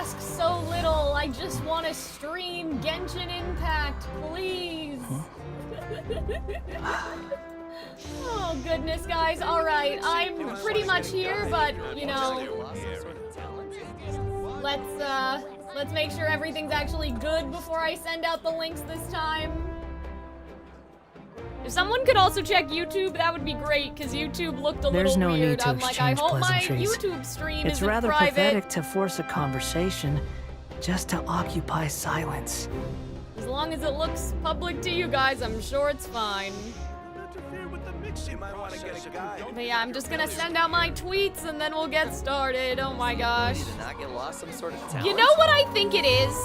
ask so little. I just want to stream Genshin Impact, please. Oh, goodness, guys. All right, I'm pretty much here, but, you know, let's make sure everything's actually good before I send out the links this time. If someone could also check YouTube, that would be great, because YouTube looked a There's little no weird. need to I'm like, I exchange hope my pleasantries. YouTube stream It's isn't rather private. pathetic to force a conversation just to occupy silence. As long as it looks public to you guys, I'm sure it's fine. But yeah, I'm just gonna send out my tweets and then we'll get started. Oh my gosh. You know what I think it is?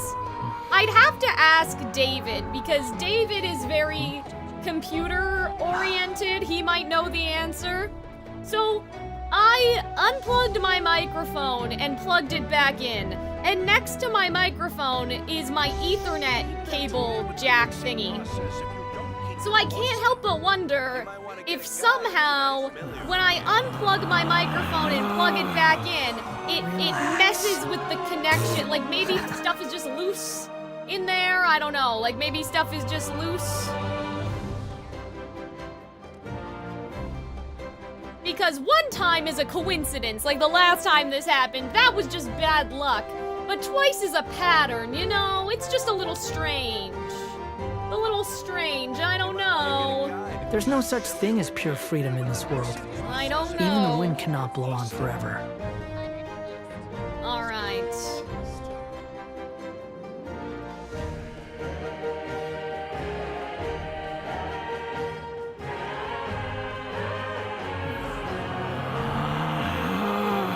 I'd have to ask David, because David is very computer oriented. He might know the answer. So I unplugged my microphone and plugged it back in. And next to my microphone is my Ethernet cable jack thingy. So I can't help but wonder if somehow, when I unplug my microphone and plug it back in, it messes with the connection. Like maybe stuff is just loose in there. I don't know. Like maybe stuff is just loose. Because one time is a coincidence. Like the last time this happened, that was just bad luck. But twice is a pattern, you know? It's just a little strange. A little strange, I don't know. There's no such thing as pure freedom in this world. I don't know. Even the wind cannot blow on forever. All right.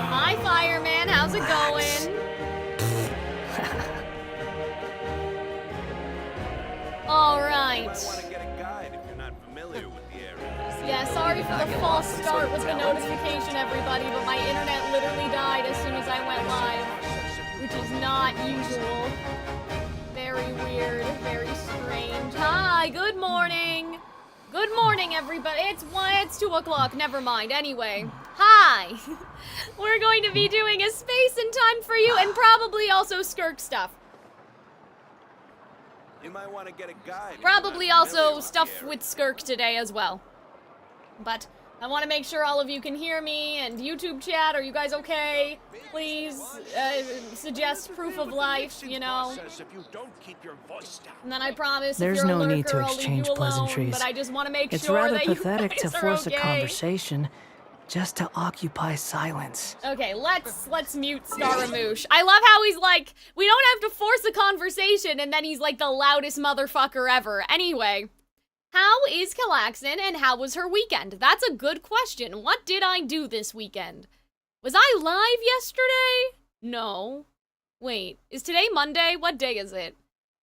Hi, Fireman. How's it going? All right. Yeah, sorry for the false start with the notification, everybody, but my internet literally died as soon as I went live, which is not usual. Very weird, very strange. Hi, good morning. Good morning, everybody. It's 2 o'clock, never mind. Anyway, hi. We're going to be doing a space and time for you, and probably also SKIRK stuff. You might want to get a guide. Probably also stuff with SKIRK today as well. But I want to make sure all of you can hear me, and YouTube chat, are you guys okay? Please suggest proof of life, you know? And then I promise There's if you're no a need to lurker, I'll leave exchange you alone, pleasantries. but I just want to make It's sure rather that you pathetic guys to are force okay. a conversation just to occupy silence. Okay, let's mute Scaramouche. I love how he's like, we don't have to force a conversation, and then he's like the loudest motherfucker ever. Anyway, how is Calxiyn and how was her weekend? That's a good question. What did I do this weekend? Was I live yesterday? No. Wait, is today Monday? What day is it?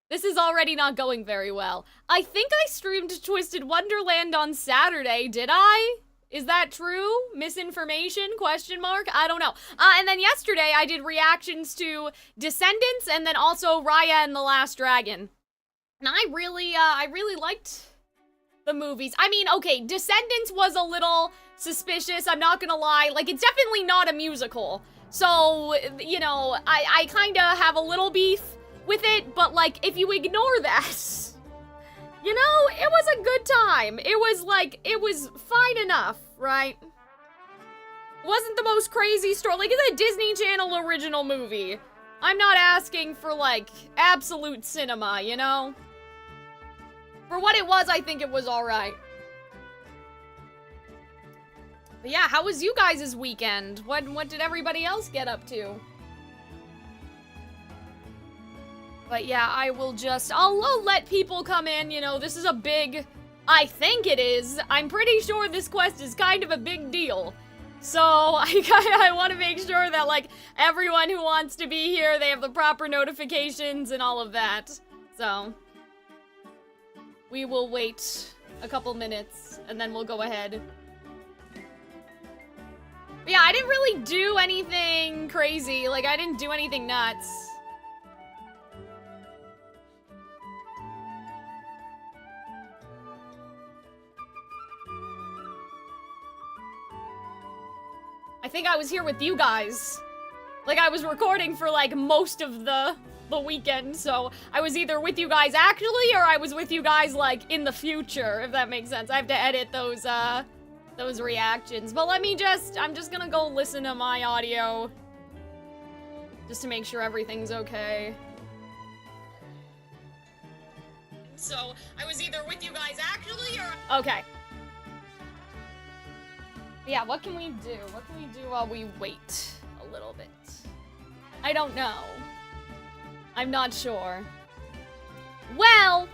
This is already not going very well. I think I streamed Twisted Wonderland on Saturday, did I? Is that true? Misinformation? Question mark? I don't know. And then yesterday I did reactions to Descendants and then also Raya and the Last Dragon. And I really liked the movies. I mean, okay, Descendants was a little suspicious, I'm not gonna lie. Like, it's definitely not a musical. So, you know, I kinda have a little beef with it, but like, if you ignore that, you know, it was a good time. It was fine enough, right? Wasn't the most crazy story. Like, it's a Disney Channel original movie. I'm not asking for, like, absolute cinema, you know? For what it was, I think it was alright. But yeah, how was you guys' weekend? What did everybody else get up to? But yeah, I'll let people come in, you know, this is a big, I think it is. I'm pretty sure this quest is kind of a big deal. So, I want to make sure that, like, everyone who wants to be here, they have the proper notifications and all of that. So, we will wait a couple minutes, and then we'll go ahead. But yeah, I didn't really do anything crazy. Like, I didn't do anything nuts. I think I was here with you guys. Like, I was recording for, like, most of the weekend, so I was either with you guys actually, or I was with you guys, like, in the future, if that makes sense. I have to edit those reactions. But I'm just gonna go listen to my audio, just to make sure everything's okay. So, I was either with you guys actually, or... Okay. Yeah, what can we do? What can we do while we wait a little bit? I don't know. I'm not sure. Well,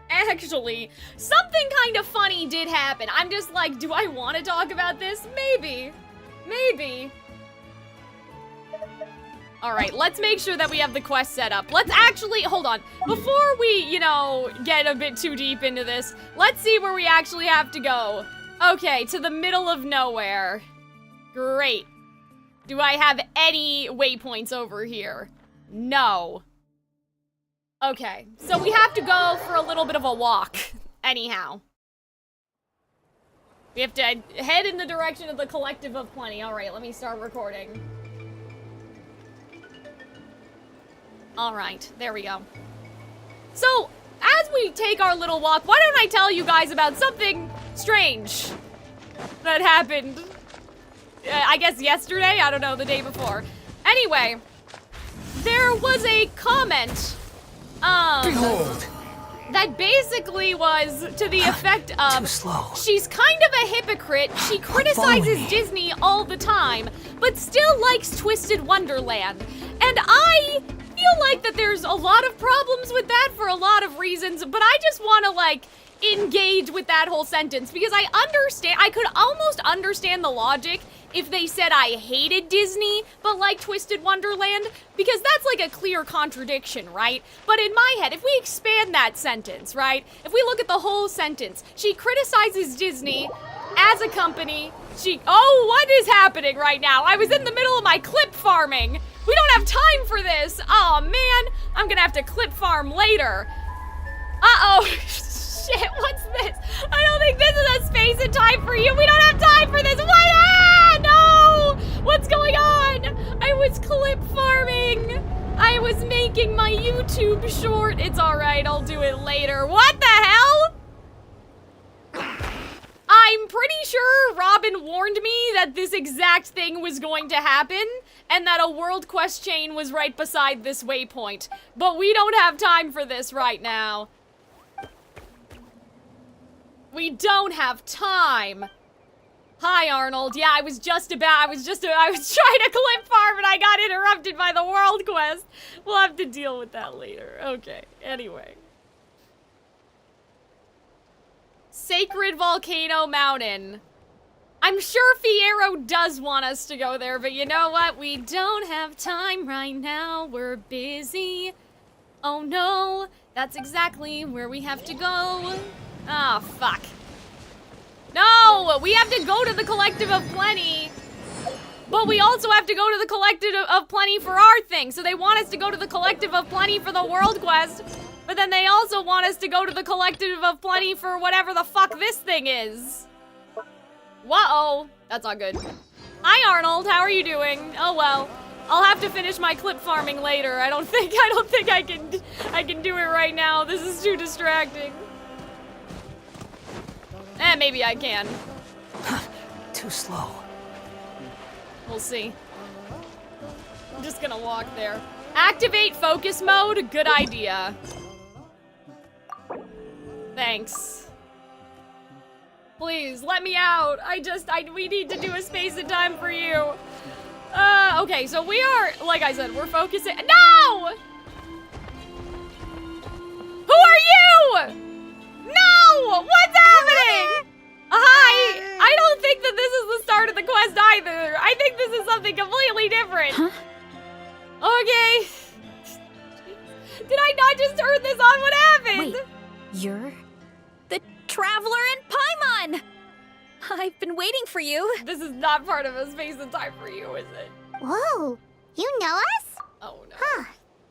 actually, something kind of funny did happen. I'm just like, do I want to talk about this? Maybe. Maybe. Alright, let's make sure that we have the quest set up. Let's actually, hold on. Before we, you know, get a bit too deep into this, let's see where we actually have to go. Okay, to the middle of nowhere. Great. Do I have any waypoints over here? No. Okay, so we have to go for a little bit of a walk. Anyhow. We have to head in the direction of the Collective of Plenty. Alright, let me start recording. Alright, there we go. So, as we take our little walk, why don't I tell you guys about something strange that happened, I guess yesterday? I don't know, the day before. Anyway, there was a comment, Behold! that basically was to the effect Too of, slow. she's kind of a hypocrite, she criticizes Disney all the time, but still likes Twisted Wonderland. And I feel like that there's a lot of problems with that for a lot of reasons, but I just want to, like, engage with that whole sentence, because I could almost understand the logic if they said I hated Disney, but like Twisted Wonderland, because that's like a clear contradiction, right? But in my head, if we expand that sentence, right? If we look at the whole sentence, she criticizes Disney as a company, oh, what is happening right now? I was in the middle of my clip farming. We don't have time for this. Oh man, I'm gonna have to clip farm later. Uh-oh. Shit, what's this? I don't think this is a space and time for you. We don't have time for this. What? Ah, no! What's going on? I was clip farming. I was making my YouTube short. It's alright, I'll do it later. What the hell? I'm pretty sure Robin warned me that this exact thing was going to happen, and that a world quest chain was right beside this waypoint. But we don't have time for this right now. We don't have time. Hi, Arnold. Yeah, I was trying to clip farm and I got interrupted by the world quest. We'll have to deal with that later. Okay, anyway. Sacred Volcano Mountain. I'm sure Fierro does want us to go there, but you know what? We don't have time right now. We're busy. Oh no, that's exactly where we have to go. Oh, fuck. No! We have to go to the Collective of Plenty, but we also have to go to the Collective of Plenty for our thing. So they want us to go to the Collective of Plenty for the world quest, but then they also want us to go to the Collective of Plenty for whatever the fuck this thing is. Whoa, that's not good. Hi, Arnold. How are you doing? Oh, well. I'll have to finish my clip farming later. I don't think I can do it right now. This is too distracting. Maybe I can. Too slow. We'll see. I'm just gonna walk there. Activate focus mode? Good idea. Thanks. Please, let me out. We need to do a space and time for you. Okay, so we are, like I said, we're focusing. No! Who are you? No! What's happening? Hi! I don't think that this is the start of the quest either. I think this is something completely different. Huh? Okay. Did I not just turn this on? What happened? Wait, you're the Traveler in Paimon! I've been waiting for you. This is not part of a space and time for you, is it? Whoa, you know us? Oh no. Huh,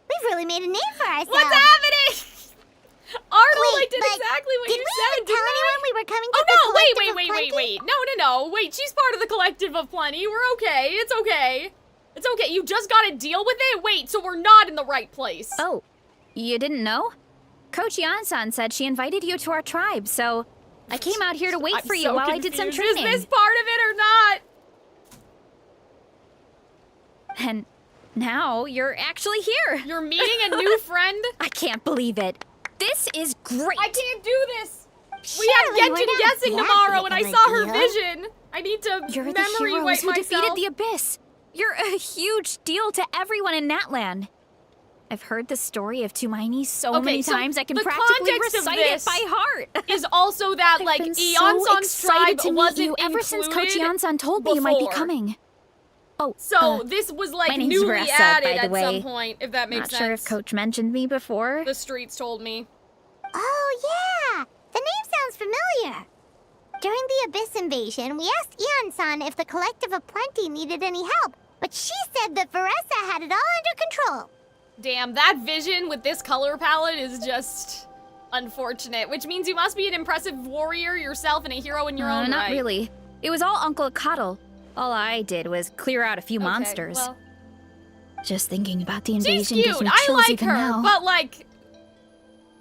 we've really made a name for ourselves. What's happening? Arnold, I Wait, did exactly what you said, Did we even tell anyone we were coming to the Oh no, Collective of Plenty? wait. No. Wait, she's part of the Collective of Plenty. We're okay. It's okay. It's okay, you just gotta deal with it? Wait, so we're not in the right place. Oh, you didn't know? Coach Yan-san said she invited you to our tribe, so I came out here to wait for you so while I did some confused. training. Is this part of it or not? And now you're actually here. You're meeting a new friend? I can't believe it. This is great. I can't do this. We Surely have we're Genshin not guessing that tomorrow, big and I of a saw her deal. vision. I need to You're the memory heroes wipe who defeated myself. the Abyss. You're a huge deal to everyone in Natland. I've heard the story of Tumaini so Okay, many so times I can the practically context of recite this it by heart. Is also that, I've like, been so Eonsan's tribe excited to meet wasn't you ever since Coach included Yansan told me you might be before. coming. Oh, So this was, my like, name's newly Ressa, added by the at way. some point, if that makes not sense. sure if Coach mentioned me before. The streets told me. Oh, yeah. The name sounds familiar. During the Abyss invasion, we asked Eon-san if the Collective of Plenty needed any help, but she said that Veressa had it all under control. Damn, that vision with this color palette is just unfortunate, which means you must be an impressive warrior yourself and a hero in your own Not right. really. It was all Uncle Cuddle. All I did was clear out a few Okay, monsters. well, Just thinking about the she's invasion cute. gives me I chills like even her, now. but like,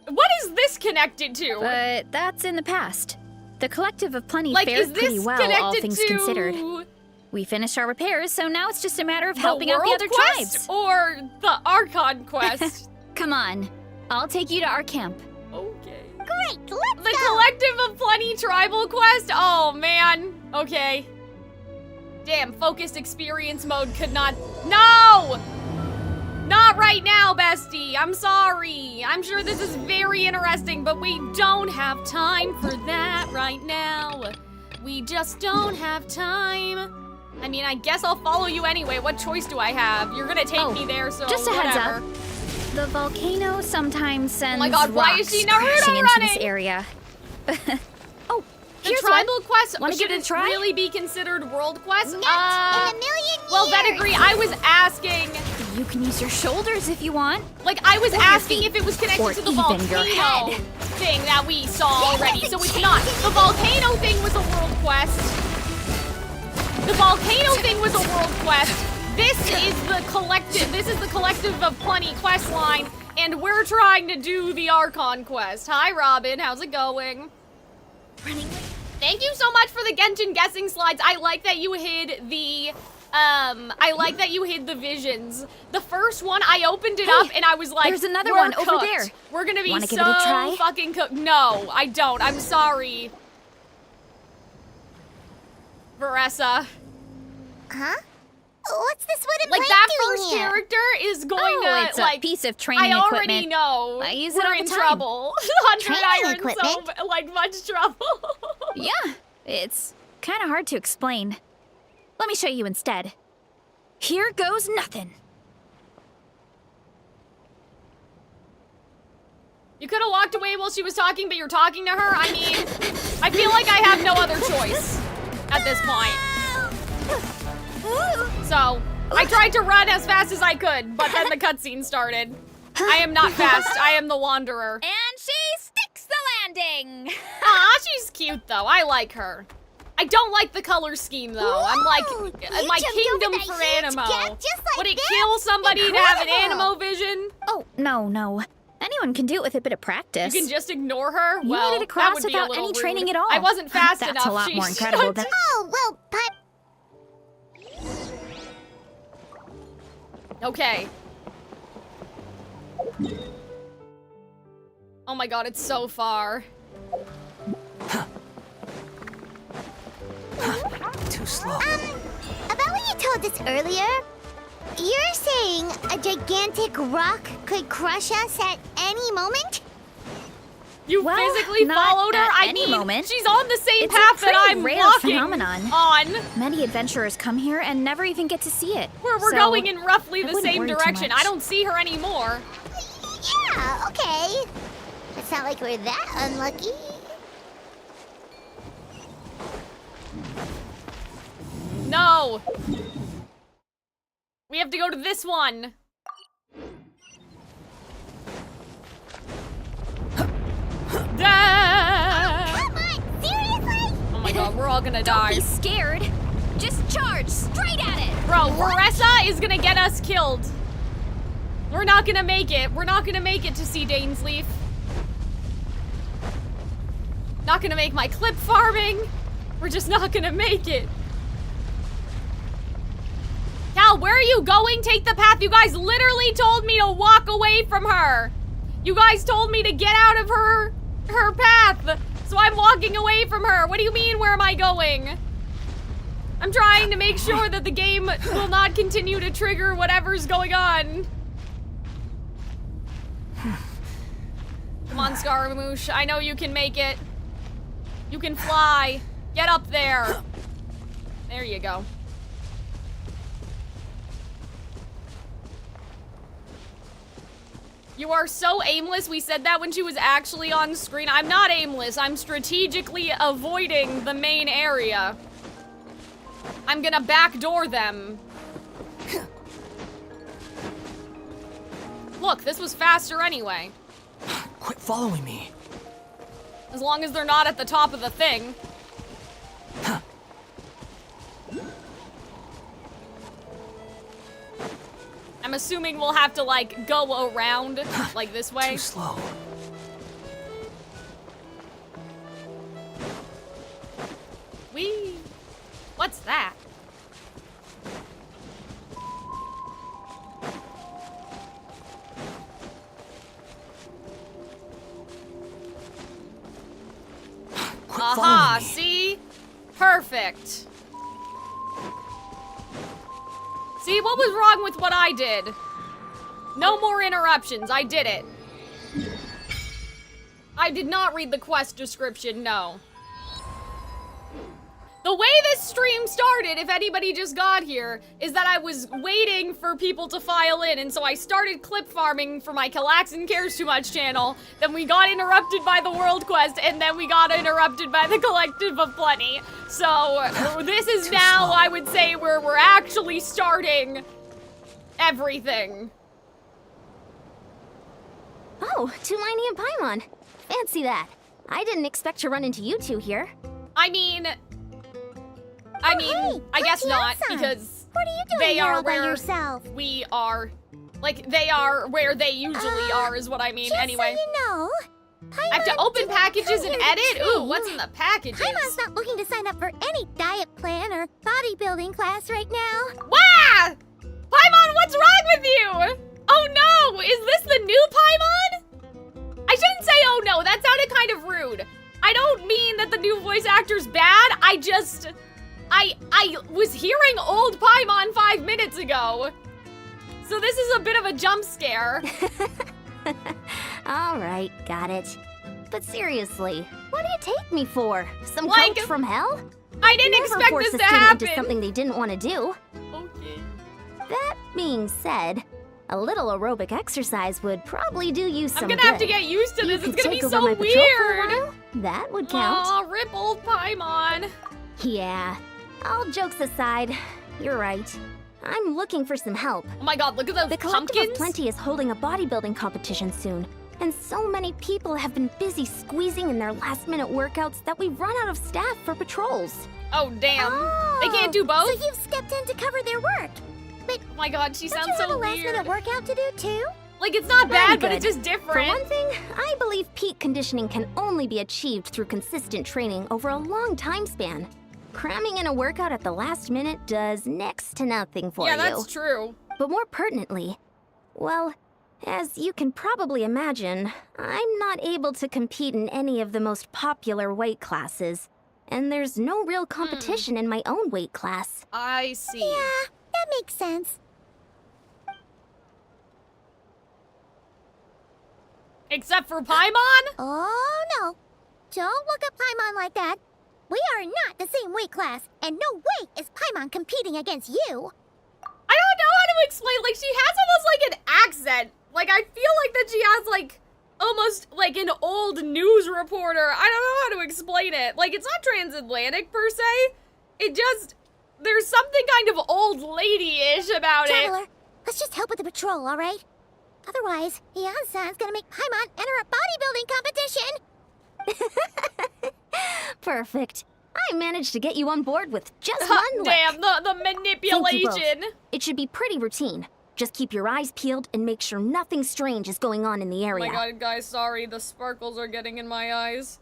what is this connected to? But that's in the past. The Collective of Plenty Like, fared is this pretty well, connected all things to considered. We finished our repairs, so now it's just a matter of the helping out the World other Quest tribes. or the Archon quest? Come on, I'll take you to our camp. Okay. Great, let's The go. Collective of Plenty tribal quest? Oh man. Okay. Damn, focused experience mode could not. No! Not right now, bestie. I'm sorry. I'm sure this is very interesting, but we don't have time for that right now. We just don't have time. I mean, I guess I'll follow you anyway. What choice do I have? You're gonna take Oh, me there, so just a heads whatever. up. The volcano sometimes sends my God, why is rocks she Naruto crashing into this running? area. Oh, The here's tribal one. quest Wanna should give it a it try? really be considered world quest? Not in a million years. Well, then agree. I was asking, You can use your shoulders if you want. like, I was Or your asking feet. if it was connected Or to the even volcano your head. thing that we saw already. So it's not. The volcano thing was a world quest. The volcano thing was a world quest. This is the collective. This is the Collective of Plenty quest line, and we're trying to do the Archon quest. Hi, Robin. How's it going? Thank you so much for the Genshin guessing slides. I like that you hid the, I like that you hid the visions. The first one, I opened it up and I was like, there's another "We're one over cooked. there. We're gonna be Wanna so give it a try? fucking cooked." No, I don't. I'm sorry. Veressa. Huh? What's this wooden Like, plate that doing first here? character is going Oh, to, it's like, a piece of training I already equipment. know. I use it we're all the in time. trouble. 100 Training iron, equipment? so, like, much trouble. Yeah, it's kind of hard to explain. Let me show you instead. Here goes nothing. You could have walked away while she was talking, but you're talking to her? I mean, I feel like I have no other choice at this point. So, I tried to run as fast as I could, but then the cutscene started. I am not fast. I am the wanderer. And she sticks the landing. Aw, she's cute, though. I like her. I don't like the color scheme, though. I'm like, Whoa! my You jumped kingdom over for that huge Animo. gap just like Would it that? kill somebody to have an Incredible! Animo vision? Oh, no. Anyone can do it with a bit of practice. You can just ignore her? You Well, made it that across would be a without little any rude. training at all. I wasn't fast That's enough. a lot She more incredible than... Oh, well, Okay. Oh my god, it's so far. Too slow. about what you told us earlier, you're saying a gigantic rock could crush us at any moment? You Well, physically not followed her? at I any mean, moment. she's on the same It's a path that pretty I'm rare walking phenomenon. on. Many adventurers come here and never even get to see it. We're So, going in roughly I the wouldn't same worry too direction. much. I don't see her anymore. Yeah, okay. It's not like we're that unlucky. No. We have to go to this one. Come Ah! on, seriously? Oh my god, we're all gonna Don't die. be scared. Just charge straight at it! Bro, Veressa is gonna get us killed. We're not gonna make it. We're not gonna make it to see Dainsleaf. Not gonna make my clip farming. We're just not gonna make it. Cal, where are you going? Take the path. You guys literally told me to walk away from her. You guys told me to get out of her path. So I'm walking away from her. What do you mean, where am I going? I'm trying to make sure that the game will not continue to trigger whatever's going on. Come on, Scaramouche. I know you can make it. You can fly. Get up there. There you go. You are so aimless. We said that when she was actually on screen. I'm not aimless. I'm strategically avoiding the main area. I'm gonna backdoor them. Look, this was faster anyway. Quit following me. As long as they're not at the top of the thing. I'm assuming we'll have to, like, go around, like, this way. Too slow. Whee! What's that? Aha, see? Perfect. See, what was wrong with what I did? No more interruptions, I did it. I did not read the quest description, no. The way this stream started, if anybody just got here, is that I was waiting for people to file in, and so I started clip farming for my Calxiyn Cares Too Much channel, then we got interrupted by the world quest, and then we got interrupted by the Collective of Plenty. So, this is now, I would say, where we're actually starting everything. Oh, Tulani and Paimon. Fancy that. I didn't expect to run into you two here. I mean, hey, I guess not, Calxiyn. Because What are you doing they here are all by where yourself? we are. Like, they are where they usually are, is what I mean. Just Anyway. so you know, I have to Paimon open didn't packages come and here to edit? Ooh, train. what's in the packages? Paimon's not looking to sign up for any diet plan or bodybuilding class right now. Wah! Paimon, what's wrong with you? Oh no, is this the new Paimon? I shouldn't say oh no, that sounded kind of rude. I don't mean that the new voice actor's bad, I was hearing old Paimon 5 minutes ago. So this is a bit of a jump scare. All right, got it. But seriously, what do you take me for? Some Like, coach from hell? I didn't Never expect force this a to student happen. into something they didn't want to do. Okay. That being said, a little aerobic exercise would probably do you some I'm gonna good. have to get used to this. You It's could gonna be take so over my patrol for a weird. while? That would count. Aw, rip old Paimon. Yeah. All jokes aside, you're right. I'm looking for some help. Oh my god, look at those The Collective pumpkins. of Plenty is holding a bodybuilding competition soon, and so many people have been busy squeezing in their last-minute workouts that we've run out of staff for patrols. Oh, damn. Oh, They can't do both? So you've stepped in to cover their work. Oh my god, she Don't sounds you have so a last-minute weird. workout to do too? Like, it's not bad, but good. it's just For different. one thing, I believe peak conditioning can only be achieved through consistent training over a long time span. Cramming in a workout at the last minute does next to nothing for yeah, you. that's true. But more pertinently, well, as you can probably imagine, I'm not able to compete in any of the most popular weight classes, and there's no real competition in my own weight class. I see. Yeah, that makes sense. Except for Paimon? Oh no. Don't look at Paimon like that. We are not the same weight class, and no way is Paimon competing against you. I don't know how to explain. Like, she has almost like an accent. Like, I feel like that she has like almost like an old news reporter. I don't know how to explain it. Like, it's not transatlantic per se. It just, there's something kind of old lady-ish about it. Traveler, let's just help with the patrol, all right? Otherwise, Yan-san's gonna make Paimon enter a bodybuilding competition. Perfect. I managed to get you on board with just one lick. Damn, the manipulation. It should be pretty routine. Just keep your eyes peeled and make sure nothing strange is going on in the Oh area. my god, guys, sorry. The sparkles are getting in my eyes.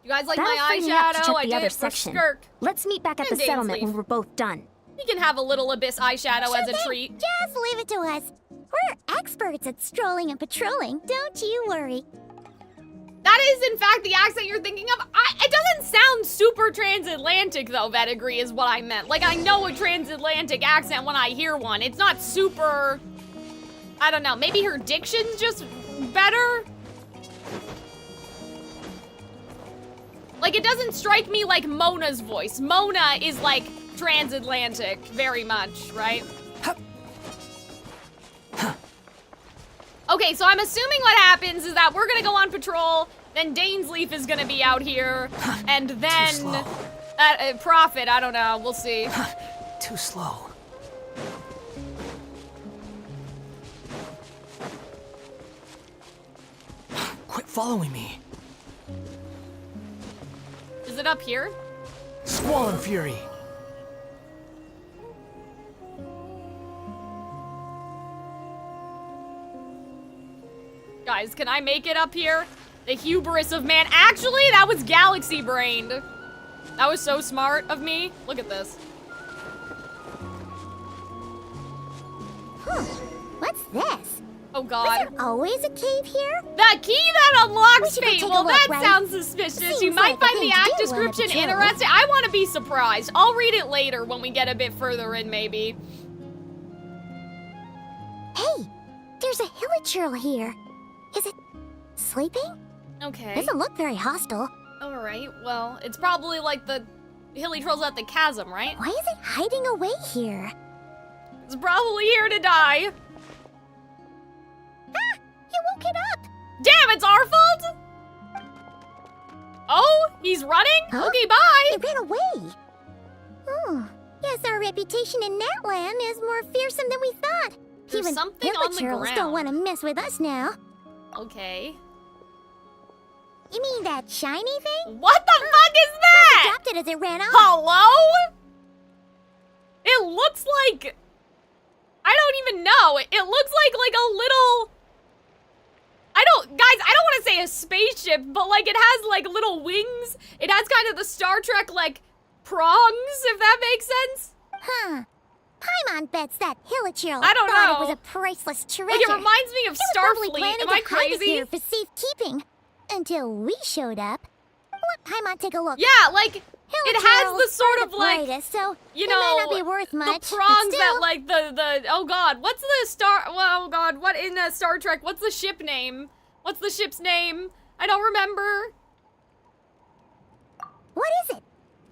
You guys like That'll my free me up to eyeshadow? check I the did other it for section. SKIRK. Let's meet back at And the settlement Dane's when we're both done. You can have a little Abyss eyeshadow as a Sure treat. thing. Just leave it to us. We're experts at strolling and patrolling. Don't you worry. That is, in fact, the accent you're thinking of. It doesn't sound super transatlantic, though, Vetigree, is what I meant. Like, I know a transatlantic accent when I hear one. It's not super... I don't know. Maybe her diction's just better? Like, it doesn't strike me like Mona's voice. Mona is, like, transatlantic very much, right? Okay, so I'm assuming what happens is that we're gonna go on patrol, then Dainsleif is gonna be out here, and then... Too slow. Prophet, I don't know, we'll see. Too slow. Quit following me. Is it up here? Squall and Fury. Guys, can I make it up here? The hubris of man. Actually, that was galaxy brained. That was so smart of me. Look at this. What's this? Oh Was god. there always a cave here? That key that unlocks We should go fate. take a Well, look, that right? sounds suspicious. You Seems might like a find the thing to act do on a description patrol. interesting. I want to be surprised. I'll read it later when we get a bit further in, maybe. Hey, there's a hilichurl here. Is it sleeping? Okay. Doesn't look very hostile. Alright, well, it's probably like the hilly trolls at the chasm, right? Why is it hiding away here? It's probably here to die. Ah! You woke it up! Damn, it's our fault? Oh, he's running? Huh? Okay, bye. It ran away. Oh, guess our reputation in Natland is more fearsome than we thought. There's Even something on the hilichurls ground. don't want to mess with us now. Okay. You mean that shiny thing? What the fuck is that? Dropped it as it ran off. Hello? It looks like... I don't even know. It looks like a little... Guys, I don't want to say a spaceship, but like it has like little wings. It has kind of the Star Trek like prongs, if that makes sense. Huh. Paimon bets that hilichurl I don't thought know. it was a priceless treasure. Like it reminds me of He was probably Starfleet. planning Am to I hide it crazy? here for safekeeping. Until we showed up. Let Paimon take a look. Yeah, like it has the Hilichurls sort are of the like, brightest, so you they might not know, be worth much. the but prongs still, that like the oh god, what's the star? Well, oh god, what in Star Trek? What's the ship name? What's the ship's name? I don't remember. What is it?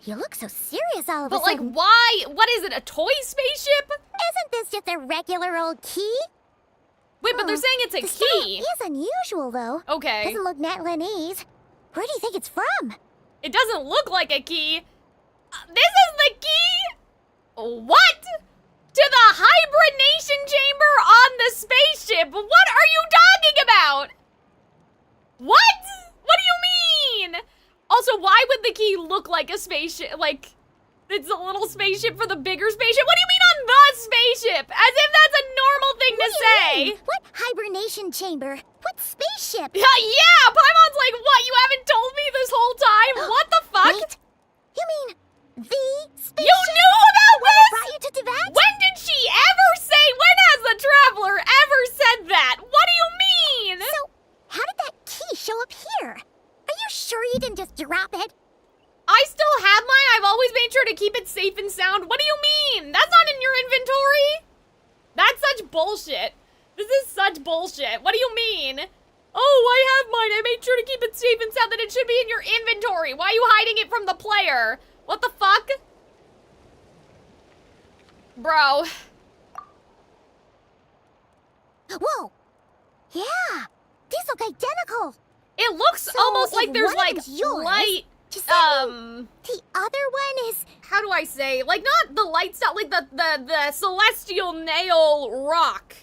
You look so serious all of a But like, sudden. why? What is it? A toy spaceship? Isn't this just a regular old key? Wait, but they're Oh, saying it's a the style key. is unusual, though. Okay. Doesn't look Natlanese. Where do you think it's from? It doesn't look like a key. This is the key? What? To the hibernation chamber on the spaceship. What are you talking about? What? What do you mean? Also, why would the key look like a spaceship? Like, it's a little spaceship for the bigger spaceship? What do you mean on the spaceship? As if that's a normal thing What to do you say. mean? What hibernation chamber? What spaceship? Yeah, Paimon's like, what? You haven't told me this whole time? What the fuck? Wait, you mean the spaceship? You knew about What this? brought you to Tibet? When did she ever say, when has the Traveler ever said that? What do you mean? So, how did that key show up here? Are you sure you didn't just drop it? I still have mine. I've always made sure to keep it safe and sound. What do you mean? That's not in your inventory? That's such bullshit. This is such bullshit. What do you mean? Oh, I have mine. I made sure to keep it safe and sound, that it should be in your inventory. Why are you hiding it from the player? What the fuck? Bro. Whoa! Yeah! These look identical! It looks So almost if like there's one of like them's yours, light, does that mean the other one is... how do I say? Like not the light stuff, like the celestial nail rock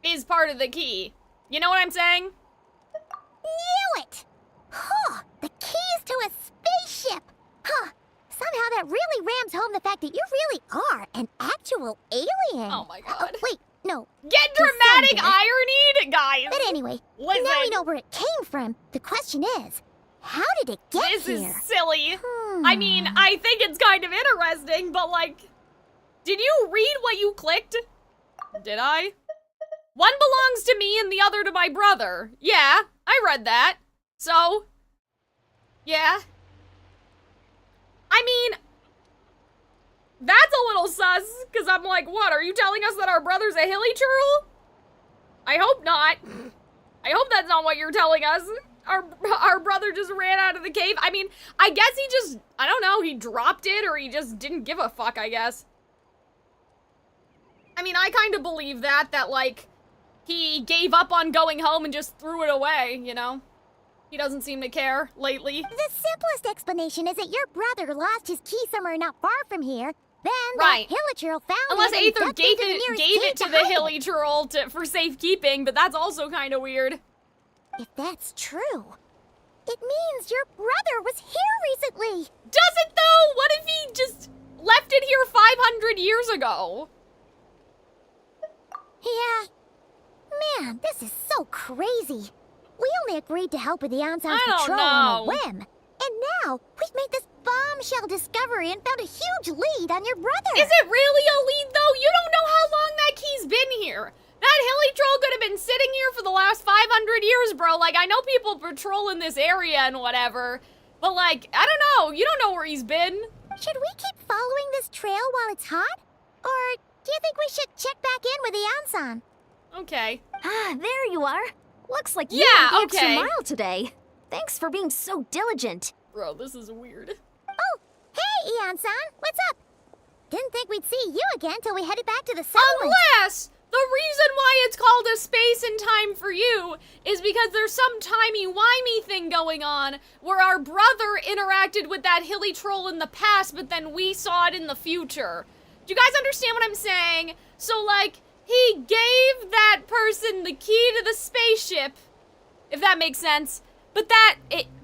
is part of the key. You know what I'm saying? Knew it! Huh! The keys to a spaceship! Huh! fact that you really are an actual alien. Oh my god. Wait, no. Get dramatic Descendant. irony, guys. But anyway, Listen. now we know where it came from. The question is, how did it get This here? is silly. I mean, I think it's kind of interesting, but like, did you read what you clicked? Did I? One belongs to me and the other to my brother. Yeah, I read that. So, yeah. I mean, that's a little sus, because I'm like, what, are you telling us that our brother's a hilly churl? I hope not. I hope that's not what you're telling us. Our brother just ran out of the cave. I mean, I guess he just, I don't know, he dropped it or he just didn't give a fuck, I guess. I mean, I kind of believe that like, he gave up on going home and just threw it away, you know? He doesn't seem to care lately. The simplest explanation is that your brother lost his key somewhere not far from here. Then Right. the hilichurl found Unless it and Aether ducked gave into the nearest it cave to the hide hilly churl for safekeeping, but that's also kind of weird. If that's true, it means your brother was here recently. Does it though? What if he just left it here 500 years ago? Yeah. Man, this is so crazy. We only agreed to help with the Anson's I don't patrol on a know. whim. And now, we've made this bombshell discovery and found a huge lead on your brother. Is it really a lead though? You don't know how long that key's been here. That hilly troll could have been sitting here for the last 500 years, bro. Like, I know people patrol in this area and whatever, but like, I don't know. You don't know where he's been. Should we keep following this trail while it's hot? Or do you think we should check back in with the Anson? Okay. Ah, there you are. Looks like you Yeah, went the extra okay. mile today. Thanks for being so diligent. Bro, this is weird. Oh, hey, Eon-san, what's up? Didn't think we'd see you again till we headed back to the settlement. Unless the reason why it's called a space and time for you is because there's some timey-wimey thing going on where our brother interacted with that hilly troll in the past, but then we saw it in the future. Do you guys understand what I'm saying? So, like, he gave that person the key to the spaceship, if that makes sense, but that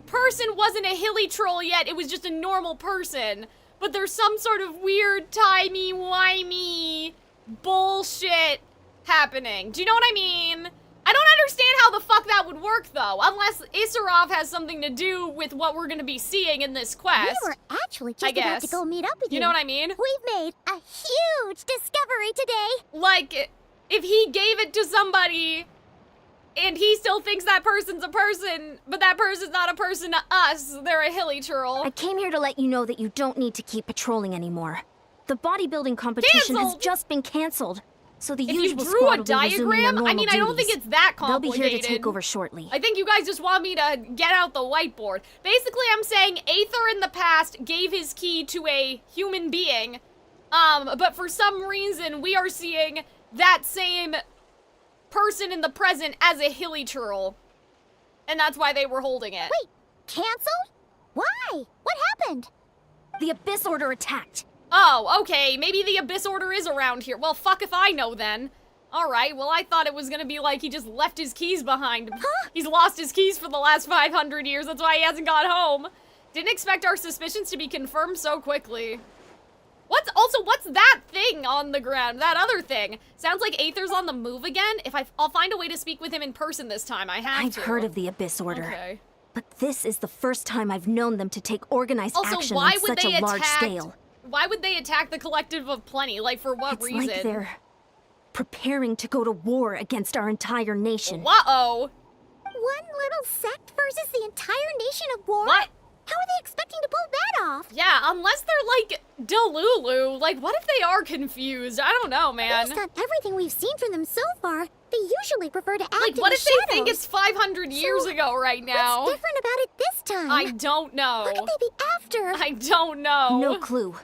person wasn't a hilly troll yet, it was just a normal person. But there's some sort of weird, timey-wimey bullshit happening. Do you know what I mean? I don't understand how the fuck that would work, though, unless Isarov has something to do with what we're gonna be seeing in this quest. We were actually I just about to guess. go meet up with you. You know what I mean? We've made a huge discovery today. Like, if he gave it to somebody and he still thinks that person's a person, but that person's not a person to us, they're a hilly churl. I came here to let you know that you don't need to keep patrolling anymore. The bodybuilding competition has Canceled! just been canceled. So the If you usual drew squad a will be resuming their diagram, I normal mean, I don't think duties. it's that They'll be complicated. here to take over shortly. I think you guys just want me to get out the whiteboard. Basically, I'm saying Aether in the past gave his key to a human being, but for some reason, we are seeing that same person in the present as a hilly churl. And that's why they were holding it. Wait, canceled? Why? What happened? The Abyss Order attacked. Oh, okay, maybe the Abyss Order is around here. Well, fuck if I know then. Alright, well I thought it was gonna be like he just left his keys behind. Huh? He's lost his keys for the last 500 years, that's why he hasn't got home. Didn't expect our suspicions to be confirmed so quickly. What's that thing on the ground? That other thing? Sounds like Aether's on the move again. I'll find a way to speak with him in person this time, I have I've to. heard of the Abyss Order. Okay. But this is the first time I've known them to take organized Also, action why on would such they a large attack? scale. Why would they attack the Collective of Plenty? Like, for what It's reason? like they're preparing to go to war against our entire nation. Uh-oh. One little sect versus the entire nation of war? What? How are they expecting to pull that off? Yeah, unless they're like Delulu. Like, what if they are confused? I don't know, man. Based on everything we've seen from them so far, they usually prefer to act Like, in what the if they think shadows. it's 500 years ago right now? What's different about it this time? I don't know. What could they be after? I don't know. No clue.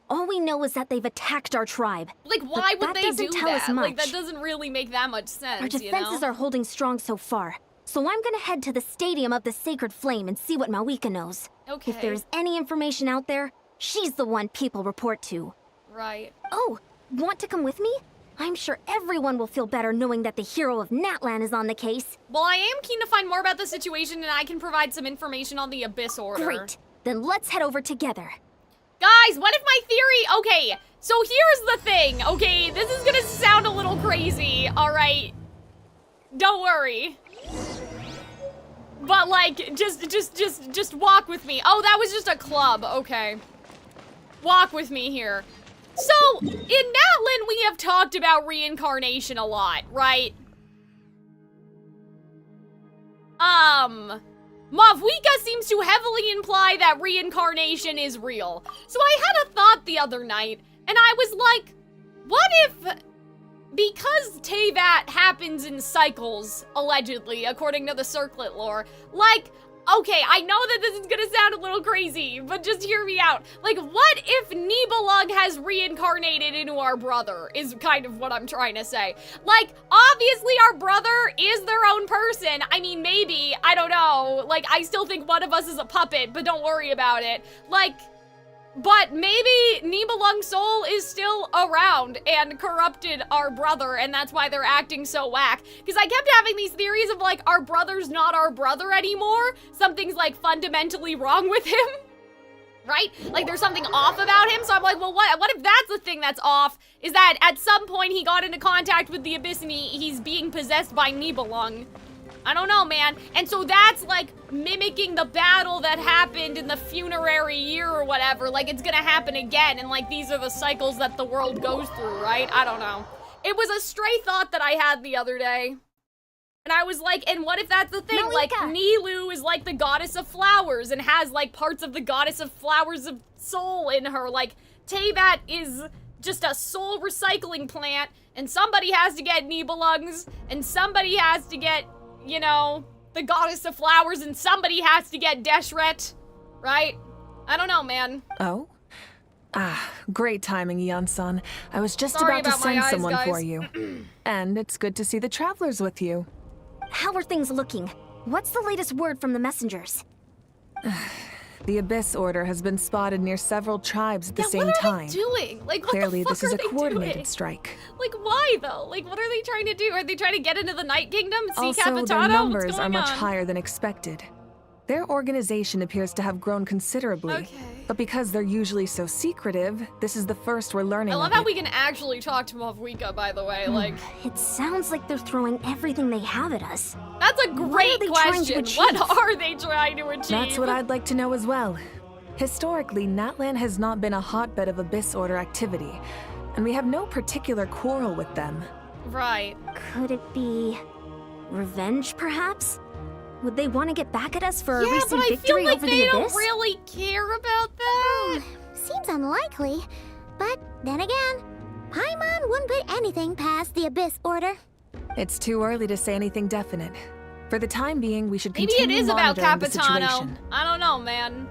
All we know is that they've attacked our tribe. Like, why But would that they doesn't do tell us that? Like, much. that doesn't really make that much sense, Our defenses are holding strong so far. So I'm gonna head to the Stadium of the Sacred Flame and see what Malika knows. Okay. If there's any information out there, she's the one people report to. Right. Oh, want to come with me? I'm sure everyone will feel better knowing that the hero of Natlan is on the case. Well, I am keen to find more about the situation, and I can provide some information on the Abyss Order. Great. Then let's head over together. Guys, what if my theory... Okay, so here's the thing, okay? This is gonna sound a little crazy, alright? Don't worry. But, like, just walk with me. Oh, that was just a club, okay. Walk with me here. So, in Natlan, we have talked about reincarnation a lot, right? Mavwika seems to heavily imply that reincarnation is real. So I had a thought the other night, and I was like, what if, because Teyvat happens in cycles, allegedly, according to the Circlet lore, like, okay, I know that this is gonna sound a little crazy, but just hear me out. Like, what if Nibelung has reincarnated into our brother, is kind of what I'm trying to say. Like, obviously our brother is their own person. I mean, maybe, I don't know. Like, I still think one of us is a puppet, but don't worry about it. Like, but maybe Nibelung's soul is still around and corrupted our brother, and that's why they're acting so whack. Because I kept having these theories of, like, our brother's not our brother anymore. Something's, like, fundamentally wrong with him. Right? Like, there's something off about him, so I'm like, well, what if that's the thing that's off? Is that at some point he got into contact with the Abyss and he's being possessed by Nibelung? I don't know, man. And so that's, like, mimicking the battle that happened in the funerary year or whatever. Like, it's gonna happen again, and, like, these are the cycles that the world goes through, right? I don't know. It was a stray thought that I had the other day. And I was like, and what if that's the thing? Malika. Like, Nilu is, like, the goddess of flowers and has, like, parts of the goddess of flowers of soul in her. Like, Teyvat is just a soul recycling plant, and somebody has to get Nibelungs, and somebody has to get, you know, the goddess of flowers, and somebody has to get Deshret, right? I don't know, man. Oh? Ah, great timing, Eon-san. I was just Sorry about to about my send eyes, someone guys. for you. And it's good to see the travelers with you. How are things looking? What's the latest word from the messengers? The Abyss Order has been spotted near several tribes at the same what are time. they doing? Like, what Clearly, the fuck this is are a they coordinated doing? strike. Like, why, though? Like, what are they trying to do? Are they trying to get into the Night Kingdom? See Also, Capitano? their What's numbers going are much on? higher than expected. Their organization appears to have grown considerably. Okay. But because they're usually so secretive, this is the first we're learning I love of how it. we can actually talk to Mavwika, by the way. Like, It sounds like they're throwing everything they have at us. that's a are great they trying question. to What achieve? are they trying to achieve? That's what I'd like to know as well. Historically, Natlan has not been a hotbed of Abyss Order activity, and we have no particular quarrel with them. Right. Could it be revenge, perhaps? Would they want to get back at us for a Yeah, recent but I feel victory like over they the don't Abyss? really care about that. Seems unlikely. But then again, Paimon wouldn't put anything past the Abyss Order. It's too early to say anything definite. For the time being, we should Maybe continue it is about monitoring the Capitano. situation. I don't know, man.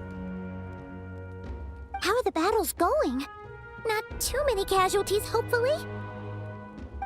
How are the battles going? Not too many casualties, hopefully.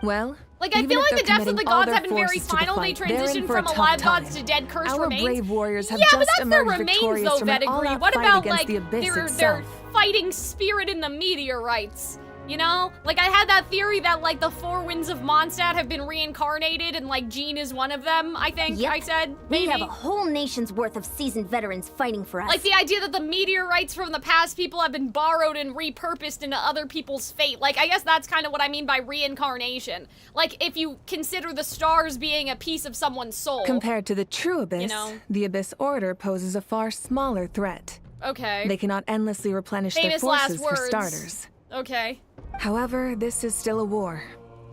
Well, Like, I even feel if like the they're deaths of the committing all gods their have been very forces to the final. They fight, they're in transitioned for a from tough alive time. gods to dead cursed Our remains. brave warriors have Yeah, but just that's their emerged remains, victorious though, from an Vettigre. all-out What fight about, against like, the Abyss their itself. fighting spirit in the meteorites? You know? Like, I had that theory that, like, the four winds of Mondstadt have been reincarnated, and, like, Jean is one of them, I think Yep. I said. We Maybe. have a whole nation's worth of seasoned veterans fighting for us. Like, the idea that the meteorites from the past people have been borrowed and repurposed into other people's fate. Like, I guess that's kind of what I mean by reincarnation. Like, if you consider the stars being a piece of someone's soul. Compared to the true Abyss, know. the Abyss Order poses a far smaller threat. Okay. They cannot endlessly replenish Famous their last forces for words. starters. Okay. However, this is still a war,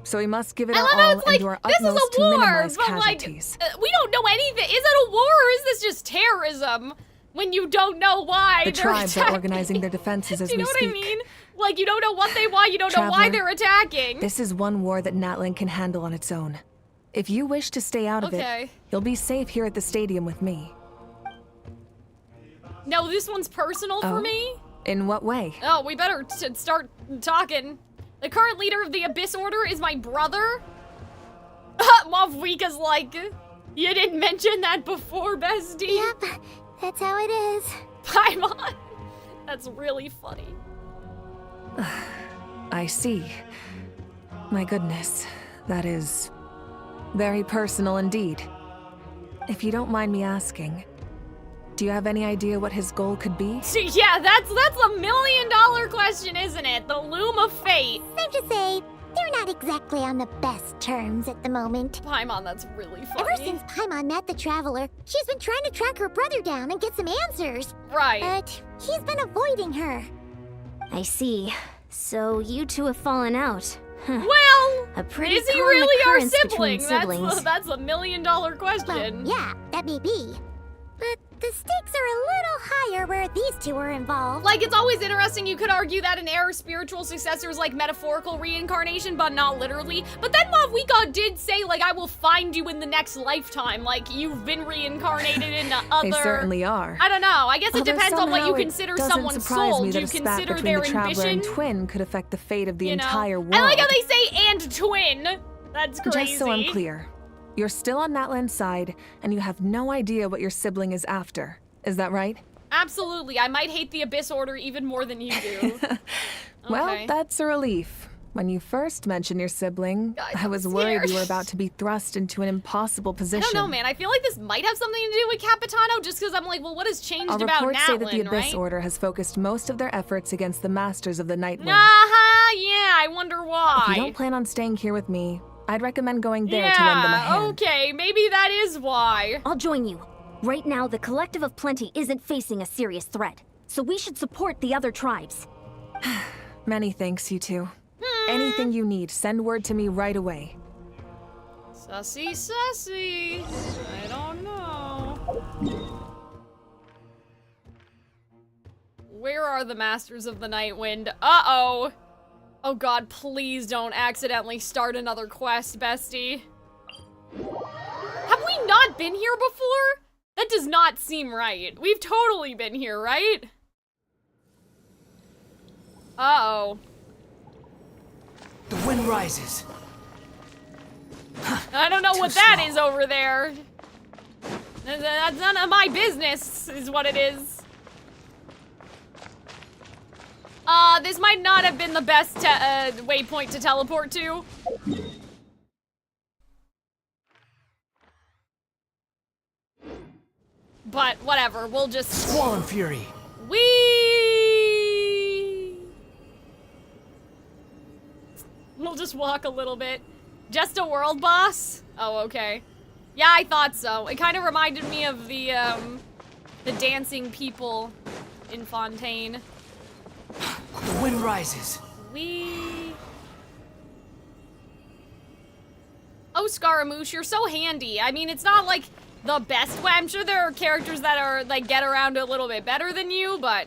so we must give it I our love how all it's and like, do our this is utmost a to war, minimize but like, casualties. we don't know anything. Is it a war or is this just terrorism? When you don't know why The they're tribes are attacking? organizing their defenses as Do you we know speak. what I mean? Like, you don't know what they want, you don't know why Traveler, they're attacking. This is one war that Natlan can handle on its own. If you wish to stay out of Okay. it, you'll be safe here at the stadium with me. No, this one's personal for Oh? me? In what way? Oh, we better start talking. The current leader of the Abyss Order is my brother? Mavwika's like, you didn't mention that before, bestie. Yep, that's how it is. Paimon. That's really funny. I see. My goodness, that is very personal indeed. If you don't mind me asking, Do you have any idea what his goal could be? Yeah, that's $1 million question, isn't it? The loom of fate. Safe to say, they're not exactly on the best terms at the moment. Paimon, that's really funny. Ever since Paimon met the Traveler, she's been trying to track her brother down and get some answers. Right. But he's been avoiding her. I see. So you two have fallen out. Well, A pretty is he common really our occurrence between sibling? siblings. That's $1 million question. Well, yeah, that may be. But the stakes are a little higher where these two are involved. Like, it's always interesting. You could argue that an heir's spiritual successor is like metaphorical reincarnation, but not literally. But then Mavwika did say, like, I will find you in the next lifetime. Like, you've been reincarnated into other... They certainly are. I don't know. I guess it Although depends on what you somehow it consider doesn't someone's surprise soul. me Do that you a spat consider between their the Traveler ambition? and Twin could affect the fate of the You know? entire world. I like how they say and twin. That's crazy. Just so I'm clear, you're still on Natlan's side, and you have no idea what your sibling is after. Is that right? Absolutely. I might hate the Abyss Order even more than you do. Well, Okay. that's a relief. When you first mentioned your sibling, God, I was I'm worried scared. you were about to be thrust into an impossible I position. don't know, man. I feel like this might have something to do with Capitano, just because I'm like, well, what has changed Our about reports say that the Natlan, Abyss right? Order has focused most of their efforts against the Masters of the Nightwind. Yeah, I wonder why. If you don't plan on staying here with me, I'd recommend going there to lend them a hand. Okay, maybe that is why. I'll join you. Right now, the Collective of Plenty isn't facing a serious threat, so we should support the other tribes. Many thanks, you two. Anything you need, send word to me right away. Sussy. I don't know. Where are the Masters of the Nightwind? Uh-oh. Oh god, please don't accidentally start another quest, bestie. Have we not been here before? That does not seem right. We've totally been here, right? Uh-oh. The wind rises. I don't know Too what that slow. is over there. That's none of my business, is what it is. This might not have been the best waypoint to teleport to. But whatever, we'll just... Swollen fury. We'll just walk a little bit. Just a world boss? Oh, okay. Yeah, I thought so. It kind of reminded me of the dancing people in Fontaine. The wind rises. Oh, Scaramouche, you're so handy. I mean, it's not like the best way. I'm sure there are characters that are like get around a little bit better than you, but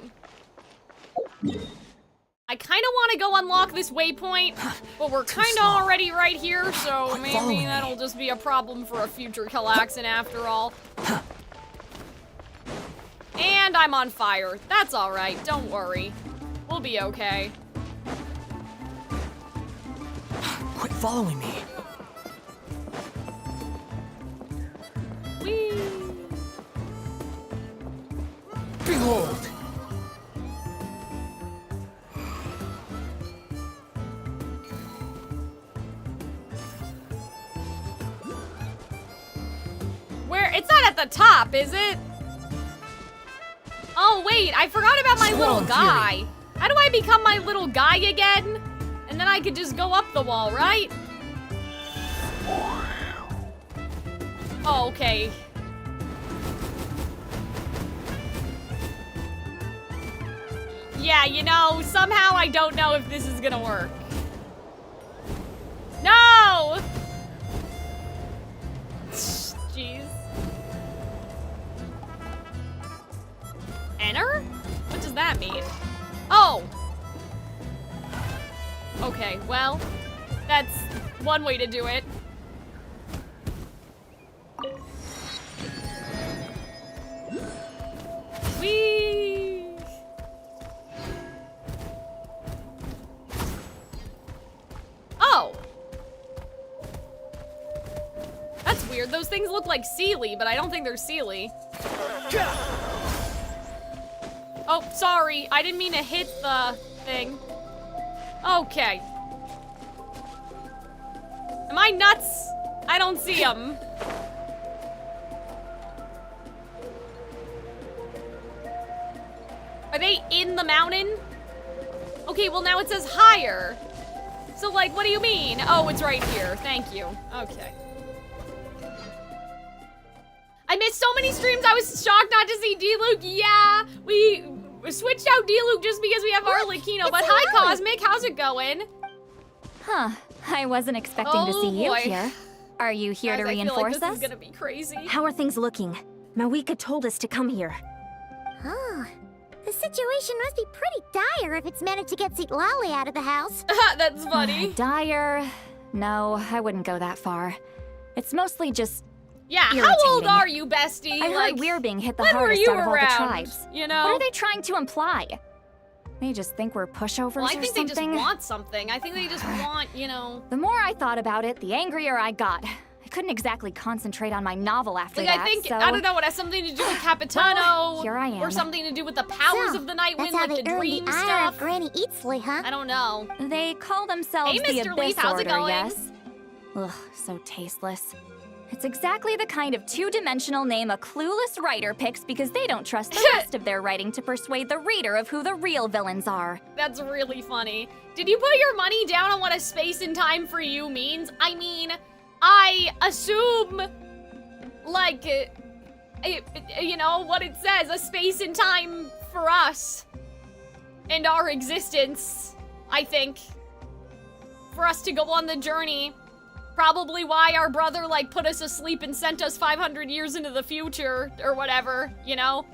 I kind of want to go unlock this waypoint, but we're kind of already right here, so Follow maybe me. that'll just be a problem for a future Calxiyn after all. And I'm on fire. That's all right. Don't worry. We'll be okay. Quit following me. Whee! Behold. Where? It's not at the top, is it? Oh, wait, I forgot about my little Swollen guy. How do I become my little guy again? And then I could just go up the wall, right? Oh, okay. Yeah, you know, somehow I don't know if this is gonna work. No! Jeez. Enter? What does that mean? Oh! Okay, well, that's one way to do it. Whee! Oh! That's weird. Those things look like Sealy, but I don't think they're Sealy. Oh, sorry. I didn't mean to hit the thing. Okay. Am I nuts? I don't see them. Are they in the mountain? Okay, well now it says higher. So like, what do you mean? Oh, it's right here. Thank you. Okay. I missed so many streams, I was shocked not to see D-Luke. Yeah, we switched out D-Luke just because we have Arlecchino. But hi, Cosmic, how's it going? Huh, I wasn't expecting to see you boy. here. Are you here to Guys, I feel like reinforce this us? is gonna be crazy. How are things looking? Mawika told us to come here. Oh, the situation must be pretty dire if it's managed to get Lolly out of the house. That's funny. Dire? No, I wouldn't go that far. It's mostly just Yeah, how old irritating. are you, bestie? I like, heard we're being hit the when were hardest you out of all the around? tribes. You know? What are they trying to imply? They just think we're pushovers Well, I or think they just something? want something. I think they just want, you know. The more I thought about it, the angrier I got. I couldn't exactly concentrate on my novel after Like, that, I think, so... I don't know, it has something to do with Capitano. Well, here I am. Or something to do with the powers So, of the Night That's Wind, how like they the earn dream the ire stuff. of Granny Eatsley, huh? I don't know. They call themselves Hey, the Mr. Abyss Leaf, how's it Order, going? yes? Ugh, so tasteless. It's exactly the kind of two-dimensional name a clueless writer picks because they don't trust the rest of their writing to persuade the reader of who the real villains are. That's really funny. Did you put your money down on what a space and time for you means? I mean, I assume, like, you know, what it says, a space and time for us and our existence, I think. For us to go on the journey. Probably why our brother, like, put us asleep and sent us 500 years into the future, or whatever, you know?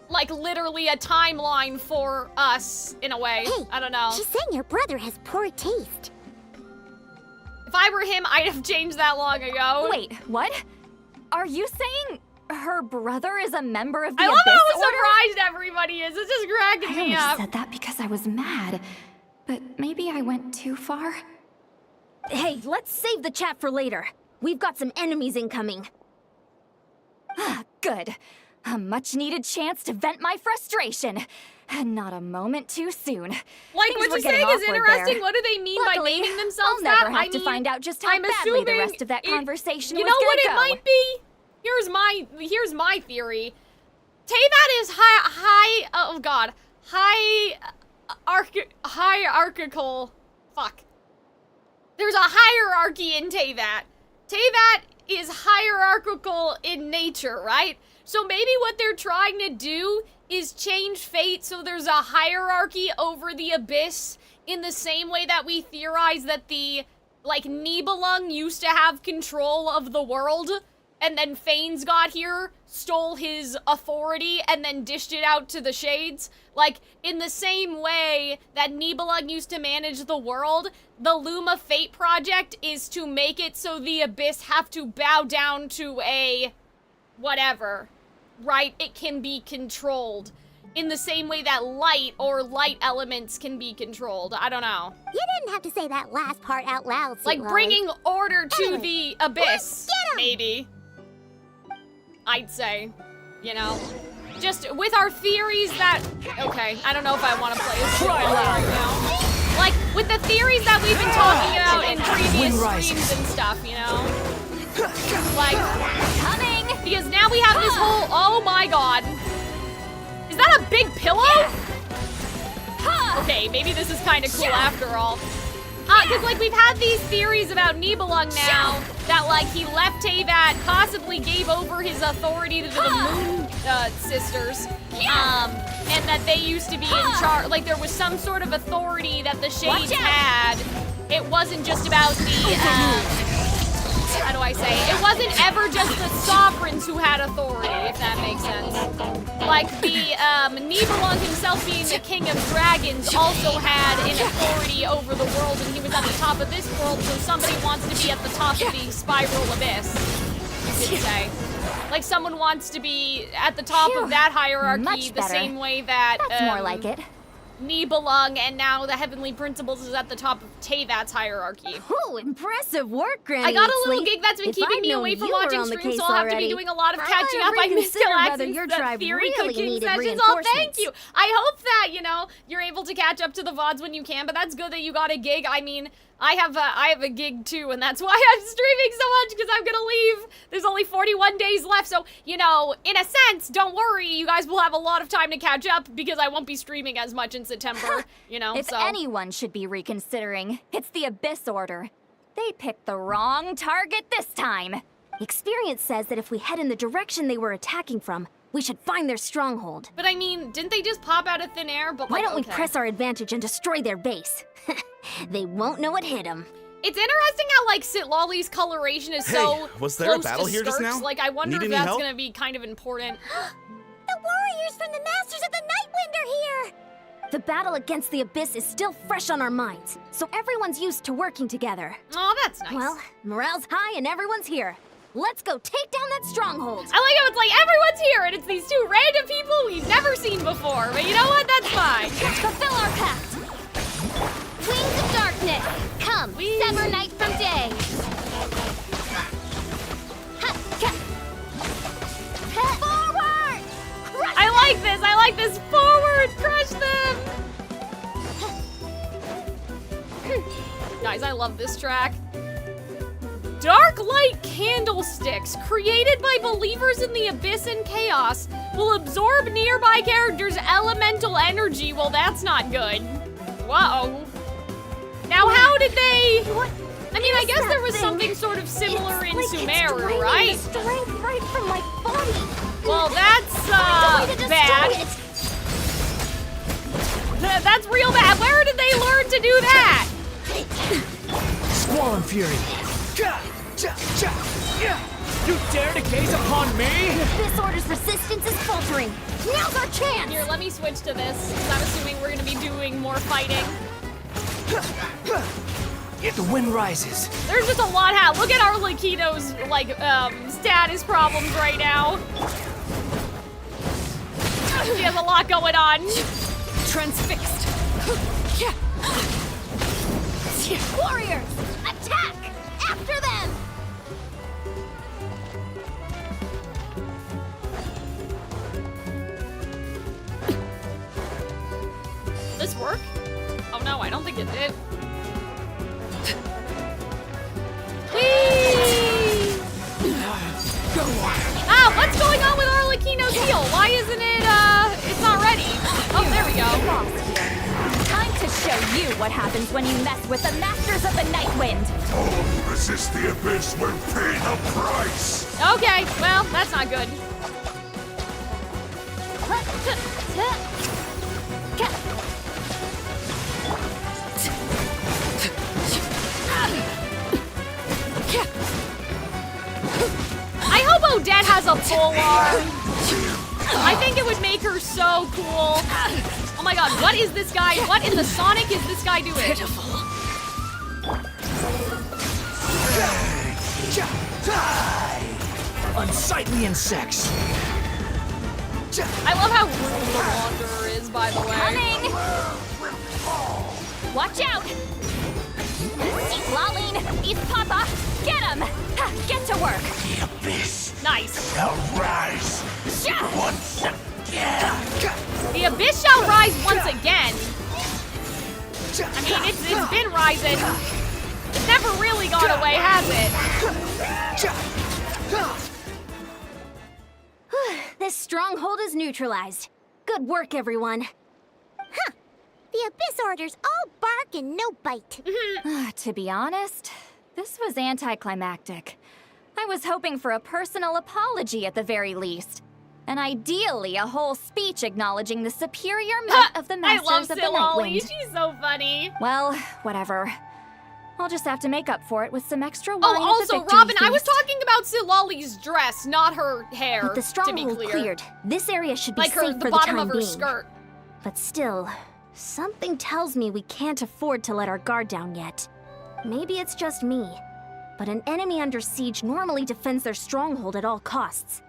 Like, literally a timeline for us, in a way. Hey, I don't know. She's saying your brother has poor taste. If I were him, I'd have changed that long ago. Wait, what? Are you saying her brother is a member of the I love Abyss how Order? surprised everybody is. It's just cracking I me only up. said that because I was mad. But maybe I went too far? Hey, let's save the chat for later. We've got some enemies incoming. Good. A much-needed chance to vent my frustration. And not a moment too soon. Like, Things what were you're getting saying is awkward interesting. there. What do they mean Luckily, by naming themselves I'll never that? have I to mean, find out just how I'm badly the assuming rest of that it- conversation You was know what gonna it go. might be? Here's my theory. Teyvat is hierarchical. Fuck. There's a hierarchy in Teyvat. Teyvat is hierarchical in nature, right? So maybe what they're trying to do is change fate so there's a hierarchy over the abyss in the same way that we theorize that the, like, Nibelung used to have control of the world, and then Fanes got here, stole his authority, and then dished it out to the Shades. Like, in the same way that Nibelung used to manage the world, the Luma Fate Project is to make it so the Abyss have to bow down to a whatever, right? It can be controlled. In the same way that light or light elements can be controlled. I don't know. You didn't have to say that last part out loud, Like Lolly. bringing order to Anyway, the abyss, get 'em! maybe. I'd say, you know. Just with our theories that... Okay, I don't know if I want to play this right now. Like, with the theories that we've been talking about in previous streams and stuff, you know? Like, coming! Because now we have this whole... Oh my god. Is that a big pillow? Okay, maybe this is kind of cool after all. Because, like, we've had these theories about Nibelung now, that, like, he left Teyvat, possibly gave over his authority to the Moon Sisters, and that they used to be in charge. Like, there was some sort of authority that the Shades had. It wasn't just about the, how do I say? It wasn't ever just the sovereigns who had authority, if that makes sense. Like, the Nibelung himself being the king of dragons also had an authority over the world, and he was at the top of this world, so somebody wants to be at the top of the spiral abyss, you could say. Like, someone wants to be at the top of that hierarchy Much the better. same way that, That's more like it. Nibelung, and now the Heavenly Principles is at the top of Teyvat's hierarchy. Oh, impressive work, Granny. I got a Ixley. little gig that's been If keeping I'd me known away from you were watching on the streams, case so I'll have to already, be doing a lot of I catching might up. I missed reconsider whether Calxyn's your the tribe theory really cooking needed sessions. Oh, thank reinforcements. you. I hope that, you know, you're able to catch up to the VODs when you can, but that's good that you got a gig. I mean, I have a gig too, and that's why I'm streaming so much, because I'm gonna leave. There's only 41 days left, so, you know, in a sense, don't worry, you guys will have a lot of time to catch up, because I won't be streaming as much in September, you know, If so. anyone should be reconsidering, it's the Abyss Order. They picked the wrong target this time. Experience says that if we head in the direction they were attacking from, we should find their stronghold. But I mean, didn't they just pop out of thin air? But Why like, don't we okay. press our advantage and destroy their base? They won't know what hit them. It's interesting how, like, Sitlolly's coloration is so was there a close battle to here just Skirk's. now? Like, I wonder Need if any that's help? gonna be kind of important. The warriors from the Masters of the Nightwind are here! The battle against the Abyss is still fresh on our minds, so everyone's used to working together. Oh, that's nice. Well, morale's high and everyone's here. Let's go take down that stronghold. I like how it's like everyone's here and it's these two random people we've never seen before. But you know what? That's fine. Fulfill our pact! Wings of darkness! Come, sever night from day! Forward! I like this. I like this. Forward, crush them. Guys, I love this track. Dark light candlesticks, created by believers in the abyss and chaos, will absorb nearby characters' elemental energy. Well, that's not good. Whoa. Now, how did they... I mean, I guess there was something sort of similar in Sumeru, right? Strength right from my body! Well, that's, bad. That's real bad. Where did they learn to do that? Squall and Fury. You dare to gaze upon me? This order's resistance is faltering. Now's our chance! Here, let me switch to this, because I'm assuming we're gonna be doing more fighting. The wind rises. There's just a lot happening. Look at our Lakito's, like, status problems right now. He has a lot going on. Transfixed. Warriors! Attack! After them! This work? Oh no, I don't think it did. Whee! Ah, what's going on with Arlecchino's heal? Why isn't it, it's not ready? Oh, there we go. Time to show you what happens when you mess with the Masters of the Nightwind. All resist the abyss will pay the price! Okay, well, that's not good. I hope Odette has a full arm. I think it would make her so cool. Oh my god, what is this guy? What in the Sonic is this guy doing? Unsightly insects. I love how rude the Wanderer is, by the way. Coming! Watch out! Lolene, East Papa, get him! Get to work! The abyss Nice. shall rise once again! The abyss shall rise once again. I mean, it's been rising. It's never really gone away, has it? This stronghold is neutralized. Good work, everyone. The Abyss Order's all bark and no bite. To be honest, this was anticlimactic. I was hoping for a personal apology at the very least. And ideally, a whole speech acknowledging the superior might of the I love Masters of the Silolly. Nightwind. She's so funny. Well, whatever. I'll just have to make up for it with some extra wine Oh, at the also, victory Robin, I was feast. talking about Silolly's dress, not her hair, With the to be stronghold clear. cleared, this area should be Like safe the for the bottom time of her being. skirt. But still, something tells me we can't afford to let our guard down yet. Maybe it's just me, but an enemy under siege normally defends their stronghold at all costs.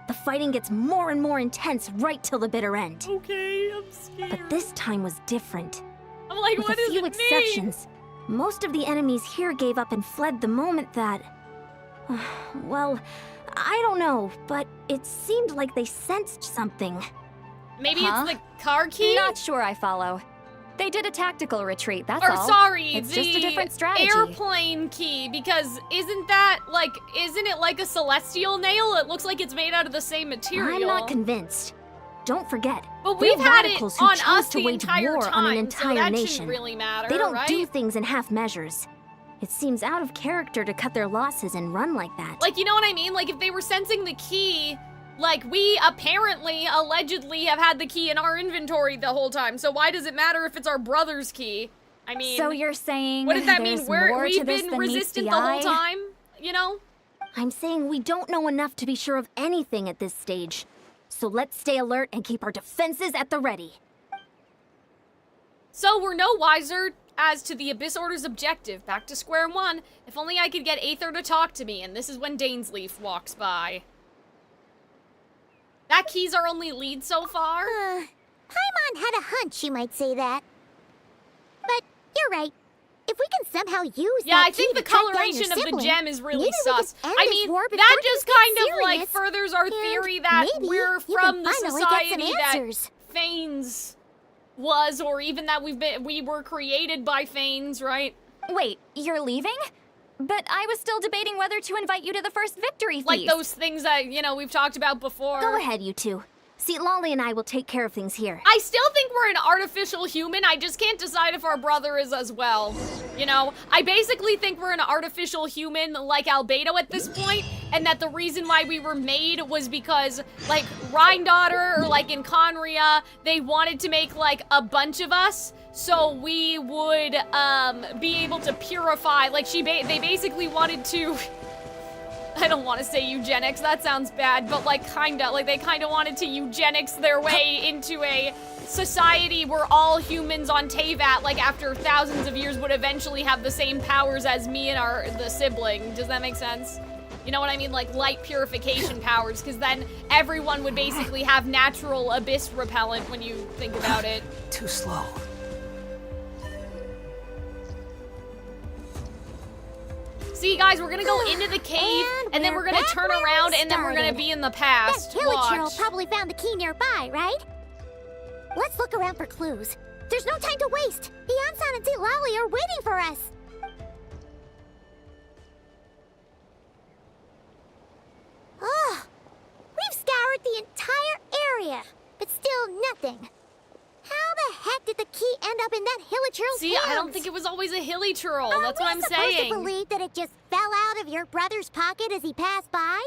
The fighting gets more and more intense right till the bitter end. Okay, But this time was different. I'm like, With what a does few it mean? exceptions, most of the enemies here gave up and fled the moment that... well, I don't know, but it seemed like they sensed something. Maybe Huh? it's the car key? Not sure I follow. They did a tactical retreat, that's Or all. sorry, It's the just a different strategy. airplane key, because isn't it like a celestial nail? It looks like it's made out of the same material. I'm not convinced. Don't forget, But they're we've had it radicals who on chose us to the wage entire war time, on an so entire that nation. shouldn't really matter, They don't right? do things in half measures. It seems out of character to cut their losses and run like that. Like, you know what I mean? Like, if they were sensing the key, like, we apparently, allegedly, have had the key in our inventory the whole time, so why does it matter if it's our brother's key? I mean... So you're saying what does that mean? there's more We've to this been than meets resistant the the whole eye? time, you know? I'm saying we don't know enough to be sure of anything at this stage. So let's stay alert and keep our defenses at the ready. So we're no wiser as to the Abyss Order's objective. Back to square one. If only I could get Aether to talk to me, and this is when Dainsleif walks by. That key's our only lead so far? Paimon had a hunch you might say that. But you're right. If we can somehow use Yeah, that I think key the to track down coloration your of the sibling, gem is really maybe we can sus. end I this mean, war before that things just get kind of like serious. furthers our And theory that maybe we're you from can the finally get some society that answers. Fanes was, or even that we were created by Fanes, right? Wait, you're leaving? But I was still debating whether to invite you to the first victory feast. Like those things that, you know, we've talked about before. Go ahead, you two. See, Lolly and I will take care of things here. I still think we're an artificial human. I just can't decide if our brother is as well. You know, I basically think we're an artificial human like Albedo at this point, and that the reason why we were made was because, like, Rhindaughter or like in Conria, they wanted to make like a bunch of us so we would be able to purify. Like they basically wanted to. I don't want to say eugenics, that sounds bad, but like they kinda wanted to eugenics their way into a society where all humans on Teyvat, like after thousands of years, would eventually have the same powers as me and the sibling. Does that make sense? You know what I mean? Like light purification powers, because then everyone would basically have natural abyss repellent when you think about it. Too slow. See, guys, we're gonna go into the cave, and then we're gonna back turn where we around, and then we're gonna started. be in the That past. Hilichurl Watch. probably found the key nearby, right? Let's look around for clues. There's no time to waste. Beyonce and St. Lolly are waiting for us. Oh, we've scoured the entire area, but still nothing. How the heck did the key end up in that Hilichurl's See, hands? I don't think it was always a hilly churl. Are That's what I'm we supposed saying. to believe that it just fell out of your brother's pocket as he passed by?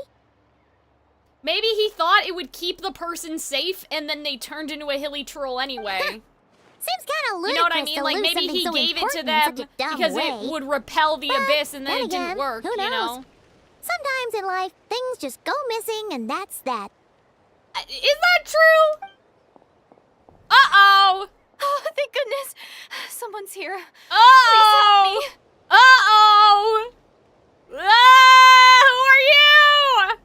Maybe he thought it would keep the person safe, and then they turned into a hilly troll anyway. Seems kind of ludicrous You know what I mean? to Like, lose maybe something he so gave it to important in them such a dumb because way. it would repel the abyss, and then it again, didn't work, who you knows? know? Sometimes in life, things just go missing, and that's that. Is that true? Uh-oh! Oh, thank goodness. Someone's here. Uh-oh! Please help me. Uh-oh! Ah, who are you?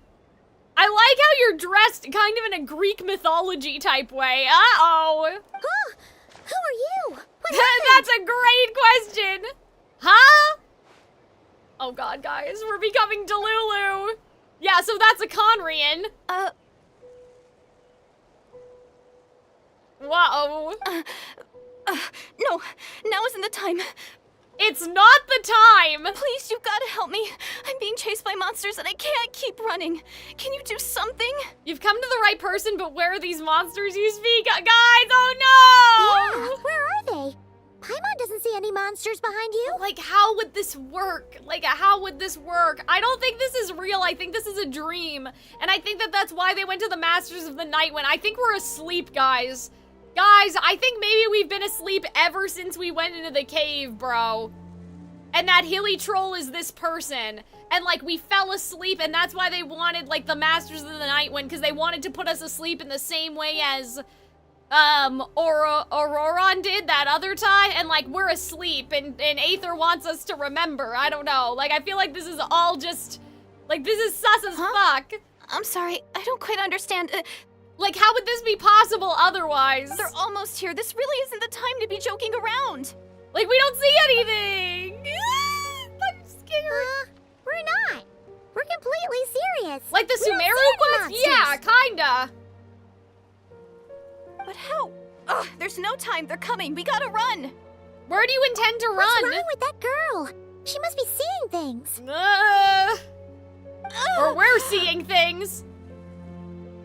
I like how you're dressed kind of in a Greek mythology type way. Uh-oh. Huh? Who are you? What happened? That's a great question. Huh? Oh god, guys, we're becoming Delulu. Yeah, so that's a Conrian. Whoa. No, now isn't the time. It's not the time. Please, you've got to help me. I'm being chased by monsters and I can't keep running. Can you do something? You've come to the right person, but where are these monsters you speak? Guys, oh no! Yeah, where are they? Paimon doesn't see any monsters behind you. Like, how would this work? Like, how would this work? I don't think this is real. I think this is a dream. And I think that that's why they went to the Masters of the Night when I think we're asleep, guys. Guys, I think maybe we've been asleep ever since we went into the cave, bro. And that hilly troll is this person. And, like, we fell asleep, and that's why they wanted, like, the Masters of the Night one, because they wanted to put us asleep in the same way as, Auroron did that other time, and, like, we're asleep, and Aether wants us to remember. I don't know. Like, I feel like this is all just, like, this is sus as fuck. I'm sorry, I don't quite understand. Like, how would this be possible otherwise? They're almost here. This really isn't the time to be joking around. Like, we don't see anything! I'm scared. We're not. We're completely serious. Like the We don't Sumeru see any quest? Yeah, monsters. kinda. But how? Ugh, there's no time. They're coming. We gotta run. Where do you intend to What's run? wrong with that girl? She must be seeing things. Or we're seeing things.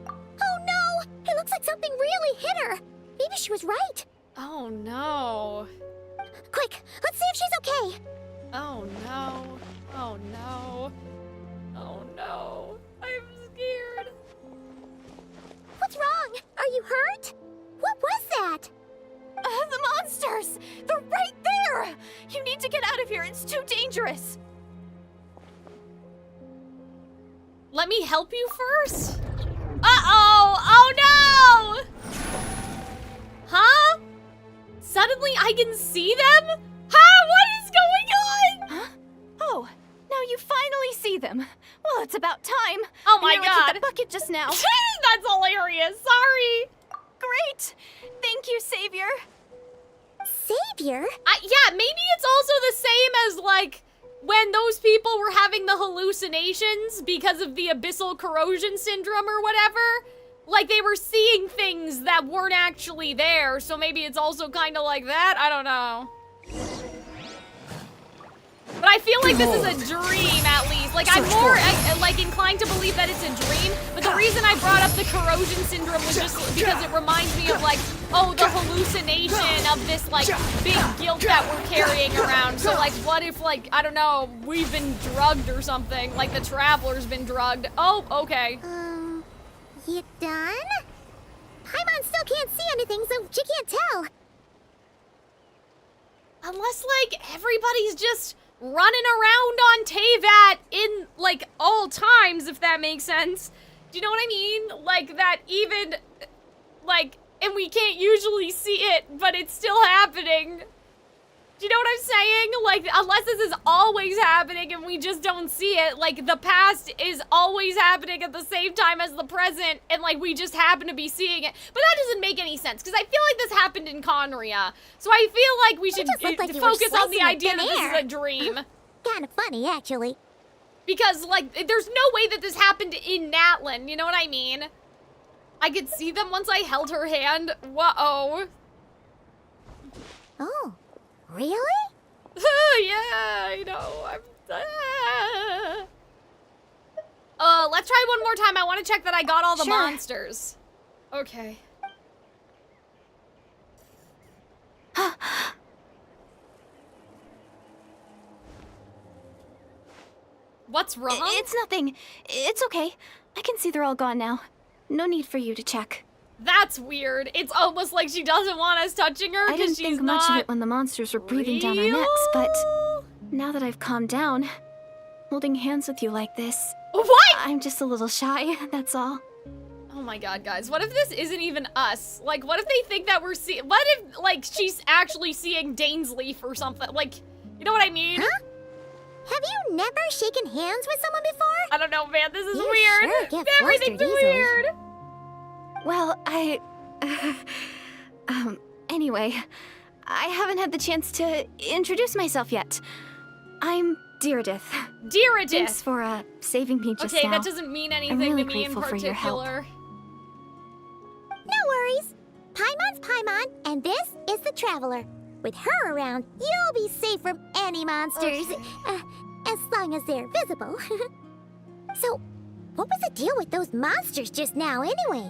Oh no! It looks like something really hit her. Maybe she was right. Oh no. Quick, let's see if she's okay. Oh no. Oh no. Oh no. I'm scared. What's wrong? Are you hurt? What was that? The monsters! They're right there! You need to get out of here. It's too dangerous. Let me help you first? Uh-oh! Oh no! Huh? Suddenly I can see them? Huh? What is going on? Huh? Oh, now you finally see them. Well, it's about time. Oh my I nearly hit god. the bucket just now. That's hilarious. Sorry. Great! Thank you, Savior. Savior? Yeah, maybe it's also the same as, like, when those people were having the hallucinations because of the abyssal corrosion syndrome or whatever. Like, they were seeing things that weren't actually there, so maybe it's also kind of like that? I don't know. But I feel like this is a dream, at least. Like, I'm more, like, inclined to believe that it's a dream, but the reason I brought up the corrosion syndrome was just because it reminds me of, like, oh, the hallucination of this, like, big guilt that we're carrying around. So, like, what if, like, I don't know, we've been drugged or something? Like, the Traveler's been drugged. Oh, okay. You done? Paimon still can't see anything, so she can't tell. Unless, like, everybody's just running around on Teyvat in, like, all times, if that makes sense. Do you know what I mean? Like, that even, like, and we can't usually see it, but it's still happening. Do you know what I'm saying? Like, unless this is always happening and we just don't see it, like, the past is always happening at the same time as the present, and, like, we just happen to be seeing it. But that doesn't make any sense, because I feel like this happened in Conria. So I feel like we should just looked like you were focus on the slicing idea thin that this air. is a dream. Kind of funny, actually. Because, like, there's no way that this happened in Natlan, you know what I mean? I could see them once I held her hand. Whoa. Oh, really? Yeah, I know. Let's try one more time. I want to check that I got all the Sure. monsters. Okay. What's wrong? It's nothing. It's okay. I can see they're all gone now. No need for you to check. That's weird. It's almost like she doesn't want us touching her I because didn't she's think not much of it when the monsters were breathing down our necks, but now that I've calmed down, holding hands with you like this, What? I'm just a little shy, that's all. Oh my god, guys. What if this isn't even us? Like, what if they think that we're seeing... What if, like, she's actually seeing Dainsleif or something? Like, you know what I mean? Huh? Have you never shaken hands with someone before? I don't know, man. This is You weird. sure get Everything's flustered easily. weird. Well, anyway, I haven't had the chance to introduce myself yet. I'm Deirdith. Deirdith. Thanks for, saving me just Okay, now. that doesn't mean anything really to me in grateful for your help. particular. No worries. Paimon's Paimon, and this is the Traveler. With her around, you'll be safe from any monsters. Okay. As long as they're visible. So, what was the deal with those monsters just now, anyway?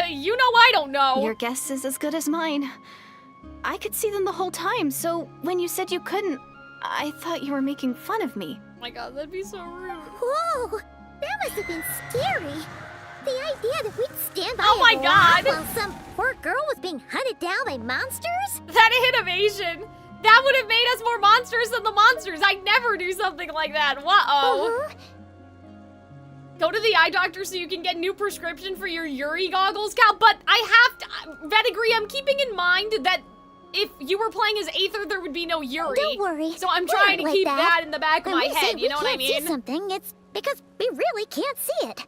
You know I don't know. Your guess is as good as mine. I could see them the whole time, so when you said you couldn't, I thought you were making fun of me. Oh my god, that'd be so rude. Whoa! That must have been scary. The idea that we'd stand by Oh my and laugh God. while some poor girl was being hunted down by monsters? That innovation. That would have made us more monsters than the monsters. I'd never do something like that. Whoa. Go to the eye doctor so you can get new prescription for your Yuri goggles, Cal. But I have to, Vetagri, I'm keeping in mind that if you were playing as Aether, there would be no Yuri. Don't worry. So I'm We trying to aren't like keep that. that in the back of When my we say head, you know what I we can't see mean? something, it's because we really can't see it.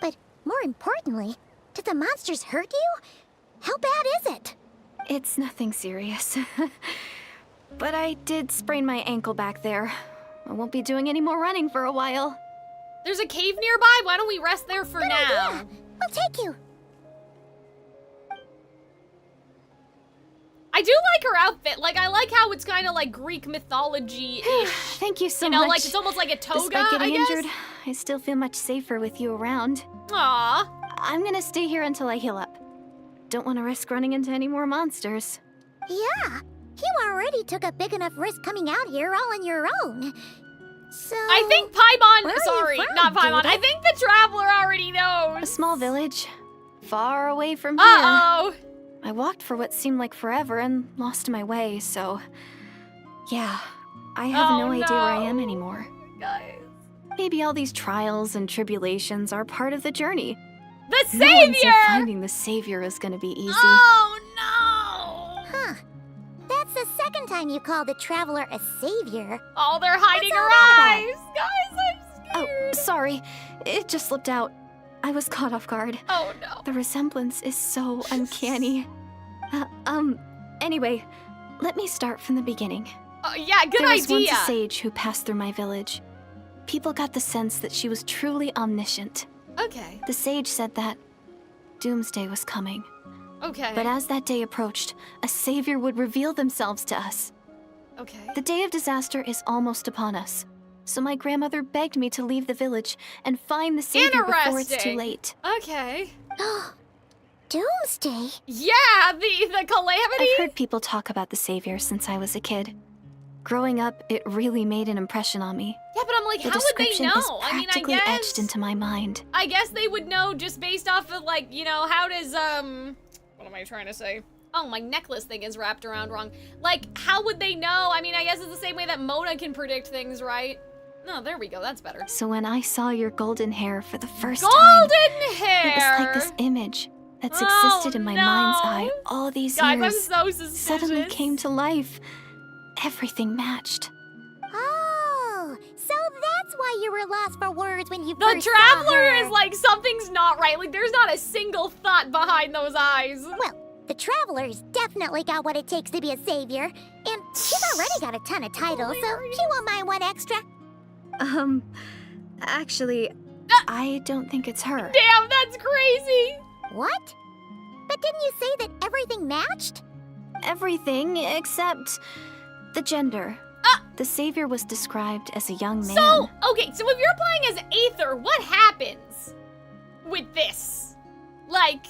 But more importantly, Did the monsters hurt you? How bad is it? It's nothing serious. But I did sprain my ankle back there. I won't be doing any more running for a while. There's a cave nearby. Why don't we rest there for now? Yeah, we'll take you. I do like her outfit. Like, I like how it's kind of like Greek mythology-ish. Thank you so You know, much. like it's almost like a toga, Despite getting I guess? injured, I still feel much safer with you around. Aw. I'm gonna stay here until I heal up. Don't want to risk running into any more monsters. Yeah, you already took a big enough risk coming out here all on your own. So... I think Paimon, where are you sorry, from, not Paimon. Judith? I think the Traveler already knows. A small village, far away from here. Uh-oh. I walked for what seemed like forever and lost my way, so... Yeah, I have no idea where I am anymore. Guys. Maybe all these trials and tribulations are part of the journey. The No one said Savior! finding the Savior is gonna be easy. Oh, no! Huh. That's the second time you called the Traveler a savior. Oh, they're hiding What's her all that eyes! Guys, I'm Oh, scared. sorry. It just slipped out. I was caught off guard. Oh, no. The resemblance is so uncanny. Anyway, let me start from the beginning. Yeah, good There was once idea. a sage who passed through my village. People got the sense that she was truly omniscient. Okay, The sage said that doomsday was coming. okay, But as that day approached, a savior would reveal themselves to us. okay. The day of disaster is almost upon us. So my grandmother begged me to leave the village and find the savior before it's too Interesting. late. Okay. Doomsday? Yeah, the calamity? I've heard people talk about the savior since I was a kid. Growing up, it really made an impression on me. Yeah, but I'm like, The how would they description know? is I mean, I practically guess... etched into my mind. I guess they would know just based off of, like, you know, how does, what am I trying to say? Oh, my necklace thing is wrapped around wrong. Like, how would they know? I mean, I guess it's the same way that Mona can predict things, right? No, there we go, that's better. So when I saw your golden hair for the first time, Golden hair! it was like this image that's Oh, existed in my mind's no. eye all these Guys, I'm years. so suspicious. Suddenly came to life. Everything matched. Oh, so that's why you were lost for words when you The first saw Traveler her. is like, something's not right. Like, there's not a single thought behind those eyes. Well, the Traveler's definitely got what it takes to be a savior, and she's already got a ton of titles, so she won't mind one extra. Actually, I don't think it's her. Damn, that's crazy. What? But didn't you say that everything matched? Everything except the gender. The savior was described as a young man. So, okay, so if you're playing as Aether, what happens with this? Like,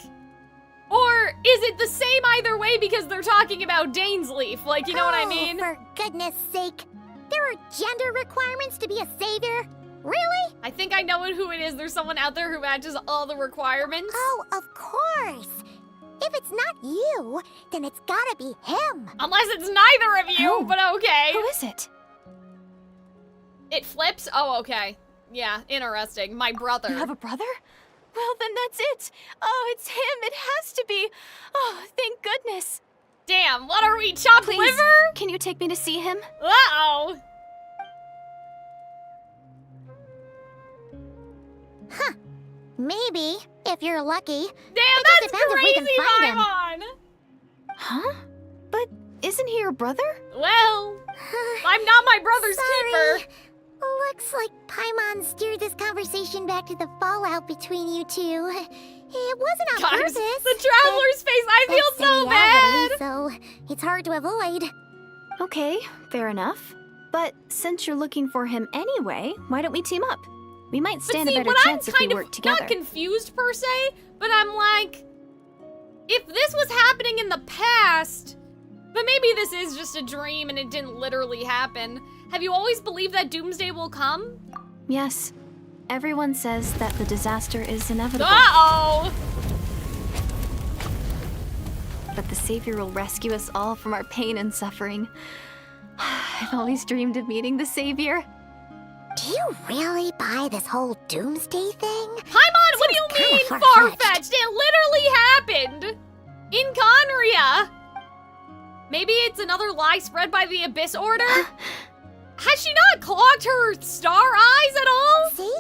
or is it the same either way because they're talking about Dainsleaf? Like, you know what I mean? For goodness sake. There are gender requirements to be a savior? Really? I think I know who it is. There's someone out there who matches all the requirements. Oh, of course. If it's not you, then it's gotta be him. Unless it's neither of you, Who? but okay. Who is it? It flips? Oh, okay. Yeah, interesting. My brother. You have a brother? Well, then that's it. Oh, it's him. It has to be. Oh, thank goodness. Damn, what are we, chopped Please, liver? can you take me to see him? Uh-oh. Maybe, if you're lucky. Damn, just that's depends if we can crazy, find him. Paimon. Huh? But isn't he your brother? Well, I'm not my brother's Sorry. keeper. Looks like Paimon steered this conversation back to the fallout between you two. It wasn't on Guys, purpose. the Traveler's face, I It's feel the so bad. reality, so it's hard to avoid. Okay, fair enough. But since you're looking for him anyway, why don't we team up? We might But stand see, a better what I'm chance if we kind work of together. not confused per se, but I'm like, if this was happening in the past, but maybe this is just a dream and it didn't literally happen. Have you always believed that doomsday will come? Yes. Everyone says that the disaster is inevitable. Uh-oh! But the Savior will rescue us all from our pain and suffering. I've always dreamed of meeting the Savior. Do you really buy this whole doomsday thing? Paimon, what do you Seems mean kinda far-fetched? It literally happened! In Conria! Maybe it's another lie spread by the Abyss Order? Has she not clogged her star eyes at all? See?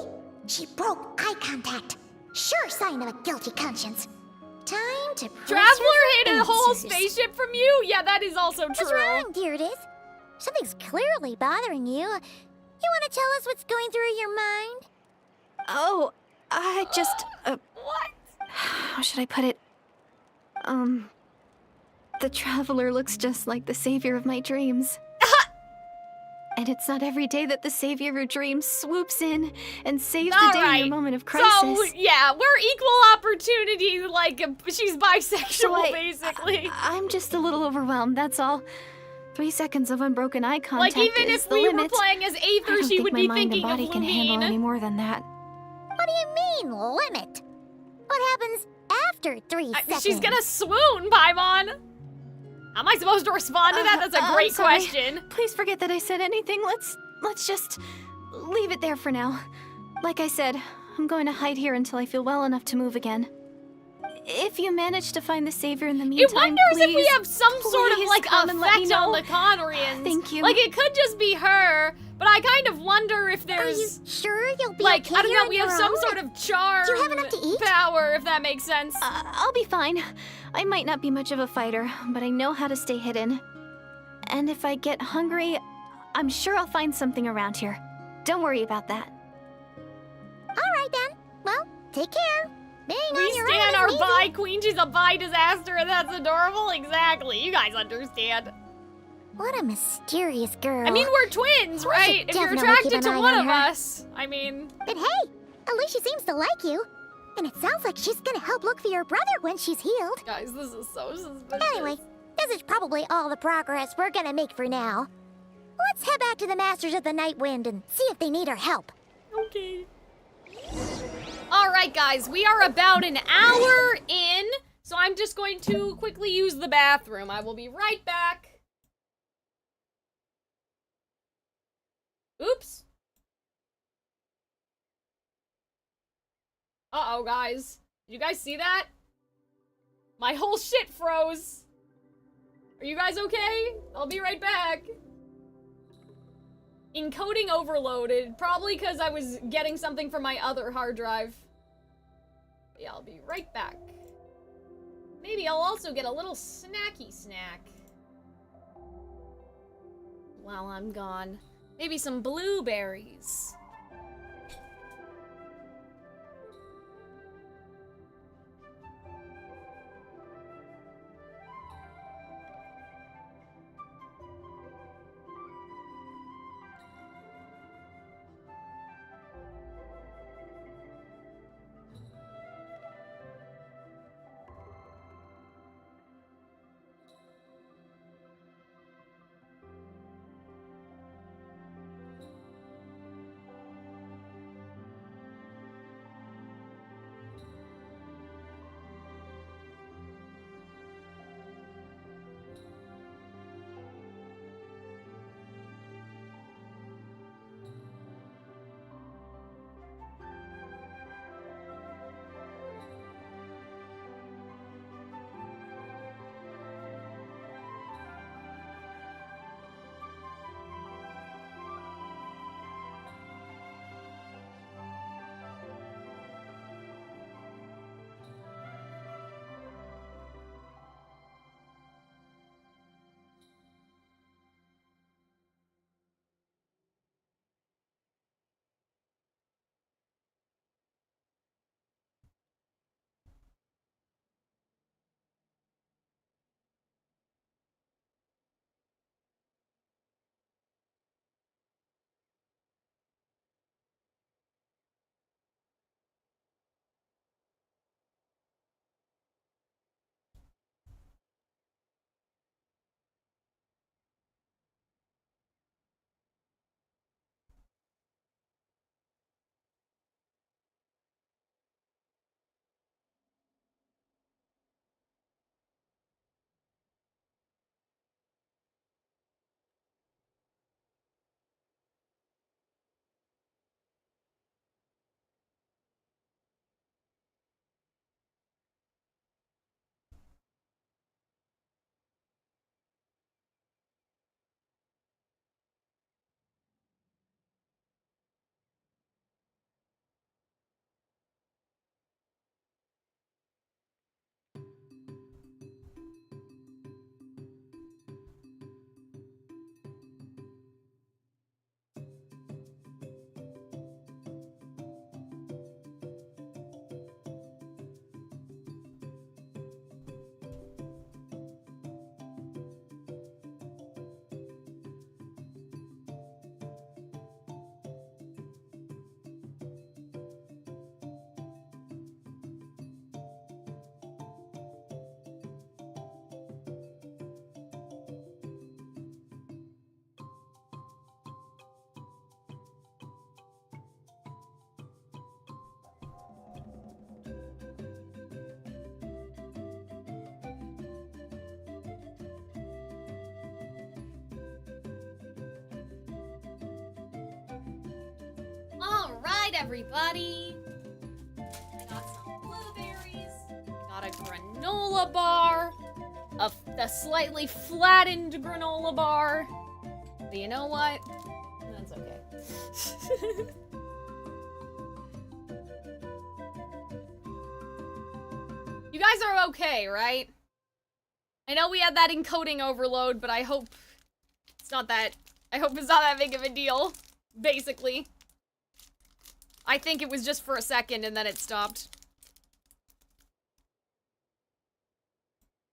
She broke eye contact. Sure sign of a guilty conscience. Time to press Traveler for hid a whole answers. spaceship from you? Yeah, that is also What's true. wrong, Deirdis? Something's clearly bothering you. You want to tell us what's going through your mind? Oh, I just, What? how should I put it? The Traveler looks just like the savior of my dreams. And it's not every day that the savior of your dreams swoops in and saves the day in your moment of crisis. So, yeah, we're equal opportunity, like, she's bisexual, basically. I'm just a little overwhelmed, that's all. 3 seconds of unbroken eye contact Like, even is if the we limit. were playing as I Aether, don't she think would my be mind thinking and body of can handle any Lumine. more than that. What do you mean, limit? What happens after 3 seconds? She's gonna swoon, Paimon. Am I supposed to respond to that? That's a I'm great sorry. question. Please forget that I said anything. Let's just leave it there for now. Like I said, I'm going to hide here until I feel well enough to move again. If you manage to find the savior in the meantime, It wonders if we please, have some sort of, please like, come and let me effect on know. the Conrians. Thank you. Like, it could just be her, but I kind of wonder if Are you there's... sure you'll be Like, okay I don't here know, on we have your some own? sort of charm Do you have enough to eat? power, if that makes sense. I'll be fine. I might not be much of a fighter, but I know how to stay hidden. And if I get hungry, I'm sure I'll find something around here. Don't worry about that. All right, then. Well, take care. Being We on your stand own our isn't bi easy. queen, she's a bi disaster, and that's adorable. Exactly, you guys understand. What a mysterious girl. I mean, we're twins, We right? should If you're definitely keep attracted an to eye one on of her. us, I mean... But hey, at least she seems to like you. And it sounds like she's gonna help look for your brother when she's healed. Guys, this is so suspicious. Anyway, this is probably all the progress we're gonna make for now. Let's head back to the Masters of the Night Wind and see if they need our help. Okay. Alright, guys, we are about an hour in, so I'm just going to quickly use the bathroom. I will be right back. Oops. Uh-oh, guys. Did you guys see that? My whole shit froze. Are you guys okay? I'll be right back. Encoding overloaded, probably because I was getting something from my other hard drive. Yeah, I'll be right back. Maybe I'll also get a little snacky snack while I'm gone. Maybe some blueberries. everybody. I got some blueberries. Got a granola bar. A slightly flattened granola bar. But you know what? That's okay. You guys are okay, right? I know we had that encoding overload, but I hope it's not that big of a deal, basically. I think it was just for a second and then it stopped.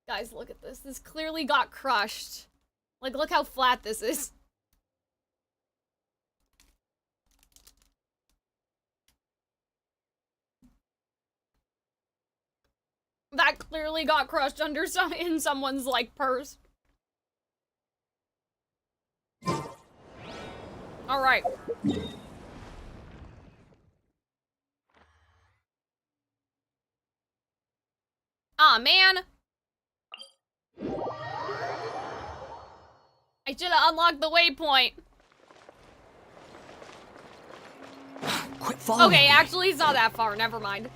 Guys, look at this. This clearly got crushed. Like, look how flat this is. That clearly got crushed under in someone's, like, purse. Alright. Aw, man. I should have unlocked the waypoint. Quit following Okay, me. actually, it's not that far. Never mind.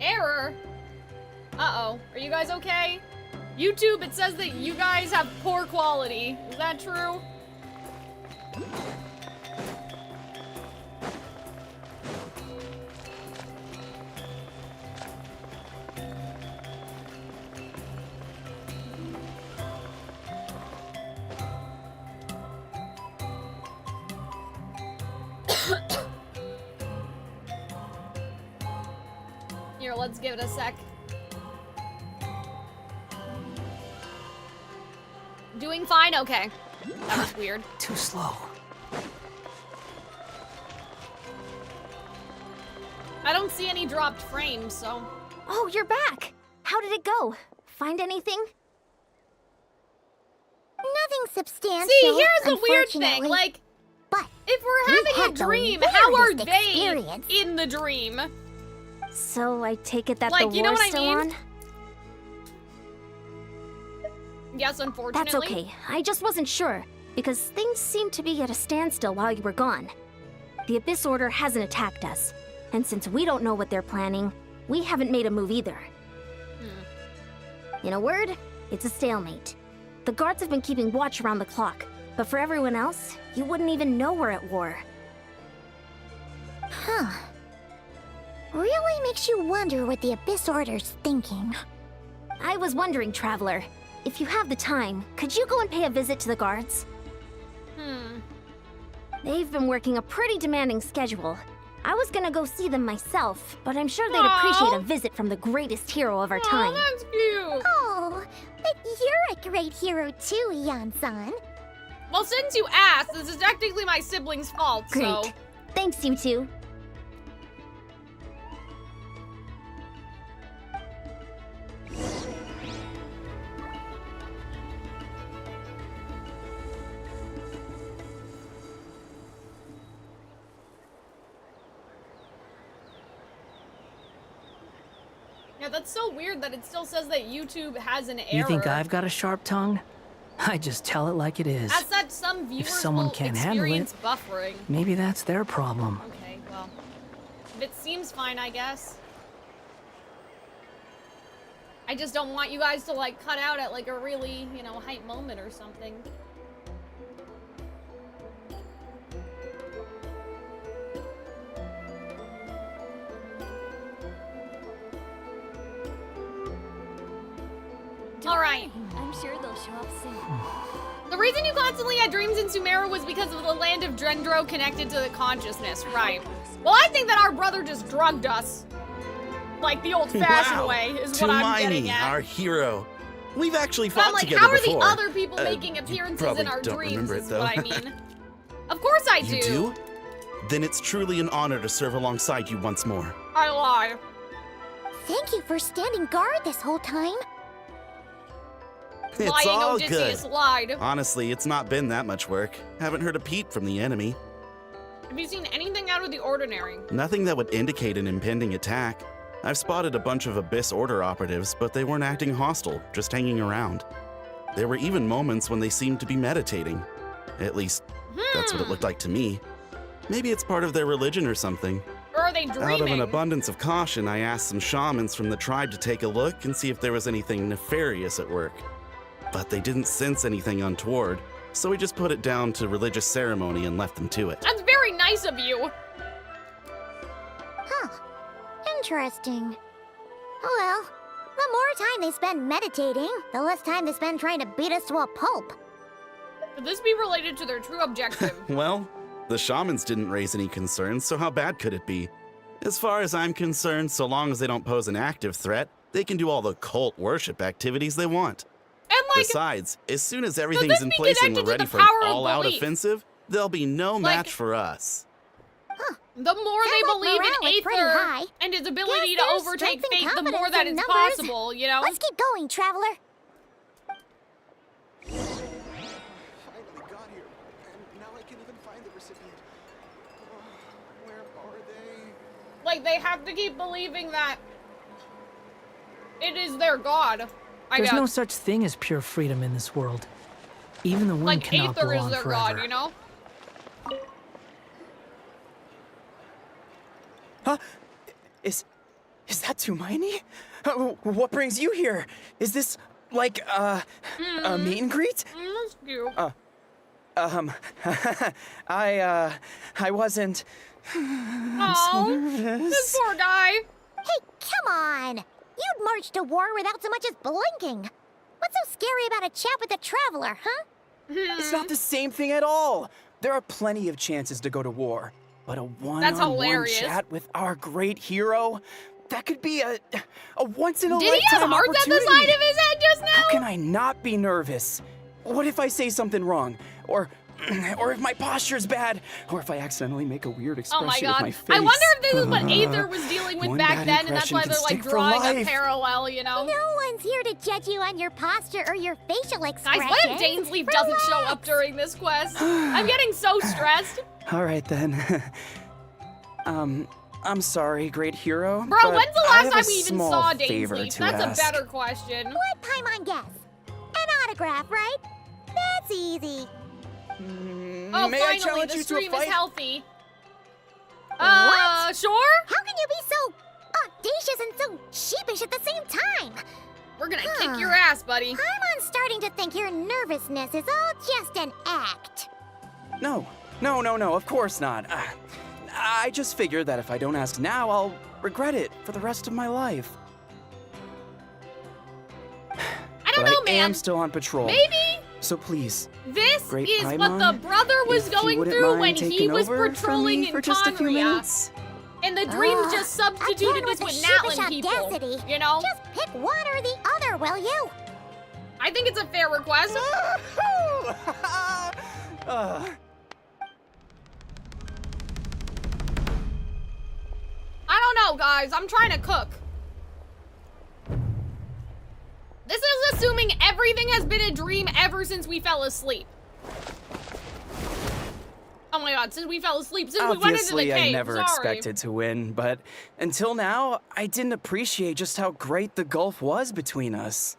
Error? Uh-oh. Are you guys okay? YouTube, it says that you guys have poor quality. Is that true? Here, let's give it a sec. Doing fine? Okay. That was weird. Too slow. I don't see any dropped frames, so... Oh, you're back! How did it go? Find anything? Nothing substantial. See, here's a weird thing. unfortunately. Like, But if we're we having a had the dream, how are weirdest they experience. in the dream? So I take it that Like, the you know war's what I still mean? on? Yes, unfortunately. That's okay. I just wasn't sure, because things seemed to be at a standstill while you were gone. The Abyss Order hasn't attacked us, and since we don't know what they're planning, we haven't made a move either. In a word, it's a stalemate. The guards have been keeping watch around the clock, but for everyone else, you wouldn't even know we're at war. Huh. Really makes you wonder what the Abyss Order's thinking. I was wondering, Traveler, if you have the time, could you go and pay a visit to the guards? They've been working a pretty demanding schedule. I was gonna go see them myself, but I'm sure they'd appreciate a visit from the greatest hero of our time. Oh, that's cute. Oh, but you're a great hero too, Ian-san. Well, since you asked, this is technically my sibling's fault, Great. so... Thanks, you two. Yeah, that's so weird that it still says that YouTube has an error. You think I've got a sharp tongue? I just tell it like it is. As such, some viewers someone will can't handle it- experience buffering. Maybe that's their problem. Okay, well, if it seems fine, I guess. I just don't want you guys to, like, cut out at, like, a really, you know, hype moment or something. Alright. I'm sure they'll show up soon. The reason you constantly had dreams in Sumeru was because of the land of Drendro connected to the consciousness, right? Well, I think that our brother just drugged us. Like the old-fashioned Wow. way, is what I'm getting Hermione, at. our hero. We've actually But fought I'm like, together how are before. the other people making you appearances probably in our don't dreams, remember it, is though. what I mean. Of course I do. You do? Then it's truly an honor to serve alongside you once more. I lie. Thank you for standing guard this whole time. It's Lying all Odysseus good. lied. Honestly, it's not been that much work. Haven't heard a peep from the enemy. Have you seen anything out of the ordinary? Nothing that would indicate an impending attack. I've spotted a bunch of Abyss Order operatives, but they weren't acting hostile, just hanging around. There were even moments when they seemed to be meditating. At least, that's what it looked like to me. Maybe it's part of their religion or something. Or are they dreaming? Out of an abundance of caution, I asked some shamans from the tribe to take a look and see if there was anything nefarious at work. But they didn't sense anything untoward, so we just put it down to religious ceremony and left them to it. That's very nice of you. Huh. Interesting. Oh well. The more time they spend meditating, the less time they spend trying to beat us to a pulp. Could this be related to their true objective? Well, the shamans didn't raise any concerns, so how bad could it be? As far as I'm concerned, so long as they don't pose an active threat, they can do all the cult worship activities they want. And like, besides, as soon as everything's in place and we're ready for an all-out offensive, there'll be no match for us. the more they believe in Aether and his ability to overtake fate, the more that it's possible, you know? Let's keep going, traveler. Finally got here, and now I can't even find the recipient. Where are they? Like, they have to keep believing that it is their god, I There's guess. no such thing as pure freedom in this world. Even the wind Like, cannot Aether go is on their forever. god, you know? Huh? Is that Tumaini? What brings you here? Is this like a meet and greet? That's cute. I wasn't. Oh, this poor guy. Hey, come on! You'd march to war without so much as blinking. What's so scary about a chat with a traveler, huh? It's not the same thing at all. There are plenty of chances to go to war, but a one-on-one hilarious. chat with our great hero, that could be a once-in-a-lifetime Did he have hearts at the opportunity. side of his head just now? How can I not be nervous? What if I say something wrong? Or if my posture's bad? Or if I accidentally make a weird expression Oh my with god. my face? I wonder if this is what Aether was dealing with One back bad then, and that's why impression they're can like stick for drawing a life. parallel, you know? No one's here to judge you on your posture or your facial expression. Guys, what if Dainsleif doesn't show up during this quest? I'm getting so stressed. All right then. I'm sorry, great hero. Bro, but when's the I last have time a we even small saw favor Dainsleif? to That's ask. a better question. What Paimon guess? An autograph, right? That's easy. Oh, May I finally, challenge the you to a stream is fight? healthy. What? Sure? How can you be so audacious and so sheepish at the same time? We're gonna kick your ass, buddy. Paimon's starting to think your nervousness is all just an act. No, of course not. I just figured that if I don't ask now, I'll regret it for the rest of my life. I don't But know, I man. am still on patrol. Maybe So please, this Great is what Paimon, the brother was if you going wouldn't through mind when he taking was over patrolling from me in for just a few Conria. minutes. And the dreams just substituted again this with with the Natlin sheepish people. audacity. You know? Just pick one or the other, will you? I think it's a fair request. I don't know, guys. I'm trying to cook. This is assuming everything has been a dream ever since we fell asleep. Oh my god, since we fell asleep, since we went into the Obviously, cave. I never Sorry. expected to win, but until now, I didn't appreciate just how great the gulf was between us.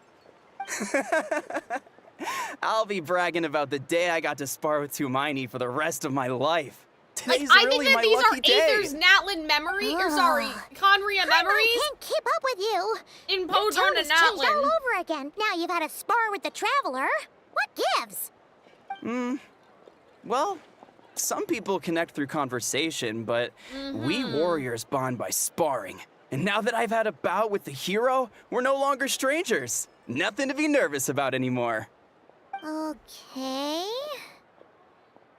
I'll be bragging about the day I got to spar with Tumaini for the rest of my life. Today's I really think that my these lucky are day. Aether's Natlin memory, or sorry, Conria I memories can't keep up with you. imposed Your on tone a has changed all Natlin. over again. Now you've had a spar with the traveler. What gives? Well, some people connect through conversation, but we warriors bond by sparring. And now that I've had a bout with the hero, we're no longer strangers. Nothing to be nervous about anymore. Okay.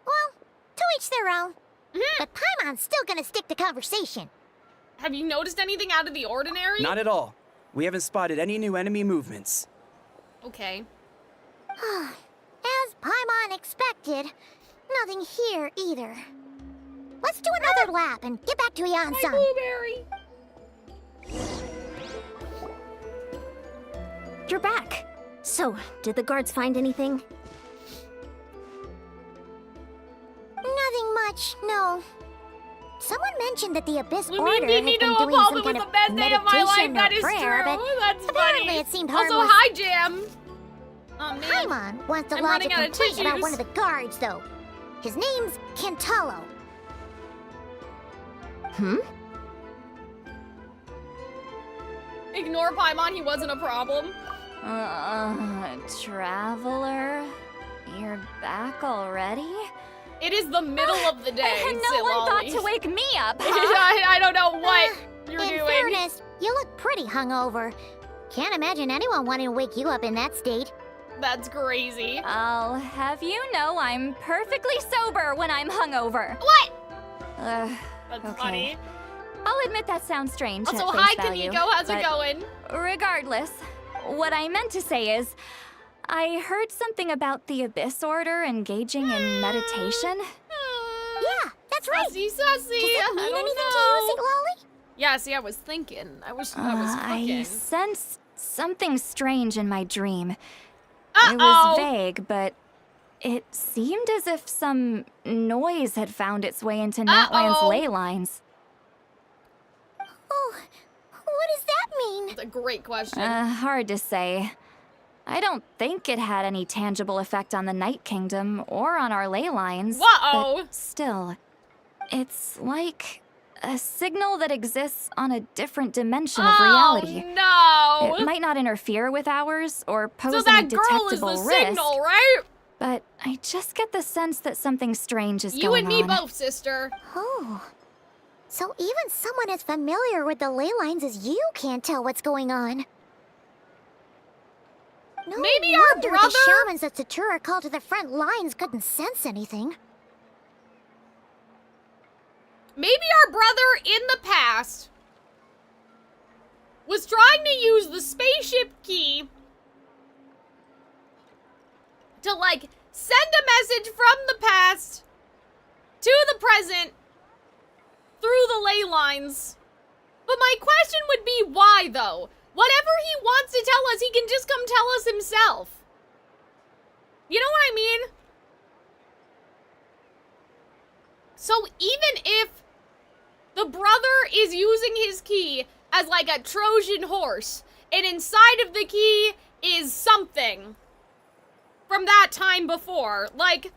Well, to each their own. But Paimon's still gonna stick to conversation. Have you noticed anything out of the ordinary? Not at all. We haven't spotted any new enemy movements. Okay. As Paimon expected, nothing here either. Let's do another lap and get back to Yan-san. Blueberry. You're back. So, did the guards find anything? Nothing much, no. Someone mentioned that the Abyss We Order mean has me been to doing Apollo some was kind the of best day of my life. meditation That or is prayer, true. but That's apparently funny. it seemed Also, harmless. hi, Jam. Oh man. Paimon wants to I'm lodge a running out of complaint about tissues. one of the guards, though. His name's Cantalo. Ignore Paimon, he wasn't a problem. Traveler? You're back already? It is the middle of the day. No one thought to wake me up, huh? I don't know what you're In doing. fairness, you look pretty hungover. Can't imagine anyone wanting to wake you up in that state. That's crazy. I'll have you know I'm perfectly sober when I'm hungover. What? That's That's funny. I'll admit that sounds strange Also, at face hi value, Kaneko, how's it but going? Regardless, what I meant to say is, I heard something about the Abyss Order engaging in meditation. Yeah, that's right. Sassy, sassy. Does that mean I don't anything know. to you, Siglali? Yeah, see, I was thinking. I was I cooking. sensed something strange in my dream. Uh-oh. It was vague, but it seemed as if some noise had found its way into Natlan's ley lines. Oh, what does that mean? That's a great question. Hard to say. I don't think it had any tangible effect on the Night Kingdom or on our ley lines. Whoa! But still, it's like a signal that exists on a different dimension of reality. No! It might not interfere with ours or pose So that any girl is detectable the risk, signal, right? but I just get the sense that something strange is You going and me on. both, sister. Oh. So even someone as familiar with the ley lines as you can't tell what's going on. No Maybe our wonder brother- the shamans that Satura called to the front lines couldn't sense anything. Maybe our brother in the past was trying to use the spaceship key to, like, send a message from the past to the present through the ley lines. But my question would be why, though? Whatever he wants to tell us, he can just come tell us himself. You know what I mean? So even if the brother is using his key as like a Trojan horse, and inside of the key is something from that time before, like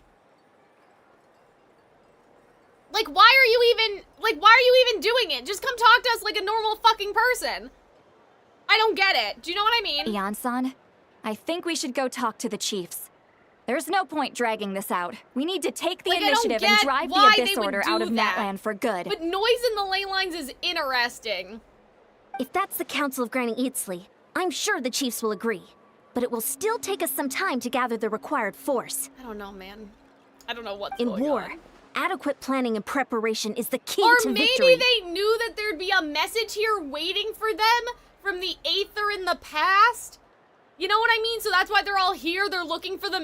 why are you even doing it? Just come talk to us like a normal fucking person. I don't get it. Do you know what I mean? Ian-san, I think we should go talk to the chiefs. There's no point dragging this out. We need to take the Like, I don't initiative and get drive the why they Abyss would Order do out of that. Natlan for good. But noise in the ley lines is interesting. If that's the Council of Granny Eatsley, I'm sure the chiefs will agree. But it will still take us some time to gather the required force. I don't know, man. I don't know what's In going war, on. adequate planning and preparation is the key Or to maybe victory. they knew that there'd be a message here waiting for them from the Aether in the past. You know what I mean? So that's why they're all here. They're looking for the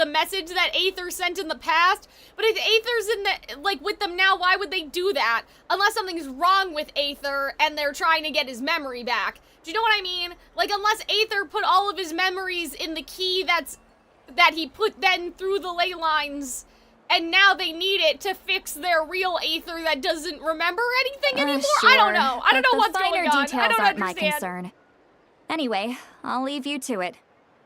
message that Aether sent in the past. But if Aether's in the with them now, why would they do that? Unless something's wrong with Aether and they're trying to get his memory back. Do you know what I mean? Like, unless Aether put all of his memories in the key that he put then through the ley lines, and now they need it to fix their real Aether that doesn't remember anything anymore. Sure, I don't know. I don't but know what's the finer going on. I details don't aren't understand. my concern. Anyway, I'll leave you to it.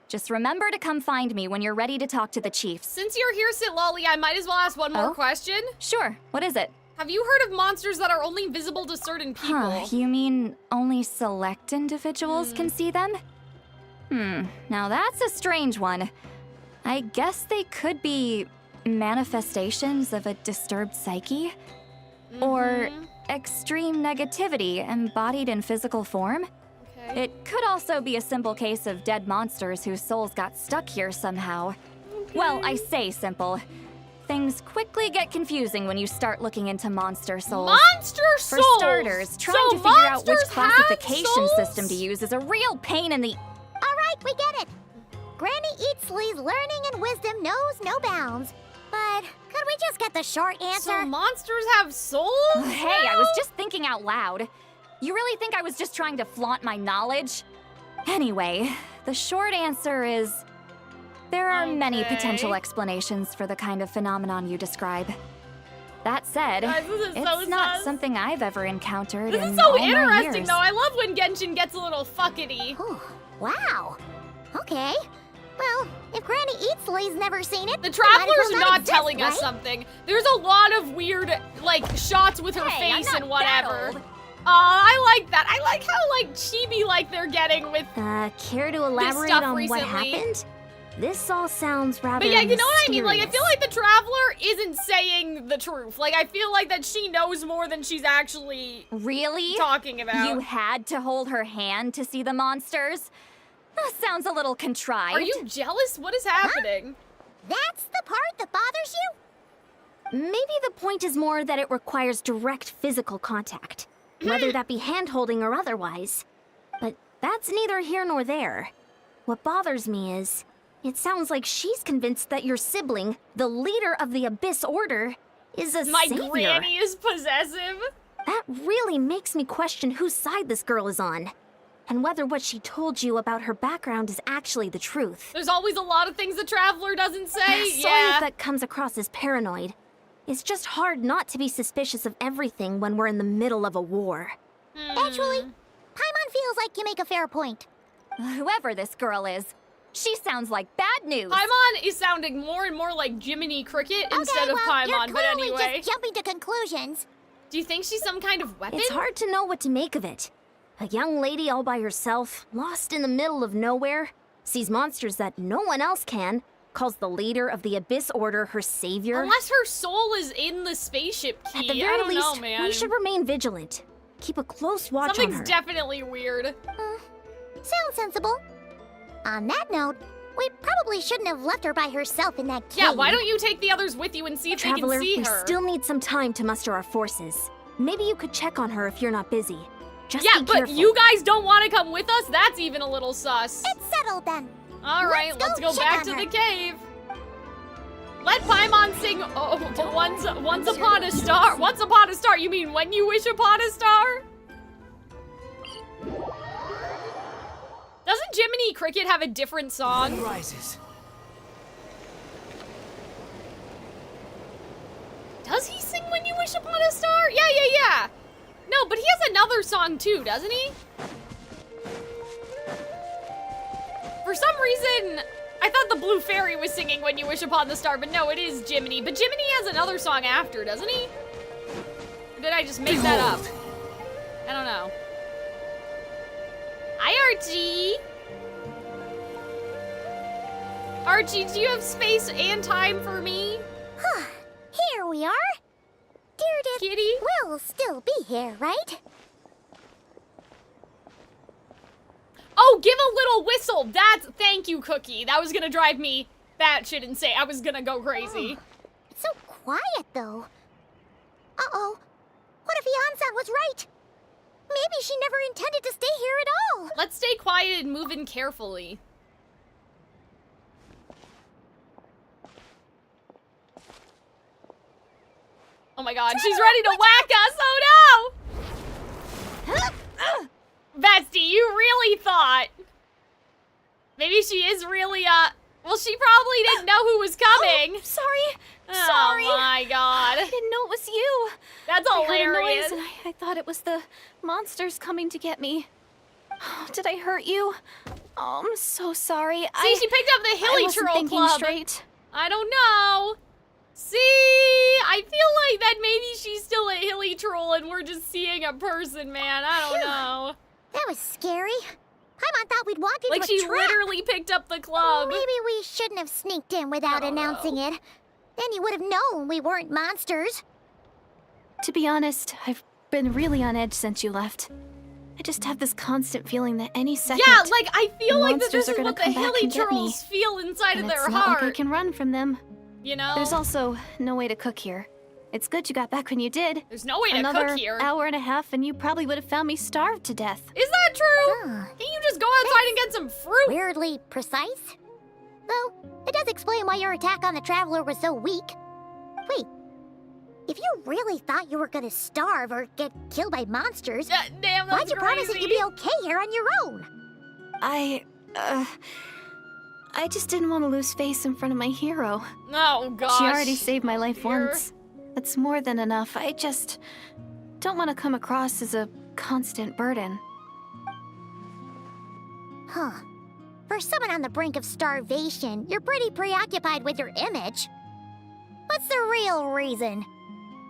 Just remember to come find me when you're ready to talk to the chiefs. Since you're here, Sitlolly, I might as well ask one more Oh? question. Sure, what is it? Have you heard of monsters that are only visible to certain people? Huh, you mean only select individuals can see them? Now that's a strange one. I guess they could be manifestations of a disturbed psyche? Or extreme negativity embodied in physical form? Okay. It could also be a simple case of dead monsters whose souls got stuck here somehow. Well, I say simple. Things quickly get confusing when you start looking into monster souls. Monster For souls! starters, trying So to figure out which monsters have classification souls? system to use is a real pain in the... All right, we get it. Granny Eatsley's learning and wisdom knows no bounds. But could we just get the short answer? So monsters have souls? Hey, I was just thinking out loud. You really think I was just trying to flaunt my knowledge? Anyway, the short answer is... there are many Okay. potential explanations for the kind of phenomenon you describe. That said, Guys, this is it's so not sus. something I've ever encountered This in is so all my interesting, years. though. I love when Genshin gets a little fuckety. Oh, wow. Okay. Well, if Granny Eatsley's never seen it, The it might as Traveler's well not exist, telling us right? something. There's a lot of weird, like, shots with her Hey, I'm face not and that whatever. old. I like that. I like how, like, chibi-like they're getting with... Care to elaborate stuff on what recently. happened? This all sounds rather But yeah, you know what I mean? Like, I feel mysterious. like the Traveler isn't saying the truth. Like, I feel like that she knows more than she's actually Really? talking about. You had to hold her hand to see the monsters? That sounds a little contrived. Are you jealous? What is happening? That's the part that bothers you? Maybe the point is more that it requires direct physical contact, whether that be hand-holding or otherwise. But that's neither here nor there. What bothers me is, it sounds like she's convinced that your sibling, the leader of the Abyss Order, is a My savior. granny is possessive? That really makes me question whose side this girl is on, and whether what she told you about her background is actually the truth. There's always a lot of things the Traveler doesn't say. Sorry Yeah. if that comes across as paranoid. It's just hard not to be suspicious of everything when we're in the middle of a war. Actually, Paimon feels like you make a fair point. Whoever this girl is, she sounds like bad news. Paimon is sounding more and more like Jiminy Cricket instead okay, of well, you're Paimon, but clearly anyway. just jumping to conclusions. Do you think she's some kind of weapon? It's hard to know what to make of it. A young lady all by herself, lost in the middle of nowhere, sees monsters that no one else can, calls the leader of the Abyss Order her savior. Unless her soul is in the spaceship key. At the I very don't least, know, man. we should remain vigilant. Keep a close watch on Something's her. definitely weird. Sounds sensible. On that note, we probably shouldn't have left her by herself in that cave. Yeah, why don't you take the others with you and see if Traveler, they can we see her? still need some time to muster our forces. Maybe you could check on her if you're not busy. Just Yeah, be but careful. you guys don't want to come with us? That's even a little sus. It's settled then. Alright, let's go back to the cave. Let Paimon sing once upon a star. Once upon a star, you mean when you wish upon a star? Doesn't Jiminy Cricket have a different song? Rises. Does he sing When You Wish Upon a Star? Yeah. No, but he has another song too, doesn't he? For some reason, I thought the Blue Fairy was singing When You Wish Upon the Star, but no, it is Jiminy. But Jiminy has another song after, doesn't he? Or did I just make that up? I don't know. Hi, Archie. Archie, do you have space and time for me? Here we are. Dear Kitty? we'll still be here, right? Oh, give a little whistle. Thank you, Cookie. That was gonna drive me batshit insane. I was gonna go crazy. It's so quiet, though. Uh-oh. What if Yansan was right? Maybe she never intended to stay here at all. Let's stay quiet and move in carefully. Oh my god, she's ready to whack us! Oh no! Bestie, you really thought. Maybe she is really, well, she probably didn't know who was coming. Sorry. Oh my god. I didn't know it was you. That's I heard a hilarious. noise and I thought it was the monsters coming to get me. Oh, did I hurt you? Oh, I'm so sorry. See, she picked up the I Hilly wasn't Troll thinking Club. straight. I don't know. See, I feel like that maybe she's still a Hilly Troll and we're just seeing a person, man. I don't know. That was scary. Paimon thought we'd walked into Like a she trap. literally picked up the club. Maybe we shouldn't have sneaked in without announcing it. Then you would have known we weren't monsters. To be honest, I've been really on edge since you left. I just have this constant feeling that any second, Yeah, like I feel the like that this monsters are is gonna what the come back Hilly and get me. Trolls feel inside and of their it's not heart. like I can run from them. You know? There's also no way to cook here. It's good you got back when you did. There's no way to Another cook here. hour and a half and you probably would have found me starved to death. Is that true? Huh. Can't you just go outside and get some fruit? Weirdly precise. Though, it does explain why your attack on the Traveler was so weak. Wait, if you really thought you were gonna starve or get killed by monsters, Damn, that's why'd you promise that crazy. you'd be okay here on your own? I just didn't want to lose face in front of my hero. Oh gosh. She already saved my life Here. once. That's more than enough. I just don't want to come across as a constant burden. Huh. For someone on the brink of starvation, you're pretty preoccupied with your image. What's the real reason?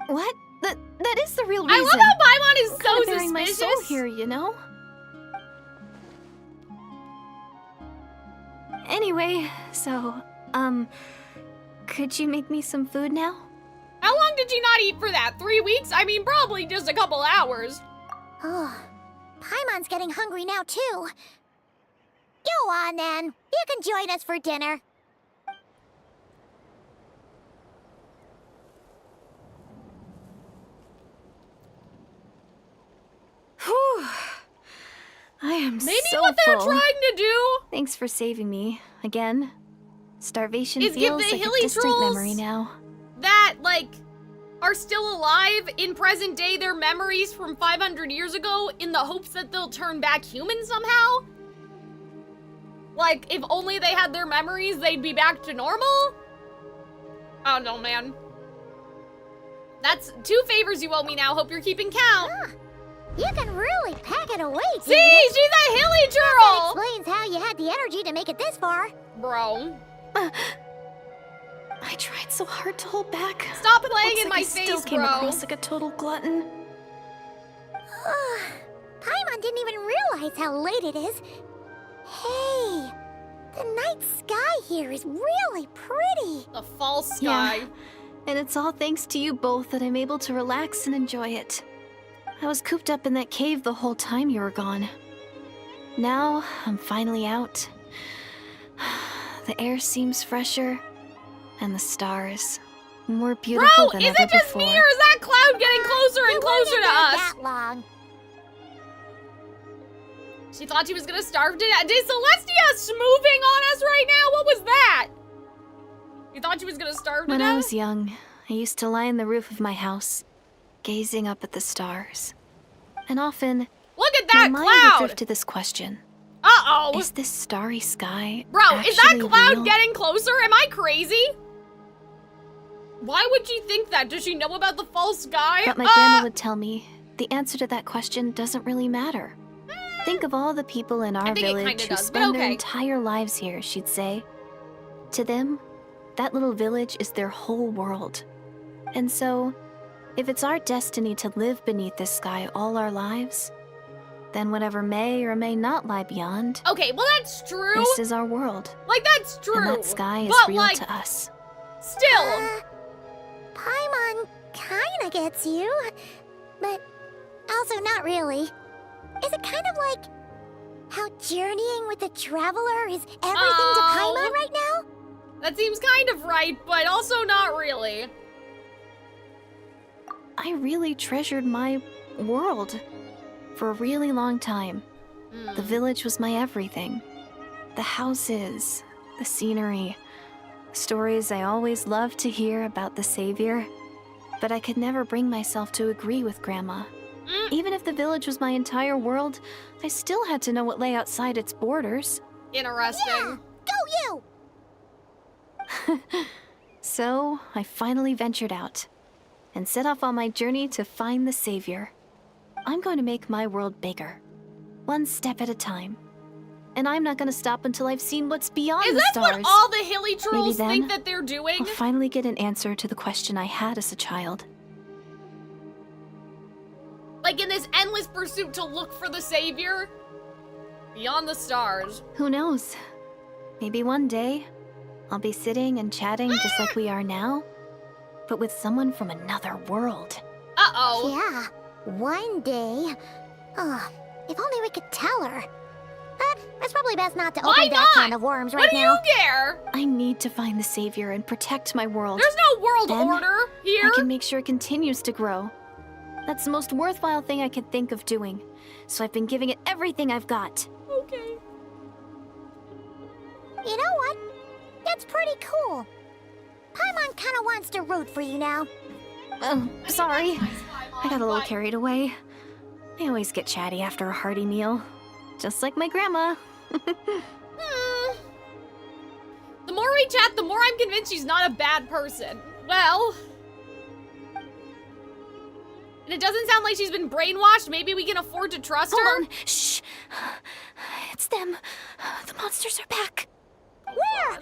What? That is the real I reason. love how Paimon is I'm so kinda bearing my soul suspicious. here, you know? Anyway, so, could you make me some food now? How long did you not eat for that? 3 weeks? I mean, probably just a couple hours. Oh, Paimon's getting hungry now, too. Go on, then. You can join us for dinner. Whew. I am Maybe so what they're full. trying to do Thanks for saving me, again. Starvation is give feels the like a hilly distant trolls memory now. that, like, are still alive in present day their memories from 500 years ago in the hopes that they'll turn back human somehow? Like, if only they had their memories, they'd be back to normal? Oh no, man. That's 2 favors you owe me now. Hope you're keeping count. You can really pack it away, See, Judith. she's a hilly That churl! explains how you had the energy to make it this far. Bro. I tried so hard to hold back. Stop playing Looks in like my I face, still came bro. across like a total glutton. Paimon didn't even realize how late it is. Hey, the night sky here is really pretty. The false sky. Yeah. And it's all thanks to you both that I'm able to relax and enjoy it. I was cooped up in that cave the whole time you were gone. Now, I'm finally out. The air seems fresher, and the stars more beautiful Bro, than is ever it just before. me or is that cloud getting closer and It closer wouldn't to have been us? that long. She thought she was gonna starve to death. Is Celestia smoothing on us right now? What was that? You thought she was gonna starve to When death? I was young, I used to lie on the roof of my house, gazing up at the stars. And often, Look at my that mind would cloud! drift to this question. Uh-oh. Is this starry sky Bro, is that actually cloud real? getting closer? Am I crazy? Why would she think that? Does she know about the false sky? But my grandma would tell me the answer to that question doesn't really matter. Think of all the people in our think it village kinda who does, but spend their okay. entire lives here, she'd say. To them, that little village is their whole world. And so, if it's our destiny to live beneath this sky all our lives, then whatever may or may not lie beyond, Okay, well that's true. this is our world. Like, that's true. And that sky is but, real like, to us. still. Paimon kinda gets you, but also not really. Is it kind of like how journeying with the traveler is everything to Paimon right now? That seems kind of right, but also not really. I really treasured my world for a really long time. The village was my everything. The houses, the scenery, stories I always loved to hear about the Savior. But I could never bring myself to agree with Grandma. Even if the village was my entire world, I still had to know what lay outside its borders. Interesting. Go you! So, I finally ventured out and set off on my journey to find the Savior. I'm going to make my world bigger, one step at a time. And I'm not going to stop until I've seen what's beyond Is the this stars. what all the hilly trolls then think that they're doing? I'll finally get an answer to the question I had as a child. Like in this endless pursuit to look for the savior? Beyond the stars. Who knows? Maybe one day, I'll be sitting and chatting just like we are now, but with someone from another world. Uh-oh. Yeah, one day. Oh, if only we could tell her. But it's probably best not to Why open that not? can of worms right What do now. you care? I need to find the Savior and protect my world. There's no world Then order here. I can make sure it continues to grow. That's the most worthwhile thing I could think of doing. So I've been giving it everything I've got. Okay. You know what? That's pretty cool. Paimon kinda wants to root for you now. Oh, sorry. That's my style, I got a little but- carried away. I always get chatty after a hearty meal. Just like my grandma. The more we chat, the more I'm convinced she's not a bad person. Well... And it doesn't sound like she's been brainwashed. Maybe we can afford to trust her? Hold on. Shh. That's them. The monsters are back. Where?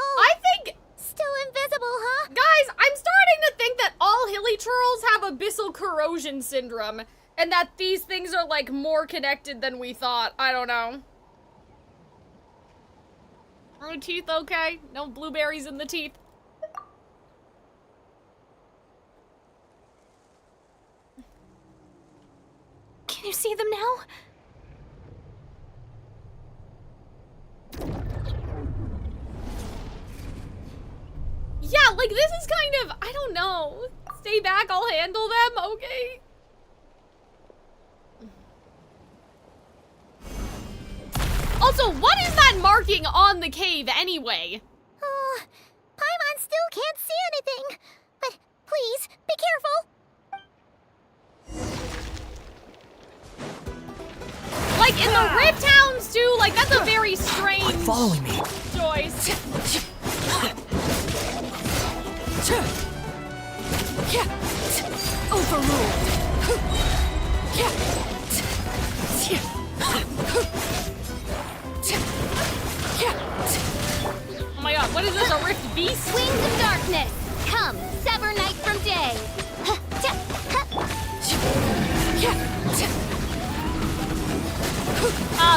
Oh, I think, still invisible, huh? guys, I'm starting to think that all hilly trolls have abyssal corrosion syndrome, and that these things are, like, more connected than we thought. I don't know. Are teeth okay? No blueberries in the teeth. Can you see them now? Yeah, like, this is kind of, I don't know. Stay back, I'll handle them, okay? Also, what is that marking on the cave anyway? Oh, Paimon still can't see anything. But please, be careful. Like, in the Rift Hounds, too, like, that's a very strange Quit following me. choice. Oh my god, what is this, a Rift Beast? Wings of darkness, come, sever night from day.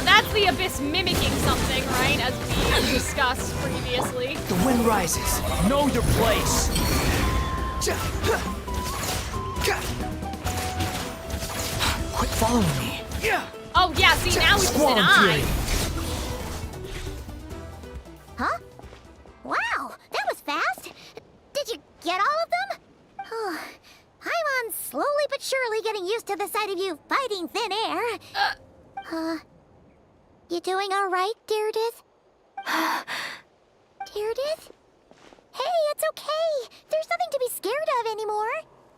That's the Abyss mimicking something, right? As we discussed previously. The wind rises. Know your place. Quit following me. Oh yeah, see, now it's just an eye. Huh? Wow, that was fast. Did you get all of them? Oh, Paimon's slowly but surely getting used to the sight of you fighting thin air. You doing all right, Deirdith? Deirdith? Hey, it's okay. There's nothing to be scared of anymore.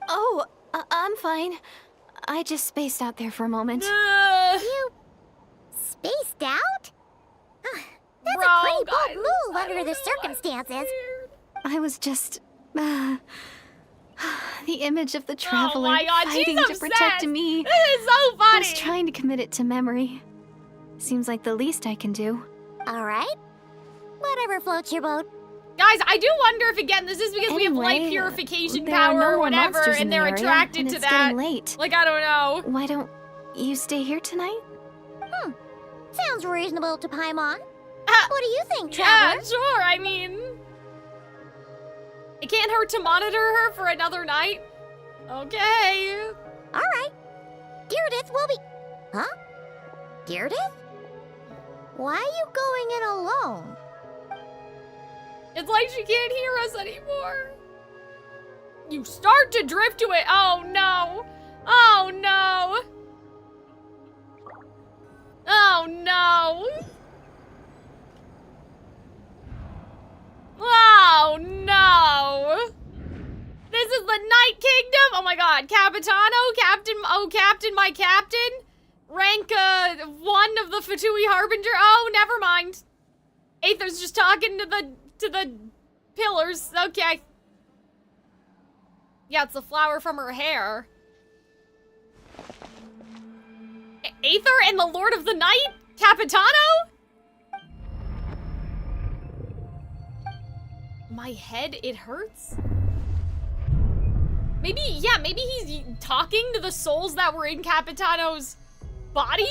Oh, I'm fine. I just spaced out there for a moment. You spaced out? That's Bro, a pretty guys, bold move I under don't the know, I'm circumstances. scared. I was just... the image of the traveler Oh my god, she's fighting to obsessed. protect me. This is so I funny. was trying to commit it to memory. Seems like the least I can do. All right. Whatever floats your boat. Guys, I do wonder if, again, this is because we have light Anyway, purification there are power no or more whatever, monsters in and the they're area, attracted and to it's that. getting late. Like, I don't know. Why don't you stay here tonight? Sounds reasonable to Paimon. Ah, What do you think, yeah, Traveler? sure, I mean... It can't hurt to monitor her for another night. Okay. All right. Deirdith will be... Huh? Deirdith? Why are you going in alone? It's like she can't hear us anymore. You start to drift to it. Oh, no. Oh, no. Oh, no. Oh, no. This is the Night Kingdom. Oh, my God. Capitano, Captain, oh, Captain, my Captain. Rank, 1 of the Fatui Harbinger. Oh, never mind. Aether's just talking to the pillars. Okay. Yeah, it's the flower from her hair. Aether and the Lord of the Night? Capitano? My head, it hurts? Maybe, yeah, maybe he's talking to the souls that were in Capitano's body?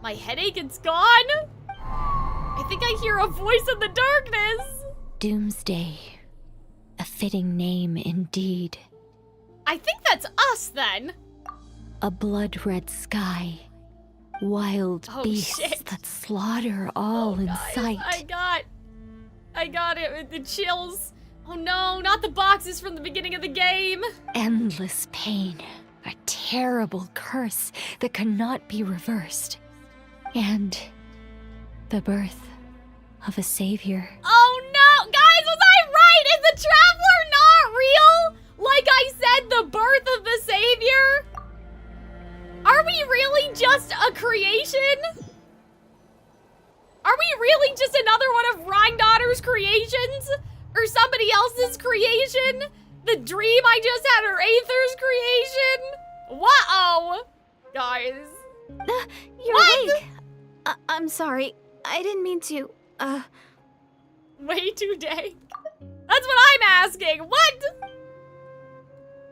My headache, it's gone? I think I hear a voice in the darkness. Doomsday. A fitting name indeed. I think that's us then. A blood-red sky. Wild Oh, beasts shit. that slaughter all in Guys, sight. I got it with the chills. Oh no, not the boxes from the beginning of the game. Endless pain. A terrible curse that cannot be reversed. And the birth of a savior. Oh no, guys, was I right? Is the Traveler not real? Like I said, the birth of the savior? Are we really just a creation? Are we really just another one of Rhindaughter's creations? Or somebody else's creation? The dream I just had, or Aether's creation? Whoa! Guys. You're What? awake. I'm sorry. I didn't mean to, Way too dank. That's what I'm asking. What?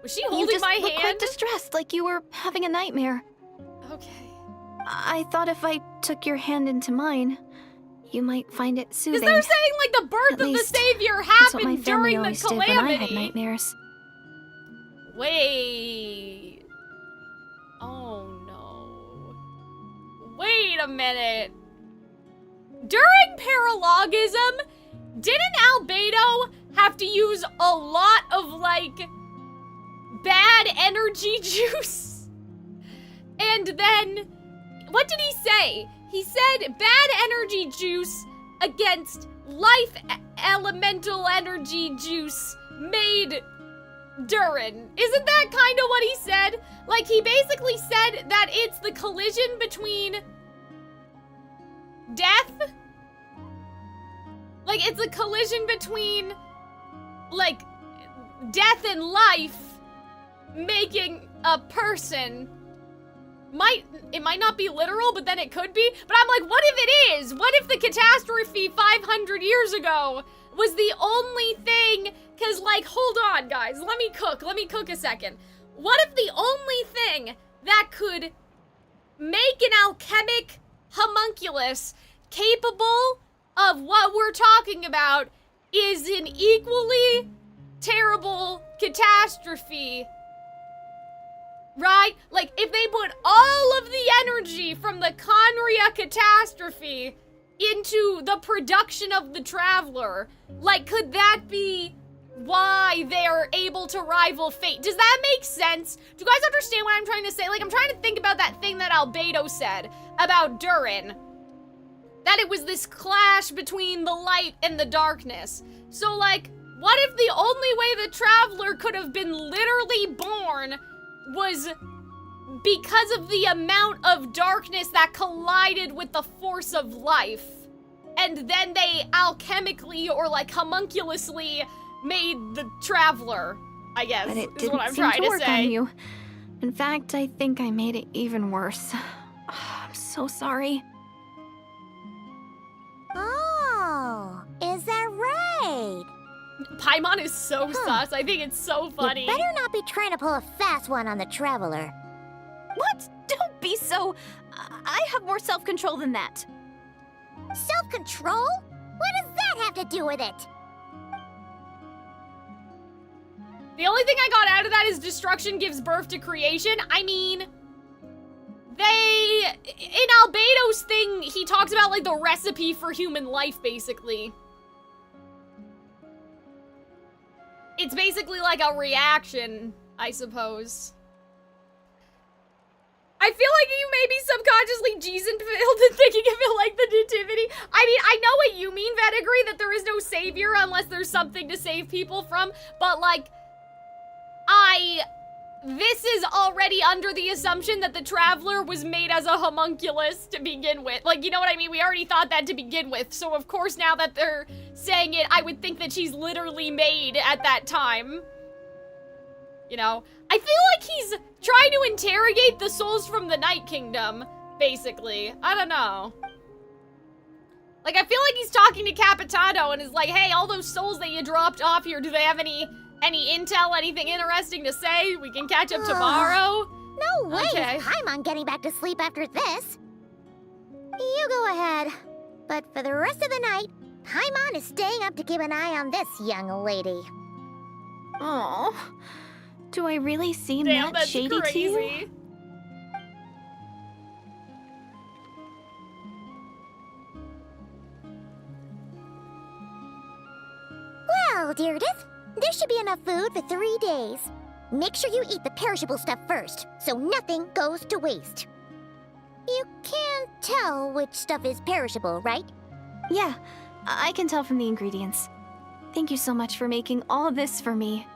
Was she holding you just my look hand? quite distressed, like you were having a nightmare. Okay. I thought if I took your hand into mine, you might find it soothing. Because they're saying like the birth At of the least, Savior That's what my happened family during the always did when I had calamity. nightmares. Wait. Oh no. Wait a minute. During paralogism, didn't Albedo have to use a lot of like bad energy juice? And then, what did he say? He said bad energy juice against life elemental energy juice made Durin. Isn't that kind of what he said? Like, he basically said that it's the collision between death? Like, it's a collision between, like, death and life making a person. It might not be literal, but then it could be. But I'm like, what if it is? What if the catastrophe 500 years ago was the only thing? Because, like, hold on, guys. Let me cook a second. What if the only thing that could make an alchemic homunculus capable of what we're talking about is an equally terrible catastrophe? Right? Like, if they put all of the energy from the Conria catastrophe into the production of the Traveler, like, could that be why they're able to rival fate? Does that make sense? Do you guys understand what I'm trying to say? Like, I'm trying to think about that thing that Albedo said about Durin. That it was this clash between the light and the darkness. So, like, what if the only way the Traveler could have been literally born was because of the amount of darkness that collided with the force of life? And then they alchemically or like homunculously made the Traveler, I guess, But it is what didn't I'm seem trying to to work say. on you. In fact, I think I made it even worse. I'm so sorry. Oh, is that right? Paimon is so sus. I think it's so funny. You better not be trying to pull a fast one on the Traveler. What? Don't be so... I have more self-control than that. Self-control? What does that have to do with it? The only thing I got out of that is destruction gives birth to creation. I mean, in Albedo's thing, he talks about like the recipe for human life, basically. It's basically like a reaction, I suppose. I feel like you maybe subconsciously Jason failed in thinking of it like the nativity. I mean, I know what you mean, Vedegree, that there is no savior unless there's something to save people from, but like, this is already under the assumption that the Traveler was made as a homunculus to begin with. Like, you know what I mean? We already thought that to begin with, so of course now that they're saying it, I would think that she's literally made at that time. You know? I feel like he's trying to interrogate the souls from the Night Kingdom, basically. I don't know. Like, I feel like he's talking to Capitano and is like, hey, all those souls that you dropped off here, do they have any intel, anything interesting to say? We can catch up tomorrow? No way Okay. is Paimon getting back to sleep after this. You go ahead. But for the rest of the night, Paimon is staying up to keep an eye on this young lady. Oh, do I really seem Damn, that that's shady to you? crazy. Well, Deirdith, there should be enough food for 3 days. Make sure you eat the perishable stuff first, so nothing goes to waste. You can't tell which stuff is perishable, right? Yeah, I can tell from the ingredients. Thank you so much for making all this for me.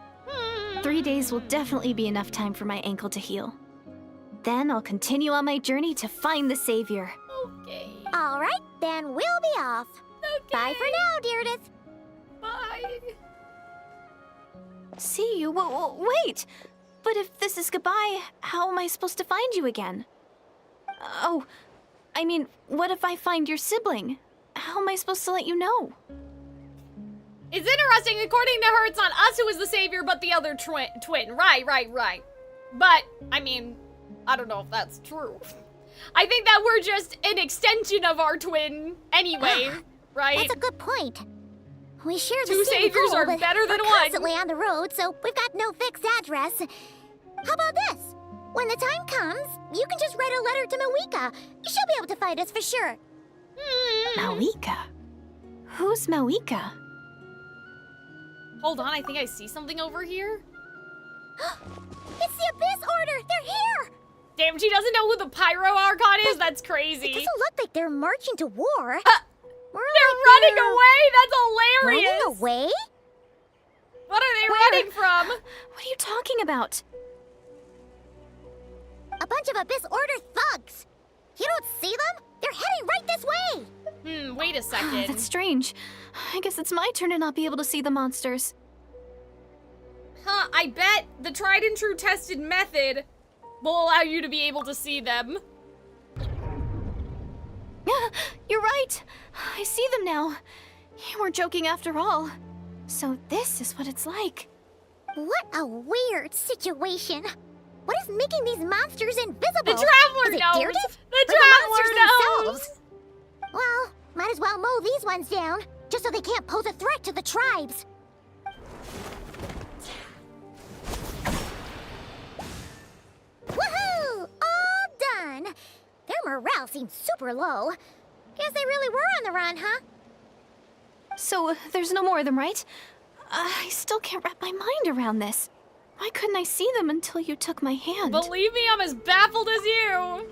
3 days will definitely be enough time for my ankle to heal. Then I'll continue on my journey to find the Savior. Okay. All right, then we'll be off. Okay. Bye for now, Deirdith. Bye. See you? Wait! But if this is goodbye, how am I supposed to find you again? Oh, I mean, what if I find your sibling? How am I supposed to let you know? It's interesting. According to her, it's not us who is the savior, but the other twin. Right. But, I mean, I don't know if that's true. I think that we're just an extension of our twin anyway, right? That's a good point. We share the Two same saviors goal, are but better than we're one. constantly on the road, so we've got no fixed address. How about this? When the time comes, you can just write a letter to Mawika. She'll be able to find us for sure. Mawika? Who's Mawika? Hold on, I think I see something over here. It's the Abyss Order! They're here! Damn, she doesn't know who the Pyro Archon is? That's crazy. It doesn't look like they're marching to war. They're running away? That's hilarious! Running away? What are they running from? What are you talking about? A bunch of Abyss Order thugs! You don't see them? They're heading right this way! Wait a second. That's strange. I guess it's my turn to not be able to see the monsters. Huh, I bet the tried and true tested method will allow you to be able to see them. You're right. I see them now. You weren't joking after all. So this is what it's like. What a weird situation. What is making these monsters invisible? The Traveler is it knows. Deerdiff? The Or Traveler monsters knows. themselves? Well, might as well mow these ones down, just so they can't pose a threat to the tribes. Woohoo! All done! Their morale seems super low. Guess they really were on the run, huh? So there's no more of them, right? I still can't wrap my mind around this. Why couldn't I see them until you took my hand? Believe me, I'm as baffled as you.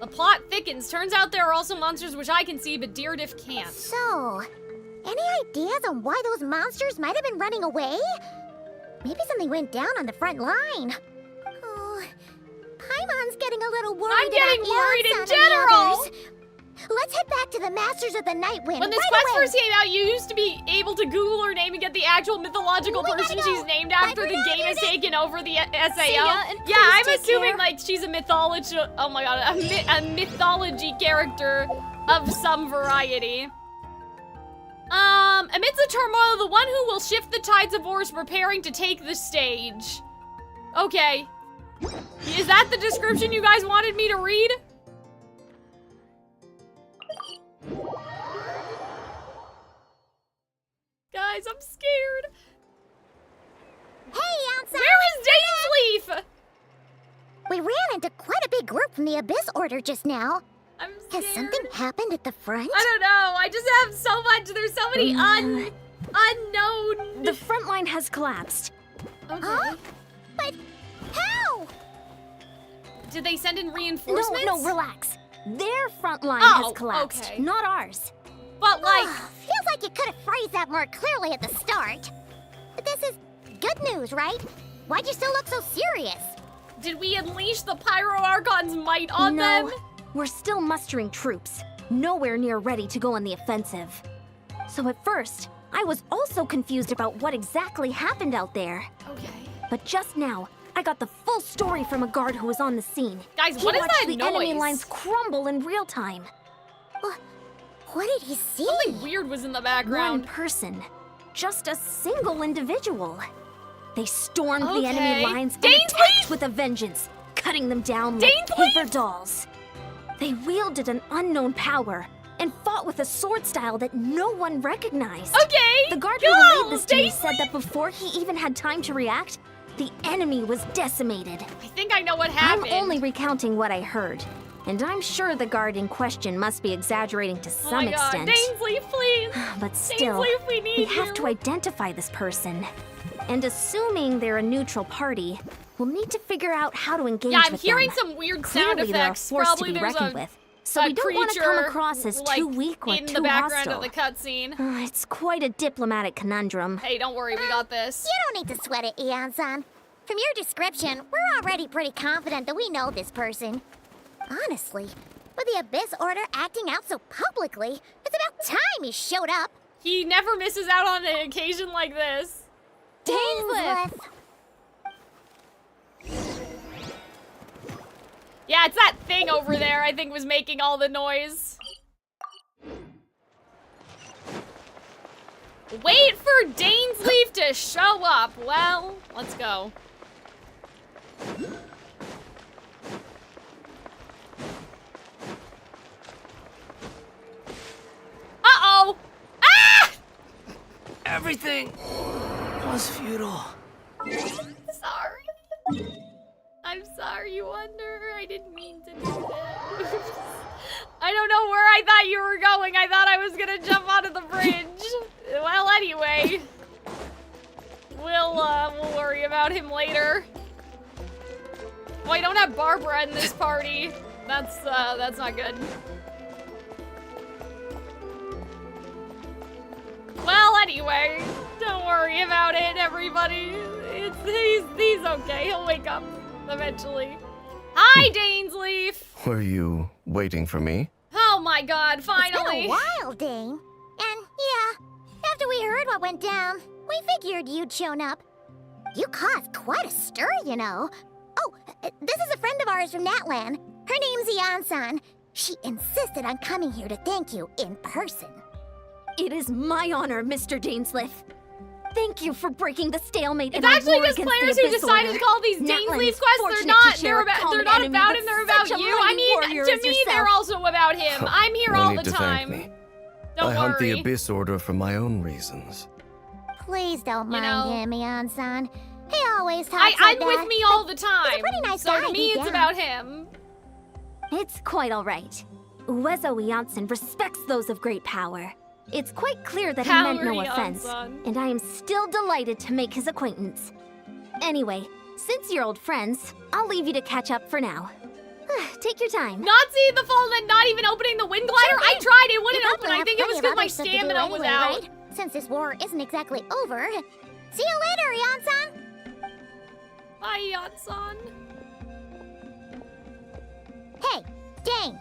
The plot thickens. Turns out there are also monsters which I can see, but Deerdiff can't. So, any ideas on why those monsters might have been running away? Maybe something went down on the front line. Oh, Paimon's getting a little worried. I'm getting about worried in Eon-san and the general. others. Let's head back to the Masters of the Nightwind When this right quest away. first came out, you used to be able to Google her name and get the actual mythological We gotta person go. she's named Bye after for the now, game has Deerdiff. taken over the SAO. See ya, and Yeah, please I'm take assuming care. like she's a mythology. Oh my god, a mythology character of some variety. Amidst the turmoil, the one who will shift the tides of war is preparing to take the stage. Okay. Is that the description you guys wanted me to read? Guys, I'm scared. Hey, outside! Where is Dainsleaf? We ran into quite a big group from the Abyss Order just now. I'm scared. Has something happened at the front? I don't know. I just have so much. There's so many unknown. The front line has collapsed. Okay. Huh? But how? Did they send in reinforcements? No, relax. Their front line Oh, has collapsed, okay. not ours. But like, Feels like you could have phrased that more clearly at the start. But this is good news, right? Why'd you still look so serious? did we unleash the Pyro Archon's might on them? We're still mustering troops, nowhere near ready to go on the offensive. So at first, I was also confused about what exactly happened out there. Okay. But just now, I got the full story from a guard who was on the scene. Guys, He what is watched that the noise? enemy lines crumble in real time. What did he see? Something weird was in the One background. person, just a single individual. They stormed the Okay. enemy lines and Dainsleif! attacked with a vengeance, cutting them down like Dainsleif! paper dolls. They wielded an unknown power and fought with a sword style that no one recognized. Okay. The guard go, who relayed this to me Dainsleif! said that before he even had time to react, the enemy was decimated. I think I know what happened. I'm only recounting what I heard, and I'm sure the guard in question must be exaggerating to Oh some my God. extent. Dainsleif, please. But still, Dainsleif, we need we have you. to identify this person. And assuming they're a neutral party, we'll need to figure out how to engage Yeah, I'm with hearing them. some weird sound Clearly, they're a effects. force Probably to be there's reckoned a, with. So a we don't want to come creature, across as like, too weak or in too the background hostile. of the cutscene. It's quite a diplomatic conundrum. Hey, don't worry, we got this. You don't need to sweat it, Eon-san. From your description, we're already pretty confident that we know this person. Honestly, with the Abyss Order acting out so publicly, it's about time he showed up. He never misses out on an occasion like this. Dainsleif! Yeah, Yeah, it's that thing over there I think was making all the noise. Wait for Dainsleif to show up. Well, let's go. Uh-oh! Ah! Everything was futile. Sorry. I'm sorry, Wonder. I didn't mean to do that. I don't know where I thought you were going. I thought I was gonna jump onto the bridge. Well, anyway. We'll worry about him later. Oh, I don't have Barbara in this party. That's not good. Well, anyway, don't worry about it, everybody. He's okay. He'll wake up eventually. Hi, Dainsleif. Were you waiting for me? Oh my God! Finally. It's been a while, Dane. And yeah, after we heard what went down, we figured you'd shown up. You caused quite a stir, you know. Oh, this is a friend of ours from Natlan. Her name's Ian-san. She insisted on coming here to thank you in person. It is my honor, Mr. Dainsleif. Thank you for breaking the stalemate. It's actually just players who decided to call these Dainsleif quests. They're not about him. They're about you. I mean, to me, they're also about him. I'm here all the time. Don't worry. I hunt the Abyss Order for my own reasons. Please don't mind him, Ian-san. He always talks I'm like with that, me all the he's time. a pretty nice So guy to me, deep it's down. about him. It's quite all right. Uezo Iansan respects those of great power. It's quite clear that he meant no offense, and I am still delighted to make his acquaintance. Anyway, since you're old friends, I'll leave you to catch up for now. Take your time. Not seeing the fall and not even opening the wind glider? I tried, it wouldn't open. I think it was because my stamina was out. Right? Since this war isn't exactly over. See you later, Ian-san! Bye, Ian-san. Hey, Dane.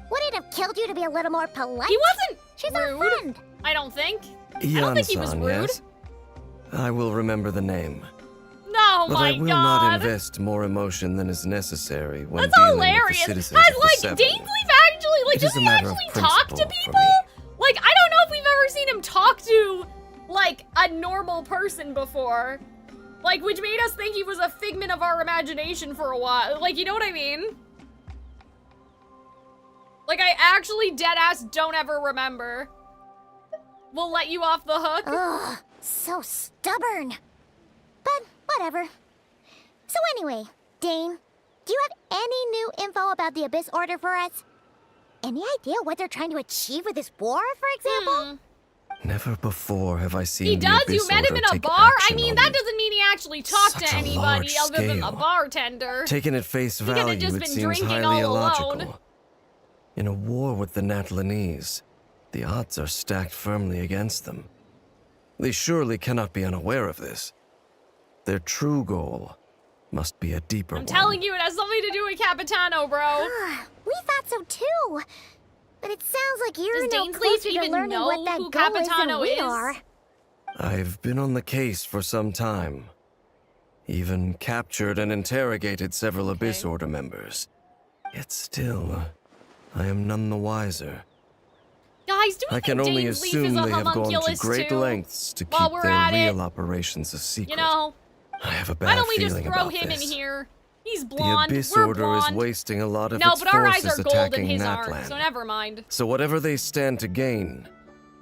Would it have killed you to be a little more polite? He wasn't She's rude. our friend. I don't think. I don't think he was Ian-san, rude. yes? I will remember the name. No, but my I will God. not invest more emotion than is necessary when That's dealing hilarious. with the citizens Has, of like, the Seven. Dainsleif actually, like, It does is a he matter of actually talk to principle for people? me. Like, I don't know if we've ever seen him talk to, like, a normal person before. Like, which made us think he was a figment of our imagination for a while. Like, you know what I mean? Like, I actually deadass don't ever remember. We'll let you off the hook. Ugh, so stubborn. But whatever. So anyway, Dane, do you have any new info about the Abyss Order for us? Any idea what they're trying to achieve with this war, for example? Never before have I seen He the does? Abyss You met him Order in a take bar? I action mean, on that me. doesn't mean he actually talked Such to a anybody large other than the scale. bartender. Taken at face He could have value, just it been seems drinking highly all illogical. alone. In a war with the Natlanese, the odds are stacked firmly against them. They surely cannot be unaware of this. Their true goal must be a deeper I'm one. telling you, it has something to do with Capitano, bro. We thought so too. But it sounds like you're Does no Dainsleif closer to even learning know what that who goal is than Capitano we is? are. I've been on the case for some time. Even captured and interrogated several Abyss Order members. Yet still, I am none the wiser. Guys, do we I can think only Dainsleif assume is a they have gone to homunculus great too? lengths to While keep we're their at it, real operations a secret. you know, I have a why bad don't we just feeling throw about him this. in here? He's The blonde. Abyss We're Order blonde. is wasting a lot of No, its but our eyes forces are gold and attacking his aren't, Natlan. so never mind. So whatever they stand to gain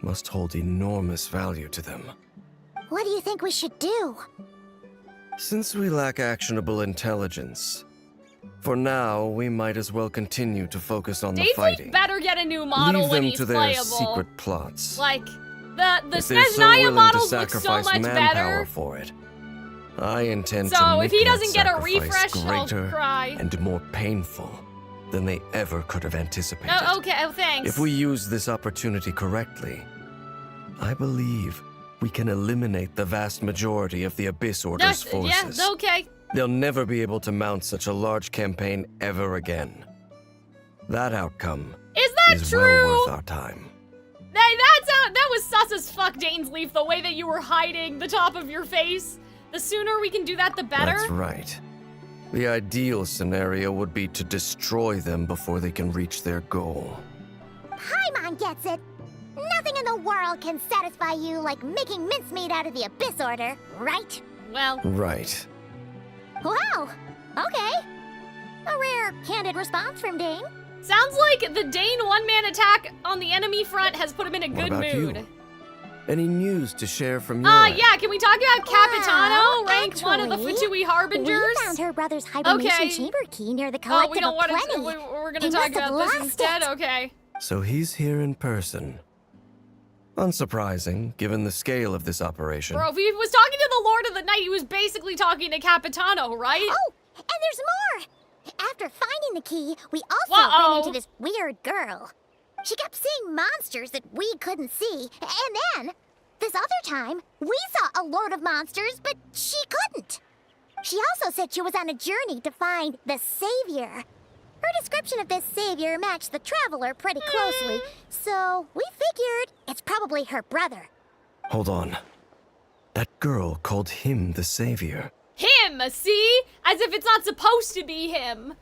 must hold enormous value to them. What do you think we should do? Since we lack actionable intelligence, for now we might as well continue to focus on the Dainsleif fighting. better get a new model Leave when them he's to their playable. secret plots. Like, the If they're so Snezhnaya willing to models look so sacrifice much manpower better. for it, I intend to So make if he that doesn't get a sacrifice refresh, I'll greater cry. and more painful than they ever could have anticipated. Oh, okay, oh, thanks. If we use this opportunity correctly, I believe we can eliminate the vast majority of the Abyss Order's forces. Yeah, okay. They'll never be able to mount such a large campaign ever again. That outcome Is that is true? well worth our time. That was sus as fuck, Dainsleif, the way that you were hiding the top of your face. The sooner we can do that, the better. That's right. The ideal scenario would be to destroy them before they can reach their goal. Paimon gets it. Nothing in the world can satisfy you like making mincemeat out of the Abyss Order, right? Well. Right. Wow. Okay. A rare, candid response from Dane. Sounds like the Dane one-man attack on the enemy front has put him in a good mood. You? Any news to share from your end? Yeah, can we talk about Capitano, rank 1 of the actually, Futui Harbingers? We found her brother's hibernation chamber key near the collective we don't of want plenty. to. We're gonna He talk must have about this lost instead. it. Okay. So he's here in person. Unsurprising, given the scale of this operation. Bro, if he was talking to the Lord of the Night, he was basically talking to Capitano, right? Oh, and there's more! After finding the key, we also ran into this weird girl. She kept seeing monsters that we couldn't see, and then, this other time, we saw a load of monsters, but she couldn't. She also said she was on a journey to find the Savior. Her description of this Savior matched the Traveler pretty closely, so we figured it's probably her brother. Hold on. That girl called him the Savior. Him, see? As if it's not supposed to be him.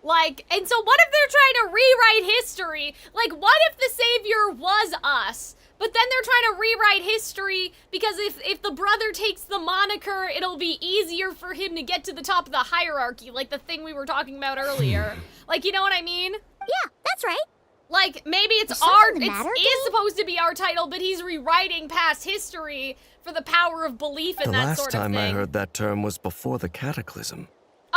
Like, and so what if they're trying to rewrite history? Like, what if the Savior was us? But then they're trying to rewrite history because if the brother takes the moniker, it'll be easier for him to get to the top of the hierarchy, like the thing we were talking about earlier. Like, you know what I mean? Yeah, that's right. Like, maybe it's supposed to be our title, but he's rewriting past history for the power of belief and that sort of thing. The last time I heard that term was before the Cataclysm.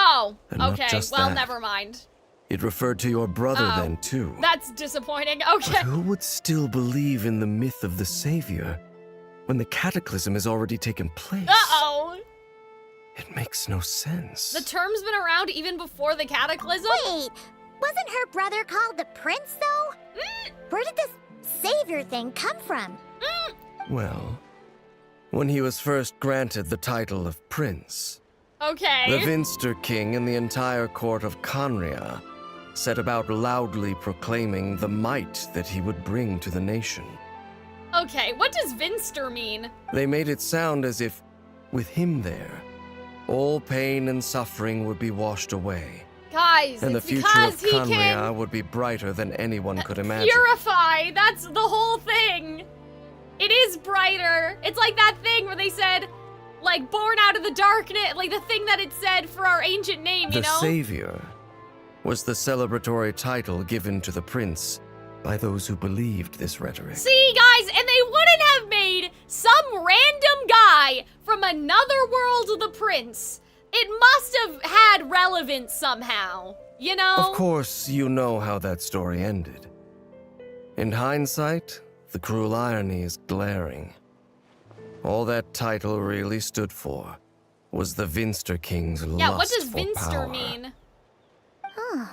Oh, And not okay. just Well, that. never mind. It referred to your brother then, too. That's disappointing. Okay. But who would still believe in the myth of the Savior when the Cataclysm has already taken place? Uh-oh. It makes no sense. The term's been around even before the Cataclysm? Wait, wasn't her brother called the Prince, though? Where did this Savior thing come from? Well, when he was first granted the title of Prince, Okay. the Vinster King and the entire court of Conria set about loudly proclaiming the might that he would bring to the nation. Okay, what does Vinster mean? They made it sound as if, with him there, all pain and suffering would be washed away. Guys, And the it's future because of he Conria can would be brighter than anyone could imagine. purify. That's the whole thing. It is brighter. It's like that thing where they said, like, born out of the darkness, like the thing that it said for our ancient name, you The know? Savior was the celebratory title given to the prince by those who believed this rhetoric. See, guys, and they wouldn't have made some random guy from another world the prince. It must have had relevance somehow, you know? Of course, you know how that story ended. In hindsight, the cruel irony is glaring. All that title really stood for was the Vinster King's lust Yeah, what does for Vinster power. mean? Huh.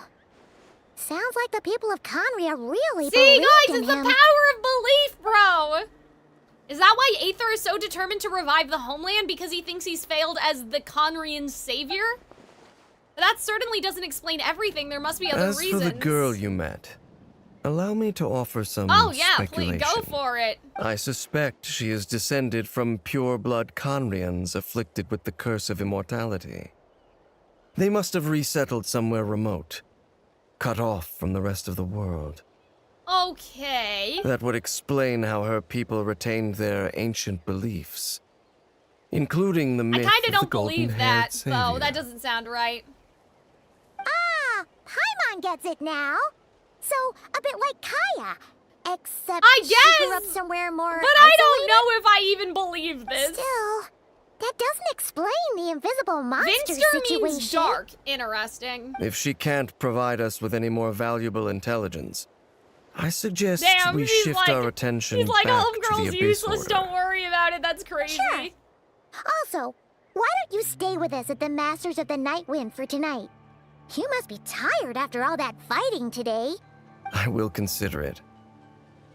Sounds like the people of Conria really See, believed guys, in it's the him. power of belief, bro! Is that why Aether is so determined to revive the homeland? Because he thinks he's failed as the Conrian savior? That certainly doesn't explain everything. There must be other As reasons. for the girl you met, allow me to offer some Oh, yeah, please, speculation. go for it. I suspect she is descended from pure-blood Conrians afflicted with the curse of immortality. They must have resettled somewhere remote, cut off from the rest of the world. Okay. That would explain how her people retained their ancient beliefs, including the I myth kinda of the don't believe golden-haired that, savior. though. That doesn't sound right. Ah, Paimon gets it now. So, a bit like Kaya. Except I she grew up guess, somewhere more But I don't isolated. know if I even believe this. Still, that doesn't explain the invisible monster Vinster situation. means dark. Interesting. If she can't provide us with any more valuable intelligence, I suggest Damn, we he's shift like, our attention he's like, back to homegirl's the Abyss useless, Order. don't worry about it, that's crazy. Sure. Also, why don't you stay with us at the Masters of the Night Wind for tonight? You must be tired after all that fighting today. I will consider it.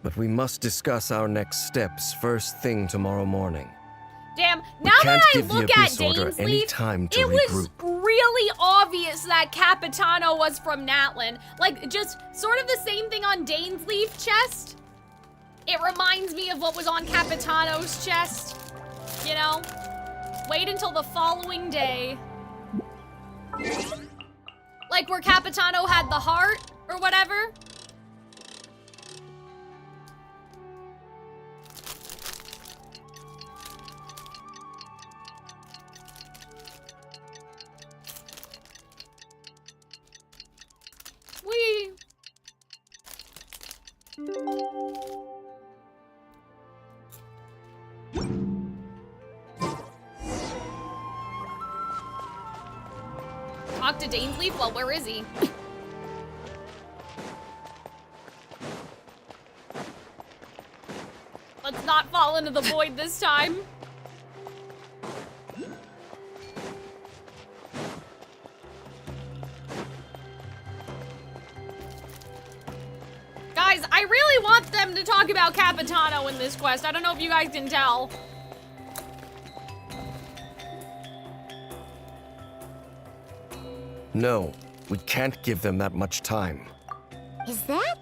But we must discuss our next steps first thing tomorrow morning. Damn, We now that can't I give the look at Abyss Order Dane's any leaf, time to it was regroup. really obvious that Capitano was from Natlan. Like, just sort of the same thing on Dane's leaf chest. It reminds me of what was on Capitano's chest. You know? Wait until the following day. Like where Capitano had the heart or whatever? Whee! Talk to Dainsleif? Well, where is he? Let's not fall into the void this time. Guys, I really want them to talk about Capitano in this quest. I don't know if you guys can tell. No, we can't give them that much time. Is that?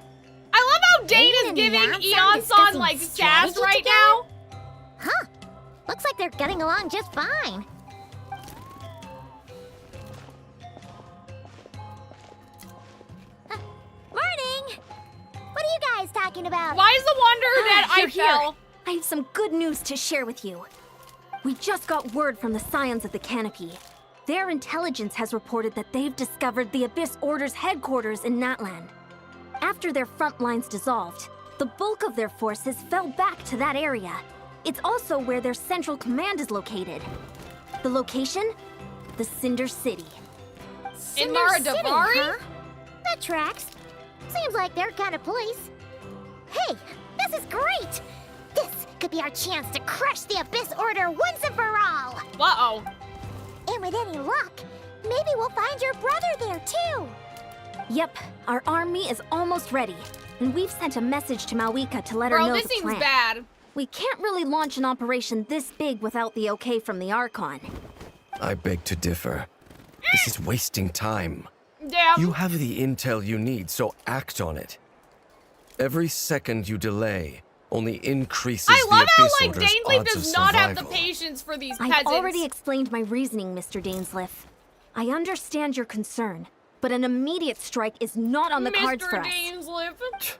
I love how Dane is giving Eon-san like sass right now. Huh. Looks like they're getting along just fine. Morning! What are you guys talking about? Why is the Wanderer dead? I You're fell. here. I have some good news to share with you. We just got word from the Scions of the Canopy. Their intelligence has reported that they've discovered the Abyss Order's headquarters in Natlan. After their front lines dissolved, the bulk of their forces fell back to that area. It's also where their central command is located. The location? The Cinder City. In Maradavari? Huh? That tracks. Seems like their kind of place. Hey, this is great! This could be our chance to crush the Abyss Order once and for all! Uh-oh. And with any luck, maybe we'll find your brother there too! Yep, our army is almost ready, and we've sent a message to Malwika to let her know Bro, this the seems plan. bad. We can't really launch an operation this big without the okay from the Archon. I beg to differ. This is wasting time. Damn. You have the intel you need, so act on it. Every second you delay only increases I love the how, Abyss like, Order's Dainsleif odds does of not have the survival. patience for these I've peasants. already explained my reasoning, Mr. Dainsleif. I understand your concern, but an immediate strike is not on the cards for us. Mr. Dainsleif.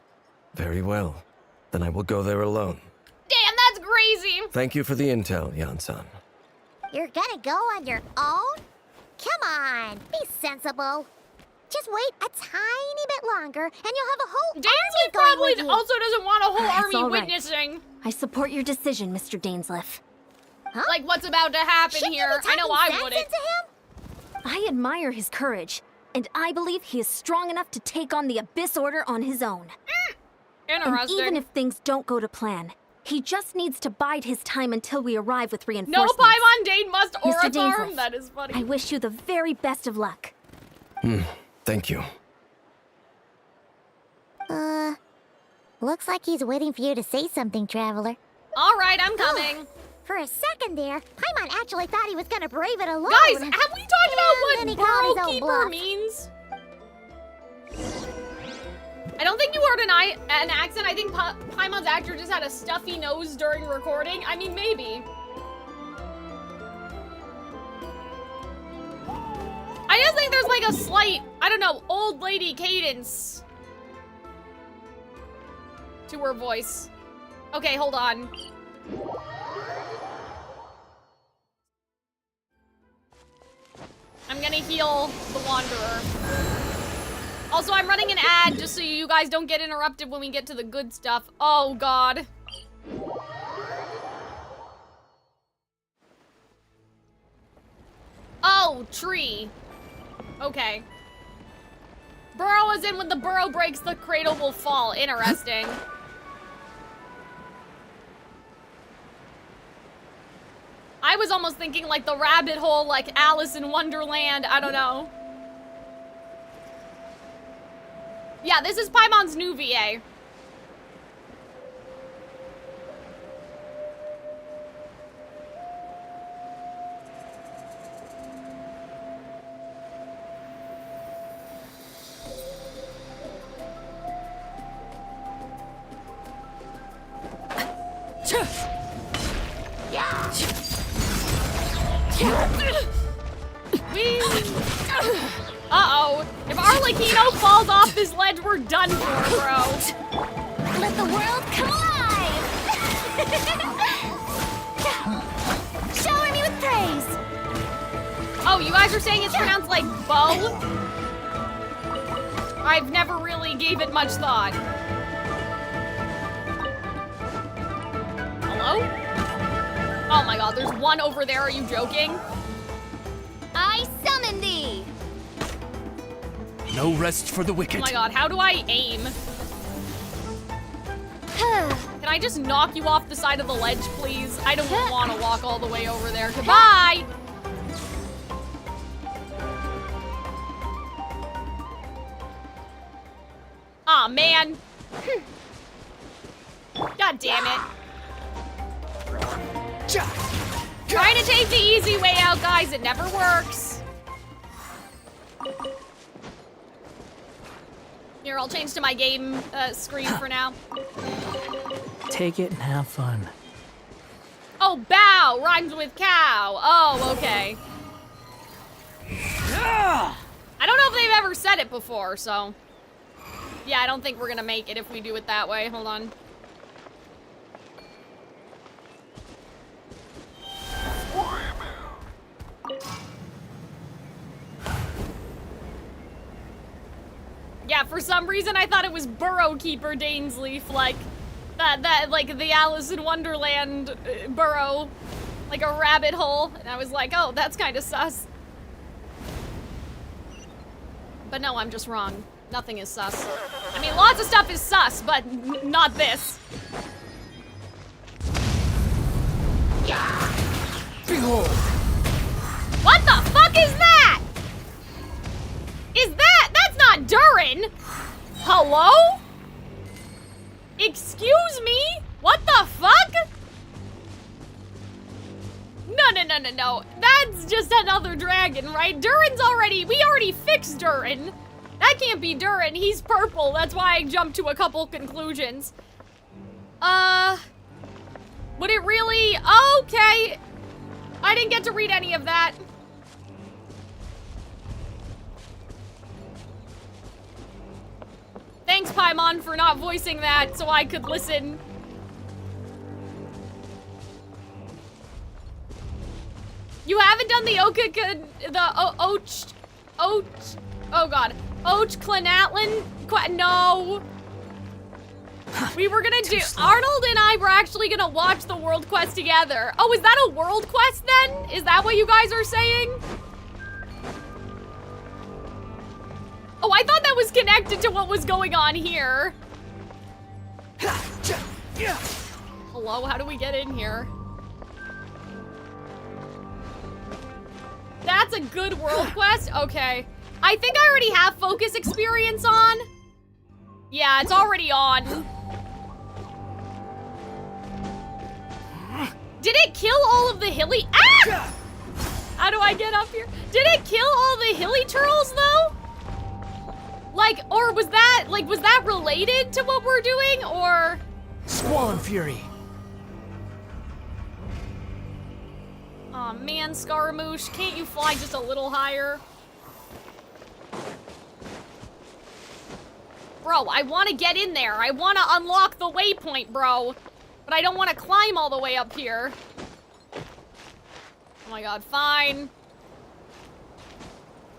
Very well. Then I will go there alone. Damn, that's crazy. Thank you for the intel, Jan-san. You're gonna go on your own? Come on, be sensible. Just wait a tiny bit longer, and you'll have a whole army Dainsleif going probably with you. also doesn't want a whole It's army all right. witnessing. I support your decision, Mr. Dainsleif. Huh? Like, what's about to happen Shouldn't you here? be I know talking I sense wouldn't. into him? I admire his courage, and I believe he is strong enough to take on the Abyss Order on his own. And Interesting. even if things don't go to plan, he just needs to bide his time until we arrive with No reinforcements. Paimon Dane must Mr. Orafarm? Dainsleif, That is funny. I wish you the very best of luck. Thank you. Looks like he's waiting for you to say something, Traveler. All right, I'm coming. For a second there, Paimon actually thought he was gonna brave it alone. Guys, have we talked And then he about called what his Burrow own Keeper bluff. means? I don't think you heard an accent. I think Paimon's actor just had a stuffy nose during recording. I mean, maybe. I just think there's like a slight, I don't know, old lady cadence to her voice. Okay, hold on. I'm gonna heal the Wanderer. Also, I'm running an ad just so you guys don't get interrupted when we get to the good stuff. Oh, God. Oh, tree. Okay. Burrow is in when the burrow breaks, the cradle will fall. Interesting. I was almost thinking like the rabbit hole, like Alice in Wonderland. I don't know. Yeah, this is Paimon's new VA. Uh-oh. Lakino falls off this ledge, we're done for, bro. Let the world come alive! Shower me with praise! Oh, you guys are saying it's pronounced like bow? I've never really gave it much thought. Hello? Oh my god, there's one over there, are you joking? I summon thee! No rest for the Oh wicked. my god, how do I aim? Can I just knock you off the side of the ledge, please? I don't want to walk all the way over there. Goodbye! Aw, man. God damn it. Trying to take the easy way out, guys. It never works. Here, I'll change to my game screen for now. Take it and have fun. Oh, bow rhymes with cow. Oh, okay. I don't know if they've ever said it before, so... Yeah, I don't think we're gonna make it if we do it that way. Hold on. Yeah, for some reason I thought it was Burrow Keeper Dainsleif, like like the Alice in Wonderland burrow, like a rabbit hole, and I was like, oh, that's kind of sus. But no, I'm just wrong. Nothing is sus. I mean, lots of stuff is sus, but not this. Behold! What the fuck is that? That's not Durin! Hello? Excuse me? What the fuck? No. That's just another dragon, right? Durin's we already fixed Durin. That can't be Durin, he's purple. That's why I jumped to a couple conclusions. Would it really? Okay. I didn't get to read any of that. Thanks, Paimon, for not voicing that so I could listen. You haven't done the Ochclanatlin? No. We were gonna do, Arnold and I were actually gonna watch the world quest together. Oh, is that a world quest then? Is that what you guys are saying? Oh, I thought that was connected to what was going on here. Hello, how do we get in here? That's a good world quest? Okay. I think I already have focus experience on. Yeah, it's already on. Did it kill all of the hilly? Ah! How do I get up here? Did it kill all the hilly turtles though? Like, or was that related to what we're doing, or? Squall Fury. Aw, man, Scaramouche, can't you fly just a little higher? Bro, I want to get in there. I want to unlock the waypoint, bro. But I don't want to climb all the way up here. Oh my god, fine.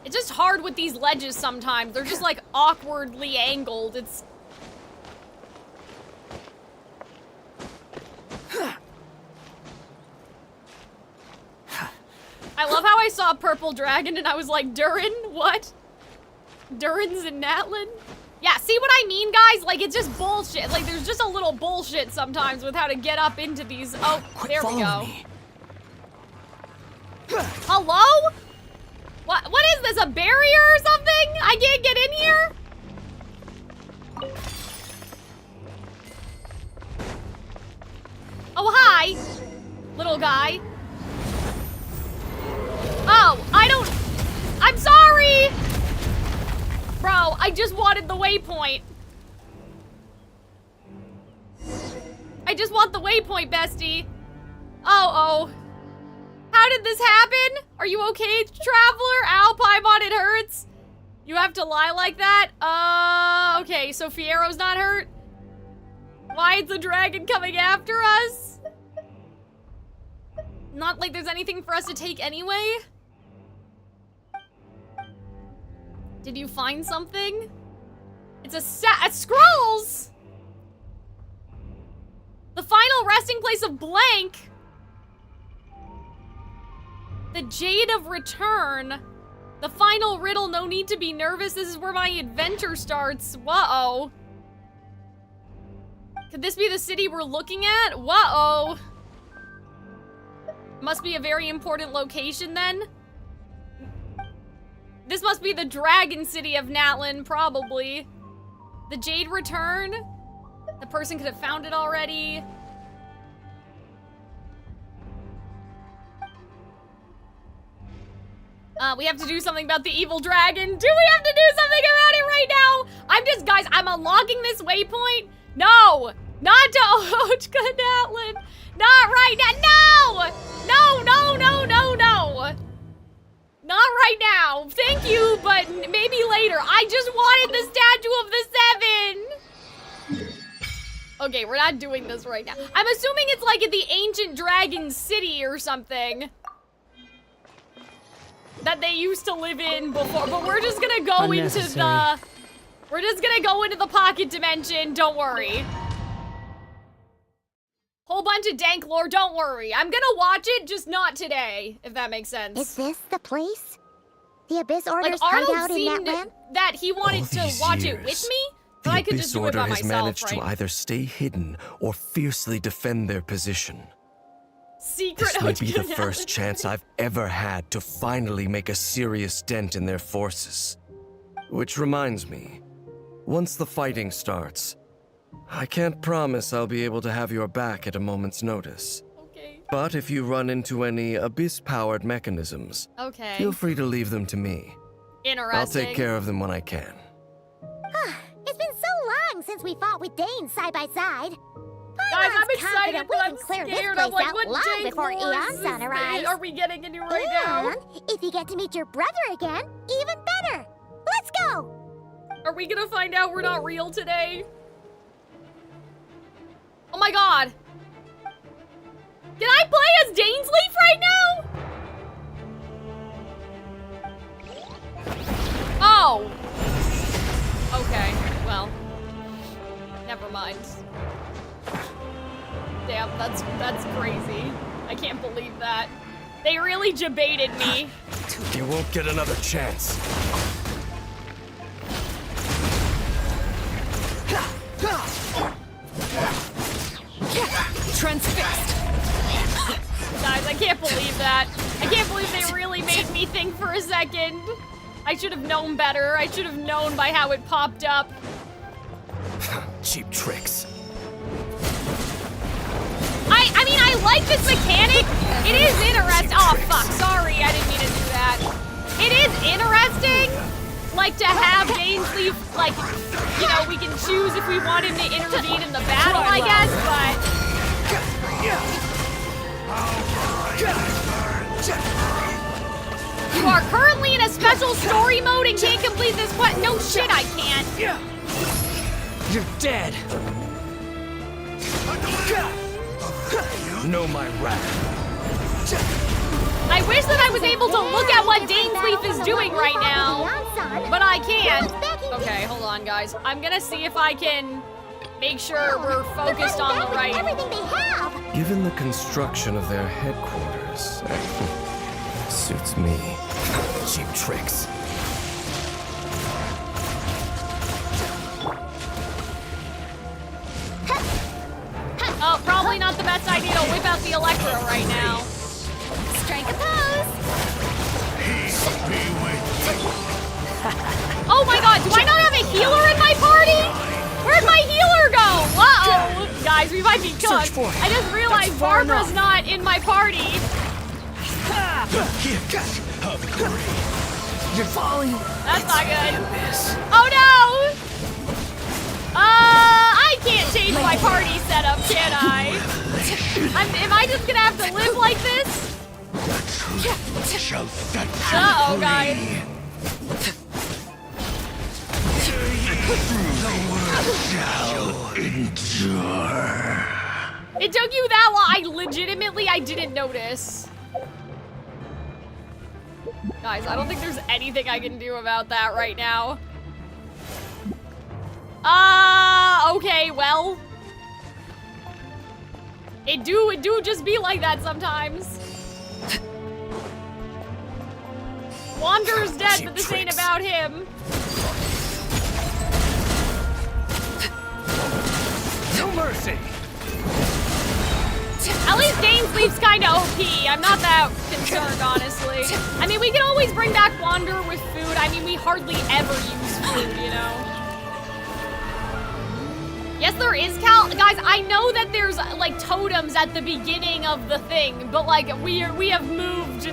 It's just hard with these ledges sometimes. They're just like awkwardly angled. It's... I love how I saw Purple Dragon and I was like, Durin? What? Durin's in Natlin? Yeah, see what I mean, guys? Like, it's just bullshit. Like, there's just a little bullshit sometimes with how to get up into these. Oh, there we go. Hello? What is this, a barrier or something? I can't get in here? Oh, hi, little guy. Oh, I'm sorry. Bro, I just wanted the waypoint. I just want the waypoint, bestie. Oh. How did this happen? Are you okay, traveler? Ow, Paimon, it hurts. You have to lie like that? Okay, so Fiero's not hurt? Why is the dragon coming after us? Not like there's anything for us to take anyway? Did you find something? It's a scrolls! The final resting place of blank. The Jade of Return. The final riddle, no need to be nervous. This is where my adventure starts. Whoa. Could this be the city we're looking at? Whoa. Must be a very important location then. This must be the Dragon City of Natlan, probably. The Jade Return? The person could have found it already. We have to do something about the evil dragon. Do we have to do something about it right now? Guys, I'm unlocking this waypoint. No, not to Ochka Natlan. Not right now. No, no, no, no, no. Not right now. Thank you, but maybe later. I just wanted the Statue of the Seven. Okay, we're not doing this right now. I'm assuming it's like at the ancient dragon city or something that they used to live in before, but we're just gonna go into the... We're just gonna go into the pocket dimension, don't worry. Whole bunch of dank lore, don't worry. I'm gonna watch it, just not today, if that makes sense. Is this the place? The Abyss Order's like, Arnold hideout in seemed Natlan? that he wanted to watch it with me, but I could just do it by myself, has managed right? to either stay hidden or fiercely defend their position. Secret This might be the Ochka first Natlan. chance I've ever had to finally make a serious dent in their forces. Which reminds me, once the fighting starts, I can't promise I'll be able to have your back at a moment's notice. Okay. But if you run into any Abyss-powered mechanisms, Okay. feel free to leave them to me. Interesting. I'll take care of them when I can. It's been so long since we fought with Dane side by side. Guys, I'm excited, we but can I'm clear this scared. place I'm like, out what long dank before lore Eon's is son this arrives. Are we getting into right now? And if you get to meet your brother again, even better. Let's go. Are we gonna find out we're not real today? Oh my god. Can I play as Dainsleif right now? Oh. Okay, well. Never mind. Damn, that's crazy. I can't believe that. They really debated me. You won't get another chance. Transfixed. Guys, I can't believe that. I can't believe they really made me think for a second. I should have known better. I should have known by how it popped up. Cheap tricks. I mean, I like this mechanic. It is interesting. Oh, fuck. Sorry, I didn't mean to do that. It is interesting, like, to have Dainsleif, like, you know, we can choose if we want him to intervene in the battle, I guess, but... You are currently in a special story mode and can't complete this quest. No shit, I can't. You're dead. Know my wrath. I wish that I was able to look at what Dainsleif is doing right now, but I can't. Okay, hold on, guys. I'm gonna see if I can make sure we're focused on the right. Given the construction of their headquarters, suits me. Cheap tricks. Oh, probably not the best idea to whip out the Electro right now. Strike a pose. Oh my god, do I not have a healer in my party? Where'd my healer go? Uh-oh. Guys, we might be cooked. I just realized Barbara's not in my party. You're falling. That's not good. Oh no! I can't change my party setup, can I? Am I just gonna have to live like this? Shall set you Uh-oh, free. guys. It took you that long. I didn't notice. Guys, I don't think there's anything I can do about that right now. Okay, well. It do just be like that sometimes. Wander's dead, but this ain't about him. No mercy. At least Dainsleif's kinda OP. I'm not that concerned, honestly. I mean, we can always bring back Wander with food. I mean, we hardly ever use food, you know? Yes, there is guys, I know that there's, like, totems at the beginning of the thing, but, like, we have moved,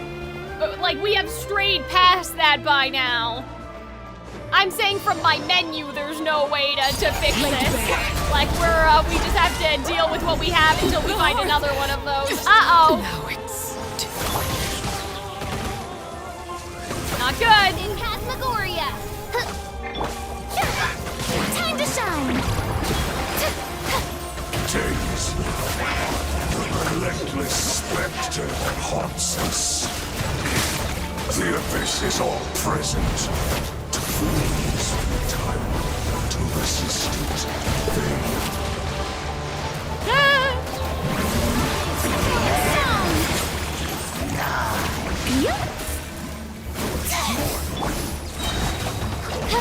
like, we have strayed past that by now. I'm saying from my menu, there's no way to fix this. Like, we just have to deal with what we have until we find another one of those. Uh-oh. Now it's Not good. Phantasmagoria. Time to shine. Days, the relentless specter that haunts us. The abyss is all present. To fools, time to resistant thing.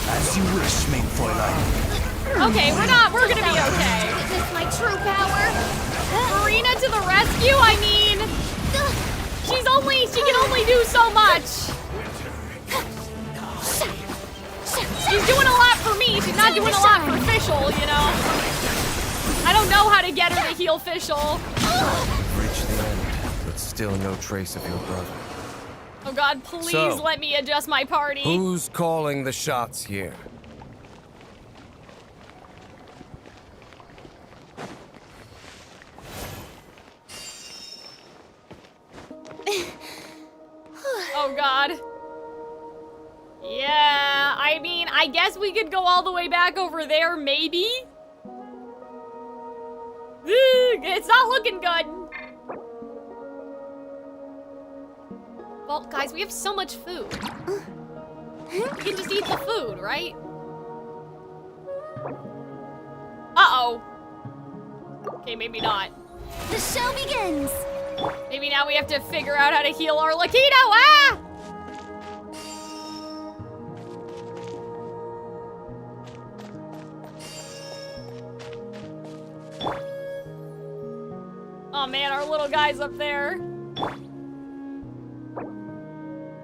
As you wish, main Fräulein. Okay, we're gonna be okay. Is this my true power? Marina to the rescue, I mean, she can only do so much. She's doing a lot for me, she's not doing a lot for Fischl, you know? I don't know how to get her to heal Fischl. Reached the end, but still no trace of your brother. Oh god, please So, let me adjust my party. Who's calling the shots here? Oh god. Yeah, I mean, I guess we could go all the way back over there, maybe? It's not looking good. Well, guys, we have so much food. We can just eat the food, right? Uh-oh. Okay, maybe not. The show begins. Maybe now we have to figure out how to heal our Lakito. Ah! Oh man, our little guy's up there.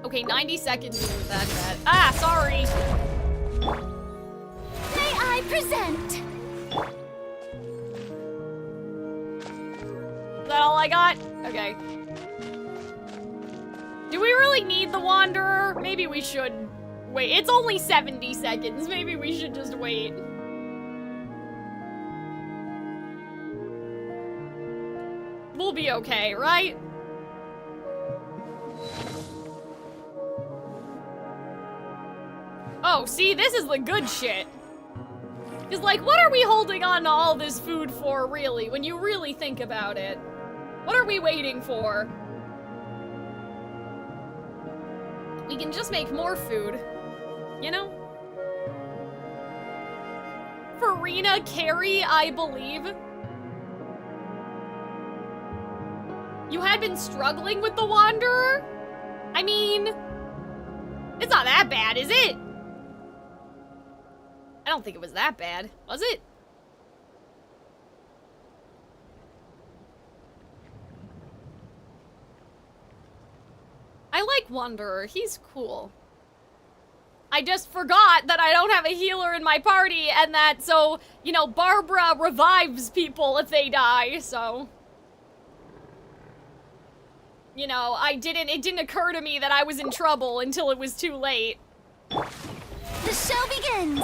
Okay, 90 seconds isn't that bad. Ah, sorry. May I present? Is that all I got? Okay. Do we really need the Wanderer? Maybe we should wait. It's only 70 seconds. Maybe we should just wait. We'll be okay, right? Oh, see, this is the good shit. Because, like, what are we holding on to all this food for, really, when you really think about it? What are we waiting for? We can just make more food, you know? Farina carry, I believe. You had been struggling with the Wanderer? I mean, it's not that bad, is it? I don't think it was that bad, was it? I like Wanderer, he's cool. I just forgot that I don't have a healer in my party and that, so, you know, Barbara revives people if they die, so. You know, it didn't occur to me that I was in trouble until it was too late. The show begins.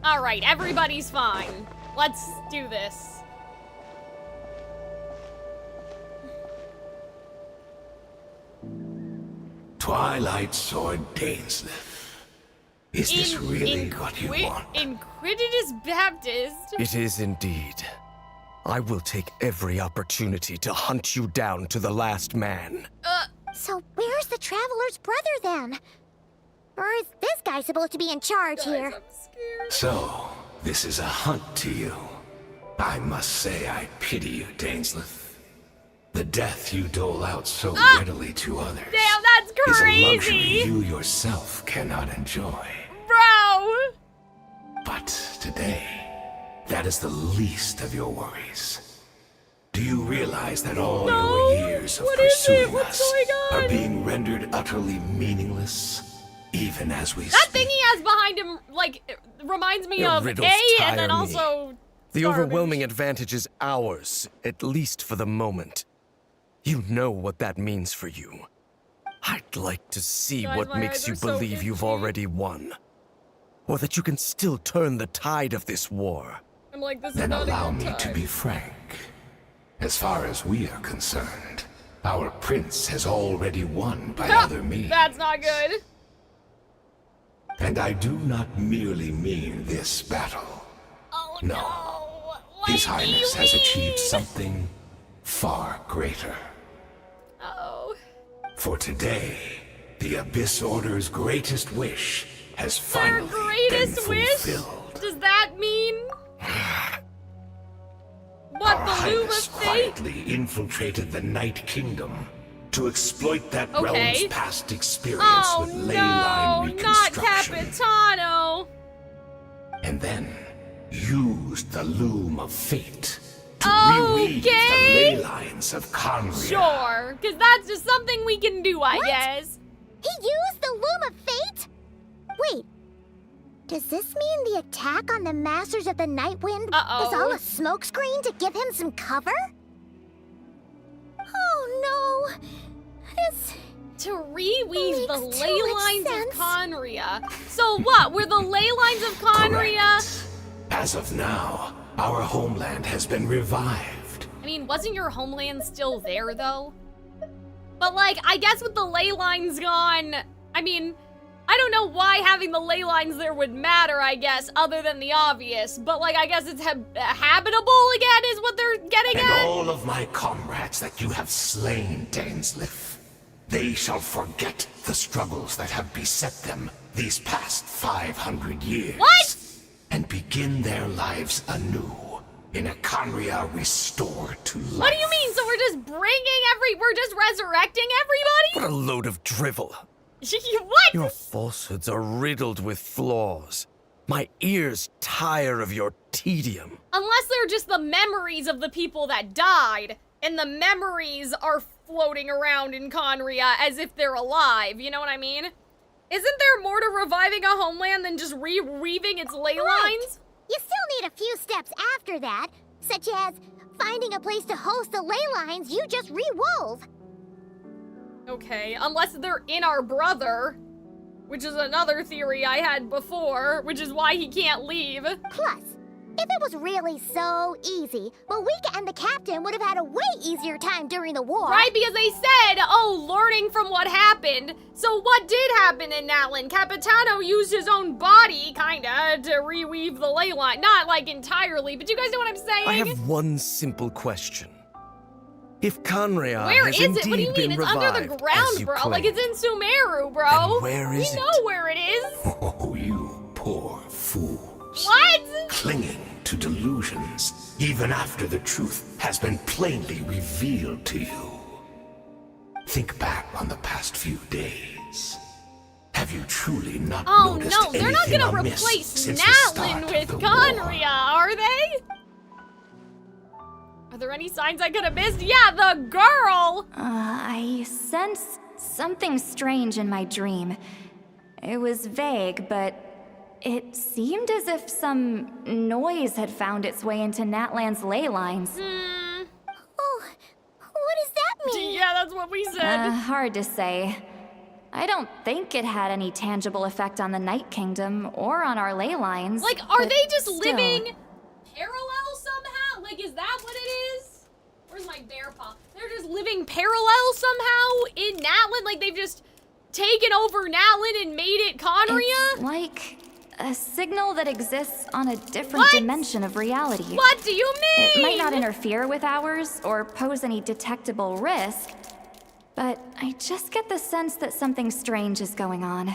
All right, everybody's fine. Let's do this. Twilight Sword Dainsleif. Is this really what you want? Inquisitus Baptist. It is indeed. I will take every opportunity to hunt you down to the last man. So where's the Traveler's brother then? Or is this guy supposed to be in charge here? So, this is a hunt to you. I must say I pity you, Dainsleif. The death you dole out so readily to others. Damn, that's crazy! Is a luxury you yourself cannot enjoy. Bro! But today, that is the least of your worries. Do you realize that all your years of pursuing us are being rendered utterly meaningless, even as we That speak? thing he has behind him, like, it reminds me Your of riddles A, tire and then me. also The overwhelming advantage is ours, at least for the moment. You know what that means for you. I'd like to see Guys, what my makes eyes you are so believe you've itchy. already won. Or that you can still turn the tide of this war. I'm like, this is Then not allow a good me time. to be frank. As far as we are concerned, our prince has already won by other means. That's not good. And I do not merely mean this battle. Oh no. His Highness has achieved something far greater. Uh-oh. For today, the Abyss Order's greatest wish has Their finally greatest been wish? fulfilled. Does that mean? What, Our the Loom of Highness Fate? quietly infiltrated the Night Kingdom to exploit that realm's past experience Oh with no, ley line not reconstruction. Capitano! And then used the Loom of Fate to reweave the Okay. ley lines of Conria. Sure, because that's just something we can do, I guess. He used the Loom of Fate? Wait. Does this mean the attack on the Masters of the Nightwind was all a smokescreen to give him some cover? Oh no. It's... To reweave the Makes ley too much lines sense. of Conria. So what, were the ley lines of Conria? As of now, our homeland has been revived. I mean, wasn't your homeland still there, though? But, like, I guess with the ley lines gone, I mean, I don't know why having the ley lines there would matter, I guess, other than the obvious. But, like, I guess it's habitable again is what they're getting And at? all of my comrades that you have slain, Dainsleif, they shall forget the struggles that have beset them these past 500 years. What? And begin their lives anew in a Conria restored to life. What do you mean? So we're just we're just resurrecting What a load of drivel. everybody? What? Your falsehoods are riddled with flaws. My ears tire of your tedium. Unless they're just the memories of the people that died, and the memories are floating around in Conria as if they're alive, you know what I mean? Isn't there more to reviving a homeland than just reweaving its ley lines? You still need a few steps after that, such as finding a place to host the ley lines you just re-wove. Okay, unless they're in our brother, which is another theory I had before, which is why he can't leave. Plus, if it was really so easy, Malika and the captain would have had a way easier time during the war. Right, because they said, oh, learning from what happened. So what did happen in Natlan? Capitano used his own body, kinda, to reweave the ley line. Not, like, entirely, but you guys know what I'm saying? I have one simple question. If Conria Where has is it? indeed What do you mean? been It's revived, under the as ground, you bro. claim, Like, it's in Sumeru, bro. then where is we it? know where it is. Oh, you poor fools. What? Clinging to delusions, even after the truth has been plainly revealed to you. Think back on the past few days. Have you truly not Oh noticed no, they're not anything gonna amiss replace since the Natlan start with of the Conria, war? are they? Are there any signs I could have missed? Yeah, the girl! I sensed something strange in my dream. It was vague, but it seemed as if some noise had found its way into Natlan's ley lines. Oh, what does that mean? Yeah, that's what we said. Hard to say. I don't think it had any tangible effect on the Night Kingdom or on our ley lines. Like, are but they just still. living parallel somehow? Like, is that what it is? Where's my bear paw? They're just living parallel somehow in Natlan? Like, they've just taken over Natlin and made it Conria? It's like a signal that exists on a different dimension of reality. What do you mean? It might not interfere with ours or pose any detectable risk, but I just get the sense that something strange is going on.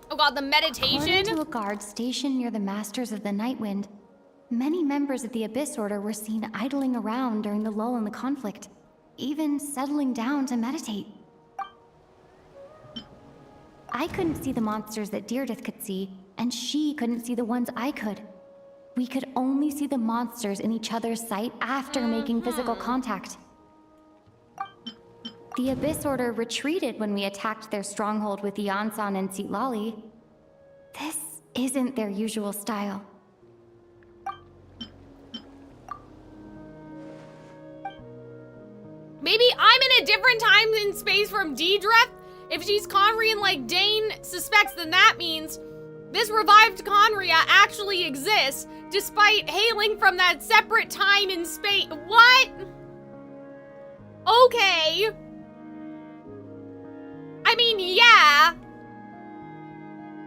Oh god, the meditation? According to a guard stationed near the Masters of the Nightwind, many members of the Abyss Order were seen idling around during the lull in the conflict, even settling down to meditate. I couldn't see the monsters that Deirdre could see, and she couldn't see the ones I could. We could only see the monsters in each other's sight after making physical contact. The Abyss Order retreated when we attacked their stronghold with Yansan and Sitlali. This isn't their usual style. Maybe I'm in a different time and space from Deidre? If she's Conrian like Dane suspects, then that means this revived Conria actually exists, despite hailing from that separate time and space. What? Okay. I mean, yeah.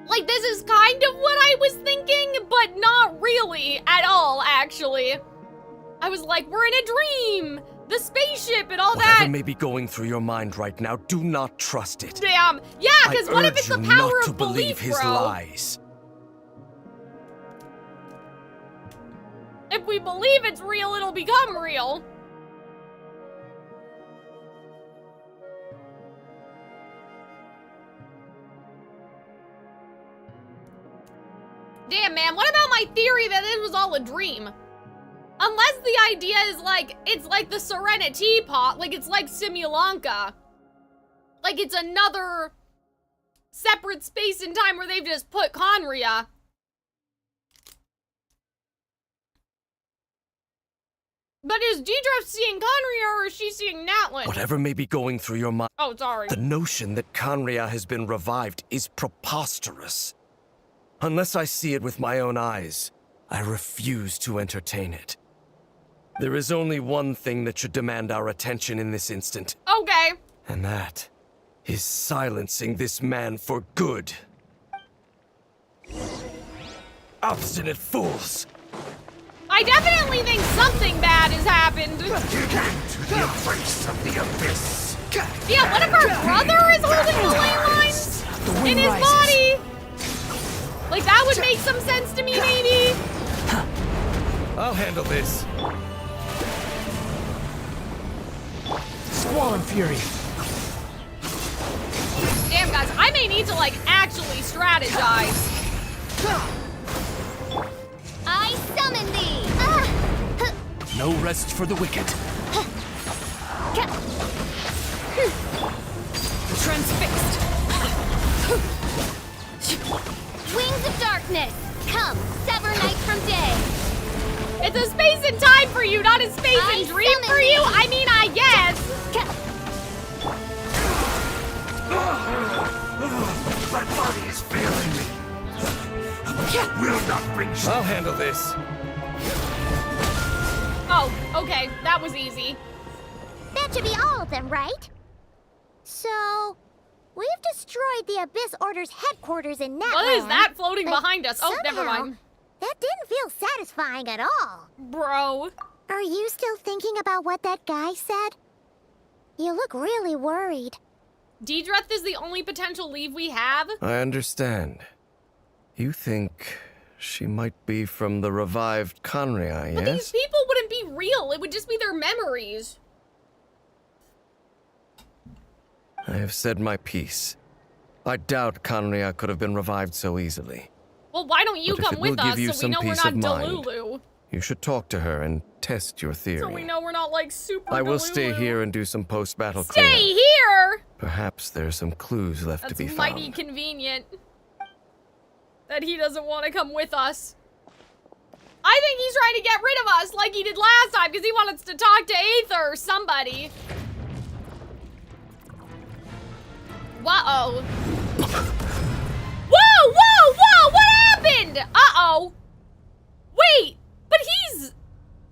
Like, this is kind of what I was thinking, but not really at all, actually. I was like, we're in a dream. The spaceship and all that. Whatever may be going through your mind right now, do not trust it. Damn. Yeah, because what if it's the power not to of believe belief, his bro? lies. If we believe it's real, it'll become real. Damn, man, what about my theory that this was all a dream? Unless the idea is like, it's like the Serenity Pot, like it's like Simulanka. Like it's another separate space and time where they've just put Conria. But is Deidre seeing Conria or is she seeing Natlin? Whatever may be going through your mind. Oh, sorry. The notion that Conria has been revived is preposterous. Unless I see it with my own eyes, I refuse to entertain it. There is only one thing that should demand our attention in this instant. Okay. And that is silencing this man for good. Obstinate fools! I definitely think something bad has happened. To the embrace of the abyss. Yeah, what if our brother is holding the ley lines in his body? Like, that would make some sense to me, maybe? I'll handle this. Squall and Fury. Damn, guys, I may need to, like, actually strategize. I summon thee! No rest for the wicked. Transfixed. Wings of darkness! Come, sever night from day! It's a space and time for you, not a space and dream for you! I mean, I guess! My body is failing me. Will not bring. I'll handle this. Oh, okay, that was easy. That should be all of them, right? So, we've destroyed the Abyss Order's headquarters in Netland. What is that floating behind us? Oh, never somehow, mind. That didn't feel satisfying at all. Bro. Are you still thinking about what that guy said? You look really worried. Deidre is the only potential leave we have? I understand. You think she might be from the revived Conria, But yes? these people wouldn't be real. It would just be their memories. I have said my piece. I doubt Conria could have been revived so easily. Well, why don't you But if come it will with give us you so we some know we're peace not of mind, Delulu? You should talk to her and test your theory. So we know we're not like super I will Delulu. stay here and do some post-battle Stay cleanup. here? Perhaps there's some clues left That's to be mighty found. convenient. That he doesn't want to come with us. I think he's trying to get rid of us like he did last time because he wanted us to talk to Aether or somebody. Whoa. Whoa,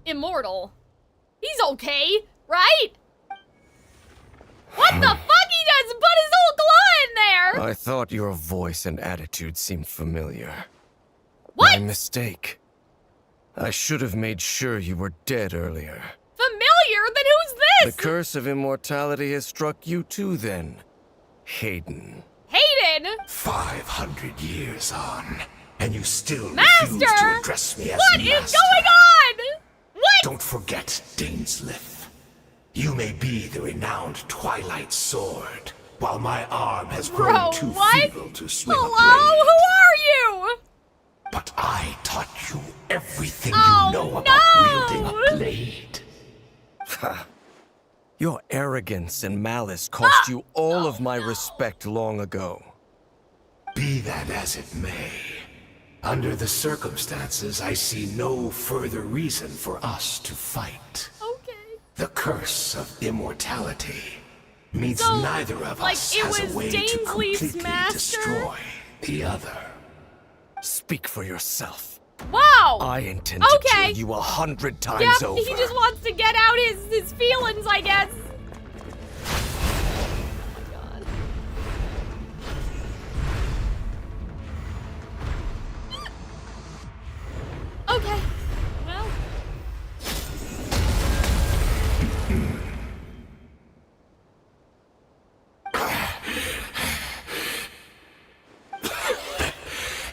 immortal. He's okay, right? What the fuck? He just put his whole claw in there! I thought your voice and attitude seemed familiar. What? My mistake. I should have made sure you were dead earlier. Familiar? Then who's this? The curse of immortality has struck you too then, Hayden. Hayden? 500 years on, and you still Master! refuse to address me as What master. is going on? What? Don't forget, Daneslith. You may be the renowned Twilight Sword, while my arm has grown too feeble to swing a blade. Hello? Who are you? But I taught you everything you know about wielding a blade. Your arrogance and malice cost you all of my respect long ago. Be that as it may, under the circumstances, I see no further reason for us to fight. Okay. The curse of immortality means neither of us has a way to completely destroy the other. Speak for yourself. Wow! I intend to kill you 100 times over. He just wants to get out his feelings, I guess. Okay. Well.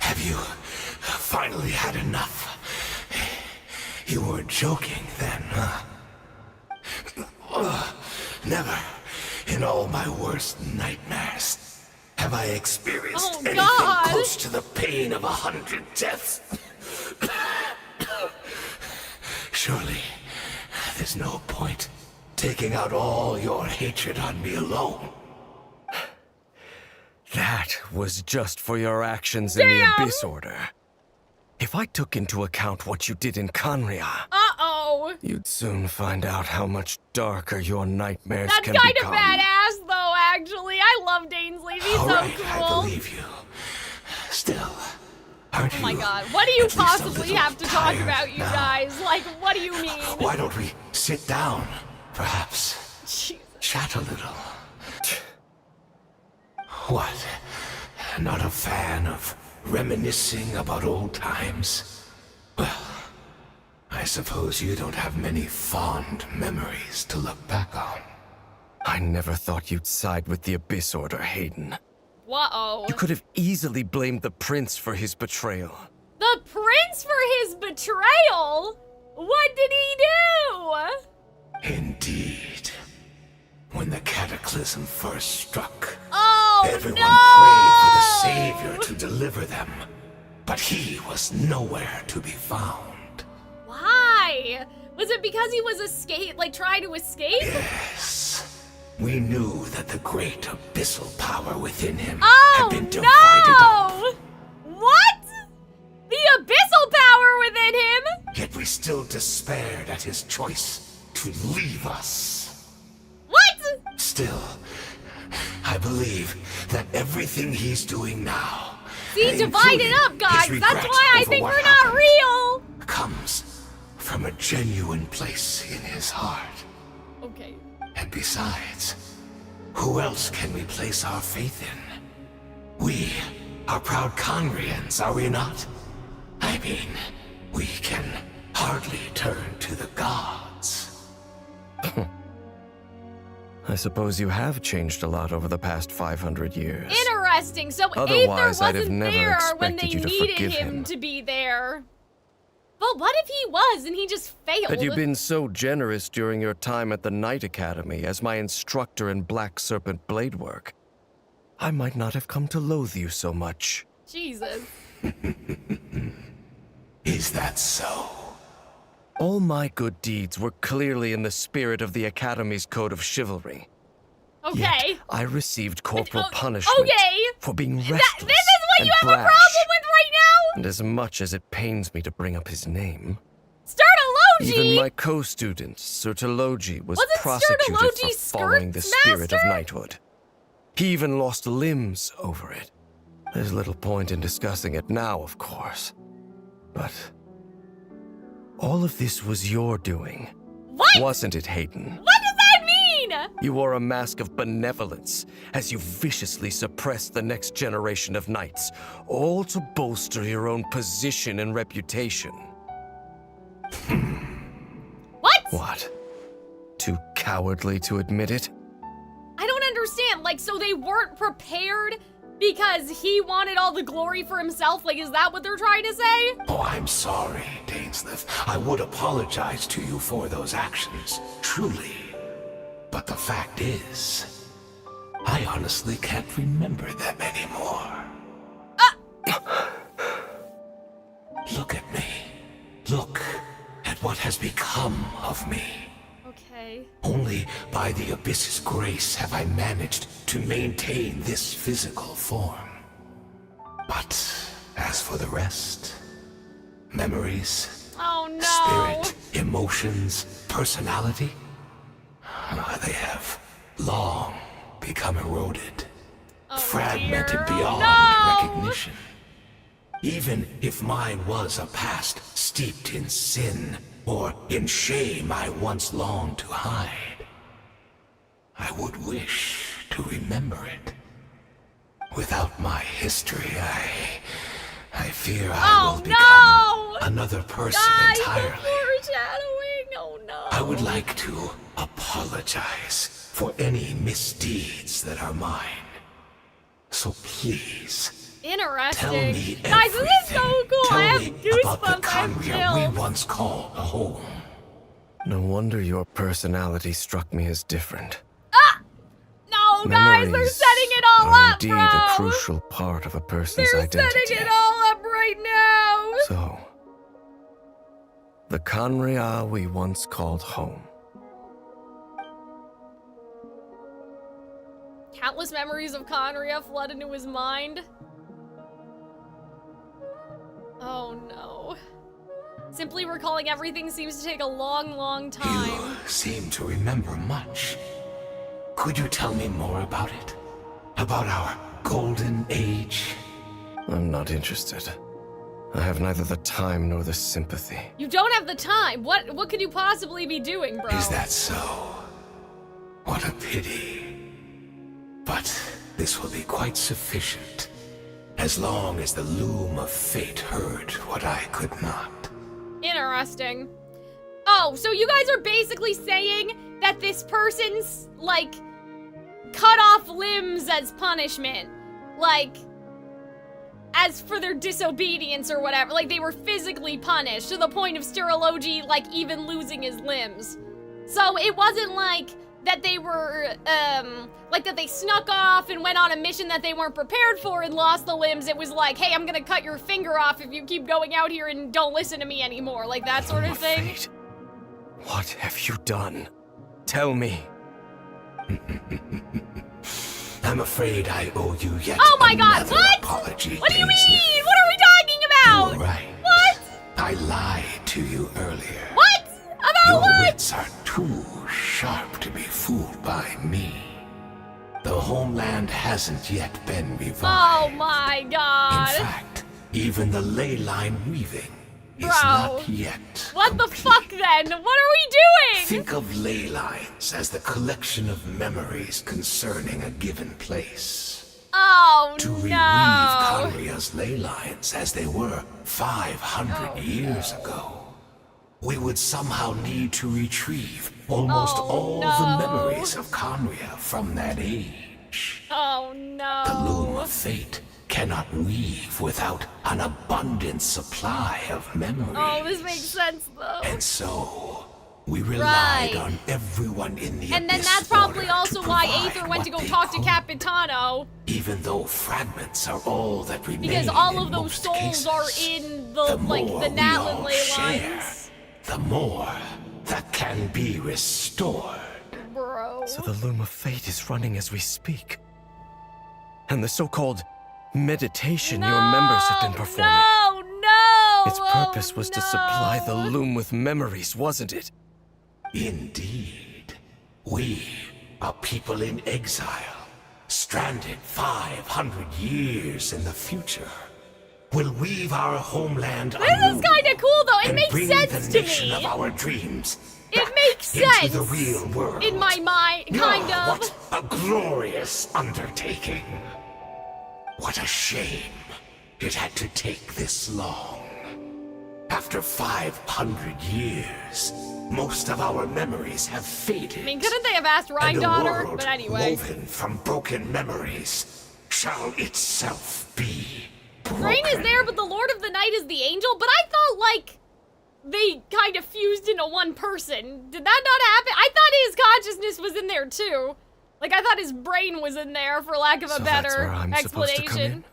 Have you finally had enough? You were joking then, huh? Never in all my worst nightmares have I experienced anything close to the pain of 100 deaths. Surely, there's no point taking out all your hatred on me alone. That was just for your actions in the Abyss Order. If I took into account what you did in Conria, you'd soon find out how much darker your nightmares can become. That's kind of badass, though, actually. I love Danesley. He's so cool. I believe you. Still, aren't you? Oh my god, what do you possibly have to talk about, you guys? Like, what do you mean? Why don't we sit down, perhaps? Chat a little. What? Not a fan of reminiscing about old times? Well, I suppose you don't have many fond memories to look back on. I never thought you'd side with the Abyss Order, Hayden. Uh-oh. You could have easily blamed the Prince for his betrayal. The Prince for his betrayal? What did he do? Indeed. When the cataclysm first struck, everyone prayed for the Savior to deliver them. But he was nowhere to be found. Why? Was it because he was trying to escape? Yes. We knew that the great abyssal power within him Oh, had been divided up. What? The abyssal power within him? Yet we still despaired at his choice to leave us. What? Still, I believe that everything he's doing now, See, divided up, guys. That's why I think we're not real. comes from a genuine place in his heart. Okay. And besides, who else can we place our faith in? We are proud Conrians, are we not? I mean, we can hardly turn to the gods. I suppose you have changed a lot over the past 500 years. Interesting. So Otherwise, Aether I'd have wasn't never there when they expected you to needed forgive him him. to be there. But what if he was and he just failed? Had you been so generous during your time at the Knight Academy as my instructor in Black Serpent blade work, I might not have come to loathe you so much. Jesus. Is that so? All my good deeds were clearly in the spirit of the Academy's code of chivalry. Okay. Yet I received corporal punishment for being restless This is what and you have a brash. problem with right now? And as much as it pains me to bring up his name, Sturtology! even my co-student, Sturtology, was Wasn't prosecuted Sturtology for following the spirit of Skirk's knighthood. He even lost limbs over it. There's little point in discussing it now, of course. But All of this was your doing. What? Wasn't it, Hayden? What does that mean? You wore a mask of benevolence as you viciously suppressed the next generation of knights, all to bolster your own position and reputation. What? What? Too cowardly to admit it? I don't understand. Like, so they weren't prepared because he wanted all the glory for himself? Like, is that what they're trying to say? Oh, I'm sorry, Dainsleif. I would apologize to you for those actions, truly. But the fact is, I honestly can't remember them anymore. Look at me. Look at what has become of me. Okay. Only by the Abyss's grace have I managed to maintain this physical form. But as for the rest, memories, oh, no. spirit, emotions, personality, they have long become eroded, fragmented beyond recognition. Even if mine was a past steeped in sin or in shame I once longed to hide, I would wish to remember it. Without my history, I fear I will become another person entirely. Foreshadowing. Oh no. I would like to apologize for any misdeeds that are mine. So please, interesting. tell me Guys, this is so cool. Tell I have me goosebumps. about the I have Courtier we chills. once called a home. No wonder your personality struck me as different. No, guys, they're setting it all are up, indeed bro. a crucial part of a person's They're identity. setting it all up right now. So, the Courtier we once called home. Countless memories of Courtier flood into his mind. Oh no. Simply recalling everything seems to take a long, long time. You seem to remember much. Could you tell me more about it? About our golden age? I'm not interested. I have neither the time nor the sympathy. You don't have the time. What could you possibly be doing, bro? Is that so? What a pity. But this will be quite sufficient, as long as the loom of fate heard what I could not. Interesting. Oh, so you guys are basically saying that this person's, like, cut off limbs as punishment. Like, as for their disobedience or whatever. Like, they were physically punished to the point of Stirology, like, even losing his limbs. So it wasn't like that they were, like that they snuck off and went on a mission that they weren't prepared for and lost the limbs. It was like, hey, I'm gonna cut your finger off if you keep going out here and don't listen to me anymore. Like that sort of thing. Fate. What have you done? Tell me. I'm afraid I owe you yet oh my god, another what? apology, What do you Dainsleif. mean? What are we talking about? You're right. What? I lied to you earlier. What? About Your what? wits are too sharp to be fooled by me. The homeland hasn't yet been revived. Oh my god. In fact, even the ley line weaving is Bro. not yet. What the fuck then? What are we doing? Think of ley lines as the collection of memories concerning a given place. Oh To reweave no. Courtier's ley lines as they were 500 years ago, we would somehow need to retrieve almost all the memories of Courtier from that age. Oh no. The loom of fate cannot weave without an abundant supply of memories. Oh, this makes sense though. And so, we relied Right. on everyone in the And then Abyss that's probably Order also to why provide Aether went to what go they talk to could, Capitano. even though fragments are all that remain. Because all in of those most souls cases. are in the The like more the we Natlin all ley share, lines. the more that can be restored. Bro. So the loom of fate is running as we speak. And the so-called meditation your members have been performing. No! Its purpose was to supply the loom with memories, wasn't it? Indeed. We, a people in exile, stranded 500 years in the future. will weave our homeland This is kind of cool, though. It and makes bring sense the to nation me. of our dreams It makes into sense the real world. in my mind, kind of. What a glorious undertaking. What a shame it had to take this long. After 500 years, most of our memories have faded. I mean, couldn't they have asked Rhine and a Daughter? world But anyway. woven from broken memories shall itself be broken. Rain is there, but the Lord of the Night is the angel. But I thought, like, they kind of fused into one person. Did that not happen? I thought his consciousness was in there, too. Like, I thought his brain was in there, for lack of a So that's better where I'm supposed to come in? explanation.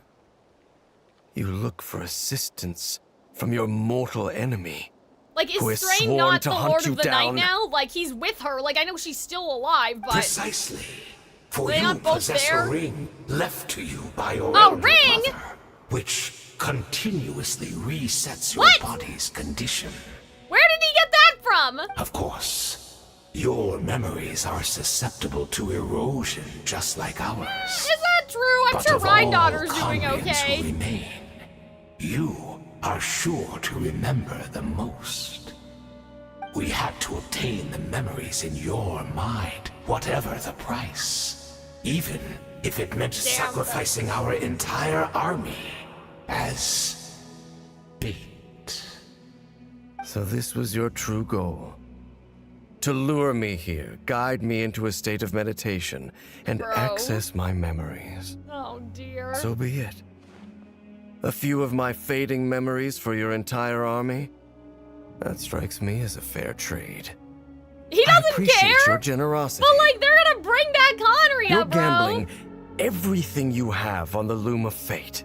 You look for assistance from your mortal enemy. Like, who is has Strain sworn not to the hunt Lord you of the Night down. now? Like, he's with her. Like, I know she's still alive, but... Precisely. For They you not both possess there? a ring left to you by your A elder ring? brother, which continuously resets your What? body's condition. Where did he get that from? Of course, your memories are susceptible to erosion just like ours. Is that true? I'm But sure of Rhine all Daughter's doing Conrians okay. who remain, you are sure to remember the most. We had to obtain the memories in your mind, whatever the price. Even if it meant sacrificing our entire army as bait. So this was your true goal. To lure me here, guide me into a state of meditation, and Bro. access my memories. Oh, dear. So be it. A few of my fading memories for your entire army? That strikes me as a fair trade. He I doesn't appreciate care. your generosity. But, like, they're gonna bring back Conria, You're bro. gambling everything you have on the loom of fate.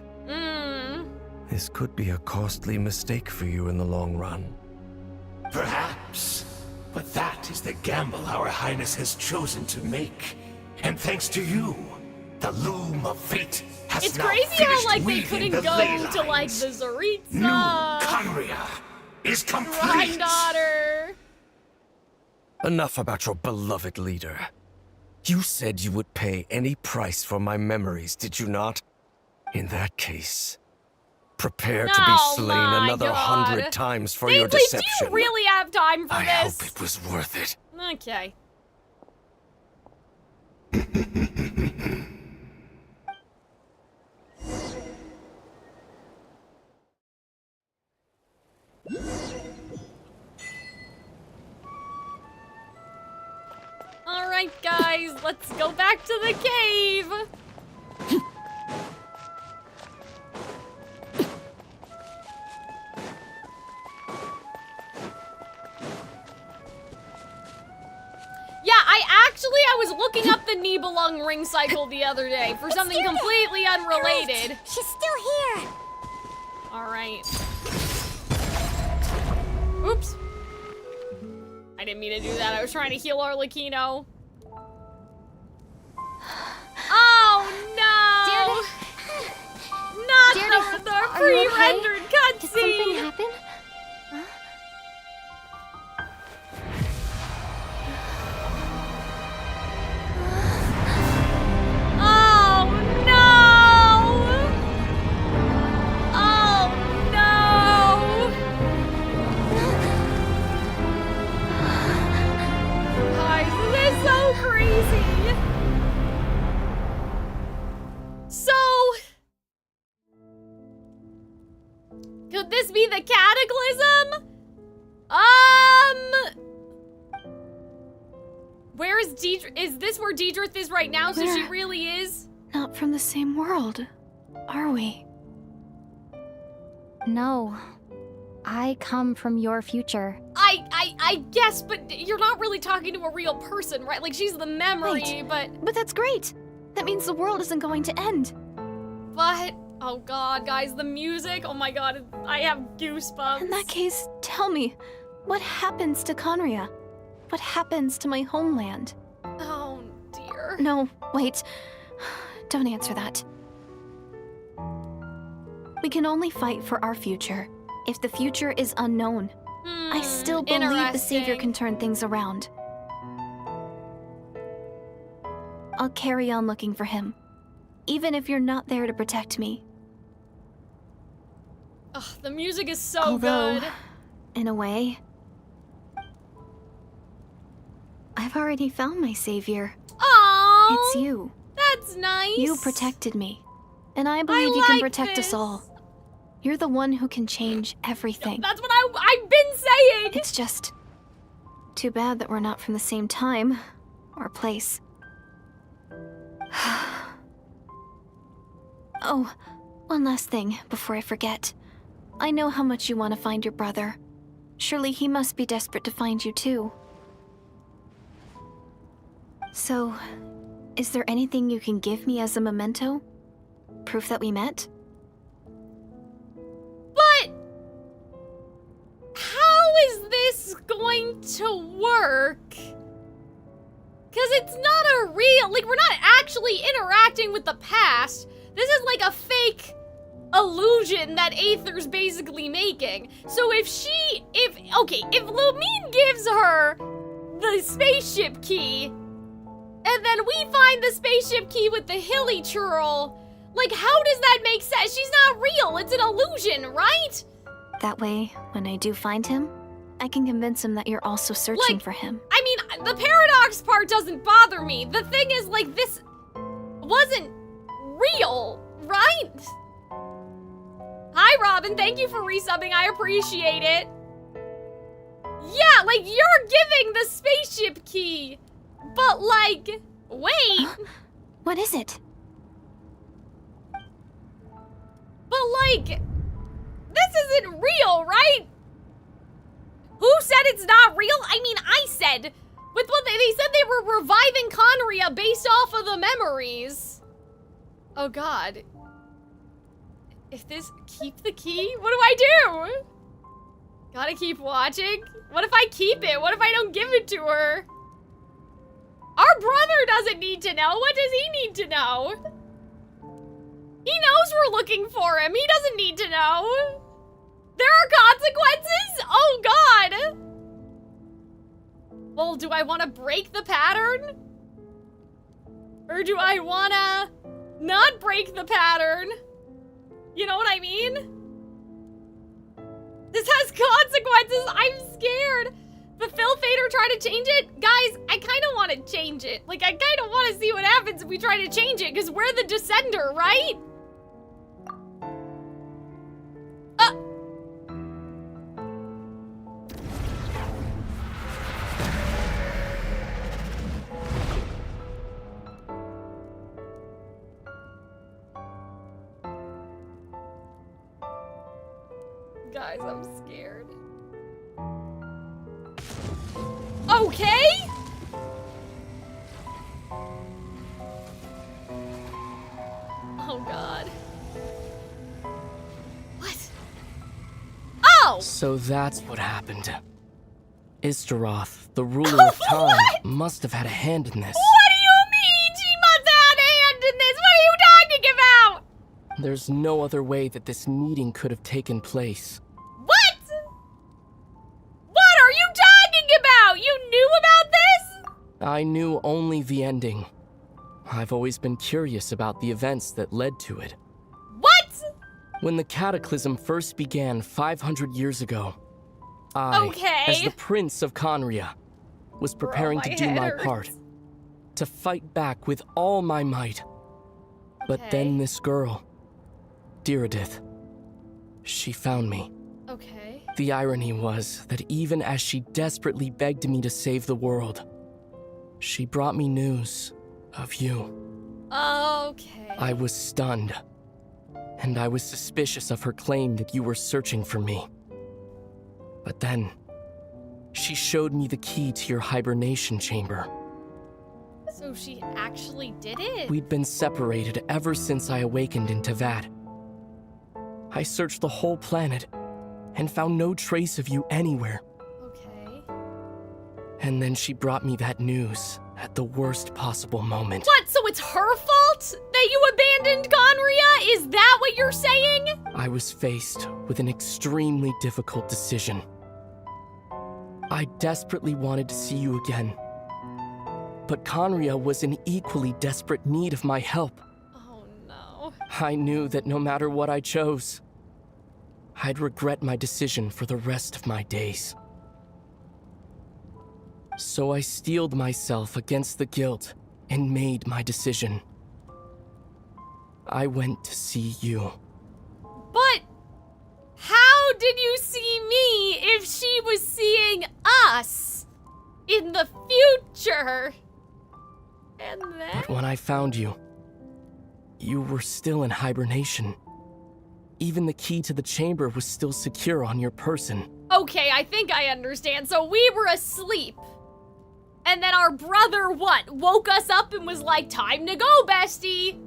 This could be a costly mistake for you in the long run. Perhaps. But that is the gamble our Highness has chosen to make. And thanks to you, the loom of fate has It's now crazy how, finished like, they weaving couldn't the go ley to, like, lines. the Zaritza. New Conria is complete. Rhine Daughter. Enough about your beloved leader. You said you would pay any price for my memories, did you not? In that case, prepare to be Oh slain my another God. 100 times for your Daisy, deception. do you really have time for I this? hope it was worth it. Okay. Alright, guys, let's go back to the cave. Yeah, I was looking up the Nibelung ring cycle the other day for something completely unrelated. She's still here. Alright. Oops. I didn't mean to do that. I was trying to heal Arlecchino. Oh no! Not the are you okay? pre-rendered Did something cutscene! happen? Oh no! Oh no! Guys, this is so crazy! So... could this be the Cataclysm? Where is Deidre? Is this where Deidre is right now, so she Where? really is? Not from the same world, are we? No. I come from your future. I guess, but you're not really talking to a real person, right? Like, she's the memory, Wait, but that's great. That means the world isn't going to end. oh god, guys, the music, oh my god, I have goosebumps. In that case, tell me, what happens to Conria? What happens to my homeland? Oh dear. No, wait. Don't answer that. We can only fight for our future. If the future is unknown, I still believe the Savior can turn things around. I'll carry on looking for him, even if you're not there to protect me. Ugh, the music is so Although, good. in a way, I've already found my savior. Oh, It's you. That's nice. You protected me, and I believe you can like protect us all. You're the one who can change everything. That's what I've been saying. It's just too bad that we're not from the same time or place. Oh, one last thing before I forget. I know how much you want to find your brother. Surely he must be desperate to find you too. So, is there anything you can give me as a memento? Proof that we met? But how is this going to work? Because it's not a real, like, we're not actually interacting with the past. This is like a fake illusion that Aether's basically making. So if Lumine gives her the spaceship key, and then we find the spaceship key with the hilly churl, like, how does that make sense? She's not real, it's an illusion, right? That way, when I do find him, I can convince him that you're also searching for him. I mean, the paradox part doesn't bother me. The thing is, like, this wasn't real, right? Hi, Robin. Thank you for resubbing. I appreciate it. Yeah, like, you're giving the spaceship key. But, like, wait. What is it? But, like, this isn't real, right? Who said it's not real? I mean, I said. With what they said they were reviving Conria based off of the memories. Oh, God. If this, keep the key? What do I do? Gotta keep watching? What if I keep it? What if I don't give it to her? Our brother doesn't need to know. What does he need to know? He knows we're looking for him. He doesn't need to know. There are consequences? Oh, God. Well, do I want to break the pattern? Or do I want to not break the pattern? You know what I mean? This has consequences. I'm scared. But Phil Fader tried to change it? Guys, I kind of want to change it. Like, I kind of want to see what happens if we try to change it, because we're the Descender, right? Guys, I'm scared. Okay? Oh, God. What? Oh! So that's what happened. Istaroth, the ruler of time, must have had a hand in this. What do you mean she must have had a hand in this? What are you talking about? There's no other way that this meeting could have taken place. What? What are you talking about? You knew about this? I knew only the ending. I've always been curious about the events that led to it. What? When the cataclysm first began 500 years ago, I, as the Prince of Conria, was preparing to do my part, to fight back with all my might. But then this girl, Diridith, she found me. Okay. The irony was that even as she desperately begged me to save the world, she brought me news of you. Okay. I was stunned, and I was suspicious of her claim that you were searching for me. But then, she showed me the key to your hibernation chamber. So she actually did it? We'd been separated ever since I awakened in Teyvat. I searched the whole planet and found no trace of you anywhere. Okay. And then she brought me that news at the worst possible moment. What? So it's her fault that you abandoned Conria? Is that what you're saying? I was faced with an extremely difficult decision. I desperately wanted to see you again. But Conria was in equally desperate need of my help. Oh no. I knew that no matter what I chose, I'd regret my decision for the rest of my days. So I steeled myself against the guilt and made my decision. I went to see you. But how did you see me if she was seeing us in the future? And then... But when I found you, you were still in hibernation. Even the key to the chamber was still secure on your person. Okay, I think I understand. So we were asleep. And then our brother, what, woke us up and was like, time to go, bestie.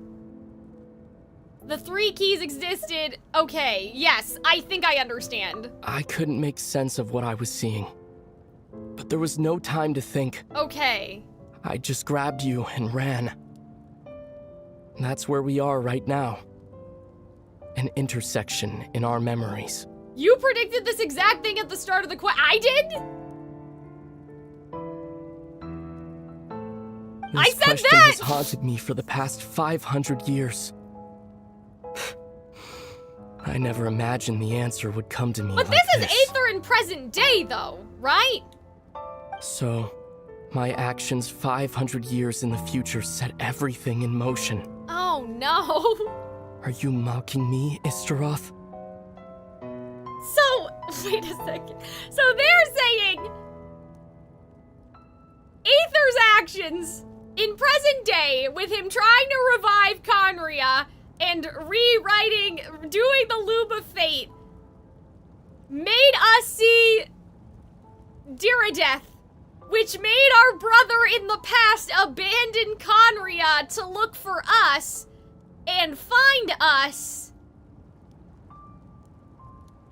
The 3 keys existed. Okay, yes, I think I understand. I couldn't make sense of what I was seeing. But there was no time to think. Okay. I just grabbed you and ran. That's where we are right now. An intersection in our memories. You predicted this exact thing at the start of the I did? This I said question that! has haunted me for the past 500 years. I never imagined the answer would come to me But like this is Aether in present day, though, right? So, my actions 500 years in the future set everything in motion. Oh, no. Are you mocking me, Istaroth? So, wait a second. So they're saying Aether's actions in present day, with him trying to revive Conria and rewriting, doing the Loop of Fate, made us see Dirideth, which made our brother in the past abandon Conria to look for us and find us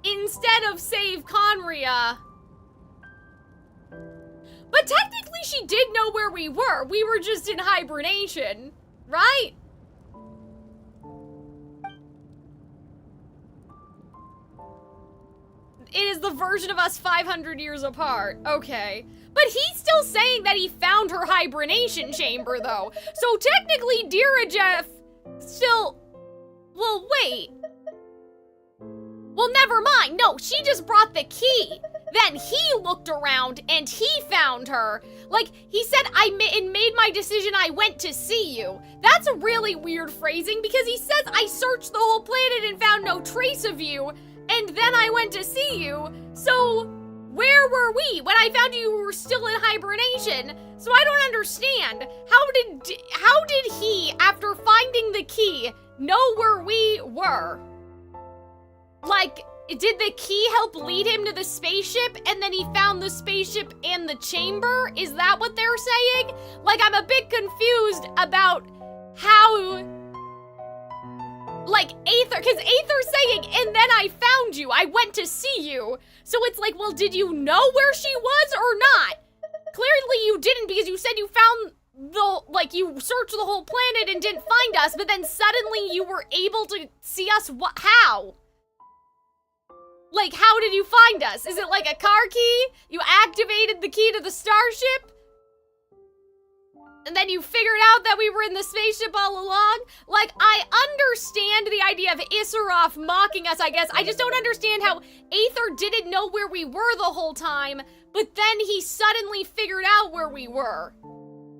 instead of save Conria. But technically she did know where we were. We were just in hibernation, right? It is the version of us 500 years apart. Okay. But he's still saying that he found her hibernation chamber, though. So technically, Dirideth still... Well, wait. Well, never mind. No, she just brought the key. Then he looked around and he found her. Like, he said, it made my decision, I went to see you. That's a really weird phrasing because he says, I searched the whole planet and found no trace of you. And then I went to see you. So, where were we? When I found you were still in hibernation. So I don't understand. How did he, after finding the key, know where we were? Like, did the key help lead him to the spaceship and then he found the spaceship and the chamber? Is that what they're saying? Like, I'm a bit confused about how... Like, Aether, because Aether's saying, and then I found you, I went to see you. So it's like, well, did you know where she was or not? Clearly you didn't because you said you found you searched the whole planet and didn't find us, but then suddenly you were able to see us, how? Like, how did you find us? Is it like a car key? You activated the key to the starship? And then you figured out that we were in the spaceship all along? Like, I understand the idea of Issaroth mocking us, I guess. I just don't understand how Aether didn't know where we were the whole time, but then he suddenly figured out where we were.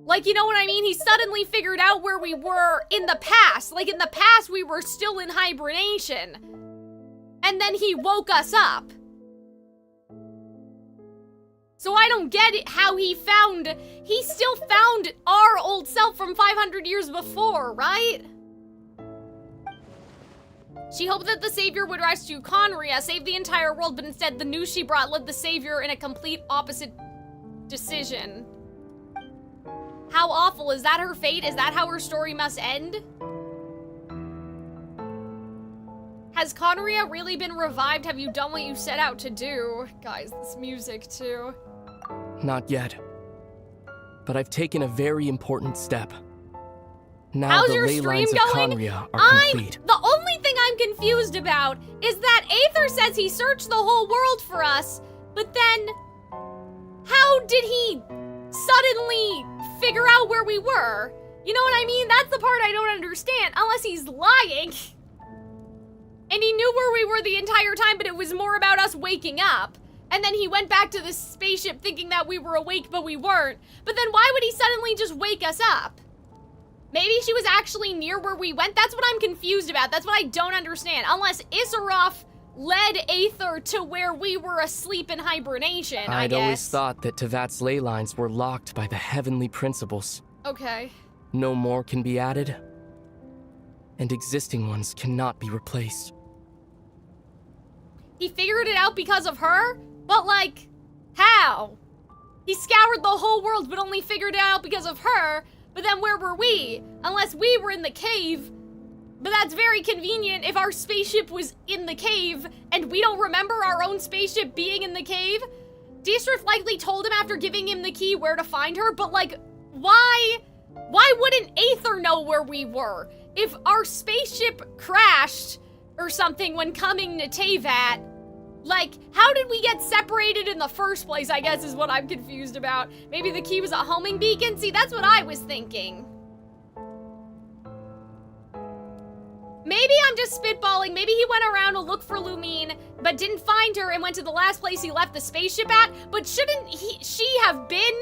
Like, you know what I mean? He suddenly figured out where we were in the past. Like, in the past, we were still in hibernation. And then he woke us up. So I don't get it how he still found our old self from 500 years before, right? She hoped that the Savior would rescue Conria, save the entire world, but instead the news she brought led the Savior in a complete opposite decision. How awful, is that her fate? Is that how her story must end? Has Conria really been revived? Have you done what you set out to do? Guys, this music too. Not yet. But I've taken a very important step. Now How's the your ley stream lines going? of Conria are complete. The only thing I'm confused about is that Aether says he searched the whole world for us, but then how did he suddenly figure out where we were? You know what I mean? That's the part I don't understand, unless he's lying. And he knew where we were the entire time, but it was more about us waking up. And then he went back to the spaceship thinking that we were awake, but we weren't. But then why would he suddenly just wake us up? Maybe she was actually near where we went? That's what I'm confused about. That's what I don't understand. Unless Issaroth led Aether to where we were asleep in hibernation, I I'd guess. always thought that Tevat's ley lines were locked by the heavenly principles. Okay. No more can be added, and existing ones cannot be replaced. He figured it out because of her? But like, how? He scoured the whole world but only figured it out because of her, but then where were we? Unless we were in the cave. But that's very convenient if our spaceship was in the cave and we don't remember our own spaceship being in the cave. Diestrift likely told him after giving him the key where to find her, but like, why wouldn't Aether know where we were? If our spaceship crashed or something when coming to Tevat, like, how did we get separated in the first place, I guess is what I'm confused about. Maybe the key was a homing beacon? See, that's what I was thinking. Maybe I'm just spitballing. Maybe he went around to look for Lumine, but didn't find her and went to the last place he left the spaceship at. But shouldn't she have been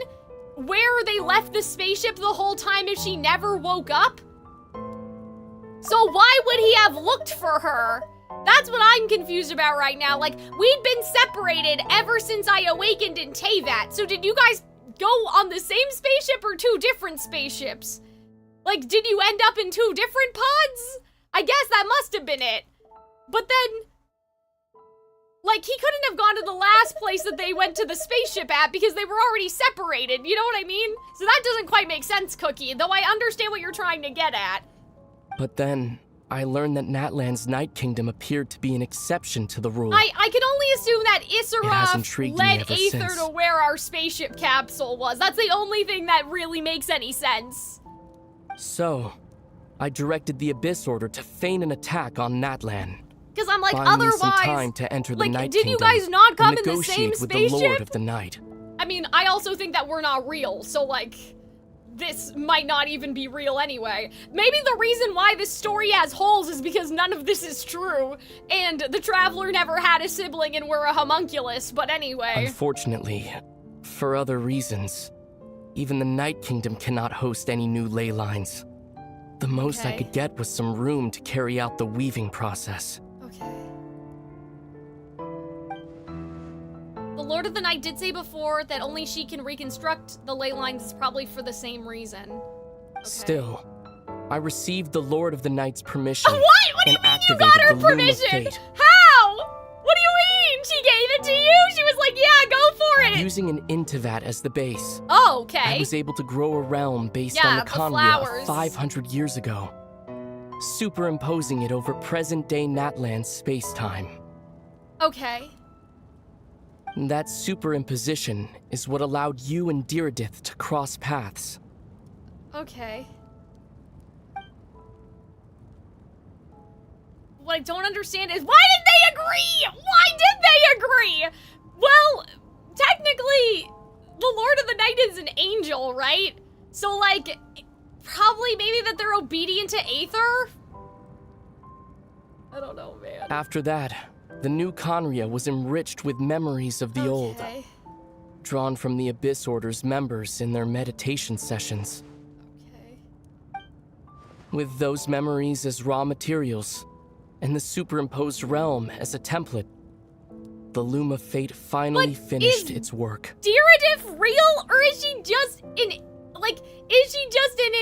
where they left the spaceship the whole time if she never woke up? So why would he have looked for her? That's what I'm confused about right now. Like, we'd been separated ever since I awakened in Tevat. So did you guys go on the same spaceship or two different spaceships? Like, did you end up in two different pods? I guess that must have been it. But then, like, he couldn't have gone to the last place that they went to the spaceship at because they were already separated, you know what I mean? So that doesn't quite make sense, Cookie, though I understand what you're trying to get at. But then, I learned that Natlan's Night Kingdom appeared to be an exception to the rule. I can only assume that It Issaroth led ever Aether since. to where our spaceship capsule was. That's the only thing that really makes any sense. So, I directed the Abyss Order to feign an attack on Natlan. Because I'm like, buying me otherwise, some time to enter the like, Night did you Kingdom guys not come and in the same negotiate with the Lord spaceship? of the Night. I mean, I also think that we're not real, so like, this might not even be real anyway. Maybe the reason why this story has holes is because none of this is true, and the Traveler never had a sibling and we're a homunculus, but anyway. Unfortunately, for other reasons, even the Night Kingdom cannot host any new ley lines. The most I could get was some room to carry out the weaving process. Okay. The Lord of the Night did say before that only she can reconstruct the ley lines, probably for the same reason. Okay. Still, I received the Lord of the Night's permission. What? What do you and mean you got her activated the Loom of permission? Fate. How? What do you mean? She gave it to you? She was like, yeah, go for it. Using an Intivat as the base, Oh, okay. I was able to grow a realm based Yeah, on the the Conria flowers. of 500 years ago, superimposing it over present-day Natlan's space-time. Okay. That superimposition is what allowed you and Diridith to cross paths. Okay. What I don't understand is, why did they agree? Why did they agree? Well, technically, the Lord of the Night is an angel, right? So, like, probably maybe that they're obedient to Aether? I don't know, man. After that, the new Conria was enriched with memories of the old, drawn from the Abyss Order's members in their meditation sessions. With those memories as raw materials, and the superimposed realm as a template, the Loom of Fate finally finished its work. Diridith real, or is she just an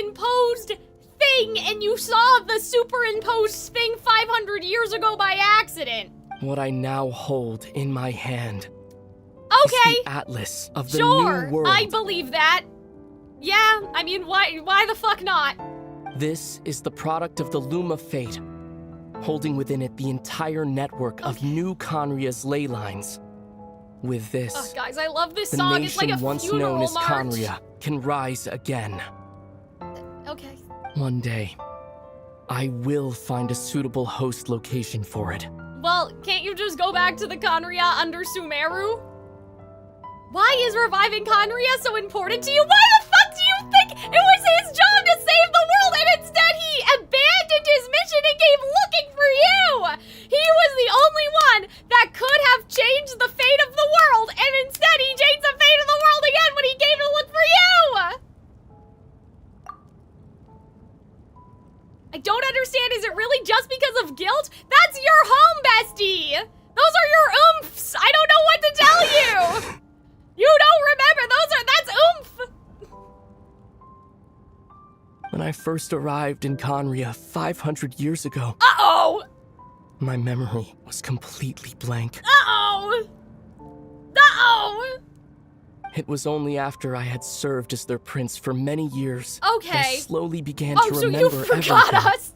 imposed thing and you saw the superimposed thing 500 years ago by accident? What I now hold in my hand Okay. is the Atlas of the Sure, New World. I believe that. Yeah, I mean, why the fuck not? This is the product of the Loom of Fate, holding within it the entire network of new Conria's ley lines. With this, Oh, guys, I love this the song. It's nation like a once funeral known as march. Conria can rise again. Okay. One day, I will find a suitable host location for it. Well, can't you just go back to the Conria under Sumeru? Why is reviving Conria so important to you? Why the fuck do you think it was his job to save the world and instead he abandoned his mission and came looking for you? He bestie. Those are your oomphs. I don't know what to tell you. You don't remember. That's oomph. When I first arrived in Conria 500 years ago, uh-oh, my memory was completely blank. Uh-oh. Uh-oh. It was only after I had served as their prince for many years okay. that I slowly began to remember you forgot everything, us.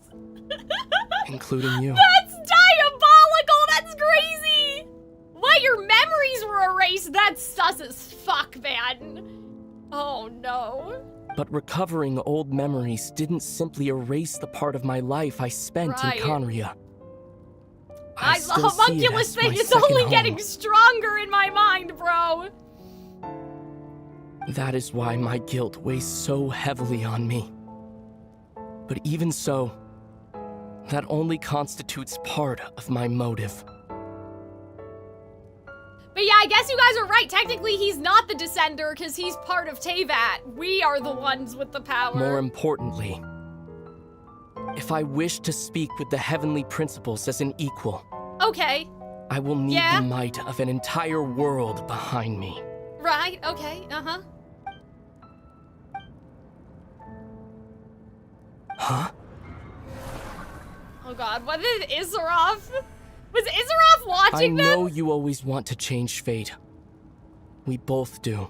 including you. That's diabolical. That's crazy. What? Your memories were erased? That's sus as fuck, man. Oh no. But recovering old memories didn't simply erase the part of my life I spent in Conria. The homunculus thing is only getting stronger in my mind, bro. That is why my guilt weighs so heavily on me. But even so, that only constitutes part of my motive. But yeah, I guess you guys are right. Technically, he's not the Descender because he's part of Teyvat. We are the ones with the power. More importantly, if I wish to speak with the heavenly principles as an equal, okay, I will need the might of an entire world behind me. Right, okay, uh-huh. Huh? Oh god, what did Izaroff? Was Izaroff watching them? I know you always want to change fate. We both do.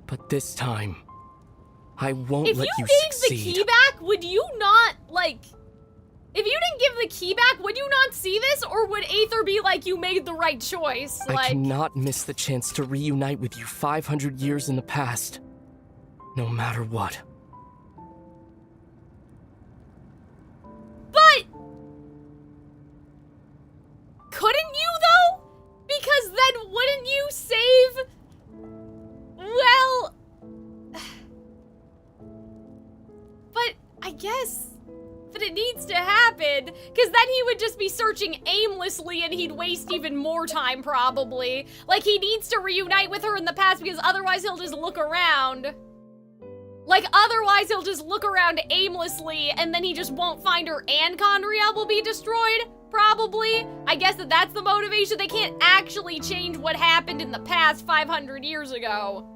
But this time, I won't let you succeed. If you gave the key back, would you not, like... If you didn't give the key back, would you not see this? Or would Aether be like, you made the right choice? I cannot miss the chance to reunite with you 500 years in the past. No matter what. But... couldn't you, though? Because then wouldn't you save... Well... But I guess... But it needs to happen, because then he would just be searching aimlessly and he'd waste even more time, probably. Like, he needs to reunite with her in the past because otherwise he'll just look around. Like, otherwise he'll just look around aimlessly and then he just won't find her and Conria will be destroyed, probably. I guess that's the motivation. They can't actually change what happened in the past 500 years ago.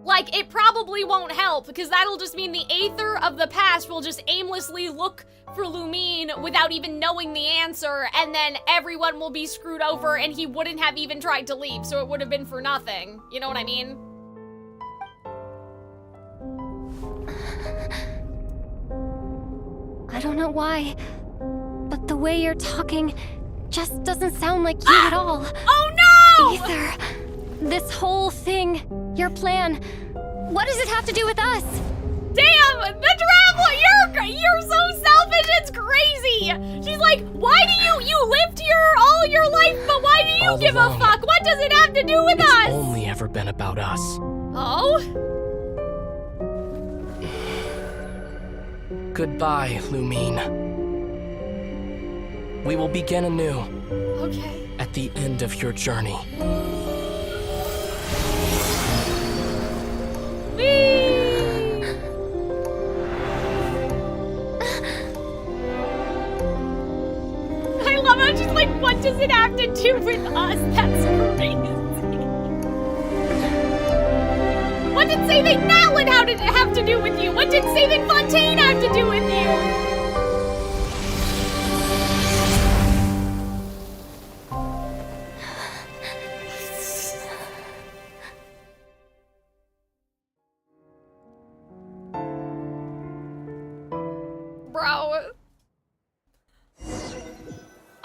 Like, it probably won't help, because that'll just mean the Aether of the past will just aimlessly look for Lumine without even knowing the answer, and then everyone will be screwed over and he wouldn't have even tried to leave, so it would have been for nothing. You know what I mean? I don't know why, but the way you're talking just doesn't sound like you at all. Oh no! Aether, this whole thing, your plan, what does it have to do with us? Damn, the Traveler, you're so selfish, it's crazy. She's like, why do you lived here all your life, but why do you give a fuck? What does it have to do with us? It's only ever been about us. Oh? Goodbye, Lumine. We will begin anew. Okay. At the end of your journey. I love how she's like, what does it have to do with us? That's crazy. What did saving Matlin have to do with you? What did saving Fontaine have to do with you?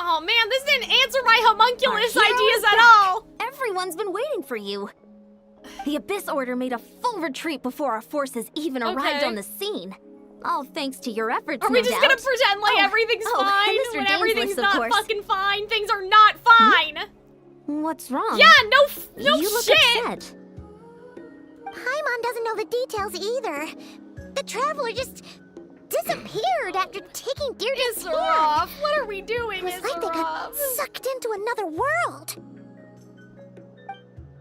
Oh man, this didn't answer my homunculus ideas at all! Everyone's been waiting for you. The Abyss Order made a full retreat before our forces even arrived on the scene. All thanks to your efforts, Are we just gonna pretend like everything's fine when everything's not fucking fine? Things are not fine! What's wrong? Yeah, no you look shit! upset. Paimon doesn't know the details either. The Traveler just disappeared after taking Deirdre's hand. What are we doing, It was like they got sucked into another world.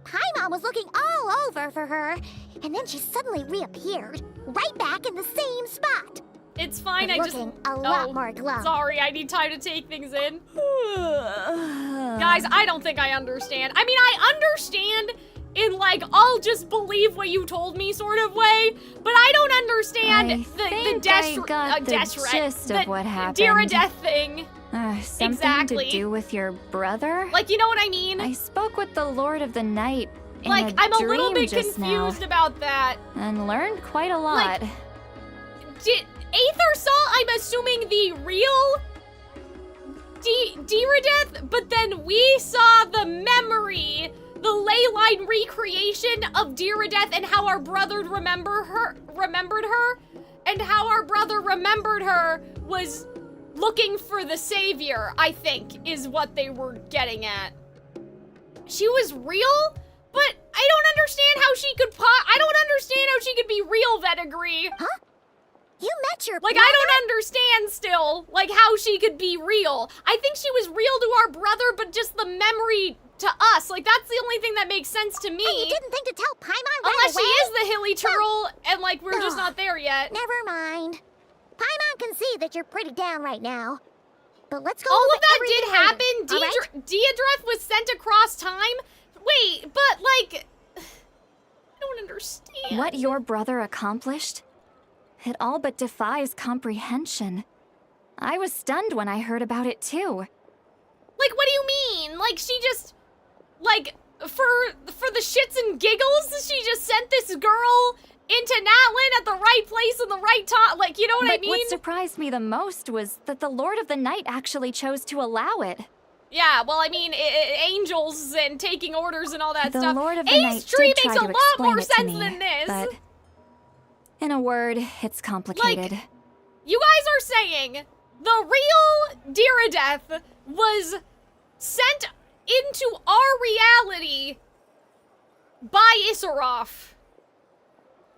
Paimon was looking all over for her, and then she suddenly reappeared, right back in the same spot. It's fine, You're I just... looking a lot more glum. Sorry, I need time to take things in. Guys, I don't think I understand. I mean, I understand in, like, I'll just believe what you told me sort of way, but I don't understand the gist of what happened. Diradeath thing. Something exactly. to do with your brother? Like, you know what I mean? I spoke with the Lord of the Night in like, a I'm a dream little bit just confused now, about that. and learned quite a lot. Like, did Aether saw, I'm assuming, the real Diradeath, but then we saw the memory, the ley line recreation of Diradeath and how our brother remembered her, and how our brother remembered her was looking for the savior, I think, is what they were getting at. She was real, but I don't understand how she could I don't understand how she could be real, Venegree. Huh? You met your Like, brother? I don't understand still, like, how she could be real. I think she was real to our brother, but just the memory to us. Like, that's the only thing that makes sense to me. And you didn't think to tell Paimon right Unless away? she is the Hilly Turtle, and, like, we're just not there yet. Never mind. Paimon can see that you're pretty down right now. But let's go All over of that everything did happen? later, all right? Deidreth was sent across time? Wait, but, like... I don't understand. What your brother accomplished? It all but defies comprehension. I was stunned when I heard about it too. Like, what do you mean? Like, she just... Like, for the shits and giggles, she just sent this girl into Natlin at the right place and the right time. Like, you know what I mean? What surprised me the most was that the Lord of the Night actually chose to allow it. Yeah, well, I mean, angels and taking orders and all that stuff. The Lord of the Night Ace Tree did makes try a to lot explain more it to sense me, than this. but in a word, it's complicated. Like, you guys are saying the real Diradeath was sent into our reality by Issaroth.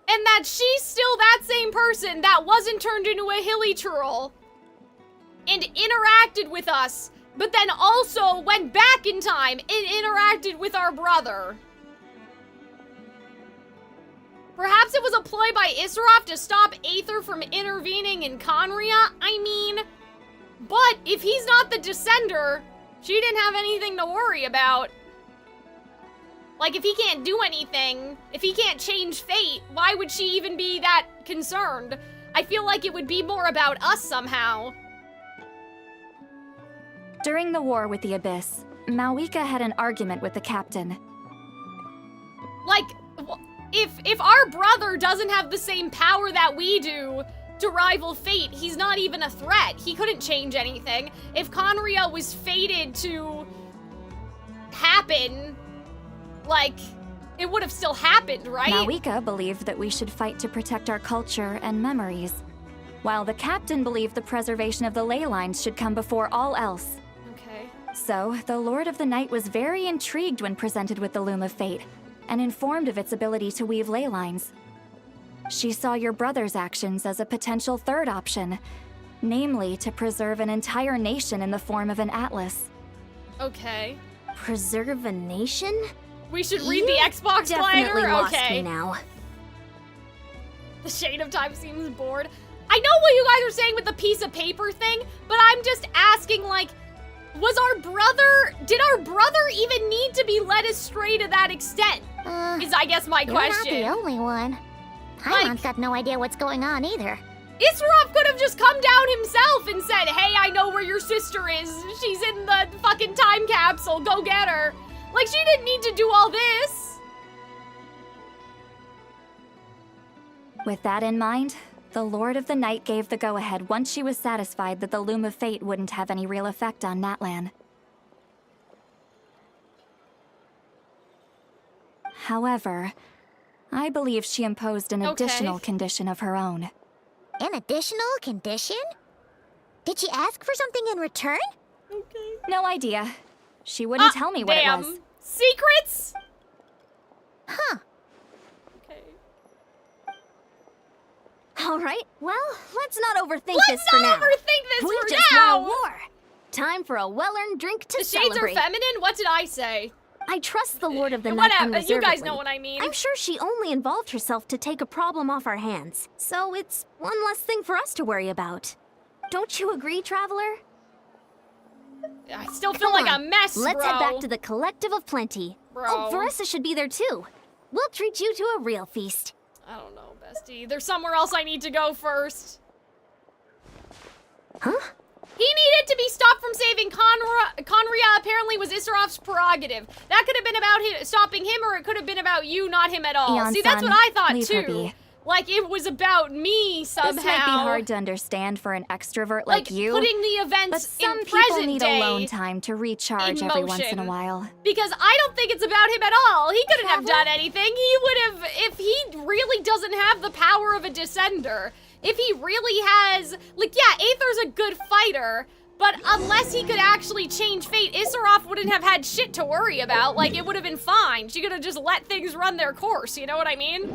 And that she's still that same person that wasn't turned into a hilly churl and interacted with us, but then also went back in time and interacted with our brother. Perhaps it was a ploy by Issaroth to stop Aether from intervening in Conria? I mean, but if he's not the Descender, she didn't have anything to worry about. Like, if he can't do anything, if he can't change fate, why would she even be that concerned? I feel like it would be more about us somehow. During the war with the Abyss, Malwika had an argument with the captain. Like, if our brother doesn't have the same power that we do to rival fate, he's not even a threat. He couldn't change anything. If Conria was fated to happen, like, it would have still happened, right? Malwika believed that we should fight to protect our culture and memories, while the captain believed the preservation of the ley lines should come before all else. Okay. So, the Lord of the Night was very intrigued when presented with the Loom of Fate, and informed of its ability to weave ley lines. She saw your brother's actions as a potential third option, namely to preserve an entire nation in the form of an atlas. Okay. Preserve a nation? We should read the Xbox definitely liner? lost Okay. me now. The Shade of Time seems bored. I know what you guys are saying with the piece of paper thing, but I'm just asking, like, did our brother even need to be led astray to that extent? Is, I guess, my question. You're not the only one. Paimon's got no idea what's going on either. Issaroth could have just come down himself and said, hey, I know where your sister is. She's in the fucking time capsule. Go get her. Like, she didn't need to do all this. With that in mind, the Lord of the Night gave the go-ahead once she was satisfied that the Loom of Fate wouldn't have any real effect on Natlan. However, I believe she imposed an additional condition of her own. An additional condition? Did she ask for something in return? Okay. No idea. She wouldn't tell me what it was. Secrets? Huh. Okay. All right, well, let's not overthink this Let's for not now. overthink this we for just now. won a war. Time for a well-earned drink to The shades celebrate. are feminine? What did I say? I trust the Lord of the Night Whatever, unreservedly. you guys know what I mean. I'm sure she only involved herself to take a problem off our hands. So it's one less thing for us to worry about. Don't you agree, Traveler? I still feel like a mess, Let's bro. head back to the Collective of Plenty. Bro. Oh, Veressa should be there too. We'll treat you to a real feast. I don't know, bestie. There's somewhere else I need to go first. Huh? He needed to be stopped from saving Conria. Apparently was Issarov's prerogative. That could have been about stopping him, or it could have been about you, not him at all. See, that's what I thought leave her too. be. Like it was about me somehow. This might be hard to understand for an extrovert like you. Putting the but events some in people present need day alone time to recharge every once in a motion. while. Because I don't think it's about him at all. He couldn't have done anything. He would have, if he really doesn't have the power of a descender. If he really has, like, yeah, Aether's a good fighter, but unless he could actually change fate, Issaroff wouldn't have had shit to worry about. Like, it would have been fine. She could have just let things run their course, you know what I mean?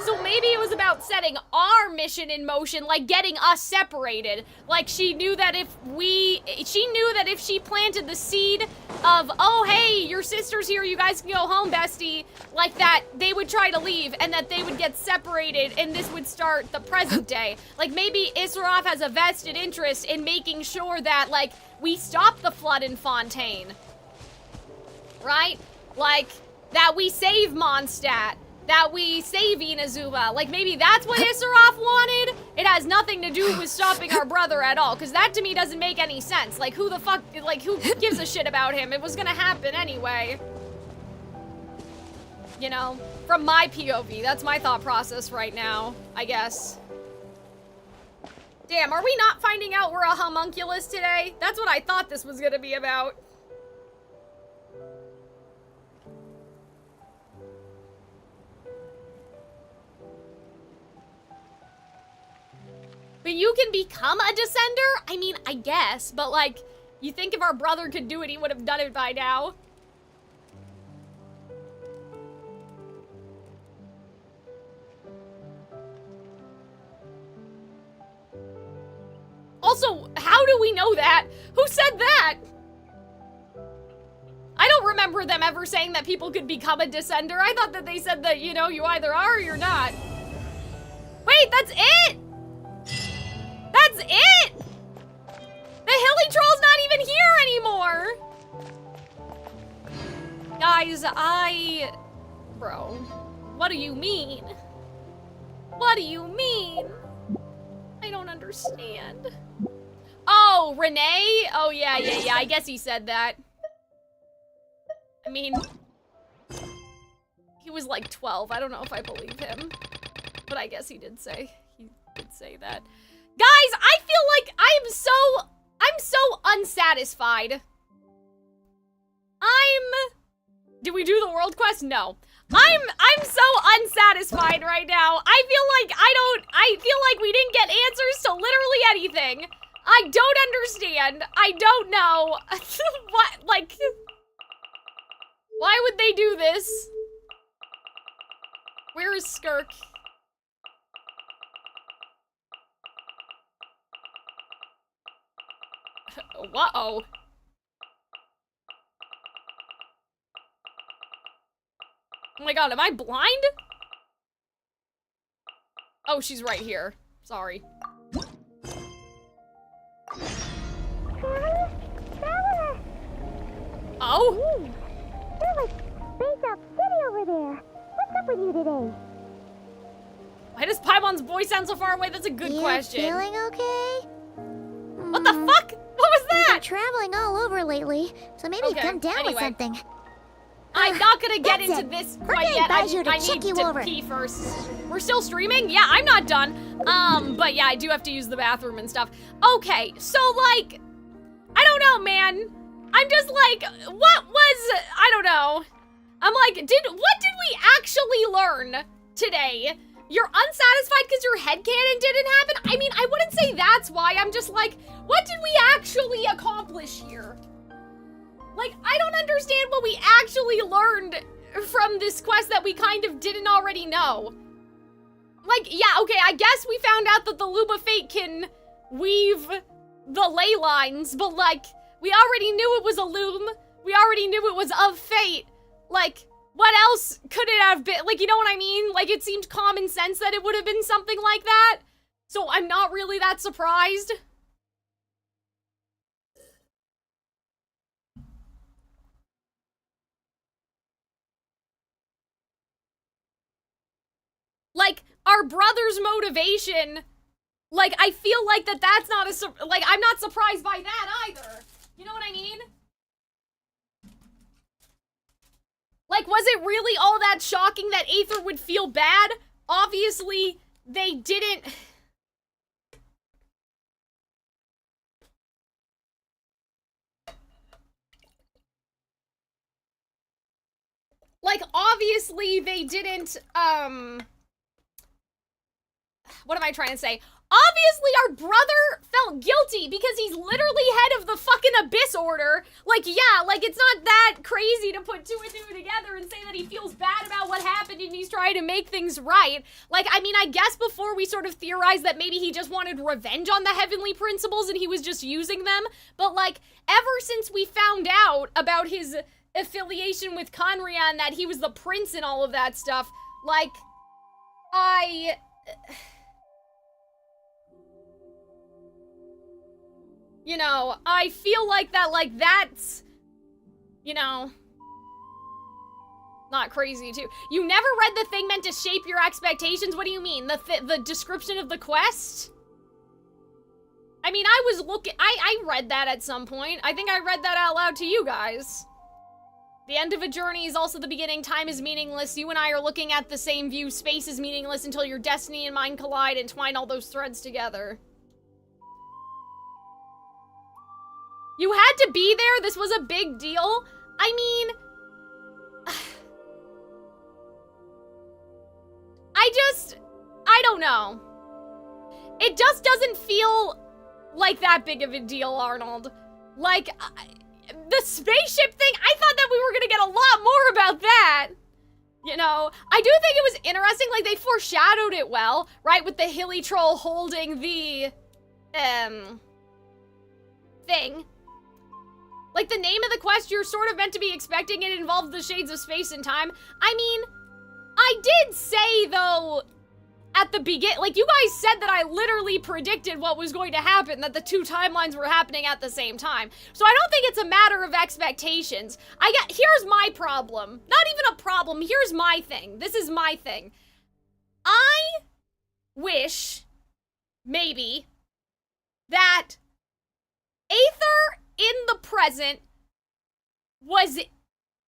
So maybe it was about setting our mission in motion, like getting us separated. Like she knew that if she planted the seed of, oh hey, your sister's here, you guys can go home, bestie, like that they would try to leave and that they would get separated and this would start the present day. Like maybe Issaroff has a vested interest in making sure that like we stop the flood in Fontaine. Right? Like that we save Mondstadt. That we save Inazuma. Like, maybe that's what Issaroff wanted? It has nothing to do with stopping our brother at all, because that to me doesn't make any sense. Like, who the fuck, like, who gives a shit about him? It was gonna happen anyway. You know, from my POV, that's my thought process right now, I guess. Damn, are we not finding out we're a homunculus today? That's what I thought this was gonna be about. But you can become a descender? I mean, I guess, but like, you think if our brother could do it, he would have done it by now. Also, how do we know that? Who said that? I don't remember them ever saying that people could become a descender. I thought that they said that, you know, you either are or you're not. Wait, that's it! That's it! The Hilly Troll's not even here anymore! Guys, Bro, what do you mean? What do you mean? I don't understand. Oh, Renee? Oh, yeah, I guess he said that. I mean, he was like 12. I don't know if I believe him. But I guess he did say that. Guys, I feel like I'm so unsatisfied. Did we do the world quest? No. I'm so unsatisfied right now. I feel like we didn't get answers to literally anything. I don't understand. I don't know. What, like, why would they do this? Where is SKIRK? Uh-oh. Oh my god, am I blind? Oh, she's right here. Sorry. Oh? You're like Space Up City over there. What's up with you today? Why does Paimon's voice sound so far away? That's a good question. You feeling okay? What the fuck? What was that? You've been traveling all over lately, so maybe come down with something. I'm not gonna get into this quite yet. I need to pee first. We're still streaming? Yeah, I'm not done. But yeah, I do have to use the bathroom and stuff. Okay, so like, I don't know, man. I'm just like, I don't know. I'm like, what did we actually learn today? You're unsatisfied because your headcanon didn't happen? I mean, I wouldn't say that's why. I'm just like, what did we actually accomplish here? Like, I don't understand what we actually learned from this quest that we kind of didn't already know. Like, yeah, okay, I guess we found out that the Loom of Fate can weave the ley lines, but like, we already knew it was a loom. We already knew it was of fate. Like, what else could it have been? Like, you know what I mean? Like, it seemed common sense that it would have been something like that. So I'm not really that surprised. Like, our brother's motivation, like, I feel like that's not like, I'm not surprised by that either. You know what I mean? Like, was it really all that shocking that Aether would feel bad? Obviously, they didn't. Like, obviously, they didn't, what am I trying to say? Obviously, our brother felt guilty because he's literally head of the fucking Abyss Order. Like, yeah, like, it's not that crazy to put two and two together and say that he feels bad about what happened and he's trying to make things right. Like, I mean, I guess before we sort of theorized that maybe he just wanted revenge on the Heavenly Principles and he was just using them. But, like, ever since we found out about his affiliation with Conria and that he was the prince and all of that stuff, like, you know, I feel like that, like, that's, you know, not crazy, too. You never read the thing meant to shape your expectations? What do you mean? The description of the quest? I mean, I was looking, I read that at some point. I think I read that out loud to you guys. The end of a journey is also the beginning. Time is meaningless. You and I are looking at the same view. Space is meaningless until your destiny and mine collide and twine all those threads together. You had to be there? This was a big deal? I mean, I don't know. It just doesn't feel like that big of a deal, Arnold. Like, the spaceship thing, I thought that we were gonna get a lot more about that. You know, I do think it was interesting, like, they foreshadowed it well, right? With the hilly troll holding the, thing. Like, the name of the quest, you're sort of meant to be expecting it involves the shades of space and time. I mean, I did say, though, at the beginning, like, you guys said that I literally predicted what was going to happen, that the two timelines were happening at the same time. So I don't think it's a matter of expectations. Here's my problem. Not even a problem, here's my thing. This is my thing. I wish, maybe, that Aether in the present was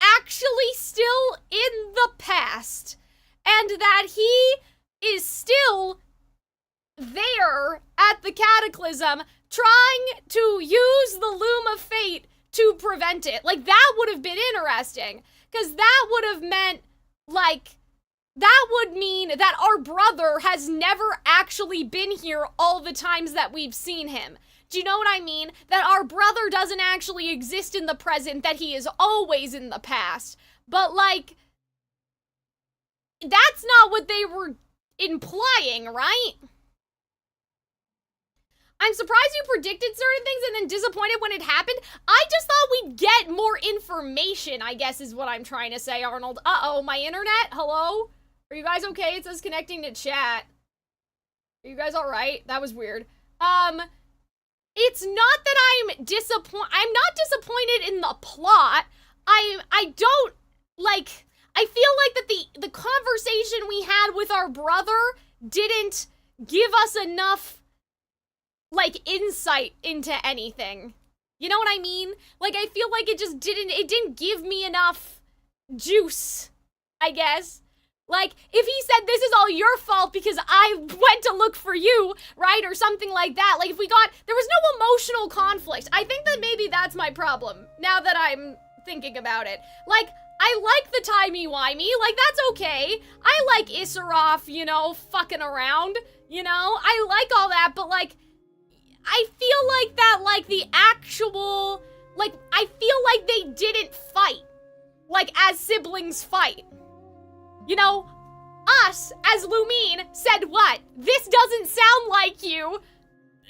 actually still in the past, and that he is still there at the Cataclysm trying to use the Loom of Fate to prevent it. Like, that would have been interesting, because that would have meant, like, that would mean that our brother has never actually been here all the times that we've seen him. Do you know what I mean? That our brother doesn't actually exist in the present, that he is always in the past. But, like, that's not what they were implying, right? I'm surprised you predicted certain things and then disappointed when it happened. I just thought we'd get more information, I guess is what I'm trying to say, Arnold. Uh-oh, my internet? Hello? Are you guys okay? It says connecting to chat. Are you guys alright? That was weird. It's not that I'm not disappointed in the plot. I don't, like, I feel like that the conversation we had with our brother didn't give us enough, like, insight into anything. You know what I mean? Like, I feel like it didn't give me enough juice, I guess. Like, if he said, this is all your fault because I went to look for you, right? Or something like that. Like, there was no emotional conflict. I think that maybe that's my problem, now that I'm thinking about it. Like, I like the timey-wimey, like, that's okay. I like Issaroff, you know, fucking around, you know? I like all that, but, like, I feel like that, like, the actual, like, I feel like they didn't fight, like, as siblings fight. You know, us, as Lumine, said what? This doesn't sound like you,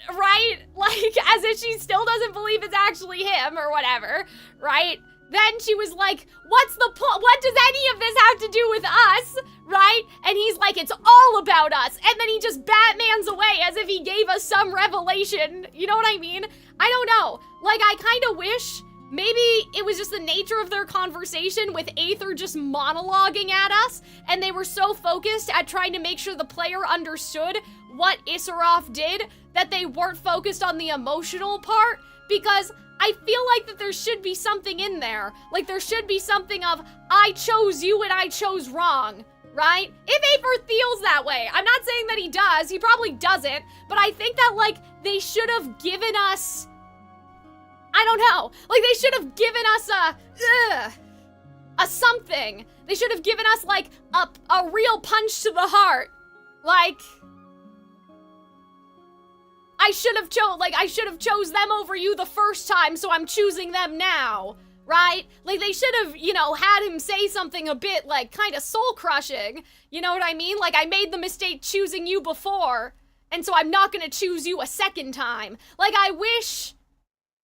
right? Like, as if she still doesn't believe it's actually him or whatever, right? then she was like, what's the point? What does any of this have to do with us? Right? And he's like, it's all about us. And then he just Batmans away as if he gave us some revelation. You know what I mean? I don't know. Like, I kind of wish maybe it was just the nature of their conversation with Aether just monologuing at us, and they were so focused at trying to make sure the player understood what Issaroff did that they weren't focused on the emotional part, because I feel like that there should be something in there. Like, there should be something of, I chose you and I chose wrong, right? If Aether feels that way. I'm not saying that he does. He probably doesn't. But I think that, like, they should have given us, I don't know. Like, they should have given us a something. They should have given us, like, a real punch to the heart. Like, I should have chose them over you the first time, so I'm choosing them now, right? Like, they should have, you know, had him say something a bit, like, kind of soul-crushing. You know what I mean? Like, I made the mistake choosing you before, and so I'm not gonna choose you a second time. Like, I wish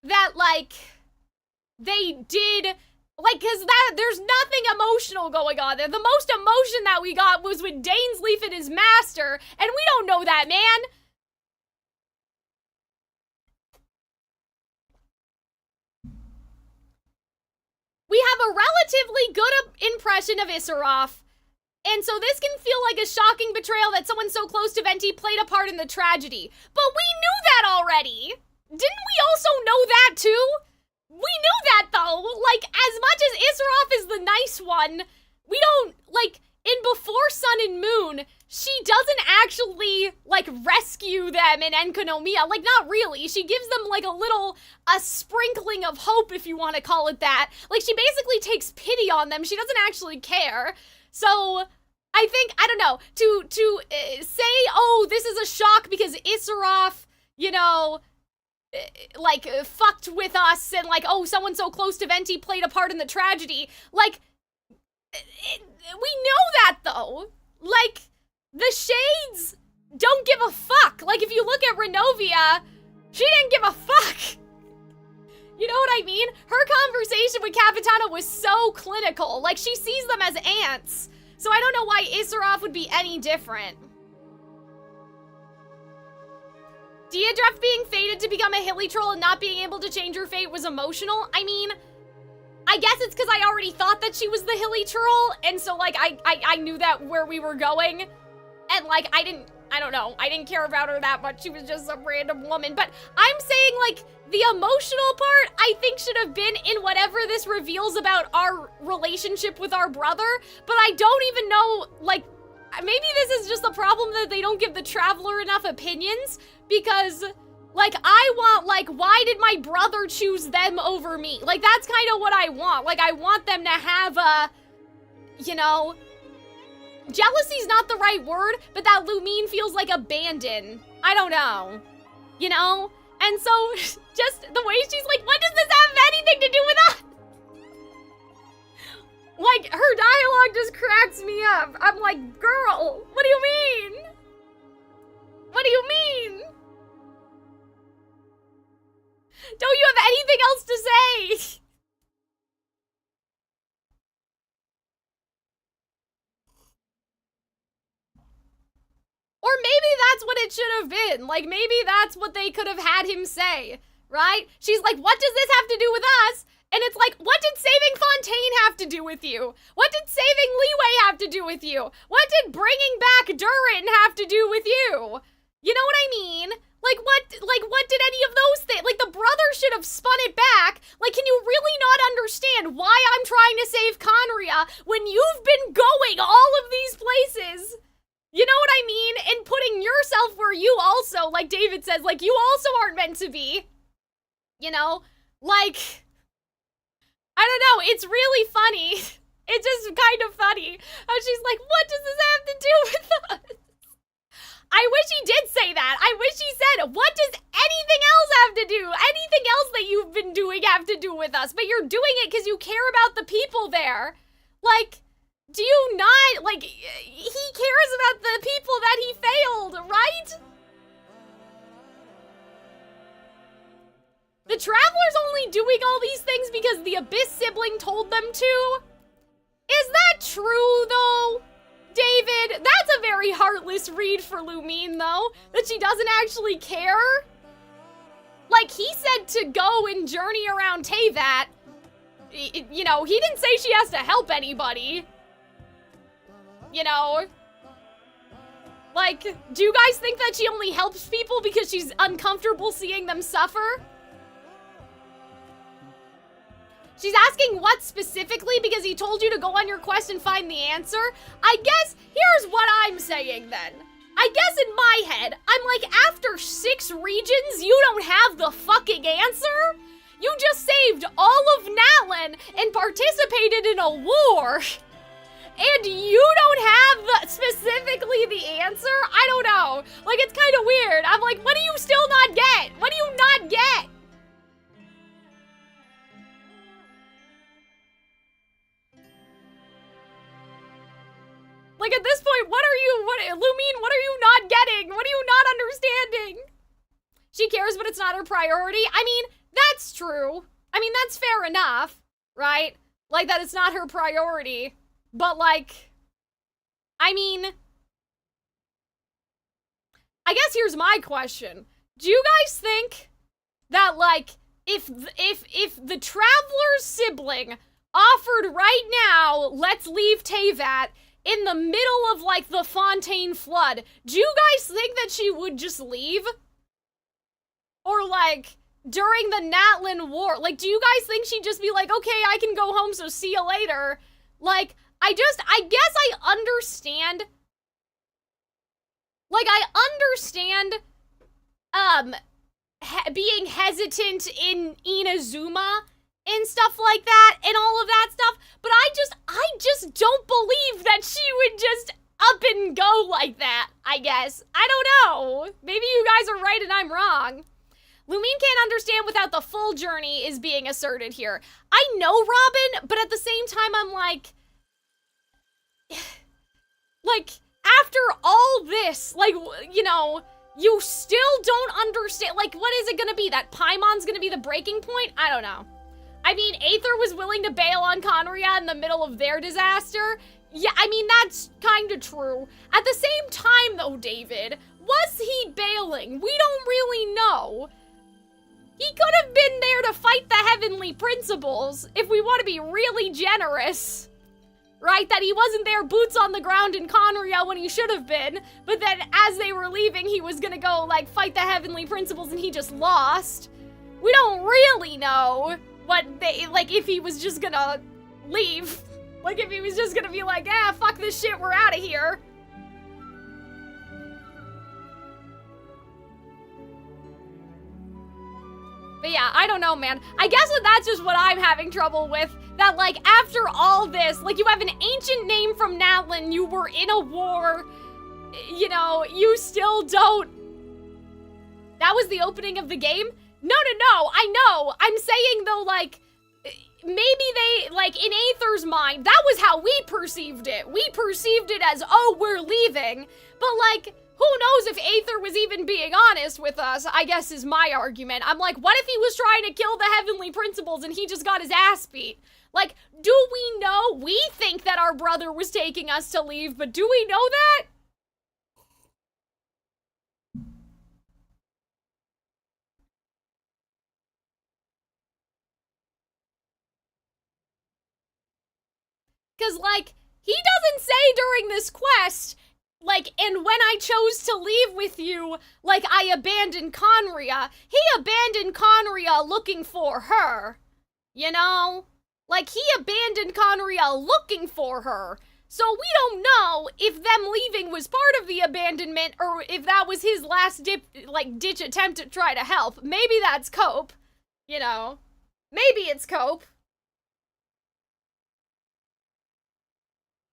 that, like, they did, like, cause there's nothing emotional going on there. The most emotion that we got was when Dane's leaving his master, and we don't know that man. We have a relatively good impression of Issaroff, and so this can feel like a shocking betrayal that someone so close to Venti played a part in the tragedy. But we knew that already! Didn't we also know that too? We knew that though! Like, as much as Issaroff is the nice one, we don't, like, in Before Sun and Moon, she doesn't actually, like, rescue them in Enkanomiya. Like, not really. She gives them, like, a sprinkling of hope, if you want to call it that. Like, she basically takes pity on them. She doesn't actually care. So, I think, I don't know, to say, oh, this is a shock because Issaroff, you know, like, fucked with us, and, like, oh, someone so close to Venti played a part in the tragedy. Like, we know that, though. Like, the Shades don't give a fuck. Like, if you look at Renovia, she didn't give a fuck. You know what I mean? Her conversation with Capitana was so clinical. Like, she sees them as ants. So I don't know why Issaroff would be any different. Deidre being fated to become a hilly troll and not being able to change her fate was emotional. I mean, I guess it's because I already thought that she was the hilly troll, and so, like, I knew that where we were going. And, like, I don't know, I didn't care about her that much. She was just some random woman. But I'm saying, like, the emotional part, I think, should have been in whatever this reveals about our relationship with our brother. But I don't even know, like, maybe this is just the problem that they don't give the Traveler enough opinions. Because, like, I want, like, why did my brother choose them over me? Like, that's kind of what I want. Like, I want them to have a, you know, jealousy's not the right word, but that Lumine feels like abandon. I don't know. You know? And so, just the way she's like, what does this have anything to do with us? Like, her dialogue just cracks me up. I'm like, girl, what do you mean? What do you mean? Don't you have anything else to say? Or maybe that's what it should have been. Like, maybe that's what they could have had him say, right? She's like, what does this have to do with us? And it's like, what did saving Fontaine have to do with you? What did saving Leeway have to do with you? What did bringing back Durin have to do with you? You know what I mean? Like, what did any of those things? Like, the brother should have spun it back. Like, can you really not understand why I'm trying to save Conria when you've been going all of these places? You know what I mean? And putting yourself where you also, like David says, like, you also aren't meant to be. You know? Like, I don't know, it's really funny. It's just kind of funny. And she's like, what does this have to do with us? I wish he did say that. I wish he said, what does anything else have to do? Anything else that you've been doing have to do with us? But you're doing it because you care about the people there. Like, do you not, like, he cares about the people that he failed, right? The Traveler's only doing all these things because the Abyss sibling told them to? Is that true, though? David, that's a very heartless read for Lumine, though, that she doesn't actually care. Like, he said to go and journey around Teyvat. You know, he didn't say she has to help anybody. You know? Like, do you guys think that she only helps people because she's uncomfortable seeing them suffer? She's asking what specifically because he told you to go on your quest and find the answer? I guess, here's what I'm saying then. I guess in my head, I'm like, after 6 regions, you don't have the fucking answer? You just saved all of Natlan and participated in a war. And you don't have specifically the answer? I don't know. Like, it's kind of weird. I'm like, what do you still not get? What do you not get? Like, at this point, Lumine, what are you not getting? What are you not understanding? She cares, but it's not her priority. I mean, that's true. I mean, that's fair enough, right? Like, that it's not her priority. But, like, I mean, I guess here's my question. Do you guys think that, like, if the Traveler's sibling offered right now, let's leave Teyvat, in the middle of, like, the Fontaine flood, do you guys think that she would just leave? Or, like, during the Natlan war, like, do you guys think she'd just be like, okay, I can go home, so see you later? Like, I guess I understand, like, I understand, being hesitant in Inazuma and stuff like that, and all of that stuff, but I just don't believe that she would just up and go like that, I guess. I don't know. Maybe you guys are right and I'm wrong. Lumine can't understand without the full journey is being asserted here. I know, Robin, but at the same time, I'm like, after all this, like, you know, you still don't understand, like, what is it gonna be? That Paimon's gonna be the breaking point? I don't know. I mean, Aether was willing to bail on Conria in the middle of their disaster. Yeah, I mean, that's kind of true. At the same time, though, David, was he bailing? We don't really know. He could have been there to fight the Heavenly Principles, if we want to be really generous. Right? That he wasn't there boots on the ground in Conria when he should have been, but then as they were leaving, he was gonna go, like, fight the Heavenly Principles and he just lost. We don't really know what they, like, if he was just gonna leave. Like, if he was just gonna be like, ah, fuck this shit, we're out of here. But yeah, I don't know, man. I guess that's just what I'm having trouble with. That, like, after all this, like, you have an ancient name from Natlan, you were in a war, you know, you still don't. That was the opening of the game? No, I know. I'm saying, though, like, maybe they, like, in Aether's mind, that was how we perceived it. We perceived it as, oh, we're leaving. But, like, who knows if Aether was even being honest with us, I guess is my argument. I'm like, what if he was trying to kill the Heavenly Principles and he just got his ass beat? Like, do we know? We think that our brother was taking us to leave, but do we know that? Because, like, he doesn't say during this quest, like, and when I chose to leave with you, like, I abandoned Conria. He abandoned Conria looking for her, you know? Like, he abandoned Conria looking for her. So we don't know if them leaving was part of the abandonment or if that was his last ditch attempt to try to help. Maybe that's cope, you know? Maybe it's cope.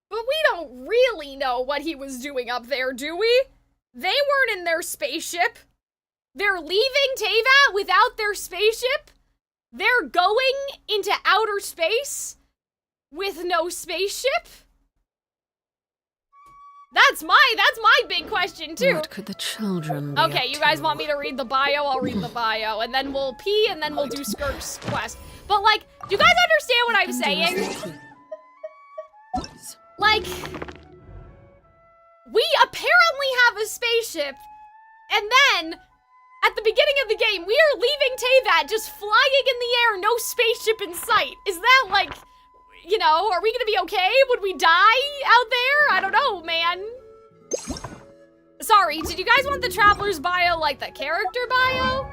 But we don't really know what he was doing up there, do we? They weren't in their spaceship. They're leaving Teyvat without their spaceship? They're going into outer space with no spaceship? That's my big question too. What could the children be Okay, up you to? guys want me to read the bio? I'll read the bio, and then we'll pee, and then we'll do SKIRK's quest. But like, do you guys understand what I'm saying? Like, we apparently have a spaceship, and then at the beginning of the game, we are leaving Teyvat just flying in the air, no spaceship in sight. Is that like, you know, are we gonna be okay? Would we die out there? I don't know, man. Sorry, did you guys want the Traveler's bio like the character bio?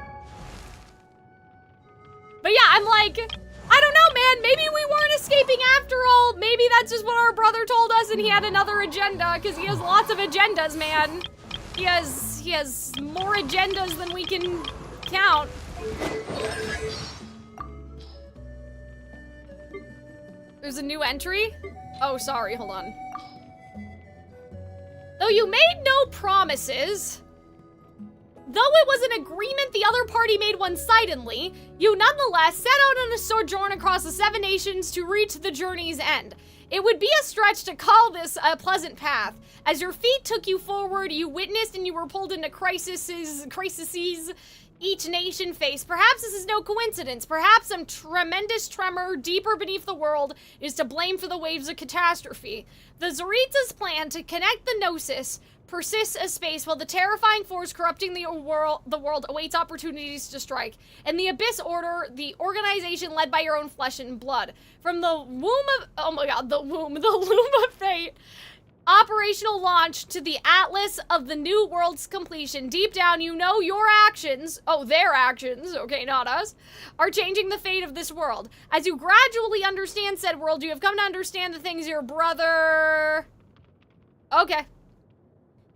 But yeah, I'm like, I don't know, man. Maybe we weren't escaping after all. Maybe that's just what our brother told us and he had another agenda, because he has lots of agendas, man. He has more agendas than we can count. There's a new entry? Oh, sorry, hold on. Though you made no promises, though it was an agreement the other party made one-sidedly, you nonetheless set out on a sojourn across the 7 nations to reach the journey's end. It would be a stretch to call this a pleasant path. As your feet took you forward, you witnessed and you were pulled into crises each nation faced. Perhaps this is no coincidence. Perhaps some tremendous tremor deeper beneath the world is to blame for the waves of catastrophe. The Zarita's plan to connect the Gnosis persists as space while the terrifying force corrupting the world awaits opportunities to strike. And the Abyss Order, the organization led by your own flesh and blood. From the womb of, oh my god, the loom of fate, operational launch to the atlas of the new world's completion. Deep down, you know your actions, oh, their actions, okay, not us, are changing the fate of this world. As you gradually understand said world, you have come to understand the things your brother... Okay.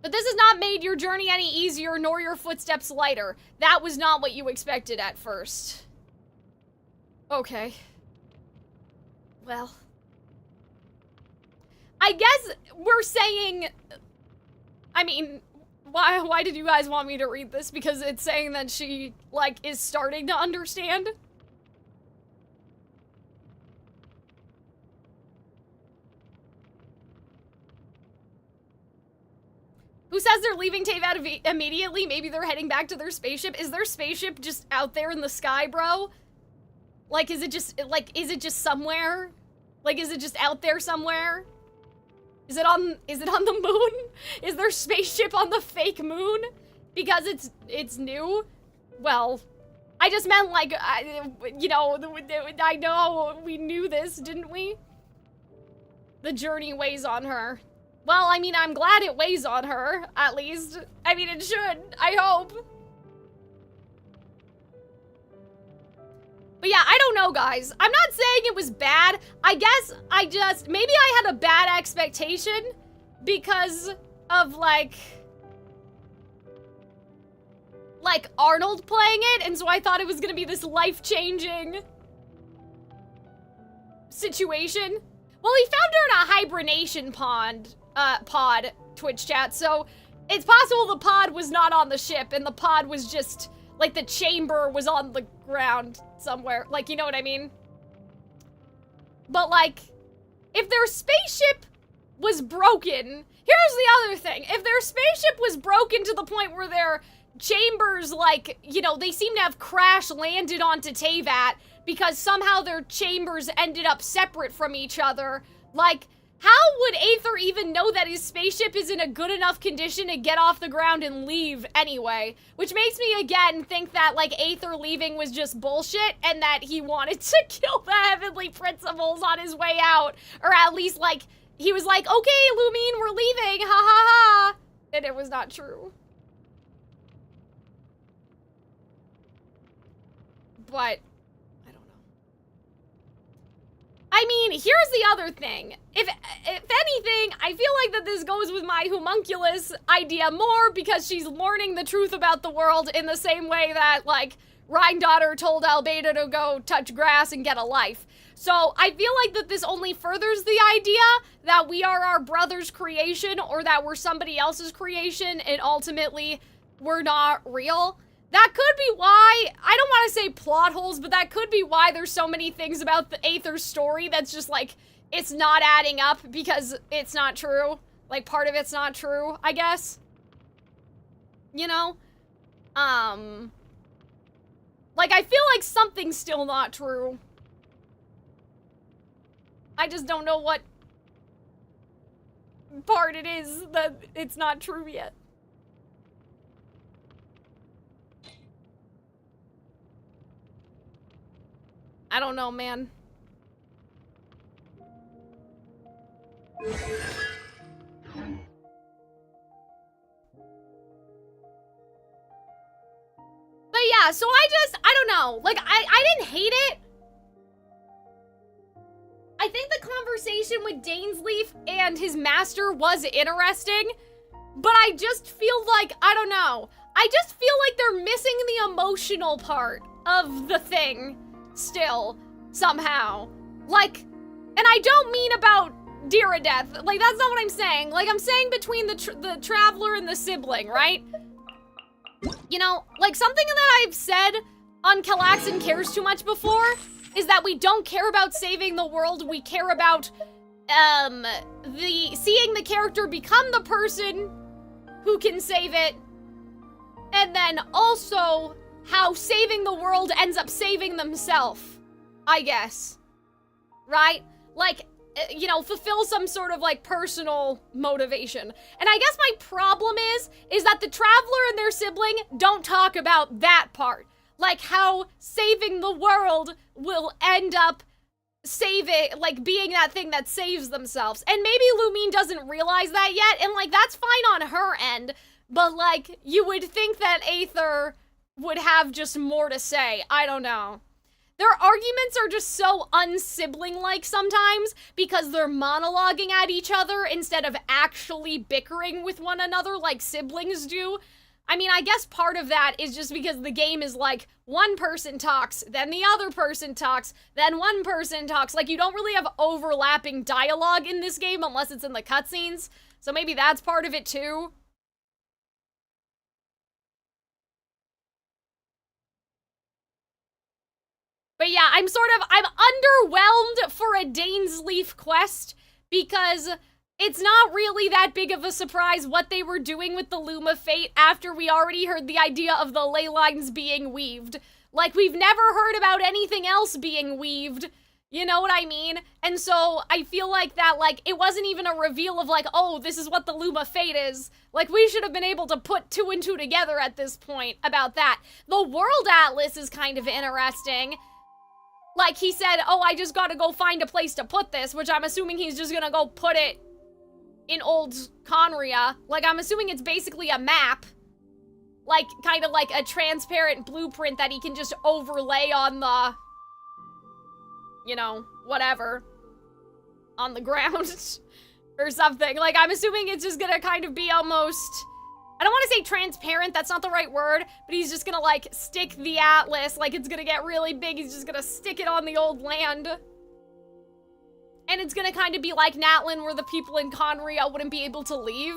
But this has not made your journey any easier, nor your footsteps lighter. That was not what you expected at first. Okay. Well. I guess we're saying... I mean, why did you guys want me to read this? Because it's saying that she, like, is starting to understand? Who says they're leaving Teyvat immediately? Maybe they're heading back to their spaceship. Is their spaceship just out there in the sky, bro? Like, is it just somewhere? Like, is it just out there somewhere? Is it on the moon? Is their spaceship on the fake moon? Because it's new? Well, I just meant like, you know, I know we knew this, didn't we? The journey weighs on her. Well, I mean, I'm glad it weighs on her, at least. I mean, it should, I hope. But yeah, I don't know, guys. I'm not saying it was bad. I guess maybe I had a bad expectation because of, like Arnold playing it, and so I thought it was gonna be this life-changing situation. Well, he found her in a hibernation pod, Twitch chat, so it's possible the pod was not on the ship and the pod was just, like, the chamber was on the ground somewhere. Like, you know what I mean? But, like, if their spaceship was broken, here's the other thing. If their spaceship was broken to the point where their chambers, like, you know, they seem to have crash landed onto Teyvat because somehow their chambers ended up separate from each other, like, how would Aether even know that his spaceship is in a good enough condition to get off the ground and leave anyway? Which makes me, again, think that, like, Aether leaving was just bullshit and that he wanted to kill the Heavenly Principles on his way out. Or at least, like, he was like, okay, Lumine, we're leaving, ha ha ha. And it was not true. But... I mean, here's the other thing. If anything, I feel like that this goes with my homunculus idea more because she's learning the truth about the world in the same way that, like, Rhine-Daughter told Albeda to go touch grass and get a life. So I feel like that this only furthers the idea that we are our brother's creation or that we're somebody else's creation and ultimately we're not real. That could be why, I don't want to say plot holes, but that could be why there's so many things about the Aether's story that's just like, it's not adding up because it's not true. Like, part of it's not true, I guess. You know? Like, I feel like something's still not true. I just don't know what part it is that it's not true yet. I don't know, man. But yeah, so I don't know. Like, I didn't hate it. I think the conversation with Dainsleif and his master was interesting, but I just feel like, I don't know. I just feel like they're missing the emotional part of the thing still, somehow. Like, and I don't mean about Death. Like, that's not what I'm saying. Like, I'm saying between the traveler and the sibling, right? You know, like, something that I've said on Calxiyn Cares Too Much before is that we don't care about saving the world, we care about, seeing the character become the person who can save it, and then also how saving the world ends up saving themselves, I guess. Right? Like, you know, fulfill some sort of, like, personal motivation. And I guess my problem is that the traveler and their sibling don't talk about that part. Like, how saving the world will end up like, being that thing that saves themselves. And maybe Lumine doesn't realize that yet, and, like, that's fine on her end. But, like, you would think that Aether would have just more to say. I don't know. Their arguments are just so unsibling-like sometimes because they're monologuing at each other instead of actually bickering with one another like siblings do. I mean, I guess part of that is just because the game is like, one person talks, then the other person talks, then one person talks. Like, you don't really have overlapping dialogue in this game unless it's in the cutscenes. So maybe that's part of it too. But yeah, I'm underwhelmed for a Dainsleif quest because it's not really that big of a surprise what they were doing with the Loom of Fate after we already heard the idea of the ley lines being weaved. Like, we've never heard about anything else being weaved, you know what I mean? And so I feel like that, like, it wasn't even a reveal of like, oh, this is what the Loom of Fate is. Like, we should have been able to put 2 and 2 together at this point about that. The World Atlas is kind of interesting. Like, he said, oh, I just gotta go find a place to put this, which I'm assuming he's just gonna go put it in old Conria. Like, I'm assuming it's basically a map. Like, kind of like a transparent blueprint that he can just overlay on the, you know, whatever, on the ground or something. Like, I'm assuming it's just gonna kind of be almost, I don't want to say transparent, that's not the right word, but he's just gonna, like, stick the atlas, like, it's gonna get really big, he's just gonna stick it on the old land. And it's gonna kind of be like Natlin, where the people in Conria wouldn't be able to leave.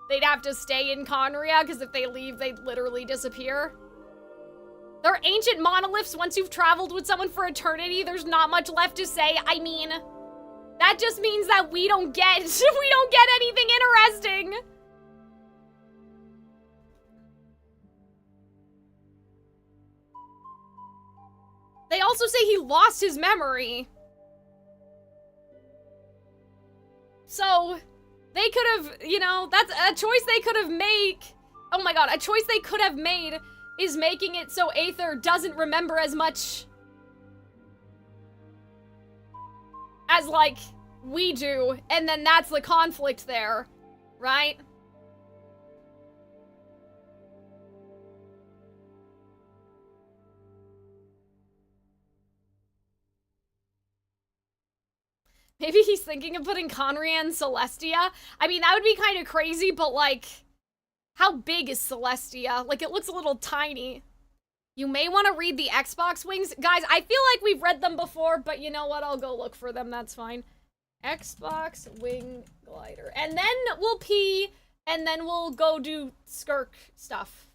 They'd have to stay in Conria, because if they leave, they'd literally disappear. They're ancient monoliths. Once you've traveled with someone for eternity, there's not much left to say. I mean, that just means that we don't get anything interesting. They also say he lost his memory. So, they could have, you know, that's a choice they could have made. Oh my god, a choice they could have made is making it so Aether doesn't remember as much as, like, we do, and then that's the conflict there, right? Maybe he's thinking of putting Conria and Celestia. I mean, that would be kind of crazy, but, like, how big is Celestia? Like, it looks a little tiny. You may want to read the Xbox wings. Guys, I feel like we've read them before, but you know what? I'll go look for them. That's fine. Xbox wing glider. And then we'll pee, and then we'll go do SKIRK stuff.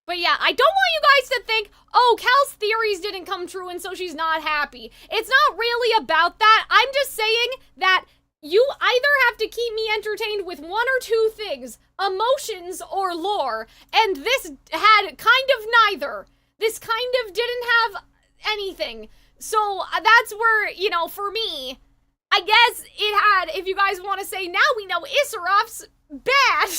But yeah, I don't want you guys to think, oh, Cal's theories didn't come true and so she's not happy. It's not really about that. I'm just saying that you either have to keep me entertained with one or two things, emotions or lore, and this had kind of neither. This kind of didn't have anything. So that's where, you know, for me, I guess it had, if you guys want to say, now we know Isseraf's bad.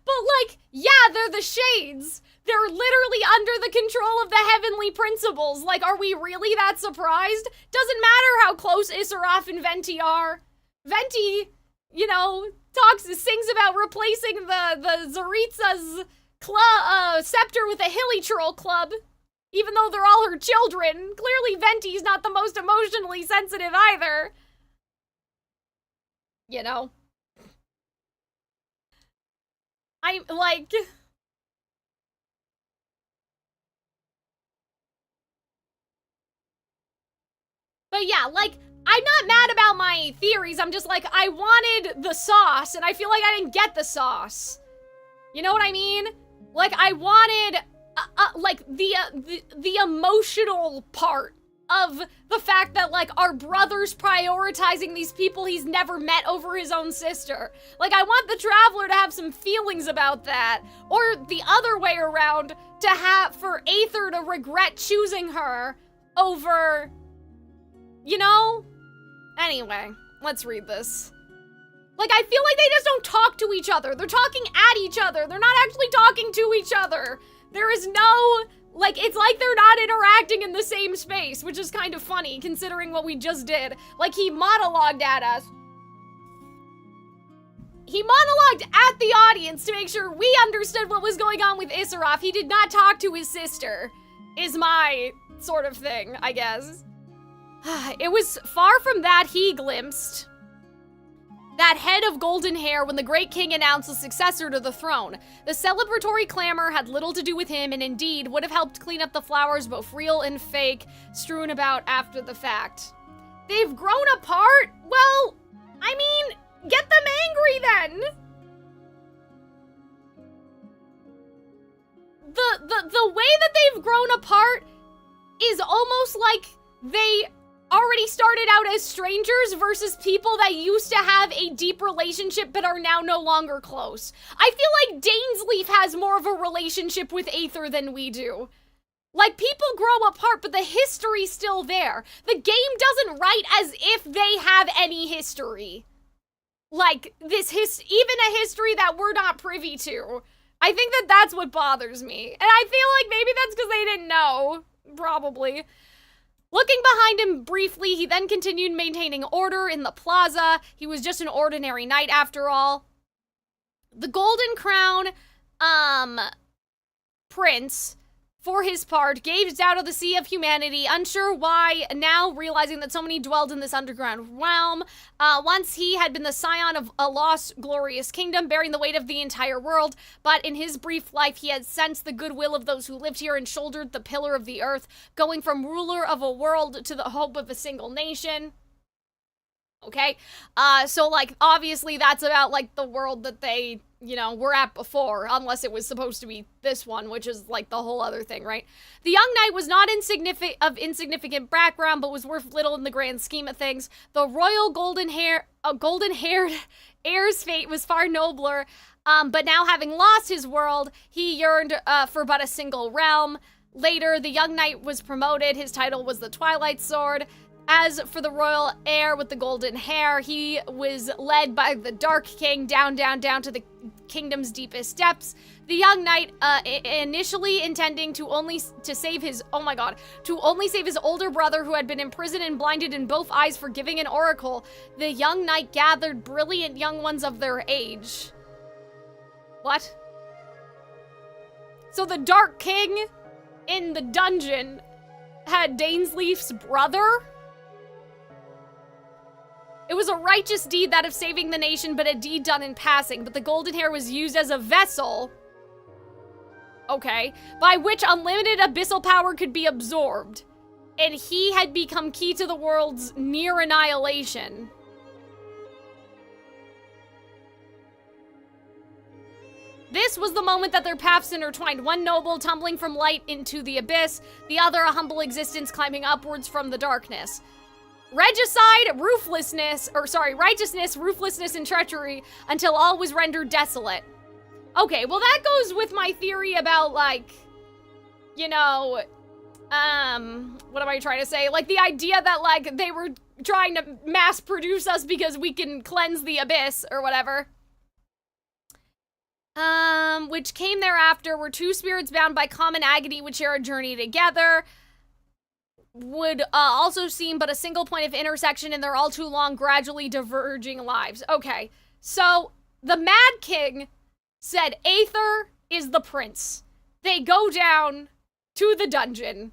But like, yeah, they're the shades. They're literally under the control of the heavenly principles. Like, are we really that surprised? Doesn't matter how close Isseraf and Venti are. Venti, you know, sings about replacing the Zaritza's scepter with a hilly troll club. Even though they're all her children. Clearly Venti's not the most emotionally sensitive either. You know? I'm like... But yeah, like, I'm not mad about my theories. I'm just like, I wanted the sauce, and I feel like I didn't get the sauce. You know what I mean? Like, I wanted, like, the emotional part of the fact that, like, our brother's prioritizing these people he's never met over his own sister. Like, I want the Traveler to have some feelings about that. Or the other way around, for Aether to regret choosing her over, you know? Anyway, let's read this. Like, I feel like they just don't talk to each other. They're talking at each other. They're not actually talking to each other. There is no, like, it's like they're not interacting in the same space, which is kind of funny considering what we just did. Like, he monologued at us. He monologued at the audience to make sure we understood what was going on with Isseraf. He did not talk to his sister, is my sort of thing, I guess. It was far from that he glimpsed that head of golden hair when the great king announced the successor to the throne. The celebratory clamor had little to do with him and indeed would have helped clean up the flowers, both real and fake, strewn about after the fact. They've grown apart? Well, I mean, get them angry then! The way that they've grown apart is almost like they already started out as strangers versus people that used to have a deep relationship but are now no longer close. I feel like Dainsleif has more of a relationship with Aether than we do. Like, people grow apart, but the history's still there. The game doesn't write as if they have any history. Like, even a history that we're not privy to. I think that that's what bothers me. And I feel like maybe that's because they didn't know. Probably. Looking behind him briefly, he then continued maintaining order in the plaza. He was just an ordinary knight after all. The Golden Crown, prince, for his part, gazed out of the sea of humanity, unsure why, now realizing that so many dwelled in this underground realm. Once he had been the scion of a lost, glorious kingdom, bearing the weight of the entire world, but in his brief life, he had sensed the goodwill of those who lived here and shouldered the pillar of the earth, going from ruler of a world to the hope of a single nation. Okay? So, like, obviously that's about, like, the world that they, you know, were at before, unless it was supposed to be this one, which is, like, the whole other thing, right? The young knight was not of insignificant background, but was worth little in the grand scheme of things. The royal golden-haired heir's fate was far nobler, but now having lost his world, he yearned for but a single realm. Later, the young knight was promoted. His title was the Twilight Sword. As for the royal heir with the golden hair, he was led by the Dark King down to the kingdom's deepest depths. The young knight, initially intending to only save his older brother who had been imprisoned and blinded in both eyes for giving an oracle, the young knight gathered brilliant young ones of their age. What? So the Dark King in the dungeon had Dainsleif's brother? It was a righteous deed, that of saving the nation, but a deed done in passing. But the golden hair was used as a vessel, okay, by which unlimited abyssal power could be absorbed. And he had become key to the world's near annihilation. This was the moment that their paths intertwined. One noble tumbling from light into the abyss, the other a humble existence climbing upwards from the darkness. Regicide, righteousness, ruthlessness, and treachery until all was rendered desolate. Okay, well that goes with my theory about, like, you know, what am I trying to say? Like, the idea that, like, they were trying to mass produce us because we can cleanse the abyss or whatever. Which came thereafter were two spirits bound by common agony which share a journey together. Would also seem but a single point of intersection in their all too long, gradually diverging lives. Okay, so the Mad King said Aether is the prince. They go down to the dungeon.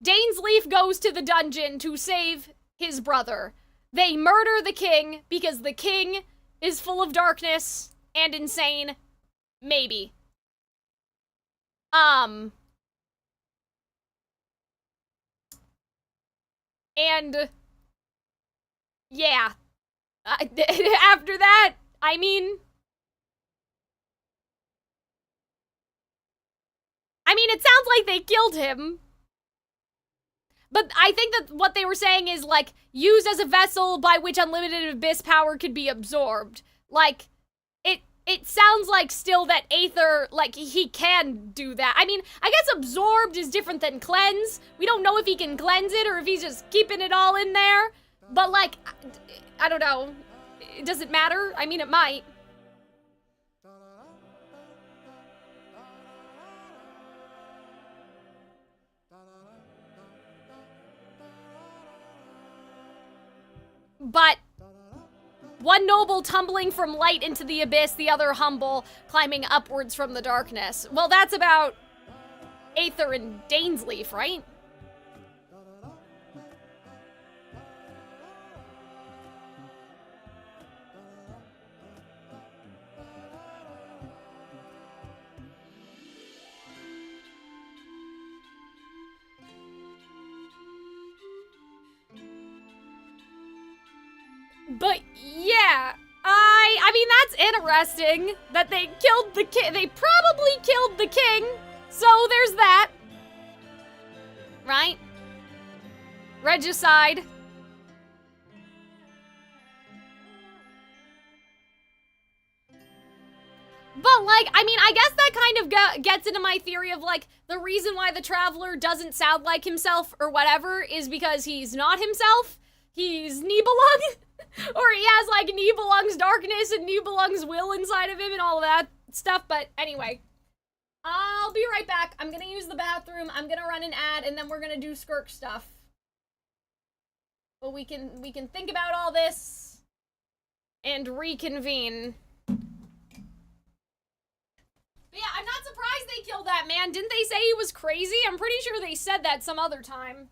Dainsleif goes to the dungeon to save his brother. They murder the king because the king is full of darkness and insane. Maybe. And yeah. After that, I mean, it sounds like they killed him. But I think that what they were saying is, like, used as a vessel by which unlimited abyss power could be absorbed. Like, it sounds like still that Aether, like, he can do that. I mean, I guess absorbed is different than cleanse. We don't know if he can cleanse it or if he's just keeping it all in there. But, like, I don't know. Does it matter? I mean, it might. But one noble tumbling from light into the abyss, the other humble climbing upwards from the darkness. Well, that's about Aether and Dainsleif, right? But yeah, I mean, that's interesting that they killed the king. They probably killed the king. So there's that. Right? Regicide. But, like, I mean, I guess that kind of gets into my theory of, like, the reason why the Traveler doesn't sound like himself or whatever is because he's not himself. He's Nibelung. Or he has, like, Nibelung's darkness and Nibelung's will inside of him and all of that stuff. But anyway, I'll be right back. I'm gonna use the bathroom. I'm gonna run an ad, and then we're gonna do SKIRK stuff. But we can think about all this and reconvene. But yeah, I'm not surprised they killed that man. Didn't they say he was crazy? I'm pretty sure they said that some other time.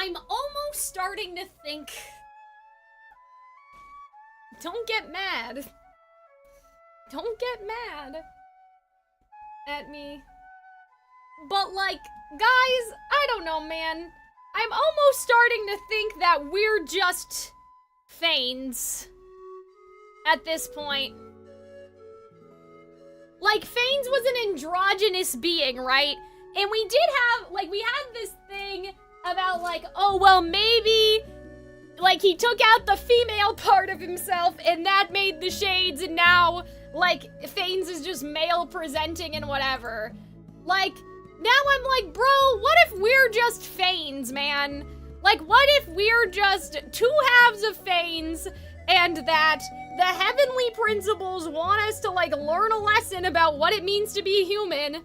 I'm almost starting to think... Don't get mad. Don't get mad at me. But like, guys, I don't know, man. I'm almost starting to think that we're just Fanes at this point. Like, Fanes was an androgynous being, right? And we did have, like, we had this thing about, like, oh, well, maybe, like, he took out the female part of himself, and that made the shades, and now, like, Fanes is just male presenting and whatever. Like, now I'm like, bro, what if we're just Fanes, man? Like, what if we're just two halves of Fanes, and that the heavenly principles want us to, like, learn a lesson about what it means to be human?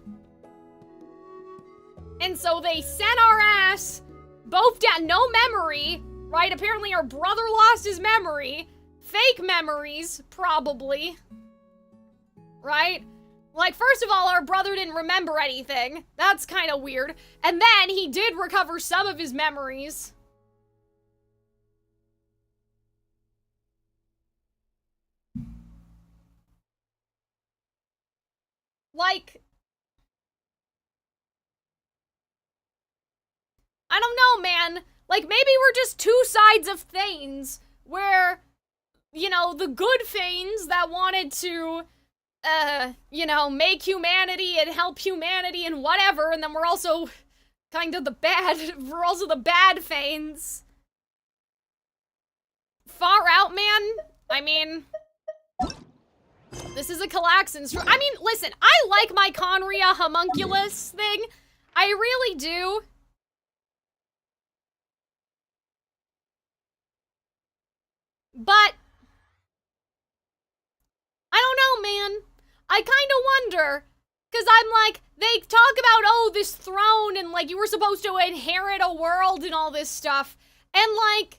And so they sent our ass both down, no memory, right? Apparently our brother lost his memory. Fake memories, probably. Right? Like, first of all, our brother didn't remember anything. That's kind of weird. And then he did recover some of his memories. Like, I don't know, man. Like, maybe we're just two sides of Thanes, where, you know, the good Fanes that wanted to, you know, make humanity and help humanity and whatever, and then we're also kind of the bad, we're also the bad Fanes. Far out, man. I mean, this is a Calxiyn story. I mean, listen, I like my Conria homunculus thing. I really do. But, I don't know, man. I kind of wonder, because I'm like, they talk about, oh, this throne, and like, you were supposed to inherit a world and all this stuff. And like,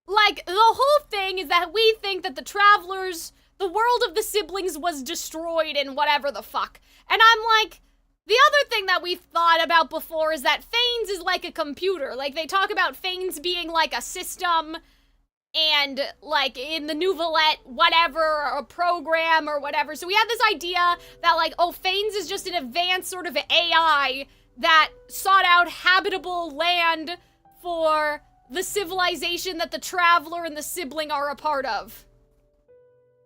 the whole thing is that we think that the travelers, the world of the siblings was destroyed and whatever the fuck. And I'm like, the other thing that we've thought about before is that Fanes is like a computer. Like, they talk about Fanes being like a system, and, like, in the Nouvellette, whatever, or a program or whatever. So we had this idea that, like, oh, Fanes is just an advanced sort of AI that sought out habitable land for the civilization that the traveler and the sibling are a part of.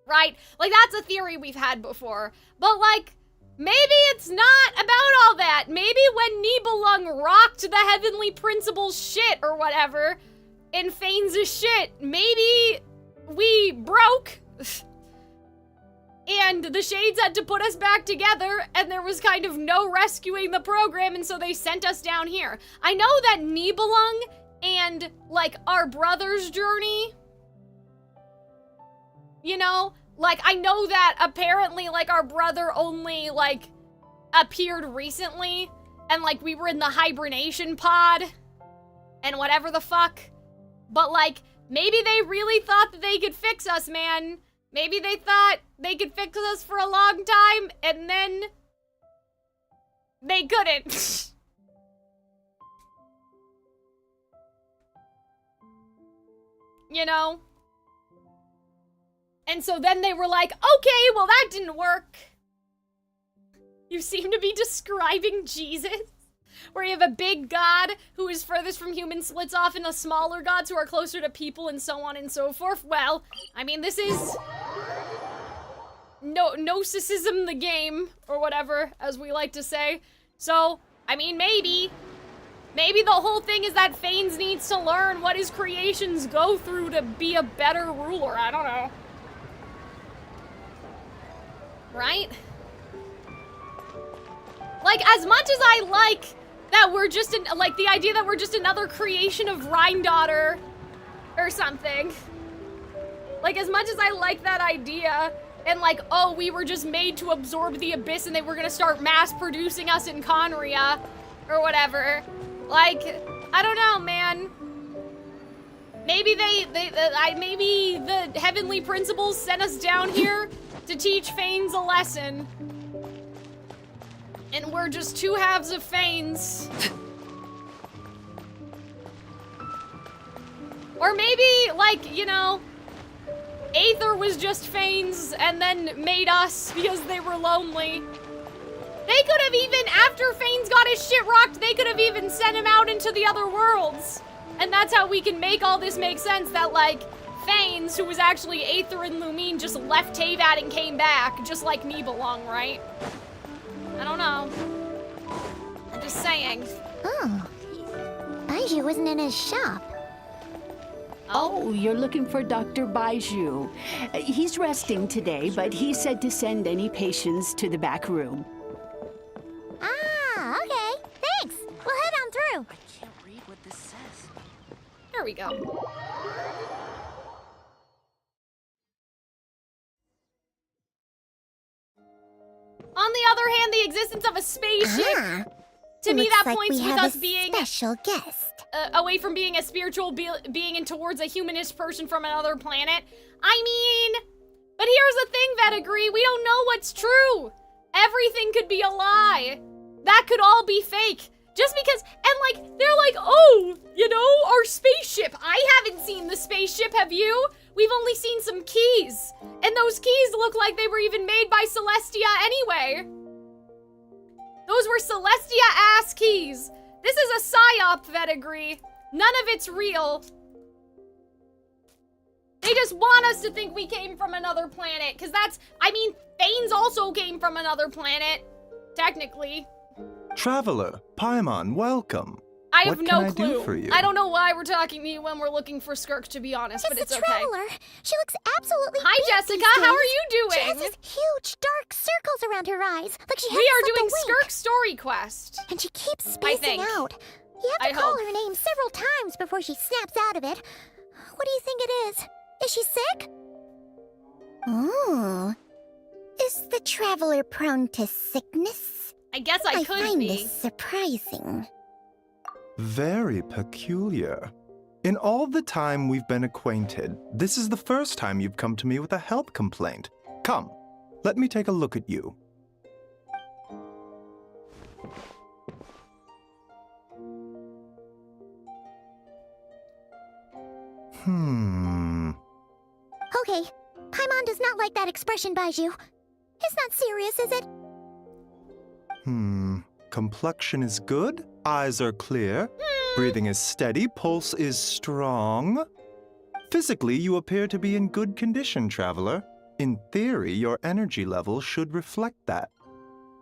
Right? Like, that's a theory we've had before. But, like, maybe it's not about all that. Maybe when Nibelung rocked the heavenly principles shit or whatever, and Fanes' shit, maybe we broke, and the Shades had to put us back together, and there was kind of no rescuing the program, and so they sent us down here. I know that Nibelung and, like, our brother's journey, you know, like, I know that apparently, like, our brother only, like, appeared recently, and, like, we were in the hibernation pod, and whatever the fuck. But, like, maybe they really thought that they could fix us, man. Maybe they thought they could fix us for a long time, and then they couldn't. You know? And so then they were like, okay, well, that didn't work. You seem to be describing Jesus. Where you have a big god who is furthest from humans splits off into smaller gods who are closer to people and so on and so forth. Well, I mean, this is Gnosticism the game, or whatever, as we like to say. So, I mean, maybe the whole thing is that Fanes needs to learn what his creations go through to be a better ruler. I don't know. Right? Like, as much as I like that we're just, like, the idea that we're just another creation of Rhine-Daughter or something. Like, as much as I like that idea, and like, oh, we were just made to absorb the abyss and they were gonna start mass-producing us in Conria, or whatever. Like, I don't know, man. Maybe maybe the heavenly principles sent us down here to teach Fanes a lesson. And we're just two halves of Fanes. Or maybe, like, you know, Aether was just Fanes and then made us because they were lonely. They could have even, after Fanes got his shit rocked, they could have even sent him out into the other worlds. And that's how we can make all this make sense, that, like, Fanes, who was actually Aether and Lumine, just left Teyvat and came back, just like Nibelung, right? I don't know. I'm just saying. Oh. Baiju wasn't in his shop. Oh, you're looking for Dr. Baiju. He's resting today, but he said to send any patients to the back room. Ah, okay. Thanks. We'll head on through. I can't read what this says. There we go. On the other hand, the existence of a spaceship, to me that Looks points like we with have us a being special guest. Away from being a spiritual being and towards a humanist person from another planet. I mean, but here's the thing, Vetigree, we don't know what's true. Everything could be a lie. That could all be fake. Just because, and like, they're like, oh, you know, our spaceship. I haven't seen the spaceship, have you? We've only seen some keys. And those keys look like they were even made by Celestia anyway. Those were Celestia-ass keys. This is a psyop, Vetigree. None of it's real. They just want us to think we came from another planet, because that's, I mean, Fanes also came from another planet, technically. Traveler, Paimon, welcome. I have no What can I clue. do for you? I don't know why we're talking to you when we're looking for SKIRK, to be honest, but it's a okay. traveler. She looks absolutely Hi, beat Jessica. these How are days. you doing? She has these huge dark circles around her eyes, like she has We are something doing wink. SKIRK Story Quest. And she keeps spacing think. out. You have to I call hope. her name several times before she snaps out of it. What do you think it is? Is she sick? Oh. Is the traveler prone to sickness? I guess I could find be. this surprising. Very peculiar. In all the time we've been acquainted, this is the first time you've come to me with a health complaint. Come, let me take a look at you. Okay, Paimon does not like that expression, Baiju. It's not serious, is it? Complexion is good, eyes are clear, breathing is steady, pulse is strong. Physically, you appear to be in good condition, traveler. In theory, your energy level should reflect that.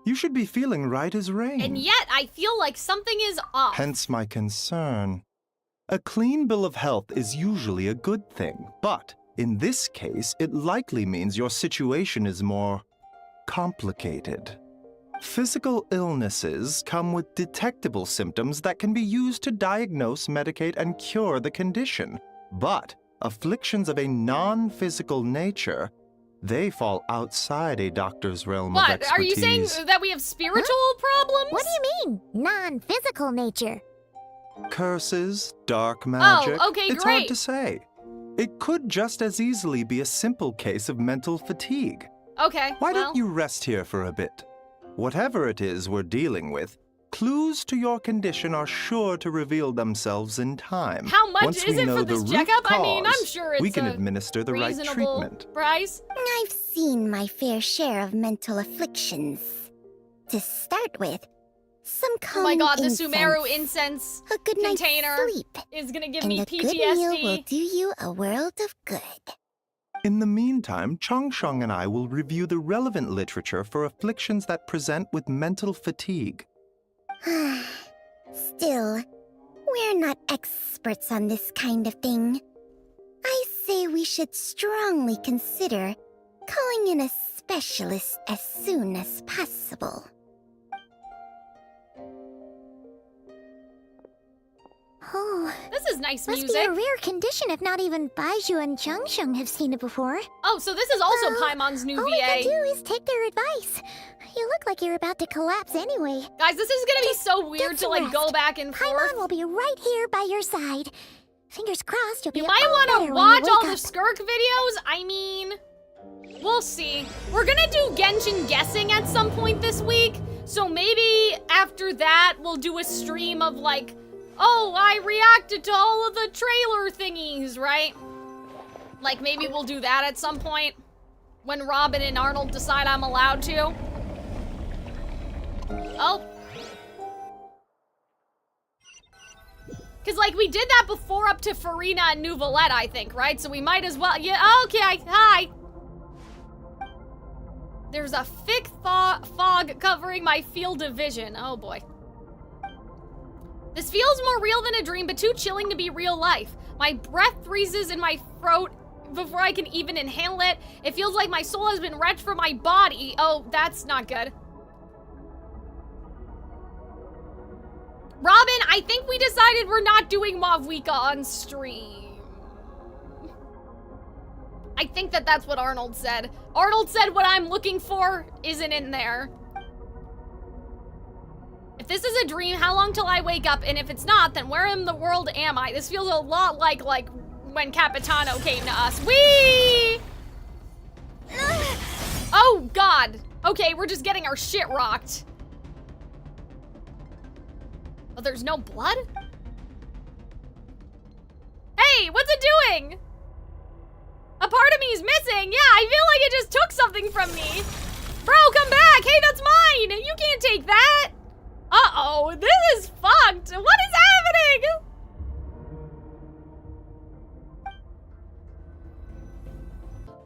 You should be feeling right as rain. And yet, I feel like something is off. Hence my concern. A clean bill of health is usually a good thing, but in this case, it likely means your situation is more complicated. Physical illnesses come with detectable symptoms that can be used to diagnose, medicate, and cure the condition. But afflictions of a non-physical nature, they fall outside a doctor's realm of expertise. What? Are you saying that we have spiritual problems? What do you mean, non-physical nature? Curses, dark magic. Oh, okay, it's great. hard to say. It could just as easily be a simple case of mental fatigue. Okay, Why well. don't you rest here for a bit? Whatever it is we're dealing with, clues to your condition are sure to reveal themselves in time. How much Once is we it know for the this root checkup? I mean, I'm cause, sure it's we can a administer the right reasonable treatment. price. I've seen my fair share of mental afflictions. To start with, some Oh calming my god, the incense, Sumeru incense a good night's container sleep, is gonna give and me a good meal will PTSD. do you a world of good. In the meantime, Changsheng and I will review the relevant literature for afflictions that present with mental fatigue. Still, we're not experts on this kind of thing. I say we should strongly consider calling in a specialist as soon as possible. Oh, This is nice must music. be a rare condition if not even Baiju and Changsheng have seen it before. Oh, so this is also Well, Paimon's new all VA. we can do is take their advice. You look like you're about to collapse anyway. Guys, this is gonna be so weird to like go back and forth. Paimon will be right here by your side. Fingers crossed you'll be You might all want better to when you watch all wake the up. SKIRK videos. I mean, we'll see. We're gonna do Genshin guessing at some point this week. So maybe after that, we'll do a stream of like Oh, I reacted to all of the trailer thingies, right? Like, maybe we'll do that at some point. When Robin and Arnold decide I'm allowed to. Oh. Because, like, we did that before up to Farina and Nouvellette, I think, right? So we might as well... Yeah, okay, hi. There's a thick fog covering my field of vision. Oh, boy. This feels more real than a dream, but too chilling to be real life. My breath freezes in my throat before I can even inhale it. It feels like my soul has been wrenched from my body. Oh, that's not good. Robin, I think we decided we're not doing Mavwika on stream. I think that's what Arnold said. Arnold said what I'm looking for isn't in there. If this is a dream, how long till I wake up? And if it's not, then where in the world am I? This feels a lot like when Capitano came to us. Whee! Oh, God. Okay, we're just getting our shit rocked. Oh, there's no blood? Hey, what's it doing? A part of me is missing. Yeah, I feel like it just took something from me. Bro, come back. Hey, that's mine. You can't take that. Uh-oh, this is fucked. What is happening?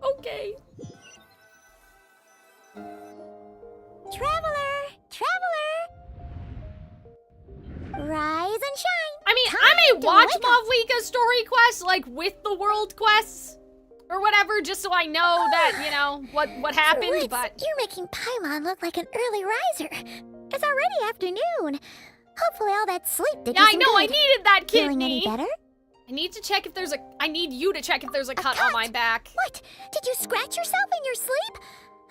Okay. Traveler! Rise and shine! I mean, I may watch Mavwika's story quests, like, with the world quests, or whatever, just so I know that, you know, what happened, Fritz, but... You're making Paimon look like an early riser. It's already afternoon. Hopefully all that sleep did you some I know, good. I needed that kidney! Feeling any better? I need to check if there's a... I need you to check if there's a cut on my back. What? Did you scratch yourself in your sleep?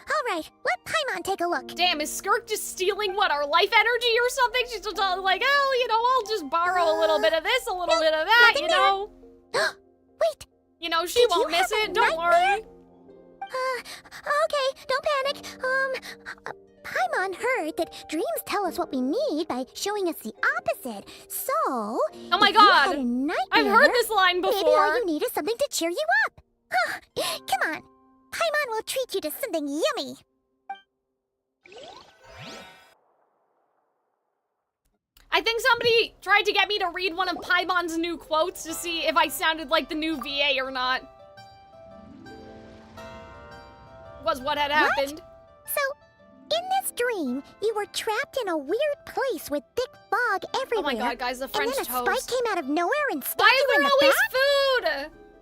All right, let Paimon take a look. Damn, is SKIRK just stealing, what, our life energy or something? She's just like, oh, you know, I'll just borrow a little bit of this, a little bit of that, you know? Wait. You know, she won't miss it, don't worry. Okay, don't panic. Paimon heard that dreams tell us what we need by showing us the opposite. So, oh my if you God, had a nightmare, I've heard this line before. Maybe all you need is something to cheer you up. Come on, Paimon will treat you to something yummy. I think somebody tried to get me to read one of Paimon's new quotes to see if I sounded like the new VA or not. Was what had happened. So, in this dream, you were trapped in a weird place with thick fog everywhere. Oh my God, guys, the French toast. And then a spike came out of nowhere and stabbed Why you is in there the always back? food?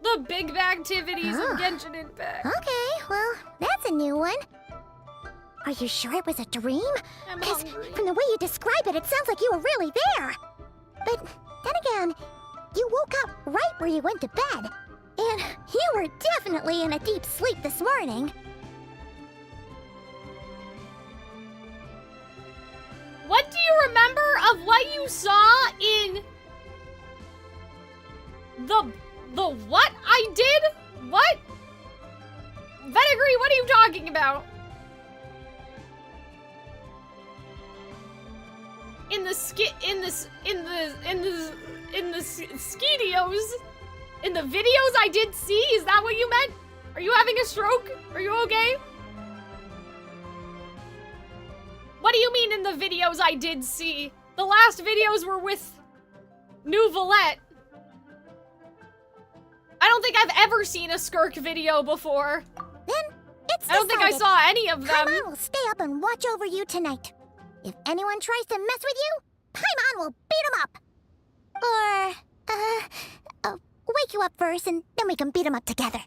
The big activities of Genshin Impact. Okay, well, that's a new one. Are you sure it was a dream? I'm Because hungry. from the way you describe it, it sounds like you were really there. But then again, you woke up right where you went to bed. And you were definitely in a deep sleep this morning. What do you remember of what you saw in the what I did? What? Vettigre, what are you talking about? In the skidios, in the videos I did see, is that what you meant? Are you having a stroke? Are you okay? What do you mean in the videos I did see? The last videos were with Nouvellette. I don't think I've ever seen a SKIRK video before. Then it's I don't think I decided. saw any of them. Paimon will stay up and watch over you tonight. If anyone tries to mess with you, Paimon will beat him up. Or, wake you up first and then we can beat him up together.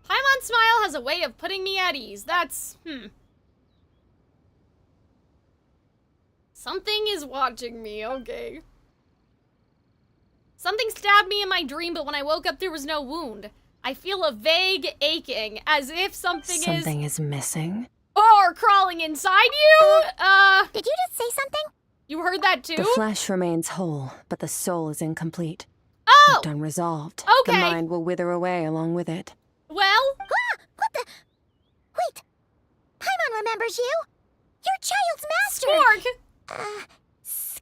Paimon's smile has a way of putting me at ease. That's, Something is watching me, okay. Something stabbed me in my dream, but when I woke up, there was no wound. I feel a vague aching, as if Something is missing. Or crawling inside you? Did you just say something? You heard that too? The flesh remains whole, but the soul is incomplete. Oh! Left unresolved. Okay. The mind will wither away along with it. Well? What the? Wait. Paimon remembers you. You're Child's master. SKIRK.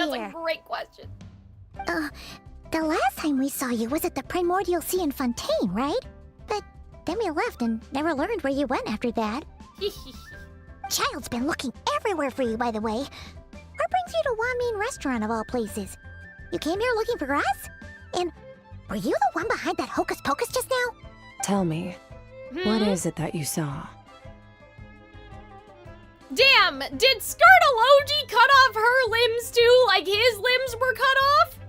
here? That's a great question. The last time we saw you was at the Primordial Sea in Fontaine, right? But then we left and never learned where you went after that. Child's been looking everywhere for you, by the way. What brings you to Wanmin Restaurant of all places? You came here looking for us? And were you the one behind that hocus pocus just now? Tell me, what is it that you saw? Damn, did Skirtology cut off her limbs too, like his limbs were cut off?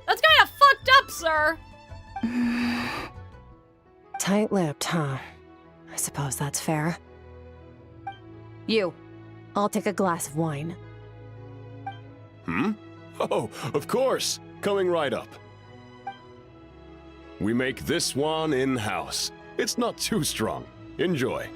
That's kind of fucked up, sir. Tight-lipped, huh? I suppose that's fair. You, I'll take a glass of wine. Oh, of course. Coming right up. We make this one in-house. It's not too strong. Enjoy.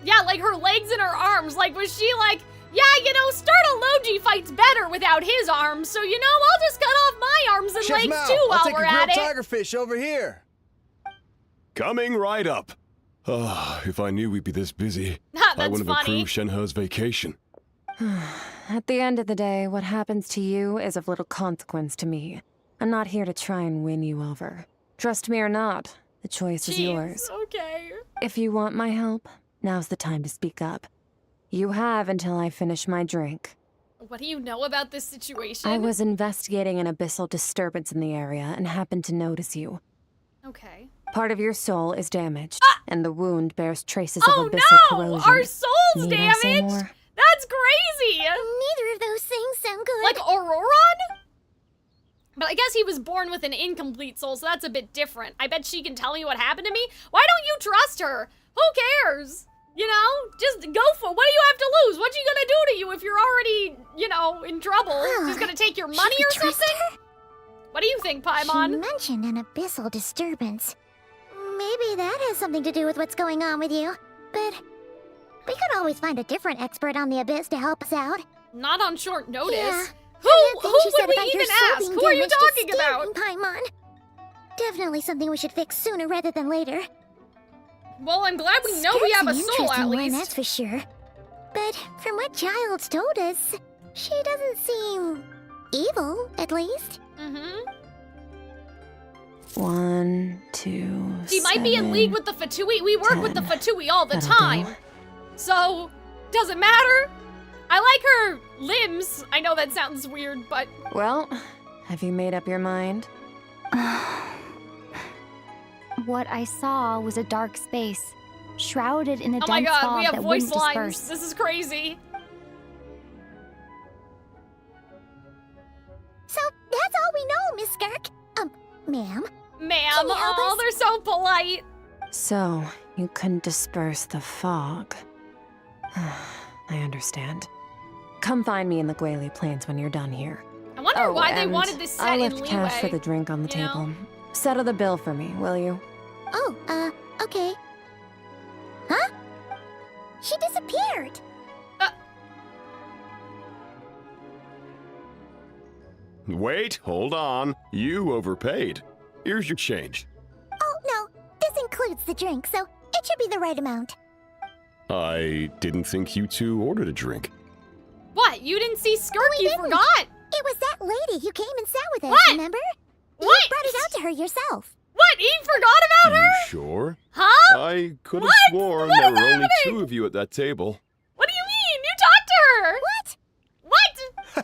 Yeah, like her legs and her arms. Like, was she like, yeah, you know, Startology fights better without his arms, so you know, I'll just cut off my arms and Chef legs Mao, too while I'll take we're a at grilled it. tigerfish over here. Coming right up. If I knew we'd be this busy, That's I would have funny. approved Shenhe's vacation. At the end of the day, what happens to you is of little consequence to me. I'm not here to try and win you over. Trust me or not, the choice is yours. Okay. If you want my help, now's the time to speak up. You have until I finish my drink. What do you know about this situation? I was investigating an abyssal disturbance in the area and happened to notice you. Okay. Part of your soul is damaged, and the wound bears traces Oh of abyssal no! corrosion. Our soul's Need I say damaged? more? That's crazy! Neither of those things sound good. Like Auroron? But I guess he was born with an incomplete soul, so that's a bit different. I bet she can tell me what happened to me. Why don't you trust her? Who cares? You know? Just go for it. What do you have to lose? What's she gonna do to you if you're already, you know, in trouble? She's gonna take your money or something? What do you think, Paimon? She mentioned an abyssal disturbance. Maybe that has something to do with what's going on with you. But we could always find a different expert on the abyss to help us out. Not on short notice. Yeah. Who would we even ask? Who are you talking about? Paimon. Definitely something we should fix sooner rather than later. Well, I'm glad we know we have a Skirk's an soul at interesting one, least. that's for sure. But from what Child's told us, she doesn't seem evil, at least. Mm-hmm. 1, 2, She might be in league with the Fatui. We work with the Fatui all the time. So, doesn't matter. I like her limbs. I know that sounds weird, but... Well, have you made up your mind? What I saw was a dark space, shrouded in a Oh my dense god, fog we have that voice wouldn't lines. disperse. This is crazy. So that's all we know, Miss Skirk. Ma'am. Ma'am, Can you help oh, us? they're so polite. So, you couldn't disperse the fog. I understand. Come find me in the Gwali Plains when you're done here. I wonder why they and wanted this set I in left leeway. cash for the drink on the you know? table. Settle the bill for me, will you? Oh, okay. Huh? She disappeared. Wait, hold on. You overpaid. Here's your change. Oh, no. This includes the drink, so it should be the right amount. I didn't think you two ordered a drink. What? You didn't see Skirk? We You didn't. forgot? It was that lady who came and sat with us, What? remember? What? You brought it out to her yourself. What? You forgot about her? You sure? Huh? I could have What? sworn What there is were only happening? 2 of you at that table. What do you mean? You talked to her. What?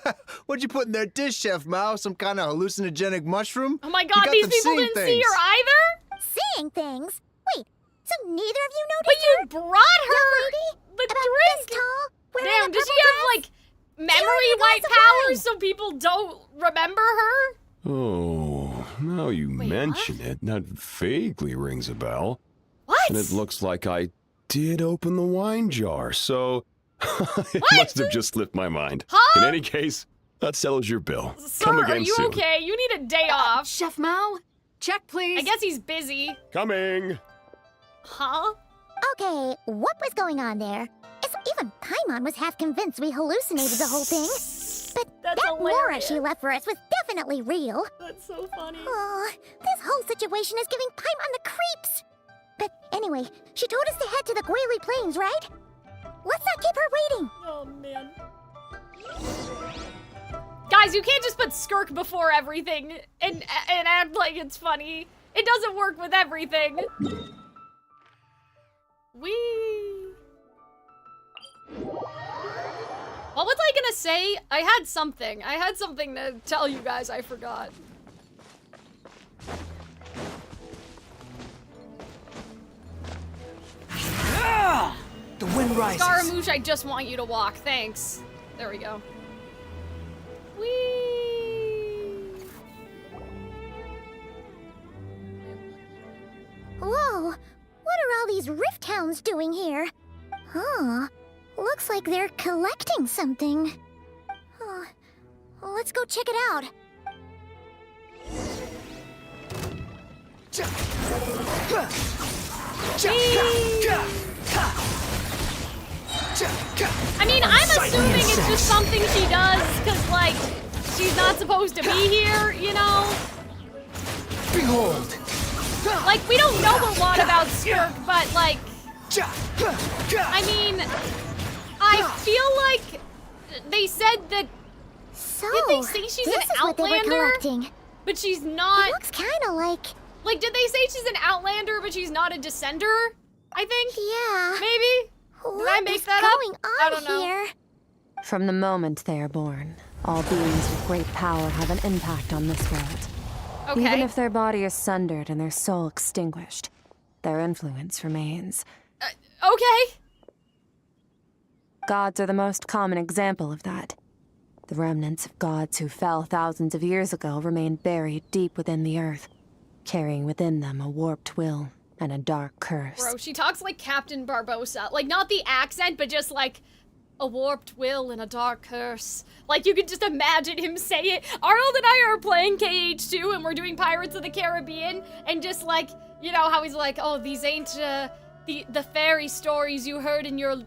What? What'd you put in their dish, Chef Mao? Some kind of hallucinogenic mushroom? Oh my You god, got these them people seeing didn't see things. her either? Seeing things? Wait, so neither of you But noticed you her? brought her lady? the About drink. this tall? Wearing Damn, a does she purple have dress? like memory Carrying a white glass of powers so people don't remember her? Oh, now you Wait, mention it, that vaguely rings a bell. What? And it looks like I did open the wine jar, so it What? must have just slipped my mind. Huh? In any case, that settles your bill. Sir, Come are again you soon. okay? You need a day off. Chef Mao, check please. I guess he's busy. Coming. Huh? Okay, what was going on there? Even Paimon was half convinced we hallucinated the whole thing. But That's that Laura hilarious. she left for us was definitely real. That's so funny. Oh, this whole situation is giving Paimon the creeps. But anyway, she told us to head to the Gwali Plains, right? Let's not keep her waiting. Oh man. Guys, you can't just put SKIRK before everything and act like it's funny. It doesn't work with everything. Whee! What was I gonna say? I had something to tell you guys, I forgot. The wind rises. Scaramouche, I just want you to walk. Thanks. There we go. Whee! Whoa! What are all these rift hounds doing here? Huh. Looks like they're collecting something. Oh, let's go check it out. I mean, I'm assuming it's just something she does because, like, she's not supposed to be here, you know? Behold! Like, we don't know a lot about SKIRK, but, like... I mean... I feel like they said that... So, did they say she's this an is what they were Outlander? collecting. But she's not... It looks kinda like... Like, did they say she's an Outlander, but she's not a Descender? I think? Yeah. Maybe? Did I make that going up? I don't know. here? From the moment they are born, all beings with great power have an impact on this world. Okay. Even if their body is sundered and their soul extinguished, their influence remains. Okay. Gods are the most common example of that. The remnants of gods who fell thousands of years ago remain buried deep within the earth, carrying within them a warped will and a dark curse. Bro, she talks like Captain Barbossa. Like, not the accent, but just like a warped will and a dark curse. Like, you could just imagine him say it. Arnold and I are playing KH2 and we're doing Pirates of the Caribbean, and just like, you know, how he's like, oh, these ain't the fairy stories you heard in your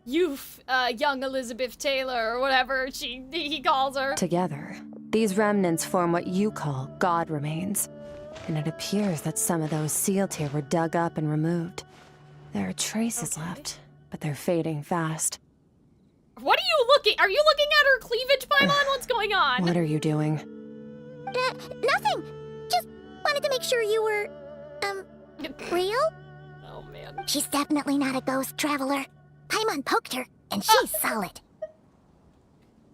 youth, young Elizabeth Taylor, or whatever he calls her. Together, these remnants form what you call God remains. And it appears that some of those sealed here were dug up and removed. There are traces left, but they're fading fast. What are you looking? Are you looking at her cleavage, Paimon? What's going on? What are you doing? Nothing. Just wanted to make sure you were, real? Oh, man. She's definitely not a ghost traveler. Paimon poked her, and she's solid.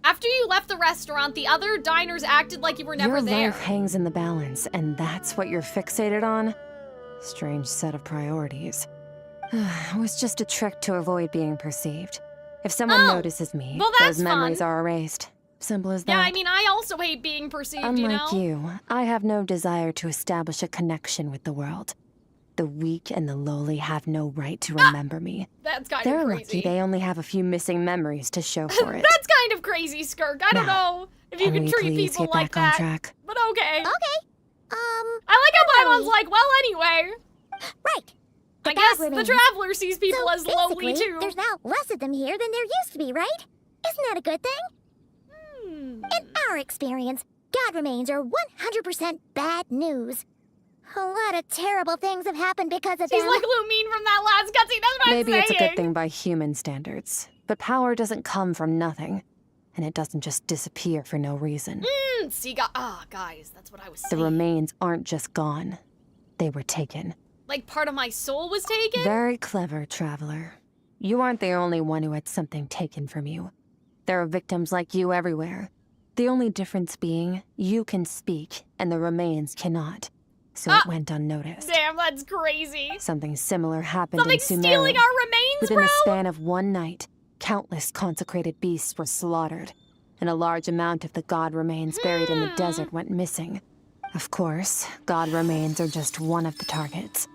After you left the restaurant, the other diners acted like you were never Your there. life hangs in the balance, and that's what you're fixated on? Strange set of priorities. It was just a trick to avoid being perceived. If someone notices me, well, that's those memories fun. are erased. Simple as that. Yeah, I mean, I also hate being perceived, Unlike you know? I have no desire to establish a connection with the world. The weak and the lowly have no right to remember me. That's kind They're of lucky crazy. they only have a few missing memories to show for it. That's kind of crazy, SKIRK. I don't know if you Can can we treat please people get like back on that. track? But okay. Okay. I like how Paimon's like, well, anyway. Right. I guess the Traveler sees people as lowly, basically, too. There's now less of them here than there used to be, right? Isn't that a good thing? In our experience, God remains are 100% bad news. A lot of terrible things have happened because of them. She's like Lumine from that last cutscene. That's what Maybe I'm it's saying. a good thing by human standards, but power doesn't come from nothing, and it doesn't just disappear for no reason. See, guys, that's what I was The saying. remains aren't just gone. They were taken. Like, part of my soul was taken? Very clever, Traveler. You aren't the only one who had something taken from you. There are victims like you everywhere. The only difference being, you can speak, and the remains cannot. So it went unnoticed. Damn, that's crazy. Something similar happened Something in Sumeru. stealing our remains, Within bro? the span of one night, countless consecrated beasts were slaughtered, and a large amount of the god remains buried in the desert went missing. Of course, god remains are just one of the targets.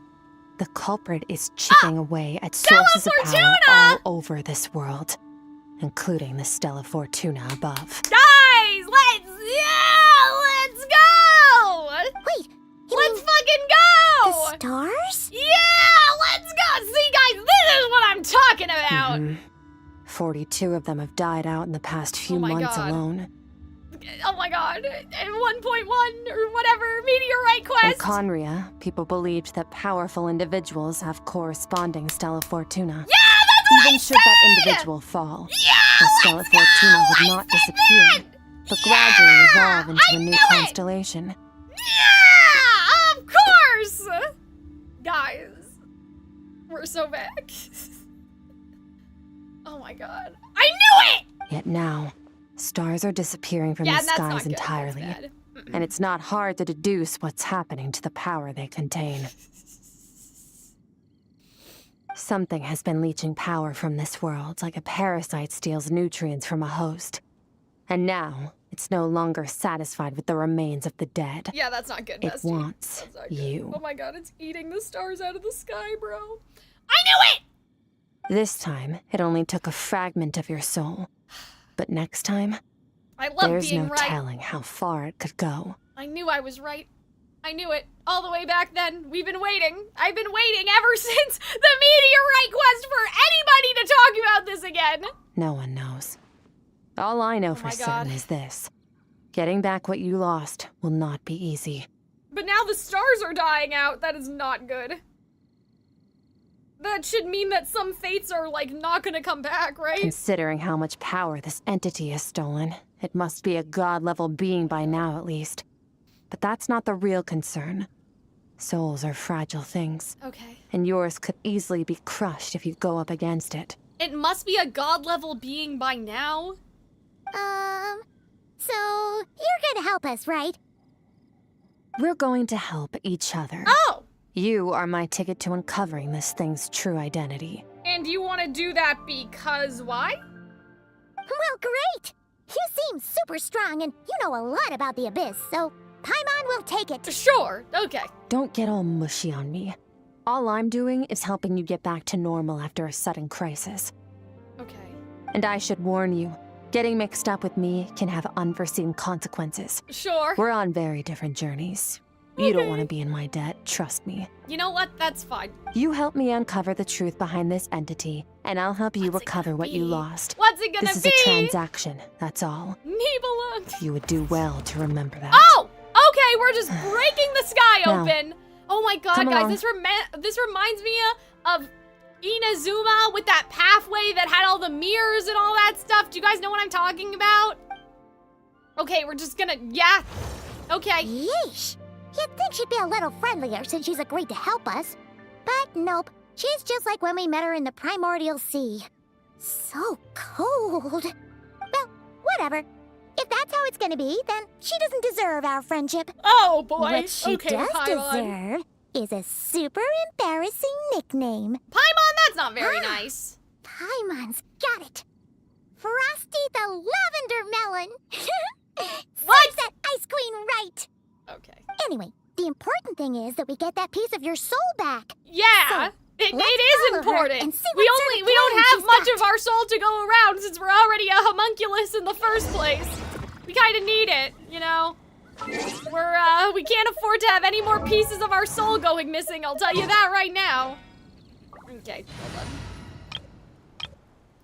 The culprit is chipping away at sources of power all over this world, including the Stella Fortuna above. Guys, let's go! Wait, let's fucking go! The stars? Yeah, let's go! See, guys, this is what I'm talking about! 42 of them have died out in the past few my months God. alone. Oh my god, 1.1 or whatever, meteorite quest! In Conria, people believed that powerful individuals have corresponding Stella Fortuna. Yeah, that's what Even I should that said! individual fall, the Stella Fortuna would not disappear, but gradually evolve into a new constellation. Yeah, of course! Guys, we're so back. Oh my god. I knew it! Yet now, stars are disappearing from the skies entirely. And it's not hard to deduce what's happening to the power they contain. Something has been leeching power from this world like a parasite steals nutrients from a host. And now, it's no longer satisfied with the remains of the dead. Yeah, that's not good, It bestie. wants That's not good. you. Oh my god, it's eating the stars out of the sky, bro. I knew it! This time, it only took a fragment of your soul. But next time, I love there's being no right. telling how far it could go. I knew I was right. I knew it all the way back then. We've been waiting. I've been waiting ever since the meteorite quest for anybody to talk about this again. No one knows. All I know for certain is this. Getting back what you lost will not be easy. But now the stars are dying out. That is not good. That should mean that some fates are, like, not gonna come back, right? Considering how much power this entity has stolen, it must be a god-level being by now, at least. But that's not the real concern. Souls are fragile things. Okay. And yours could easily be crushed if you go up against it. It must be a god-level being by now? So you're gonna help us, right? We're going to help each other. Oh! You are my ticket to uncovering this thing's true identity. And you want to do that because why? Well, great! You seem super strong and you know a lot about the Abyss, so Paimon will take it. Sure, okay. Don't get all mushy on me. All I'm doing is helping you get back to normal after a sudden crisis. Okay. And I should warn you, getting mixed up with me can have unforeseen consequences. Sure. We're on very different journeys. You don't want to be in my debt, trust me. You know what? That's fine. You help me uncover the truth behind this entity, and I'll help you recover what you lost. What's it gonna This is be? a transaction, that's all. Nibelung. You would do well to remember that. Oh! Okay, we're just breaking the sky Now, open. Oh my god, come guys, along. this reminds me of Inazuma with that pathway that had all the mirrors and all that stuff. Do you guys know what I'm talking about? Okay, we're just gonna, yeah. Okay. Yeesh. You'd think she'd be a little friendlier since she's agreed to help us. But nope, she's just like when we met her in the primordial sea. So cold. Well, whatever. If that's how it's gonna be, then she doesn't deserve our friendship. Oh boy. What she Okay, does Paimon. deserve is a super embarrassing nickname. Paimon, that's not very nice. Paimon's got it. Frosty the Lavender Melon. What? Serves that Ice Queen right. Okay. Anyway, the important thing is that we get that piece of your soul back. Yeah. So, it let's is follow her important. and see We what sort of don't plan have she's much got. of our soul to go around since we're already a homunculus in the first place. We kind of need it, you know. We can't afford to have any more pieces of our soul going missing. I'll tell you that right now. Okay, hold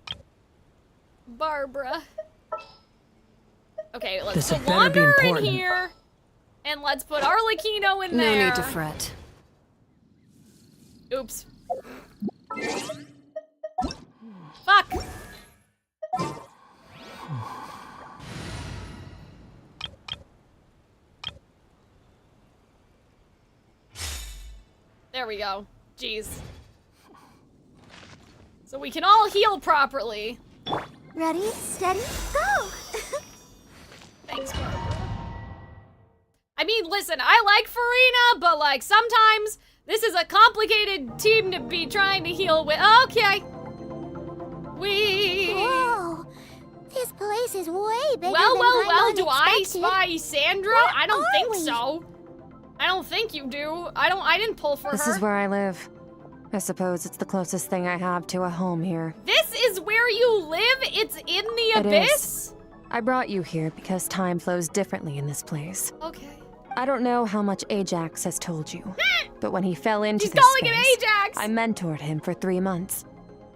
on. Barbara. Okay, let's This put had better be Wanderer in important. here, and let's put Arlecchino in No there. need to fret. Oops. Fuck. There we go. Jeez. So we can all heal properly. Ready, steady, go! Thanks, Barbara. I mean, listen, I like Farina, but like sometimes this is a complicated team to be trying to heal with. Okay. Whoa! This place is way bigger Well, than well, well, Paimon do I expected. spy Sandra? Where I don't are think we? so. I don't think you do. I didn't pull for This her. is where I live. I suppose it's the closest thing I have to a home here. This is where you live? It's in the It abyss? is. I brought you here because time flows differently in this place. Okay. I don't know how much Ajax has told you, but when he fell into He's this calling space, him Ajax! I mentored him for 3 months.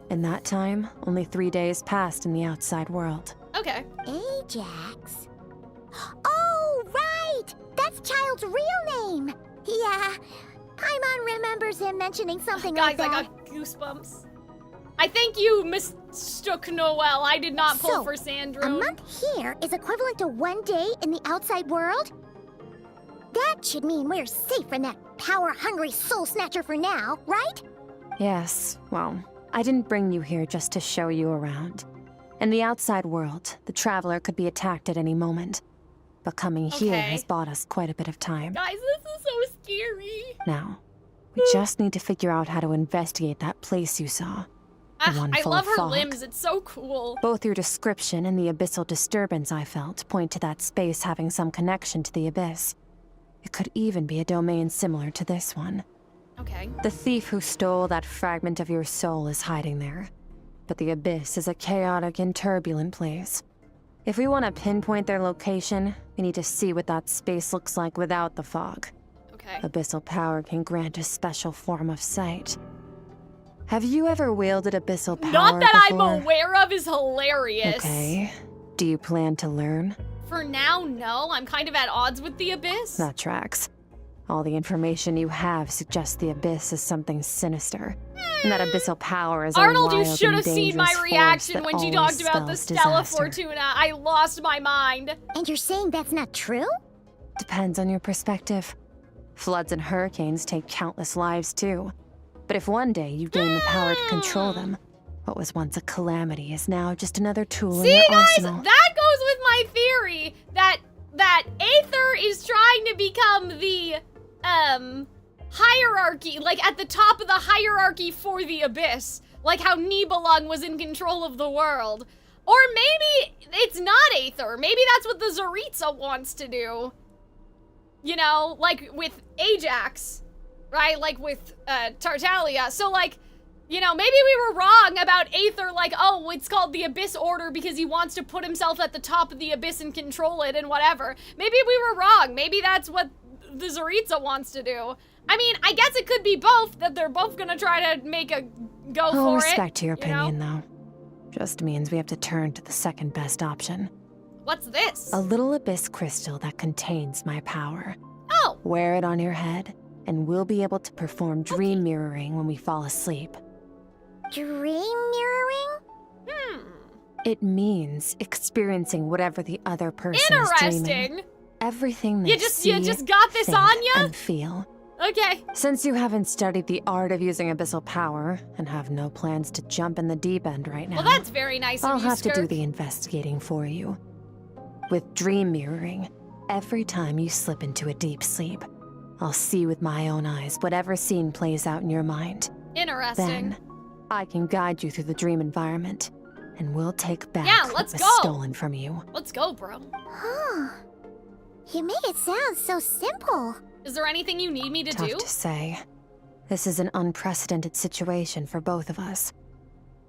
In that time, only 3 days passed in the outside world. Okay. Ajax? Oh, right! That's Child's real name! Yeah, Paimon remembers him mentioning something Guys, like that. I got goosebumps. I think you mistook Noelle. I did not pull for Sandro. A month here is equivalent to 1 day in the outside world? That should mean we're safe from that power-hungry soul snatcher for now, right? Yes, well, I didn't bring you here just to show you around. In the outside world, the Traveler could be attacked at any moment. But coming here has bought us quite a bit of time. Guys, this is so scary. Now, we just need to figure out how to investigate that place you saw. The one I full love of her fog. limbs. It's so cool. Both your description and the abyssal disturbance I felt point to that space having some connection to the abyss. It could even be a domain similar to this one. Okay. The thief who stole that fragment of your soul is hiding there. But the abyss is a chaotic and turbulent place. If we want to pinpoint their location, we need to see what that space looks like without the fog. Okay. Abyssal power can grant a special form of sight. Have you ever wielded abyssal power Not that before? I'm aware of is hilarious. Okay. Do you plan to learn? For now, no. I'm kind of at odds with the Abyss. That tracks. All the information you have suggests the Abyss is something sinister. And that abyssal power is Arnold, a you wild should and have seen my dangerous force reaction that when she always talked about the spells Stella disaster. Fortuna. I lost my mind. And you're saying that's not true? Depends on your perspective. Floods and hurricanes take countless lives too. But if one day you gain the power to control them, what was once a calamity is now just another tool in See, your guys, arsenal. that goes with my theory that Aether is trying to become the hierarchy, like at the top of the hierarchy for the Abyss, like how Nibelung was in control of the world. Or maybe it's not Aether. Maybe that's what the Zaritza wants to do. You know, like with Ajax, right? Like with Tartaglia. So like, you know, maybe we were wrong about Aether, like, oh, it's called the Abyss Order because he wants to put himself at the top of the Abyss and control it and whatever. Maybe we were wrong. Maybe that's what the Zaritza wants to do. I mean, I guess it could be both, that they're both gonna try to make a go for it. I'll respect your you know? opinion, though. Just means we have to turn to the second best option. What's this? A little abyss crystal that contains my power. Oh! Wear it on your head, and we'll be able to perform dream mirroring when we fall asleep. Dream mirroring? It means experiencing whatever the other person is dreaming. Interesting. Everything they You just got this think, on ya? and feel. Okay. Since you haven't studied the art of using abyssal power and have no plans to jump in the deep end right now, Well, that's very nice I'll of you, have to do Skirk. the investigating for you. With dream mirroring, every time you slip into a deep sleep, I'll see with my own eyes whatever scene plays out in your mind. Interesting. Then, I can guide you through the dream environment, and we'll take back Yeah, what let's was go. stolen from you. Let's go, bro. Huh. You make it sound so simple. Is there anything you need me to Tough do? to say. This is an unprecedented situation for both of us.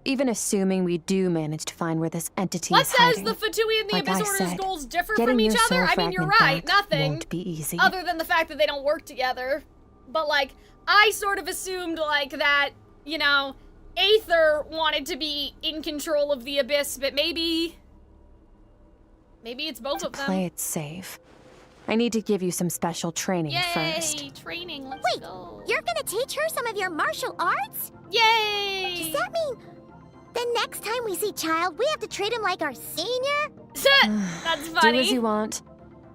Even assuming we do manage to find where this entity What is says hiding, the Fatui and the like I Abyss Order's said, goals differ getting from each your other? soul I mean, you're fragment right. back Nothing. won't be easy. Other than the fact that they don't work together. But, like, I sort of assumed, like, that, you know, Aether wanted to be in control of the Abyss, but maybe it's both of them. Play it safe. I need to give you some special training Yay, first. training, let's Wait, go. you're gonna teach her some of your martial arts? Yay! Does that mean the next time we see Child, we have to treat him like our senior? That's funny. Do as you want.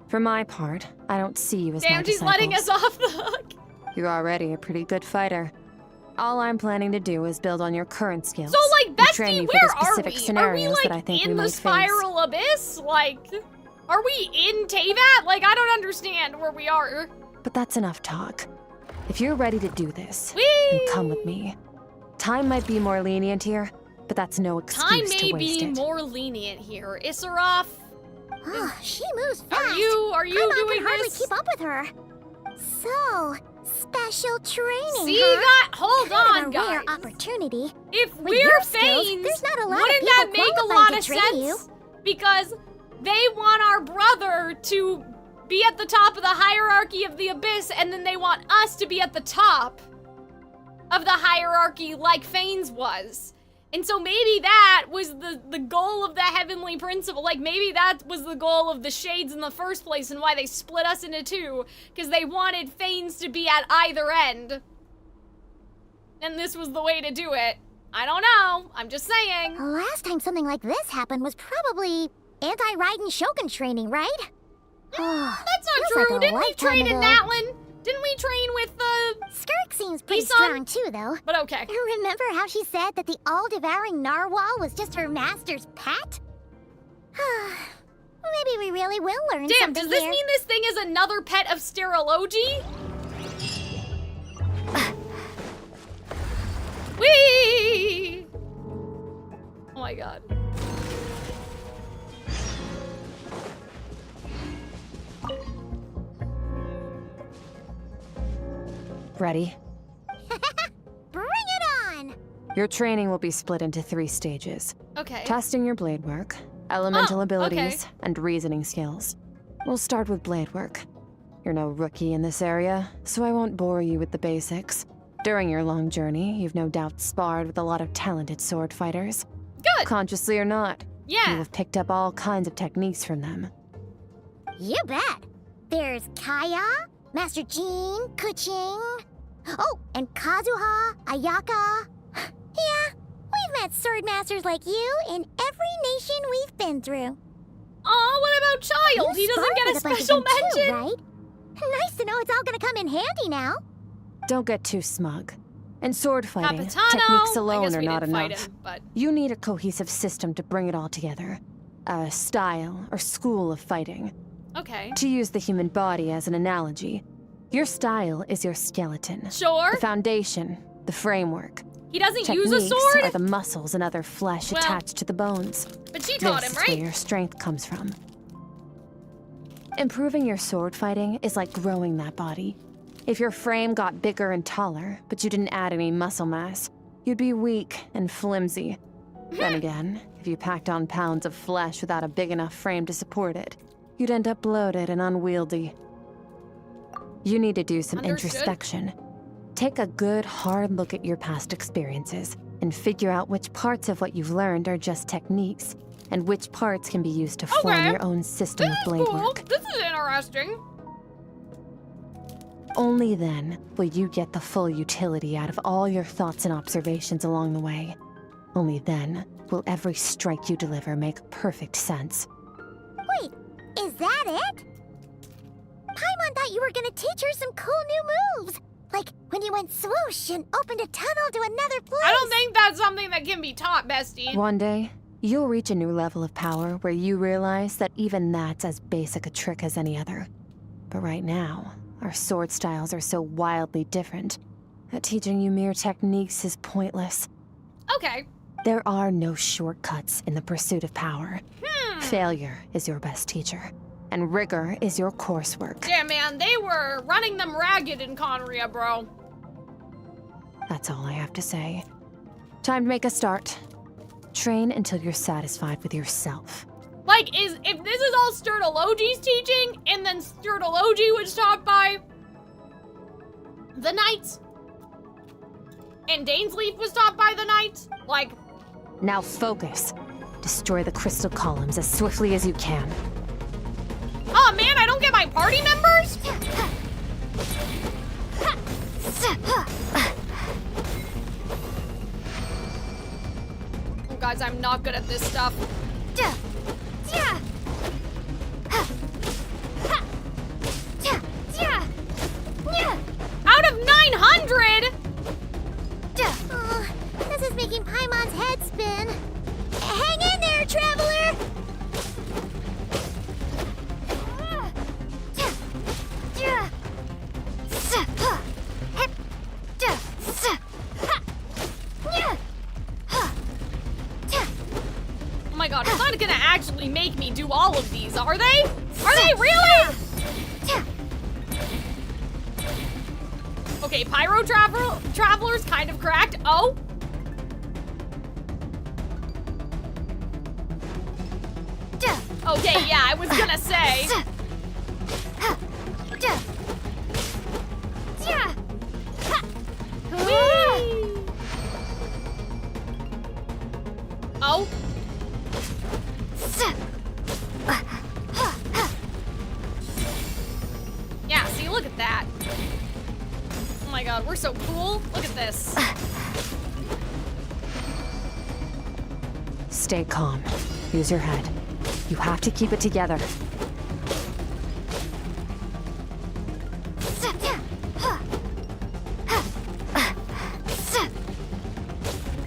For my part, I don't see you as my Damn, she's letting us disciples. off the hook. You're already a pretty good fighter. All I'm planning to do is build on your current skills. So, like, and Bestie, train you for where the are specific we? Are we, scenarios like, that I think we in the might face. Spiral Abyss? Like, are we in Teyvat? Like, I don't understand where we are. But that's enough talk. If you're ready to do this, Whee! then come with me. Time might be more lenient here, but that's no excuse Time to may waste be it. more lenient here. Issaroff, She moves fast. are you Paimon doing can hardly this? keep up with her. So, special training, See huh? that? Hold Kind on, of a rare guys. opportunity. If With we're your skills, Fanes, there's not a lot of wouldn't people that make a qualified lot of to train you. sense? Because they want our brother to be at the top of the hierarchy of the Abyss, and then they want us to be at the top of the hierarchy like Fanes was. And so maybe that was the goal of the Heavenly Principle. Like, maybe that was the goal of the Shades in the first place and why they split us into two. Because they wanted Fanes to be at either end. And this was the way to do it. I don't know. I'm just saying. Last time something like this happened was probably anti-Raiden Shogun training, right? That's not true. Didn't we train in Natlin? Didn't we train with SKIRK seems pretty Isan? strong too, though. But okay. Remember how she said that the all-devouring narwhal was just her master's pet? Maybe we really will learn something. Damn, does this mean this thing is another pet of Sterilology? Whee! Oh my god. Ready? Bring it on! Your training will be split into 3 stages. Okay. Testing your blade work, elemental abilities, and reasoning skills. We'll start with blade work. You're no rookie in this area, so I won't bore you with the basics. During your long journey, you've no doubt sparred with a lot of talented sword fighters. Good! Consciously or not. Yeah. You have picked up all kinds of techniques from them. You bet. There's Kaya, Master Jean, Kuching. Oh, and Kazuha, Ayaka. Yeah, we've met sword masters like you in every nation we've been through. Aw, what about Child? He doesn't get a special mention? Too, right? Nice to know it's all gonna come in handy now. Don't get too smug. In sword fighting, Capitano, techniques alone are not fight enough. him, but... You need a cohesive system to bring it all together. A style or school of fighting. Okay. To use the human body as an analogy, your style is your skeleton. Sure. The foundation, the framework. He doesn't Techniques use a sword? are the muscles and other flesh attached to the bones. But she taught This him, is right? where your strength comes from. Improving your sword fighting is like growing that body. If your frame got bigger and taller, but you didn't add any muscle mass, you'd be weak and flimsy. Then again, if you packed on pounds of flesh without a big enough frame to support it, you'd end up bloated and unwieldy. You need to do some introspection. Take a good, hard look at your past experiences and figure out which parts of what you've learned are just techniques, and which parts can be used to form your own system of blade work. This is interesting. Only then will you get the full utility out of all your thoughts and observations along the way. Only then will every strike you deliver make perfect sense. Wait, is that it? Paimon thought you were gonna teach her some cool new moves. Like when you went swoosh and opened a tunnel to another place. I don't think that's something that can be taught, bestie. One day, you'll reach a new level of power where you realize that even that's as basic a trick as any other. But right now, our sword styles are so wildly different that teaching you mere techniques is pointless. Okay. There are no shortcuts in the pursuit of power. Failure is your best teacher, and rigor is your coursework. Yeah, man, they were running them ragged in Conria, bro. That's all I have to say. Time to make a start. Train until you're satisfied with yourself. Like, if this is all Sturtology's teaching, and then Sturtology was taught by the Knights, and Dainsleif was taught by the Knights, like... Now focus. Destroy the crystal columns as swiftly as you can. Oh man, I don't get my party members? Oh, guys, I'm not good at this stuff. Out of 900? Oh, this is making Paimon's head spin. Hang in there, traveler! Oh my god, it's not gonna actually make me do all of these, are they? Are they really? Okay, Pyro Traveler's kind of cracked. Oh. Okay, yeah, I was gonna say. Whee! Oh. Yeah, see, look at that. Oh my god, we're so cool. Look at this. Stay calm. Use your head. You have to keep it together.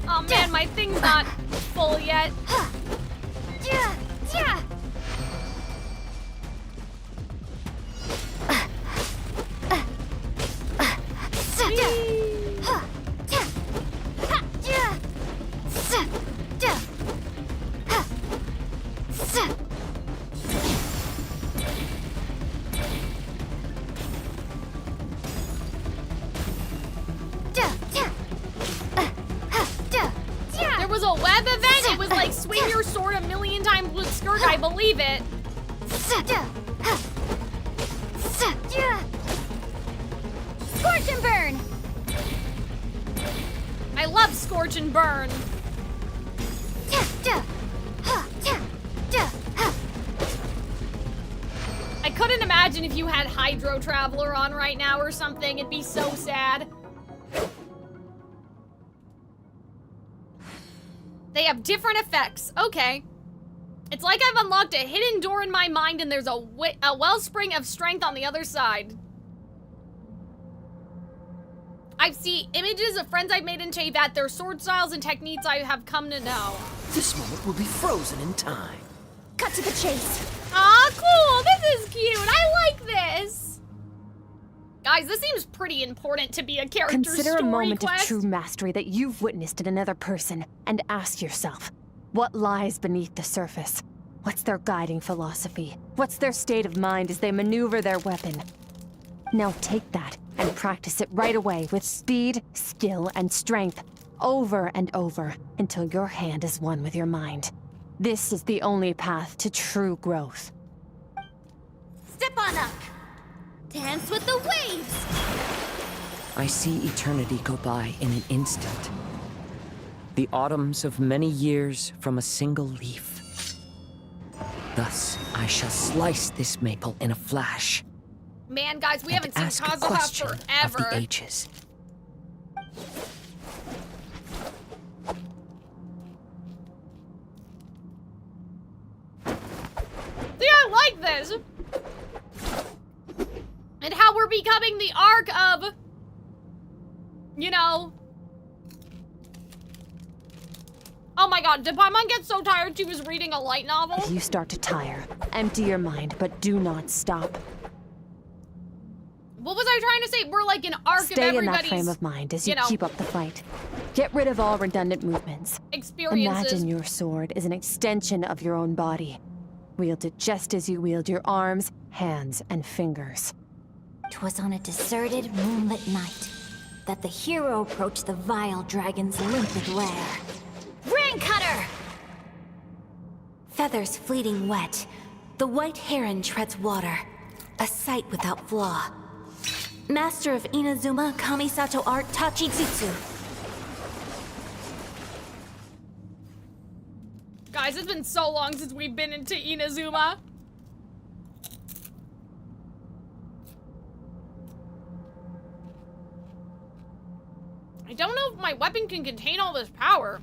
Oh man, my thing's not full yet. There was a web event. It was like swing your sword a million times with SKIRK. I believe it. Scorch and burn! I love scorch and burn. I couldn't imagine if you had Hydro Traveler on right now or something. It'd be so sad. They have different effects. Okay. It's like I've unlocked a hidden door in my mind and there's a wellspring of strength on the other side. I see images of friends I've made in Teyvat, their sword styles and techniques I have come to know. This moment will be frozen in time. Cut to the chase. Aw, cool. This is cute. I like this. Guys, this seems pretty important to be a character Consider story a moment quest. of true mastery that you've witnessed in another person and ask yourself, what lies beneath the surface? What's their guiding philosophy? What's their state of mind as they maneuver their weapon? Now take that and practice it right away with speed, skill, and strength, over and over, until your hand is one with your mind. This is the only path to true growth. Step on up. Dance with the waves. I see eternity go by in an instant. The autumns of many years from a single leaf. Thus, I shall slice this maple in a flash. Man, guys, we haven't seen Ask a Kazuha question forever. of the ages. See, I like this. And how we're becoming the arc of, you know. Oh my god, did Paimon get so tired she was reading a light novel? If you start to tire, empty your mind, but do not stop. What was I trying to say? We're like an arc of Stay in everybody's, that frame of mind as you know, keep up the fight. Get rid of all redundant movements. experiences. Imagine your sword is an extension of your own body. Wield it just as you wield your arms, hands, and fingers. 'Twas on a deserted, moonlit night that the hero approached the vile dragon's limpid lair. Rain Cutter! Feathers fleeting wet, the white heron treads water, a sight without flaw. Master of Inazuma Kamisato art Tachijutsu. Guys, it's been so long since we've been into Inazuma. I don't know if my weapon can contain all this power.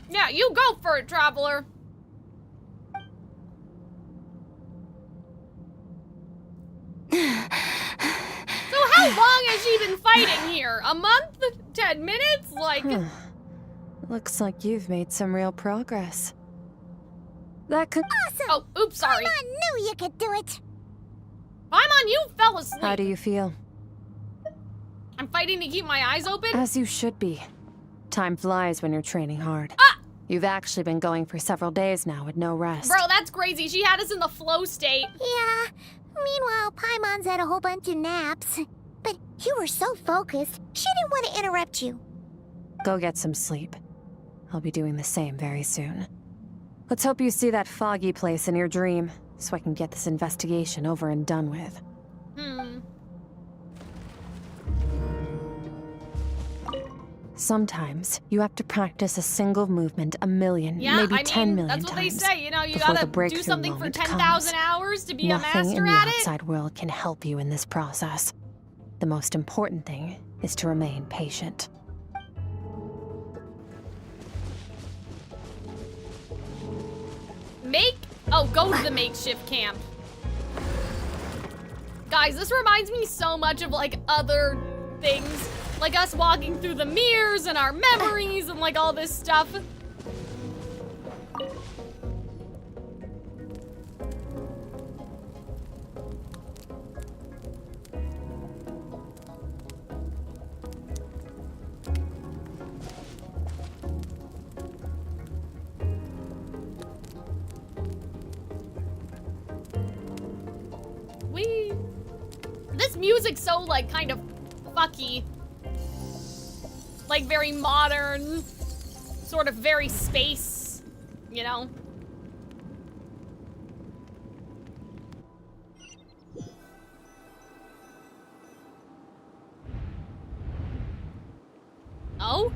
Yeah, you go for it, Traveler. So how long has she been fighting here? A month? 10 minutes? Like... Looks like you've made some real progress. That could... Awesome! Oh, oops, sorry. Paimon knew you could do it. Paimon, you fell asleep. How do you feel? I'm fighting to keep my eyes open? As you should be. Time flies when you're training hard. Ah! You've actually been going for several days now with no rest. Bro, that's crazy. She had us in the flow state. Yeah. Meanwhile, Paimon's had a whole bunch of naps. But you were so focused, she didn't want to interrupt you. Go get some sleep. I'll be doing the same very soon. Let's hope you see that foggy place in your dream, so I can get this investigation over and done with. Sometimes you have to practice a single movement a million, maybe 10 million that's what times. they say. You know, you before gotta the breakthrough do something for moment 10,000 comes. hours to be Nothing a master in the at it. outside world can help you in this process. The most important thing is to remain patient. Go to the makeshift camp. Guys, this reminds me so much of like other things. Like us walking through the mirrors and our memories and like all this stuff. This music's so like kind of fucky. Like very modern, sort of very space, you know? Oh?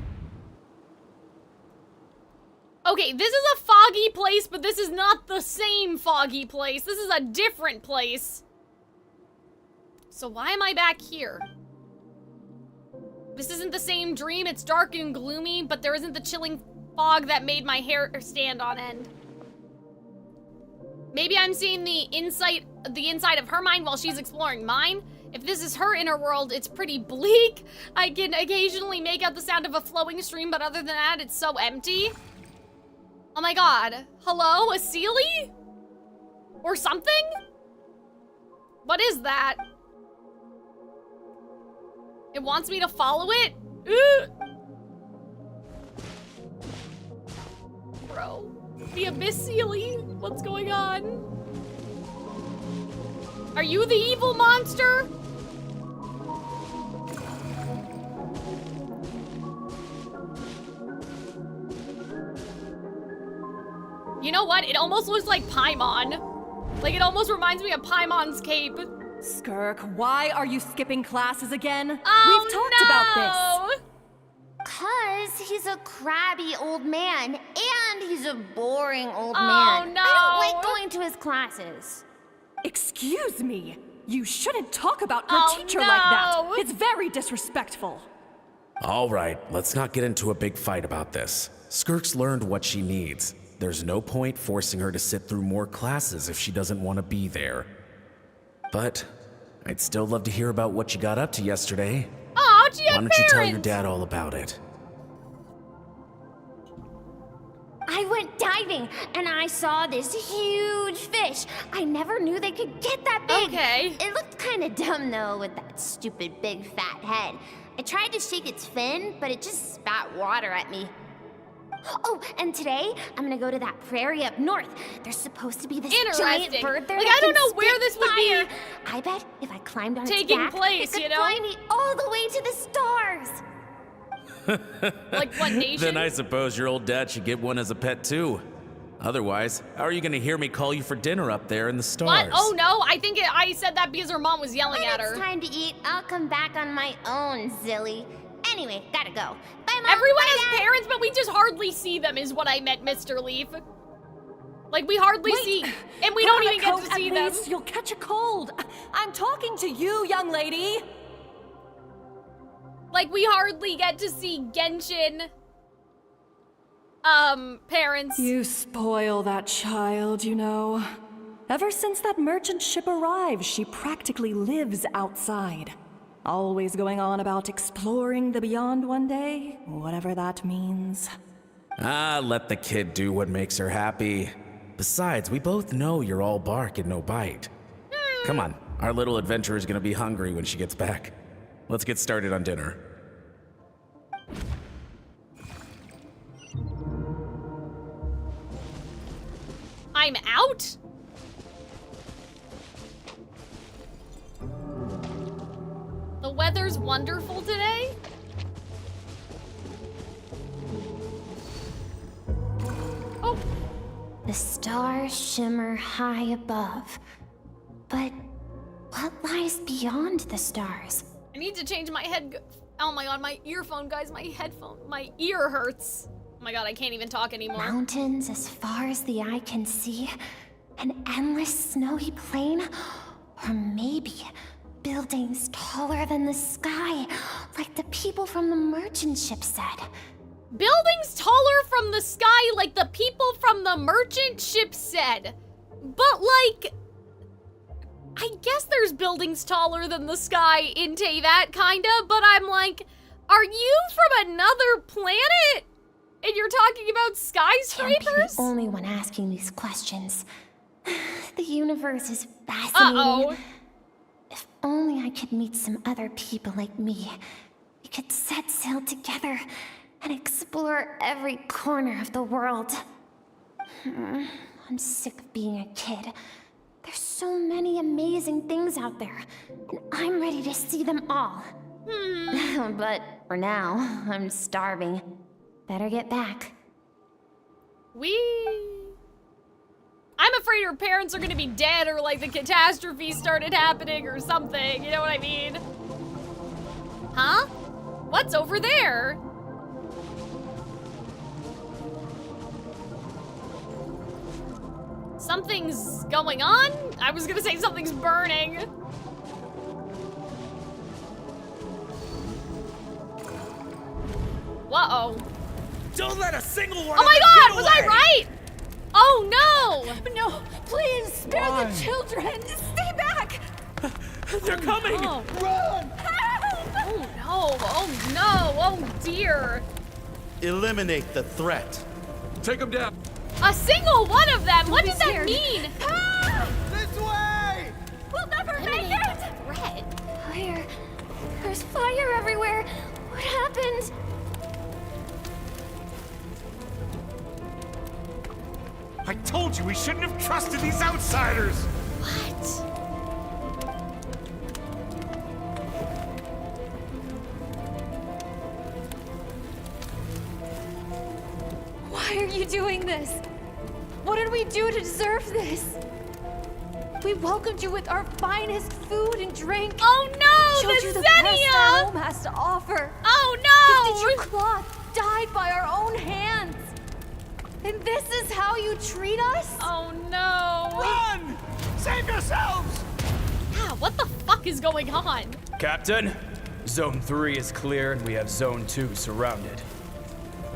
Okay, this is a foggy place, but this is not the same foggy place. This is a different place. So why am I back here? This isn't the same dream. It's dark and gloomy, but there isn't the chilling fog that made my hair stand on end. Maybe I'm seeing the inside of her mind while she's exploring mine. If this is her inner world, it's pretty bleak. I can occasionally make out the sound of a flowing stream, but other than that, it's so empty. Oh my god. Hello? A Sealy? Or something? What is that? It wants me to follow it? Bro. The Abyss Sealy? What's going on? Are you the evil monster? You know what? It almost looks like Paimon. Like, it almost reminds me of Paimon's cape. SKIRK, why are you skipping classes again? Oh, We've talked about this. 'Cause he's a crabby old man, and he's a boring old Oh, man. no. I don't like going to his classes. Excuse me. You shouldn't talk about your teacher like that. It's very disrespectful. All right, let's not get into a big fight about this. SKIRK's learned what she needs. There's no point forcing her to sit through more classes if she doesn't want to be there. But I'd still love to hear about what you got up to yesterday. Oh, gee, why don't you tell your dad all about it? I went diving, and I saw this huge fish. I never knew they could get that big. Okay. It looked kind of dumb, though, with that stupid big fat head. I tried to shake its fin, but it just spat water at me. Oh, and today, I'm gonna go to that prairie up north. There's supposed to be this giant bird there. Like, that I don't can know where spit this would fire. be I bet if I climbed on taking its back, place, it could you know? fly me all the way to the stars. Like what nation? Then I suppose your old dad should get one as a pet too. Otherwise, how are you gonna hear me call you for dinner up there in the stars? What? Oh no, I think I said that because her mom was yelling at her. When it's time to eat, I'll come back on my own, Zilly. Anyway, gotta go. Bye, Mom. Everyone Bye, has Dad. parents, but we just hardly see them is what I meant, Mr. Leaf. Like, we hardly see, and we don't even get to see them. You'll catch a cold. I'm talking to you, young lady. Like, we hardly get to see Genshin, parents. You spoil that child, you know. Ever since that merchant ship arrived, she practically lives outside. Always going on about exploring the beyond one day, whatever that means. Ah, let the kid do what makes her happy. Besides, we both know you're all bark and no bite. Come on, our little adventurer's gonna be hungry when she gets back. Let's get started on dinner. I'm out? The weather's wonderful today? Oh. The stars shimmer high above. But what lies beyond the stars? I need to change my Oh my god, my earphone, guys, my headphone, my ear hurts. Oh my god, I can't even talk anymore. Mountains as far as the eye can see, an endless snowy plain, or maybe buildings taller than the sky, like the people from the merchant ship said. Buildings taller from the sky like the people from the merchant ship said. But like, I guess there's buildings taller than the sky in Teyvat, kinda, but I'm like, are you from another planet? And you're talking about skyscrapers? Can't be the only one asking these questions. The universe is fascinating. Uh-oh. If only I could meet some other people like me. We could set sail together and explore every corner of the world. I'm sick of being a kid. There's so many amazing things out there, and I'm ready to see them all. But for now, I'm starving. Better get back. I'm afraid her parents are gonna be dead, or like the catastrophe started happening or something, you know what I mean? Huh? What's over there? Something's going on? I was gonna say something's burning. Uh-oh. Don't let a single one Oh my god, was I right? Oh no! No, please, spare the children! Stay back! They're coming! No. Run! Oh no, oh no, oh dear. Eliminate the threat. Take them down. A single one of them? What does that mean? This way! We'll never make it! Red. Fire. There's fire everywhere. What happened? I told you we shouldn't have trusted these outsiders! What? Why are you doing this? What did we do to deserve this? We welcomed you with our finest food and drink. Oh no, Showed the you the best our Xenia! home has to offer. Oh Gifted no! you cloth dyed by our own hands. And this is how you treat us? Oh no! Run! Save yourselves! Yeah, what the fuck is going on? Captain, Zone 3 is clear and we have Zone 2 surrounded.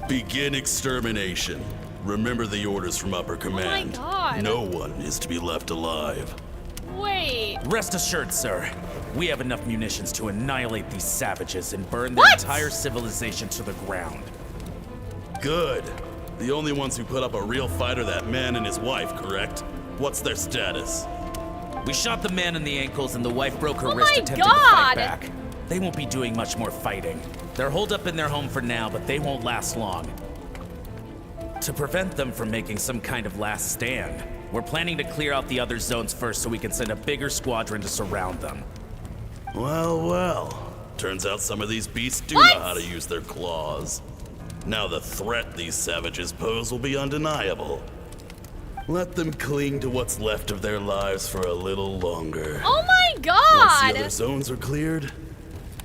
Begin extermination. Remember the orders from Upper Command. God. No one is to be left alive. Wait. Rest assured, sir. We have enough munitions to annihilate these savages and burn What? their entire civilization to the ground. Good. The only ones who put up a real fight are that man and his wife, correct? What's their status? We shot the man in the ankles and the wife broke her Oh wrist my attempting to God. fight back. They won't be doing much more fighting. They're holed up in their home for now, but they won't last long. To prevent them from making some kind of last stand, we're planning to clear out the other zones first so we can send a bigger squadron to surround them. Well, well. Turns out some of these beasts do What? know how to use their claws. Now the threat these savages pose will be undeniable. Let them cling to what's left of their lives for a little longer. Oh my Once god! the other zones are cleared,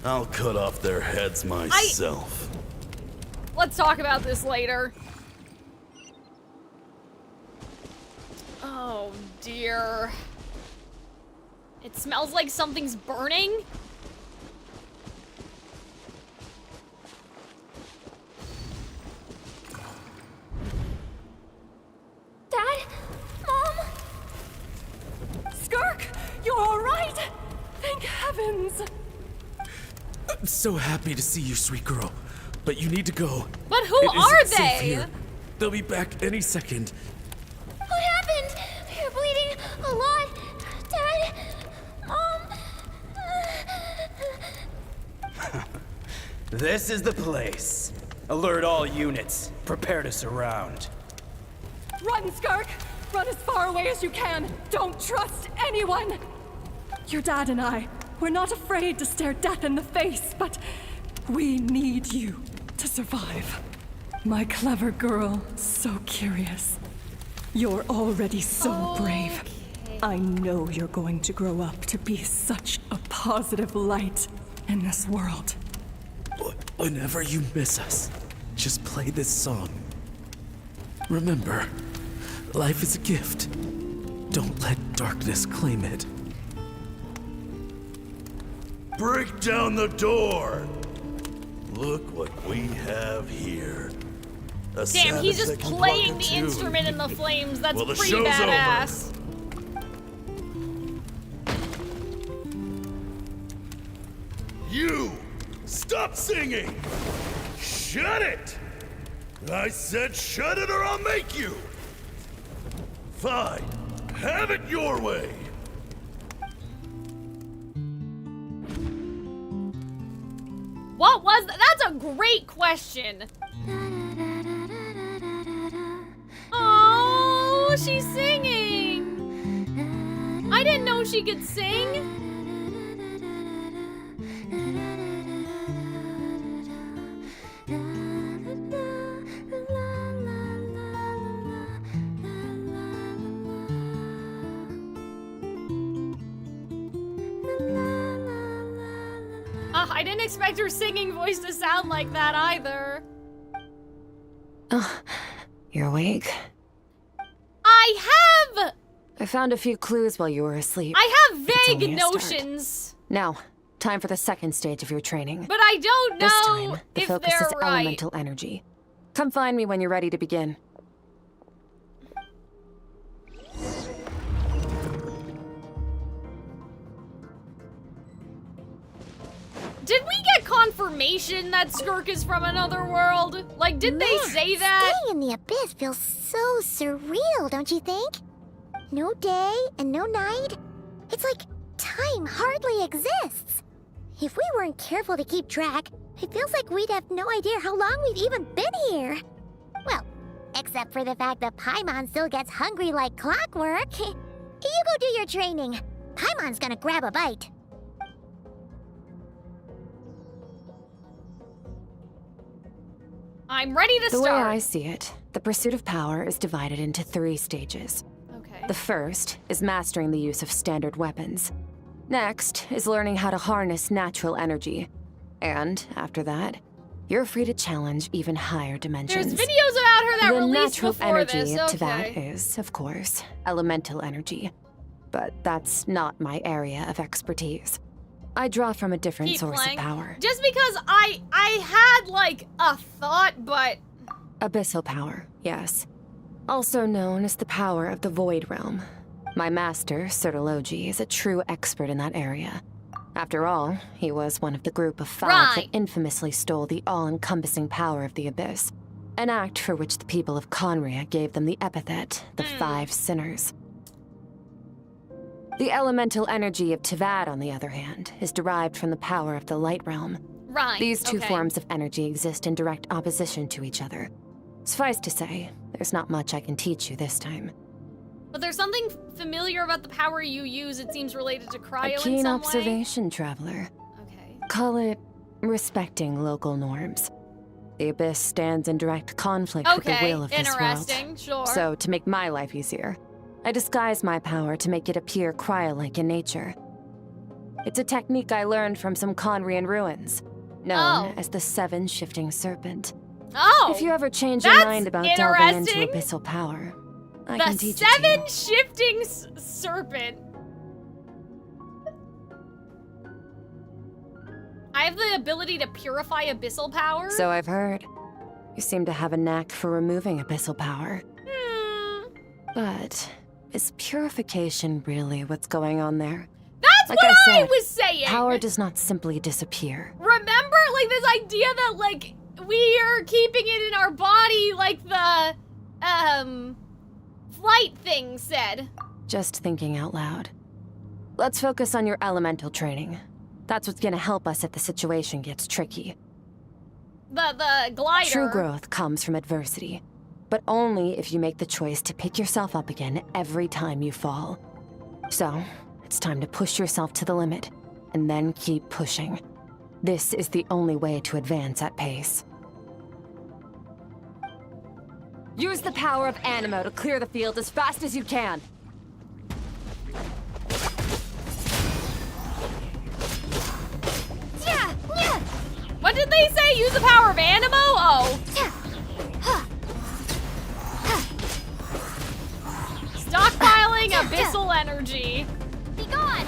I'll cut off their heads myself. Let's talk about this later. Oh dear. It smells like something's burning. Dad? Mom? Skirk, you're all right? Thank heavens. I'm so happy to see you, sweet girl. But you need to go. But who It are isn't safe they? here. They'll be back any second. What happened? You're bleeding a lot. Dad? Mom? This is the place. Alert all units. Prepare to surround. Run, Skirk! Run as far away as you can. Don't trust anyone. Your dad and I, we're not afraid to stare death in the face, but we need you to survive. My clever girl, so curious. You're already so brave. I know you're going to grow up to be such a positive light in this world. Whenever you miss us, just play this song. Remember, life is a gift. Don't let darkness claim it. Break down the door! Look what we have here. Damn, he's just playing the instrument in the flames. That's pretty badass. You! Stop singing! Shut it! I said shut it or I'll make you! Fine. Have it your way! What was that? That's a great question. Oh, she's singing. I didn't know she could sing. I didn't expect her singing voice to sound like that either. Oh, you're awake? I found a few clues while you were asleep. I have vague notions. Now, time for the second stage of your training. But I don't know this time, the if focus they're is right. elemental energy. Come find me when you're ready to begin. Did we get confirmation that SKIRK is from another world? Like, did they say that? Staying in the abyss feels so surreal, don't you think? No day and no night. It's like time hardly exists. If we weren't careful to keep track, it feels like we'd have no idea how long we've even been here. Well, except for the fact that Paimon still gets hungry like clockwork. You go do your training. Paimon's gonna grab a bite. I'm ready to start. The way I see it, the pursuit of power is divided into 3 stages. Okay. The first is mastering the use of standard weapons. Next is learning how to harness natural energy. And after that, you're free to challenge even higher dimensions. There's videos about her that the released natural before energy this. to that is, of course, elemental energy. But that's not my area of expertise. I draw from a different source of power. Just because I had like a thought, but Abyssal power, yes. Also known as the power of the Void Realm. My master, Sertologi, is a true expert in that area. After all, he was one of the group of 5 that infamously stole the all-encompassing power of the Abyss. An act for which the people of Conria gave them the epithet, the 5 Sinners. The elemental energy of Tivad, on the other hand, is derived from the power of the Light Realm. Right, These 2 forms of energy exist in direct opposition to each other. Suffice to say, there's not much I can teach you this time. But there's something familiar about the power you use. It seems related to cryo in some way. A keen observation, traveler. Okay. Call it respecting local norms. The Abyss stands in direct conflict with the will of this world. Interesting, sure. So, to make my life easier, I disguise my power to make it appear cryo-like in nature. It's a technique I learned from some Conrian ruins, known as the 7 Shifting Serpent. Oh! If you ever change your mind about delving into abyssal power, I can teach it to you. The 7 Shifting Serpent. I have the ability to purify abyssal power? So I've heard. You seem to have a knack for removing abyssal power. But is purification really what's going on there? That's like what I was saying! Power does not simply disappear. Remember, like, this idea that, like, we are keeping it in our body, like the, flight thing said. Just thinking out loud. Let's focus on your elemental training. That's what's gonna help us if the situation gets tricky. The glider. True growth comes from adversity, but only if you make the choice to pick yourself up again every time you fall. So, it's time to push yourself to the limit, and then keep pushing. This is the only way to advance at pace. Use the power of Animo to clear the field as fast as you can. What did they they say? Use the power of Animo? Oh. Stockpiling abyssal energy. Be gone!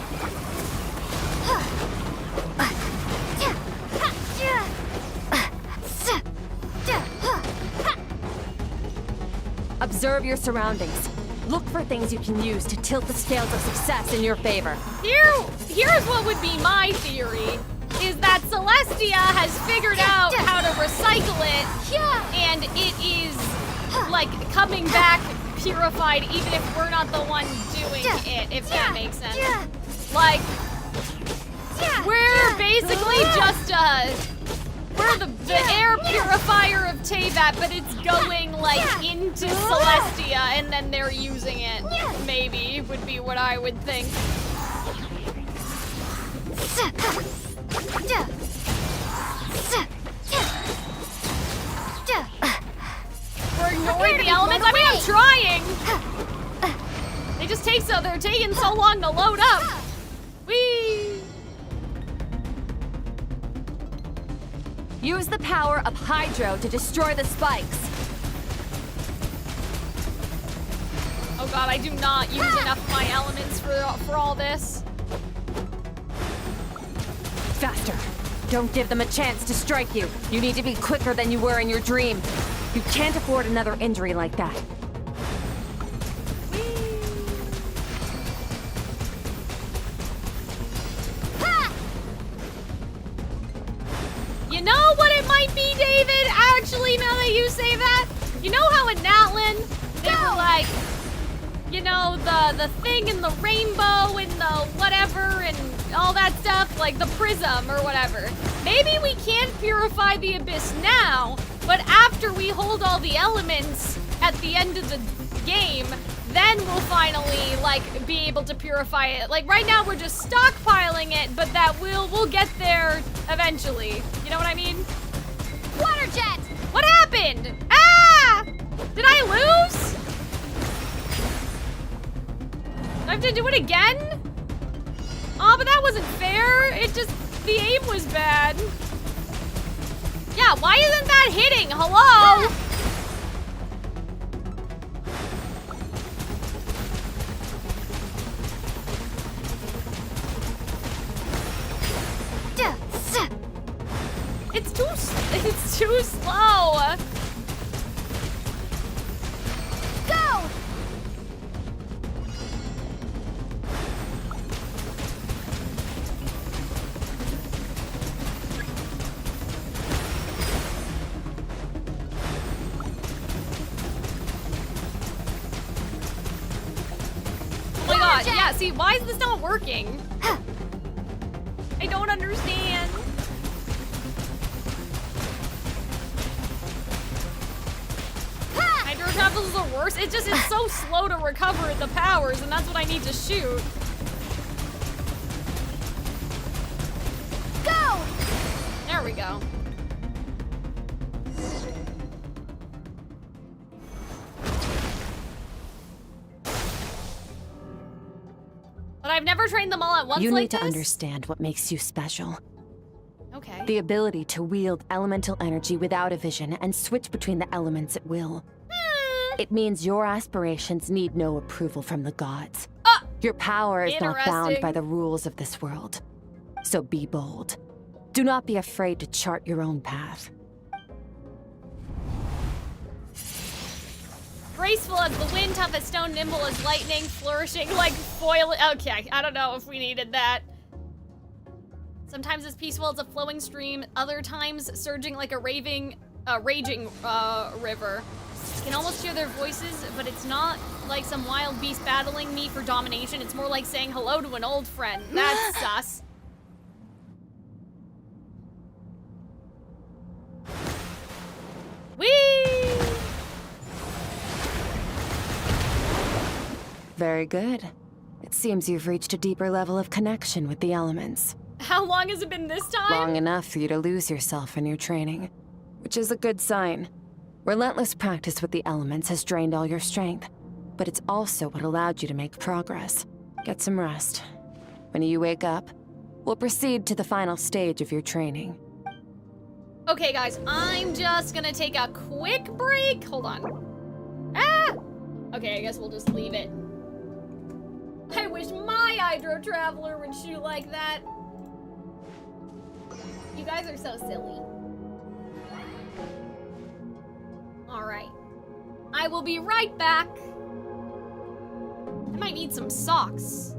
Observe your surroundings. Look for things you can use to tilt the scales of success in your favor. Here's what would be my theory, is that Celestia has figured out how to recycle it, and it is, like, coming back purified even if we're not the one doing it, if that makes sense. Like, we're basically just, we're the air purifier of Teyvat, but it's going, like, into Celestia, and then they're using it. Maybe, would be what I would think. We're ignoring the elements? I mean, I'm trying! They're taking so long to load up! Whee! Use the power of Hydro to destroy the spikes. Oh god, I do not use enough of my elements for all this. Faster. Don't give them a chance to strike you. You need to be quicker than you were in your dream. You can't afford another injury like that. You know what it might be, David? Actually, now that you say that, you know how in Natlan, they were like, you know, the thing in the rainbow and the whatever and all that stuff, like the prism or whatever. Maybe we can't purify the abyss now, but after we hold all the elements at the end of the game, then we'll finally, like, be able to purify it. Like, right now we're just stockpiling it, but that we'll get there eventually. You know what I mean? Water jet! What happened? Ah! Did I lose? Do I have to do it again? Oh, but that wasn't fair. It just, the aim was bad. Yeah, why isn't that hitting? Hello? It's too slow. Go! Oh my god, yeah, see, why is this not working? I don't understand. Hydro travels is the worst. It's so slow to recover the powers, and that's what I need to shoot. Go! There we go. But I've never trained them all at once like this. You need to understand what makes you special. Okay. The ability to wield elemental energy without a vision and switch between the elements at will. It means your aspirations need no approval from the gods. Your power is not bound by the rules of this world. So be bold. Do not be afraid to chart your own path. Graceful as the wind, tough as stone, nimble as lightning, flourishing like foil. Okay, I don't know if we needed that. Sometimes as peaceful as a flowing stream, other times surging like a raging river. Can almost hear their voices, but it's not like some wild beast battling me for domination. It's more like saying hello to an old friend. That's sus. Whee! Very good. It seems you've reached a deeper level of connection with the elements. How long has it been this time? Long enough for you to lose yourself in your training, which is a good sign. Relentless practice with the elements has drained all your strength, but it's also what allowed you to make progress. Get some rest. When you wake up, we'll proceed to the final stage of your training. Okay, guys, I'm just gonna take a quick break. Hold on. Ah! Okay, I guess we'll just leave it. I wish my Hydro Traveler would shoot like that. You guys are so silly. Alright. I will be right back. I might need some socks.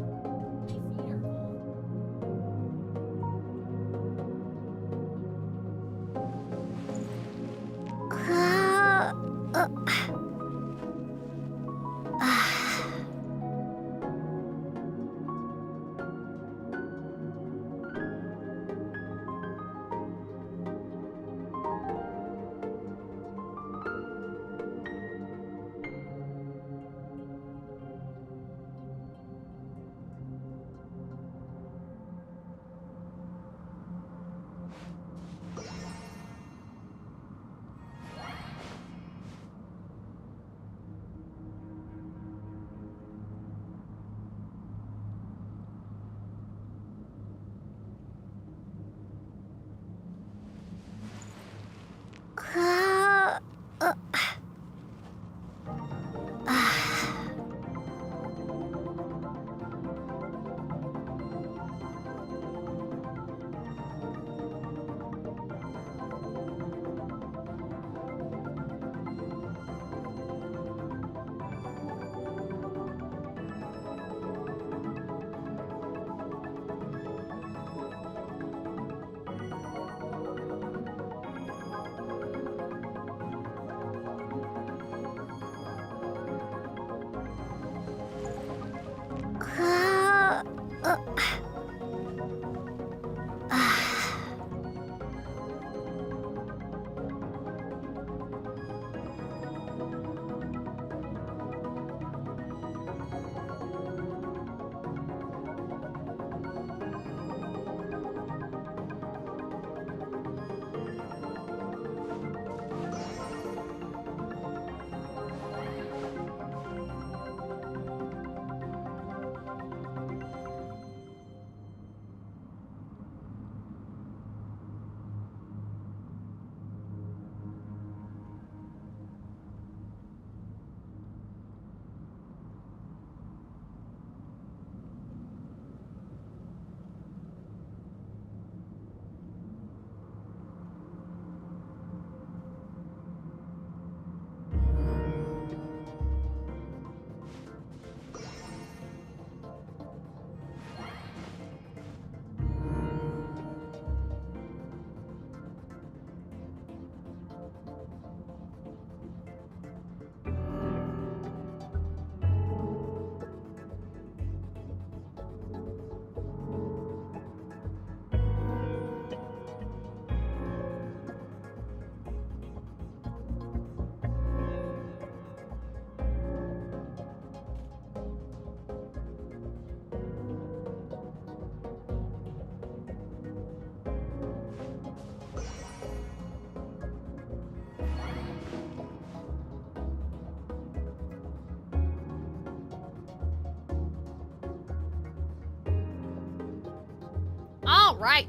All right.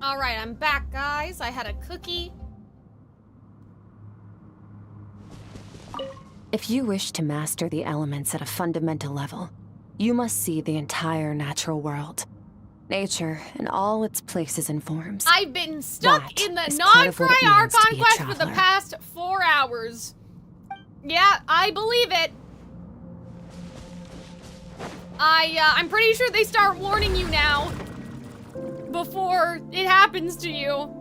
All right, I'm back, guys. I had a cookie. If you wish to master the elements at a fundamental level, you must see the entire natural world. Nature in all its places and forms. I've been stuck That in the is part of what it non-Cry means to Archon be a quest for the traveler. past 4 hours. Yeah, I believe it. I'm pretty sure they start warning you now before it happens to you.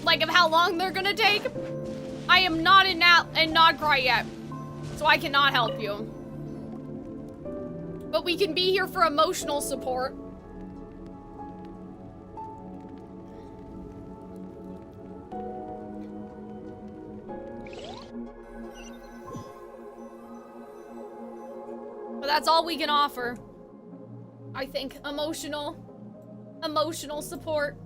Like of how long they're gonna take. I am not in Nodcry yet, so I cannot help you. But we can be here for emotional support. But that's all we can offer. I think emotional support.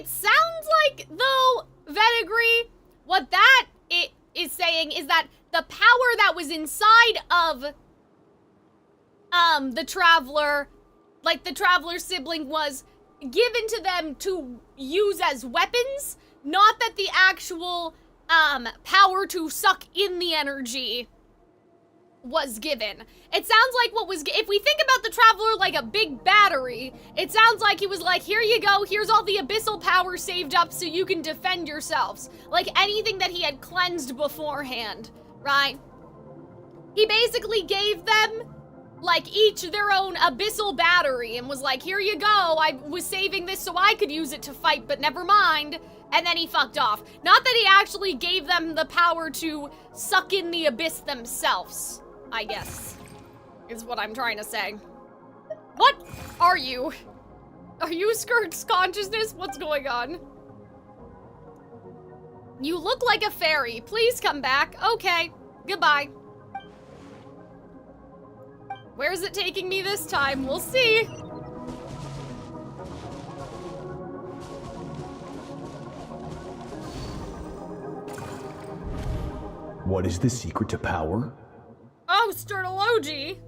It sounds like, though, Vetagri, what that is saying is that the power that was inside of the Traveler, like the Traveler's sibling, was given to them to use as weapons, not that the actual power to suck in the energy was given. It sounds like what was, if we think about the Traveler like a big battery, it sounds like he was like, here you go, here's all the abyssal power saved up so you can defend yourselves. Like anything that he had cleansed beforehand, right? He basically gave them, like, each their own abyssal battery and was like, here you go, I was saving this so I could use it to fight, but never mind. And then he fucked off. Not that he actually gave them the power to suck in the abyss themselves, I guess, is what I'm trying to say. What are you? Are you SKIRK's consciousness? What's going on? You look like a fairy. Please come back. Okay, goodbye. Where is it taking me this time? We'll see. What is the secret to power? Oh, Sturtology.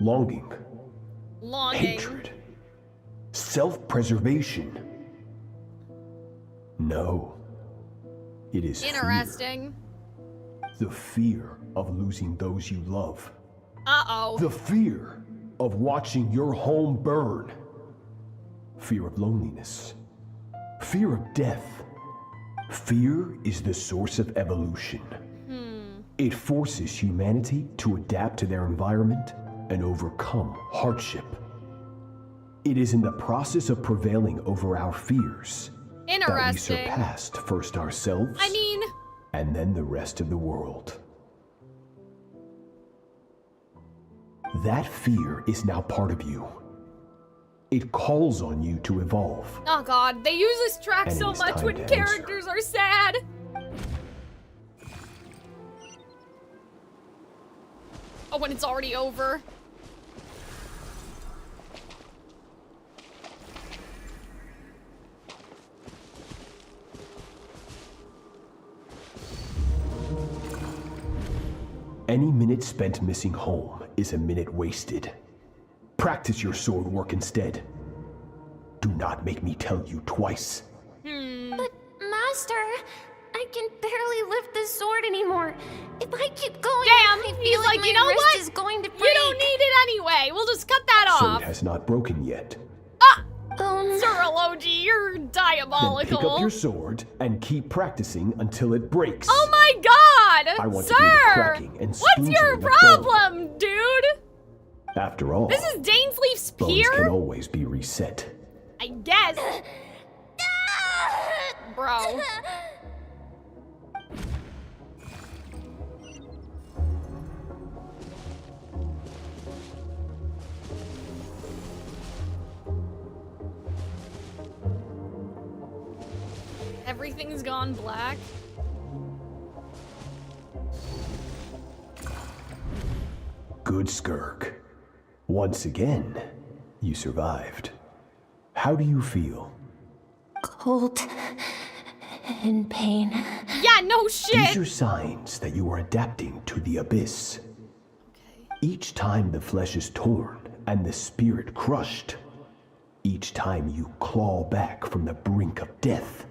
Longing. Longing. Hatred. Self-preservation. No. It is interesting. Fear. The fear of losing those you love. Uh-oh. The fear of watching your home burn. Fear of loneliness. Fear of death. Fear is the source of evolution. It forces humanity to adapt to their environment and overcome hardship. It is in the process of prevailing over our fears that we surpassed first ourselves, and then the rest of the world. That fear is now part of you. It calls on you to evolve. Oh god, they use this track so much when characters are sad. Oh, when it's already over. Any minute spent missing home is a minute wasted. Practice your sword work instead. Do not make me tell you twice. But, Master, I can barely lift the sword anymore. If I keep going, I feel like my you know wrist what? is going to break. You don't need it anyway. We'll just cut that off. Sword has not broken yet. Sturtology, you're diabolical. Then pick up your sword and keep practicing until it breaks. Oh my god! I want Sir! to hear the cracking and What's your splintering of problem, dude? bone. After all, This is Dainsleif's bones peer? can always be reset. I guess. Bro. Everything's gone black. Good SKIRK. Once again, you survived. How do you feel? Cold and pain. Yeah, no shit. These are signs that you are adapting to the abyss. Each time the flesh is torn and the spirit crushed, each time you claw back from the brink of death,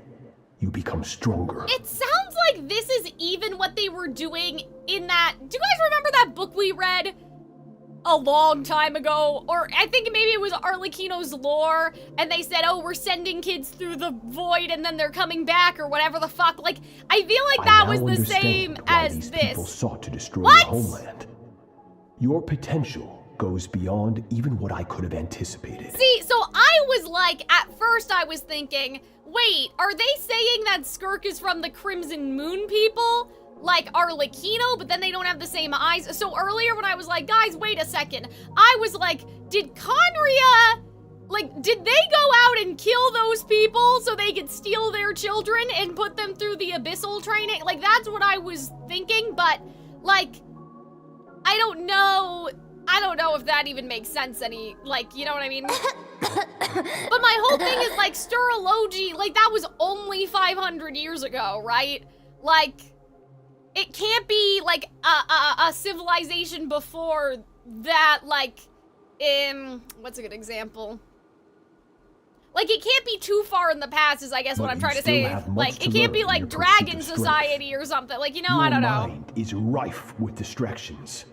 you become stronger. It sounds like this is even what they were doing in that... Do you guys remember that book we read a long time ago? Or I think maybe it was Arlecchino's Lore, and they said, oh, we're sending kids through the void and then they're coming back, or whatever the fuck. Like, I feel like that was the same as these this. People sought to destroy What? your homeland. Your potential goes beyond even what I could have anticipated. See, so I was like, at first I was thinking, wait, are they saying that SKIRK is from the Crimson Moon people? Like Arlecchino, but then they don't have the same eyes. So earlier when I was like, guys, wait a second. I was like, did Conria, like, did they go out and kill those people so they could steal their children and put them through the abyssal training? Like, that's what I was thinking, but, like, I don't know. I don't know if that even makes sense any, like, you know what I mean? But my whole thing is, like, Sturology, like, that was only 500 years ago, right? Like, it can't be, like, a civilization before that, like, what's a good example? Like, it can't be too far in the past, is I guess what I'm trying to say. Like, it can't be, like, Dragon Society or something. Like, you know, I don't know. Your mind is rife with distractions.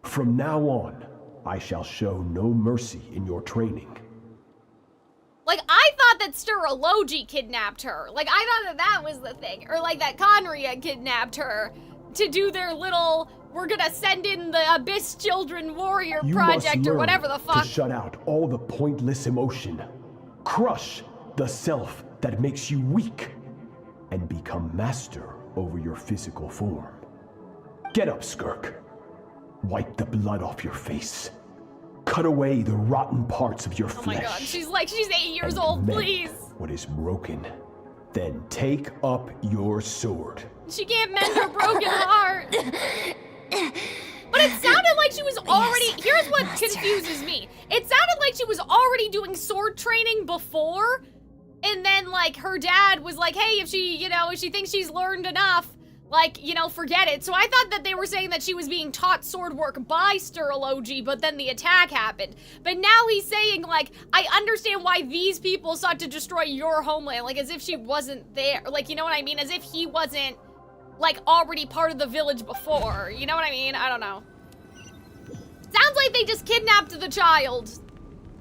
From now on, I shall show no mercy in your training. Like, I thought that Sturology kidnapped her. Like, I thought that was the thing. Or, like, that Conria kidnapped her to do their little, we're gonna send in the Abyss Children Warrior project or whatever the fuck. To shut out all the pointless emotion. Crush the self that makes you weak. And become master over your physical form. Get up, SKIRK. Wipe the blood off your face. Cut away the rotten parts of your flesh. Oh my god, she's 8 years old, please. What is broken. Then take up your sword. She can't mend her broken heart. But it sounded like she was already, here's what confuses me. It sounded like she was already doing sword training before, and then, like, her dad was like, hey, if she, you know, if she thinks she's learned enough, like, you know, forget it. So I thought that they were saying that she was being taught sword work by Sturology, but then the attack happened. But now he's saying, like, I understand why these people sought to destroy your homeland, like, as if she wasn't there. Like, you know what I mean? As if he wasn't, like, already part of the village before. You know what I mean? I don't know. Sounds like they just kidnapped the child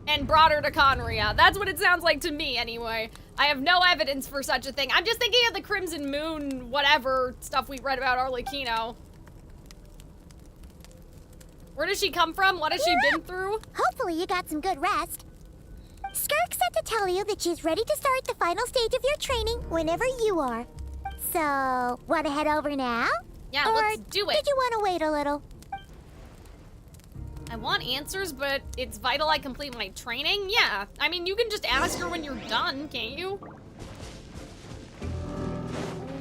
and brought her to Conria. That's what it sounds like to me, anyway. I have no evidence for such a thing. I'm just thinking of the Crimson Moon, whatever stuff we read about Arlecchino. Where does she come from? What has she been through? Hopefully you got some good rest. SKIRK said to tell you that she's ready to start the final stage of your training whenever you are. So, want to head over now? Yeah, let's do it. Did you want to wait a little? I want answers, but it's vital I complete my training? Yeah. I mean, you can just ask her when you're done, can't you?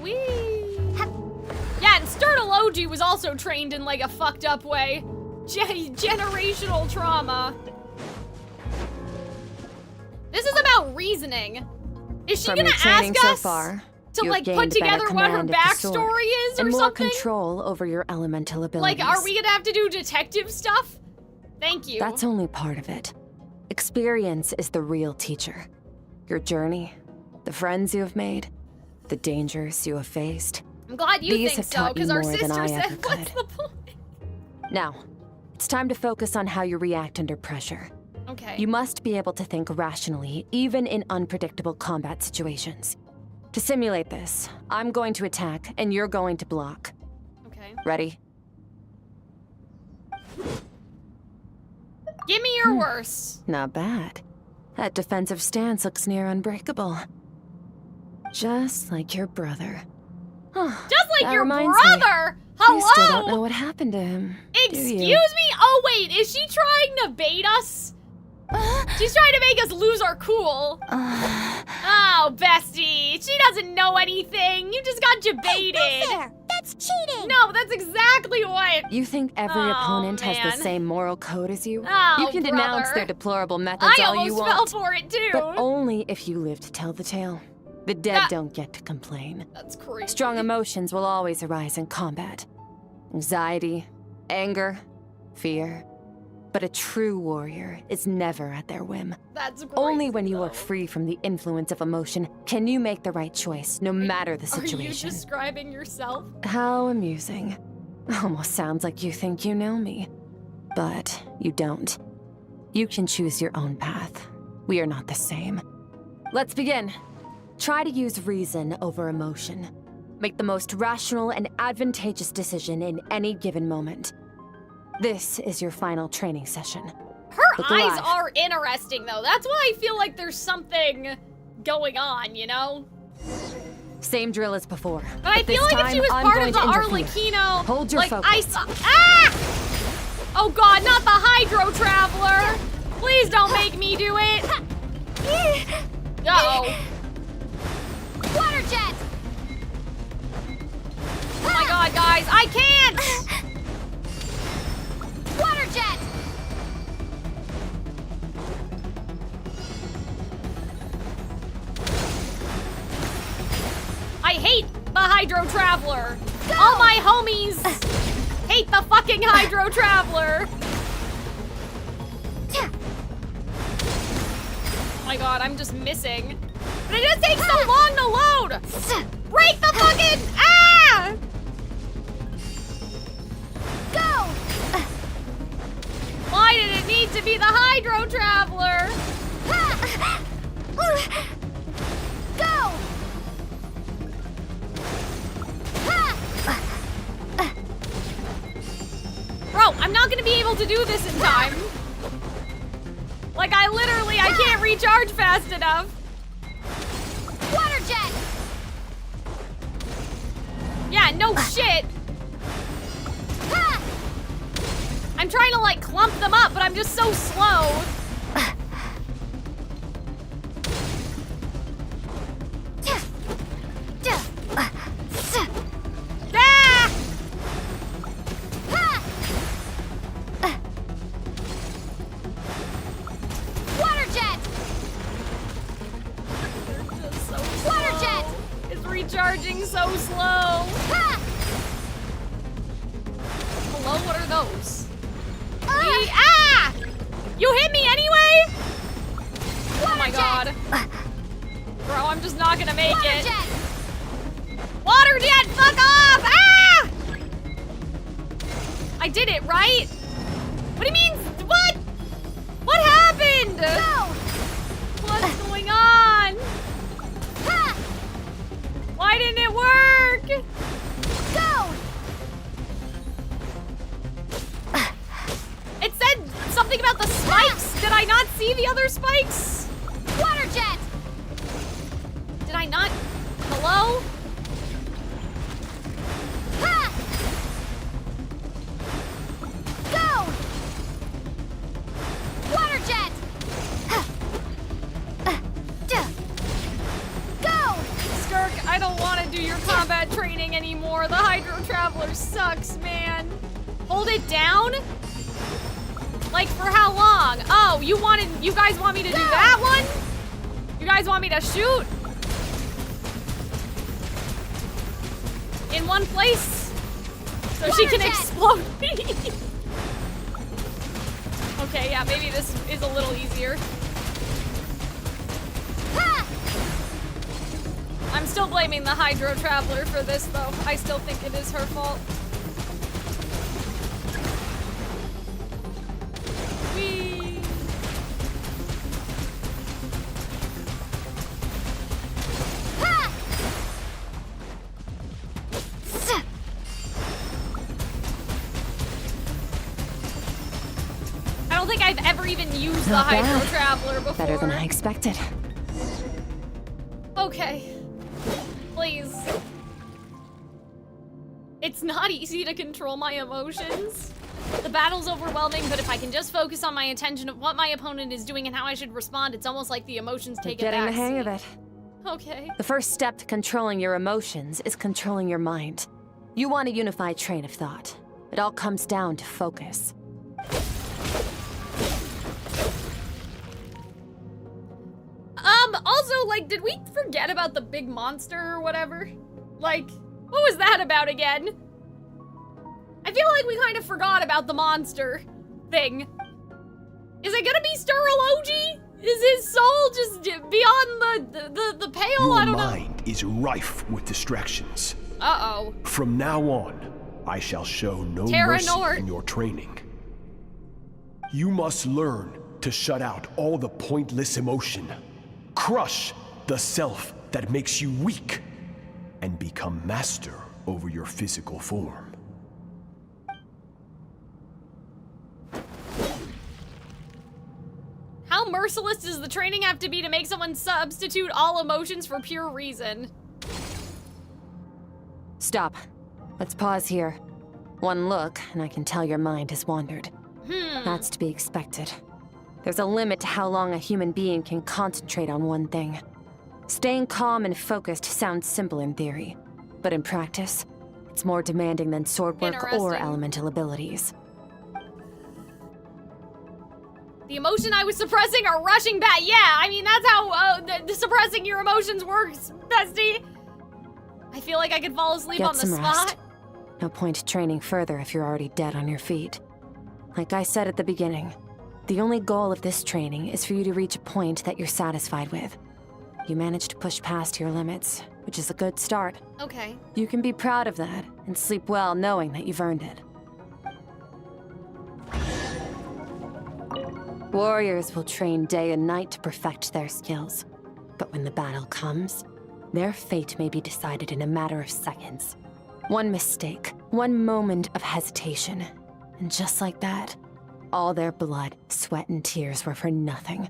Whee! Yeah, and Sturology was also trained in, like, a fucked up way. Generational trauma. This is about reasoning. Is she gonna ask us to, like, put together what her backstory is or and more something? Control over your elemental abilities. Like, are we gonna have to do detective stuff? Thank you. That's only part of it. Experience is the real teacher. Your journey, the friends you have made, the dangers you have faced. I'm glad you These think have so, taught you because our more than sister I said, ever what's could. the point? Now, it's time to focus on how you react under pressure. Okay. You must be able to think rationally, even in unpredictable combat situations. To simulate this, I'm going to attack, and you're going to block. Okay. Ready? Give me your worst. Not bad. That defensive stance looks near unbreakable. Just like your brother. Just like That your reminds brother? me, Hello? You still don't know what happened to him. Excuse me? Oh, wait, is she trying to bait us? She's trying to make us lose our cool. Oh, bestie, she doesn't know anything. You just got debated. Hey, that's fair. That's cheating. No, that's exactly what. You think every opponent has the same moral code as you? Oh, you can denounce brother. their deplorable methods I all you almost want. fell for it, too. But only if you live to tell the tale. The dead don't get to complain. That's crazy. Strong emotions will always arise in combat. Anxiety, anger, fear. But a true warrior is never at their whim. That's crazy, Only when you are free from the influence of emotion can you make the right choice, no matter the situation. Are you describing yourself? How amusing. Almost sounds like you think you know me. But you don't. You can choose your own path. We are not the same. Let's begin. Try to use reason over emotion. Make the most rational and advantageous decision in any given moment. This is your final training session. Her Look eyes alive. are interesting, though. That's why I feel like there's something going on, you know? Same drill as before. But I feel like if she was part of the Arlecchino, Hold your like, focus. I saw— Ah! Oh god, not the Hydro Traveler! Please don't make me do it! Uh-oh. Water jet! Oh my god, guys, I can't! Water jet! Hydro Traveler. All my homies hate the fucking Hydro Traveler. Oh my god, I'm just missing. But it just takes so long to load. Break the fucking, ah! Go! Why did it need to be the Hydro Traveler? Go! Bro, I'm not gonna be able to do this in time. Like, I can't recharge fast enough. Water jet! Yeah, no shit. I'm trying to, like, clump them up, but I'm just so slow. Recharging so slow. Hello, what are those? Ah! You hit me anyway? Oh my god. Bro, I'm just not gonna make it. Water jet, fuck off! Ah! I did it, right? What do you mean? What? What happened? Go! What's going on? Why didn't it work? Go! It said something about the spikes. Did I not see the other spikes? Water jet! Did I not? Hello? Go! Water jet! Go! SKIRK, I don't want to do your combat training anymore. The Hydro Traveler sucks, man. Hold it down? Like, for how long? Oh, you guys want me to do that one? You guys want me to shoot? In one place? So she can explode me? Okay, yeah, maybe this is a little easier. I'm still blaming the Hydro Traveler for this, though. I still think it is her fault. Whee! I don't think I've ever even used the Hydro Traveler before. Better than I expected. Okay. Please. It's not easy to control my emotions. The battle's overwhelming, but if I can just focus on my attention of what my opponent is doing and how I should respond, it's almost like the emotions take a back Getting the hang seat. of it. Okay. The first step to controlling your emotions is controlling your mind. You want a unified train of thought. It all comes down to focus. Also, like, did we forget about the big monster or whatever? Like, what was that about again? I feel like we kind of forgot about the monster thing. Is it gonna be Sturology? Is his soul just beyond the pale? I don't know. Your mind is rife with distractions. Uh-oh. From now on, I shall show no mercy in your training. You must learn to shut out all the pointless emotion. Crush the self that makes you weak, and become master over your physical form. How merciless does the training have to be to make someone substitute all emotions for pure reason? Stop. Let's pause here. One look, and I can tell your mind has wandered. That's to be expected. There's a limit to how long a human being can concentrate on one thing. Staying calm and focused sounds simple in theory, but in practice, it's more demanding than sword work or elemental abilities. The emotion I was suppressing are rushing back. Yeah, I mean, that's how suppressing your emotions works, bestie. I feel like I could fall asleep Get on the some spot. rest. No point training further if you're already dead on your feet. Like I said at the beginning, the only goal of this training is for you to reach a point that you're satisfied with. You managed to push past your limits, which is a good start. Okay. You can be proud of that and sleep well knowing that you've earned it. Warriors will train day and night to perfect their skills. But when the battle comes, their fate may be decided in a matter of seconds. One mistake, one moment of hesitation, and just like that, all their blood, sweat, and tears were for nothing.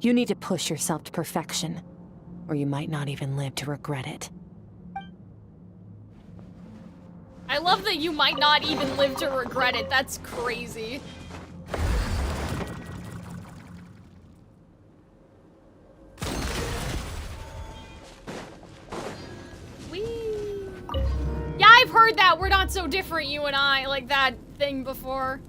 You need to push yourself to perfection, or you might not even live to regret it. I love that you might not even live to regret it. That's crazy. Yeah, I've heard that. We're not so different, you and I, like that thing before.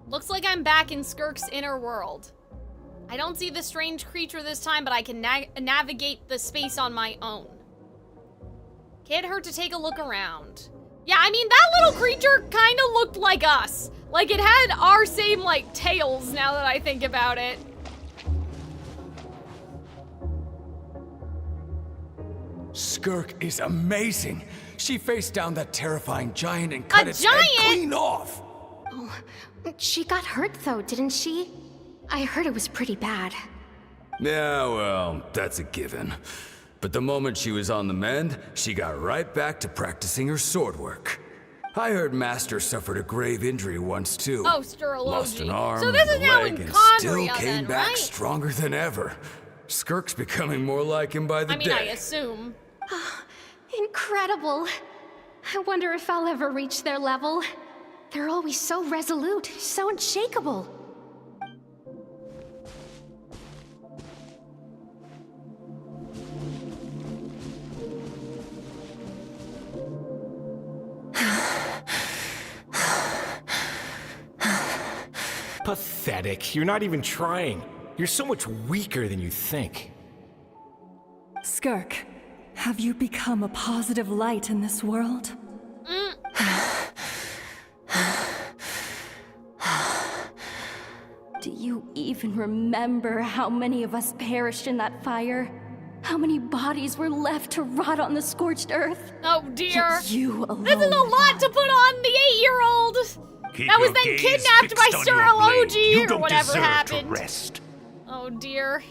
Looks like I'm back in SKIRK's inner world. I don't see the strange creature this time, but I can navigate the space on my own. Can't hurt to take a look around. Yeah, I mean, that little creature kind of looked like us. Like, it had our same, like, tails, now that I think about it. SKIRK is amazing. She faced down that terrifying giant and cut its head clean off. Oh, she got hurt though, didn't she? I heard it was pretty bad. Yeah, well, that's a given. But the moment she was on the mend, she got right back to practicing her sword work. I heard Master suffered a grave injury once too. Oh, Sterology. Lost an arm, so this is a now leg, in and Conria, still came then, back right? stronger than ever. SKIRK's becoming more like him by the I mean, day. I assume. Incredible. I wonder if I'll ever reach their level. They're always so resolute, so unshakable. Pathetic. You're not even trying. You're so much weaker than you think. SKIRK, have you become a positive light in this world? Do you even remember how many of us perished in that fire? How many bodies were left to rot on the scorched earth? Oh dear. Yet you alone. This is a lot to put on the 8-year-old. That was then kidnapped by Sterology or whatever happened. Oh dear.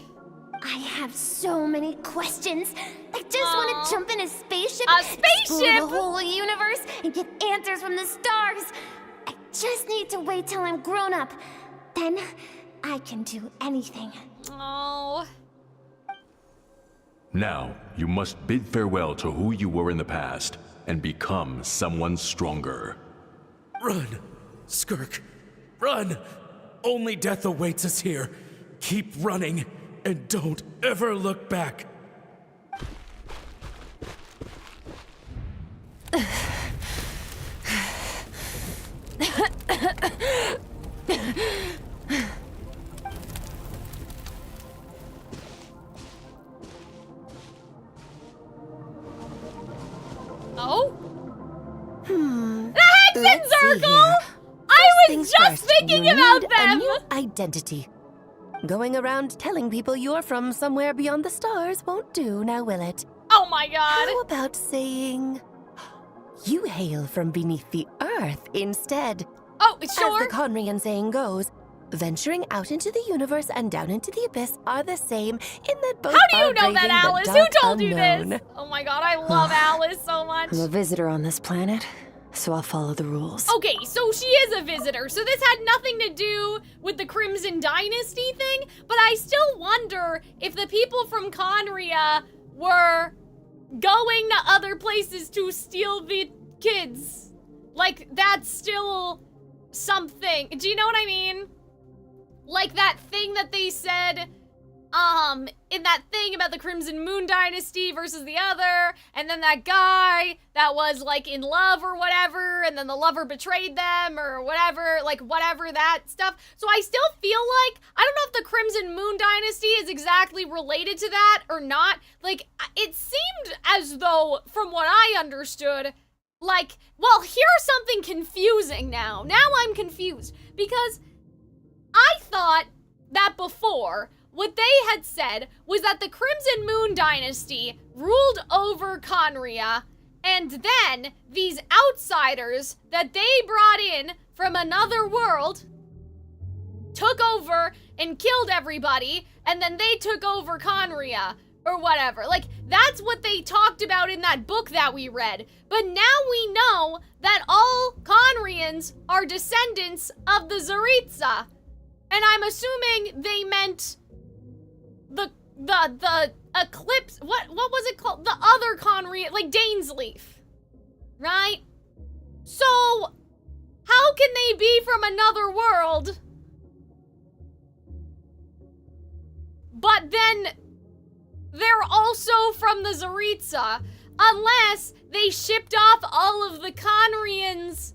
I have so many questions. I just want to jump in a spaceship, explore the whole universe, and get answers from the stars. I just need to wait till I'm grown up. Then I can do anything. Oh. Now, you must bid farewell to who you were in the past and become someone stronger. Run, SKIRK, run! Only death awaits us here. Keep running, and don't ever look back. Oh? The Hexen Circle! I was just thinking about them! A new identity. Going around telling people you're from somewhere beyond the stars won't do, now will it? Oh my god! How about saying you hail from beneath the earth instead? Oh, sure. As the Conrian saying goes, venturing out into the universe and down into the abyss are the same in that both How do you are know that, braving the Alice? Who dark told you unknown. this? Oh my god, I love Alice so much. I'm a visitor on this planet, so I'll follow the rules. Okay, so she is a visitor, so this had nothing to do with the Crimson Dynasty thing, but I still wonder if the people from Conria were going to other places to steal the kids. Like, that's still something. Do you know what I mean? Like that thing that they said, in that thing about the Crimson Moon Dynasty versus the other, and then that guy that was like in love or whatever, and then the lover betrayed them or whatever, like whatever that stuff. So I still feel like, I don't know if the Crimson Moon Dynasty is exactly related to that or not. Like, it seemed as though, from what I understood, like, well, here's something confusing now. Now I'm confused, because I thought that before, what they had said was that the Crimson Moon Dynasty ruled over Conria, and then these outsiders that they brought in from another world took over and killed everybody, and then they took over Conria, or whatever. Like, that's what they talked about in that book that we read. But now we know that all Conrians are descendants of the Tsaritsa. And I'm assuming they meant the eclipse, what was it called? The other Conrian, like Dainsleaf, right? So, how can they be from another world, but then they're also from the Tsaritsa, unless they shipped off all of the Conrians,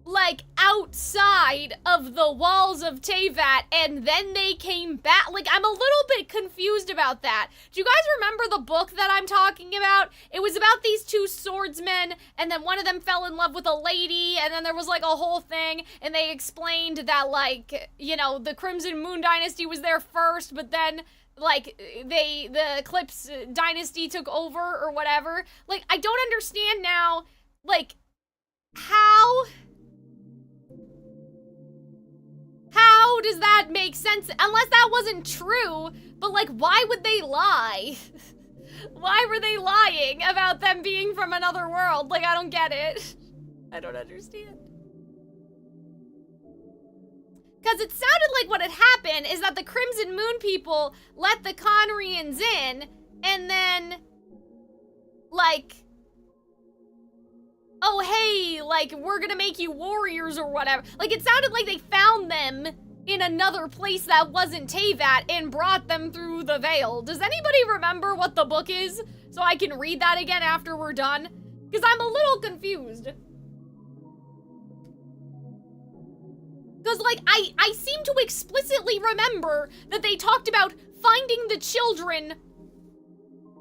like, outside of the walls of Teyvat, and then they came back. Like, I'm a little bit confused about that. Do you guys remember the book that I'm talking about? It was about these two swordsmen, and then one of them fell in love with a lady, and then there was, like, a whole thing, and they explained that, like, you know, the Crimson Moon Dynasty was there first, but then, like, the Eclipse Dynasty took over, or whatever. Like, I don't understand now, like, how does that make sense? Unless that wasn't true, but like, why would they lie? Why were they lying about them being from another world? Like, I don't get it. I don't understand. Because it sounded like what had happened is that the Crimson Moon people let the Conrians in, and then, like, oh, hey, like, we're gonna make you warriors or whatever. Like, it sounded like they found them in another place that wasn't Teyvat and brought them through the veil. Does anybody remember what the book is? So I can read that again after we're done? Because I'm a little confused. Because, like, I seem to explicitly remember that they talked about finding the children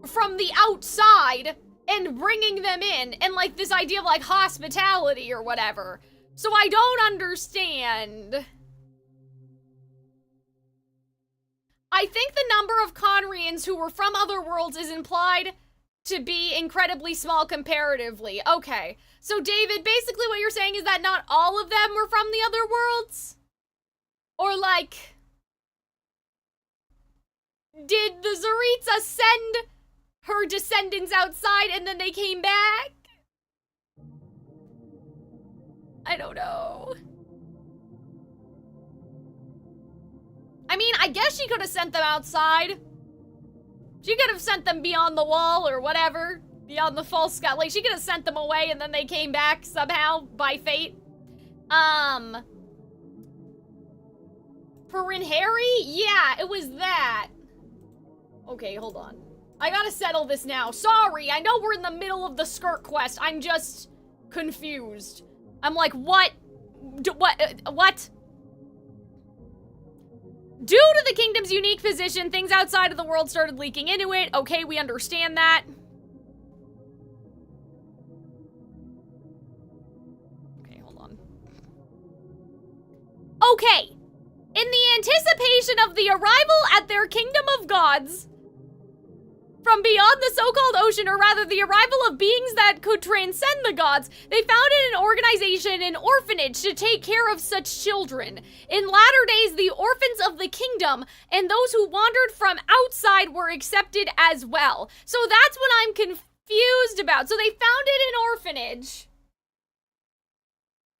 from the outside and bringing them in, and, like, this idea of, like, hospitality or whatever. So I don't understand. I think the number of Conrians who were from other worlds is implied to be incredibly small comparatively. Okay. So, David, basically what you're saying is that not all of them were from the other worlds? Or, like, did the Tsaritsa send her descendants outside and then they came back? I don't know. I mean, I guess she could have sent them outside. She could have sent them beyond the wall or whatever. Beyond the false sky. Like, she could have sent them away and then they came back somehow by fate. Perrin Harry? Yeah, it was that. Okay, hold on. I gotta settle this now. Sorry, I know we're in the middle of the SKIRK quest. I'm just confused. I'm like, what? What? Due to the kingdom's unique position, things outside of the world started leaking into it. Okay, we understand that. Okay, hold on. Okay. In the anticipation of the arrival at their kingdom of gods from beyond the so-called ocean, or rather the arrival of beings that could transcend the gods, they founded an organization, an orphanage, to take care of such children. In latter days, the orphans of the kingdom and those who wandered from outside were accepted as well. So that's what I'm confused about. So they founded an orphanage,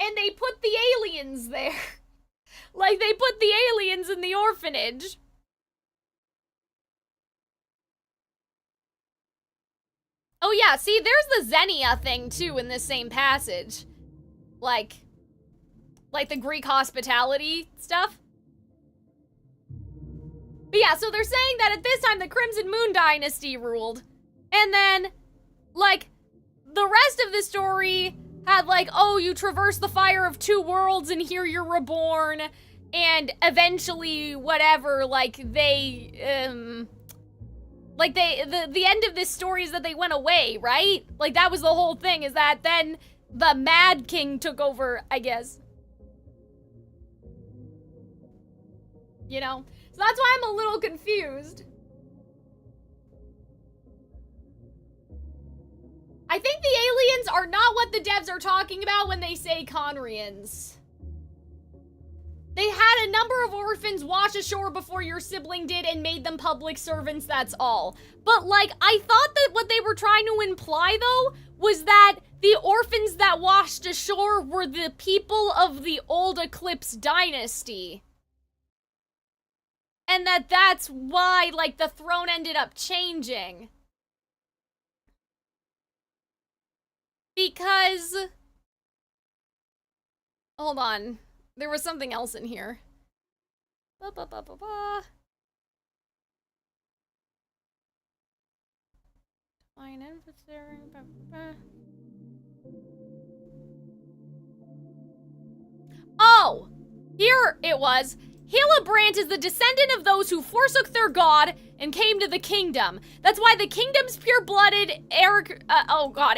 and they put the aliens there. Like, they put the aliens in the orphanage. Oh yeah, see, there's the Xenia thing too in this same passage. Like like the Greek hospitality stuff. But yeah, so they're saying that at this time the Crimson Moon Dynasty ruled. And then, like, the rest of the story had like, oh, you traverse the fire of two worlds and here you're reborn. And eventually, whatever, like, they, the end of this story is that they went away, right? Like, that was the whole thing, is that then the Mad King took over, I guess. You know? So that's why I'm a little confused. I think the aliens are not what the devs are talking about when they say Conrians. They had a number of orphans wash ashore before your sibling did and made them public servants, that's all. But, like, I thought that what they were trying to imply, though, was that the orphans that washed ashore were the people of the old Eclipse dynasty. And that's why, like, the throne ended up changing. Because... Hold on. There was something else in here. Oh! Here it was. Hillebrand is the descendant of those who forsook their god and came to the kingdom. That's why the kingdom's pure-blooded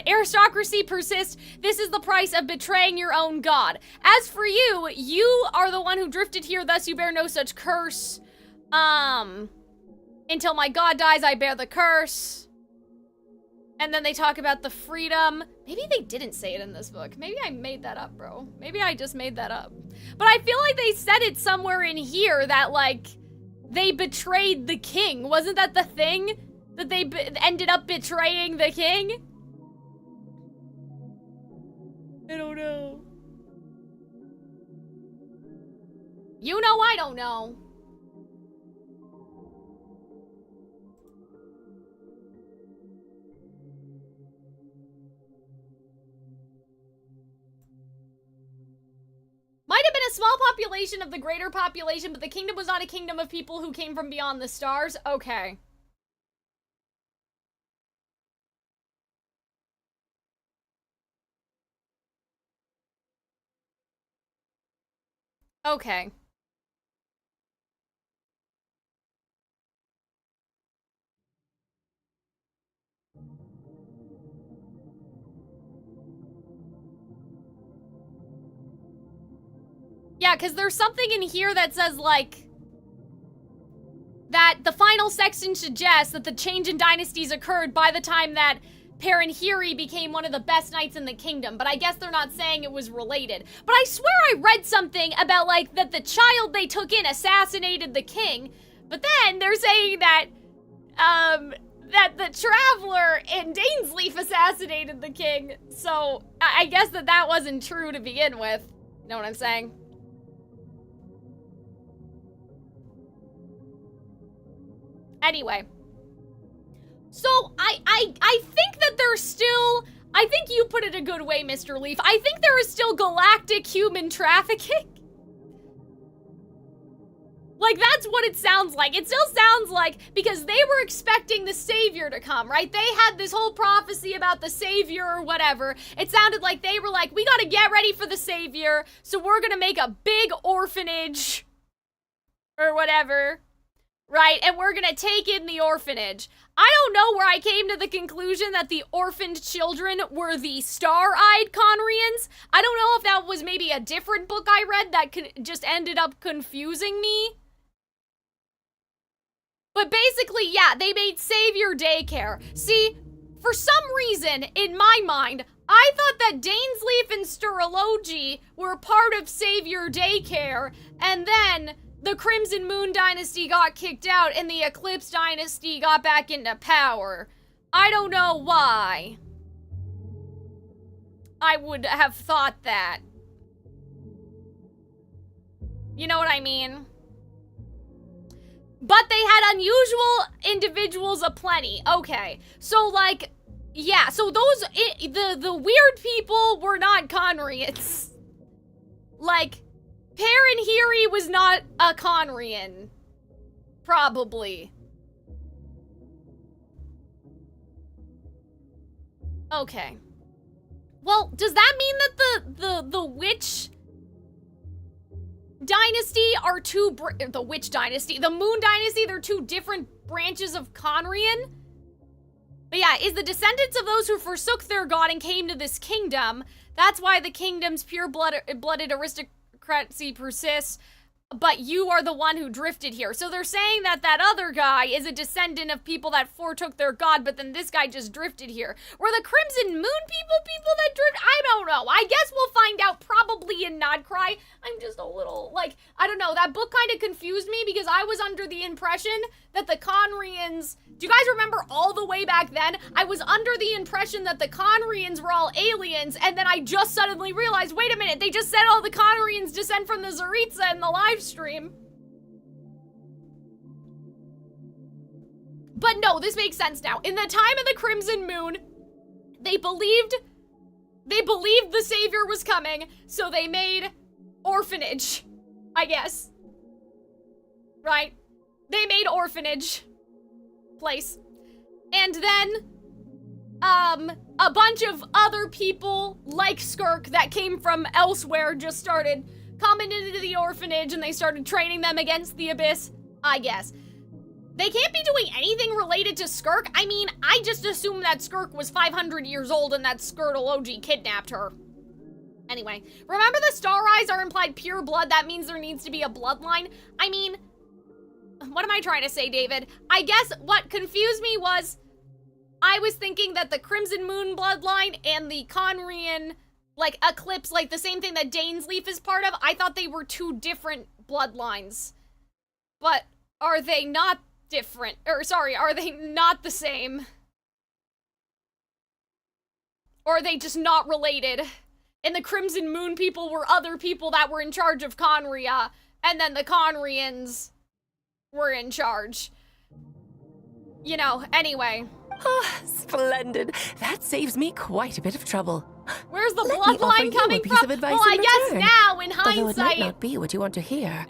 aristocracy persists. This is the price of betraying your own god. As for you, you are the one who drifted here, thus you bear no such curse. Until my god dies, I bear the curse. And then they talk about the freedom. Maybe they didn't say it in this book. Maybe I made that up, bro. Maybe I just made that up. But I feel like they said it somewhere in here that, like, they betrayed the king. Wasn't that the thing? That they ended up betraying the king? I don't know. You know I don't know. Might have been a small population of the greater population, but the kingdom was not a kingdom of people who came from beyond the stars. Okay. Okay. Yeah, because there's something in here that says, like, that the final section suggests that the change in dynasties occurred by the time that Parenhiri became one of the best knights in the kingdom, but I guess they're not saying it was related. But I swear I read something about, like, that the child they took in assassinated the king, but then they're saying that, that the traveler in Dainsleaf assassinated the king, so I guess that wasn't true to begin with. You know what I'm saying? Anyway, so I think that there's still, I think you put it a good way, Mr. Leaf. I think there is still galactic human trafficking. Like, that's what it sounds like. It still sounds like, because they were expecting the savior to come, right? They had this whole prophecy about the savior or whatever. It sounded like they were like, we gotta get ready for the savior, so we're gonna make a big orphanage or whatever. Right, and we're gonna take in the orphanage. I don't know where I came to the conclusion that the orphaned children were the star-eyed Conrians. I don't know if that was maybe a different book I read that just ended up confusing me. But basically, yeah, they made Savior Daycare. See, for some reason, in my mind, I thought that Dainsleaf and Sturology were part of Savior Daycare, and then the Crimson Moon Dynasty got kicked out and the Eclipse Dynasty got back into power. I don't know why I would have thought that. You know what I mean? But they had unusual individuals aplenty. Okay, so like, yeah, so those, the weird people were not Conrians. Like, Perrin Hiri was not a Conrian. Probably. Okay. Well, does that mean that the witch dynasty are the witch dynasty, the moon dynasty, they're two different branches of Conrian? But yeah, is the descendants of those who forsook their god and came to this kingdom. That's why the kingdom's pure-blooded aristocracy persists. But you are the one who drifted here. So they're saying that that other guy is a descendant of people that foretook their god, but then this guy just drifted here. Were the Crimson Moon people that drift? I don't know. I guess we'll find out probably in Nodcry. I'm just a little, like, I don't know. That book kind of confused me because I was under the impression that the Conrians... Do you guys remember all the way back then? I was under the impression that the Conrians were all aliens, and then I just suddenly realized, wait a minute, they just said all the Conrians descend from the Tsaritsa in the live stream. But no, this makes sense now. In the time of the Crimson Moon, they believed the savior was coming, so they made orphanage, I guess. Right? They made orphanage place. And then, a bunch of other people, like SKIRK, that came from elsewhere just started coming into the orphanage and they started training them against the Abyss, I guess. They can't be doing anything related to SKIRK. I mean, I just assumed that SKIRK was 500 years old and that Skirtology kidnapped her. Anyway, remember the Star Eyes are implied pure blood? That means there needs to be a bloodline. I mean, what am I trying to say, David? I guess what confused me was I was thinking that the Crimson Moon bloodline and the Conrian, like, Eclipse, like the same thing that Dainsleif is part of, I thought they were two different bloodlines. But are they not different? Or, sorry, are they not the same? Or are they just not related? And the Crimson Moon people were other people that were in charge of Conria, and then the Conrians were in charge. You know, anyway. Ah, splendid. That saves me quite a bit of trouble. Where's the Let me offer bloodline you coming a piece from? of advice Well, I in guess return. now, in Although it might hindsight... not be what you want to hear.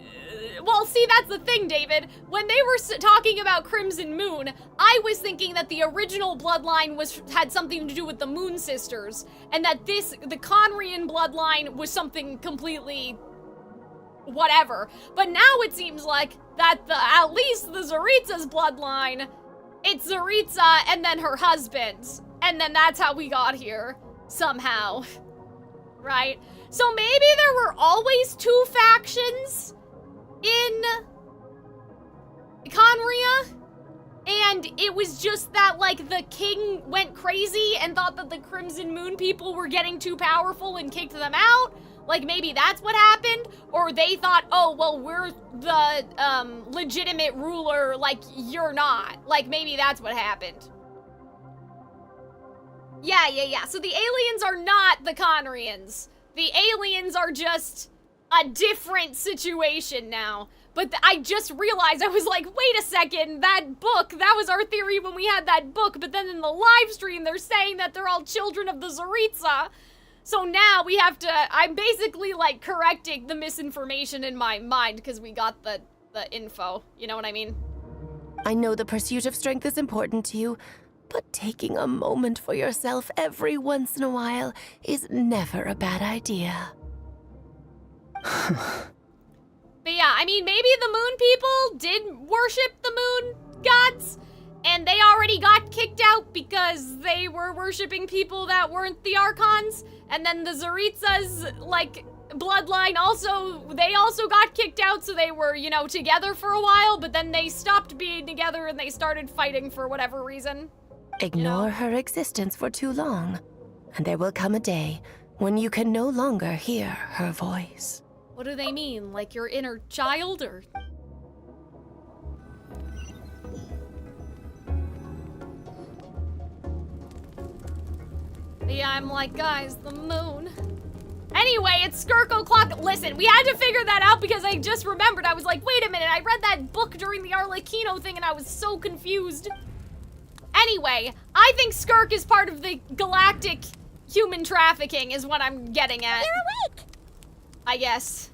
Well, see, that's the thing, David. When they were talking about Crimson Moon, I was thinking that the original bloodline had something to do with the Moon Sisters, and that the Conrian bloodline was something completely whatever. But now it seems like that at least the Tsaritsa's bloodline, it's Tsaritsa and then her husband. And then that's how we got here, somehow. Right? So maybe there were always two factions in Conria, and it was just that, like, the king went crazy and thought that the Crimson Moon people were getting too powerful and kicked them out. Like, maybe that's what happened, or they thought, oh, well, we're the legitimate ruler, like, you're not. Like, maybe that's what happened. Yeah. So the aliens are not the Conrians. The aliens are just a different situation now. But I just realized, I was like, wait a second, that book, that was our theory when we had that book, but then in the live stream, they're saying that they're all children of the Tsaritsa. So now we have to, I'm basically, like, correcting the misinformation in my mind because we got the info. You know what I mean? I know the pursuit of strength is important to you, but taking a moment for yourself every once in a while is never a bad idea. But yeah, I mean, maybe the moon people did worship the moon gods, and they already got kicked out because they were worshiping people that weren't the Archons, and then the Tsaritsa's, like, bloodline they also got kicked out, so they were, you know, together for a while, but then they stopped being together and they started fighting for whatever reason. Ignore her existence for too long, and there will come a day when you can no longer hear her voice. What do they mean? Like your inner child, or? Yeah, I'm like, guys, the moon. Anyway, it's SKIRK o'clock. Listen, we had to figure that out because I just remembered. I was like, wait a minute, I read that book during the Arlecchino thing and I was so confused. Anyway, I think SKIRK is part of the galactic human trafficking is what I'm getting at. You're awake! I guess.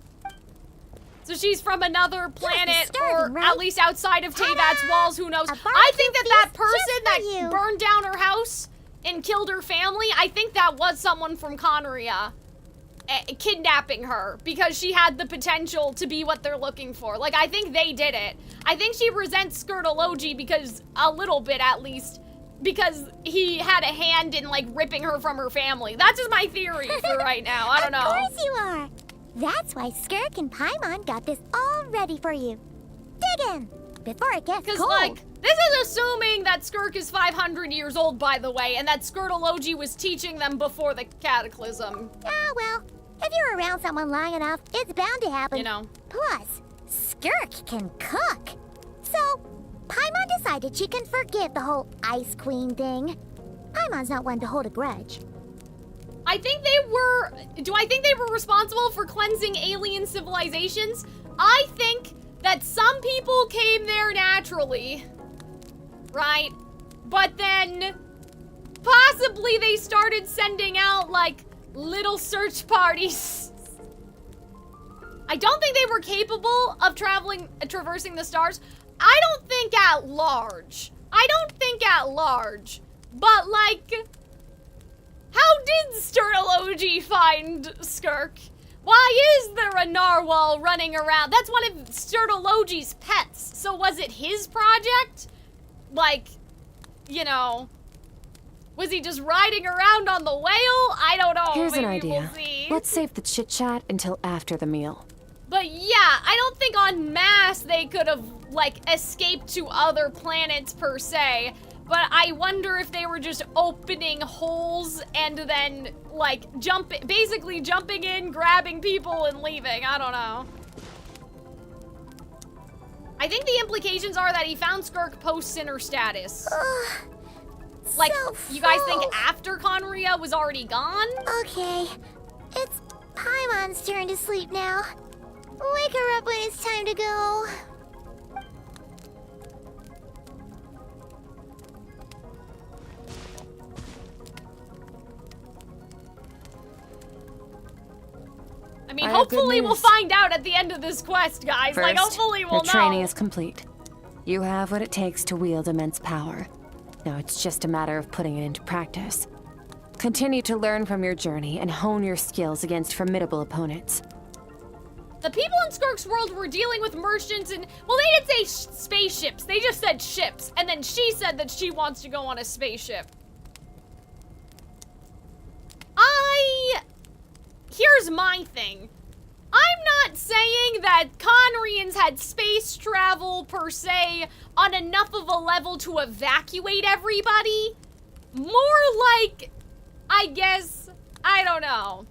So she's from another planet, or right? At least outside of Teyvat's walls, who knows? I think that person that burned down her house and killed her family, I think that was someone from Conria kidnapping her because she had the potential to be what they're looking for. Like, I think they did it. I think she resents Skirtology because, a little bit at least, because he had a hand in, like, ripping her from her family. That's just my theory for right now. I don't know. Of course you are. That's why Skirk and Paimon got this all ready for you. Dig in before it gets cold. Like, this is assuming that Skirk is 500 years old, by the way, and that Skirtology was teaching them before the cataclysm. Ah, well, if you're around someone long enough, it's bound to happen. You know. Plus, Skirk can cook. So, Paimon decided she can forgive the whole Ice Queen thing. Paimon's not one to hold a grudge. I think they were... Do I think they were responsible for cleansing alien civilizations? I think that some people came there naturally, right? But then possibly they started sending out, like, little search parties. I don't think they were capable of traversing the stars. I don't think at large. But, like... How did Skirtology find Skirk? Why is there a narwhal running around? That's one of Skirtology's pets. So was it his project? Like, you know, was he just riding around on the whale? I don't know. Here's Maybe an idea. We'll see. Let's save the chit-chat until after the meal. But yeah, I don't think en masse they could have, like, escaped to other planets per se. But I wonder if they were just opening holes and then, like, basically jumping in, grabbing people, and leaving. I don't know. I think the implications are that he found Skirk post-Sinner status. Like, So you guys think after Conria was already gone? Okay, it's Paimon's turn to sleep now. Wake her up when it's time to go. I mean, hopefully we'll find out at the end of this quest, guys. First, like, hopefully we'll your training know. is complete. You have what it takes to wield immense power. Now it's just a matter of putting it into practice. Continue to learn from your journey and hone your skills against formidable opponents. The people in Skirk's world were dealing with merchants and, well, they didn't say spaceships. They just said ships. And then she said that she wants to go on a spaceship. Here's my thing. I'm not saying that Conrians had space travel per se on enough of a level to evacuate everybody. More like, I guess, I don't know.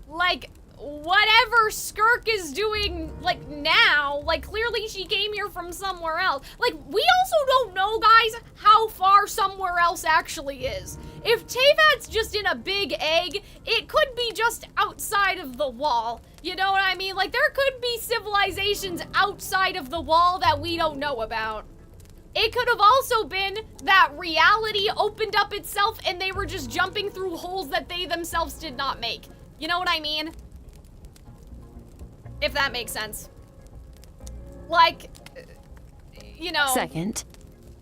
Like, whatever Skirk is doing, like, now, like, clearly she came here from somewhere else. Like, we also don't know, guys, how far somewhere else actually is. If Teyvat's just in a big egg, it could be just outside of the wall. You know what I mean? Like, there could be civilizations outside of the wall that we don't know about. It could have also been that reality opened up itself and they were just jumping through holes that they themselves did not make. You know what I mean? If that makes sense. Like, you know. Second,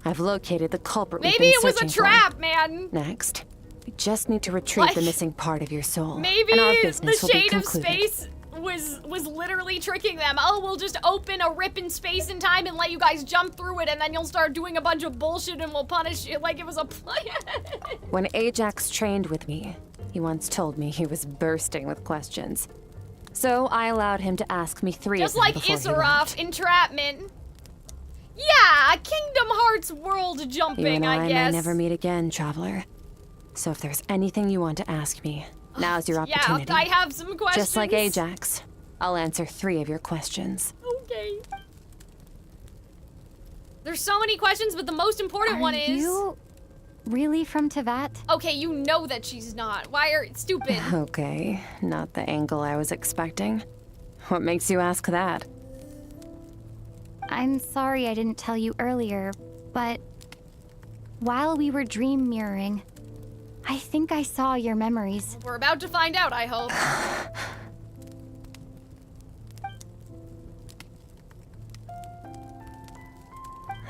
I've located the culprit. Maybe it was a trap, man. Next, we just need to retrieve the missing part of your soul. Maybe and our business the will be shade of concluded. space was literally tricking them. Oh, we'll just open a rip in space and time and let you guys jump through it and then you'll start doing a bunch of bullshit and we'll punish you like it was a plan. When Ajax trained with me, he once told me he was bursting with questions. So I allowed him to ask me 3 just of them like before he Issaroff, left. entrapment. Yeah, Kingdom Hearts world jumping, You and I guess. may never meet again, traveler. So if there's anything you want to ask me, now's your opportunity. Yeah, I have some questions. Just like Ajax, I'll answer 3 of your questions. Okay. There's so many questions, but the most important one is... Are you really from Teyvat? Okay, you know that she's not. Why are... Stupid. Okay, not the angle I was expecting. What makes you ask that? I'm sorry I didn't tell you earlier, but while we were dream mirroring, I think I saw your memories. We're about to find out, I hope.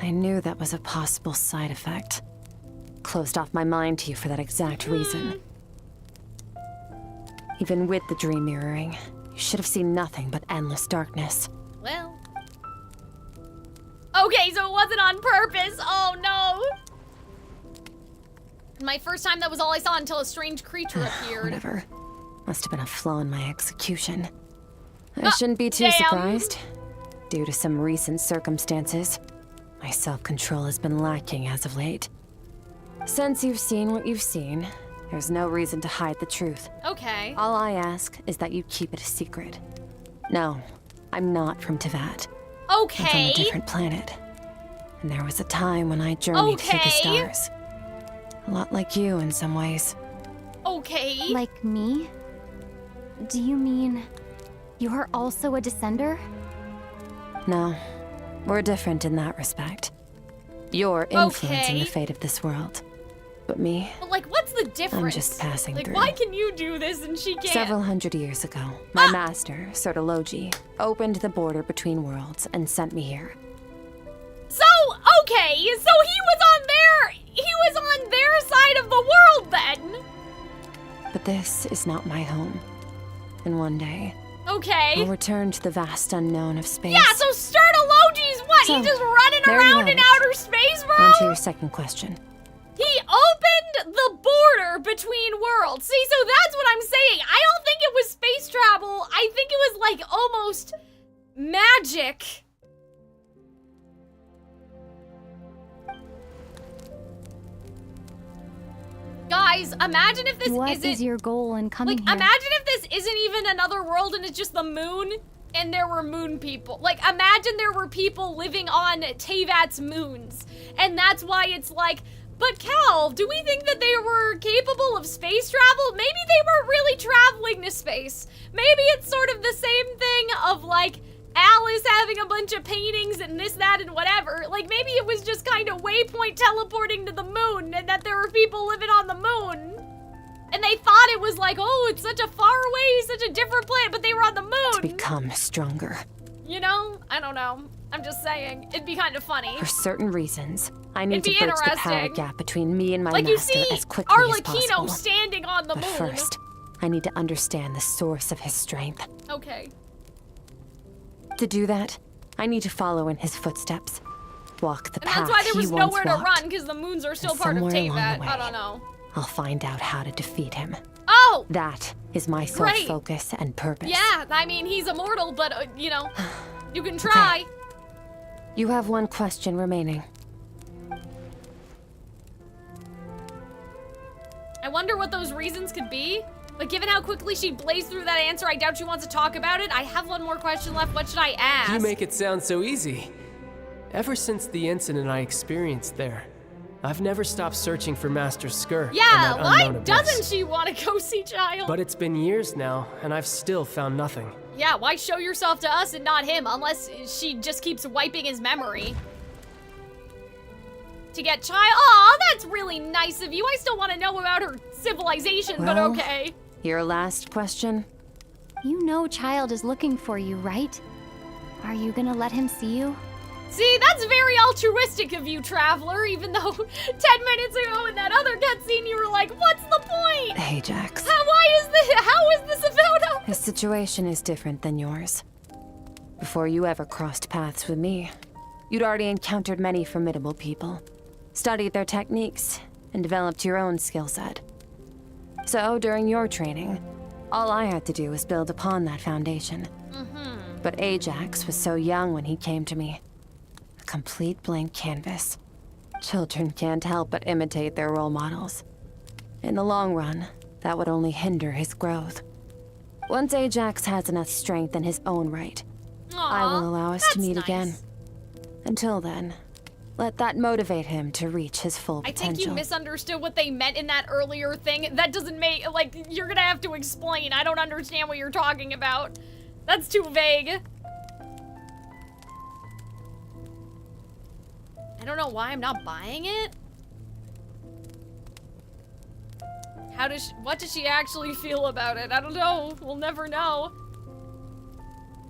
I knew that was a possible side effect. Closed off my mind to you for that exact reason. Even with the dream mirroring, you should have seen nothing but endless darkness. Well. Okay, so it wasn't on purpose. Oh no. My first time, that was all I saw until a strange creature appeared. Whatever. Must have been a flaw in my execution. I shouldn't be too surprised. Due to some recent circumstances, my self-control has been lacking as of late. Since you've seen what you've seen, there's no reason to hide the truth. Okay. All I ask is that you keep it a secret. No, I'm not from Tevat. Okay. I'm from a different planet. And there was a time when I journeyed through the stars. A lot like you in some ways. Okay. Like me? Do you mean you're also a descender? No, we're different in that respect. You're influencing the fate of this world. But me, but like, what's the difference? I'm just passing through. Why can you do this and she can't? Several hundred years ago, my master, Sertologi, opened the border between worlds and sent me here. So, okay, so he was on their side of the world then. But this is not my home. And one day, okay, I'll return to the vast unknown of space. Yeah, so Sertologi's what? So, he's just running around in outer space, bro? On to your second question. He opened the border between worlds. See, so that's what I'm saying. I don't think it was space travel. I think it was like almost magic. Guys, imagine if this What is your goal in coming here? Imagine if this isn't even another world and it's just the moon and there were moon people. Like, imagine there were people living on Tevat's moons. And that's why it's like, but Cal, do we think that they were capable of space travel? Maybe they weren't really traveling to space. Maybe it's sort of the same thing of like Alice having a bunch of paintings and this, that, and whatever. Like, maybe it was just kind of Waypoint teleporting to the moon and that there were people living on the moon. And they thought it was like, oh, it's such a far away, such a different planet, but they were on the moon. To become stronger. You know? I don't know. I'm just saying. It'd be kind of funny. For certain reasons, I need to It'd be bridge the power interesting. gap between me and my Like, master you see as quickly as Arlecchino possible. standing on the But moon. first, I need to understand the source of his strength. Okay. To do that, I need to follow in his footsteps. Walk the And path that's why there was he once nowhere to walked. run, because the moons are still And part of somewhere along Tevat. the way, I don't know. I'll find out how to defeat him. Oh! That is my sole Great. focus and purpose. Yeah, I mean, he's immortal, but, you know, you can try. You have one question remaining. I wonder what those reasons could be. But given how quickly she blazed through that answer, I doubt she wants to talk about it. I have one more question left. What should I ask? You make it sound so easy. Ever since the incident I experienced there, I've never stopped searching for Master SKIRK. Yeah, and that why unknown abyss. doesn't she want to go see Child? But it's been years now, and I've still found nothing. Yeah, why show yourself to us and not him, unless she just keeps wiping his memory? To get Child? Aw, that's really nice of you. I still want to know about her civilization, but Well, okay. Your last question? You know Child is looking for you, right? Are you gonna let him see you? See, that's very altruistic of you, Traveler, even though 10 minutes ago in that other cutscene you were like, what's the point? Ajax. How is this about us? His situation is different than yours. Before you ever crossed paths with me, you'd already encountered many formidable people, studied their techniques, and developed your own skill set. So, during your training, all I had to do was build upon that foundation. But Ajax was so young when he came to me. A complete blank canvas. Children can't help but imitate their role models. In the long run, that would only hinder his growth. Once Ajax has enough strength in his own right, I will allow us to meet again. Until then, let that motivate him to reach his full I potential. think you misunderstood what they meant in that earlier thing. That doesn't make, like, you're gonna have to explain. I don't understand what you're talking about. That's too vague. I don't know why I'm not buying it. What does she actually feel about it? I don't know. We'll never know.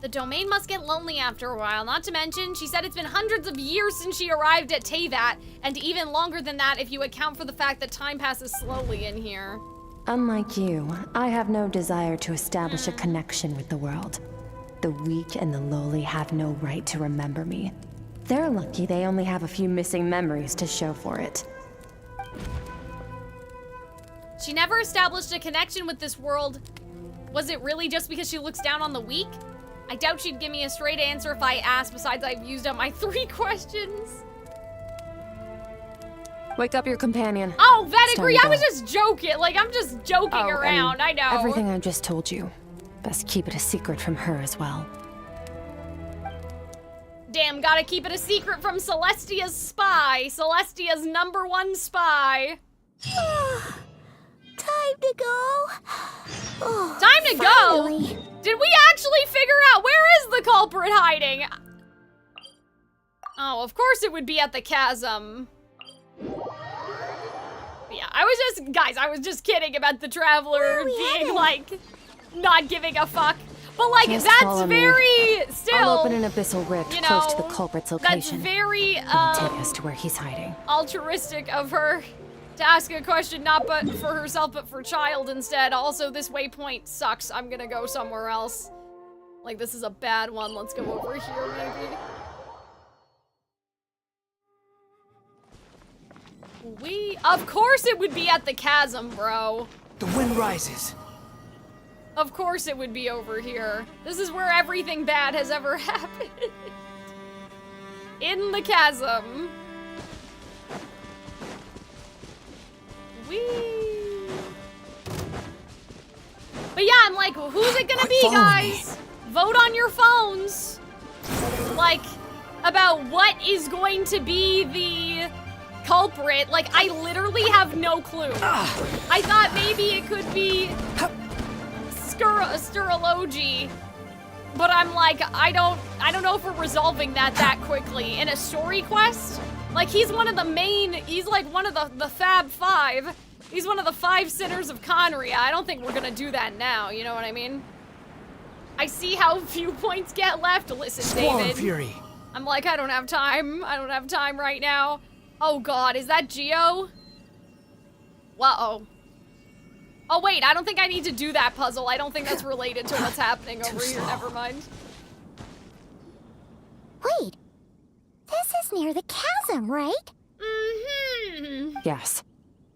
The domain must get lonely after a while. Not to mention, she said it's been hundreds of years since she arrived at Teyvat, and even longer than that if you account for the fact that time passes slowly in here. Unlike you, I have no desire to establish a connection with the world. The weak and the lowly have no right to remember me. They're lucky they only have a few missing memories to show for it. She never established a connection with this world. Was it really just because she looks down on the weak? I doubt she'd give me a straight answer if I asked, besides I've used up my 3 questions. Wake up your companion. Oh, Vetagri, I was just joking. Like, I'm just joking around, I know. Everything I just told you. Best keep it a secret from her as well. Damn, gotta keep it a secret from Celestia's spy. Celestia's #1 spy. Time to go. Oh, time to finally. Go? Did we actually figure out where is the culprit hiding? Oh, of course it would be at the chasm. Yeah, I was just kidding about the traveler being like, not giving a fuck. But like, Just that's very, still. I'll open an abyssal rift you close to know, the culprit's location. That's very, It'll take us to where he's hiding. altruistic of her to ask a question not but for herself but for child instead. Also, this waypoint sucks. I'm gonna go somewhere else. Like, this is a bad one. Let's go over here, maybe. Of course it would be at the chasm, bro. The wind rises. Of course it would be over here. This is where everything bad has ever happened. In the chasm. Whee! But yeah, I'm like, well, who's it gonna be, guys? Vote on your phones. Like, about what is going to be the culprit. Like, I literally have no clue. I thought maybe it could be Sturology. But I'm like, I don't know if we're resolving that quickly. In a story quest? Like, he's one of the main, he's like one of the Fab Five. He's one of the 5 sinners of Conria. I don't think we're gonna do that now, you know what I mean? I see how few points get left. Listen, David. Fury. I'm like, I don't have time. I don't have time right now. Oh god, is that Geo? Uh-oh. Oh wait, I don't think I need to do that puzzle. I don't think that's related to what's happening over here. Never mind. Wait. This is near the chasm, right? Mm-hmm. Yes.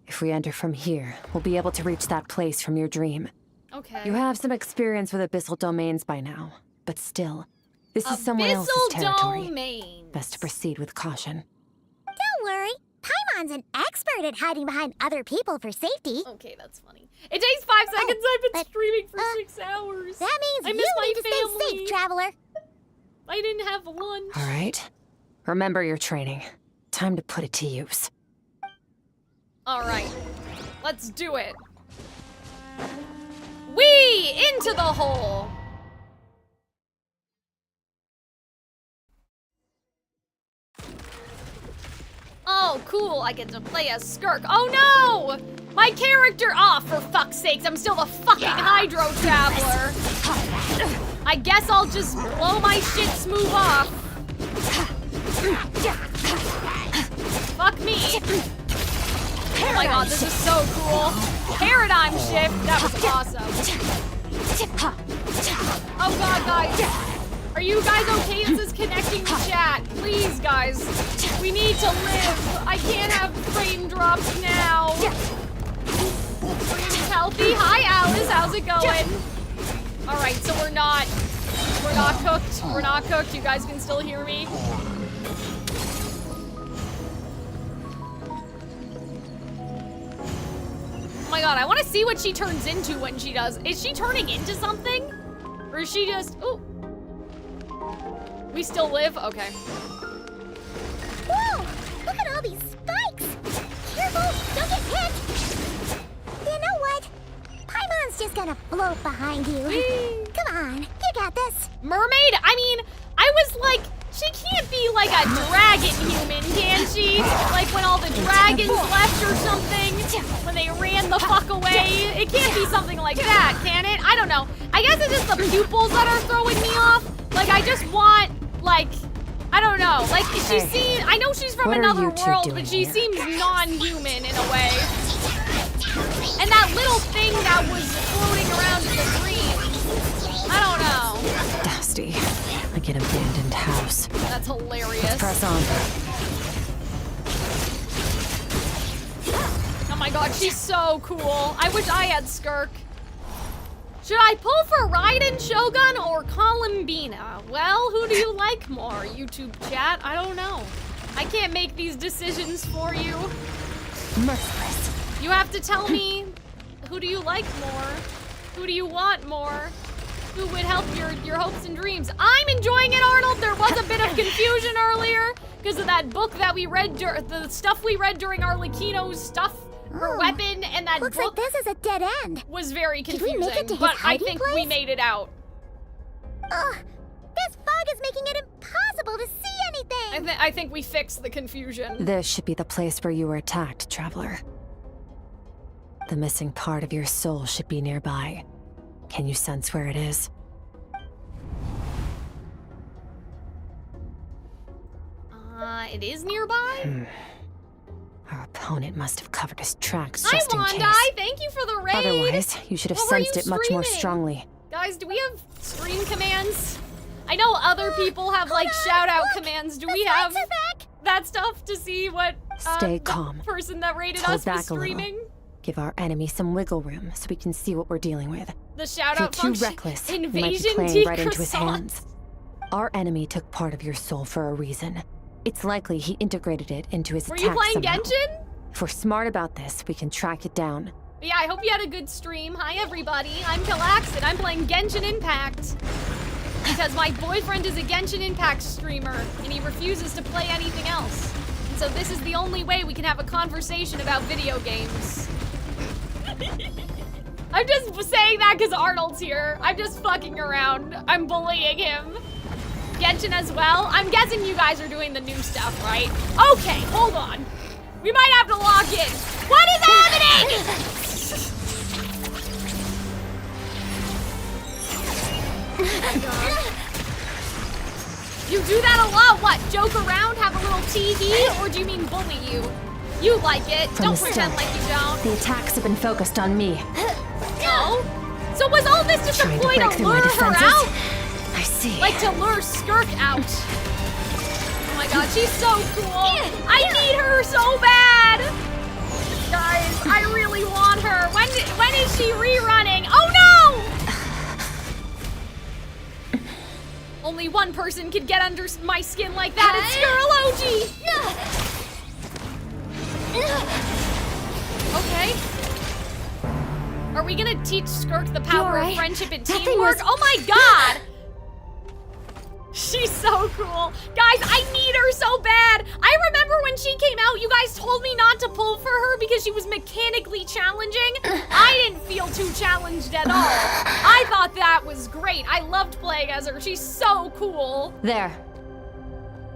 If we enter from here, we'll be able to reach that place from your dream. Okay. You have some experience with abyssal domains by now, but still, this is someone else's territory. Domains. Best to proceed with caution. Don't worry. Paimon's an expert at hiding behind other people for safety. Okay, that's funny. It takes 5 seconds. I've been streaming for 6 hours. That means I miss you my need to family. stay safe, traveler. I didn't have lunch. All right. Remember your training. Time to put it to use. All right. Let's do it. Whee! Into the hole. Oh, cool. I get to play as SKIRK. Oh, no! My character... Oh, for fuck's sakes. I'm still the fucking Hydro Traveler. I guess I'll just blow my shit smooth off. Fuck me. Oh my god, this is so cool. Paradigm shift. That was awesome. Oh god, guys. Are you guys okay? This is connecting the chat. Please, guys. We need to live. I can't have frame drops now. Stream's healthy. Hi, Alice. How's it going? All right, so we're not cooked. We're not cooked. You guys can still hear me. Oh my god, I want to see what she turns into when she does. Is she turning into something? Or is she just... Ooh. We still live? Okay. Whoa! Look at all these spikes! Careful! Don't get hit! You know what? Paimon's just gonna float behind you. Whee. Come on, you got this. Mermaid? I mean, I was like, she can't be like a dragon human, can she? Like when all the dragons left or something, when they ran the fuck away. It can't be something like that, can it? I don't know. I guess it's just the pupils that are throwing me off. Like, I just want, like, I don't know. Like, she seems, I know she's from another world, but she seems non-human in a way. And that little thing that was floating around in the dream. I don't know. Dusty, like an abandoned house. That's hilarious. Let's press on. Oh my god, she's so cool. I wish I had SKIRK. Should I pull for Raiden, Shogun, or Columbina? Well, who do you like more, YouTube chat? I don't know. I can't make these decisions for you. Merciless. You have to tell me, who do you like more? Who do you want more? Who would help your hopes and dreams? I'm enjoying it, Arnold. There was a bit of confusion earlier because of that book that we read, the stuff we read during Arlecchino's stuff. Her weapon and that looks book like this is a dead end. Was very confusing, Did we make it to his but I hiding think place? we made it out. Ugh, this fog is making it impossible to see anything. I think we fixed the confusion. This should be the place where you were attacked, Traveler. The missing part of your soul should be nearby. Can you sense where it is? It is nearby? Our opponent must have covered his tracks Hi, just in Wanda. case. Thank you for the raid. Otherwise, you should have What were sensed you it much more streaming? strongly. Guys, do we have stream commands? I know other people have like shout out commands. Do we have that stuff to see what Stay the calm. person that raided Hold us was back a little. streaming? Give our enemy some wiggle room so we can see what we're dealing with. The shout If you're out too function. reckless, you might be Invasion playing right into his croissant. hands. Our enemy took part of your soul for a reason. It's likely he integrated it into his Were attack you playing somehow. Genshin? If we're smart about this, we can track it down. Yeah, I hope you had a good stream. Hi, everybody. I'm Calxiyn. I'm playing Genshin Impact. Because my boyfriend is a Genshin Impact streamer, and he refuses to play anything else. And so this is the only way we can have a conversation about video games. I'm just saying that because Arnold's here. I'm just fucking around. I'm bullying him. Genshin as well? I'm guessing you guys are doing the new stuff, right? Okay, hold on. We might have to log in. What is happening? You do that a lot. What? Joke around, have a little TV, or do you mean bully you? You like it. From Don't the pretend start, like you don't. The attacks have been focused on me. No. So was all this just a Trying to ploy break to through my lure her defenses? out? I see. Like to lure SKIRK out. Oh my god, she's so cool. I need her so bad. Guys, I really want her. When is she rerunning? Oh no! Only one person could get under my skin like that. It's Skirology. Okay. Are we gonna teach SKIRK the power of friendship and teamwork? Oh my god! She's so cool. Guys, I need her so bad. I remember when she came out, you guys told me not to pull for her because she was mechanically challenging. I didn't feel too challenged at all. I thought that was great. I loved playing as her. She's so cool. There.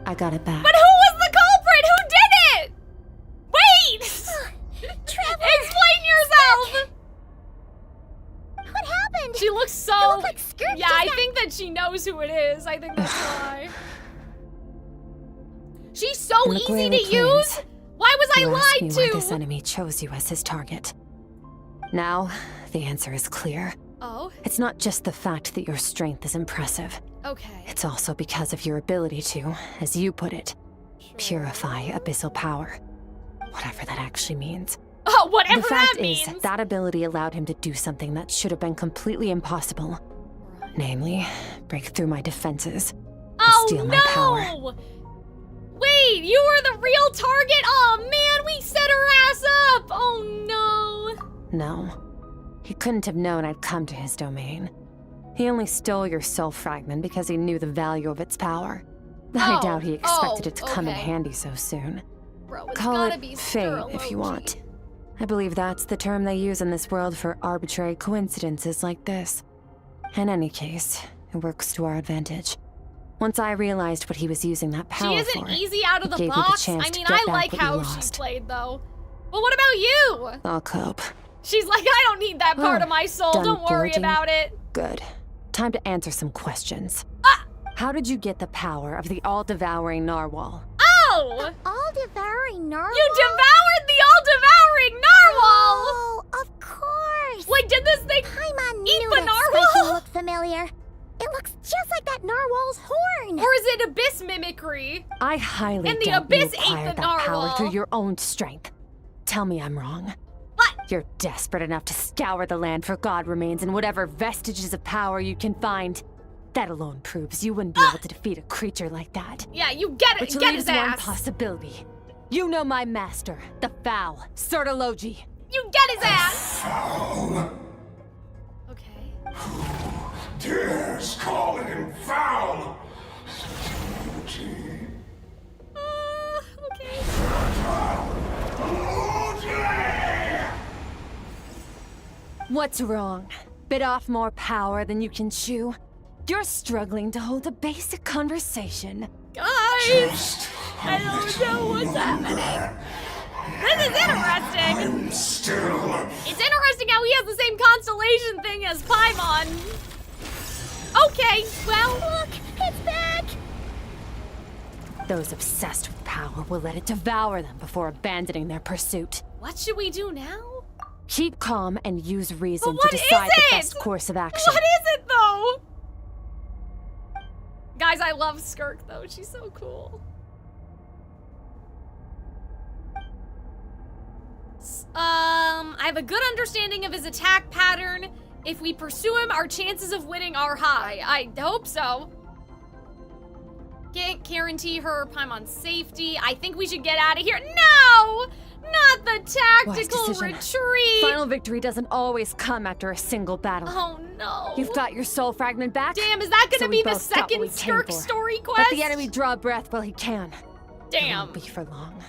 I got it back. But who was the culprit? Who did it? Wait! Explain yourself! What happened? She looks so... It looked like SKIRK yeah, I think that she knows who it is. I think that's why. She's so In the easy Graily to use? Why was I You asked me lied why to? this enemy chose you as his target. Now, the answer is clear. Oh? It's not just the fact that your strength is impressive. Okay. It's also because of your ability to, as you put it, purify abyssal power. Whatever that actually means. Oh, whatever the fact that means. is, that ability allowed him to do something that should have been completely impossible. Namely, break through my defenses and steal my power. Wait, you were the real target? Oh man, we set her ass up! Oh no! No. He couldn't have known I'd come to his domain. He only stole your soul fragment because he knew the value of its power. I doubt he expected it to come in handy so soon. Bro, it's Call gotta it be fate if you want. I believe that's the term they use in this world for arbitrary coincidences like this. In any case, it works to our advantage. Once I realized what he was using that power She isn't for, easy out of it the gave me the box. chance I to mean, get I back like what you how she lost. played though. But what about you? I'll cope. She's like, I don't need that part Oh, of my soul. done Don't worry foraging? about it. Good. Time to answer some questions. How did you get the power of the all-devouring narwhal? Oh! All-devouring narwhal? You devoured the all-devouring narwhal! Oh, of course! Wait, did this thing eat the narwhal? Spiky looked familiar. It looks just like that narwhal's horn! Or is it abyss mimicry? I highly And the doubt abyss you ate acquired the that power narwhal. through your own strength. Tell me I'm wrong. What? You're desperate enough to scour the land for god remains and whatever vestiges of power you can find. That alone proves you wouldn't be able to defeat a creature like that. Yeah, you get it. Which Get leaves his one ass. possibility. You know my master, the Foul, Sertologi. You get his ass. Foul. Okay. Dares call him foul. What's wrong? Bit off more power than you can chew? You're struggling to hold a basic conversation. Guys, I don't know what's happening. This is interesting. It's interesting how he has the same constellation thing as Paimon. Okay, well, look, it's back. Those obsessed with power will let it devour them before abandoning their pursuit. What should we do now? Keep calm and use reason But what to decide is the it? best course of action. What is it, though? Guys, I love SKIRK, though. She's so cool. I have a good understanding of his attack pattern. If we pursue him, our chances of winning are high. I hope so. Can't guarantee her Paimon's safety. I think we should get out of here. No! Not the tactical retreat! Final victory doesn't always come after a single battle. Oh no. You've got your soul fragment back? Damn, is that gonna so be we the both got what second we came SKIRK for. story quest? Let the enemy draw breath while he can. Damn. It won't be for long.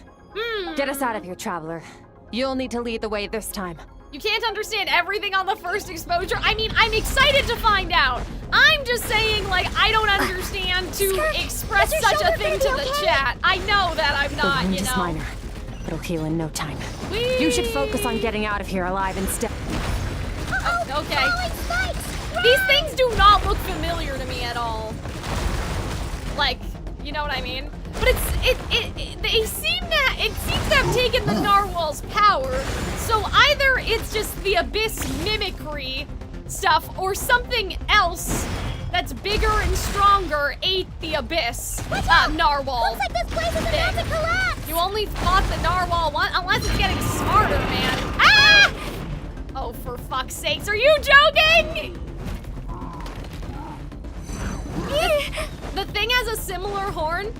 Get us out of here, traveler. You'll need to lead the way this time. You can't understand everything on the first exposure. I mean, I'm excited to find out. I'm just saying, like, I don't understand to express such a thing to the chat. I know that I'm not, the wound you is know. minor. It'll heal in no time. Whee! You should focus on getting out of here alive instead. Okay. These things do not look familiar to me at all. Like, you know what I mean? But it seems to have taken the narwhal's power. So either it's just the abyss mimicry stuff or something else that's bigger and stronger ate the abyss narwhal. Looks like this place is about to collapse. You only fought the narwhal once, unless it's getting smarter, man. Ah! Oh, for fuck's sakes, are you joking? The thing has a similar horn?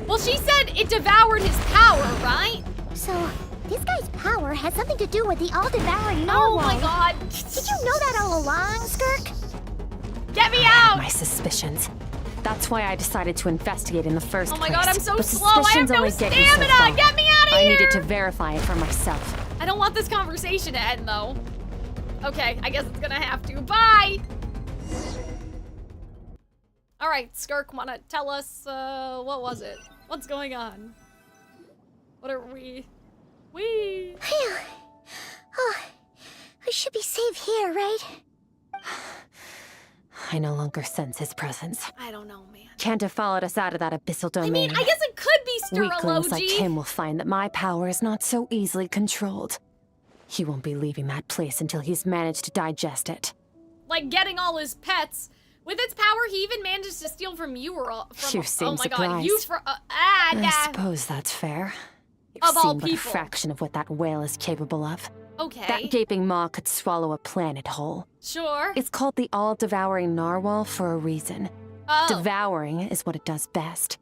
Well, she said it devoured his power, right? So, this guy's power has something to do with the all-devouring narwhal. Oh my god. Did you know that all along, SKIRK? Get me out! My suspicions. That's why I decided to investigate in the first place. Oh my god, I'm so But slow. I have suspicions no only get you so stamina. far. Get me out of here! I needed to verify it for myself. I don't want this conversation to end, though. Okay, I guess it's gonna have to. Bye! Alright, SKIRK, wanna tell us, what was it? What's going on? What are we? Phew. Oh, we should be safe here, right? I no longer sense his presence. I don't know, man. Can't have followed us out of that abyssal domain. I mean, I guess it could be Weaklings like Sterology. him will find that my power is not so easily controlled. He won't be leaving that place until he's managed to digest it. Like getting all his pets. With its power, he even managed to steal from you or You seem oh my god, surprised. you for I suppose that's fair. You've Of all seen but a people. fraction of what that whale is capable of. Okay. That gaping maw could swallow a planet whole. Sure. It's called the all-devouring narwhal for a reason. Oh. Devouring is what it does best.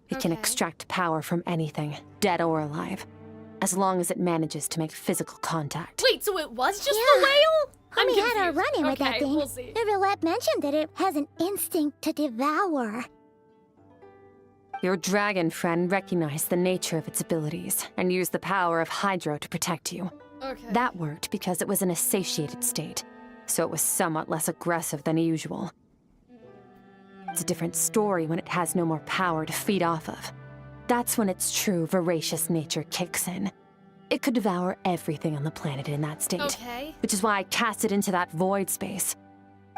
It can extract power from anything, dead or alive, as long as it manages to make physical contact. Wait, so it was just the whale? When I'm we had our confused. run-in with that Okay, thing, we'll see. Rivulet mentioned that it has an instinct to devour. Your dragon friend recognized the nature of its abilities and used the power of Hydro to protect you. Okay. That worked because it was in a satiated state, so it was somewhat less aggressive than usual. It's a different story when it has no more power to feed off of. That's when its true voracious nature kicks in. It could devour everything on the planet in that state. Okay. Which is why I cast it into that void space.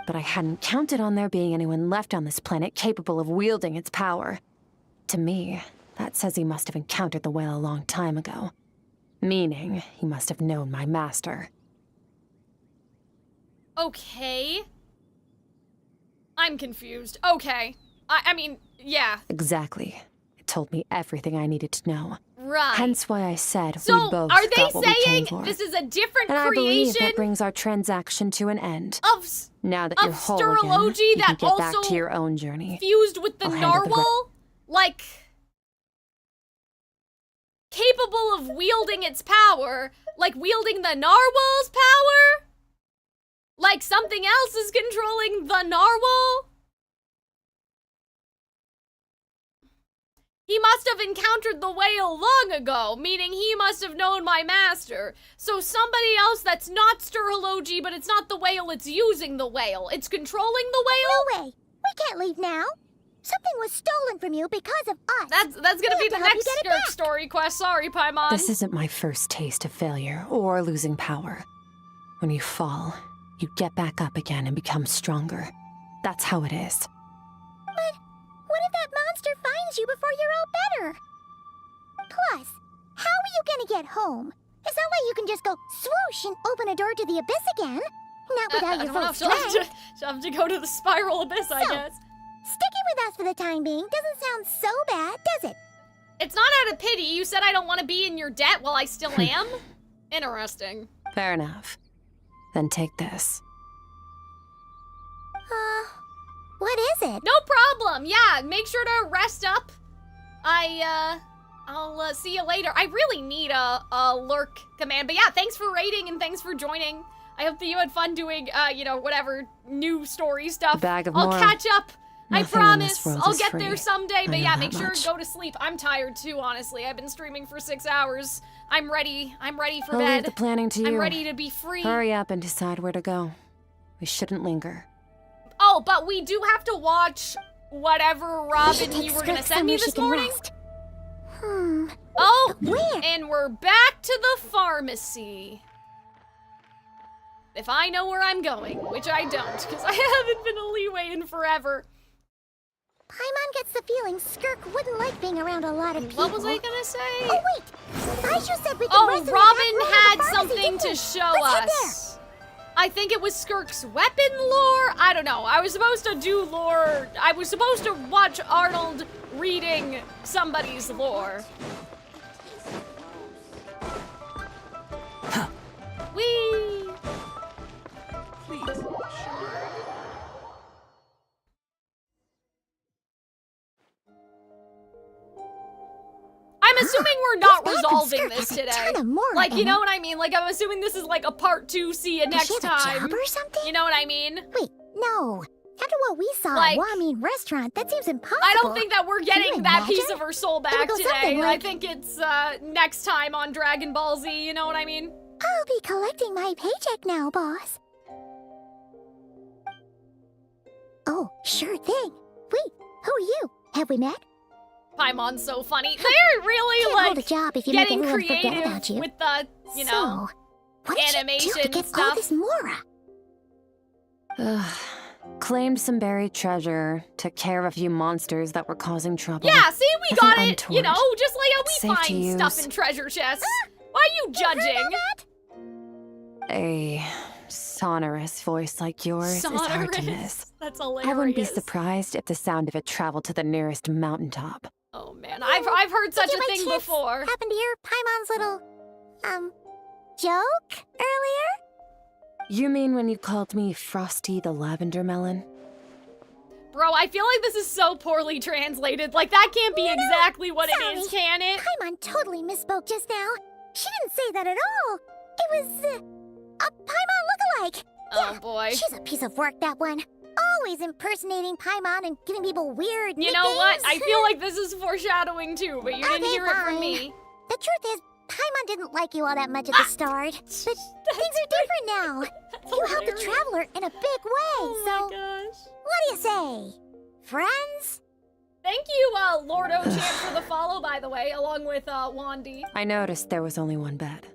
but I hadn't counted on there being anyone left on this planet capable of wielding its power. To me, that says he must have encountered the whale a long time ago. Meaning, he must have known my master. Okay. I'm confused. Okay. I mean, yeah. Exactly. It told me everything I needed to know. Right. Hence why I said so we both are they got what we saying came for. this is a different and creation? I believe that brings our transaction to an end. Now that you're whole again, Sterology you can that get back also to your own journey. fused with the I'll handle the narwhal? Like, capable of wielding its power? Like wielding the narwhal's power? Like something else is controlling the narwhal? He must have encountered the whale long ago, meaning he must have known my master. So somebody else that's not Sterology, but it's not the whale, it's using the whale. It's controlling the whale? No way! We can't leave now! Something was stolen from you because of us! That's gonna be the next SKIRK story quest. Sorry, Paimon. This isn't my first taste of failure or losing power. When you fall, you get back up again and become stronger. That's how it is. But what if that monster finds you before you're all better? Plus, how are you gonna get home? It's not like you can just go swoosh and open a door to the abyss again. Not without your full strength. She'll have to go to the spiral abyss, I guess. Sticking with us for the time being doesn't sound so bad, does it? It's not out of pity. You said I don't want to be in your debt while I still am? Interesting. Fair enough. Then take this. What is it? No problem. Yeah, make sure to rest up. I'll see you later. I really need a lurk command. But yeah, thanks for raiding and thanks for joining. I hope that you had fun doing, you know, whatever new story stuff. I'll catch up. I promise. I'll get there someday. But yeah, make sure to go to sleep. I'm tired too, honestly. I've been streaming for 6 hours. I'm ready. I'm ready for I'll bed. leave the planning to you. I'm ready to be free. Hurry up and decide where to go. We shouldn't linger. Oh, but we do have to watch whatever Robin you were gonna send me this morning. Oh, and we're back to the pharmacy. If I know where I'm going, which I don't, because I haven't been a leeway in forever. Paimon gets the feeling SKIRK wouldn't like being around a lot of people. What was I gonna say? Oh wait! Baizhu said we can rest in the back Robin room of had the pharmacy, something didn't to he? show Let's head us. I think it was SKIRK's weapon lore? I don't know. I was supposed to do lore. I was supposed to watch Arnold reading somebody's lore. Huh. Whee! Please. I'm assuming we're not resolving this today. Like, you know what I mean? Like, I'm assuming this is like a part 2, see you next time. Job or something? You know what I mean? Wait, no. After what we saw Like, at Wamin Restaurant, that seems impossible. I don't think that we're getting that piece of her soul back go today. something I like- think it's next time on Dragon Ball Z, you know what I mean? I'll be collecting my paycheck now, boss. Oh, sure thing. Wait, who are you? Have we met? Paimon's so funny. They're really Can't like hold a job if you make getting everyone forget creative about you. with the, you know, What did animation you do to get stuff. all this Mora? Claimed some buried treasure, took care of a few monsters that were causing trouble. Yeah, see, we Nothing got it. untoward. You know, just like how Safe we to find use. stuff in treasure chests. Why are you judging? A sonorous voice like yours is hard to miss. That's hilarious. I wouldn't be surprised if the sound of it traveled to the nearest mountaintop. Oh man, I've heard such a thing before. Happen to hear Paimon's little, joke earlier? You mean when you called me Frosty the Lavender Melon? Bro, I feel like this is so poorly translated. Like, that can't be exactly what it is, can it? Paimon totally misspoke just now. She didn't say that at all. It was, a Paimon lookalike. Oh boy. She's a piece of work, that one. Always impersonating Paimon and giving people weird You know what? I feel like this is foreshadowing too, but you didn't Okay, hear it from fine. me. The truth is, Paimon didn't like you all that much at the start. But things are different now. You helped the Traveler in a big way, Oh my gosh. what do you say? Friends? Thank you, Lordo Champ, for the follow, by the way, along with Wandy. I noticed there was only one bed.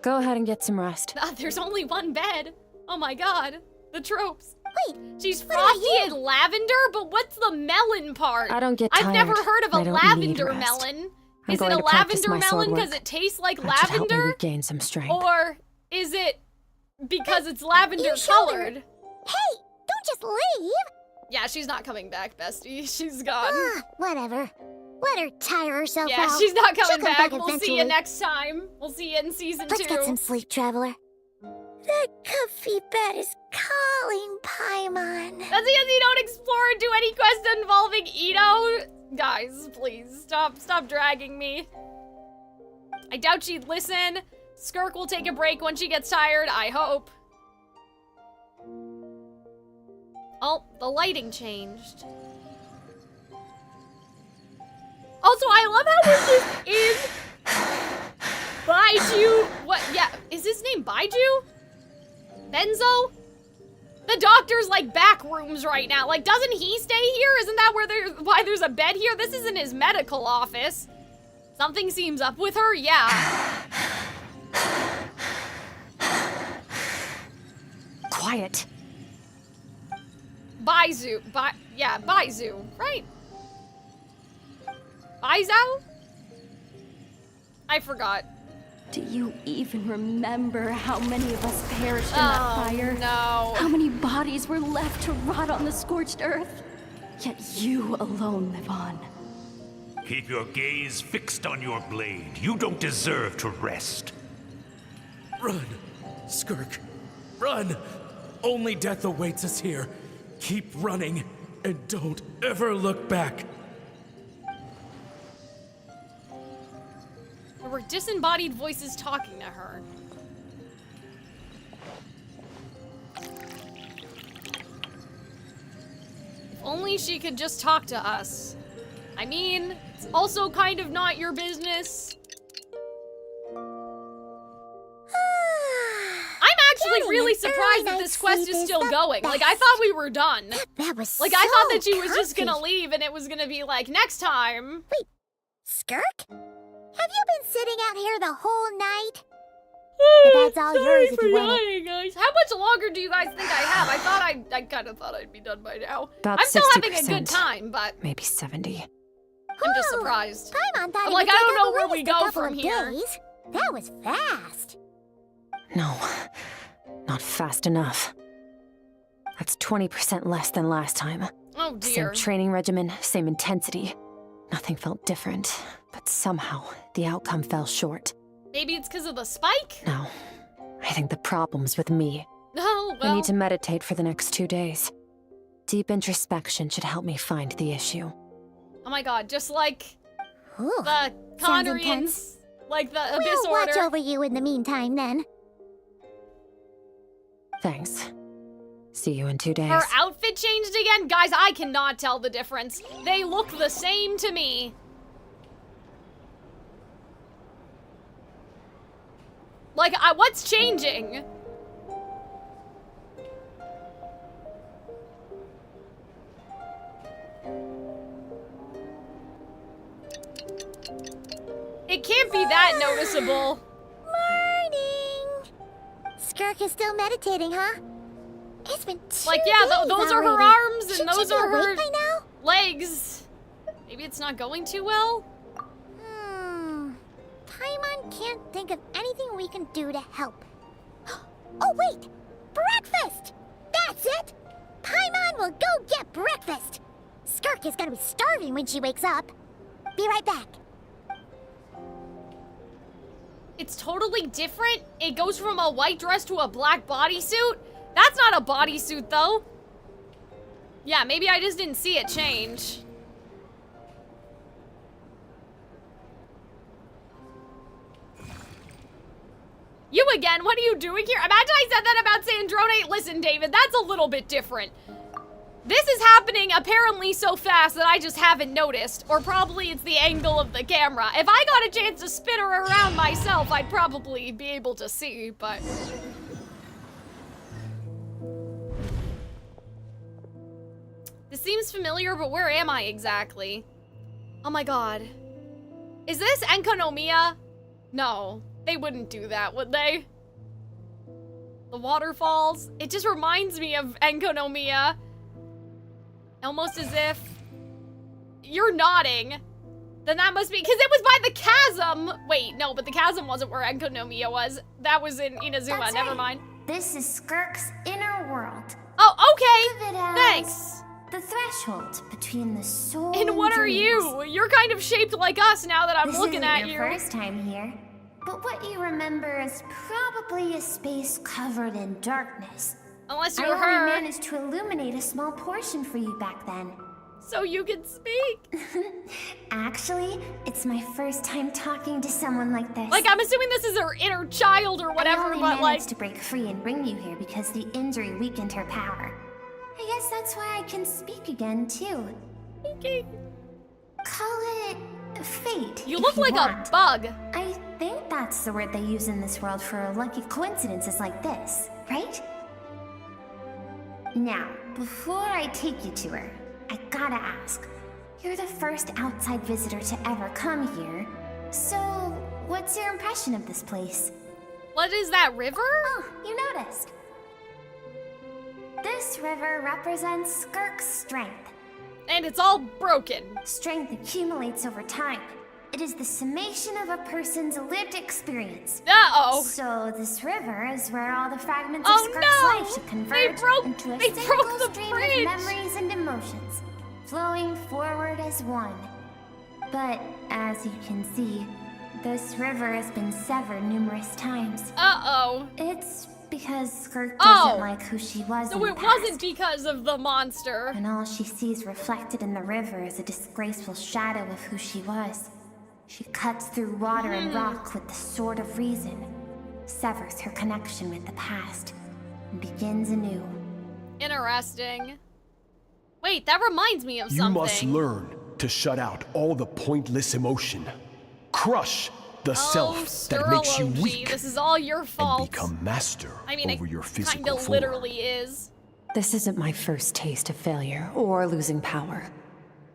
Go ahead and get some rest. There's only one bed. Oh my god. The tropes. Wait, she's what about frosty you? and lavender, but what's the melon part? I don't get I've tired. never heard of I a don't need lavender rest. melon. I'm Is it going a to practice lavender my sword melon because work. it tastes like That should help me lavender? regain some strength. Or is it because it's lavender colored? Hey, don't just leave. Yeah, she's not coming back, bestie. She's gone. Whatever. Let her tire herself Yeah, out. she's not coming She'll come back. back We'll see you eventually. next time. We'll see you in season 2. Let's get some sleep, traveler. That comfy bed is calling, Paimon. That's because you don't explore and do any quest involving Ito. Guys, please, stop dragging me. I doubt she'd listen. Skirk will take a break when she gets tired, I hope. Oh, the lighting changed. Also, I love how this is Baiju. What? Yeah, is his name Baiju? Benzo? The doctor's like back rooms right now. Like, doesn't he stay here? Isn't that why there's a bed here? This isn't his medical office. Something seems up with her, yeah. Quiet. Baizu. Yeah, Baizu, right? Baizao? I forgot. Do you even remember how many of us perished in that fire? No. How many bodies were left to rot on the scorched earth? Yet you alone live on. Keep your gaze fixed on your blade. You don't deserve to rest. Run, Skirk. Run! Only death awaits us here. Keep running, and don't ever look back. There were disembodied voices talking to her. If only she could just talk to us. I mean, it's also kind of not your business. I'm actually really surprised that this quest is still going. Like, I thought we were done. That was Like, so I thought that she was just comfy. gonna leave and it was gonna be like, next time. Wait, Skirk? Have you been sitting out here the whole night? The bed's all yours if you want it. Guys. How much longer do you guys think I have? I kind of thought I'd be done by now. About I'm still having a 60%. good time, but Maybe 70. I'm just surprised. Paimon thought I'm it like, would I take don't up know at where we least a go couple from of here. days. That was fast. No, not fast enough. That's 20% less than last time. Oh Same dear. training regimen, same intensity. Nothing felt different, but somehow the outcome fell short. Maybe it's because of the spike? No, I think the problem's with me. Oh, I well. need to meditate for the next 2 days. Deep introspection should help me find the issue. Oh my god, just like Ooh, the sounds Conrians, intense. like the Abyss We'll watch Order. over you in the meantime, then. Thanks. See you in 2 days. Her outfit changed again? Guys, I cannot tell the difference. They look the same to me. Like, what's changing? It can't be that noticeable. Morning. Skirk is still meditating, huh? It's been 2 Like, yeah, days those are her already. arms and Shouldn't those she be are her awake by now? legs. Maybe it's not going too well? Paimon can't think of anything we can do to help. Oh, wait! Breakfast! That's it! Paimon will go get breakfast! Skirk is gonna be starving when she wakes up. Be right back. It's totally different. It goes from a white dress to a black bodysuit. That's not a bodysuit, though. Yeah, maybe I just didn't see it change. You again, what are you doing here? Imagine I said that about Sandrone. Listen, David, that's a little bit different. This is happening apparently so fast that I just haven't noticed. Or probably it's the angle of the camera. If I got a chance to spin her around myself, I'd probably be able to see, but... This seems familiar, but where am I exactly? Oh my god. Is this Enkonomiya? No, they wouldn't do that, would they? The waterfalls. It just reminds me of Enkonomiya. Almost as if... You're nodding. Then that must be... Because it was by the chasm! Wait, no, but the chasm wasn't where Enkonomiya was. That was in Inazuma. That's Never right. mind. This is SKIRK's inner world. Oh, okay! Think of it as Thanks! the threshold between the soul And what are you? You're kind of shaped like us now that I'm this looking isn't at your you. first time here, but what you remember is probably a space covered in darkness. Unless I you're only her. managed to illuminate a small portion for you back then. So you can speak. Actually, it's my first time talking to someone like this. Like, I'm assuming this is her inner child or whatever, I only but like... managed to break free and bring you here because the injury weakened her power. I guess that's why I can speak again, too. Okay. Call it fate. You if look like want. a bug. I think that's the word they use in this world for lucky coincidences like this, right? Now, before I take you to her, I gotta ask. You're the first outside visitor to ever come here, so what's your impression of this place? What is that, river? Oh, you noticed. This river represents SKIRK's strength. And it's all broken. Strength accumulates over time. It is the summation of a person's lived experience. Uh-oh. So this river is where all the fragments Oh, of SKIRK's no! life should converge into a they single broke the stream bridge! of memories and emotions, flowing forward as one. But as you can see, this river has been severed numerous times. Uh-oh. It's because SKIRK Oh. doesn't like who she was in So the it past. wasn't because of the monster. And all she sees reflected in the river is a disgraceful shadow of who she was. She cuts through water and rock with the sword of reason, severs her connection with the past, and begins anew. Interesting. Wait, that reminds me of You something. must learn to shut out all the pointless emotion. Crush the self that makes you Sturology, weak. this is all your fault. And become master I mean, over your it physical kinda form. literally is. This isn't my first taste of failure or losing power.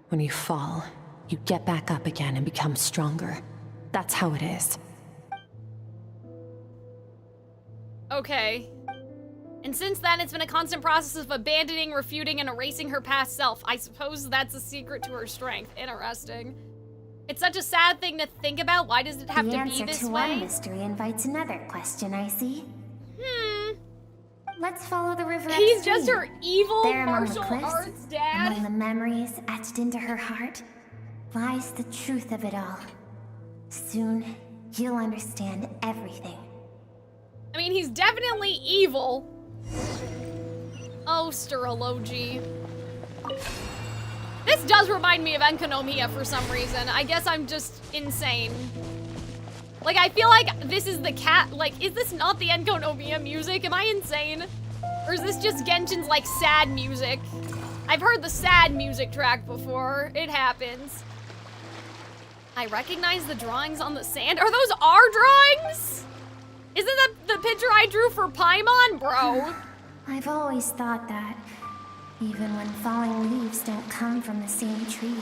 When you fall, you get back up again and become stronger. That's how it is. Okay. And since then, it's been a constant process of abandoning, refuting, and erasing her past self. I suppose that's a secret to her strength. Interesting. It's such a sad thing to think about. Why does it have The to answer be this to way? one mystery invites another question, I see. Let's follow the river He's upstream. just her evil There among the martial cliffs, arts dad. among the memories etched into her heart, lies the truth of it all. Soon, you'll understand everything. I mean, he's definitely evil. Oh, Sturology. This does remind me of Enkonomiya for some reason. I guess I'm just insane. Like, I feel like this is the cat. Like, is this not the Enkonomiya music? Am I insane? Or is this just Genshin's, like, sad music? I've heard the sad music track before. It happens. I recognize the drawings on the sand. Are those our drawings? Isn't that the picture I drew for Paimon, bro? I've always thought that, even when falling leaves don't come from the same tree,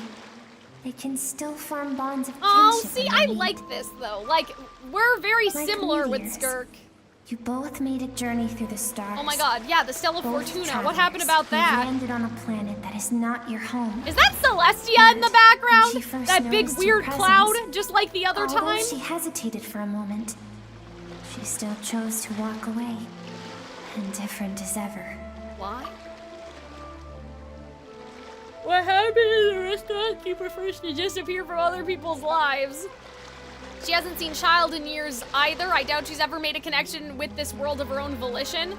they can still form bonds of kinship. Oh, see, when I they meet. like this, though. Like, we're very Like similar with meteors. SKIRK. You both made a journey through the stars. Oh my god, yeah, the Stella Both Fortuna. What happened travelers about who've that? landed on a planet that is not your home. Is that Celestia in the background? When she first That big noticed your weird presence, cloud, just like the other although time? she hesitated for a moment, she still chose to walk away, indifferent as ever. Why? What happened to the restaurant? She prefers to disappear from other people's lives. She hasn't seen Child in years either. I doubt she's ever made a connection with this world of her own volition.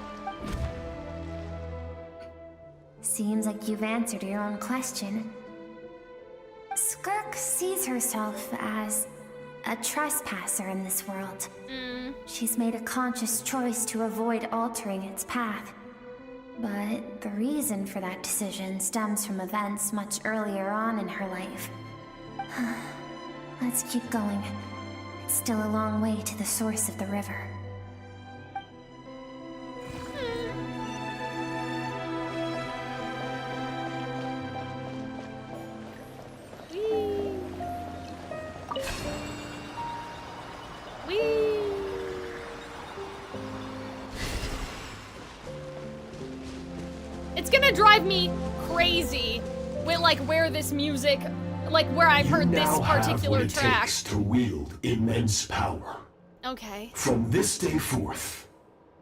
Seems like you've answered your own question. SKIRK sees herself as a trespasser in this world. She's made a conscious choice to avoid altering its path. But the reason for that decision stems from events much earlier on in her life. Let's keep going. It's still a long way to the source of the river. It's gonna drive me crazy with like where this music, like where I've heard this particular what it track. Takes to wield immense power. Okay. From this day forth,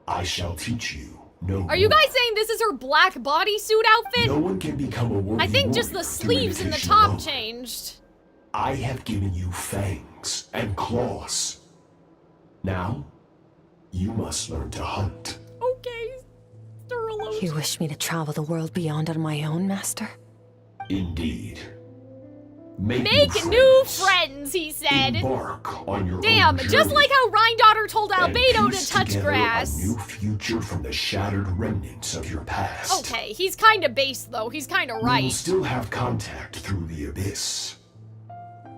I shall teach you no Are you more. guys saying this is her black bodysuit outfit? No one can become a worthy I think just the warrior through sleeves and the imitation top alone. changed. I have given you fangs and claws. Now, you must learn to hunt. Okay. You wish me to travel the world beyond on my own, Master? Indeed. Make new friends, he said. Embark on your Damn, own just journey like how Rhine told and Albedo piece to touch together grass. A new future from the shattered remnants of your past. Okay, he's kind of base though. He's kind of We will right. still have contact through the abyss.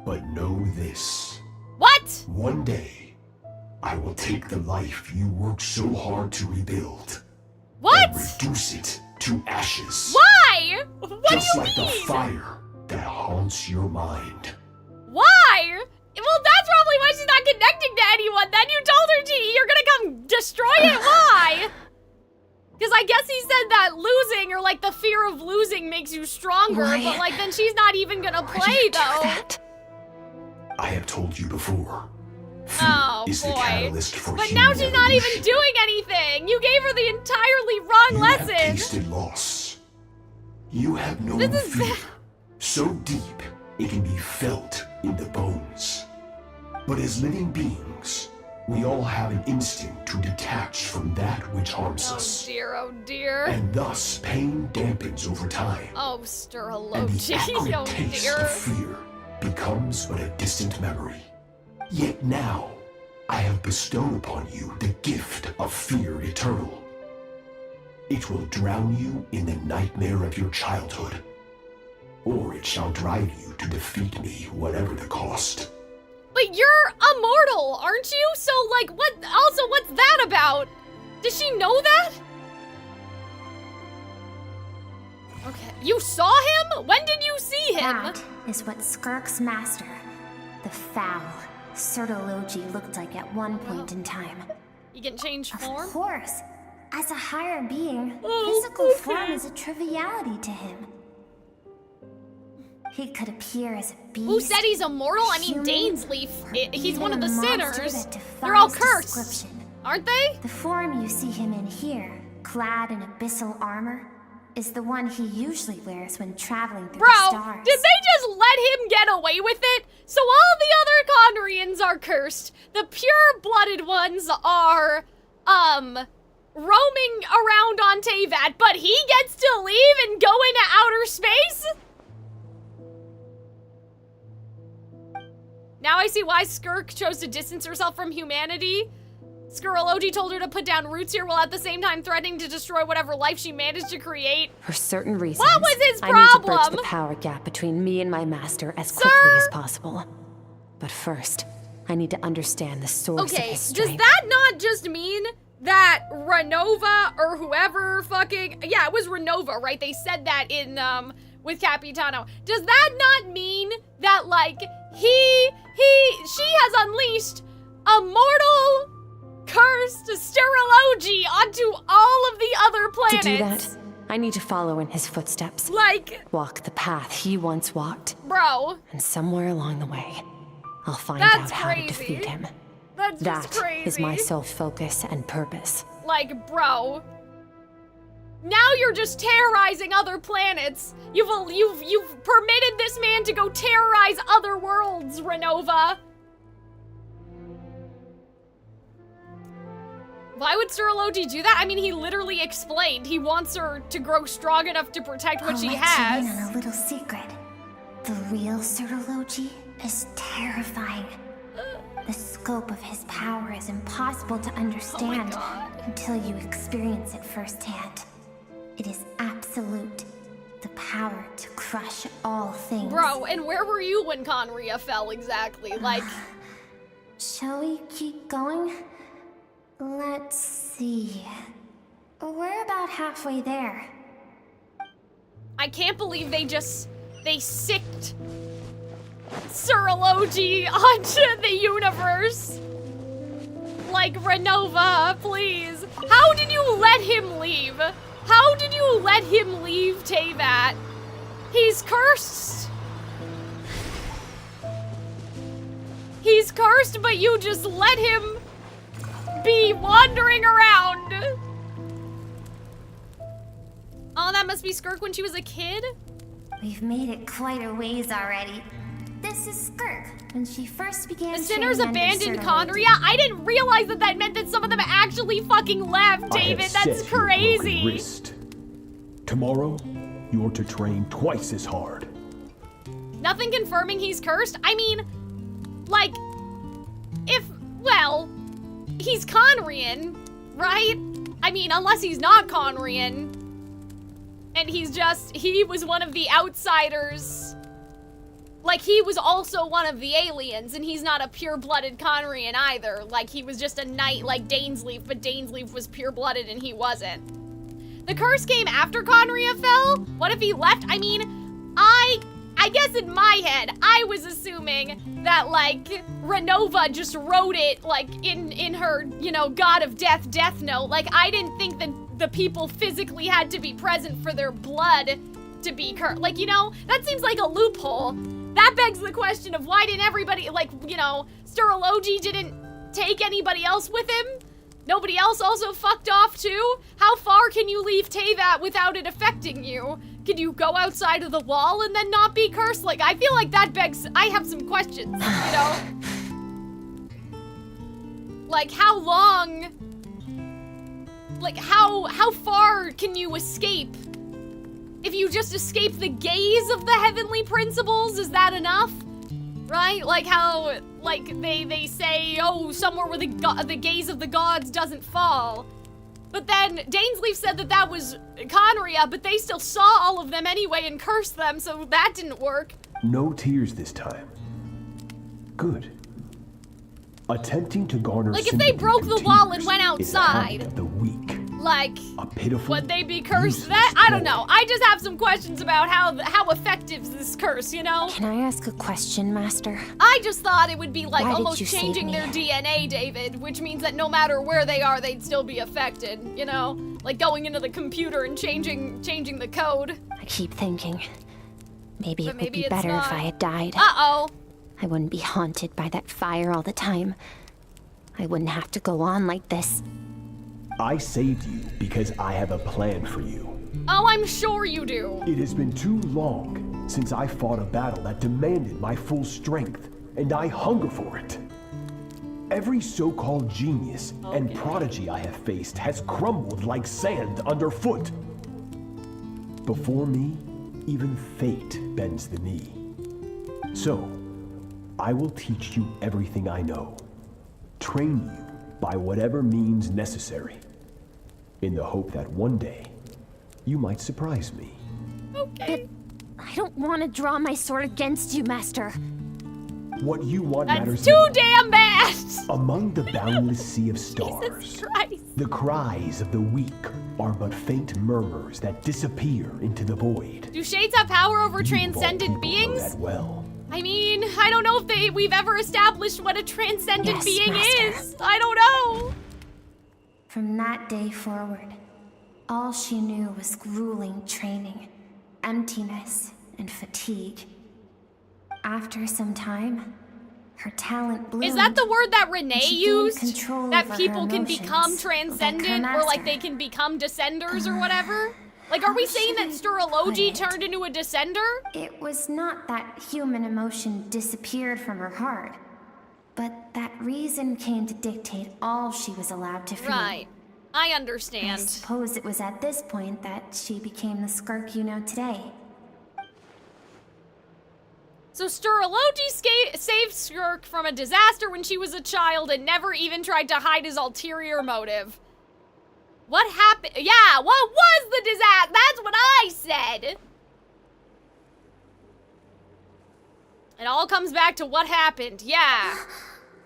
But know this. What? One day, I will take the life you worked so hard to rebuild. What? And reduce it to ashes. Why? What Just do you like mean? the fire that haunts your mind. Why? Well, that's probably why she's not connecting to anyone. Then you told her you're gonna come destroy it. Why? Because I guess he said that losing, or like the fear of losing, makes you stronger. Why? But like, then she's not even gonna play though. I have told you before. Fear Oh is the boy. catalyst for But human now she's not even evolution. doing anything. You gave her the entirely wrong You have lesson. tasted loss. You have known This is fear so deep it can be felt in the bones. But as living beings, we all have an instinct to detach from that which harms us. Oh dear. And thus, pain dampens over time. Oh, And the Sterology. acrid Oh taste dear. of fear becomes but a distant memory. Yet now, I have bestowed upon you the gift of fear eternal. It will drown you in the nightmare of your childhood, or it shall drive you to defeat me, whatever the cost. But you're immortal, aren't you? So, like, what? Also, what's that about? Does she know that? Okay. You saw him? When did you see him? That is what SKIRK's master, the foul Sertology, looked like at one point in time. You can change form? Of course. As a higher being, Oh, physical okay. form is a triviality to him. He could appear as a beast. Who said he's immortal? I mean, human, Dainsleif. He's one of even the a monster sinners. that They're all defies cursed, description. aren't they? The form you see him in here, clad in abyssal armor, is the one he usually wears when traveling through the Bro, stars. did they just let him get away with it? So all the other Conrians are cursed. The pure-blooded ones are, roaming around on Teyvat, but he gets to leave and go into outer space? Now I see why SKIRK chose to distance herself from humanity. Skurology told her to put down roots here while at the same time threatening to destroy whatever life she managed to create. For certain reasons, What was his I need to bridge problem? the power gap between me and my master as quickly as possible. But first, I need to understand the source of Okay, his does strength. that not just mean that Renova or whoever fucking... Yeah, it was Renova, right? They said that in, with Capitano. Does that not mean that, like, she has unleashed a mortal cursed Sterology onto all of the other planets? To do that, I need to follow in his footsteps. Like... Walk the path he once walked. Bro. And somewhere along the way, I'll find That's out how to crazy. defeat him. That's just That crazy. is my sole focus and purpose. Like, bro. Now you're just terrorizing other planets. You've permitted this man to go terrorize other worlds, Renova. Why would Serology do that? I mean, he literally explained he wants her to grow strong enough to protect what I'll she let has. you in on a little secret. The real Sertology is terrifying. The scope of his power is impossible to understand until you experience it firsthand. It is absolute. The power to crush all things. Bro, and where were you when Conria fell exactly? Like... Shall we keep going? Let's see. We're about halfway there. I can't believe they sicked Serology onto the universe. Like, Renova, please. How did you let him leave? How did you let him leave Teyvat? He's cursed. He's cursed, but you just let him be wandering around. Oh, that must be SKIRK when she was a kid? We've made it quite a ways already. This is SKIRK, when she first began The sinners training under abandoned Sir Conria? I didn't realize that that meant that some of them actually fucking left, David. That's crazy. Wrist. Tomorrow, you're to train twice as hard. Nothing confirming he's cursed? I mean, like, well, he's Conrian, right? I mean, unless he's not Conrian. And he was one of the outsiders. Like, he was also one of the aliens, and he's not a pure-blooded Conrian either. Like, he was just a knight like Dainsleif, but Dainsleif was pure-blooded and he wasn't. The curse came after Conria fell? What if he left? I mean, I guess in my head, I was assuming that, like, Renova just wrote it, like, in her, you know, God of Death death note. Like, I didn't think that the people physically had to be present for their blood to be cursed. Like, you know, that seems like a loophole. That begs the question of why didn't everybody, like, you know, Sturology didn't take anybody else with him? Nobody else also fucked off too? How far can you leave Teyvat without it affecting you? Can you go outside of the wall and then not be cursed? Like, I feel like that begs, I have some questions, you know? Like, how long, like, how far can you escape? If you just escape the gaze of the heavenly principles, is that enough? Right? Like how, like, they say, oh, somewhere where the gaze of the gods doesn't fall. But then Dainsleif said that that was Conria, but they still saw all of them anyway and cursed them, so that didn't work. No tears this time. Good. Attempting to garner like if they broke the wall and went outside. Of the weak. Like, a pitiful, would they be cursed? That I don't know. I just have some questions about how effective is this curse, you know? Can I ask a question, Master? I just thought it would be like Why almost did you changing their DNA, David, which means that no matter where they are, they'd still be affected, you know? Like going into the computer and changing the code. I keep thinking, maybe But it would be maybe better it's if I had died. Uh-oh. I wouldn't be haunted by that fire all the time. I wouldn't have to go on like this. I saved you because I have a plan for you. Oh, I'm sure you do. It has been too long since I fought a battle that demanded my full strength, and I hunger for it. Every so-called genius and prodigy I have faced has crumbled like sand underfoot. Before me, even fate bends the knee. So, I will teach you everything I know. Train you by whatever means necessary, in the hope that one day, you might surprise me. Okay. But I don't want to draw my sword against you, Master. What you want That's matters too more. damn bad! Among the boundless sea of stars, the cries of the weak are but faint murmurs that disappear into the void. Do shades have power over You transcendent of all people know beings? that well. I mean, I don't know if we've ever established what a transcendent Yes, being Master. is. I don't know. From that day forward, all she knew was grueling training, emptiness, and fatigue. After some time, her talent bloomed. Is that the word that Renee and she gained used? control That over people her can emotions, become like her transcendent or like they can become descenders or whatever? Like, are we saying that Sturology turned into a descender? It was not that human emotion disappeared from her heart, but that reason came to dictate all she was allowed to feel. Right. I I understand. suppose it was at this point that she became the SKIRK you know today. So Sturology saved SKIRK from a disaster when she was a child and never even tried to hide his ulterior motive. What happened? Yeah, what was the disaster? That's what I said. It all comes back to what happened. Yeah.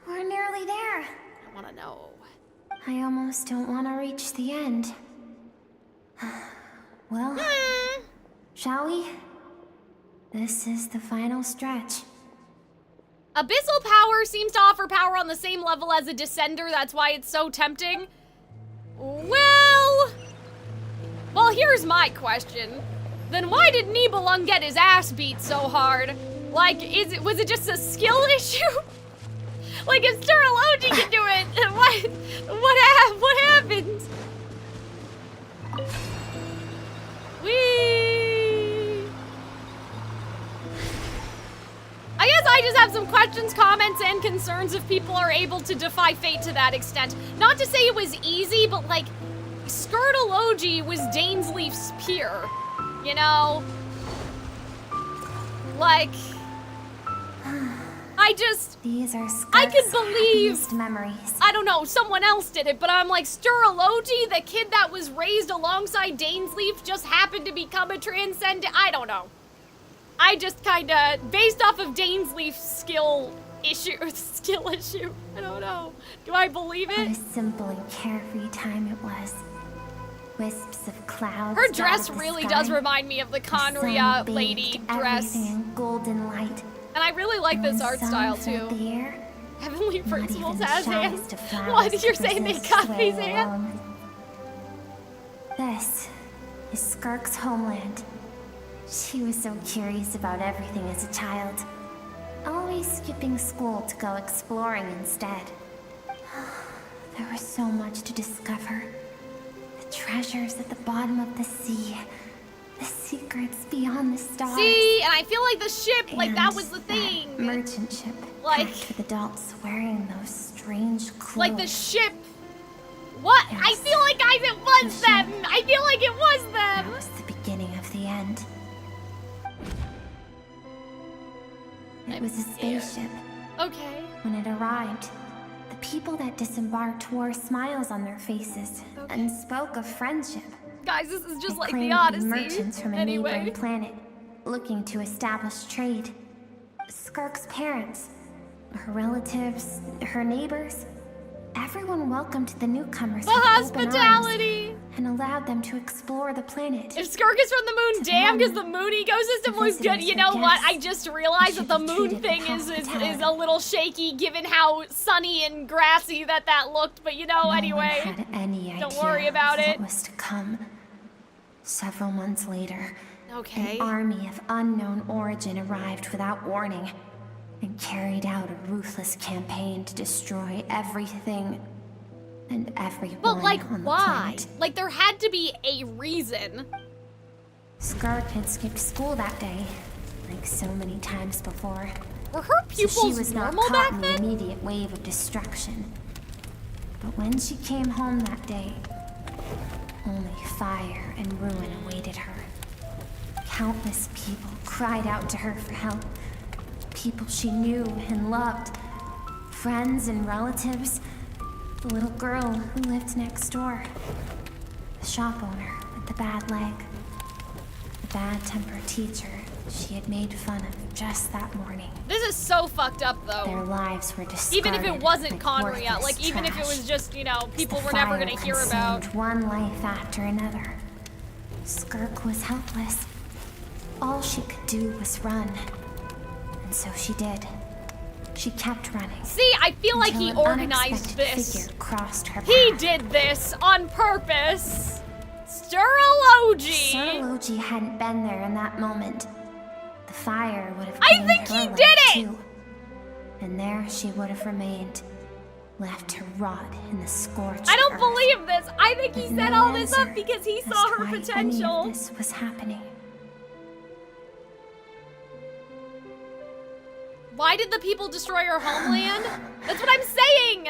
We're nearly there. I want to know. I almost don't want to reach the end. Well, shall we? This is the final stretch. Abyssal power seems to offer power on the same level as a descender. That's why it's so tempting. Well, Well, here's my question. Then why did Nibelung get his ass beat so hard? Like, was it just a skill issue? Like, if Sturlogi can do it, what happened? I guess I just have some questions, comments, and concerns if people are able to defy fate to that extent. Not to say it was easy, but like, Sturlogi was Dainsleif's peer, you know? Like, I could believe, memories. I don't know, someone else did it, but I'm like, Sturlogi, the kid that was raised alongside Dainsleif, just happened to become a transcendent, I don't know. I just kinda, based off of Dainsleif's skill issue, I don't know. Do I believe it? What a simple and carefree time it was. Wisps of clouds. Her dress dotted the really sky. does remind me of the The sun Conria bathed lady dress. everything in golden light. And I really like this art style too. The air, Heavenly not Principles even has showers hands. to flowers What, to you're saying they resist got swaying these hands? along. This is SKIRK's homeland. She was so curious about everything as a child. Always skipping school to go exploring instead. There was so much to discover. The treasures at the bottom of the sea. The secrets beyond the stars. See, and I feel like the ship, like that was the thing. Merchant ship. Like, packed with adults wearing those strange clothes. like the ship. What? Yes. I feel like, guys, it was them. I feel like it was them. That was the beginning of the end. It was a spaceship. Okay. When it arrived, the people that disembarked wore smiles on their faces and spoke of friendship. Guys, this is just It like the claimed to be Odyssey. merchants from a Anyway. neighboring planet, looking to establish trade. SKIRK's parents, her relatives, her neighbors, everyone welcomed the newcomers The with hospitality. open arms and allowed them to explore the planet. If SKIRK is from the moon, damn, because the moon ecosystem was good. You know what? I just realized that the moon thing is a little shaky given how sunny and grassy that looked. But you know, No one anyway, had any don't idea worry about of it. what was to come. Several months later, Okay. an army of unknown origin arrived without warning and carried out a ruthless campaign to destroy everything and everyone But like, on the why? planet. Like, there had to be a reason. SKIRK had skipped school that day, like so many times before. Were her So she pupils was not normal caught back in then? the immediate wave of destruction. But when she came home that day, only fire and ruin awaited her. Countless people cried out to her for help. People she knew and loved. Friends and relatives. The little girl who lived next door. The shop owner with the bad leg. The bad-tempered teacher she had made fun of just that morning. This is so fucked up, though. Their lives were discarded. Even if it wasn't like Conria, worthless like even if it trash. was just, you know, people The we're never fire gonna hear about. consumed one life after another. SKIRK was helpless. All she could do was run. And so she did. She kept running. See, I feel like he until an organized unexpected this. figure crossed her He path. did this on purpose. Sturlogi. Sturlogi hadn't been there in that moment. The fire would have I claimed think her he life, did it! too. And there she would have remained, left to rot in the scorched I don't earth. believe this. I think he With set no all this up answer because he as saw to her why potential. Any of this was happening. Why did the people destroy her homeland? That's what I'm saying.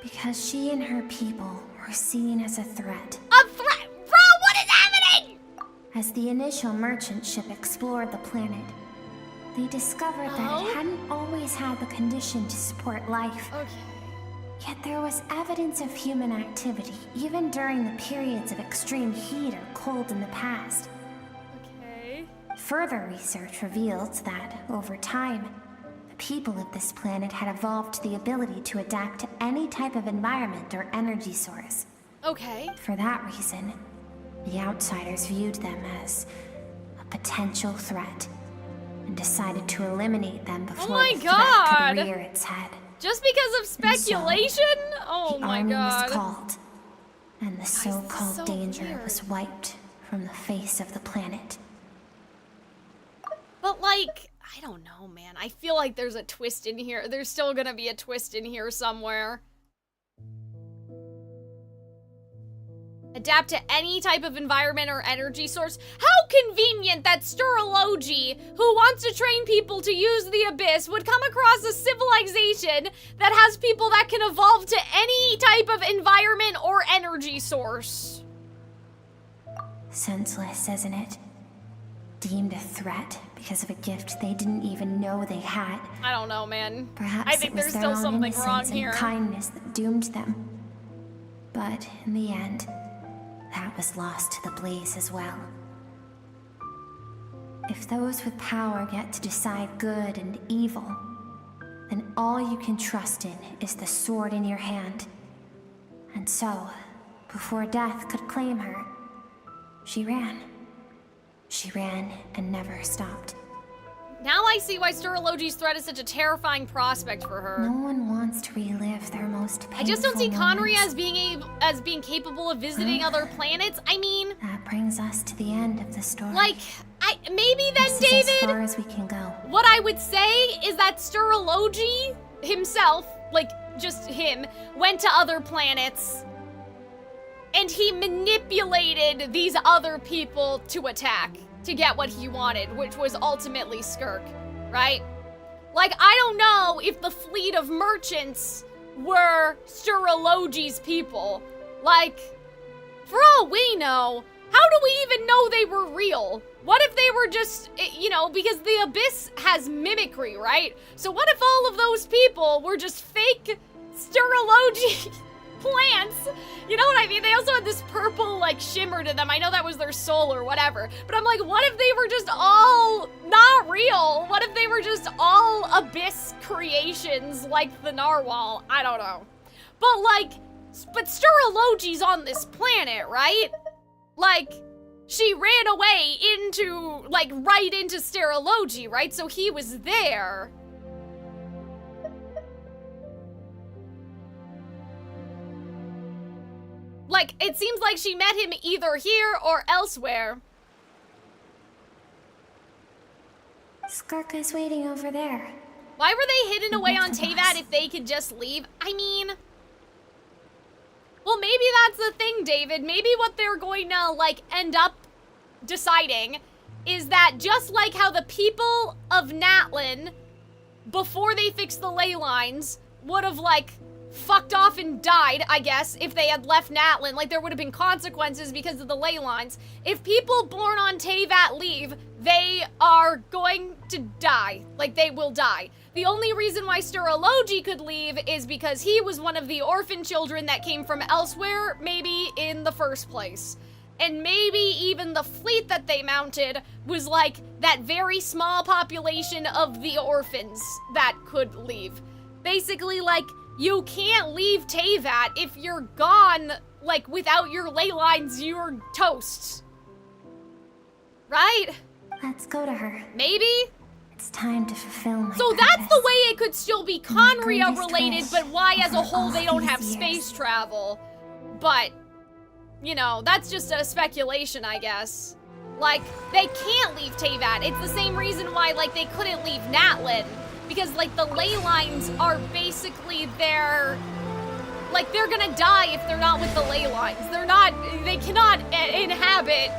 Because she and her people were seen as a threat. A threat? Bro, what is happening? As the initial merchant ship explored the planet, they discovered that it hadn't always had the condition to support life. Yet there was evidence of human activity, even during the periods of extreme heat or cold in the past. Further research revealed that, over time, the people of this planet had evolved the ability to adapt to any type of environment or energy source. Okay. For that reason, the outsiders viewed them as a potential threat and decided to eliminate them before my the threat God. could rear its head. Just because of speculation? Oh The my army god. was called, and the is so-called so danger weird. was wiped from the face of the planet. But like, I don't know, man. I feel like there's a twist in here. There's still gonna be a twist in here somewhere. Adapt to any type of environment or energy source. How convenient that Sturology, who wants to train people to use the Abyss, would come across a civilization that has people that can evolve to any type of environment or energy source. Senseless, isn't it? Deemed a threat because of a gift they didn't even know they had. I don't know, man. Perhaps I think it was there's their still own something innocence wrong and here. kindness that doomed them. But in the end, that was lost to the blaze as well. If those with power get to decide good and evil, then all you can trust in is the sword in your hand. And so, before death could claim her, she ran. She ran and never stopped. Now I see why Sturology's threat is such a terrifying prospect for her. No one wants to relive their most painful I just don't see Connery moments. as being capable of visiting other planets. I mean, That brings us to the end of the story. like, maybe then, This is David, as far as we can go. what I would say is that Sturology himself, like, just him, went to other planets, and he manipulated these other people to attack, to get what he wanted, which was ultimately SKIRK, right? Like, I don't know if the fleet of merchants were Sturology's people. Like, for all we know, how do we even know they were real? What if they were just, you know, because the Abyss has mimicry, right? So what if all of those people were just fake Sturology plants? You know what I mean? They also had this purple, like, shimmer to them. I know that was their soul or whatever. But I'm like, what if they were just all not real? What if they were just all Abyss creations like the narwhal? I don't know. But, like, but Sturology's on this planet, right? Like, she ran away into, like, right into Sturology, right? So he was there. Like, it seems like she met him either here or elsewhere. SKIRK is waiting over there. Why were they hidden away on Teyvat if they could just leave? I mean... Well, maybe that's the thing, David. Maybe what they're going to, like, end up deciding is that just like how the people of Natlin, before they fixed the ley lines, would have, like, fucked off and died, I guess, if they had left Natlin. Like, there would have been consequences because of the ley lines. If people born on Teyvat leave, they are going to die. Like, they will die. The only reason why Sturology could leave is because he was one of the orphan children that came from elsewhere, maybe in the first place. And maybe even the fleet that they mounted was like that very small population of the orphans that could leave. Basically, like, you can't leave Teyvat. If you're gone, like, without your ley lines, you're toast. Right? Let's go to her. Maybe? It's time to fulfill my So purpose. that's the way it could still be Conria greatest related, wish but why as a over whole all they don't these have years. space travel. But, you know, that's just a speculation, I guess. Like, they can't leave Teyvat. It's the same reason why, like, they couldn't leave Natlin. Because, like, the ley lines are basically their... Like, they're gonna die if they're not with the ley lines. They cannot inhabit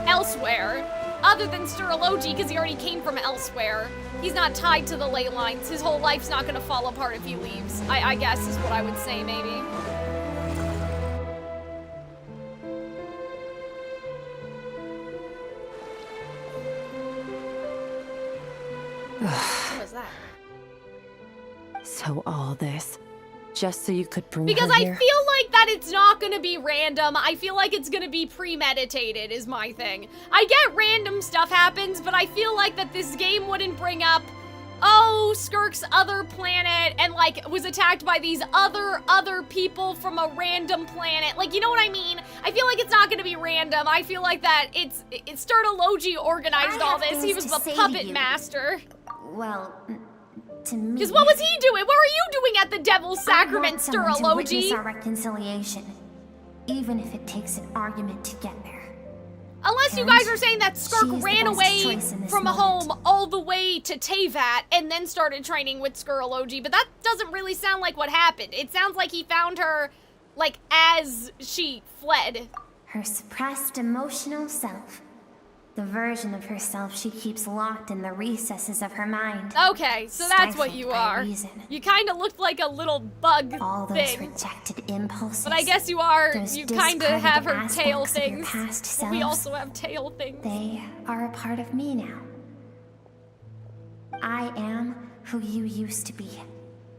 elsewhere. Other than Sturology, because he already came from elsewhere. He's not tied to the ley lines. His whole life's not gonna fall apart if he leaves. I guess is what I would say, maybe. What was that? So all this, just so you could bring Because her I here? feel like that it's not gonna be random. I feel like it's gonna be premeditated is my thing. I get random stuff happens, but I feel like that this game wouldn't bring up, oh, SKIRK's other planet and, like, was attacked by these other people from a random planet. Like, you know what I mean? I feel like it's not gonna be random. I feel like that it's Sturology organized all this. He was the puppet master. Well, to me... Because what was he doing? What were you doing at the Devil's Sacrament, I want someone to witness Sturology? our reconciliation, even if it takes an argument to get there. Unless you guys are saying that Skirk ran away from home all the way to Teyvat and then started training with Skurology, but that doesn't really sound like what happened. It sounds like he found her, like, as she fled. Her suppressed emotional self. The version of herself she keeps locked in the recesses of her mind. Okay, so that's what you are. You kind of looked like a little bug All those thing. rejected impulses. But I guess you are, those you kind of have her discarded tail aspects of your things. past But we selves. also have tail things. They are a part of me now. I am who you used to be.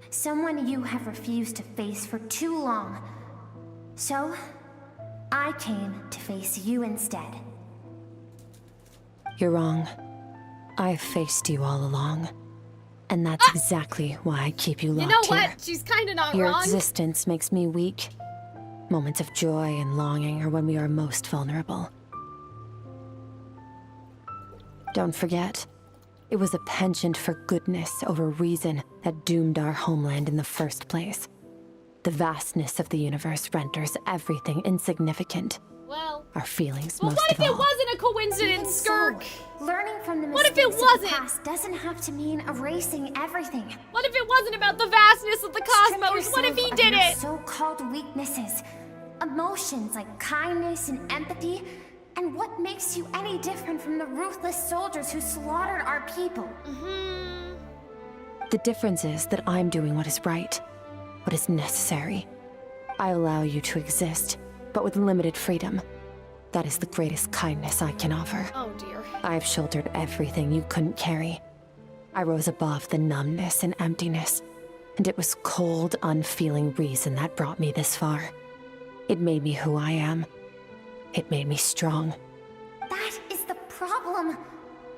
Someone you have refused to face for too long. So, I came to face you instead. You're wrong. I've faced you all along. And that's exactly why I keep you locked You know here. what? She's kind of not Your wrong. existence makes me weak. Moments of joy and longing are when we are most vulnerable. Don't forget, it was a penchant for goodness over reason that doomed our homeland in the first place. The vastness of the universe renders everything insignificant. Well, our feelings well, most what if of it all. wasn't a coincidence, Skirk? Learning from the What if mistakes it of the wasn't? past doesn't have to mean erasing everything. What if it wasn't about the vastness of the cosmos? What if he Strip did yourself of your it? So-called weaknesses, emotions like kindness and empathy, and what makes you any different from the ruthless soldiers who slaughtered our people? The difference is that I'm doing what is right, what is necessary. I allow you to exist, but with limited freedom. That is the greatest kindness I can offer. Oh dear. I've shouldered everything you couldn't carry. I rose above the numbness and emptiness, and it was cold, unfeeling reason that brought me this far. It made me who I am. It made me strong. That is the problem.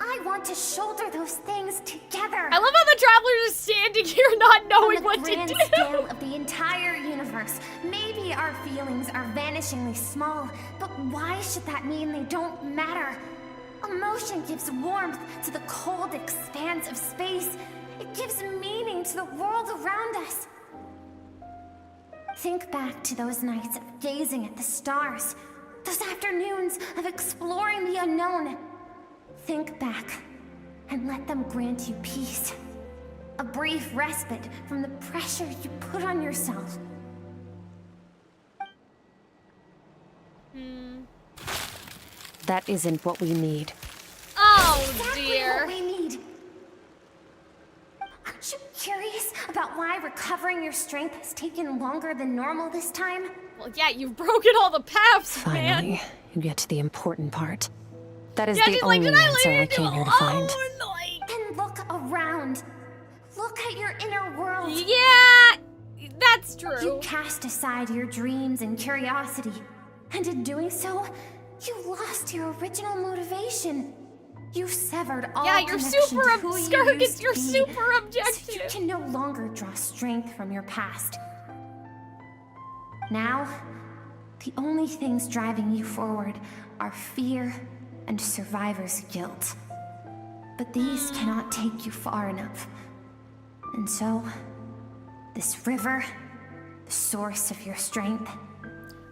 I want to shoulder those things together. I love how the traveler is standing here not knowing what to On the do. grand scale of the entire universe, maybe our feelings are vanishingly small, but why should that mean they don't matter? Emotion gives warmth to the cold expanse of space. It gives meaning to the world around us. Think back to those nights of gazing at the stars, those afternoons of exploring the unknown. Think back and let them grant you peace. A brief respite from the pressure you put on yourself. That isn't what we need. Oh Exactly dear. what we need. Aren't you curious about why recovering your strength has taken longer than normal this time? Well, yeah, you've broken all the paths, Finally, man. you get to the important part. That is Yeah, the she's like, only "Did I answer leave I you came here to find. Then look around. Look at your inner world. Yeah, that's true. You cast aside your dreams and curiosity, and in doing so, you lost your original motivation. You severed all Yeah, you're connection super to who you Skirk, used it's your to be, super so objective. you can no longer draw strength from your past. Now, the only things driving you forward are fear and survivor's guilt. But these cannot take you far enough. And so, this river, the source of your strength,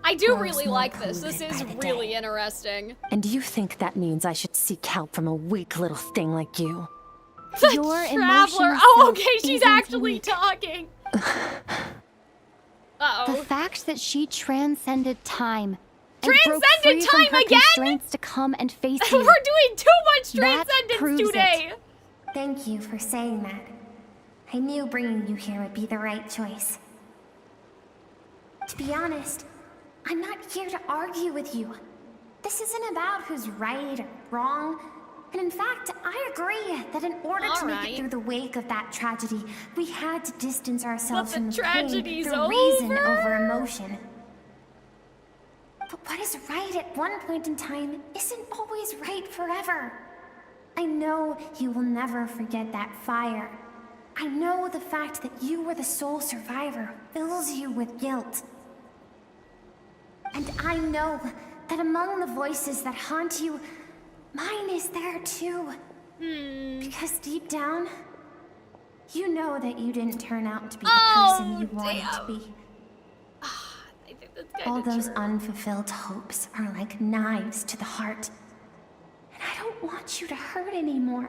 I do grows really more like this. This polluted is by the really day. interesting. And do you think that means I should seek help from a weak little thing like you? Your Traveler. emotional Oh, self okay, she's isn't actually weak. talking. Uh-oh. The fact that she transcended time and broke Transcended free from time her again? constraints to come and face We're you. doing too much That transcendence proves it. today. Thank you for saying that. I knew bringing you here would be the right choice. To be honest, I'm not here to argue with you. This isn't about who's right or wrong. And in fact, I agree that in order to make Alright. it through the wake of that tragedy, we had to distance ourselves But from the the pain tragedy's through reason over. over emotion. But what is right at one point in time isn't always right forever. I know you will never forget that fire. I know the fact that you were the sole survivor fills you with guilt. And I know that among the voices that haunt you, mine is there too. Because deep down, you know that you didn't turn out to be the person you wanted to be. I think that's All kinda those true. unfulfilled hopes are like knives to the heart. I don't want you to hurt anymore.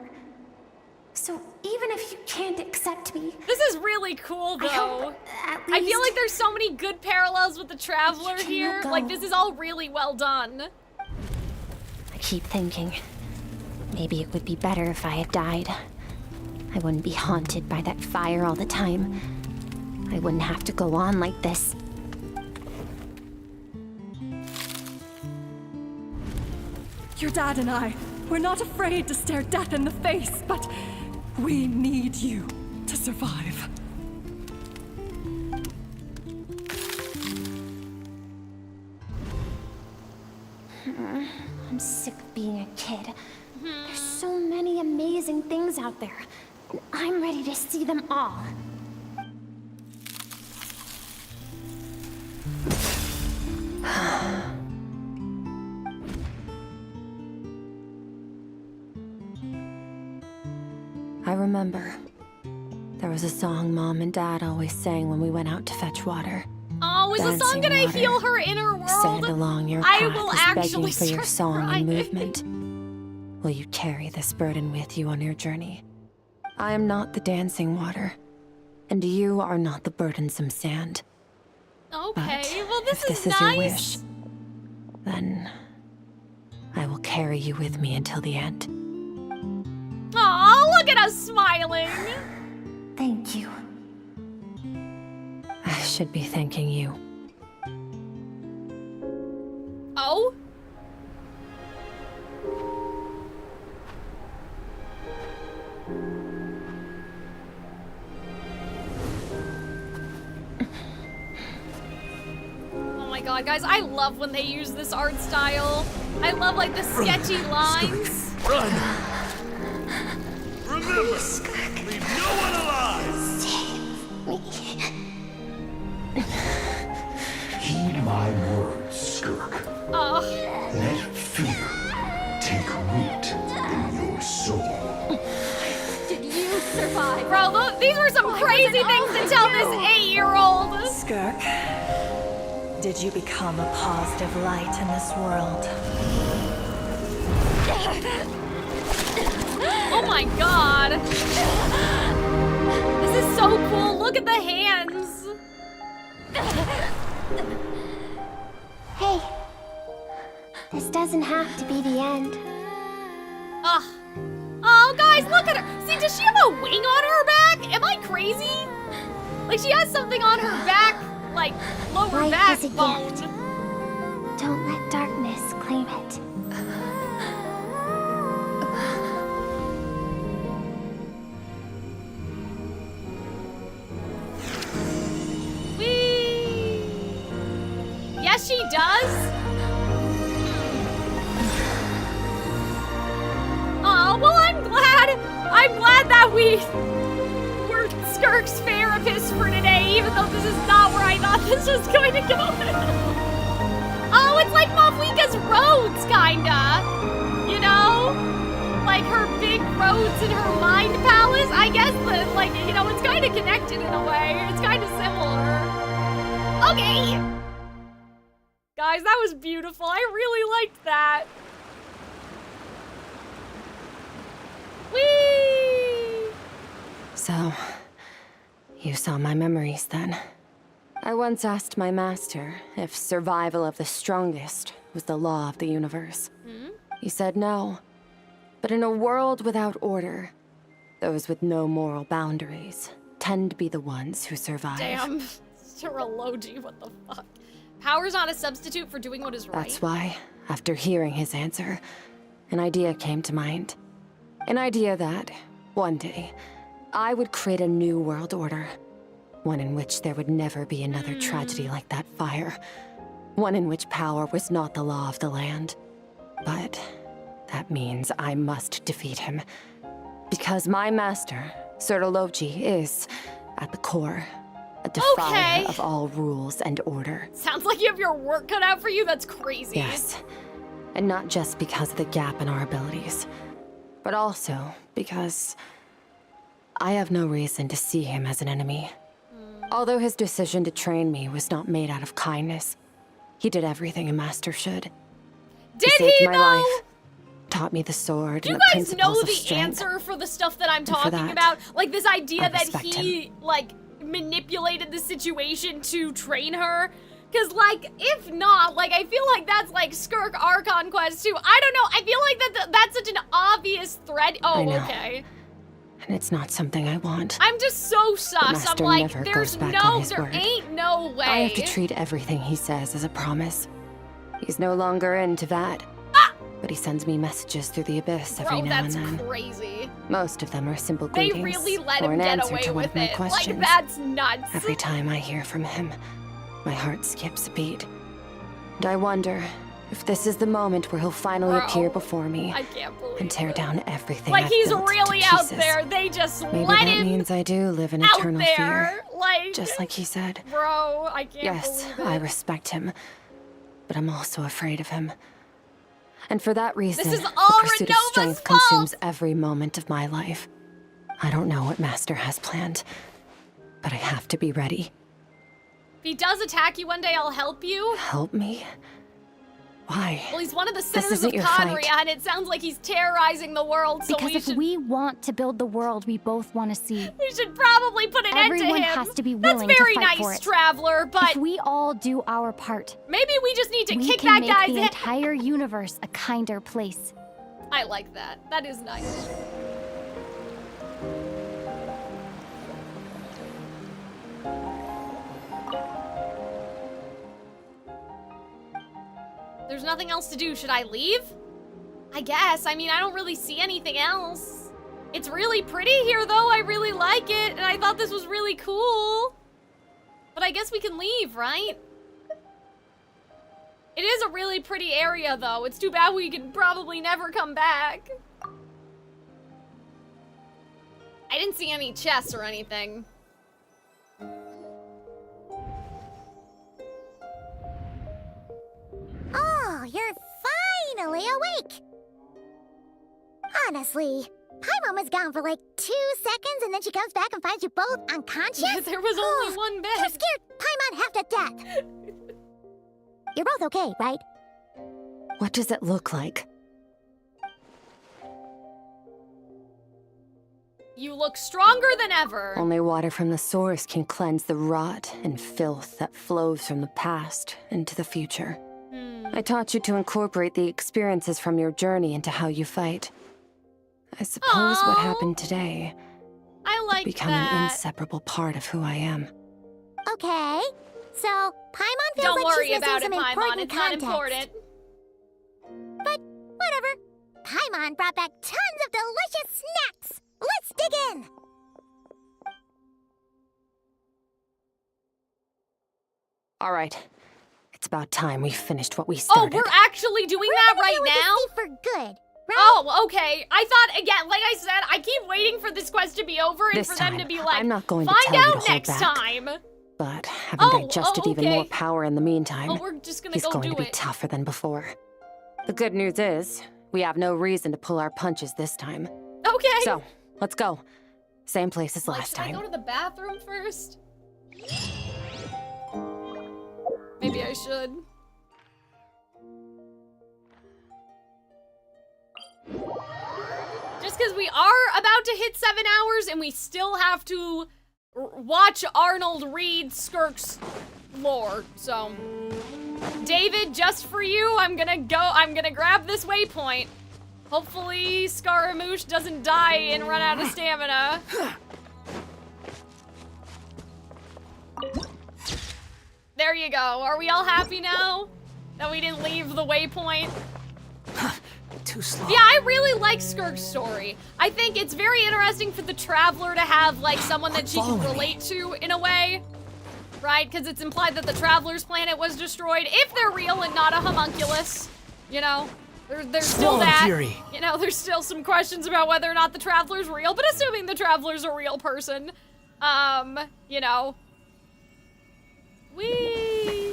So even if you can't accept me... This is really cool, though. I feel like there's so many good parallels with the Traveler here. Like, this is all really well done. I keep thinking, maybe it would be better if I had died. I wouldn't be haunted by that fire all the time. I wouldn't have to go on like this. Your dad and I, we're not afraid to stare death in the face, but we need you to survive. I'm sick of being a kid. There's so many amazing things out there, and I'm ready to see them all. I remember. There was a song Mom and Dad always sang when we went out to fetch water. Oh, is the song gonna heal her inner world? Sand along your path I will is actually begging for your start song crying. and movement. Will you carry this burden with you on your journey? I am not the dancing water, and you are not the burdensome sand. Okay, well If this this is is nice. your wish, then I will carry you with me until the end. Aw, look at us smiling. Thank you. I should be thanking you. Oh? Oh my god, guys, I love when they use this art style. I love, like, the sketchy lines. Run! Remember, leave no one alive! Heed my words, Skirk. Let fear take root in your soul. Did you survive? Bro, these were some crazy things to tell this 8-year-old. Skirk, did you become a positive light in this world? Oh my god. This is so cool. Look at the hands. Hey, this doesn't have to be the end. Ugh. Oh, guys, look at her. See, does she have a wing on her back? Am I crazy? Like, she has something on her back, like, lower Life is a backbone. gift. Don't let darkness claim it. Whee! Yes, she does. Oh, well, I'm glad that we were Skirk's therapist for today, even though this is not where I thought this was going to go. Oh, it's like Mafwika's roads, kinda. You know? Like her big roads in her mind palace. I guess that, like, you know, it's kind of connected in a way. It's kind of similar. Okay. Guys, that was beautiful. I really liked that. Whee! So, you saw my memories then. I once asked my master if survival of the strongest was the law of the universe. He said no. But in a world without order, those with no moral boundaries tend to be the ones who survive. Damn. Terology, what the fuck? Power's not a substitute for doing what is right. That's why, after hearing his answer, an idea came to mind. An idea that, one day, I would create a new world order. One in which there would never be another tragedy like that fire. One in which power was not the law of the land. But that means I must defeat him. Because my master, Terology, is, at the core, a defier of all rules and order. Sounds like you have your work cut out for you. That's crazy. Yes. And not just because of the gap in our abilities, but also because I have no reason to see him as an enemy. Although his decision to train me was not made out of kindness, he did everything a master should. Did he saved he, my though? life, taught me the sword Do and you the guys know principles of the strength. answer for the stuff that I'm for talking that, about? Like this idea I that respect he, like, manipulated the situation to train her? Because, like, if not, like, I feel like that's, like, SKIRK Archon Quest too. I don't know. I feel like that's such an obvious thread. I Oh, know. okay. And it's not something I want. I'm just so sus. I'm Master like, never there's goes back no, on his there word. ain't no way. I have to treat everything he says as a promise. He's no longer into that. But he sends me messages through the abyss every Bro, now and that's then. crazy. Most of them are simple They greetings really let or him an get answer away to one with of my it. questions. Like, that's nuts. Every time I hear from him, my heart skips a beat. And I wonder if this is the moment where he'll finally Bro, appear before me I can't believe and tear down everything Like, I've he's built really to out pieces. there. They just Maybe let that him means I do live in out eternal there. fear. Like, Just like he said. bro, I can't Yes, believe it. I respect him, but I'm also afraid of him. And for that reason, is the all pursuit of Renova's strength fault! consumes every moment of my life. I don't know what Master has planned, but I have to be ready. If he does attack you one day, I'll help you. Help me? Why? Well, he's one of the This sinners of isn't your fight. Conria, and it sounds like he's terrorizing the world, so Because if we want to build the world we both want to see, we should probably put an everyone end to him. has to be That's willing very to fight nice, for it. Traveler, but if we all do our part, maybe we just need to we kick can that make guy's the head. entire universe a kinder place. I like that. That is nice. There's nothing else to do. Should I leave? I guess. I mean, I don't really see anything else. It's really pretty here, though. I really like it, and I thought this was really cool. But I guess we can leave, right? It is a really pretty area, though. It's too bad we can probably never come back. I didn't see any chests or anything. Oh, you're finally awake! Honestly, Paimon was gone for like 2 seconds and then she comes back and finds you both unconscious? There was only one bed. You scared Paimon half to death! You're both okay, right? What does it look like? You look stronger than ever. Only water from the source can cleanse the rot and filth that flows from the past into the future. I taught you to incorporate the experiences from your journey into how you fight. I suppose what happened today I like become that. an inseparable part of who I am. Okay, so Paimon feels Don't like worry she's missing about it, some Paimon. important It's not context. important. But whatever. Paimon brought back tons of delicious snacks. Let's dig in. All right. It's about time we finished what we Oh, started. we're actually doing that right now? For good. Oh, okay. I thought, again, like I said, I keep waiting for this quest to be over and This for them to time, be like, I'm not going to find tell you to out hold next back. time. But having digested even more okay. power in the meantime, Oh, we're just gonna he's go going do to be it. tougher than before. The good news is, we have no reason to pull our punches this time. Okay. So, let's go. Same place as Like, last should time. I go to the bathroom first? Maybe I should. Just because we are about to hit 7 hours and we still have to watch Arnold read SKIRK's lore, so. David, just for you, I'm gonna grab this waypoint. Hopefully Scaramouche doesn't die and run out of stamina. There you go. Are we all happy now? That we didn't leave the waypoint? Too slow. Yeah, I really like SKIRK's story. I think it's very interesting for the Traveler to have, like, someone that she can relate to, in a way. Right? Because it's implied that the Traveler's planet was destroyed, if they're real and not a homunculus. You know? There's still that. Fury. You know, there's still some questions about whether or not the Traveler's real, but assuming the Traveler's a real person, you know. Whee!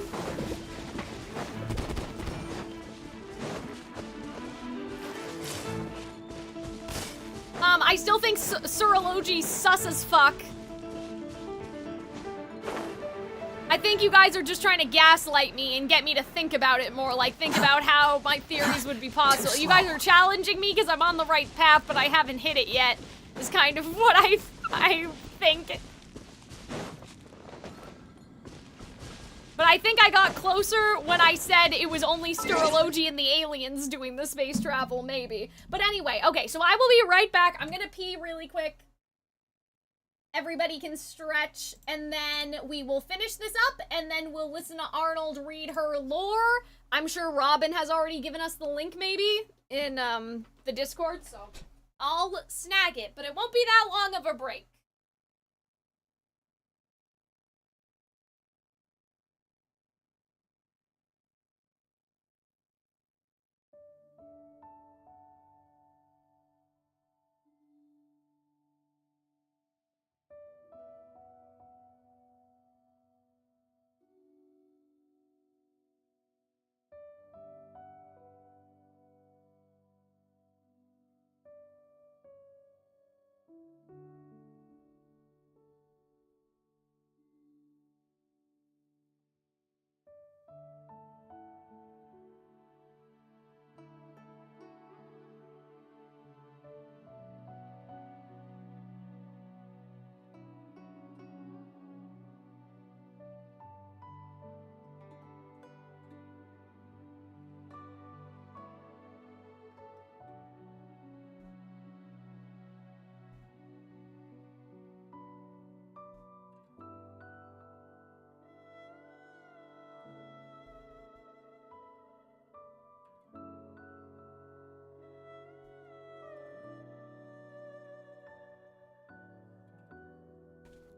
I still think Surology's sus as fuck. I think you guys are just trying to gaslight me and get me to think about it more, like think about how my theories would be possible. You guys are challenging me because I'm on the right path, but I haven't hit it yet, is kind of what I think. But I think I got closer when I said it was only Sturology and the aliens doing the space travel, maybe. But anyway, okay, so I will be right back. I'm gonna pee really quick. Everybody can stretch, and then we will finish this up, and then we'll listen to Arnold read her lore. I'm sure Robin has already given us the link, maybe, in the Discord, so I'll snag it, but it won't be that long of a break.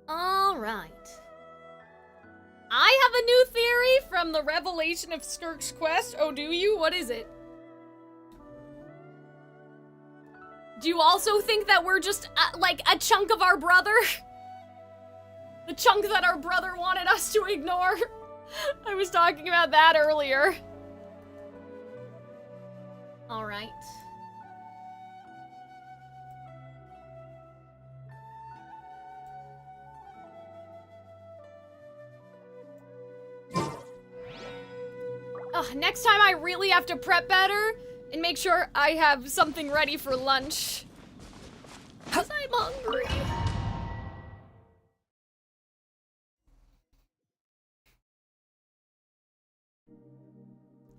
All right. I have a new theory from the revelation of SKIRK's quest. Oh, do you? What is it? Do you also think that we're just, like, a chunk of our brother? The chunk that our brother wanted us to ignore? I was talking about that earlier. All right. Ugh, next time I really have to prep better and make sure I have something ready for lunch. 'Cause I'm hungry.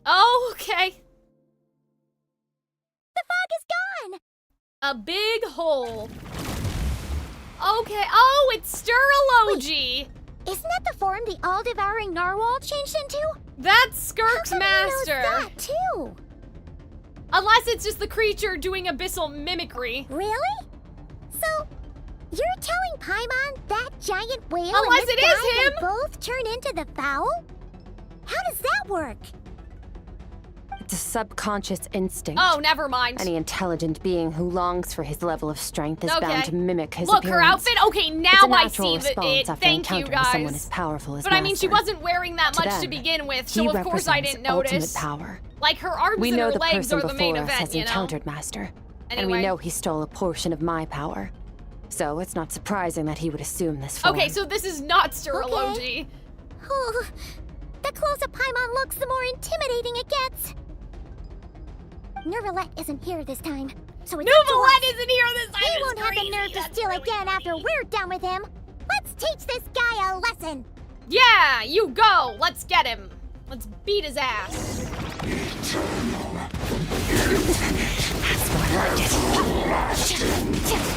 Oh, okay. The fog is gone! A big hole. Okay, oh, it's Sturology! Isn't that the form the all-devouring narwhal changed into? That's SKIRK's master. That too. Unless it's just the creature doing abyssal mimicry. Really? So, you're telling Paimon that giant whale Unless and this it guy is him. can both turn into the fowl? How does that work? It's a subconscious instinct. Oh, never mind. Any intelligent being who longs for his level of strength is bound to mimic his Look, appearance. her outfit? Okay, now it's a I natural see response it. after Thank you, encountering someone guys. as powerful as But I mean, she Master. wasn't wearing that To much to them, begin with, he so of course I represents didn't notice. ultimate power. Like, her arms We and know her the legs person are the main before us event, has you know? encountered Master, and Anyway. we know he stole a portion of my power. So it's not surprising that he would assume this form. Okay, so this is not Sturology. Oh, the closer Paimon looks, the more intimidating it gets. Nervalette isn't here this time, so it's up to us. Nervalette isn't here this time. He It's won't have the crazy. nerve to That's steal really again after we're done with him. Let's teach this guy a lesson. Yeah, you go. Let's get him. Let's beat his ass.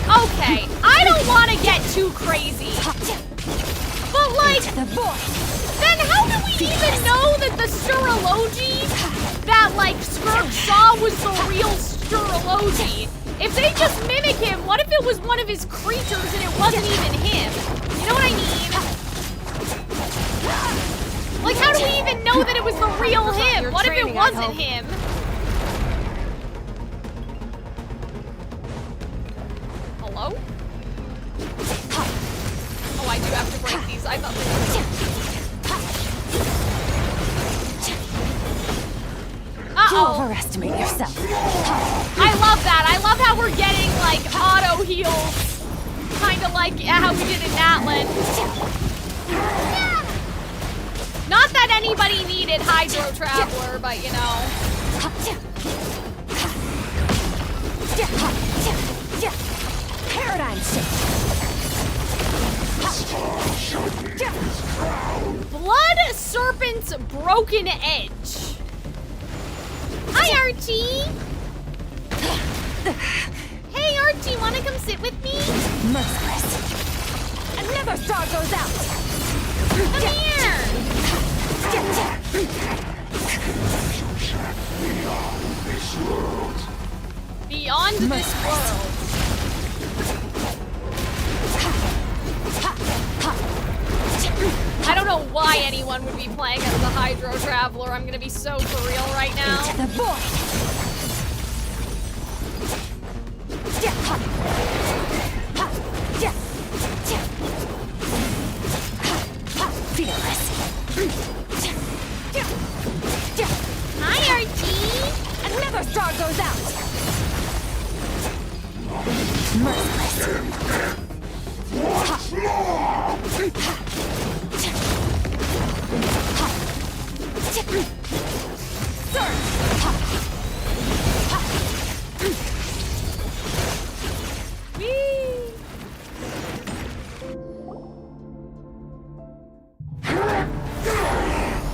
Okay, I don't want to get too crazy. But like, then how do we even know that the Sturology that like SKIRK saw was the real Sturology? If they just mimic him, what if it was one of his creatures and it wasn't even him? You know what I mean? Like, how do we even know that it was the real him? What if it wasn't him? Hello? Oh, I do have to break these. I thought they were... You overestimate yourself. I love that. I love how we're getting, like, auto heals. Kind of like how we did in Natlan. anybody needed Hydro Traveler, but you know. Paradigm shift. Blood Serpent's Broken Edge. Hi, Archie. Hey, Archie, wanna come sit with me? Merciless. Another star goes out. Come here. Beyond this world. I don't know why anyone would be playing as the Hydro Traveler. I'm gonna be so for real right now. Into the void. Fearless. Hi, Archie. Another star goes out. Merciless.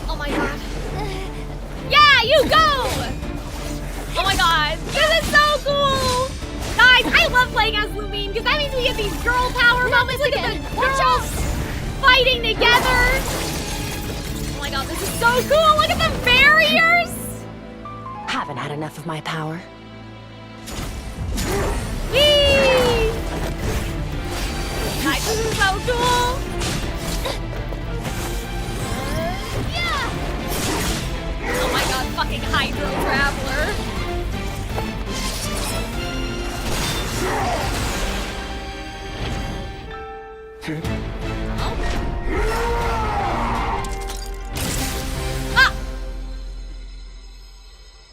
Oh my god. Yeah, you go! Oh my god, this is so cool! Guys, I love playing as Lumine because that means we get these girl power moments. Look at the girls fighting together. Oh my god, this is so cool! Look at the barriers! Haven't had enough of my power. Whee! Guys, this is so cool! Yeah! Oh my god, fucking Hydro Traveler. Ah!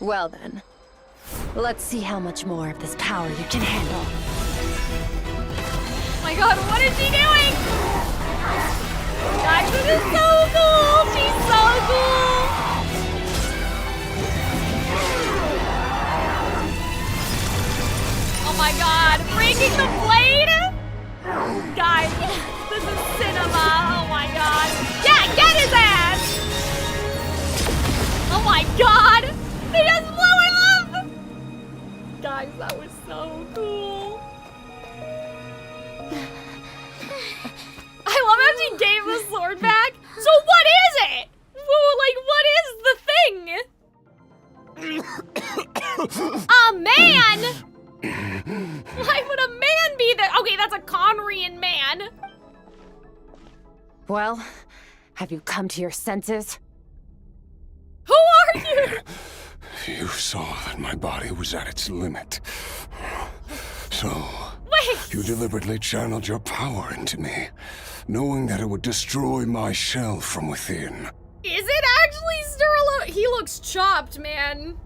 Well then, let's see how much more of this power you can handle. Oh my god, what is she doing? Guys, this is so cool! She's so cool! Oh my god, breaking the blade? Guys, this is cinema. Oh my god. Yeah, get his ass! Oh my god! They just blew him up! Guys, that was so cool. I love how she gave the sword back. So what is it? Like, what is the thing? A man? Why would a man be there? Okay, that's a Conrian man. Well, have you come to your senses? Who are you? You saw that my body was at its limit. So, Wait. you deliberately channeled your power into me, knowing that it would destroy my shell from within. Is it actually Sterlo? He looks chopped, man.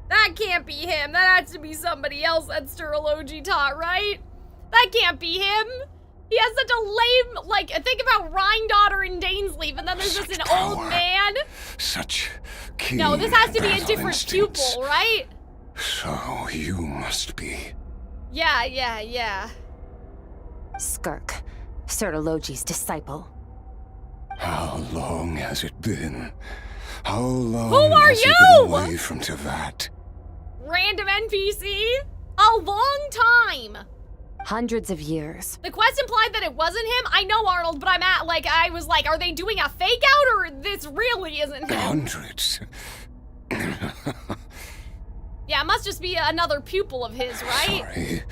That can't be him. That has to be somebody else that Sterology taught, right? That can't be him. He has such a lame, like, think about Rhine-Daughter and Dainsleif, and then there's just an old man. Such keen No, this has to be a battle different instincts. pupil, right? So you must be. Yeah. SKIRK, Sertologi's disciple. How long has it been? How long Who are has you? he been away from Tevat? Random NPC? A long time. Hundreds of years. The quest implied that it wasn't him. I know Arnold, but I was like, are they doing a fake out or this really isn't him? Hundreds. Yeah, it must just be another pupil of his, right? Sorry.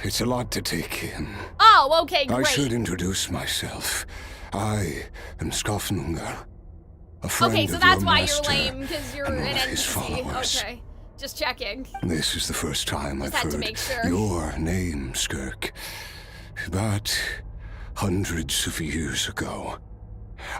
It's a lot to take in. Oh, okay, great. I should introduce myself. I am Skofnungar, a friend Okay, so of that's your why master you're lame, because you're and an one of his NPC. followers. Okay, just checking. This is the first time Just I've had to heard make sure. your name, SKIRK. But hundreds of years ago,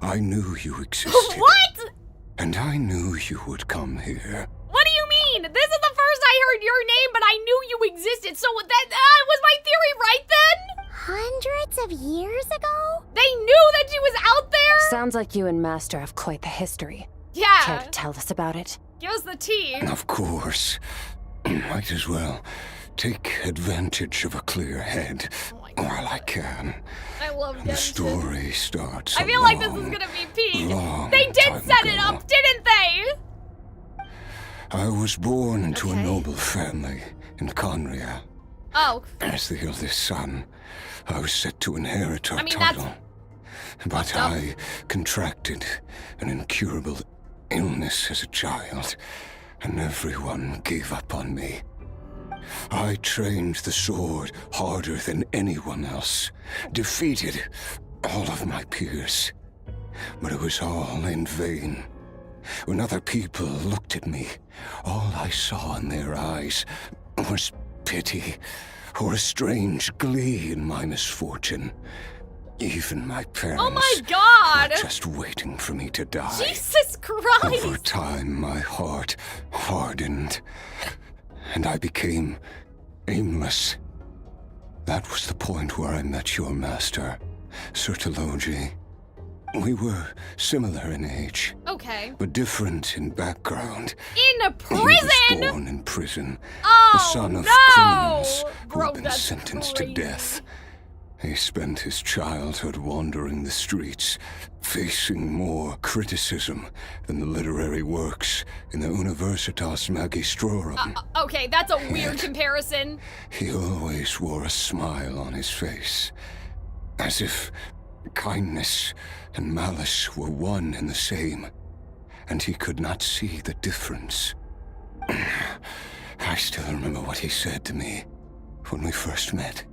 I knew you existed. What? And I knew you would come here. What do you mean? This is the first I heard your name, but I knew you existed, so that was my theory right then? Hundreds of years ago? They knew that she was out there? Sounds like you and Master have quite the history. Yeah. Care to tell us about it? Give us the tea. Of course. Might as well take advantage of a clear head while I can. I love The Genshin. story starts. I feel like this is gonna be peak. They did set it up, didn't they? I was born into a noble family in Conria. Oh. As the eldest son, I was set to inherit our title. But I contracted an incurable illness as a child, and everyone gave up on me. I trained the sword harder than anyone else, defeated all of my peers. But it was all in vain. When other people looked at me, all I saw in their eyes was pity or a strange glee in my misfortune. Even my parents God! were just waiting for me to die. Jesus Christ! Over time, my heart hardened, and I became aimless. That was the point where I met your master, Sir Taloji. We were similar in age. Okay. But different in background. In a prison? He was born in prison. Oh, the son of criminals who had been sentenced to death. He spent his childhood wandering the streets, facing more criticism than the literary works in the Universitas Magistrorum. Okay, that's a weird comparison. He always wore a smile on his face, as if kindness and malice were one and the same, and he could not see the difference. I still remember what he said to me when we first met.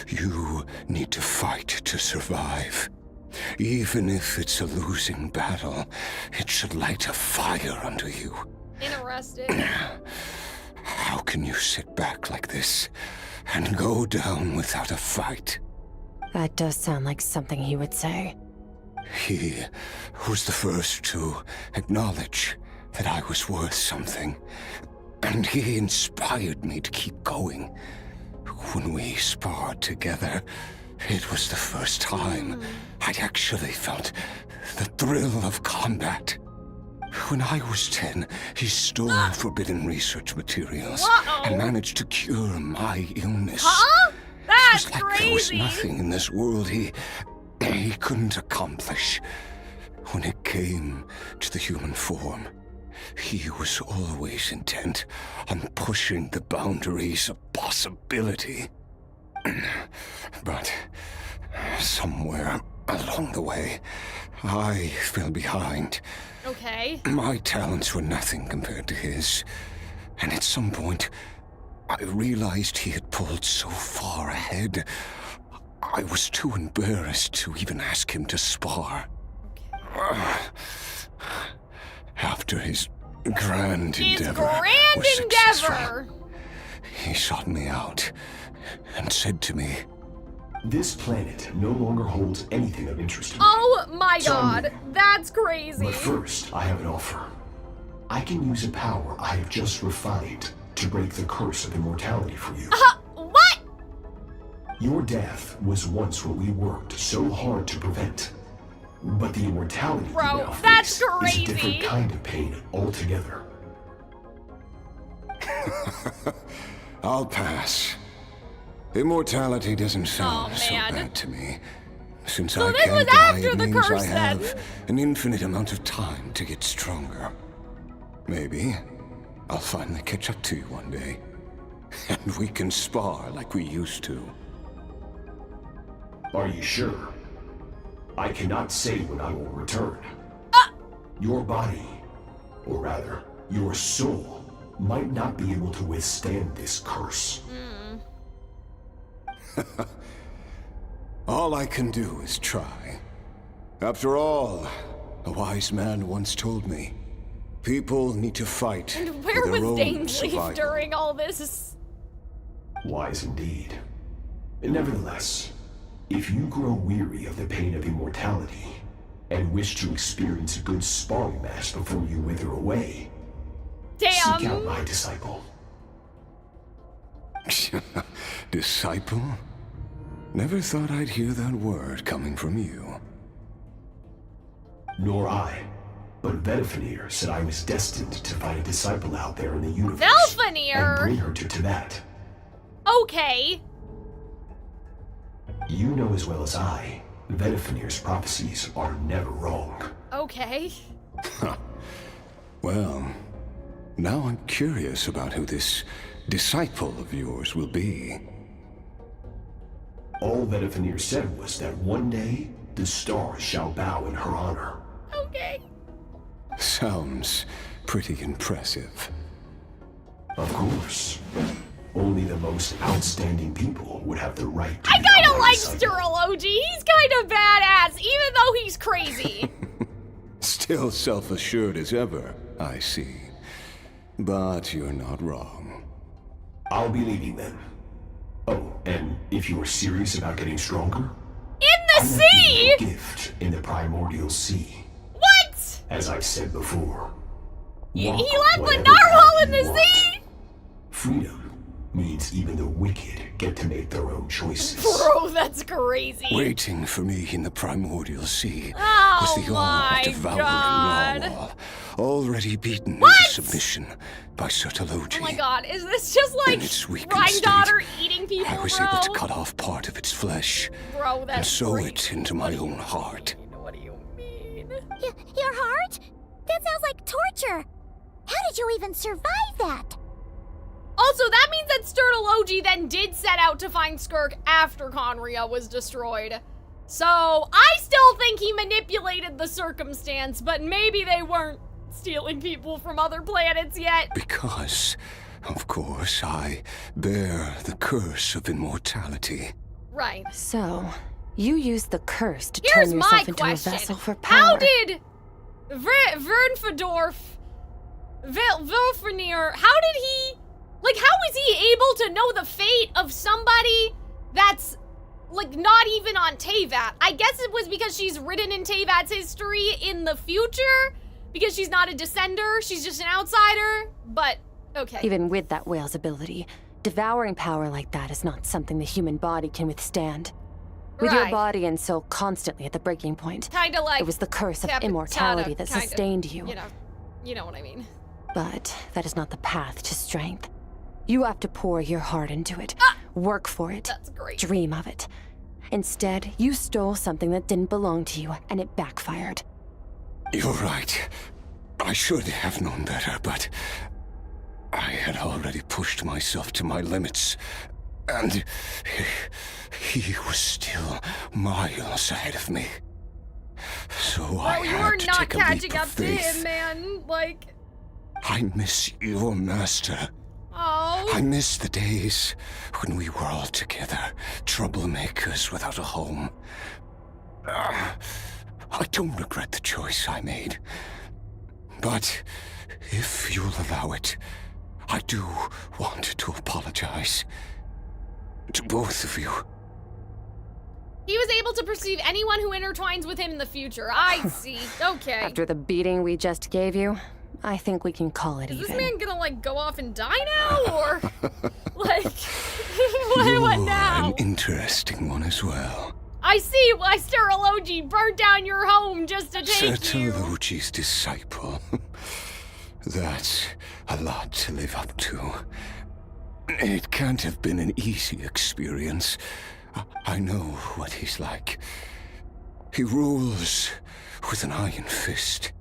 You need to fight to survive. Even if it's a losing battle, it should light a fire under you. Interesting. How can you sit back like this and go down without a fight? That does sound like something he would say. He was the first to acknowledge that I was worth something, and he inspired me to keep going. When we sparred together, it was the first time I'd actually felt the thrill of combat. When I was 10, he stole forbidden research materials and managed to cure my illness. Huh? That's it was like crazy. there was nothing in this world he couldn't accomplish. When it came to the human form, he was always intent on pushing the boundaries of possibility. But somewhere along the way, I fell behind. Okay. My talents were nothing compared to his. And at some point, I realized he had pulled so far ahead, I was too embarrassed to even ask him to spar. After his grand endeavor was successful, he sought me out and said to me, "This planet no longer holds anything of interest to me. Oh my god, that's crazy. But first, I have an offer. I can use a power I have just refined to break the curse of immortality for you. What? Your death was once what we worked so hard to prevent. But the immortality you now that's face crazy. is a different kind of pain altogether. I'll pass. Immortality doesn't sound so bad to me. Since I this can't was die, after it the means curse, I have an infinite amount of time to get stronger. Maybe I'll finally catch up to you one day, and we can spar like we used to. Are you sure? I cannot say when I will return. Your body, or rather, your soul, might not be able to withstand this curse. All I can do is try. After all, a wise man once told me, people need to fight And for where their was own Dainsleif survival. during all this? Wise indeed. Nevertheless, if you grow weary of the pain of immortality and wish to experience a good sparring match before you wither away, seek out my disciple. Disciple? Never thought I'd hear that word coming from you. Nor I. But Vedifenir said I was destined to find a disciple out there in the universe. Velfenir? And bring her to Tibet. Okay. You know as well as I, Vedifenir's prophecies are never wrong. Okay. Well, now I'm curious about who this disciple of yours will be. All Vedifenir said was that one day, the stars shall bow in her honor. Okay. Sounds pretty impressive. Of course. Only the most outstanding people would have the right to I kinda like disciple. Sturlogy. He's kinda badass, even though he's crazy. Still self-assured as ever, I see. But you're not wrong. I'll be leading them. Oh, and if you are serious about getting stronger, In the sea? gift in the primordial sea. What? As I've said before. He walk left the whatever narwhal path in you the want. sea? Freedom means even the wicked get to make their own choices. Bro, that's crazy. Waiting for me in the primordial sea Oh was the my all-devouring God. narwhal, already beaten What? into submission by Sertology. Oh my god, is this just like In its weakened Granddaughter eating people, I was bro? able to cut off part of its flesh Bro, that's and sew crazy. it into my own heart. What do you mean? Your heart? That sounds like torture. How did you even survive that? Also, that means that Sturlogy then did set out to find Skirk after Conria was destroyed. So, I still think he manipulated the circumstance, but maybe they weren't stealing people from other planets yet. Because, of course, I bear the curse of immortality. Right. So, you used the curse to Here's turn my yourself into question. a vessel for power. How did Vernfadorf, Vilfenir, how did he, like, how is he able to know the fate of somebody that's, like, not even on Teyvat? I guess it was because she's written in Teyvat's history in the future, because she's not a descender, she's just an outsider, but, okay. Even with that whale's ability, devouring power like that is not something the human body can withstand. With your Right. body and soul constantly at the breaking point, Kinda like it was the curse of Capitana, immortality that kinda, sustained you. You know what I mean. But that is not the path to strength. You have to pour your heart into it, work for it, That's great. dream of it. Instead, you stole something that didn't belong to you, and it backfired. You're right. I should have known better, but I had already pushed myself to my limits, and he was still miles ahead of me. So I Well, had you're to not take a leap catching of up to faith. him, man. Like, I miss your master. oh. I miss the days when we were all together, troublemakers without a home. I don't regret the choice I made. But if you'll allow it, I do want to apologize. To both of you. He was able to perceive anyone who intertwines with him in the future. I see. Okay. After the beating we just gave you, I think we can call it Is even. this man gonna, like, go off and die now? Or, like, You're what now? an interesting one as well. I see why Sturlogy burned down your home just to take you. Sertology's disciple. That's a lot to live up to. It can't have been an easy experience. I know what he's like. He rules with an iron fist,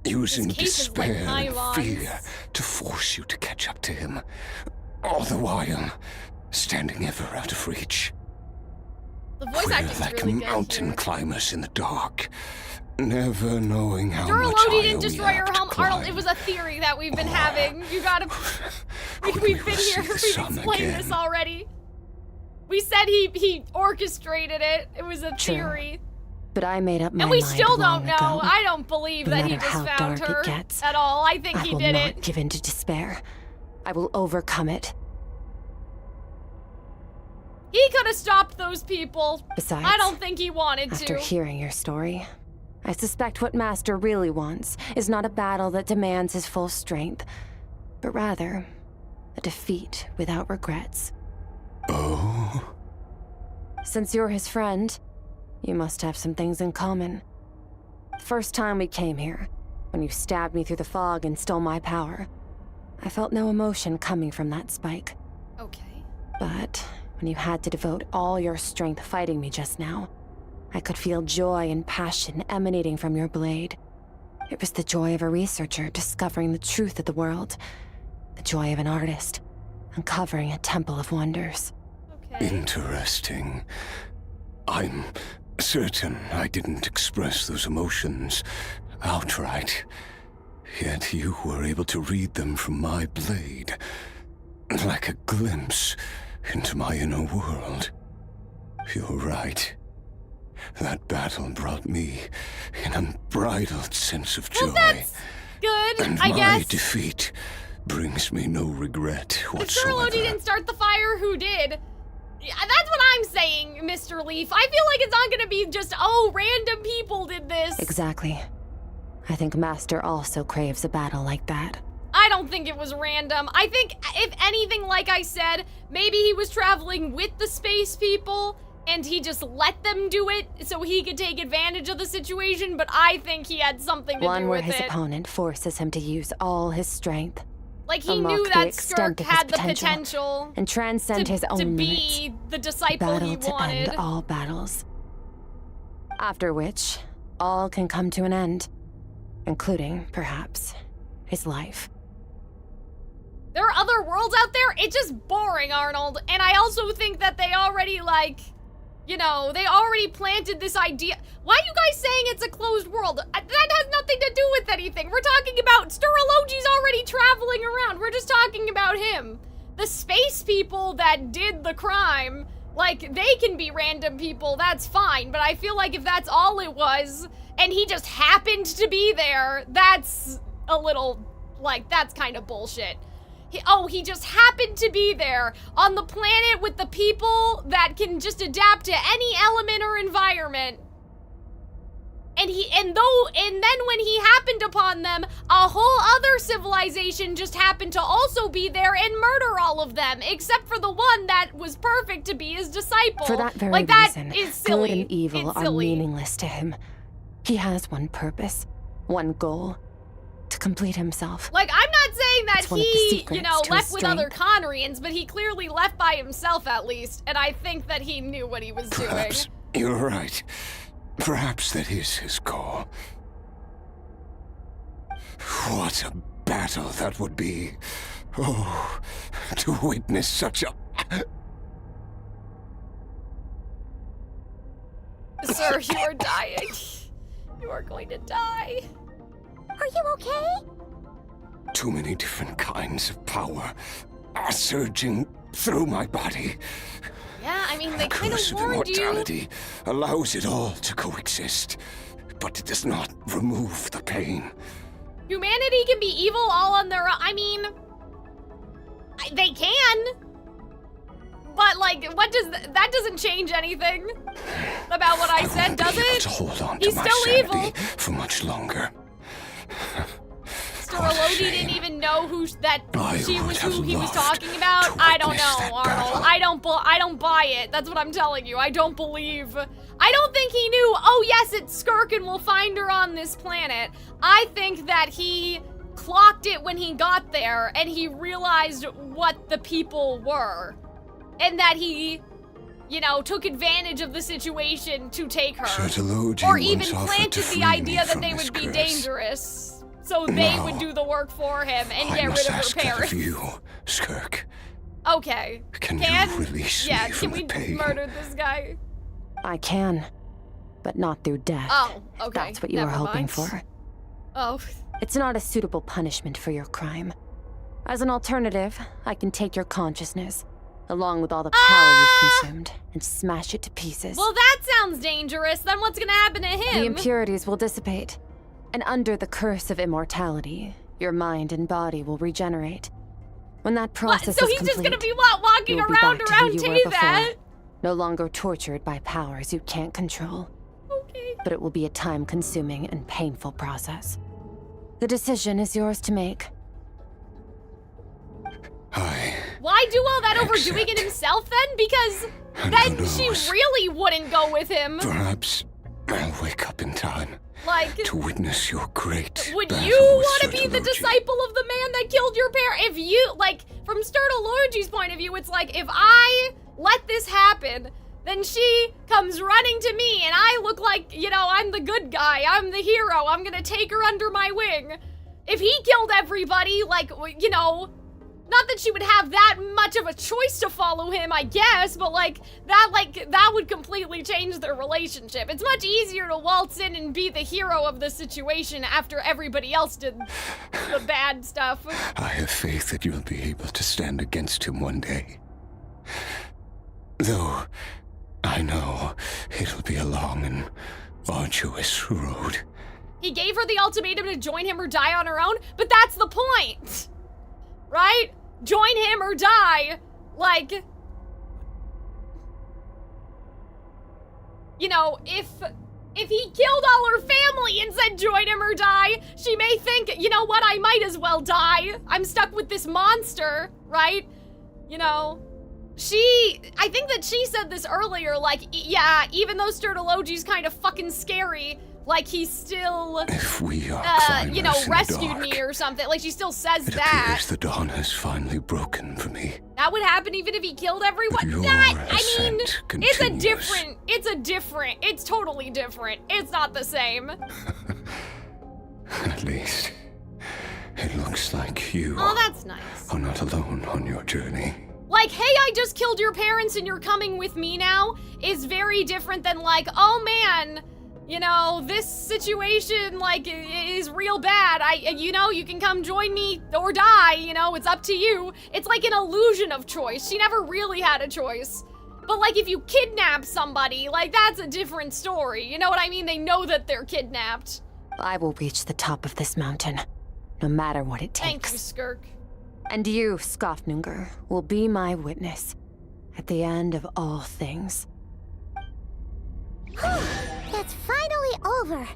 using despair and fear to force you to catch up to him, all the while standing ever out of reach. The voice We're acting's like really good mountain here. climbers in the dark, never knowing how much Sturlogy higher didn't we destroy have your to home, climb. Arnold. It was a theory that we've been having. You gotta. We've been here. see the We've sun explained again. this already. We said he orchestrated it. It was a True. theory. But I made up my And we mind still long don't know. ago. I don't believe No that he matter just how found dark it her gets, at all. I think I he will did not it. give in to despair. I will overcome it. He could have stopped those people. Besides, I don't think he wanted after to. hearing your story, I suspect what Master really wants is not a battle that demands his full strength, but rather a defeat without regrets. Oh? Since you're his friend, you must have some things in common. The first time we came here, when you stabbed me through the fog and stole my power, I felt no emotion coming from that spike. Okay. But when you had to devote all your strength fighting me just now, I could feel joy and passion emanating from your blade. It was the joy of a researcher discovering the truth of the world. The joy of an artist uncovering a temple of wonders. Okay. Interesting. I'm certain I didn't express those emotions outright. Yet you were able to read them from my blade, like a glimpse into my inner world. You're right. That battle brought me an unbridled sense of joy. Well, that's good, and I guess. my defeat brings me no regret If whatsoever. Sir Lodi didn't start the fire, who did? Yeah, that's what I'm saying, Mr. Leaf. I feel like it's not gonna be just, oh, random people did this. Exactly. I think Master also craves a battle like that. I don't think it was random. I think, if anything, like I said, maybe he was traveling with the space people and he just let them do it so he could take advantage of the situation, but I think he had something to One do where with his it. opponent forces him to use all his strength. Like, he unlock knew the that extent SKIRK of his had the potential and transcend his own to limits. be the disciple Battle he to wanted. end all battles. After which, all can come to an end. Including, perhaps, his life. There are other worlds out there? It's just boring, Arnold. And I also think that they already, like, you know, they already planted this idea. Why are you guys saying it's a closed world? That has nothing to do with anything. We're talking about Sturologi's already traveling around. We're just talking about him. The space people that did the crime, like, they can be random people, that's fine. But I feel like if that's all it was, and he just happened to be there, that's a little, like, that's kind of bullshit. He just happened to be there on the planet with the people that can just adapt to any element or environment. And then when he happened upon them, a whole other civilization just happened to also be there and murder all of them, except for the one that was perfect to be his disciple. For that very like, that reason, is silly. good and evil It's are silly. meaningless to him. He has one purpose, one goal. To complete himself. Like, I'm not saying that It's one of the he, secrets you know, to left his with other strength. Conrians, but he clearly left by himself at least, and I think that he knew what he was Perhaps doing. you're right. Perhaps that is his call. What a battle that would be. Oh, to witness such a... Sir, you are dying. You are going to die. Are you okay? Too many different kinds of power are surging through my body. Yeah, I mean, they The kind curse of of warned you. immortality allows it all to coexist, but it does not remove the pain. Humanity can be evil all on their own. I mean, they can. But, like, what does that doesn't change anything about what I said, does Able it? to hold on He's to my still sanity evil. for much longer. Storolodi didn't even know who she was who he was talking about. to I don't witness know, that Arnold. battle. I don't buy it. That's what I'm telling you. I don't believe. I don't think he knew, oh yes, it's Skirk and we'll find her on this planet. I think that he clocked it when he got there and he realized what the people were. And that he, you know, took advantage of the situation to take her. Sturology Or even once offered planted to the free idea me that from they this would be curse. dangerous. So they Now, would do the work for him and I get must rid of her ask that of parents. you, Skirk. Okay. Can you release yeah, me from can we the pain? murder this guy? I can, but not through death. Oh, okay. That's what you were Never hoping mind. for. Oh. It's not a suitable punishment for your crime. As an alternative, I can take your consciousness, along with all the power you've consumed, and smash it to pieces. Well, that sounds dangerous. Then what's gonna happen to him? The impurities will dissipate, and under the curse of immortality, your mind and body will regenerate. When that process so is he's complete, just gonna be walking you will be around back to who you were before, that? no longer tortured by powers you can't control. Okay. But it will be a time-consuming and painful process. The decision is yours to make. Why do all that overdoing it himself then? Because then she really wouldn't go with him. Perhaps I'll wake up in time Like, to witness your great would battle you with want to be the Sertology. disciple of the man that killed your parent? If you, like, from Sertology's point of view, it's like, if I let this happen, then she comes running to me and I look like, you know, I'm the good guy, I'm the hero, I'm gonna take her under my wing. If he killed everybody, like, you know, not that she would have that much of a choice to follow him, I guess, but like that would completely change their relationship. It's much easier to waltz in and be the hero of the situation after everybody else did the bad stuff. I have faith that you'll be able to stand against him one day. Though, I know it'll be a long and arduous road. He gave her the ultimatum to join him or die on her own, but that's the point, right? Join him or die. Like, you know, if he killed all her family and said join him or die, she may think, you know what, I might as well die. I'm stuck with this monster, right? You know, I think that she said this earlier, like, yeah, even though Sertology's kind of fucking scary, like, he still, If we are you know, climbers in the rescued dark, me or something. Like, she still says it that. appears the dawn has finally broken for me. That would happen even if he killed everyone. Your I mean, ascent it's totally different. It's not the same. At least, it looks like you Oh, that's nice. are not alone on your journey. Like, hey, I just killed your parents and you're coming with me now is very different than like, oh man, you know, this situation, like, is real bad. You know, you can come join me or die, you know, it's up to you. It's like an illusion of choice. She never really had a choice. But, like, if you kidnap somebody, like, that's a different story. You know what I mean? They know that they're kidnapped. I will reach the top of this mountain, no matter what it Thank takes. you, Skirk. And you, Skofnungur, will be my witness at the end of all things. That's finally over.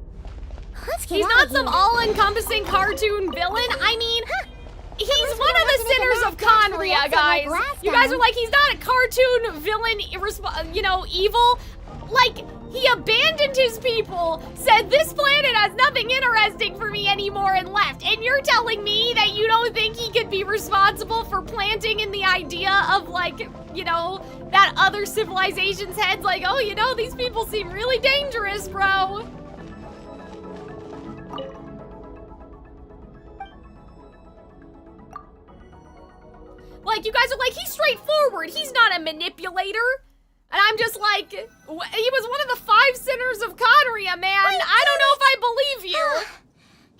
Let's get He's out not of some here. all-encompassing cartoon villain. I mean, he's one of the sinners of Conria, guys. You guys are like, he's not a cartoon villain, you know, evil. Like, he abandoned his people, said this planet has nothing interesting for me anymore and left. And you're telling me that you don't think he could be responsible for planting in the idea of, like, you know, that other civilization's heads, like, oh, you know, these people seem really dangerous, bro. Like, you guys are like, he's straightforward. He's not a manipulator. And I'm just like, he was one of the 5 sinners of Conria, man. I don't know if I believe you.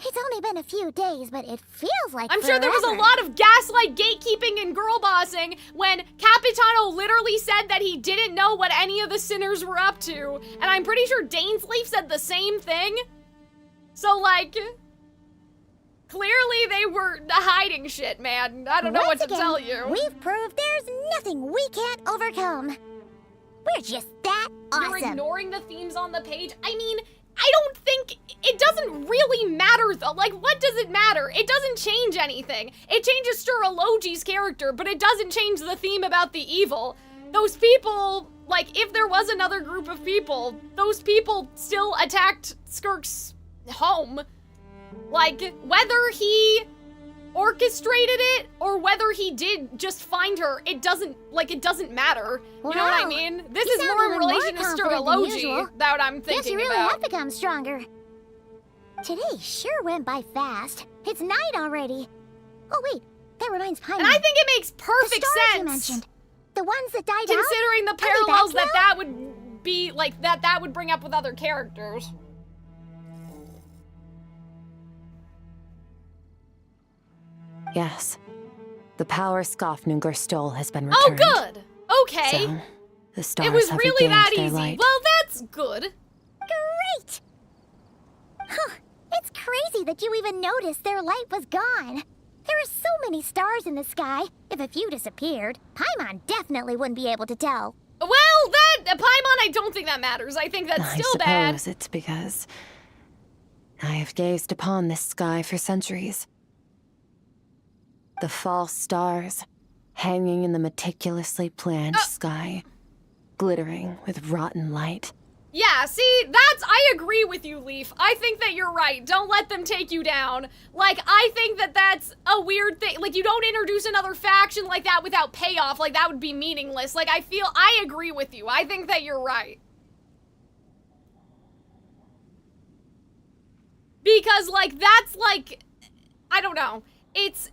It's only been a few days, but it feels like I'm sure there was a forever. lot of gaslight, gatekeeping, and girl bossing when Capitano literally said that he didn't know what any of the sinners were up to. And I'm pretty sure Dainsleif said the same thing. So, like, clearly they were hiding shit, man. I don't know what Once to again, tell you. We've proved there's nothing we can't overcome. We're just that awesome. You're ignoring the themes on the page? I mean, I don't think, it doesn't really matter though. Like, what does it matter? It doesn't change anything. It changes Sertology's character, but it doesn't change the theme about the evil. Those people, like, if there was another group of people, those people still attacked SKIRK's home. Like, whether he orchestrated it or whether he did just find her, it doesn't matter. You know what I Wow. mean? This You is sound more in even more relation to confident than Sertology usual. that I'm Guess thinking you really about. have become stronger. Today sure went by fast. It's night already. Oh wait, that reminds Paimon. And I think it makes perfect the stars sense. you mentioned. The ones that died out? Considering the Are they parallels back that now? would be, like, that would bring up with other characters. Yes. The power Skofnungur stole has been Oh, returned. good! Okay. So, the stars It was have really regained that their easy. light. Well, that's good. Great! Huh, it's crazy that you even noticed their light was gone. There are so many stars in the sky. If a few disappeared, Paimon definitely wouldn't be able to tell. Well, Paimon, I don't think that matters. I think that's I still suppose bad. it's because I have gazed upon this sky for centuries. The false stars hanging in the meticulously planned sky, glittering with rotten light. Yeah, see, I agree with you, Leaf. I think that you're right. Don't let them take you down. Like, I think that that's a weird thing. Like, you don't introduce another faction like that without payoff. Like, that would be meaningless. Like, I agree with you. I think that you're right. Because, like, that's, like, I don't know. It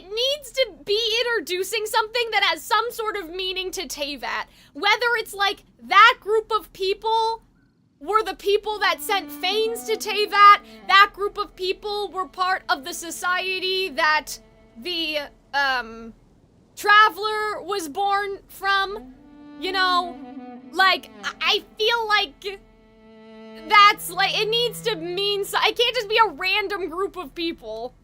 needs to be introducing something that has some sort of meaning to Teyvat. Whether it's like that group of people were the people that sent Fanes to Teyvat, that group of people were part of the society that the, Traveler was born from, you know? Like, I feel like that's, like, it needs to mean so. It can't just be a random group of people.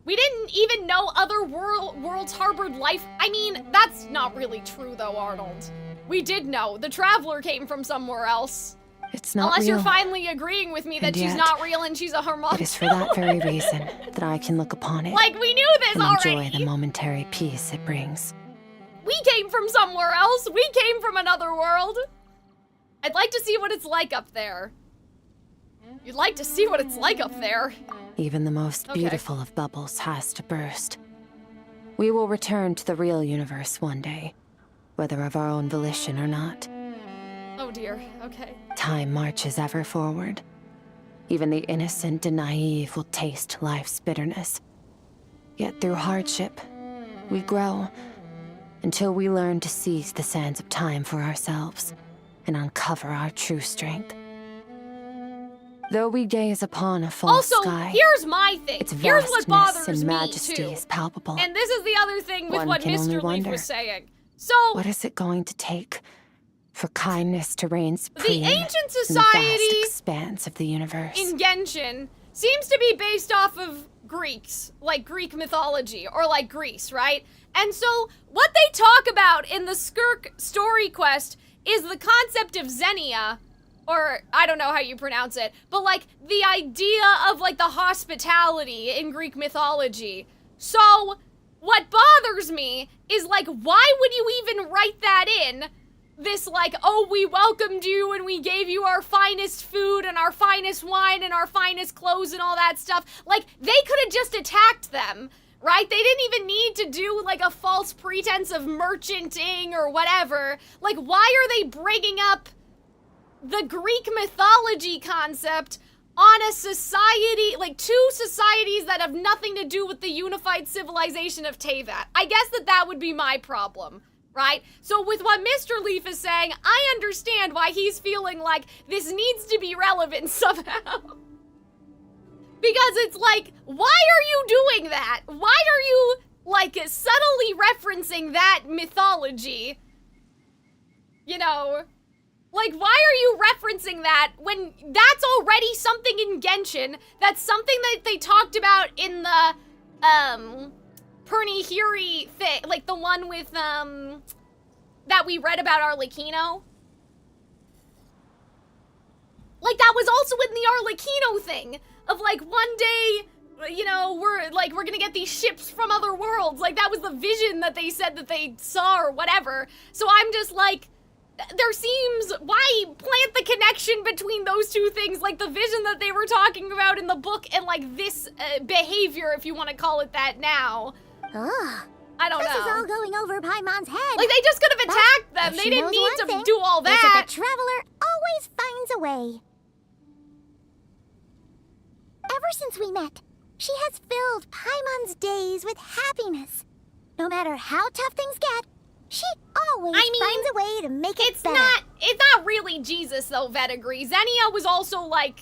We didn't even know other worlds harbored life. I mean, that's not really true though, Arnold. We did know. The Traveler came from somewhere else. It's not Unless real. you're finally agreeing with me that And she's yet, not real and she's a homunculus. It is for that very reason that I can look upon it Like, we knew this and already. enjoy the momentary peace it brings. We came from somewhere else. We came from another world. I'd like to see what it's like up there. You'd like to see what it's like up there. Even the most beautiful of bubbles has to burst. We will return to the real universe one day, whether of our own volition or not. Oh dear, okay. Time marches ever forward. Even the innocent and naive will taste life's bitterness. Yet through hardship, we grow, until we learn to seize the sands of time for ourselves and uncover our true strength. Though we gaze upon a false sky, here's my thing. its Here's what bothers vastness and me majesty too. is palpable. And this is the other thing with One what can only Mr. Leaf wonder, was saying. So, what is it going to take for kindness to reign supreme the ancient in the society vast expanse of the universe? in Genshin seems to be based off of Greeks, like Greek mythology, or like Greece, right? And so, what they talk about in the SKIRK story quest is the concept of Xenia, or I don't know how you pronounce it, but like the idea of like the hospitality in Greek mythology. So what bothers me is like, why would you even write that in? This like, oh, we welcomed you and we gave you our finest food and our finest wine and our finest clothes and all that stuff. Like, they could have just attacked them, right? They didn't even need to do like a false pretense of merchanting or whatever. Like, why are they bringing up the Greek mythology concept on a society, like two societies that have nothing to do with the unified civilization of Teyvat? I guess that would be my problem, right? So with what Mr. Leaf is saying, I understand why he's feeling like this needs to be relevant somehow. Because it's like, why are you doing that? Why are you, like, subtly referencing that mythology? You know? Like, why are you referencing that when that's already something in Genshin? That's something that they talked about in the, Pernihiri thing. Like, the one with, that we read about Arlecchino. Like, that was also in the Arlecchino thing. Of, like, one day, you know, we're gonna get these ships from other worlds. Like, that was the vision that they said that they saw or whatever. So I'm just like, there seems, why plant the connection between those two things? Like the vision that they were talking about in the book and like this behavior, if you want to call it that now. Ugh. I don't know. This is all going over Paimon's head. Like they just could have attacked them. If They she didn't knows need one to thing, do all it's that. The Traveler always finds a way. Ever since we met, she has filled Paimon's days with happiness. No matter how tough things get, she always finds a way to make it better. It's not really Jesus though, Vetagri. Xenia was also like,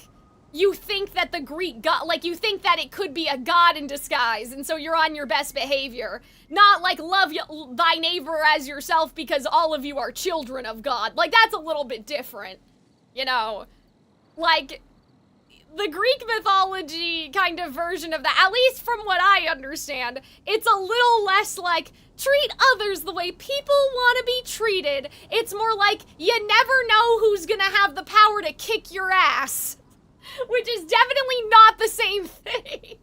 you think that the Greek god, like you think that it could be a god in disguise, and so you're on your best behavior. Not like love thy neighbor as yourself because all of you are children of God. Like that's a little bit different, you know? Like, the Greek mythology kind of version of that, at least from what I understand, it's a little less like, treat others the way people want to be treated. It's more like, you never know who's gonna have the power to kick your ass. Which is definitely not the same thing.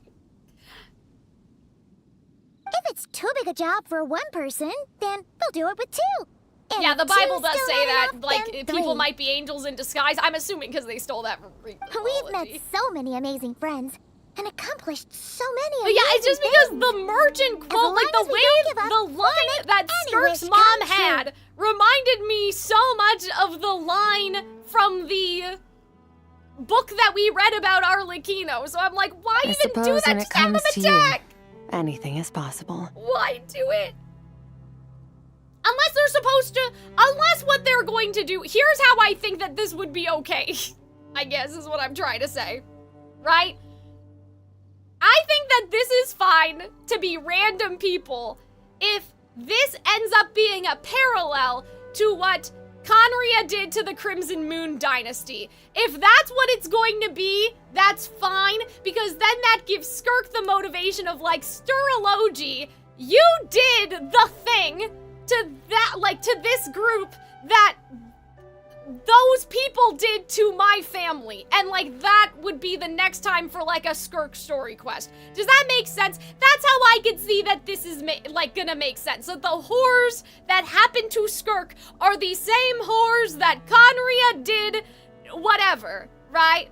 If it's too big a job for one person, then they'll do it with two. And Yeah, the Bible two does still say that, not like, enough, people then might be angels in disguise. I'm assuming because they stole that from Greek We've met mythology. so many amazing friends and accomplished so many But yeah, it's just because things. the merchant quote, like the way, the line that Skirk's wish mom come true. had reminded me so much of the line from the book that we read about Arlecchino. So I'm like, why I even do suppose that? when it Just have them comes to you, attack. anything is possible. Why do it? Unless they're supposed to, unless what they're going to do, here's how I think that this would be okay, I guess is what I'm trying to say, right? I think that this is fine to be random people if this ends up being a parallel to what Conria did to the Crimson Moon Dynasty. If that's what it's going to be, that's fine, because then that gives Skirk the motivation of like, Sturology, you did the thing to that, like, to this group that those people did to my family. And, like, that would be the next time for, like, a Skirk story quest. Does that make sense? That's how I could see that this is, like, gonna make sense. That the horrors that happened to Skirk are the same horrors that Conria did, whatever, right?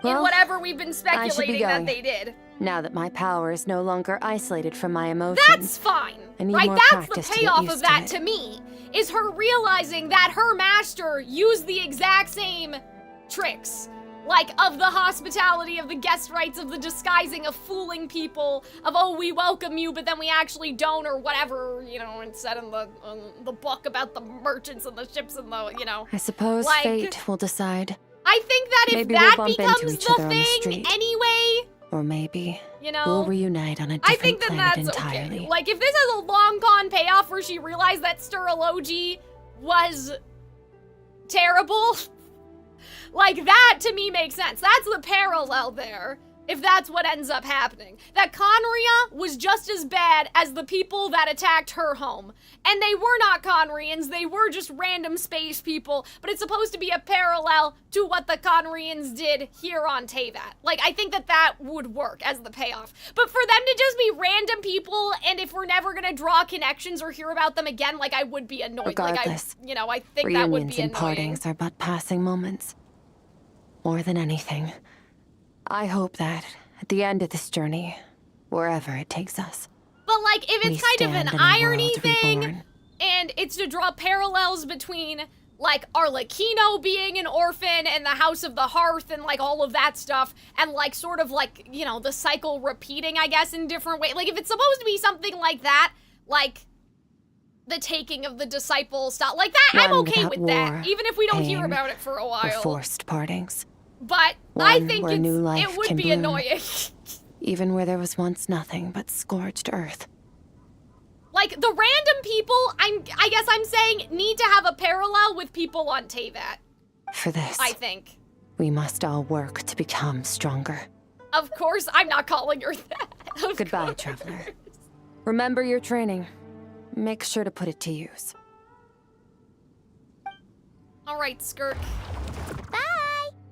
Well, in whatever we've been I should be speculating that going. they did. Now that my power is no longer isolated from my emotions. That's fine, I need right? more That's practice the to get payoff used of that to to me, is her realizing that her master used the exact same tricks. Like, of the hospitality, of the guest rights, of the disguising, of fooling people, of, oh, we welcome you, but then we actually don't, or whatever, you know, it said in the book about the merchants and the ships and the, you know. I suppose like, fate will decide. I think that if Maybe that we'll bump becomes into each the other on the thing street. anyway, Or maybe you know, we'll reunite on a I different think that planet that's entirely. okay. Like, if this has a long con payoff where she realized that Sturology was terrible, like, that to me makes sense. That's the parallel there, if that's what ends up happening. That Conria was just as bad as the people that attacked her home. And they were not Conrians, they were just random space people, but it's supposed to be a parallel to what the Conrians did here on Teyvat. Like, I think that that would work as the payoff. But for them to just be random people, and if we're never gonna draw connections or hear about them again, like, I would be annoyed. Regardless, like, I think that would reunions be and annoying. partings are but passing moments. More than anything, I hope that at the end of this journey, wherever it takes us, But, like, if we it's kind of stand an in a irony world thing, reborn. and it's to draw parallels between, like, Arlecchino being an orphan and the House of the Hearth and, like, all of that stuff, and, like, sort of, like, you know, the cycle repeating, I guess, in different ways. Like, if it's supposed to be something like that, like, the taking of the disciple stuff, like that, I'm One okay without with that, war, even if we don't hear pain, about it for a or while. forced partings. But I One think where new life it would can be bloom. annoying. Even where there was once nothing but scorched earth. Like, the random people, I guess I'm saying, need to have a parallel with people on Teyvat, For this, I think. we must all work to become stronger. Of course, I'm not calling her that. Of Goodbye, course. traveler. Remember your training. Make sure to put it to use. All right, Skirk. Bye!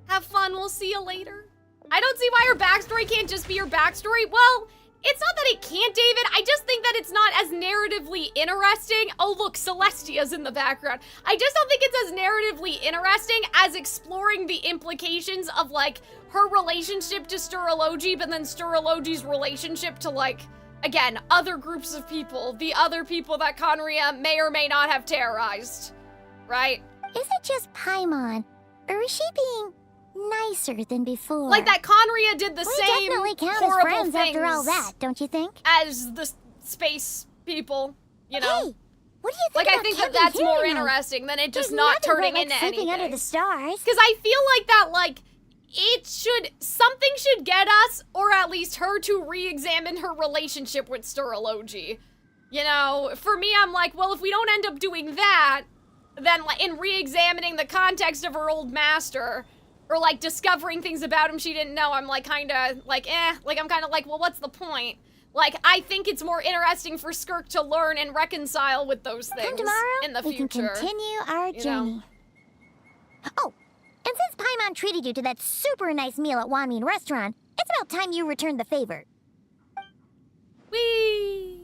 Have fun, we'll see you later. I don't see why her backstory can't just be her backstory. Well, it's not that it can't, David. I just think that it's not as narratively interesting. Oh, look, Celestia's in the background. I just don't think it's as narratively interesting as exploring the implications of, like, her relationship to Sturology, but then Sturology's relationship to, like, again, other groups of people. The other people that Conria may or may not have terrorized. Right? Is it just Paimon, or is she being nicer than before? Like that Conria did the we same definitely count as horrible friends things after all that, don't you think? as the space people, you know? Hey, what do you think Like, about I think Kevin that that's more hearing them? interesting than it just There's not nothing turning quite into like sleeping anything. under the stars. Because I feel like that, like, something should get us, or at least her, to re-examine her relationship with Sturology. You know, for me, I'm like, well, if we don't end up doing that, then, like, in re-examining the context of her old master, or, like, discovering things about him she didn't know, I'm, like, kinda, like, I'm kinda like, well, what's the point? Like, I think it's more interesting for Skirk to learn and reconcile with those things Come tomorrow, in the we can future. continue our you know? journey. Oh, and since Paimon treated you to that super nice meal at Wanmin Restaurant, it's about time you returned the favor. Whee!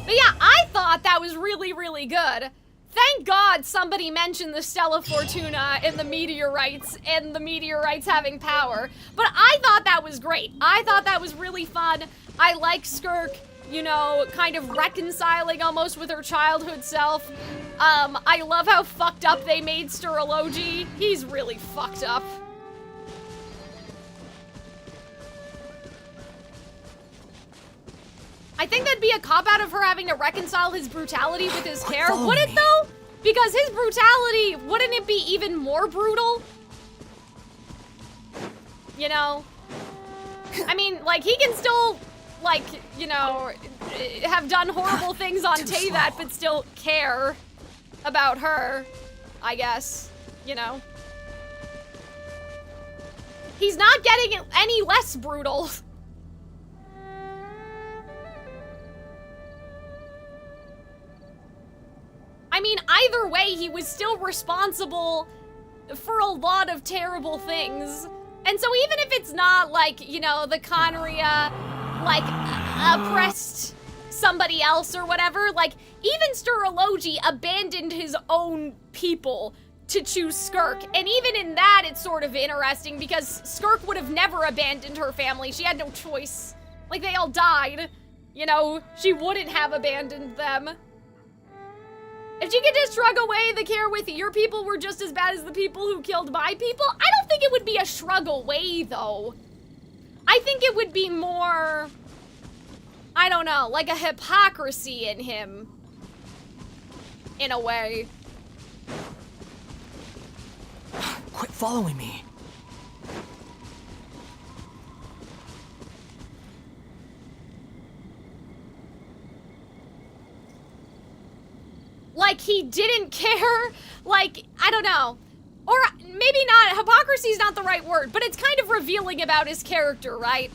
But yeah, I thought that was really, really good. Thank God somebody mentioned the Stella Fortuna and the meteorites and the meteorites having power. But I thought that was great. I thought that was really fun. I like SKIRK, you know, kind of reconciling almost with her childhood self. I love how fucked up they made Sturology. He's really fucked up. I think that'd be a cop-out of her having to reconcile his brutality with his care. Would it, though? Because his brutality, wouldn't it be even more brutal? You know? I mean, like, he can still, like, you know, have done horrible things on Teyvat, but still care about her, I guess. You know? He's not getting any less brutal. I mean, either way, he was still responsible for a lot of terrible things. And so even if it's not like, you know, the Conria, like, oppressed somebody else or whatever, like, even Sturology abandoned his own people to choose SKIRK. And even in that, it's sort of interesting because SKIRK would have never abandoned her family. She had no choice. Like, they all died. You know, she wouldn't have abandoned them. If she could just shrug away the care with your people were just as bad as the people who killed my people, I don't think it would be a shrug away, though. I think it would be more, I don't know, like a hypocrisy in him. In a way. Quit following me. Like, he didn't care, like, I don't know. Or maybe not, hypocrisy is not the right word, but it's kind of revealing about his character, right?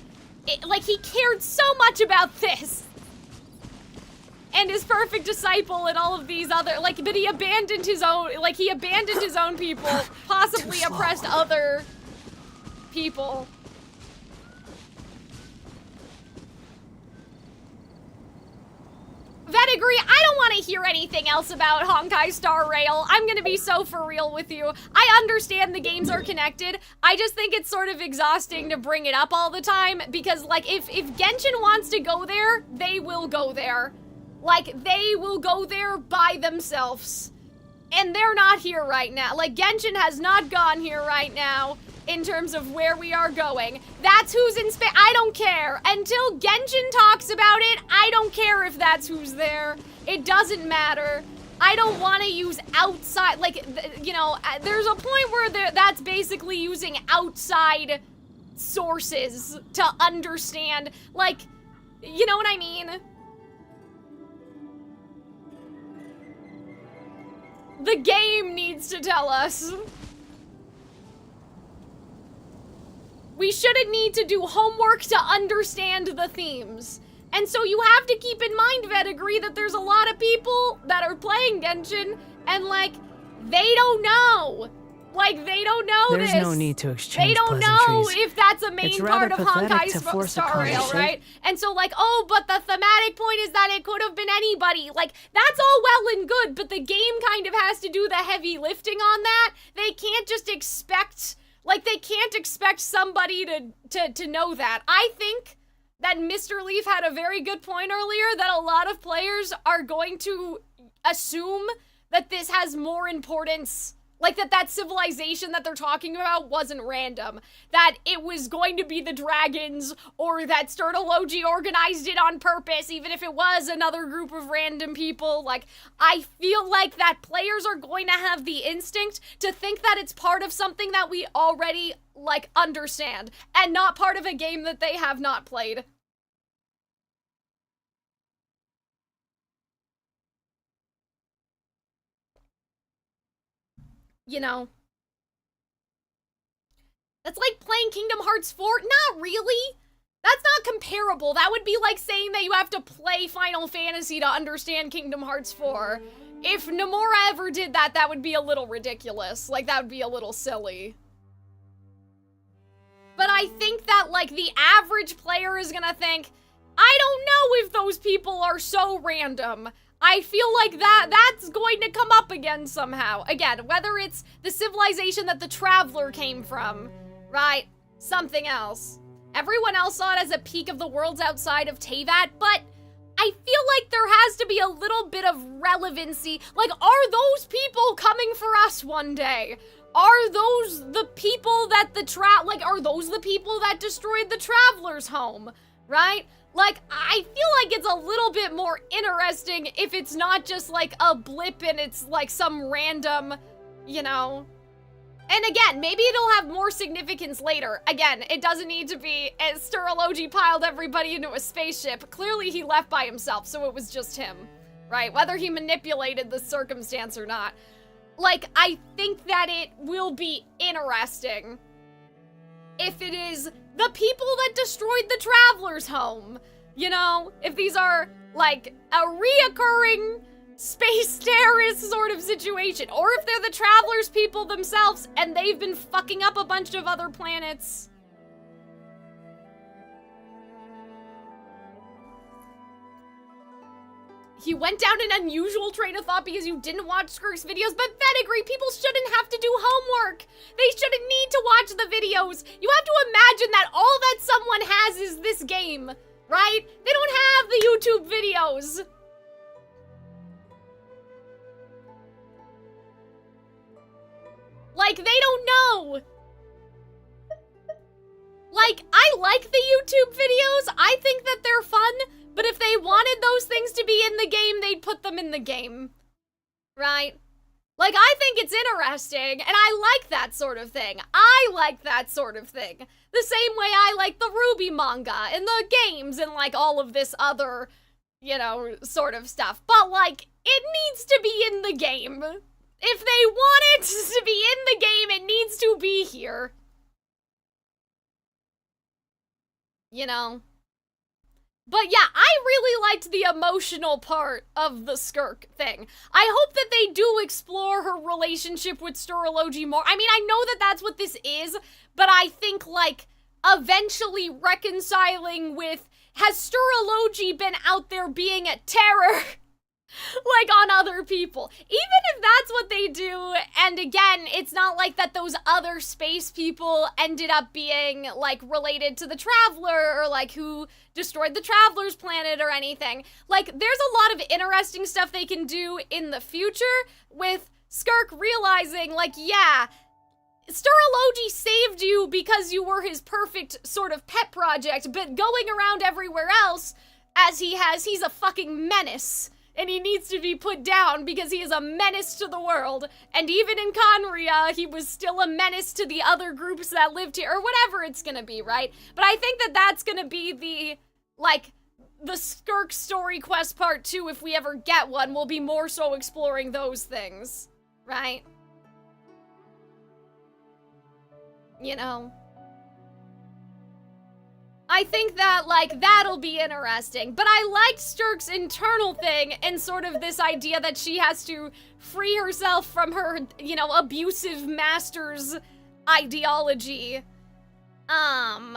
Like, he cared so much about this. And his perfect disciple and all of these other, like, but he abandoned his own, like, he abandoned his own people, possibly oppressed other people. Vedigree, I don't want to hear anything else about Honkai Star Rail. I'm gonna be so for real with you. I understand the games are connected. I just think it's sort of exhausting to bring it up all the time because, like, if Genshin wants to go there, they will go there. Like, they will go there by themselves. And they're not here right now. Like, Genshin has not gone here right now in terms of where we are going. That's who's in space. I don't care. Until Genshin talks about it, I don't care if that's who's there. It doesn't matter. I don't want to use outside, like, you know, there's a point where that's basically using outside sources to understand, like, you know what I mean? The game needs to tell us. We shouldn't need to do homework to understand the themes. And so you have to keep in mind, Vedigree, that there's a lot of people that are playing Genshin and, like, they don't know. Like, they don't know this. There's no need to exchange They don't know if that's a main part of Honkai Star Rail, right? And so, like, oh, but the thematic point is that it could have been anybody. Like, that's all well and good, but the game kind of has to do the heavy lifting on that. They can't just expect, like, they can't expect somebody to know that. I think that Mr. Leaf had a very good point earlier that a lot of players are going to assume that this has more importance. Like, that civilization that they're talking about wasn't random. That it was going to be the dragons, or that Sturtology organized it on purpose, even if it was another group of random people. Like, I feel like that players are going to have the instinct to think that it's part of something that we already, like, understand, and not part of a game that they have not played. You know, that's like playing Kingdom Hearts 4. Not really. That's not comparable. That would be like saying that you have to play Final Fantasy to understand Kingdom Hearts 4. If Nomura ever did that, that would be a little ridiculous. Like, that would be a little silly. But I think that, like, the average player is gonna think, I don't know if those people are so random. I feel like that's going to come up again somehow. Again, whether it's the civilization that the traveler came from, right? Something else. Everyone else saw it as a peek of the worlds outside of Teyvat, but I feel like there has to be a little bit of relevancy. Like, are those people coming for us one day? Are those the people that are those the people that destroyed the traveler's home, right? Like, I feel like it's a little bit more interesting if it's not just like a blip and it's like some random, you know. And again, maybe it'll have more significance later. Again, it doesn't need to be as Sturology piled everybody into a spaceship. Clearly he left by himself, so it was just him, right? Whether he manipulated the circumstance or not. Like, I think that it will be interesting if it is the people that destroyed the traveler's home. You know, if these are like a reoccurring space terrorist sort of situation, or if they're the travelers people themselves and they've been fucking up a bunch of other planets. He went down an unusual train of thought because you didn't watch SKIRK's videos, but Fenegreek, people shouldn't have to do homework. They shouldn't need to watch the videos. You have to imagine that all that someone has is this game, right? They don't have the YouTube videos. Like, they don't know. Like, I like the YouTube videos. I think that they're fun. But if they wanted those things to be in the game, they'd put them in the game. Right? Like, I think it's interesting, and I like that sort of thing. I like that sort of thing. The same way I like the Ruby manga, and the games, and, like, all of this other, you know, sort of stuff. But, like, it needs to be in the game. If they want it to be in the game, it needs to be here. You know? But yeah, I really liked the emotional part of the SKIRK thing. I hope that they do explore her relationship with Sturology more. I mean, I know that that's what this is, but I think, like, eventually reconciling with, has Sturology been out there being a terror? Like, on other people. Even if that's what they do, and again, it's not like that those other space people ended up being, like, related to the Traveler, or, like, who destroyed the Traveler's planet or anything. Like, there's a lot of interesting stuff they can do in the future with SKIRK realizing, like, yeah, Sturology saved you because you were his perfect sort of pet project, but going around everywhere else, as he's a fucking menace. And he needs to be put down because he is a menace to the world. And even in Conria, he was still a menace to the other groups that lived here, or whatever it's gonna be, right? But I think that that's gonna be the, like, the SKIRK story quest part 2, if we ever get one, will be more so exploring those things, right? You know? I think that, like, that'll be interesting. But I liked SKIRK's internal thing and sort of this idea that she has to free herself from her, you know, abusive master's ideology. And,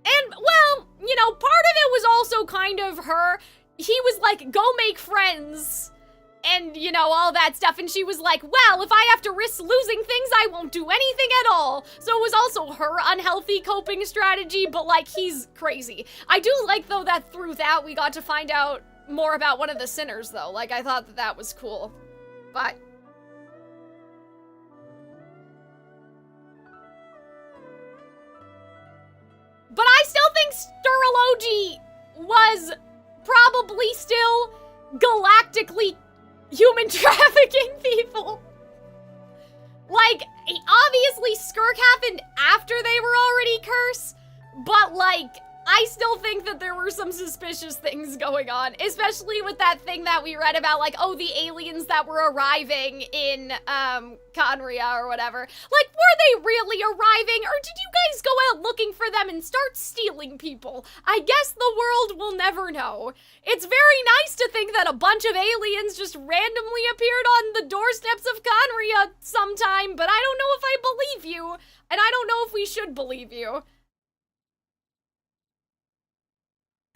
well, you know, part of it was also kind of her. He was like, go make friends. And, you know, all that stuff. And she was like, well, if I have to risk losing things, I won't do anything at all. So it was also her unhealthy coping strategy, but, like, he's crazy. I do like, though, that through that we got to find out more about one of the sinners, though. Like, I thought that that was cool. But I still think Sturology was probably still galactically human trafficking people. Like, obviously SKIRK happened after they were already cursed, but, like, I still think that there were some suspicious things going on, especially with that thing that we read about, like, oh, the aliens that were arriving in, Conria or whatever. Like, were they really arriving, or did you guys go out looking for them and start stealing people? I guess the world will never know. It's very nice to think that a bunch of aliens just randomly appeared on the doorsteps of Conria sometime, but I don't know if I believe you, and I don't know if we should believe you.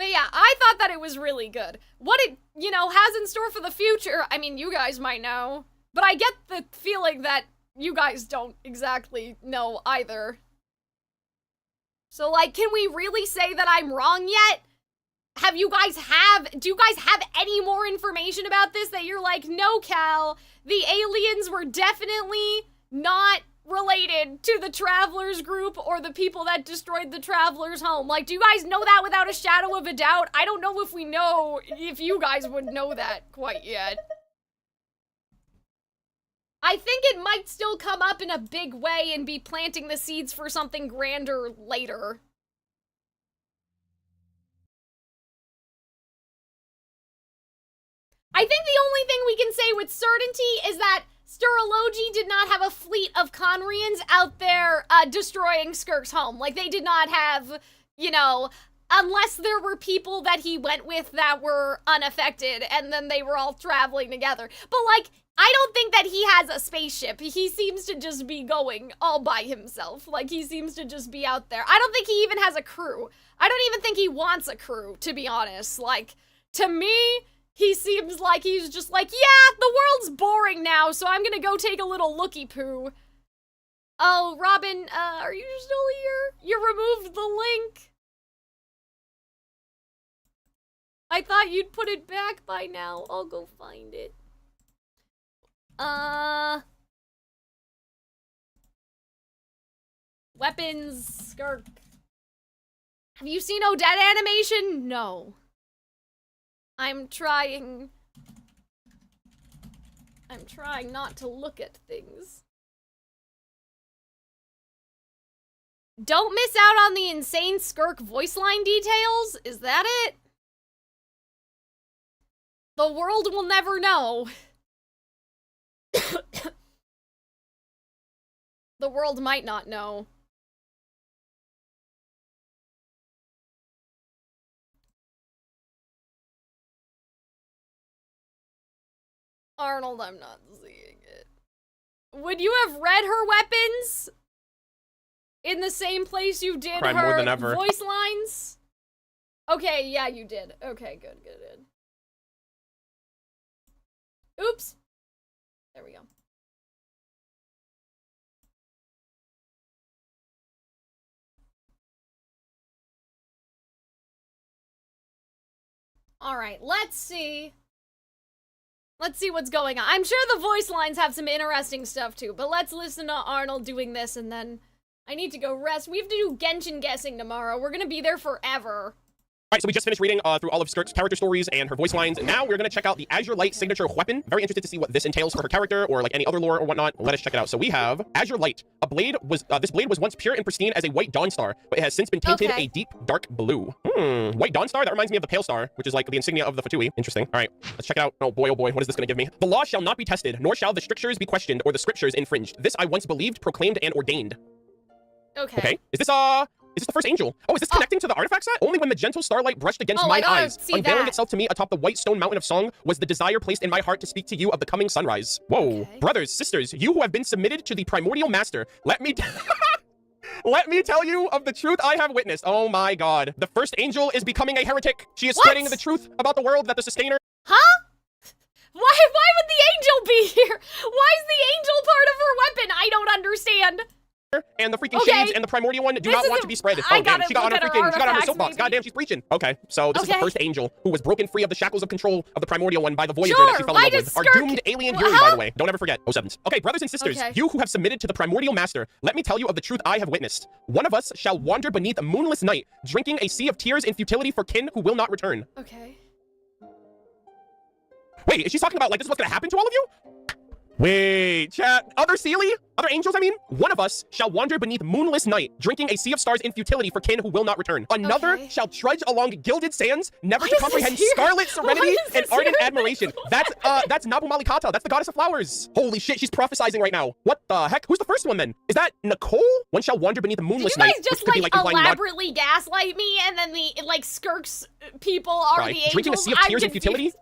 But yeah, I thought that it was really good. What it, you know, has in store for the future, I mean, you guys might know. But I get the feeling that you guys don't exactly know either. So, like, can we really say that I'm wrong yet? Do you guys have any more information about this that you're like, no, Cal, the aliens were definitely not related to the Travelers group or the people that destroyed the Travelers home? Like, do you guys know that without a shadow of a doubt? I don't know if we know if you guys would know that quite yet. I think it might still come up in a big way and be planting the seeds for something grander later. I think the only thing we can say with certainty is that Sturology did not have a fleet of Conrians out there destroying SKIRK's home. Like, they did not have, you know, unless there were people that he went with that were unaffected and then they were all traveling together. But, like, I don't think that he has a spaceship. He seems to just be going all by himself. Like, he seems to just be out there. I don't think he even has a crew. I don't even think he wants a crew, to be honest. Like, to me, he seems like he's just like, yeah, the world's boring now, so I'm gonna go take a little looky-poo. Oh, Robin, are you still here? You removed the link. I thought you'd put it back by now. I'll go find it. Weapons, SKIRK. Have you seen Odette animation? No. I'm trying not to look at things. Don't miss out on the insane SKIRK voice line details? Is that it? The world will never know. The world might not know. Arnold, I'm not seeing it. Would you have read her weapons in the same place you did Cried her more than ever. voice lines? Okay, yeah, you did. Okay, good. Oops. There we go. All right, let's see. Let's see what's going on. I'm sure the voice lines have some interesting stuff too, but let's listen to Arnold doing this and then I need to go rest. We have to do Genshin guessing tomorrow. We're gonna be there forever. Alright, so we just finished reading through all of SKIRK's character stories and her voice lines, and now we're gonna check out the Azure Light signature weapon. Very interested to see what this entails for her character, or like any other lore or whatnot. Let us check it out. So we have Azure Light. This blade was once pure and pristine as a white dawn star, but it has since been tainted a deep, dark blue. White dawn star? That reminds me of the pale star, which is like the insignia of the Fatui. Interesting. Alright, let's check it out. Oh boy, what is this gonna give me? The law shall not be tested, nor shall the strictures be questioned, or the scriptures infringed. This I once believed, proclaimed, and ordained. Okay. Is this the first angel? Oh, is this connecting to the artifact set? Only when the gentle starlight brushed against my eyes, unveiling itself to me atop the white stone mountain of song, was the desire placed in my heart to speak to you of the coming sunrise. Whoa. Brothers, sisters, you who have been submitted to the primordial master, let me tell you of the truth I have witnessed. Oh my god. The first angel is becoming a heretic. She is spreading the truth about the world that the sustainer... Huh? Why would the angel be here? Why is the angel part of her weapon? I don't understand. And the freaking shades and the primordial one do not want to be spread. Oh damn, she got on her soapbox. Goddamn, she's preaching. Okay, so this is the first angel who was broken free of the shackles of control of the primordial one by the Voyager that she fell in love with. Our doomed alien Yuri, by the way. Don't ever forget. 07s. Okay, brothers and sisters, you who have submitted to the primordial master, let me tell you of the truth I have witnessed. One of us shall wander beneath a moonless night, drinking a sea of tears in futility for kin who will not return. Okay. Wait, is she talking about like this is what's gonna happen to all of you? Wait, chat. Other angels, I mean? One of us shall wander beneath moonless night, drinking a sea of stars in futility for kin who will not return. Another shall trudge along gilded sands, never to comprehend scarlet serenity and ardent admiration. That's Nabu Malikata. That's the goddess of flowers. Holy shit, she's prophesizing right now. What the heck? Who's the first one then? Is that Nicole? One shall wander beneath the moonless night. Did you guys just like elaborately gaslight me and then the like SKIRK's people are the angels? Drinking a sea of tears in futility?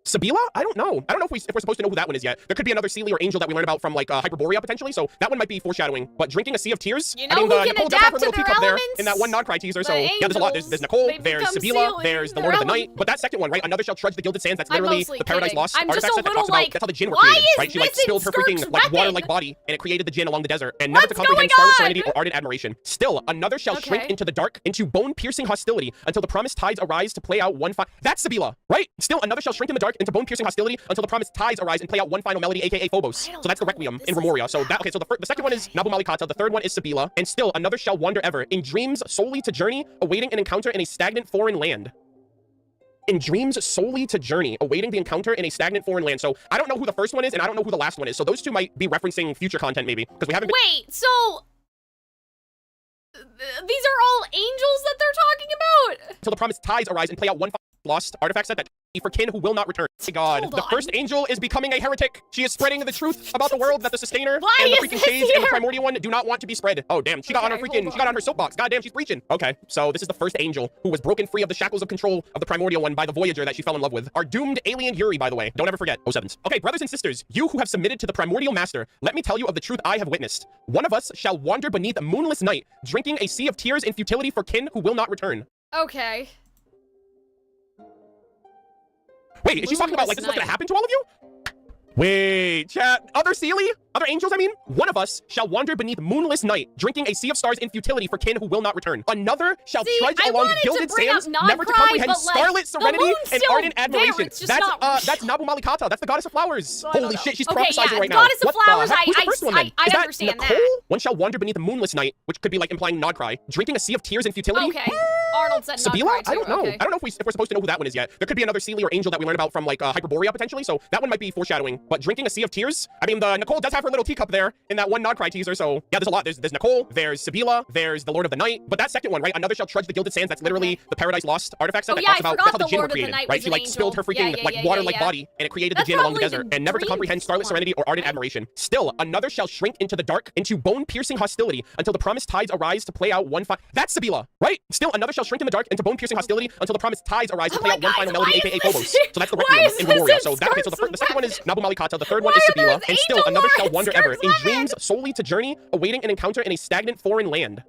Sabila? I don't know. I don't know if we're supposed to know who that one is yet. There could be another Seelie or angel that we learn about from like Hyperborea potentially. So that one might be foreshadowing. But drinking a sea of tears. You know I mean, who can Nicole does have her adapt to little their teacup there elements? in that one non-cry teaser. So The yeah, there's a lot. angels, There's Nicole. they There's become Sabila. Seelie, There's the their Lord of the Night. element. But that second one, right? Another shall trudge the gilded sands. That's I'm literally mostly the Paradise kidding. Lost I'm just artifact a set that little talks about. like, That's how the Jinn were why created, is right? She like this in spilled her freaking Skirk's like weapon? water-like body, and it created the Jinn along the desert, and never to What's comprehend going starlit on? serenity or ardent admiration. Still, another shall shrink Okay. into the dark, into bone-piercing hostility, until the promised tides arise to play out one. That's Sabila, right? Still, another shall shrink in the dark, into bone-piercing hostility, until the promised tides arise and play out one final melody, aka Phobos. So that's the Requiem in Remoria. So that okay. So the second one is Nabu Malikata. The third one is Sabila, and still another shall wander ever in dreams solely to journey, awaiting an encounter in a stagnant foreign land. In dreams solely to journey, awaiting the encounter in a stagnant foreign land. So I don't know who the first one is, and I don't know who the last one is. So those two might be referencing future content, maybe, because we haven't. Wait, so these are all angels that they're talking about? Until the promised tides arise and play out one lost artifact set that for kin who will not return. My God, Hold the on. first angel is becoming a heretic. She is spreading the truth about the world that the Sustainer Why and the is freaking this Sage and the here? Primordial one do not want to be spread. Oh damn, she got on her Okay, freaking, she got on her soapbox. God damn, she's preaching. Okay, so this is the first angel who was broken free of the shackles of control of the Primordial one by the Voyager that she fell in love with. Our doomed alien Yuri, by the way. Don't ever forget. 07s. Okay, brothers and sisters, you who have submitted to the Primordial Master, let me tell you of the truth I have witnessed. One of us shall wander beneath a moonless night, drinking a sea of tears in futility for kin who will not return. Okay. Wait, is she talking about like this is what's gonna happen to all of you? Wait, chat. Other Seelie? Other angels, I mean? One of us shall wander beneath moonless night, drinking a sea of stars in futility for kin who will not return. Another shall trudge along gilded sands, never to comprehend starlit serenity and ardent admiration. That's Nabu Malikata. That's the goddess of flowers. Holy shit, she's prophesizing right now. Goddess of flowers, Who's the first one then? I Is that understand Nicole? that. One shall wander beneath a moonless night, which could be like implying Nodcry, drinking a sea of tears in futility. Okay. Arnold said Sabila? Nodcry too. I don't know. Okay. I don't know if we're supposed to know who that one is yet. There could be another Seelie or angel that we learn about from like Hyperborea potentially. So that one might be foreshadowing. But drinking a sea of tears. I mean, Nicole does have her little teacup there in that one Nodcry teaser. So yeah, there's a lot. There's Nicole. There's Sabila. There's the Lord of the Night. But that second one, right? Another shall trudge the gilded sands. That's literally the Paradise Lost artifact set that talks about. That's how the Jinn were created, right? She like spilled her freaking like water-like body, and it created the Jinn along the desert, and never to comprehend starlit serenity or ardent admiration. Still, another shall shrink into the dark, into bone-piercing hostility, until the promised tides arise to play out one. That's Sabila, right? Still, another shall shrink in the dark, into bone-piercing hostility, until the promised tides arise to play out one final melody, aka Phobos. So that's the Requiem in Remoria. So that okay. So the second one is Nabu Malikata. The third one is Sabila, and still another shall wander ever in dreams solely to journey, awaiting an encounter in a stagnant foreign land.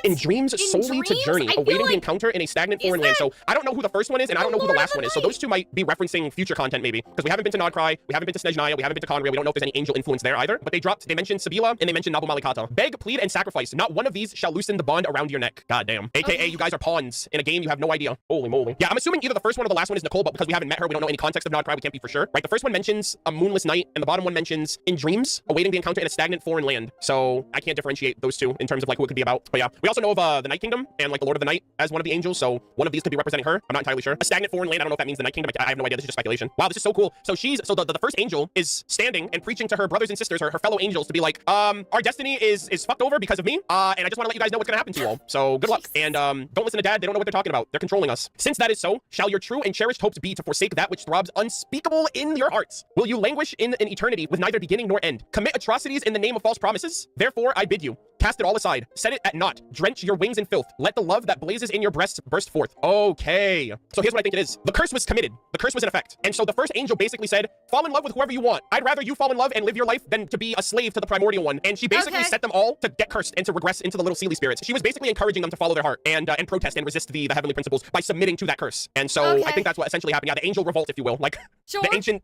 In dreams solely to journey, awaiting the encounter in a stagnant foreign land. So I don't know who the first one is, and I don't know who the last one is. So those two might be referencing future content, maybe. Because we haven't been to Nodcry, we haven't been to Snezhnaya, we haven't been to Conria, we don't know if there's any angel influence there either. But they mentioned Sabila, and they mentioned Nabu Malikata. Beg, plead, and sacrifice. Not one of these shall loosen the bond around your neck. God damn. AKA, you guys are pawns in a game you have no idea. Holy moly. Yeah, I'm assuming either the first one or the last one is Nicole, but because we haven't met her, we don't know any context of Nodcry, we can't be for sure. Right, the first one mentions a moonless night, and the bottom one mentions in dreams, awaiting the encounter in a stagnant foreign land. So I can't differentiate those two in terms of like who it could be about. But yeah, we also know of the Night Kingdom and like the Lord of the Night as one of the angels, so one of these could be representing her. I'm not entirely sure. A stagnant foreign land, I don't know if that means the Night Kingdom. I have no idea. This is just speculation. Wow, this is so cool. So the first angel is standing and preaching to her brothers and sisters, her fellow angels, to be like, our destiny is fucked over because of me, and I just want to let you guys know what's gonna happen to you all. So good luck, and don't listen to Dad. They don't know what they're talking about. They're controlling us. Since that is so, shall your true and cherished hopes be to forsake that which throbs unspeakable in your hearts? Will you languish in an eternity with neither beginning nor end? Commit atrocities in the name of false promises? Therefore, I bid you, cast it all aside. Set it at naught. Drench your wings in filth. Let the love that blazes in your breasts burst forth. Okay. So here's what I think it is. The curse was committed. The curse was in effect. And so the first angel basically said, fall in love with whoever you want. I'd rather you fall in love and live your life than to be a slave to the primordial one. And she basically set them all to get cursed and to regress into the little Seelie spirits. She was basically encouraging them to follow their heart and protest and resist the heavenly principles by submitting to that curse. And so I think that's what essentially happened. Yeah, the angel revolt, if you will. Like the ancient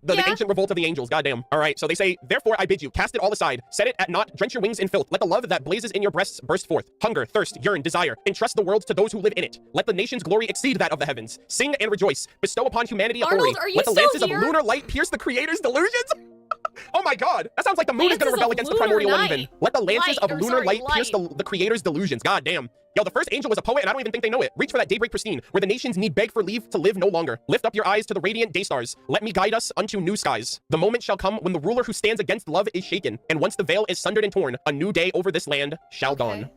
revolt of the angels. Goddamn. All right. So they say, therefore I bid you, cast it all aside. Set it at naught. Drench your wings in filth. Let the love that blazes in your breasts burst forth. Hunger, thirst, yearn, desire. Entrust the world to those who live in it. Let the nation's glory exceed that of the heavens. Sing and rejoice. Bestow upon humanity authority. Let the lances of lunar light pierce the creator's delusions. Oh my god. That sounds like the moon is going to rebel against the primordial one even. Let the lances of lunar light pierce the creator's delusions. God damn. Yo, the first angel was a poet, and I don't even think they know it. Reach for that daybreak pristine, where the nations need beg for leave to live no longer. Lift up your eyes to the radiant day stars. Let me guide us unto new skies. The moment shall come when the ruler who stands against love is shaken, and once the veil is sundered and torn, a new day over this land shall dawn.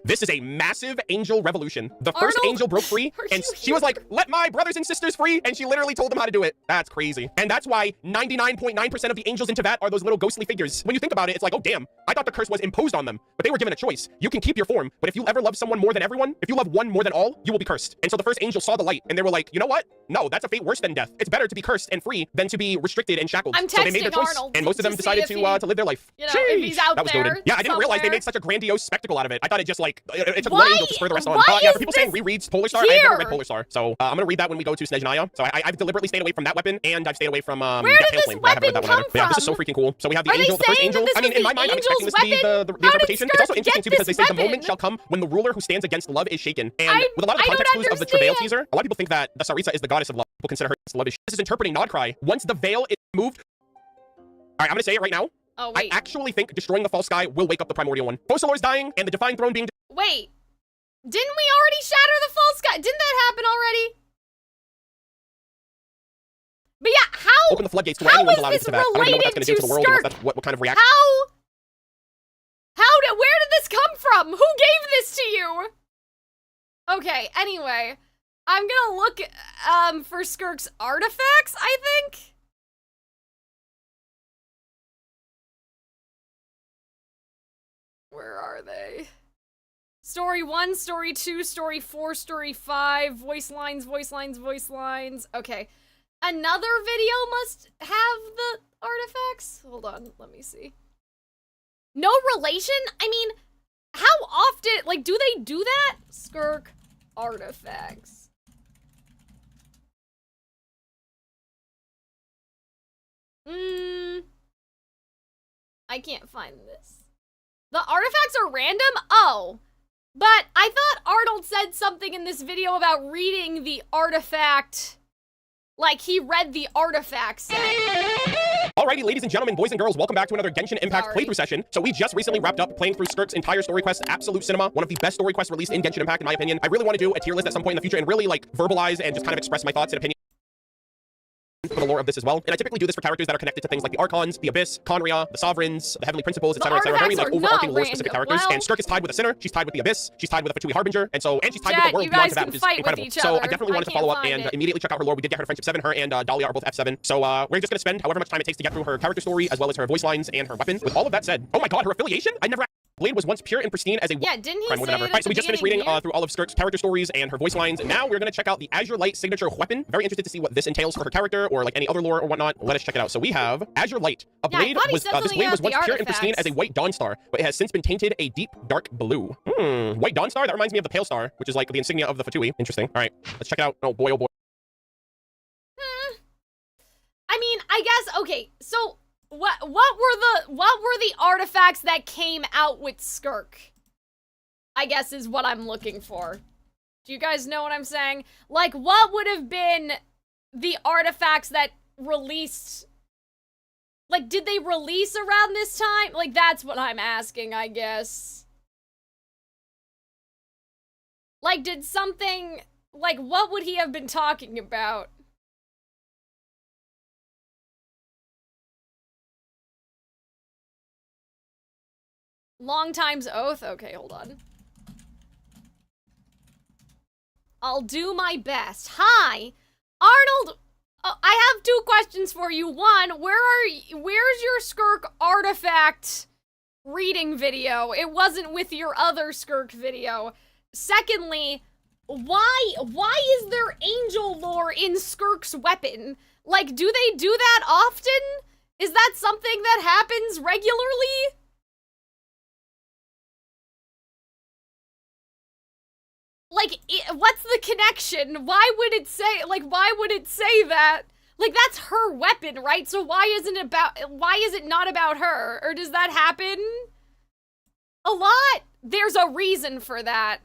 This is a massive angel revolution. The first angel broke free, and she was like, let my brothers and sisters free, and she literally told them how to do it. That's crazy. And that's why 99.9% of the angels in Teyvat are those little ghostly figures. When you think about it, it's like, oh damn, I thought the curse was imposed on them, but they were given a choice. You can keep your form, but if you ever love someone more than everyone, if you love one more than all, you will be cursed. And so the first angel saw the light, and they were like, you know what? No, that's a fate worse than death. It's better to be cursed and free than to be restricted and shackled. I'm so they made their texting choice, Arnold and most of them to decided see to if he, live their life. You know, if he's out that was there goated. Yeah, I didn't realize they somewhere. made such a grandiose spectacle out of it. I thought it just like it took Why- one angel to spur the rest on. why Yeah, is for people saying this rereads Polar Star, I've never read here? Polar Star, so I'm gonna read that when we go to Snezhnaya. So I've deliberately stayed away from that weapon, and I've stayed away from Where did this Calxiyn. I haven't read that weapon one either. come But yeah, this is so from? freaking cool. So we have the Are they angel, the first saying that angel. this I mean, was in my the mind, I'm expecting angel's this to be the weapon? How did interpretation. It's also SKIRK interesting too get because they this say the moment weapon? shall come when the ruler who stands against love is shaken. And with a lot of I the don't context clues of the travail understand. teaser, a lot of people think that the Sarisa is the goddess of love. People consider her the love is. This is interpreting Nod Cry. Once the veil is moved. All right, I'm gonna say it right now. Oh, wait. I actually think destroying the false sky will wake up the primordial one. Focalor's dying, and the divine throne being. Wait. Didn't we already shatter the false sky? Didn't that happen already? But yeah, how? Open the floodgates to where how anyone's is allowed this into that. I don't even know what that's related gonna do to the world, SKIRK? unless that's what kind of reaction. Where did this come from? Who gave this to you? Okay, anyway. I'm gonna look, for SKIRK's artifacts, I think? Where are they? Story 1, Story 2, Story 4, Story 5, voice lines, voice lines, voice lines. Okay. Another video must have the artifacts? Hold on, let me see. No relation? I mean, how often, like, do they do that? SKIRK artifacts. I can't find this. The artifacts are random? Oh. But I thought Arnold said something in this video about reading the artifact. Like, he read the artifact set. Alrighty, ladies and gentlemen, boys and girls, welcome back to another Genshin Impact playthrough session. So we just recently wrapped up playing through SKIRK's entire story quest, Absolute Cinema, one of the best story quests released in Genshin Impact, in my opinion. I really want to do a tier list at some point in the future and really, like, verbalize and just kind of express my thoughts and opinions for the lore of this as well. And I typically do this for characters that are connected to things like the Archons, the Abyss, Conria, the Sovereigns, the Heavenly Principles, etc., etc. Very, like, overarching lore-specific characters. Well, and SKIRK is tied with the Sinner, she's tied with the Abyss, she's tied with the Fatui Harbinger, and she's tied with Jet, the world you beyond guys that, can which is fight with incredible. each So I other. definitely wanted to follow up find and it. immediately check out her lore. We did get her Friendship 7, her and Dahlia are both F7. So we're just gonna spend however much time it takes to get through her character story, as well as her voice lines and her weapon. With all of that said, oh my god, her affiliation? I never. Blade was once pure and pristine as a Yeah, didn't he crime more than say ever. it at Right, so the we just finished beginning reading here? through all of SKIRK's character stories and her voice lines, and now we're gonna check out the Azure Light signature weapon. Very interested to see what this entails for her character or like any other lore or whatnot. Let us check it out. So we have Azure Light. A Yeah, I blade thought he was said this something blade was about once the pure and pristine as a white dawn star, but it has since been tainted a deep dark blue. White dawn star? That reminds me of the pale star, which is like the insignia of the Fatui. Interesting. All right, let's check it out. Oh boy, oh boy. I mean, I guess, okay, so what were the artifacts that came out with SKIRK? I guess is what I'm looking for. Do you guys know what I'm saying? Like, what would have been the artifacts that released? Like, did they release around this time? Like, that's what I'm asking, I guess. Like, did something, like, what would he have been talking about? Long time's oath? Okay, hold on. I'll do my best. Hi! Arnold, I have 2 questions for you. One, where's your SKIRK artifact reading video? It wasn't with your other SKIRK video. Secondly, why is there angel lore in SKIRK's weapon? Like, do they do that often? Is that something that happens regularly? Like, what's the connection? Why would it say that? Like, that's her weapon, right? So why is it not about her? Or does that happen a lot? There's a reason for that.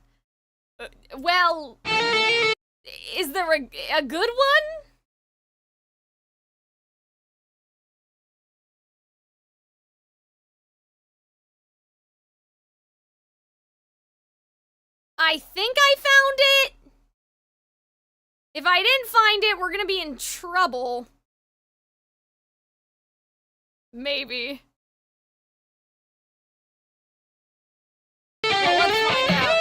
Well, is there a good one? I think I found it. If I didn't find it, we're gonna be in trouble. Maybe. Well, let's find out.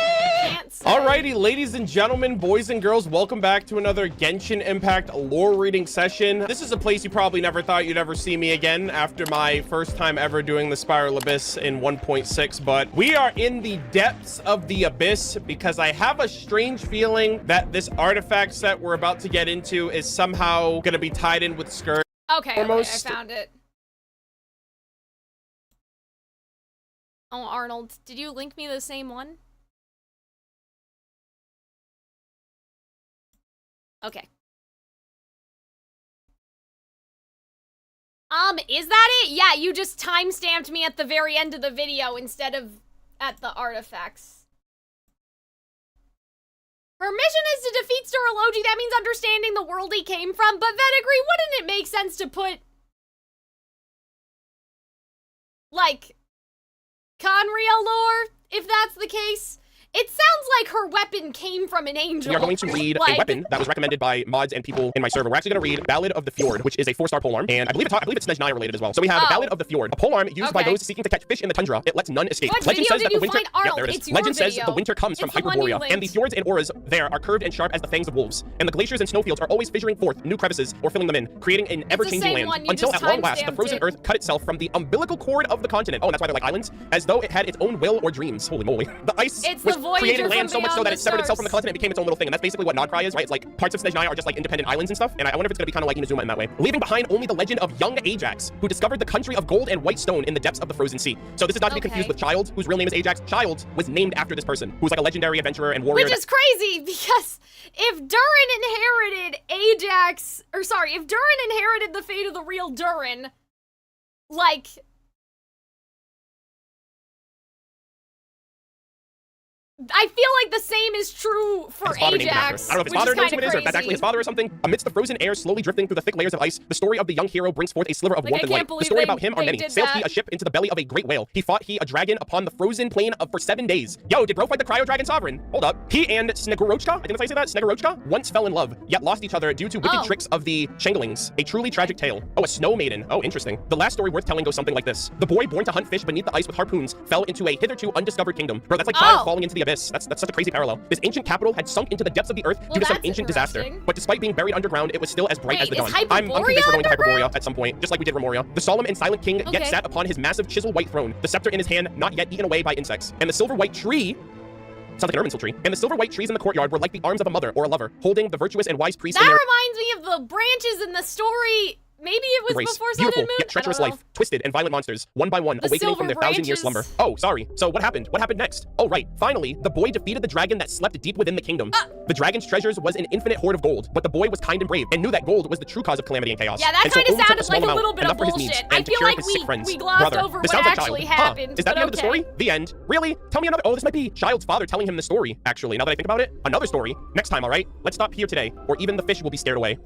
Can't see. Alrighty, ladies and gentlemen, boys and girls, welcome back to another Genshin Impact lore reading session. This is a place you probably never thought you'd ever see me again after my first time ever doing the Spiral Abyss in 1.6, but we are in the depths of the Abyss because I have a strange feeling that this artifact set we're about to get into is somehow going to be tied in with SKIRK. Okay, I found it. Oh, Arnold, did you link me the same one? Okay. Is that it? Yeah, you just timestamped me at the very end of the video instead of at the artifacts. Her mission is to defeat Storology. That means understanding the world he came from. But Vedigri, wouldn't it make sense to put, like, Conria lore, if that's the case? It sounds like her weapon came from an angel. We are going to read a weapon that was recommended by mods and people in my server. We're actually going to read Ballad of the Fjord, which is a 4-star polearm, and I believe it's Snezhnaya related as well. So we have Ballad of the Fjord, a polearm used by those seeking to catch fish in the tundra. It lets none escape. Legend says that the winter. Yeah, there it is. Legend says the winter comes from Hyperborea, and the fjords and auras there are curved and sharp as the fangs of wolves. And the glaciers and snowfields are always fissuring forth new crevices or filling them in, creating an ever-changing land. Until at long last, the frozen earth cut itself from the umbilical cord of the continent. Oh, and that's why they're like islands, as though it had its own will or dreams. Holy moly! The ice was creating land so much so that it severed itself from the continent and became its own little thing, and that's basically what Nodcry is, right? It's like parts of Snezhnaya are just like independent islands and stuff, and I wonder if it's gonna be kind of like Inazuma in that way. Leaving behind only the legend of young Ajax, who discovered the country of gold and white stone in the depths of the frozen sea. So this is not to be confused with Childe, whose real name is Ajax. Childe was named after this person, who's like a legendary adventurer and warrior. Which is crazy, because if Durin inherited Ajax, or sorry, if Durin inherited the fate of the real Durin, like... I feel like the same is true for Ajax. I don't know if his father knows who it is, or if that's actually his father or something. Amidst the frozen air slowly drifting through the thick layers of ice, the story of the young hero brings forth a sliver of warmth and light. The story about him are many. Sailed he a ship into the belly of a great whale. He fought he a dragon upon the frozen plain for 7 days. Yo, did bro fight the cryo dragon sovereign? Hold up. He and Snegorochka, I think that's how you say that, Snegorochka, once fell in love, yet lost each other due to wicked tricks of the Changelings. A truly tragic tale. Oh, a snow maiden. Oh, interesting. The last story worth telling goes something like this. The boy born to hunt fish beneath the ice with harpoons fell into a hitherto undiscovered kingdom. Bro, that's like Child falling into the abyss. That's such a crazy parallel. This ancient capital had sunk into the depths of the earth due to some ancient disaster. But despite being buried underground, it was still as bright as the dawn. I'm convinced we're going to Hyperborea at some point, just like we did Remoria. The solemn and silent king yet sat upon his massive chisel white throne, the scepter in his hand, not yet eaten away by insects. And the silver white tree, sounds like an urban tree, and the silver white trees in the courtyard were like the arms of a mother or a lover, holding the virtuous and wise priest in their... That reminds me of the branches in the story. Maybe it was before Sun and Moon? Yet treacherous life, twisted and violent monsters, one by one, awakening from their 1,000-year slumber. Oh, sorry. So what happened? What happened next? Oh, right. Finally, the boy defeated the dragon that slept deep within the kingdom. The dragon's treasures was an infinite hoard of gold, but the boy was kind and brave and knew that gold was the true cause of calamity and chaos. Yeah, that kind of sounded like a little bit of bullshit. I feel like we glossed over what actually happened. Is that the end of the story? The end? Really? Tell me another. Oh, this might be Childe's father telling him the story, actually, now that I think about it. Another story. Next time, all right? Let's stop here today, or even the fish will be scared away.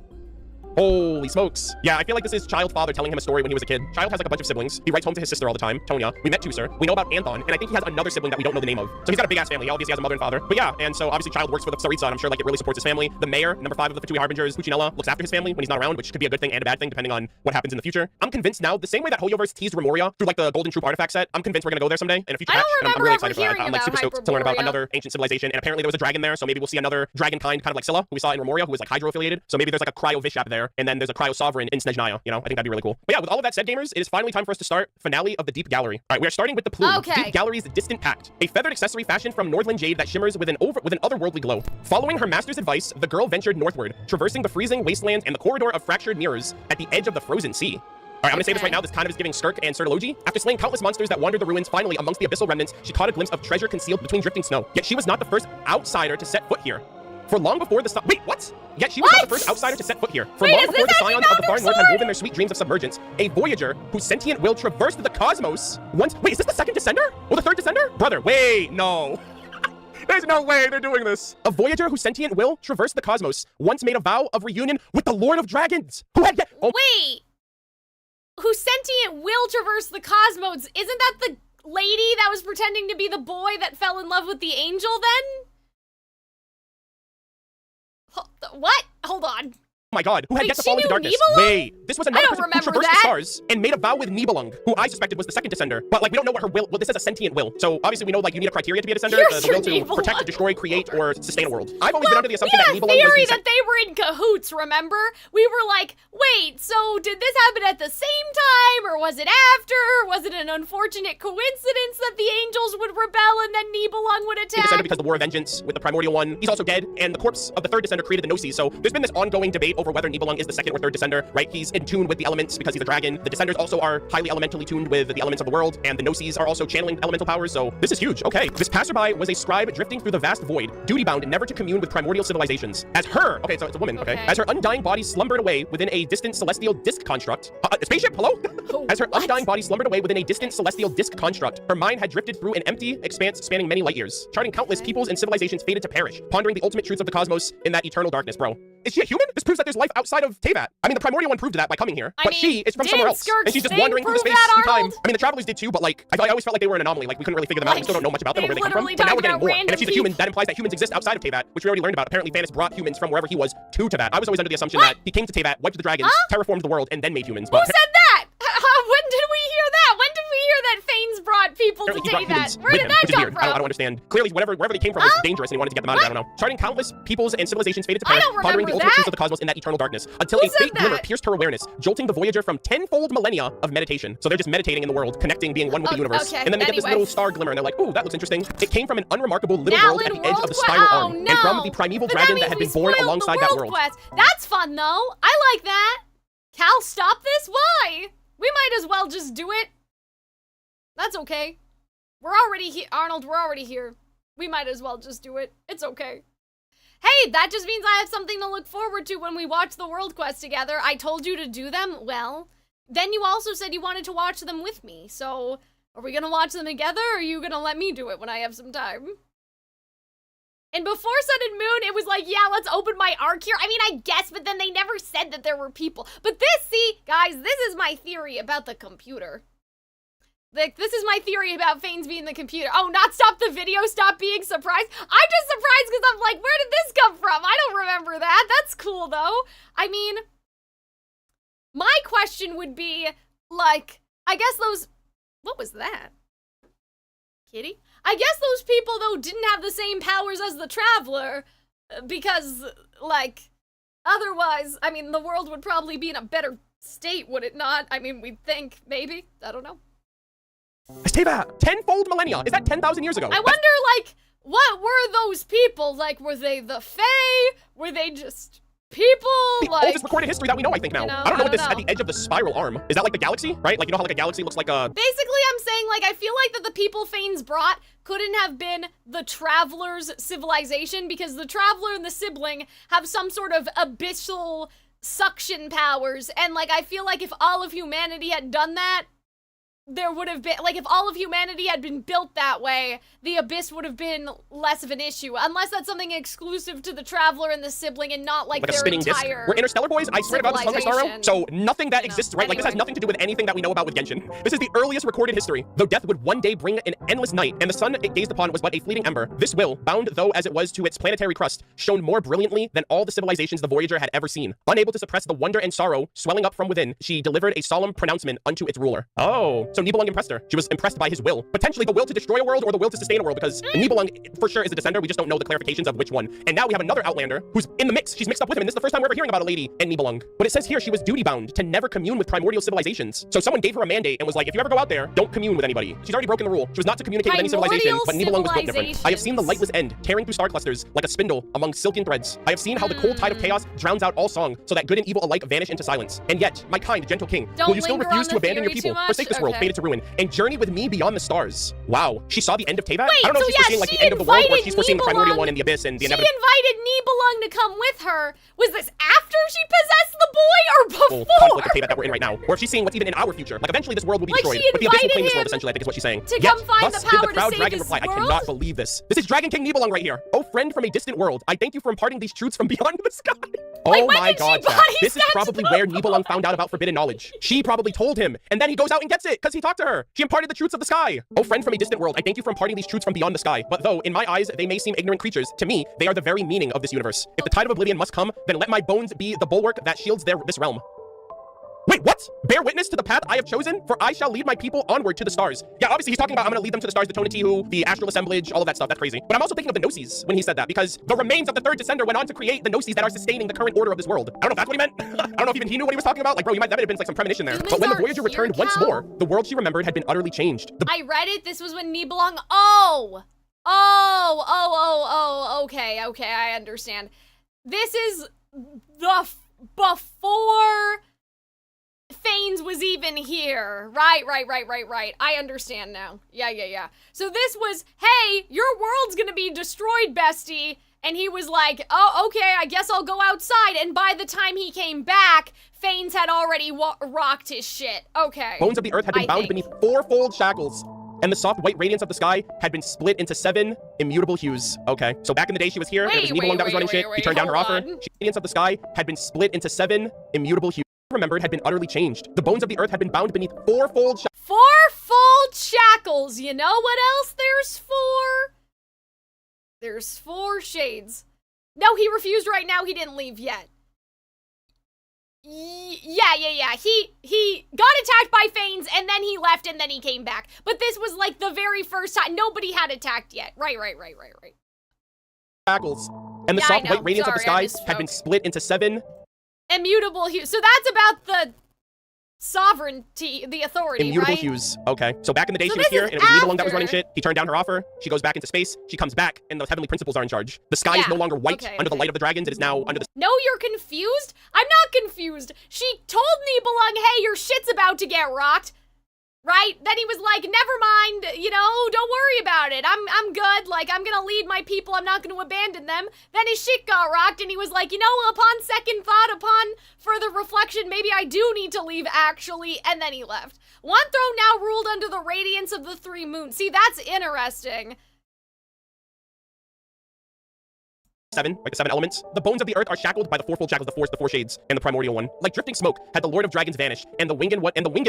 Holy smokes. Yeah, I feel like this is Childe's father telling him a story when he was a kid. Childe has like a bunch of siblings. He writes home to his sister all the time, Tonya. We met Tusser. We know about Anthon, and I think he has another sibling that we don't know the name of. So he's got a big-ass family. He obviously has a mother and father. But yeah, and so obviously Childe works for the Tsaritsa, and I'm sure like it really supports his family. The mayor, number 5 of the Fatui Harbingers, Puccinella, looks after his family when he's not around, which could be a good thing and a bad thing depending on what happens in the future. I'm convinced now, the same way that Hoyoverse teased Remoria through like the Golden Troop artifact set, I'm convinced we're gonna go there someday in a future patch, and I'm really excited for that. I'm like super stoked to learn about another ancient civilization, and apparently there was a dragon there, so maybe we'll see another dragon kind of like Scylla, who we saw in Remoria, who is like Hydro affiliated. So maybe there's like a cryo Vishap there, and then there's a cryo sovereign in Snezhnaya. You know, I think that'd be really cool. But yeah, with all of that said, gamers, it is finally time for us to start finale of the Deep Gallery. All right, we are starting with the plume. Deep Gallery's Distant Pact, a feathered accessory fashioned from Northland jade that shimmers with an otherworldly glow. Following her master's advice, the girl ventured northward, traversing the freezing wastelands and the corridor of fractured mirrors at the edge of the frozen sea. All right, I'm gonna say this right now. This kind of is giving SKIRK and Sertology. After slaying countless monsters that wandered the ruins, finally amongst the abyssal remnants, she caught a glimpse of treasure concealed between drifting snow. Yet she was not the first outsider to set foot here. For long before the wait, what? Yet she was not the first outsider to set foot here. For long before the scions of the far north had woven their sweet dreams of submergence, a voyager whose sentient will traversed the cosmos once. Wait, is this the second descender? Or the third descender? Brother, wait, no. There's no way they're doing this. A voyager whose sentient will traversed the cosmos once made a vow of reunion with the Lord of Dragons, who had Wait. Whose sentient will traverse the cosmos? Isn't that the lady that was pretending to be the boy that fell in love with the angel then? What? Hold on. my god, who had Wait, yet to she fall into knew darkness. Nibelung? Wait, this was another person who remember traversed that. the stars and made a vow with Nibelung, who I suspected was the second descender. But like, we don't know what her will. Well, this is a sentient will. So obviously we know like you need a criteria to be a descender, the will to Nibelung. protect, destroy, create, or sustain a world. I've always been under the assumption that Nibelung theory was the that they were in cahoots, remember? We were like, wait, so did this happen at the same time, or was it after? Was it an unfortunate coincidence that the angels would rebel and then Nibelung would attack? descender because the War of Vengeance with the primordial one. He's also dead, and the corpse of the third descender created the Gnosis. So there's been this ongoing debate over whether Nibelung is the second or third descender, right? He's in tune with the elements because he's a dragon. The descenders also are highly elementally tuned with the elements of the world, and the Gnosis are also channeling elemental powers. So this is huge. Okay, this passerby was a scribe drifting through the vast void, duty-bound never to commune with primordial civilizations. As her, okay, so it's a woman, okay? As her undying body slumbered away within a distant celestial disk construct. Spaceship, hello? As her undying body slumbered away within a distant celestial disk construct, her mind had drifted through an empty expanse spanning many light years, charting countless peoples and civilizations fated to perish, pondering the ultimate truths of the cosmos in that eternal darkness, bro. Is she a human? This proves that there's life outside of Teyvat. I mean, the primordial one proved that by coming here, but she is from somewhere else, and she's just wandering through the space and time. I mean, the travelers did too, but like, I always felt like they were an anomaly. Like, we couldn't really figure them out. We still don't know much about them or where they come from. But now we're getting more. And if she's a human, that implies that humans exist outside of Teyvat, which we already learned about. Apparently, Thanos brought humans from wherever he was to Teyvat. I was always under the assumption that he came to Teyvat, wiped the dragons, terraformed the world, and then made humans. Who said that? When did we hear that? When did we hear that Fanes brought people to Teyvat? Where did that come from? I don't understand. Clearly, wherever they came from was dangerous, and he wanted to get them out of there. I don't know. Charting countless peoples and civilizations fated to perish, pondering the ultimate truths of the cosmos in that eternal darkness, until a faint glimmer pierced her awareness, jolting the Voyager from tenfold millennia of meditation. So they're just meditating in the world, connecting, being one with the universe. And then they get this little star glimmer, and they're like, ooh, that looks interesting. It came from an unremarkable little world at the edge of the spiral arm, and from the primeval dragon that had been born alongside that world. That's fun, though. I like that. Cal, stop this? Why? We might as well just do it. That's okay. We're already here. Arnold, we're already here. We might as well just do it. It's okay. Hey, that just means I have something to look forward to when we watch the World Quest together. I told you to do them. Well, then you also said you wanted to watch them with me. So, are we gonna watch them together, or are you gonna let me do it when I have some time? And before Sun and Moon, it was like, yeah, let's open my arc here. I mean, I guess, but then they never said that there were people. But this, see, guys, this is my theory about the computer. Like, this is my theory about Fanes being the computer. Oh, not stop the video, stop being surprised. I'm just surprised because I'm like, where did this come from? I don't remember that. That's cool, though. I mean, my question would be, like, I guess those... What was that? Kitty? I guess those people, though, didn't have the same powers as the Traveler, because, like, otherwise, I mean, the world would probably be in a better state, would it not? I mean, we'd think, maybe. I don't know. Teyvat, tenfold millennia. Is that 10,000 years ago? I wonder, like, what were those people? Like, were they the Fae? Were they just people? The oldest recorded history that we know, I think, now. You know, I don't know what this is at the edge of the spiral arm. Is that like the galaxy, right? Like, you know how like a galaxy looks like a... Basically, I'm saying, like, I feel like that the people Fanes brought couldn't have been the Traveler's civilization, because the Traveler and the sibling have some sort of abyssal suction powers, and, like, I feel like if all of humanity had done that, there would have been, like, if all of humanity had been built that way, the abyss would have been less of an issue. Unless that's something exclusive to the Traveler and the sibling and not, like, a their spinning disc. entire We're interstellar boys. I swear to God, this is hung by Starro. So nothing that exists, right? Like, this has nothing to do with anything that we know about with Genshin. This is the earliest recorded history. Though death would one day bring an endless night, and the sun it gazed upon was but a fleeting ember, this will, bound though as it was to its planetary crust, shone more brilliantly than all the civilizations the Voyager had ever seen. Unable to suppress the wonder and sorrow swelling up from within, she delivered a solemn pronouncement unto its ruler. Oh, so Nibelung impressed her. She was impressed by his will. Potentially the will to destroy a world or the will to sustain a world, because Nibelung for sure is a descender. We just don't know the clarifications of which one. And now we have another Outlander who's in the mix. She's mixed up with him, and this is the first time we're ever hearing about a lady and Nibelung. But it says here she was duty-bound to never commune with primordial civilizations. So someone gave her a mandate and was like, if you ever go out there, don't commune with anybody. She's already broken the rule. She was not to communicate with any civilization, but Nibelung was built different. I have seen the lightless end tearing through star clusters like a spindle among silken threads. I have seen how the cold tide of chaos drowns out all song, so that good and evil alike vanish into silence. And yet, my kind, gentle king, will you still refuse to abandon your people, forsake this world fated to ruin, and journey with me beyond the stars? Wow, she saw the end of Teyvat? I don't know if she's foreseeing like the end of the world, or if she's foreseeing the primordial one and the abyss and the inevitable. She invited Nibelung to come with her. Was this after she possessed the boy, or before? Conflict of Teyvat that we're in right now, or if she's seeing what's even in our future. Like, eventually this world will be destroyed, but the abyss will claim this world, essentially, I think is what she's saying. To come find the power did the proud to dragon save reply, his I world? cannot believe this. This is Dragon King Nibelung right here. Oh, friend from a distant world, I thank you for imparting these truths from beyond the sky. Oh my god, Zach. This is probably where Nibelung found out about forbidden knowledge. She probably told him, and then he goes out and gets it, because he talked to her. She imparted the truths of the sky. Oh, friend from a distant world, I thank you for imparting these truths from beyond the sky. But though, in my eyes, they may seem ignorant creatures, to me, they are the very meaning of this universe. If the tide of oblivion must come, then let my bones be the bulwark that shields this realm. Wait, what? Bear witness to the path I have chosen, for I shall lead my people onward to the stars. Yeah, obviously he's talking about I'm gonna lead them to the stars, the Tonatiuh, the astral assemblage, all of that stuff. That's crazy. But I'm also thinking of the Gnosis when he said that, because the remains of the third descender went on to create the Gnosis that are sustaining the current order of this world. I don't know if that's what he meant. I don't know if even he knew what he was talking about. Like, bro, that might have been like some premonition there. But when the Voyager returned once more, the world she remembered had been utterly changed. I read it. This was when Nibelung. Okay, I understand. This is the before Fanes was even here. Right. I understand now. Yeah. So this was, hey, your world's gonna be destroyed, bestie. And he was like, oh, okay, I guess I'll go outside. And by the time he came back, Fanes had already rocked his shit. Okay. Bones of the earth had been bound beneath fourfold shackles. And the soft white radiance of the sky had been split into 7 immutable hues. Okay, so back in the day she was here, and it was Nibelung that was running shit. He turned down her offer. The radiance of the sky had been split into 7 immutable hues. Remembered had been utterly changed. The bones of the earth had been bound beneath fourfold shackles. You know what else there's 4? There's 4 shades. No, he refused right now. He didn't leave yet. Yeah. He got attacked by Fanes, and then he left, and then he came back. But this was like the very first time. Nobody had attacked yet. Right. Shackles. And the soft white radiance of the sky had been split into 7 immutable hues. So that's about the sovereignty, the authority, immutable right? hues. Okay. So back in the day she was here, and it was Nibelung that was running shit. He turned down her offer. She goes back into space. She comes back, and the heavenly principles are in charge. The sky is no longer white under the light of the dragons. It is now under the... No, you're confused? I'm not confused. She told Nibelung, hey, your shit's about to get rocked. Right? Then he was like, never mind, you know, don't worry about it. I'm good. Like, I'm gonna lead my people. I'm not gonna abandon them. Then his shit got rocked, and he was like, you know, upon second thought, upon further reflection, maybe I do need to leave, actually. And then he left. One throne now ruled under the radiance of the 3 moons. See, that's interesting. 7, like the 7 elements. The bones of the earth are shackled by the fourfold shackles, the force, the 4 shades, and the primordial one. Like drifting smoke had the Lord of Dragons vanished, and the winged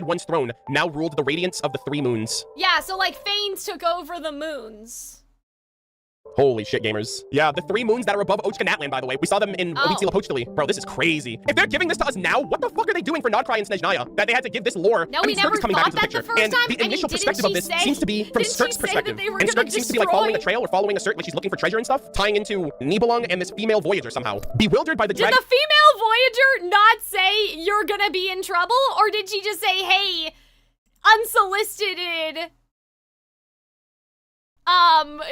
one's throne now ruled the radiance of the 3 moons. Yeah, so like Fanes took over the moons. Holy shit, gamers. Yeah, the 3 moons that are above Ochkanatlan, by the way. We saw them in Oitsila Pochtili. Bro, this is crazy. If they're giving this to us now, what the fuck are they doing for Nodcry and Snezhnaya? That they had to give this lore. No, we never coming back into the thought picture. that the first time. And the initial perspective of this seems to be from SKIRK's perspective. And SKIRK seems to be like following a trail or following a cert, like she's looking for treasure and stuff, tying into Nibelung and this female Voyager somehow. Bewildered by the dragon. Did the female Voyager not say you're gonna be in trouble? Or did she just say, hey, unsolicited,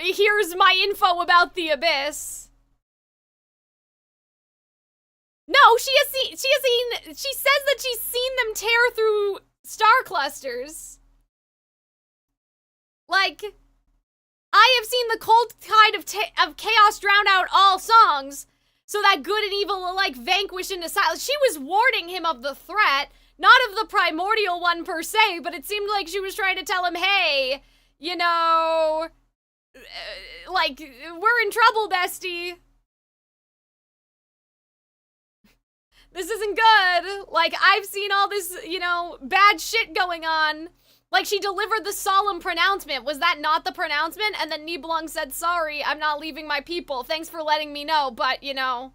here's my info about the abyss? No, she says that she's seen them tear through star clusters. Like, I have seen the cold tide of chaos drown out all songs, so that good and evil will, like, vanquish into silence. She was warning him of the threat, not of the primordial one per se, but it seemed like she was trying to tell him, hey, you know, like, we're in trouble, bestie. This isn't good. Like, I've seen all this, you know, bad shit going on. Like, she delivered the solemn pronouncement. Was that not the pronouncement? And then Nibelung said, sorry, I'm not leaving my people. Thanks for letting me know, but, you know.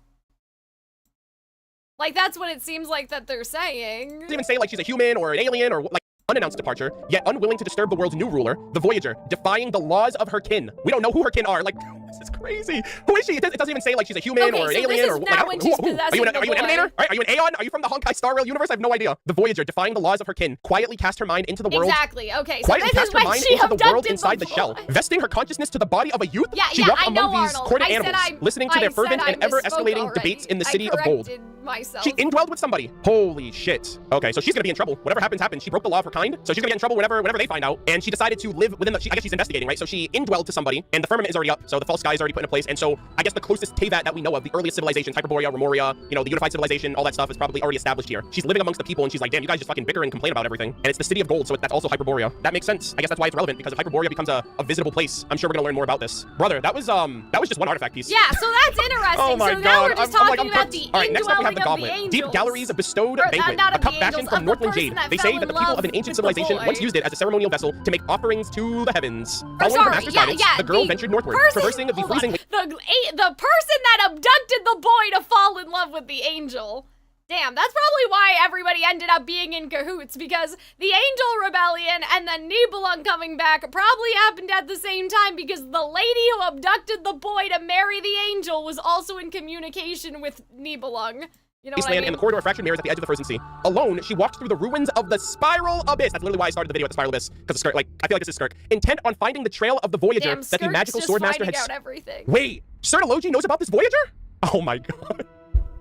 Like, that's what it seems like that they're saying. Doesn't even say, like, she's a human or an alien or, like, unannounced departure, yet unwilling to disturb the world's new ruler, the Voyager, defying the laws of her kin. We don't know who her kin are. Like, this is crazy. Who is she? It doesn't even say, like, she's a human or an alien or, like, who? Are you an emanator? Are you an Aeon? Are you from the Honkai Star Rail universe? I have no idea. The Voyager, defying the laws of her kin, quietly cast her mind into the world. Exactly, okay. So quietly this cast is her when mind she into the world abducted inside the shell, vesting her consciousness to the body of a youth. Yeah, she yeah, walked I know, among these Arnold. courted animals, listening to their fervent and ever-escalating already. debates in the city of gold. myself. She indwelled with somebody. Holy shit. Okay, so she's gonna be in trouble. Whatever happens, happens. She broke the law of her kind, so she's gonna get in trouble whenever they find out. And she decided to live within the, I guess she's investigating, right? So she indwelled to somebody, and the firmament is already up, so the false sky is already put into place. And so I guess the closest Teyvat that we know of, the earliest civilizations, Hyperborea, Remoria, you know, the unified civilization, all that stuff is probably already established here. She's living amongst the people, and she's like, damn, you guys just fucking bicker and complain about everything. And it's the city of gold, so that's also Hyperborea. That makes sense. I guess that's why it's relevant, because if Hyperborea becomes a visitable place, I'm sure we're gonna learn more about this. Brother, that was just one artifact piece. Yeah, so that's interesting. Oh my so God. now we're just talking I'm about the all right, next up we have the indwelling of goblet. the Deep galleries of bestowed Or, banquet. not A of cup the fashioned angels, from of the Northland person jade. that They fell say in that the people love of an ancient with the civilization boy. once used it as a ceremonial vessel to make offerings to the heavens. Following sorry, her master's guidance, the girl ventured northward, traversing the freezing... The person that abducted the boy to fall in love with the angel. Damn, that's probably why everybody ended up being in cahoots, because the Angel Rebellion and then Nibelung coming back probably happened at the same time, because the lady who abducted the boy to marry the angel was also in communication with Nibelung. You know what I mean? And the corridor of fractured mirrors at the edge of the frozen sea. Alone, she walked through the ruins of the Spiral Abyss. That's literally why I started the video at the Spiral Abyss, because SKIRK, like, I feel like this is SKIRK. Intent on finding the trail of the Voyager Damn, that the magical swordmaster had... out everything. Wait, Cernology knows about this Voyager? Oh my god.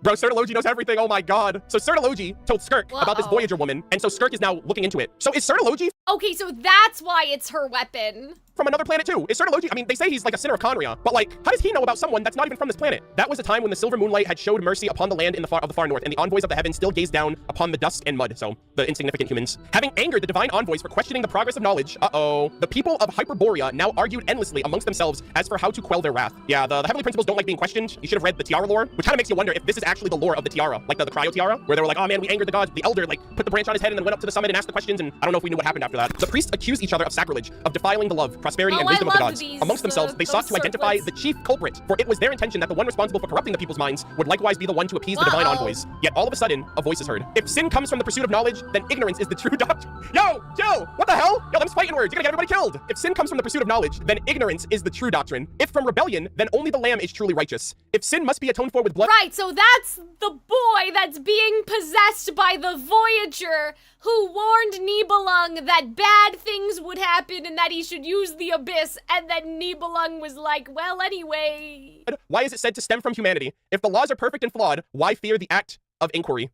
Bro, Cernology knows everything. Oh my god. So Cernology told SKIRK about this Voyager woman, and so SKIRK is now looking into it. So is Cernology... Okay, so that's why it's her weapon. From another planet too. Is Cernology... I mean, they say he's like a sinner of Conria, but like, how does he know about someone that's not even from this planet? That was a time when the silver moonlight had showed mercy upon the land in the far north, and the envoys of the heavens still gazed down upon the dust and mud, so the insignificant humans. Having angered the divine envoys for questioning the progress of knowledge, the people of Hyperborea now argued endlessly amongst themselves as for how to quell their wrath. Yeah, the heavenly principles don't like being questioned. You should have read the Tiara lore, which kind of makes you wonder if this is actually the lore of the Tiara, like the Cryo Tiara, where they were like, oh man, we angered the gods. The elder like put the branch on his head and then went up to the summit and asked the questions, and I don't know if we knew what happened after that. The priests accused each other of sacrilege, of defiling the love, prosperity, and wisdom of the gods. Amongst themselves, they sought to identify the chief culprit, for it was their intention that the one responsible for corrupting the people's minds would likewise be the one to appease the divine envoys. Yet all of a sudden, a voice is heard. If sin comes from the pursuit of knowledge, then ignorance is the true doctrine. Yo, Jill, what the hell? Yo, them's fighting words. You're gonna get everybody killed. If sin comes from the pursuit of knowledge, then ignorance is the true doctrine. If from rebellion, then only the lamb is truly righteous. If sin must be atoned for with blood... Right, so that's the boy that's being possessed by the Voyager who warned Nibelung that bad things would happen and that he should use the abyss, and then Nibelung was like, well, anyway... Why is it said to stem from humanity? If the laws are perfect and flawed, why fear the act of inquiry?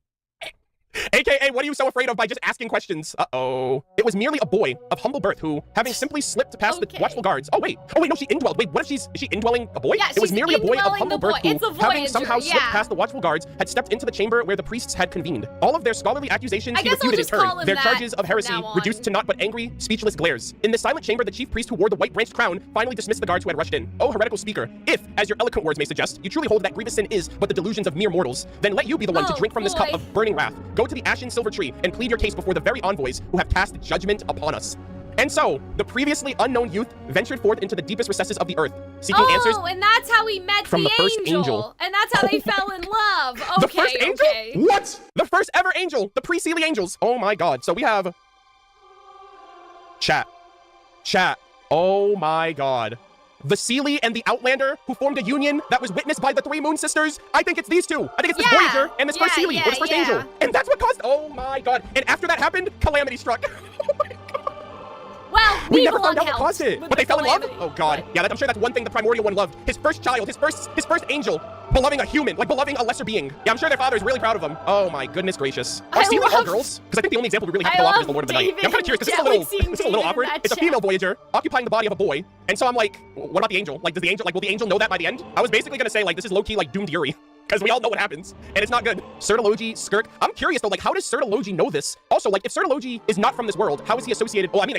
AKA, what are you so afraid of by just asking questions? Uh-oh. It was merely a boy of humble birth who, having simply slipped past the watchful guards... Oh, wait, no, she indwelled. Wait, what if is she indwelling a boy? Yeah, it was merely a boy of humble birth who, Voyager, having somehow slipped past the watchful guards, had stepped into the chamber where the priests had convened. All of their scholarly accusations he refuted in turn, their charges of heresy reduced to naught but angry, speechless glares. In the silent chamber, the chief priest who wore the white-branched crown finally dismissed the guards who had rushed in. Oh, heretical speaker, if, as your eloquent words may suggest, you truly hold that grievous sin is but the delusions of mere mortals, then let you be the one to drink from this cup of burning wrath. Go to the ashen silver tree and plead your case before the very envoys who have cast judgment upon us. And so, the previously unknown youth ventured forth into the deepest recesses of the earth, seeking answers and that's how he met from the first angel. And that's how they fell in love. Okay, the first angel? What? The first ever angel, the pre-Seelie angels. Oh my god. So we have... Chat. Oh my god. The Seelie and the Outlander who formed a union that was witnessed by the three Moon Sisters. I think it's these two. I think it's this Voyager and this first Seelie, or this first angel. And that's what caused... Oh my god. And after that happened, calamity struck. Oh my god. Well, we never found out what caused it. But they fell in love? Oh god. Yeah, I'm sure that's one thing the primordial one loved. His first child, his first angel, beloving a human, like beloving a lesser being. Yeah, I'm sure their father is really proud of him. Oh my goodness gracious. Are Seelie all girls? Because I think the only example we really have to go off is the Lord of the Night. Yeah, I'm kind of curious because this is a little awkward. It's a female Voyager occupying the body of a boy. And so I'm like, what about the angel? Like, does the angel, will the angel know that by the end? I was basically gonna say, like, this is low-key like doomed Yuri. Because we all know what happens, and it's not good. Cernology, SKIRK. I'm curious though, like, how does Cernology know this? Also, like, if Cernology is not from this world, how is he associated? Oh, I mean,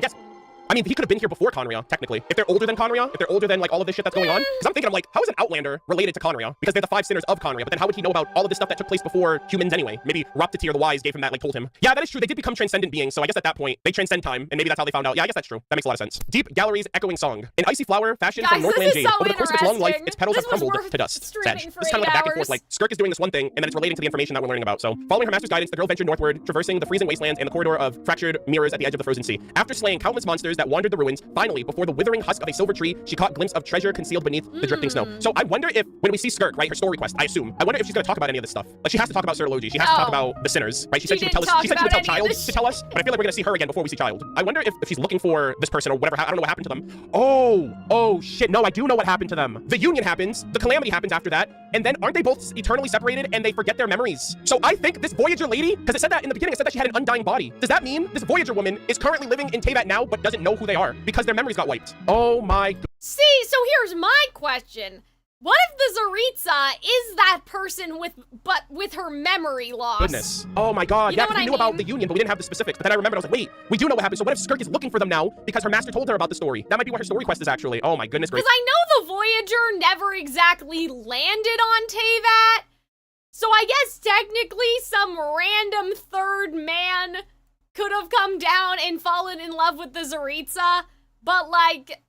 I mean, he could have been here before Conria, technically. If they're older than Conria, if they're older than, like, all of this shit that's going on. Because I'm thinking, I'm like, how is an Outlander related to Conria? Because they're the 5 sinners of Conria. But then how would he know about all of this stuff that took place before humans anyway? Maybe Roptatir the Wise gave him that, like, told him. Yeah, that is true. They did become transcendent beings. So I guess at that point, they transcend time. And maybe that's how they found out. Yeah, I guess that's true. That makes a lot of sense. Deep galleries echoing song. An icy flower fashioned from Northland Jade. Over the course of its long life, its petals have crumbled to dust. Sad. This is kind of like a back and forth. Like, SKIRK is doing this one thing, and then it's relating to the information that we're learning about. So, following her master's guidance, the girl ventured northward, traversing the freezing wastelands and the corridor of fractured mirrors at the edge of the frozen sea. After slaying countless monsters sisters that wandered the ruins. Finally, before the withering husk of a silver tree, she caught a glimpse of treasure concealed beneath the drifting snow. So I wonder if, when we see SKIRK, right, her story quest, I assume, I wonder if she's gonna talk about any of this stuff. Like, she has to talk about Certology. She has to talk about the sinners, right? She said she would tell us. She said she would tell Child to tell us, but I feel like we're gonna see her again before we see Child. I wonder if she's looking for this person or whatever. I don't know what happened to them. Oh shit! No, I do know what happened to them. The union happens. The calamity happens after that, and then aren't they both eternally separated and they forget their memories? So I think this Voyager lady, because it said that in the beginning, it said that she had an undying body. Does that mean this Voyager woman is currently living in Teyvat now, but doesn't know who they are because their memories got wiped? Oh my god. See, so here's my question. What if the Tsaritsa is that person with her memory loss? Goodness. Oh my god. You know Yeah, because we knew about the union, but we didn't have the specifics. But then I remembered, I was like, wait, we do know what happened. So what if SKIRK is looking for them now because her master told her about the story? That might be what her story quest is actually. Oh my goodness gracious. Because I know the Voyager never exactly landed on Teyvat. So I guess technically some random third man could have come down and fallen in love with the Tsaritsa. But like,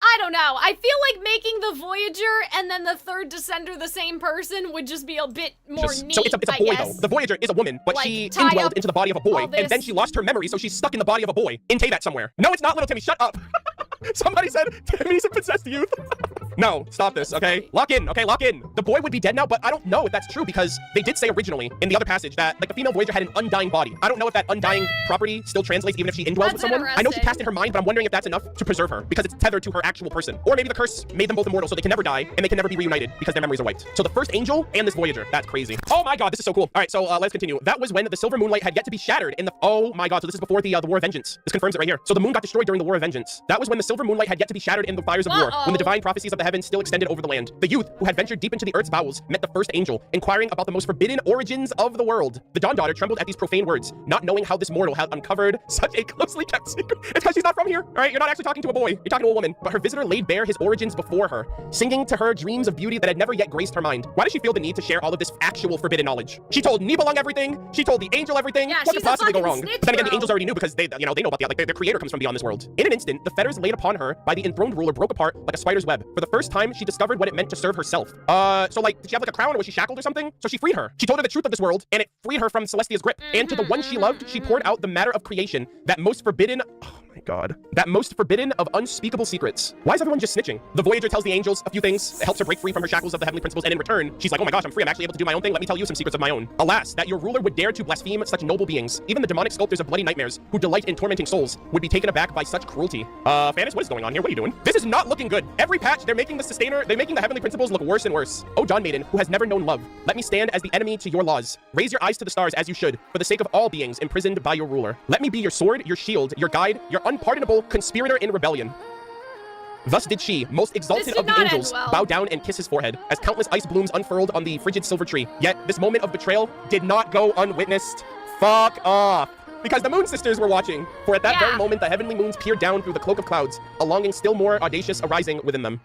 I don't know. I feel like making the Voyager and then the third Descender the same person would just be a bit more neat, So it's a boy, though. The Voyager is a woman, but like, she indwelled into the body of a boy, and then she lost her memory, so she's stuck in the body of a boy in Teyvat somewhere. No, it's not, little Timmy. Shut up. Somebody said Timmy's a possessed youth. No, stop this, okay? Lock in, okay? Lock in. The boy would be dead now, but I don't know if that's true because they did say originally in the other passage that like the female Voyager had an undying body. I don't know if that undying property still translates even if she indwells with someone. I know she cast in her mind, but I'm wondering if that's enough to preserve her because it's tethered to her actual person. Or maybe the curse made them both immortal so they can never die and they can never be reunited because their memories are wiped. So the first angel and this Voyager. That's crazy. Oh my god, this is so cool. All right, so let's continue. That was when the silver moonlight had yet to be shattered in the... Oh my god, so this is before the War of Vengeance. This confirms it right here. So the moon got destroyed during the War of Vengeance. That was when the silver moonlight had yet to be shattered in the fires of war, when the divine prophecies of the heavens still extended over the land. The youth, who had ventured deep into the earth's bowels, met the first angel, inquiring about the most forbidden origins of the world. The Dawn Daughter trembled at these profane words, not knowing how this mortal had uncovered such a closely kept secret. It's because she's not from here, all right? You're not actually talking to a boy. You're talking to a woman. But her visitor laid bare his origins before her, singing to her dreams of beauty that had never yet graced her mind. Why does she feel the need to share all of this actual forbidden knowledge? She told Nibelung everything. She told the angel everything. Yeah, what could possibly go wrong? But then again, the angels already knew because they know about the, like, their creator comes from beyond this world. In an instant, the fetters laid upon her by the enthroned ruler broke apart like a spider's web. For the first time, she discovered what it meant to serve herself. So like, did she have like a crown or was she shackled or something? So she freed her. She told her the truth of this world and it freed her from Celestia's grip. And to the one she loved, she poured out the matter of creation, that most forbidden... Oh my god. That most forbidden of unspeakable secrets. Why is everyone just snitching? The Voyager tells the angels a few things. It helps her break free from her shackles of the heavenly principles, and in return, she's like, oh my gosh, I'm free. I'm actually able to do my own thing. Let me tell you some secrets of my own. Alas, that your ruler would dare to blaspheme such noble beings. Even the demonic sculptors of bloody nightmares, who delight in tormenting souls, would be taken aback by such cruelty. Fanis, what is going on here? What are you doing? This is not looking good. Every patch, they're making the sustainer, they're making the heavenly principles look worse and worse. Oh, Dawn Maiden, who has never known love, let me stand as the enemy to your laws. Raise your eyes to the stars as you should, for the sake of all beings imprisoned by your ruler. Let me be your sword, your shield, your guide, your unpardonable conspirator in rebellion. Thus did she, most exalted of the angels, bow down and kiss his forehead, as countless ice blooms unfurled on the frigid silver tree. Yet this moment of betrayal did not go unwitnessed. Fuck off. Because the Moon Sisters were watching, for at that very moment the heavenly moons peered down through the cloak of clouds, a longing still more audacious arising within them.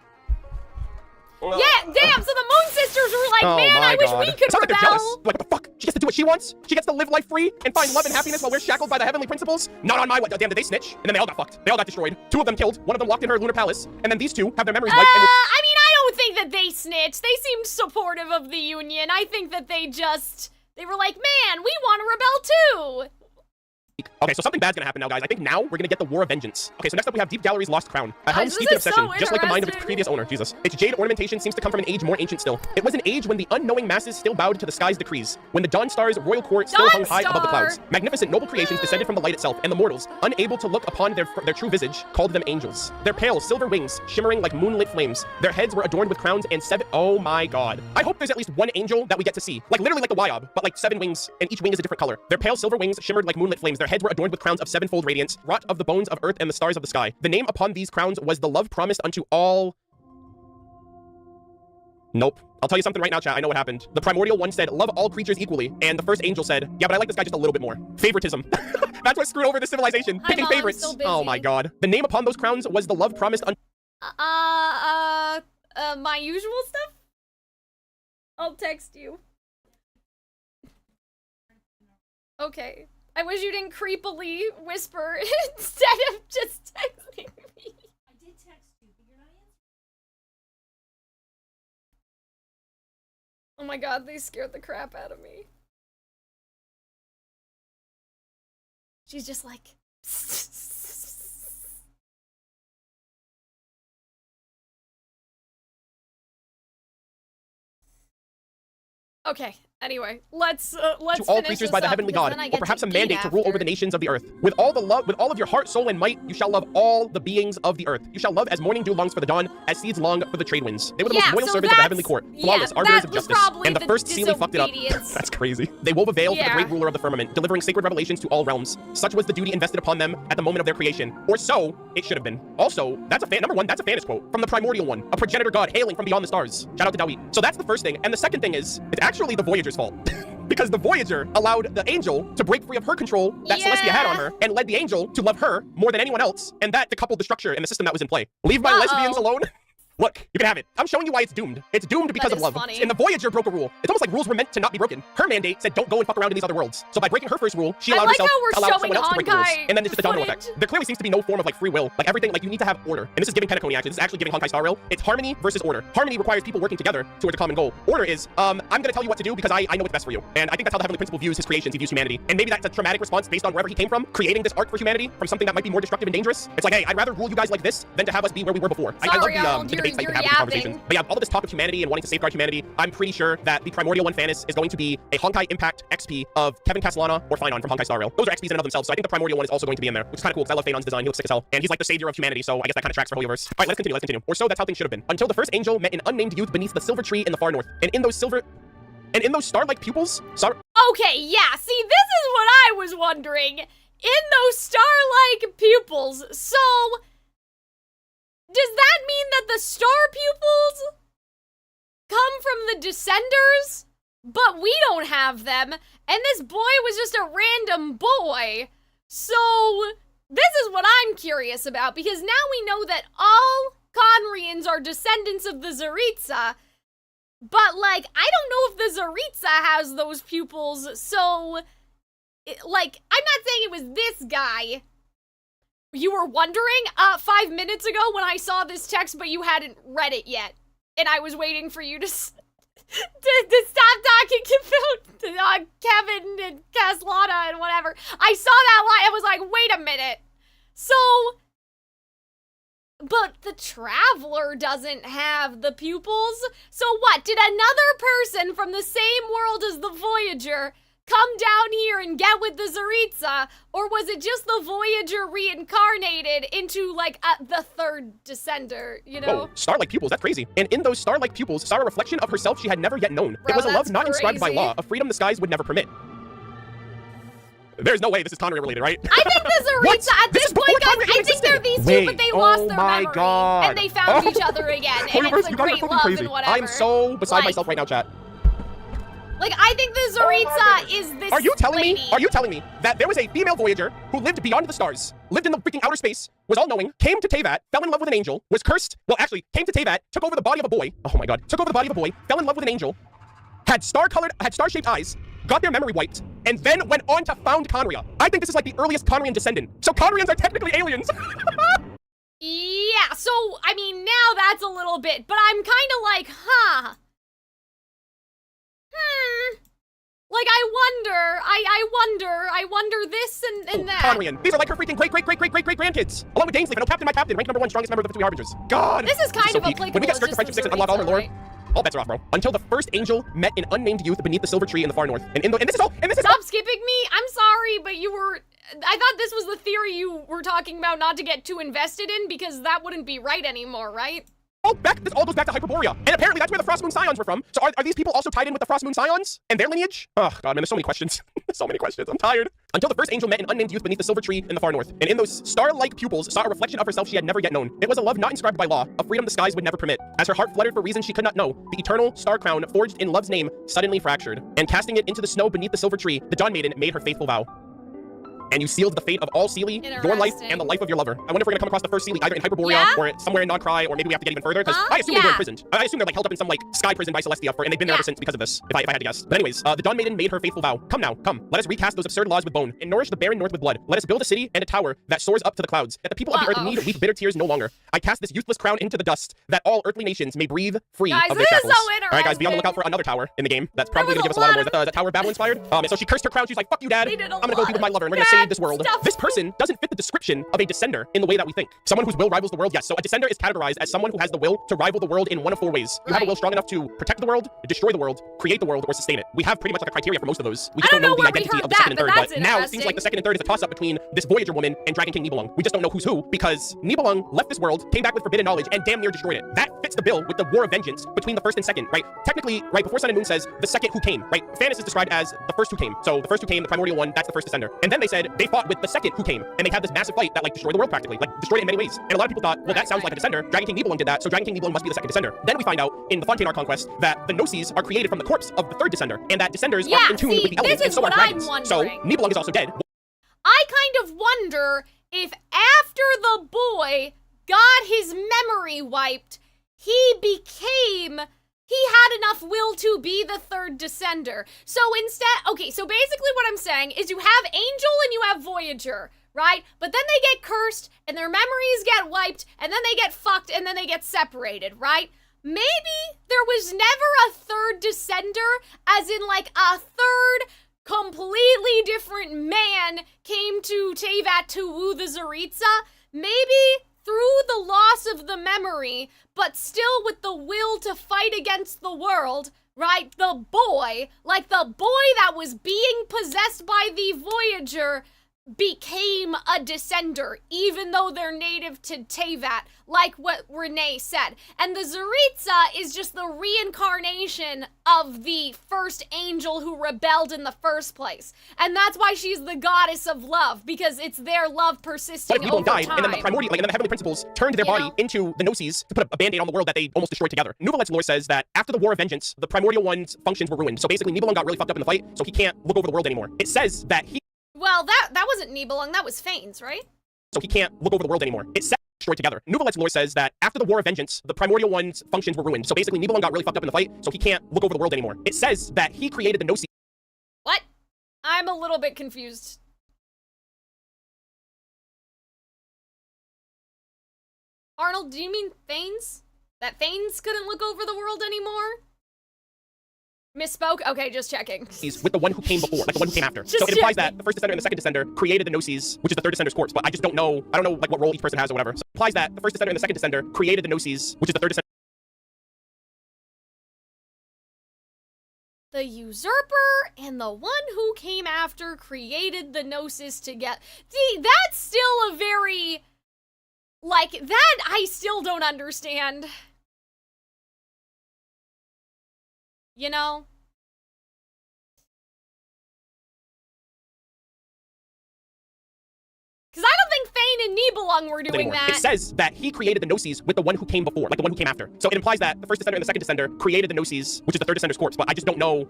Yeah, damn, so the Moon Sisters were like, man, I wish we could like they're jealous. rebel. Like, what the fuck? She gets to do what she wants? She gets to live life free and find love and happiness while we're shackled by the heavenly principles? Not on my watch. Damn, did they snitch? And then they all got fucked. They all got destroyed. 2 of them killed. 1 of them locked in her lunar palace. And then these 2 have their memories wiped. I mean, I don't think that they snitched. They seemed supportive of the Union. I think that they were like, man, we want to rebel too. Okay, so something bad's gonna happen now, guys. I think now we're gonna get the War of Vengeance. Okay, so next up we have Deep Gallery's Lost Crown. A helm steeped in obsession, just like the mind of its previous owner, Jesus. Its jade ornamentation seems to come from an age more ancient still. It was an age when the unknowing masses still bowed to the sky's decrees, when the Dawn Star's royal court still hung high above the clouds. Magnificent noble creations descended from the light itself, and the mortals, unable to look upon their true visage, called them angels. Their pale silver wings, shimmering like moonlit flames. Their heads were adorned with crowns and 7... Oh my god. I hope there's at least 1 angel that we get to see. Like, literally like the Wyob, but like 7 wings, and each wing is a different color. Their pale silver wings shimmered like moonlit flames. Their heads were adorned with crowns of 7-fold radiance, wrought of the bones of earth and the stars of the sky. The name upon these crowns was the love promised unto all... Nope. I'll tell you something right now, chat. I know what happened. The primordial one said, love all creatures equally. And the first angel said, yeah, but I like this guy just a little bit more. Favoritism. That's what screwed over the civilization. Picking favorites. Oh my god. The name upon those crowns was the love promised unto... My usual stuff? I'll text you. Okay. I wish you didn't creepily whisper instead of just texting me. I did text you, but you're not answering. Oh my god, they scared the crap out of me. She's just like... Okay. Anyway, let's to all finish creatures this by the up, heavenly because God, then I or get perhaps to a eat mandate to rule over after. the nations of the earth. With all of your heart, soul, and might, you shall love all the beings of the earth. You shall love as morning dew longs for the dawn, as seeds long for the trade winds. They were the most loyal servants of the heavenly court, flawless arbiters of justice. And the first Seelie fucked it up. That's crazy. They wove a veil for the great ruler of the firmament, delivering sacred revelations to all realms. Such was the duty invested upon them at the moment of their creation, or so it should have been. Also, that's a number one, that's a Fanis quote from the primordial one, a progenitor god hailing from beyond the stars. Shout out to Dawit. So that's the first thing. And the second thing is, it's actually the Voyager's fault. Because the Voyager allowed the angel to break free of her control that Celestia had on her and led the angel to love her more than anyone else, and that decoupled the structure and the system that was in play. Leave my lesbians alone. Look, you can have it. I'm showing you why it's doomed. It's doomed because of love. Funny. And the Voyager broke a rule. It's almost like rules were meant to not be broken. Her mandate said don't go and fuck around in these other worlds. So by breaking her first rule, she allowed herself to allow someone else to break the rules. And then it's just a domino effect. There clearly seems to be no form of like free will. Like everything, like you need to have order. And this is giving Penacony actually. This is actually giving Honkai Star Rail. It's harmony versus order. Harmony requires people working together towards a common goal. Order is, I'm gonna tell you what to do because I know what's best for you. And I think that's how the Heavenly Principle views his creations. He views humanity. And maybe that's a traumatic response based on wherever he came from, creating this arc for humanity from something that might be more destructive and dangerous. It's like, hey, I'd rather rule you guys like this than to have us be where we were before. I love the debates that you can have with the conversations. But yeah, all of this talk of humanity and wanting to safeguard humanity, I'm pretty sure that the Primordial One Fanis is going to be a Honkai Impact XP of Kevin Castellana or Finon from Honkai Star Rail. Those are XPs in and of themselves, so I think the Primordial One is also going to be in there, which is kind of cool because I love Fanon's design. He looks sick as hell, and he's like the savior of humanity, so I guess that kind of tracks for Holyverse. All right, let's continue. Or so that's how things should have been. Until the first angel met an unnamed youth beneath the silver tree in the far north, and in those star-like pupils, Okay, yeah, see, this is what I was wondering. In those star-like pupils, so does that mean that the star pupils come from the Descenders? But we don't have them, and this boy was just a random boy. So this is what I'm curious about, because now we know that all Conrians are descendants of the Zaritza, but, like, I don't know if the Zaritza has those pupils, so, like, I'm not saying it was this guy. You were wondering 5 minutes ago when I saw this text, but you hadn't read it yet, and I was waiting for you to stop talking to Kevin and Caslana and whatever. I saw that line, I was like, wait a minute. So, but the Traveler doesn't have the pupils. So what, did another person from the same world as the Voyager come down here and get with the Zaritza, or was it just the Voyager reincarnated into, like, the third Descender, you know? Whoa, star-like pupils, that's crazy. And in those star-like pupils saw a reflection of herself she had never yet known. Bro, it was a love that's not inscribed by crazy. law, a freedom the skies would never permit. There's no way this is Conrian related, right? I think the Zaritza, at this point, guys, I think they're these two, but they lost their memory. God. And they found each other again, and it's a great love and whatever. I am so beside myself right now, chat. Like, I think the Zaritza is this Are you telling lady. me that there was a female Voyager who lived beyond the stars, lived in the freaking outer space, was all-knowing, came to Teyvat, fell in love with an angel, was cursed, well, actually, came to Teyvat, took over the body of a boy, oh my god, took over the body of a boy, fell in love with an angel, had star-shaped eyes, got their memory wiped, and then went on to found Conria. I think this is like the earliest Conrian descendant. So Conrians are technically aliens. Yeah, so, I mean, now that's a little bit, but I'm kind of like, huh. Like, I wonder this and that. Conrian. These are like her freaking great-great-great-great-great-grandkids. Along with Dainsley, Fennel Captain, my captain, rank number 1, strongest member of the 3 Harbingers. God! This is kind so of peak. applicable. When we get Skirk to just Friendship 6 and the unlock all her lore, right? all bets are off, bro. Until the first angel met an unnamed youth beneath the silver tree in the far north. And this is all. Stop skipping me. I'm sorry, but you were. I thought this was the theory you were talking about, not to get too invested in, because that wouldn't be right anymore, right? This all goes back to Hyperborea. And apparently that's where the Frost Moon Scions were from. So are these people also tied in with the Frost Moon Scions and their lineage? Oh, God, man, there's so many questions. So many questions. I'm tired. Until the first angel met an unnamed youth beneath the silver tree in the far north. And in those star-like pupils saw a reflection of herself she had never yet known. It was a love not inscribed by law, a freedom the skies would never permit. As her heart fluttered for reasons she could not know, the eternal star crown forged in love's name suddenly fractured. And casting it into the snow beneath the silver tree, the Dawn Maiden made her faithful vow. And you sealed the fate of all Seelie, your life, and the life of your lover. I wonder if we're gonna come across the first Seelie either in Hyperborea or somewhere in Nodcry, or maybe we have to get even further, because I assume they were imprisoned. I assume they're like held up in some like sky prison by Celestia, and they've been there ever since because of this, if I had to guess. But anyways, the Dawn Maiden made her faithful vow. Come now, come. Let us recast those absurd laws with bone, and nourish the barren north with blood. Let us build a city and a tower that soars up to the clouds, that the people of the earth need weep bitter tears no longer. I cast this useless crown into the dust, that all earthly nations may breathe free of their shackles. Alright guys, be on the lookout for another tower in the game. That's probably gonna give us a lot of more. Is that Tower of Babel inspired? And so she cursed her crown, she's like, fuck you, dad. I'm gonna go be with my lover, and we're gonna saved this world. This person doesn't fit the description of a descender in the way that we think. Someone whose will rivals the world, yes. So a descender is categorized as someone who has the will to rival the world in one of 4 ways. You have a will strong enough to protect the world, destroy the world, create the world, or sustain it. We have pretty much like a criteria for most of those. We just don't know the identity of the second and third, but now it seems like the second and third is a toss-up between this Voyager woman and Dragon King Nibelung. We just don't know who's who, because Nibelung left this world, came back with forbidden knowledge, and damn near destroyed it. That fits the bill with the war of vengeance between the first and second, right? Technically, right, before Sun and Moon says the second who came, right? Thanos is described as the first who came. So the first who came, the primordial one, that's the first descender. And then they said they fought with the second who came, and they had this massive fight that like destroyed the world practically, like destroyed it in many ways. And a lot of people thought, well, that sounds like a descender. Dragon King Nibelung did that, so Dragon King Nibelung must be the second descender. Then we find out in the Fontaine conquest that the Gnosis are created from the corpse of the third descender, and that descenders are in tune with the elements, and so are dragons. So Nibelung is also dead. I kind of wonder if after the boy got his memory wiped, he had enough will to be the third descender. So instead, okay, so basically what I'm saying is you have Angel and you have Voyager, right? But then they get cursed and their memories get wiped and then they get fucked and then they get separated, right? Maybe there was never a third descender, as in like a third completely different man came to Teyvat to woo the Tsaritsa. Maybe through the loss of the memory, but still with the will to fight against the world, right? The boy, like the boy that was being possessed by the Voyager, became a descender, even though they're native to Teyvat, like what Renee said. And the Tsaritsa is just the reincarnation of the first angel who rebelled in the first place. And that's why she's the goddess of love, because it's their love persisting over died, time. and then the primordial, and then the heavenly principles turned their body into the Gnosis to put a band-aid on the world that they almost destroyed together. Nouvelet's lore says that after the War of Vengeance, the primordial one's functions were ruined. So basically, Nibelung got really fucked up in the fight, so he can't look over the world anymore. It says that he... Well, that wasn't Nibelung, that was Fanes, right? So he can't look over the world anymore. It says destroyed together. Nouvelet's lore says that after the War of Vengeance, the primordial one's functions were ruined. So basically, Nibelung got really fucked up in the fight, so he can't look over the world anymore. It says that he created the Gnosis. What? I'm a little bit confused. Arnold, do you mean Fanes? That Fanes couldn't look over the world anymore? Misspoke? Okay, just checking. He's with the one who came before, like the one who came after. So it implies that the first descender and the second descender created the Gnosis, which is the third descender's corpse, but I just don't know, like what role each person has or whatever. So it implies that the first descender and the second descender created the Gnosis, which is the third descender. The usurper and the one who came after created the Gnosis together. See, that's still a very, like, that I still don't understand. You know? Because I don't think Fane and Nibelung were doing that. It says that he created the Gnosis with the one who came before, like the one who came after. So it implies that the first descender and the second descender created the Gnosis, which is the third descender's corpse, but I just don't know,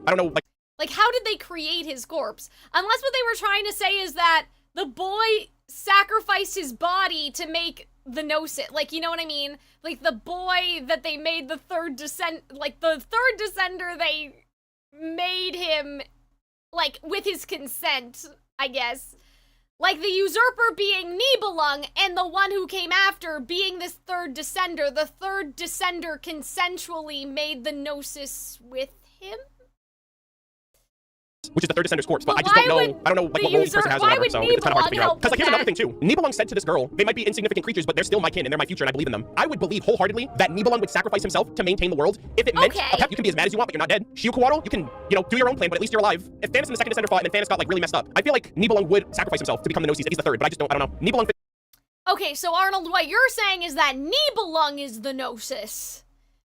Like, how did they create his corpse? Unless what they were trying to say is that the boy sacrificed his body to make the Gnosis. Like, you know what I mean? Like, the boy that they made the third descender, they made him, like, with his consent, I guess. Like, the usurper being Nibelung, and the one who came after being this third descender. The third descender consensually made the Gnosis with him? Which is the third descender's corpse, but I just don't know, like what role each person has or whatever, so it's kind of hard to figure out. Because like here's another thing too, Nibelung said to this girl, they might be insignificant creatures, but they're still my kin and they're my future and I believe in them. I would believe wholeheartedly that Nibelung would sacrifice himself to maintain the world if it meant, you can be as mad as you want, but you're not dead. Shiukuwaro, you can, do your own plan, but at least you're alive. If Thanos and the second descender fought and then Thanos got like really messed up, I feel like Nibelung would sacrifice himself to become the Gnosis if he's the third, but I don't know. Nibelung. Okay, so Arnold, what you're saying is that Nibelung is the Gnosis.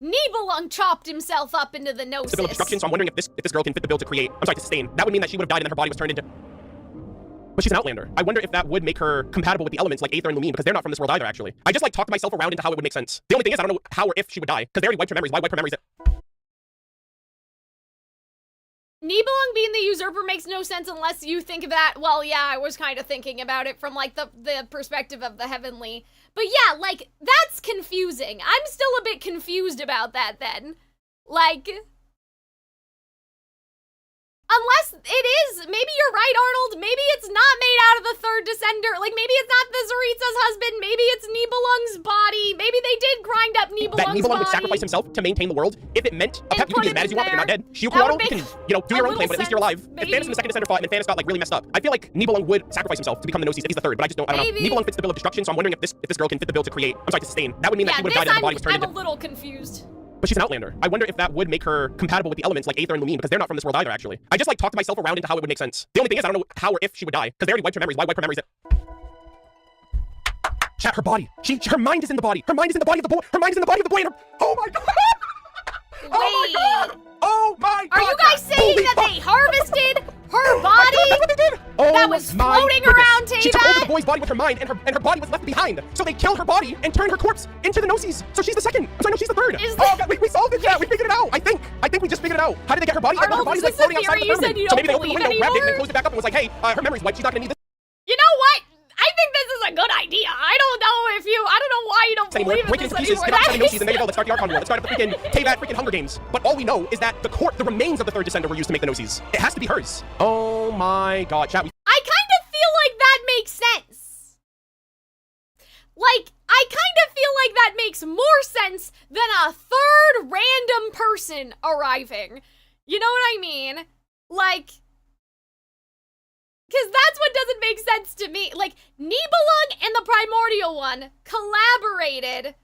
Nibelung chopped himself up into the Gnosis. The bill of destruction, so I'm wondering if this girl can fit the bill to sustain. That would mean that she would have died and then her body was turned into... But she's an Outlander. I wonder if that would make her compatible with the elements like Aether and Lumine, because they're not from this world either, actually. I just like talked myself around into how it would make sense. The only thing is, I don't know how or if she would die, because they already wiped her memories. Why wipe her memories? Nibelung being the usurper makes no sense unless you think of that. Well, yeah, I was kind of thinking about it from like the perspective of the heavenly. But yeah, like, that's confusing. I'm still a bit confused about that then. Like, unless it is. Maybe you're right, Arnold. Maybe it's not made out of the third descender. Like, maybe it's not the Zaritsa's husband. Maybe it's Nibelung's body. Maybe they did grind up Nibelung's body. That Nibelung would sacrifice himself to maintain the world. If it meant a pep, you can be as mad as you want, but you're not dead. Shiukuano, you can, you know, do your own plan, but at least you're alive. If Thanos and the second descender fought and then Thanos got, like, really messed up, I feel like Nibelung would sacrifice himself to become the Gnosis if he's the third, but I don't know. Nibelung fits the bill of destruction, so I'm wondering if this girl can fit the bill to create, to sustain. That would mean that she would have died and her body was turned into... I'm a little confused. But she's an Outlander. I wonder if that would make her compatible with the elements like Aether and Lumine, because they're not from this world either, actually. I just, like, talked myself around into how it would make sense. The only thing is, I don't know how or if she would die, because they already wiped her memories. Why wipe her memories? Chat, her body. Her mind is in the body. Her mind is in the body of the boy. Her mind is in the body of the boy. And her... Oh my god! Wait. Oh my god! Oh my god! Are you guys saying that they harvested her body? That's what they did! Oh, that was floating around, She took over the boy's body with her mind, and her body was left behind. So they killed her body and turned her corpse into the Gnosis. So she's the second. I'm sorry, no, she's the third. Oh god, we solved it, yeah, we figured it out. I think we just figured it out. How did they get her body? Arnold, her body's like floating outside of the firmament. So maybe they opened the window, anymore? grabbed it, and then closed it back up and was like, hey, her memory's wiped, she's not gonna need this. You know what? I think this is a good idea. I don't know why you don't believe in Break it this into pieces, anymore. get out the Gnosis, and there you go, let's start the Archon War. Let's start up the freaking Teyvat freaking Hunger Games. But all we know is that the remains of the third descender were used to make the Gnosis. It has to be hers. Oh my god, chat. I kind of feel like that makes sense. Like, I kind of feel like that makes more sense than a third random person arriving. You know what I mean? Like, because that's what doesn't make sense to me. Like, Nibelung and the Primordial One collaborated.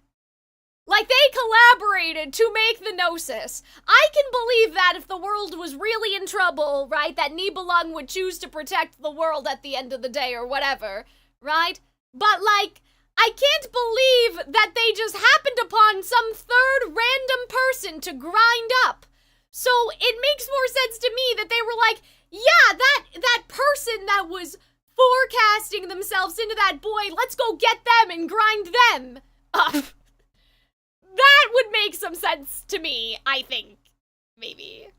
Like, they collaborated to make the Gnosis. I can believe that if the world was really in trouble, right, that Nibelung would choose to protect the world at the end of the day or whatever, right? But, like, I can't believe that they just happened upon some third random person to grind up. So it makes more sense to me that they were like, yeah, that person that was forecasting themselves into that boy, let's go get them and grind them up. That would make some sense to me, I think. Maybe.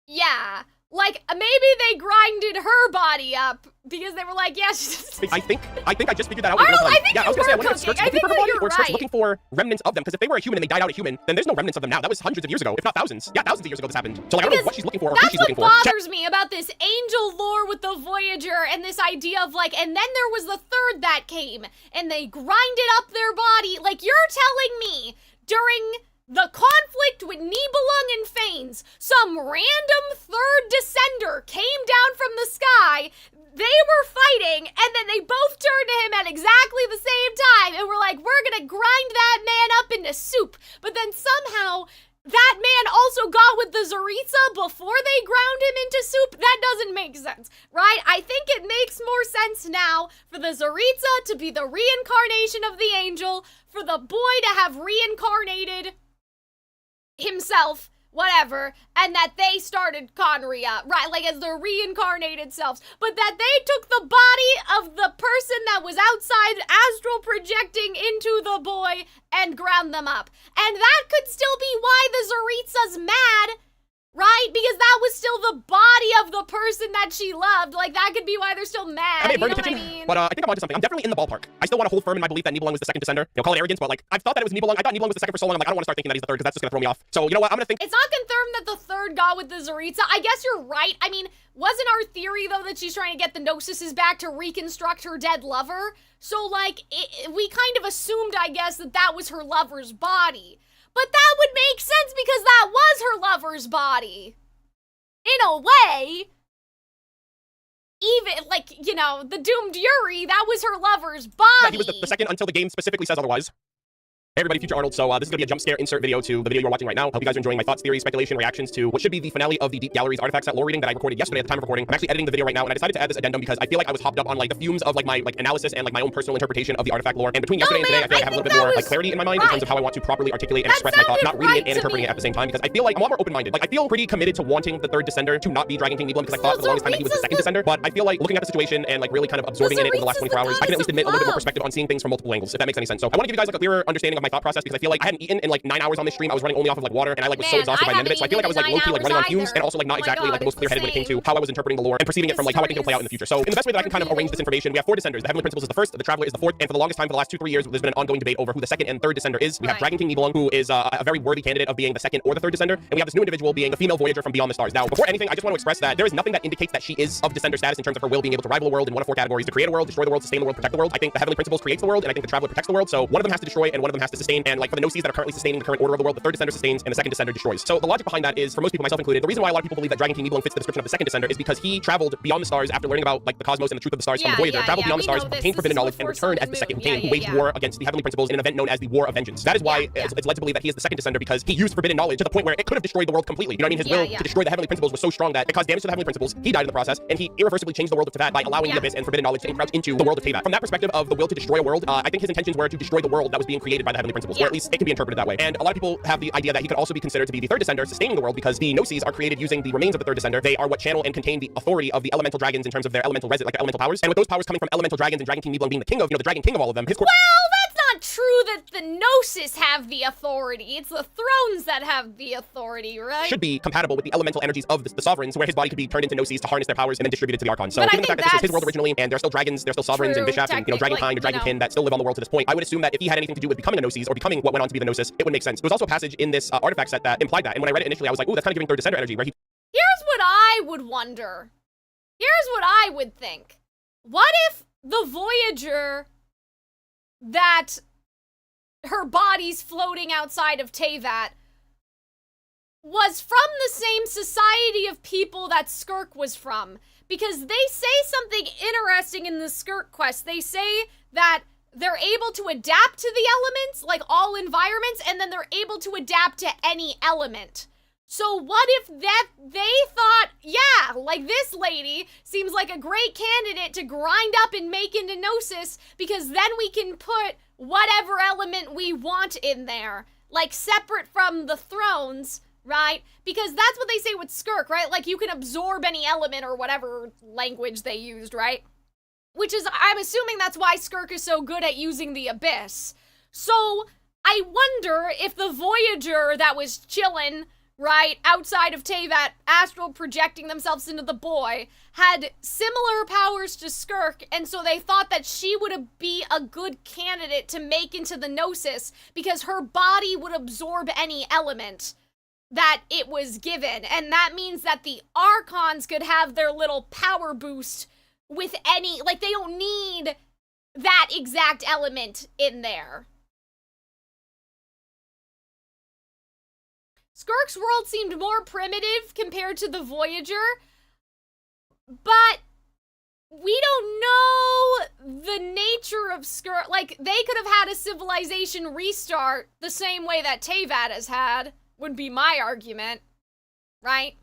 Yeah. Like, maybe they grinded her body up because they were like, yeah, she's... I think I just figured that out. Arnold, I think I was gonna say, I wonder if cooking. Skirk's looking for her body or if Skirk's looking for remnants of them, because if they were a human and they died out a human, then there's no remnants of them now. That was hundreds of years ago, if not thousands. Yeah, thousands of years ago this happened. So like, I don't know what she's looking for or who she's looking for. That's what bothers me about this angel lore with the Voyager and this idea of like, and then there was the third that came and they grinded up their body. Like, you're telling me during the conflict with Nibelung and Phanes, some random third descender came down from the sky, they were fighting, and then they both turned to him at exactly the same time, and were like, we're gonna grind that man up into soup. But then somehow, that man also got with the Zaritsa before they ground him into soup? That doesn't make sense, right? I think it makes more sense now for the Zaritsa to be the reincarnation of the angel, for the boy to have reincarnated himself, whatever, and that they started Conria, right, like as their reincarnated selves, but that they took the body of the person that was outside astral projecting into the boy and ground them up. And that could still be why the Zaritsa's mad, right? Because that was still the body of the person that she loved. Like, that could be why they're still mad, I you know what I mean? But I think I'm onto something. I'm definitely in the ballpark. I still want to hold firm in my belief that Nibelung was the second descender. You know, call it arrogance, but like, I've thought that it was Nibelung. I thought Nibelung was the second for so long. I'm like, I don't want to start thinking that he's the third, because that's just gonna throw me off. So, you know what? I'm gonna think... It's not confirmed that the third got with the Zaritsa. I guess you're right. I mean, wasn't our theory, though, that she's trying to get the Gnosis back to reconstruct her dead lover? So, like, we kind of assumed, I guess, that was her lover's body. But that would make sense because that was her lover's body. In a way, even, like, you know, the doomed Yuri, that was her lover's body. Yeah, he was the second until the game specifically says otherwise. Hey everybody, Future Arnold. So this is going to be a jump scare insert video to the video you're watching right now. Hope you guys are enjoying my thoughts, theories, speculation, reactions to what should be the finale of the Deep Galleries artifacts set lore reading that I recorded yesterday at the time of recording. I'm actually editing the video right now, and I decided to add this addendum because I feel like I was hopped up on like the fumes of like my analysis and like my own personal interpretation of the artifact lore. And between yesterday and today, I feel like I have a little bit more like clarity in my mind in terms of how I want to properly articulate and express my thoughts, not reading it and interpreting it at the same time, because I feel like I'm a lot more open-minded. Like, I feel pretty committed to wanting the third descender to not be Dragon King Nibelung, because I thought for the longest time that he was the second descender. But I feel like looking at the situation and like really kind of absorbing in it over the last 24 hours, I can at least admit a little bit more perspective on seeing things from multiple angles, if that makes any sense. So I want to give you guys like a clearer understanding of my thought process because I feel like I hadn't eaten in like 9 hours on this stream. I was running only off of like water, and I like was so exhausted by the end of it. So I feel like I was like low-key like running on fumes, and also like not exactly like the most clear-headed when it came to how I was interpreting the lore and perceiving it from like how I think it'll play out in the future. So in the best way that I can kind of arrange this information, we have 4 descenders. The Heavenly Principles is the first, the Traveler is the fourth, and for the longest time, for the last 2-3 years, there's been an ongoing debate over who the second and third descender is. We have Dragon King Nibelung, who is a very worthy candidate of being the second or the third descender, and we have this new individual being the female Voyager from Beyond the Stars. Now, before anything, I just want to express that there is nothing that indicates that she is of descender status in terms of her will being able to rival the world in one of 4 categories: to create a world, destroy the world, sustain the world, protect the world. I think the Heavenly Principles creates the world, and I think the Traveler protects the world. So one of them has to destroy, and one of them has to sustain. And like for the Gnosis that are currently sustaining the current order of the world, the third descender sustains, and the second descender destroys. So the logic behind that is, for most people, myself included, the reason why a lot of people believe that Dragon King Nibelung fits the description of the second descender is because he traveled beyond the stars after learning about like the cosmos and the truth of the stars from the Voyager, traveled beyond the stars, obtained forbidden knowledge, and returned as the second who came, who waged war against the Heavenly Principles in an event known as the War of Vengeance. That is why it's led to believe that he is the second descender, because he used forbidden knowledge to the point where it could have destroyed the world completely. You know what I mean? His will to destroy the Heavenly Principles was so strong that it caused damage to the Heavenly Principles. He died in the process, and he irreversibly changed the world of Teyvat by allowing the Abyss and forbidden knowledge to encroach into the world of Teyvat. From that perspective of the will to destroy a world, I think his intentions were to destroy the world that was being created by the Heavenly Principles, or at least it can be interpreted that way. And a lot of people have the idea that he could also be considered to be the third descender, sustaining the world, because the Gnosis are created using the remains of the third descender. They are what channel and contain the authority of the elemental dragons in terms of their elemental like their elemental powers. And with those powers coming from elemental dragons and Dragon King Nibelung being the king of, the Dragon King of all of them, his Well, that's not true that the Gnosis have the authority. It's the thrones that have the authority, right? should be compatible with the elemental energies of the sovereigns, where his body could be turned into Gnosis to harness their powers and then distributed to the Archons. So given the fact that this was his world originally, and there's still dragons, there's still sovereigns and bishops and Dragonkind or Dragonkin that still live on the world to this point, I would assume that if he had anything to do with becoming a Gnosis or becoming what went on to be the Gnosis, it would make sense. There was also a passage in this artifact set that implied that, and when I read it initially, I was like, ooh, that's kind of giving third descender energy, where he... Here's what I would wonder. Here's what I would think. What if the Voyager that her body's floating outside of Teyvat was from the same society of people that SKIRK was from? Because they say something interesting in the SKIRK quest. They say that they're able to adapt to the elements, like all environments, and then they're able to adapt to any element. So what if that they thought, yeah, like this lady seems like a great candidate to grind up and make into Gnosis, because then we can put whatever element we want in there, like separate from the thrones, right? Because that's what they say with SKIRK, right? Like you can absorb any element or whatever language they used, right? Which is, I'm assuming that's why SKIRK is so good at using the Abyss. So I wonder if the Voyager that was chilling, right, outside of Teyvat, astral projecting themselves into the boy, had similar powers to SKIRK, and so they thought that she would be a good candidate to make into the Gnosis, because her body would absorb any element that it was given, and that means that the Archons could have their little power boost with any, like, they don't need that exact element in there. SKIRK's world seemed more primitive compared to the Voyager, but we don't know the nature of SKIRK. Like, they could have had a civilization restart the same way that Teyvat has had, would be my argument, right?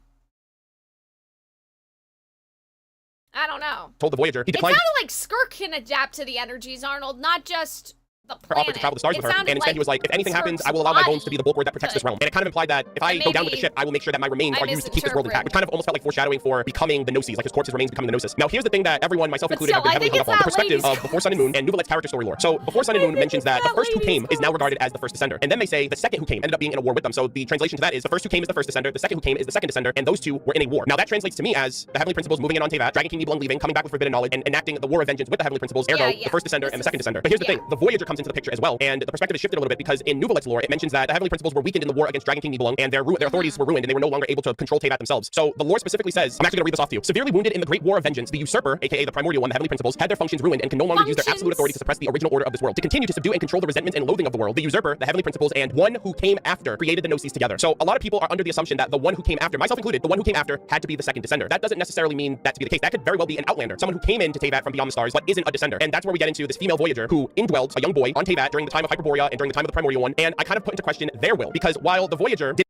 I don't know. Told the Voyager he It declined. sounded like SKIRK can adapt to the energies, Arnold, not just the her offer to travel the stars with her, and instead he was like, if anything happens, I will allow my bones to be the bulwark that protects this realm. And it kind of implied that if I go down with the ship, I will make sure that my remains are used to keep this world intact, which kind of almost felt like foreshadowing for becoming the Gnosis, like his corpse's remains becoming the Gnosis. Now here's the thing that everyone, myself included, have been heavily hung up on, the perspective of Before Sun and Moon and Nouvelette's character story lore. So Before Sun and Moon mentions that the first who came is now regarded as the first descender, and then they say the second who came ended up being in a war with them. So the translation to that is the first who came is the first descender, the second who came is the second descender, and those two were in a war. Now that translates to me as the Heavenly Principles moving in on Teyvat, Dragon King Nibelung leaving, coming back with forbidden knowledge, and enacting the War of Vengeance with the Heavenly Principles, ergo the first descender and the second descender. But here's the thing, the Voyager comes into the picture as well, and the perspective is shifted a little bit, because in Nouvelet's lore, it mentions that the Heavenly Principles were weakened in the war against Dragon King Nibelung, and their authorities were ruined, and they were no longer able to control Teyvat themselves. So the lore specifically says, I'm actually going to read this off to you. Severely wounded in the Great War of Vengeance, the usurper, aka the primordial one, the Heavenly Principles, had their functions ruined and can no longer use their absolute authority to suppress the original order of this world. To continue to subdue and control the resentments and loathing of the world, the usurper, the Heavenly Principles, and one who came after created the Gnosis together. So a lot of people are under the assumption that the one who came after, myself included, the one who came after had to be the second descender. That doesn't necessarily mean that to be the case. That could very well be an outlander, someone who came into Teyvat from beyond the stars, but isn't a descender. And that's where we get into this female Voyager who indwelled a young boy on Teyvat during the time of Hyperborea and during the time of the primordial one. And I kind of put into question their will, because while the Voyager did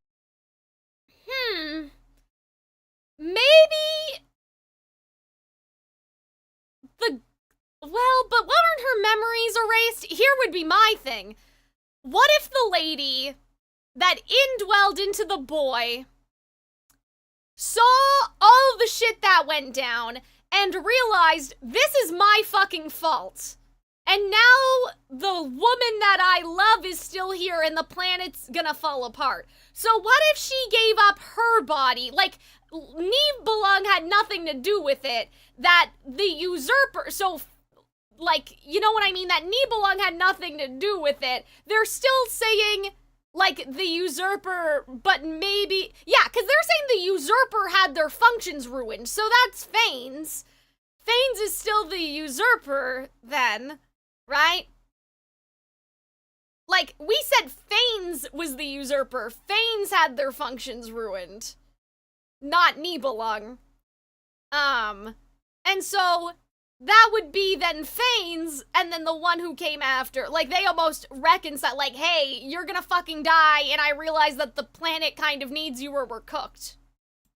maybe well, but what aren't her memories erased? Here would be my thing. What if the lady that indwelled into the boy saw all the shit that went down and realized this is my fucking fault? And now the woman that I love is still here and the planet's gonna fall apart. So what if she gave up her body? Like, Nibelung had nothing to do with it. That the usurper, so, like, you know what I mean? That Nibelung had nothing to do with it. They're still saying, like, the usurper, but maybe, yeah, because they're saying the usurper had their functions ruined. So that's Fanes. Fanes is still the usurper, then. Right? Like, we said Fanes was the usurper. Fanes had their functions ruined. Not Nibelung. And so, that would be then Fanes, and then the one who came after. Like, they almost reconcile, like, hey, you're gonna fucking die, and I realize that the planet kind of needs you or we're cooked.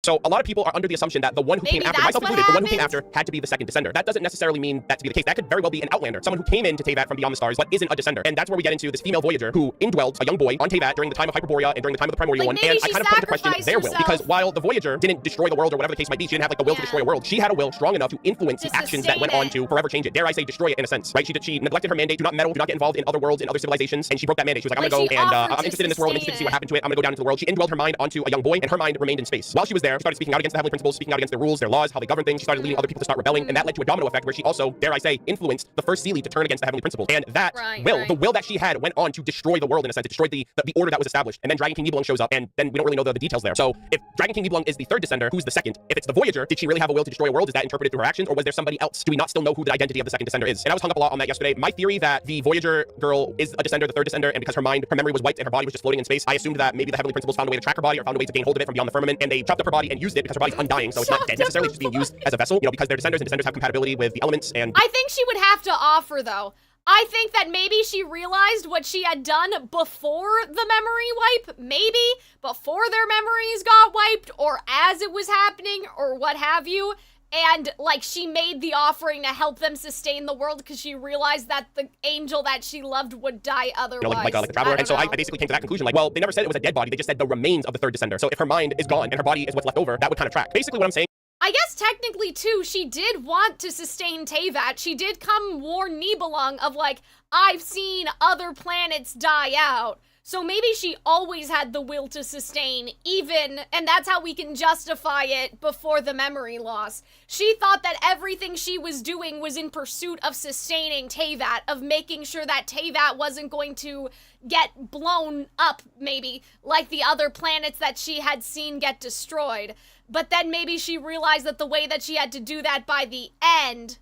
So a lot of people are under the assumption that the one who came after, myself included, the one who came after had to be the second descender. That doesn't necessarily mean that to be the case. That could very well be an outlander, someone who came into Teyvat from beyond the stars, but isn't a descender. And that's where we get into this female voyager who indwelled a young boy on Teyvat during the time of Hyperborea and during the time of the Primordial One. And I kind of put into question their will, because while the voyager didn't destroy the world or whatever the case might be, she didn't have like the will to destroy a world. She had a will strong enough to influence the actions that went on to forever change it. Dare I say, destroy it in a sense, right? She neglected her mandate to not meddle, to not get involved in other worlds, in other civilizations, and she broke that mandate. She was like, I'm gonna go and I'm interested in this world. I'm interested to see what happened to it. I'm gonna go down into the world. She indwelled her mind onto a young boy, and her mind remained in space. While she was there, she started speaking out against the heavenly principles, speaking out against their rules, their laws, how they govern things. She started leading other people to start rebelling, and that led to a domino effect where she also, dare I say, influenced the first Seelie to turn against the heavenly principles. And that the will that she had, went on to destroy the world in a sense. It destroyed the order that was established. And then Dragon King Nibelung shows up, and then we don't really know the details there. So if Dragon King Nibelung is the third descender, who's the second? If it's the Voyager, did she really have a will to destroy a world? Is that interpreted through her actions, or was there somebody else? Do we not still know who the identity of the second descender is? And I was hung up a lot on that yesterday. My theory that the Voyager girl is a descender, the third descender, and because her memory was wiped and her body was just floating in space, I assumed that maybe the heavenly principles found a way to track her body or found a way to gain hold of it from beyond the firmament, and they chopped up her body and used it because her body's undying, so it's not dead necessarily, it's just being used as a vessel, you know, because they're descenders and descenders have compatibility with the elements. And I think she would have to offer, though. I think that maybe she realized what she had done before the memory wipe, maybe before their memories got wiped, or as it was happening, or what have you, and, like, she made the offering to help them sustain the world because she realized that the angel that she loved would die otherwise. You know, like the Traveler. And so I basically came to that conclusion, like, well, they never said it was a dead body, they just said the remains of the third descender. So if her mind is gone and her body is what's left over, that would kind of track. Basically what I'm saying, I guess technically, too, she did want to sustain Teyvat. She did come warn Nibelung of, like, I've seen other planets die out. So maybe she always had the will to sustain, even, and that's how we can justify it before the memory loss. She thought that everything she was doing was in pursuit of sustaining Teyvat, of making sure that Teyvat wasn't going to get blown up, maybe, like the other planets that she had seen get destroyed. But then maybe she realized that the way that she had to do that by the end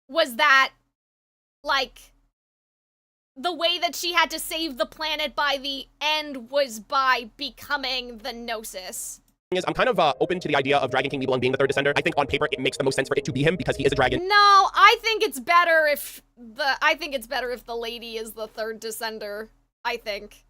was that, like, the way that she had to save the planet by the end was by becoming the Gnosis. I'm kind of open to the idea of Dragon King Nibelung being the third descender. I think on paper it makes the most sense for it to be him because he is a dragon. No, I think it's better if the lady is the third descender, I think.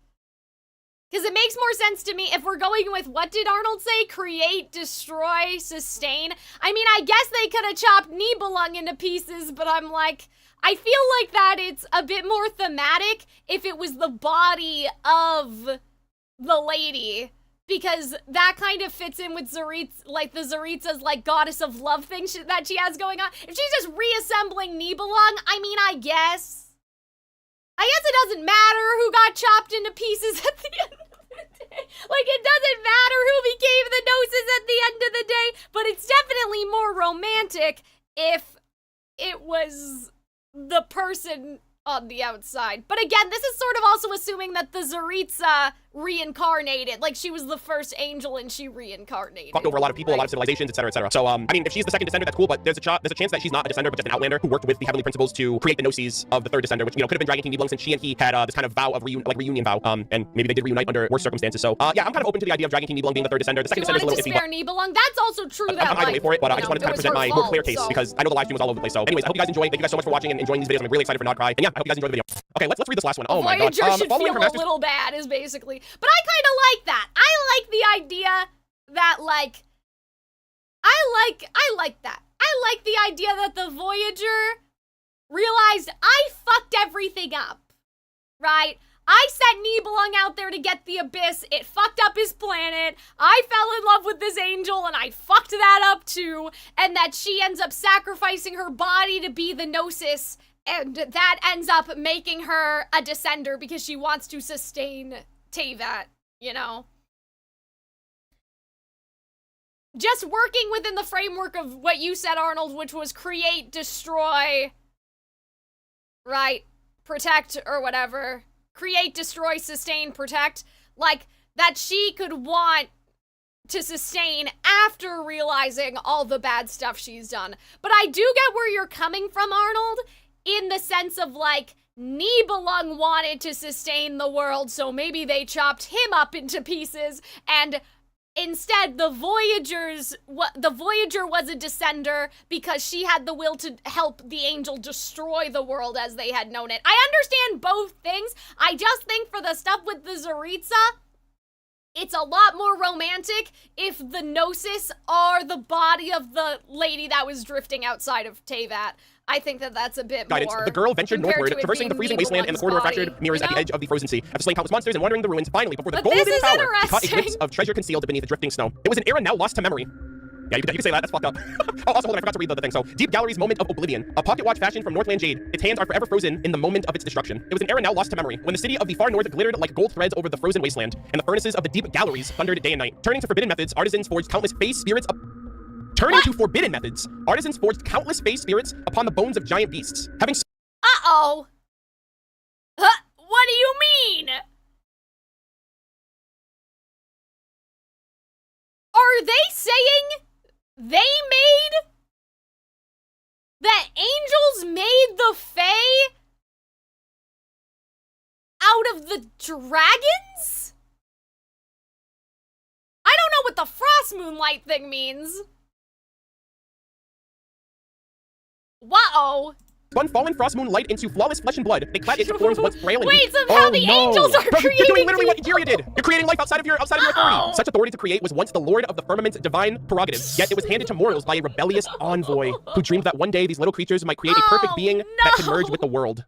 Because it makes more sense to me if we're going with, what did Arnold say? Create, destroy, sustain. I mean, I guess they could have chopped Nibelung into pieces, but I'm like, I feel like that it's a bit more thematic if it was the body of the lady. Because that kind of fits in with Zaritz, like the Zaritza's like goddess of love thing that she has going on. If she's just reassembling Nibelung, I mean, I guess it doesn't matter who got chopped into pieces at the end of the day. Like, it doesn't matter who became the Gnosis at the end of the day, but it's definitely more romantic if it was the person on the outside. But again, this is sort of also assuming that the Zaritza reincarnated. Like, she was the first angel and she reincarnated. Fucked over a lot of people, a lot of civilizations, etc., etc. So, I mean, if she's the second descender, that's cool, but there's a chance that she's not a descender, but just an outlander who worked with the heavenly principles to create the Gnosis of the third descender, which, you know, could have been Dragon King Nibelung, since she and he had this kind of vow of reunion vow, and maybe they did reunite under worse circumstances. So, yeah, I'm kind of open to the idea of Dragon King Nibelung being the third descender. The second descender is a little iffy, but Nibelung. That's also true. I'm either way for it, but I just wanted to kind of present my more clear case because I know the live stream was all over the place. So, anyways, I hope you guys enjoy. Thank you guys so much for watching and enjoying these videos. I'm really excited for Not Cry, and yeah, I hope you guys enjoy the video. Okay, let's read this last one. Oh my god. Voyager should feel a little bad, is basically. But I kind of like that. I like the idea that, like, I like that. I like the idea that the Voyager realized I fucked everything up, right? I set Nibelung out there to get the Abyss. It fucked up his planet. I fell in love with this angel and I fucked that up too. And that she ends up sacrificing her body to be the Gnosis And that ends up making her a descender because she wants to sustain Teyvat, you know? Just working within the framework of what you said, Arnold, which was create, destroy, right? Protect, or whatever. Create, destroy, sustain, protect. Like, that she could want to sustain after realizing all the bad stuff she's done. But I do get where you're coming from, Arnold, in the sense of, like, Nibelung wanted to sustain the world, so maybe they chopped him up into pieces, and instead the Voyager was a descender because she had the will to help the angel destroy the world as they had known it. I understand both things. I just think for the stuff with the Tsaritsa, it's a lot more romantic if the Gnosis are the body of the lady that was drifting outside of Teyvat. I think that that's a bit Guidance. more. The girl ventured northward, traversing the freezing wasteland and the corridor of fractured mirrors at the edge of the frozen sea. After slaying countless monsters and wandering the ruins, finally, before the golden tower, she caught a glimpse of treasure concealed beneath the drifting snow. It was an era now lost to memory. Yeah, you can say that. That's fucked up. Oh, also, hold on, I forgot to read the thing. So, Deep Gallery's Moment of Oblivion. A pocket watch fashioned from Northland Jade. Its hands are forever frozen in the moment of its destruction. It was an era now lost to memory, when the city of the far north glittered like gold threads over the frozen wasteland, and the furnaces of the Deep Galleries thundered day and night. Turning to forbidden methods, artisans forged countless phase spirits upon the bones of giant beasts. Having Uh-oh. Huh? What do you mean? Are they saying they made... that angels made the Fae out of the dragons? I don't know what the frost moonlight thing means. Whoa. spun fallen frost moon light into flawless flesh and blood. They clad into forms once frail and Wait, weak. somehow the angels are Bro, creating... You're doing literally what Egeria did. You're creating life outside of your authority. Such authority to create was once the lord of the firmament's divine prerogative, yet it was handed to mortals by a rebellious envoy who dreamed that one day these little creatures might create a perfect being that could merge with the world.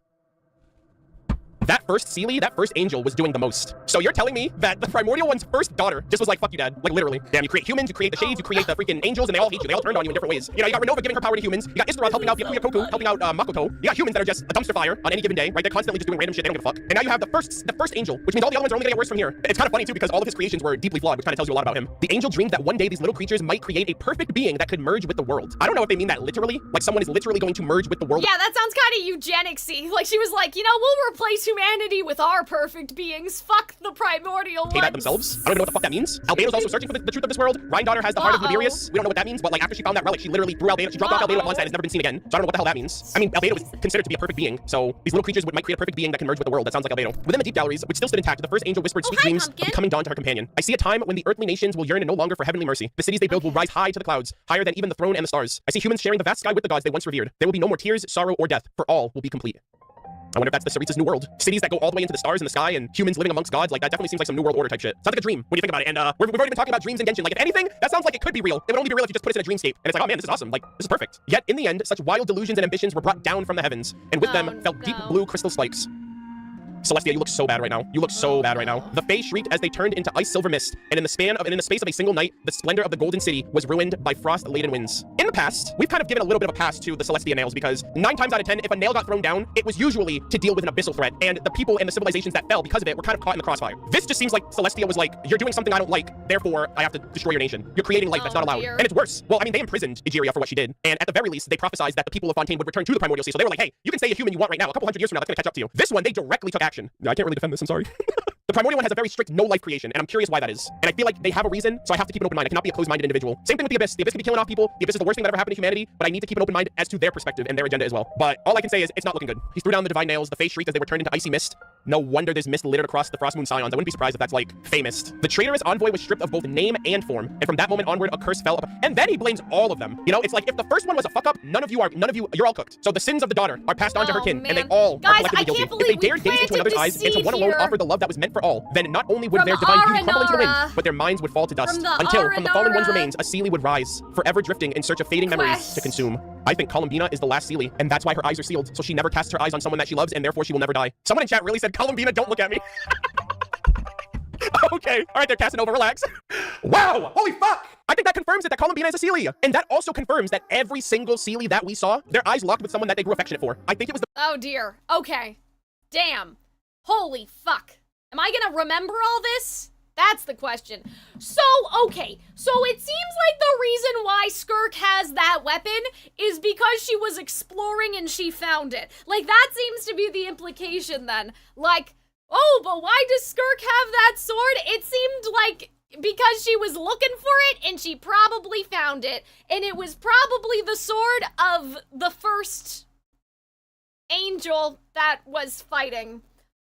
That first Seelie, that first angel was doing the most. So you're telling me that the Primordial One's first daughter just was like, fuck you, Dad. Like, literally. Damn, you create humans, you create the shades, you create the freaking angels, and they all hate you. They all turned on you in different ways. You know, you got Renova giving her power to humans. You got Istaroth helping out Yakuya Koku, helping out Makoto. You got humans that are just a dumpster fire on any given day, right? They're constantly just doing random shit. They don't give a fuck. And now you have the first angel, which means all the other ones are only gonna get worse from here. It's kind of funny, too, because all of his creations were deeply flawed, which kind of tells you a lot about him. The angel dreamed that one day these little creatures might create a perfect being that could merge with the world. I don't know if they mean that literally. Like, someone is literally going to merge with the world. Yeah, that sounds kind of eugenics-y. Like, she was like, you know, we'll replace humanity with our perfect beings. Fuck the primordial ones. Pay that themselves? I don't even know what the fuck that means. Albedo's also searching for the truth of this world. Rhine-daughter has the heart of Liberius. We don't know what that means, but like after she found that relic, she literally threw Albedo. She dropped off Albedo at once and has never been seen again. So I don't know what the hell that means. I mean, Albedo was considered to be a perfect being, so these little creatures might create a perfect being that can merge with the world. That sounds like Albedo. Within the deep galleries, which still stood intact, the first angel whispered sweet dreams of becoming dawn to her companion. I see a time when the earthly nations will yearn no longer for heavenly mercy. The cities they build will rise high to the clouds, higher than even the throne and the stars. I see humans sharing the vast sky with the gods they once revered. There will be no more tears, sorrow, or death, for all will be complete. I wonder if that's the Tsaritsa's new world. Cities that go all the way into the stars and the sky and humans living amongst gods, like that definitely seems like some new world order type shit. Sounds like a dream when you think about it. And we've already been talking about dreams in Genshin. Like if anything, that sounds like it could be real. It would only be real if you just put us in a dreamscape. And it's like, oh man, this is awesome. Like, this is perfect. Yet in the end, such wild delusions and ambitions were brought down from the heavens. And with them fell deep blue crystal spikes. Celestia, you look so bad right now. You look so bad right now. The Fae shrieked as they turned into ice silver mist, and in the space of a single night, the splendor of the golden city was ruined by frost-laden winds. In the past, we've kind of given a little bit of a pass to the Celestia nails because 9 times out of 10, if a nail got thrown down, it was usually to deal with an abyssal threat, and the people and the civilizations that fell because of it were kind of caught in the crossfire. This just seems like Celestia was like, you're doing something I don't like, therefore I have to destroy your nation. You're creating life that's not allowed. And it's worse. Well, I mean, they imprisoned Egeria for what she did, and at the very least, they prophesized that the people of Fontaine would return to the primordial sea, so they were like, hey, you can stay a human you want right now. A couple hundred years from now, that's gonna catch up to you. This one, they directly took action. I can't really defend this, I'm sorry. The Primordial One has a very strict no-life creation, and I'm curious why that is. And I feel like they have a reason, so I have to keep an open mind. I cannot be a closed-minded individual. Same thing with the Abyss. The Abyss can be killing off people. The Abyss is the worst thing that ever happened to humanity, but I need to keep an open mind as to their perspective and their agenda as well. But all I can say is, it's not looking good. He threw down the divine nails, the Fae shrieked as they were turned into icy mist. No wonder there's mist littered across the Frost Moon Scions. I wouldn't be surprised if that's like Fae mist. The traitorous envoy was stripped of both name and form, and from that moment onward, a curse fell up. And then he blames all of them. You know, it's like if the first one was a fuck up, you're all cooked. So the sins of the daughter are passed on to her kin, and they all are collectively guilty. If they dared gaze into another's eyes and to one alone offer the love that was meant for all, then not only would their divine beauty crumble into the wind, but their minds would fall to dust. Until, from the fallen one's remains, a Seelie would rise, forever drifting in search of fading memories to consume. I think Columbina is the last Seelie, and that's why her eyes are sealed, so she never casts her eyes on someone that she loves, and therefore she will never die. Someone in chat really said, Columbina, don't look at me. Okay, all right, they're casting over, relax. Wow, holy fuck! I think that confirms it, that Columbina is a Seelie. And that also confirms that every single Seelie that we saw, their eyes locked with someone that they grew affectionate for. I think it was the— Oh dear, okay. Damn. Holy fuck. Am I gonna remember all this? That's the question. So, okay, so it seems like the reason why SKIRK has that weapon is because she was exploring and she found it. Like, that seems to be the implication then. Like, oh, but why does SKIRK have that sword? It seemed like because she was looking for it and she probably found it. And it was probably the sword of the first angel that was fighting.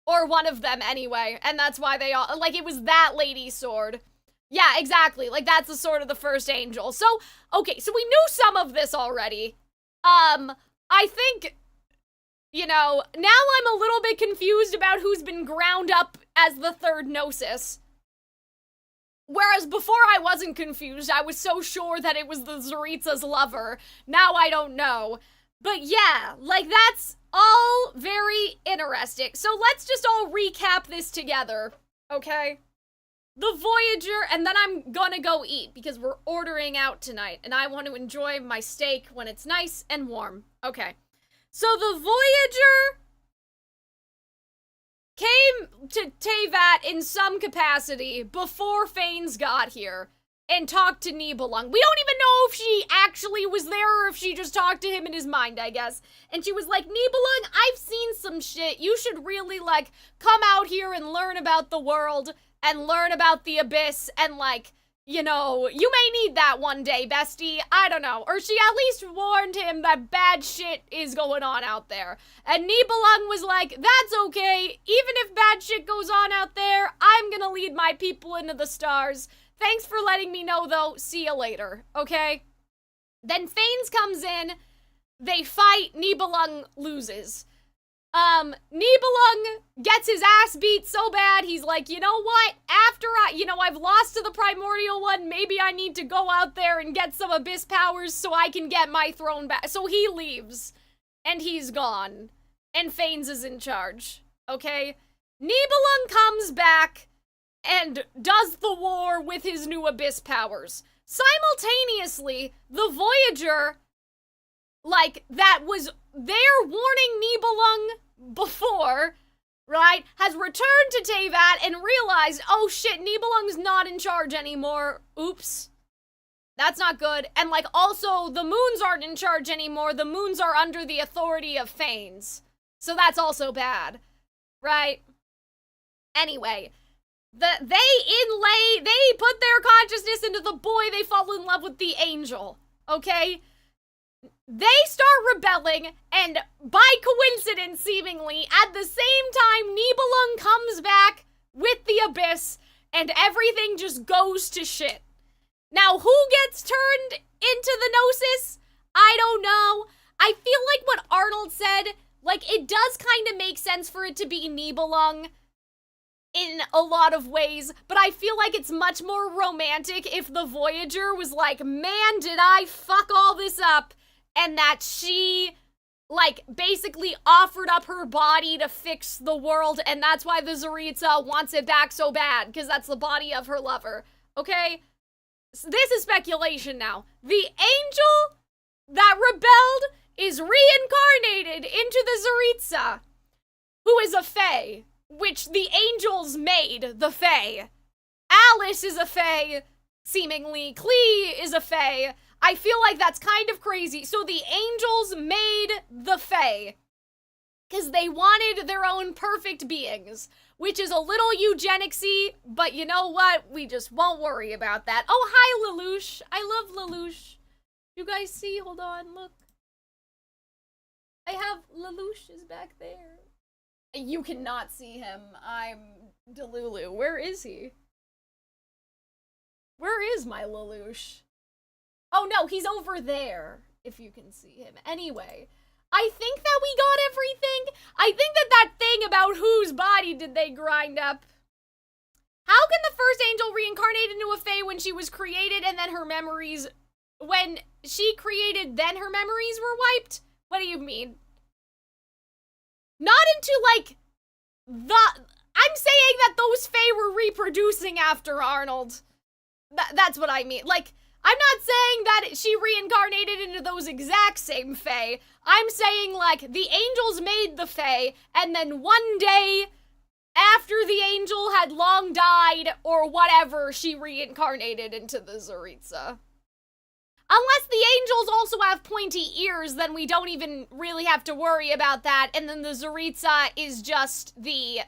Or one of them anyway, and that's why they all, like, it was that lady's sword. Yeah, exactly, like, that's the sword of the first angel. So, okay, so we knew some of this already. I think, you know, now I'm a little bit confused about who's been ground up as the third Gnosis. Whereas before I wasn't confused, I was so sure that it was the Tsaritsa's lover. Now I don't know. But yeah, like, that's all very interesting. So let's just all recap this together, okay? The Voyager, and then I'm gonna go eat because we're ordering out tonight and I want to enjoy my steak when it's nice and warm. Okay. So the Voyager came to Teyvat in some capacity before Fanes got here and talked to Nibelung. We don't even know if she actually was there or if she just talked to him in his mind, I guess. And she was like, Nibelung, I've seen some shit. You should really, like, come out here and learn about the world and learn about the abyss and, like, you know, you may need that one day, bestie. I don't know. Or she at least warned him that bad shit is going on out there. And Nibelung was like, that's okay. Even if bad shit goes on out there, I'm gonna lead my people into the stars. Thanks for letting me know, though. See you later, okay? Then Fanes comes in. They fight. Nibelung loses. Nibelung gets his ass beat so bad, he's like, you know what? After I've lost to the primordial one, maybe I need to go out there and get some abyss powers so I can get my throne back. So he leaves. And he's gone. And Fanes is in charge, okay? Nibelung comes back and does the war with his new abyss powers. Simultaneously, the Voyager, like, that was there warning Nibelung before, right, has returned to Teyvat and realized, oh shit, Nibelung's not in charge anymore. Oops. That's not good. And, like, also, the moons aren't in charge anymore. The moons are under the authority of Fanes. So that's also bad, right? Anyway, they put their consciousness into the boy, they fall in love with the angel, okay? They start rebelling, and by coincidence, seemingly, at the same time, Nibelung comes back with the abyss, and everything just goes to shit. Now, who gets turned into the Gnosis? I don't know. I feel like what Arnold said, like, it does kind of make sense for it to be Nibelung in a lot of ways, but I feel like it's much more romantic if the Voyager was like, man, did I fuck all this up, and that she, like, basically offered up her body to fix the world, and that's why the Tsaritsa wants it back so bad, because that's the body of her lover, okay? So this is speculation now. The angel that rebelled is reincarnated into the Tsaritsa, who is a fae, which the angels made the fae. Alice is a fae, seemingly. Klee is a fae. I feel like that's kind of crazy. So the angels made the fae because they wanted their own perfect beings, which is a little eugenicsy, but you know what? We just won't worry about that. Oh, hi, Lelouch. I love Lelouch. You guys see? Hold on, look. I have Lelouch is back there. You cannot see him. I'm Delulu. Where is he? Where is my Lelouch? Oh no, he's over there, if you can see him. Anyway, I think that we got everything. I think that thing about whose body did they grind up. How can the first angel reincarnate into a fae when she was created and then her memories, when she created then her memories were wiped? What do you mean? Not into, like, I I'm saying that those Fae were reproducing after Arnold. That's what I mean. Like, I'm not saying that she reincarnated into those exact same Fae. I'm saying, like, the angels made the Fae, and then one day, after the angel had long died, or whatever, she reincarnated into the Tsaritsa. Unless the angels also have pointy ears, then we don't even really have to worry about that, and then the Tsaritsa is just the,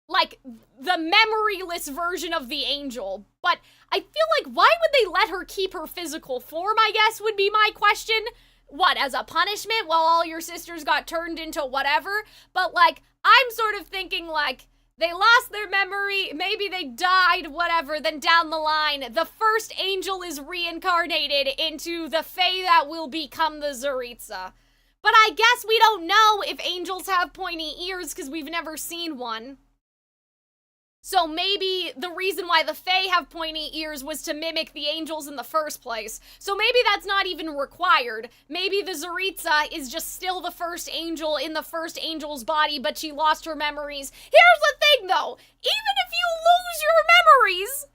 like, the memoryless version of the angel. But I feel like, why would they let her keep her physical form, I guess, would be my question. What, as a punishment while all your sisters got turned into whatever? But, like, I'm sort of thinking, like, they lost their memory, maybe they died, whatever, then down the line, the first angel is reincarnated into the Fae that will become the Tsaritsa. But I guess we don't know if angels have pointy ears because we've never seen one. So maybe the reason why the Fae have pointy ears was to mimic the angels in the first place. So maybe that's not even required. Maybe the Tsaritsa is just still the first angel in the first angel's body, but she lost her memories. Here's the thing, though. Even if you lose your memories,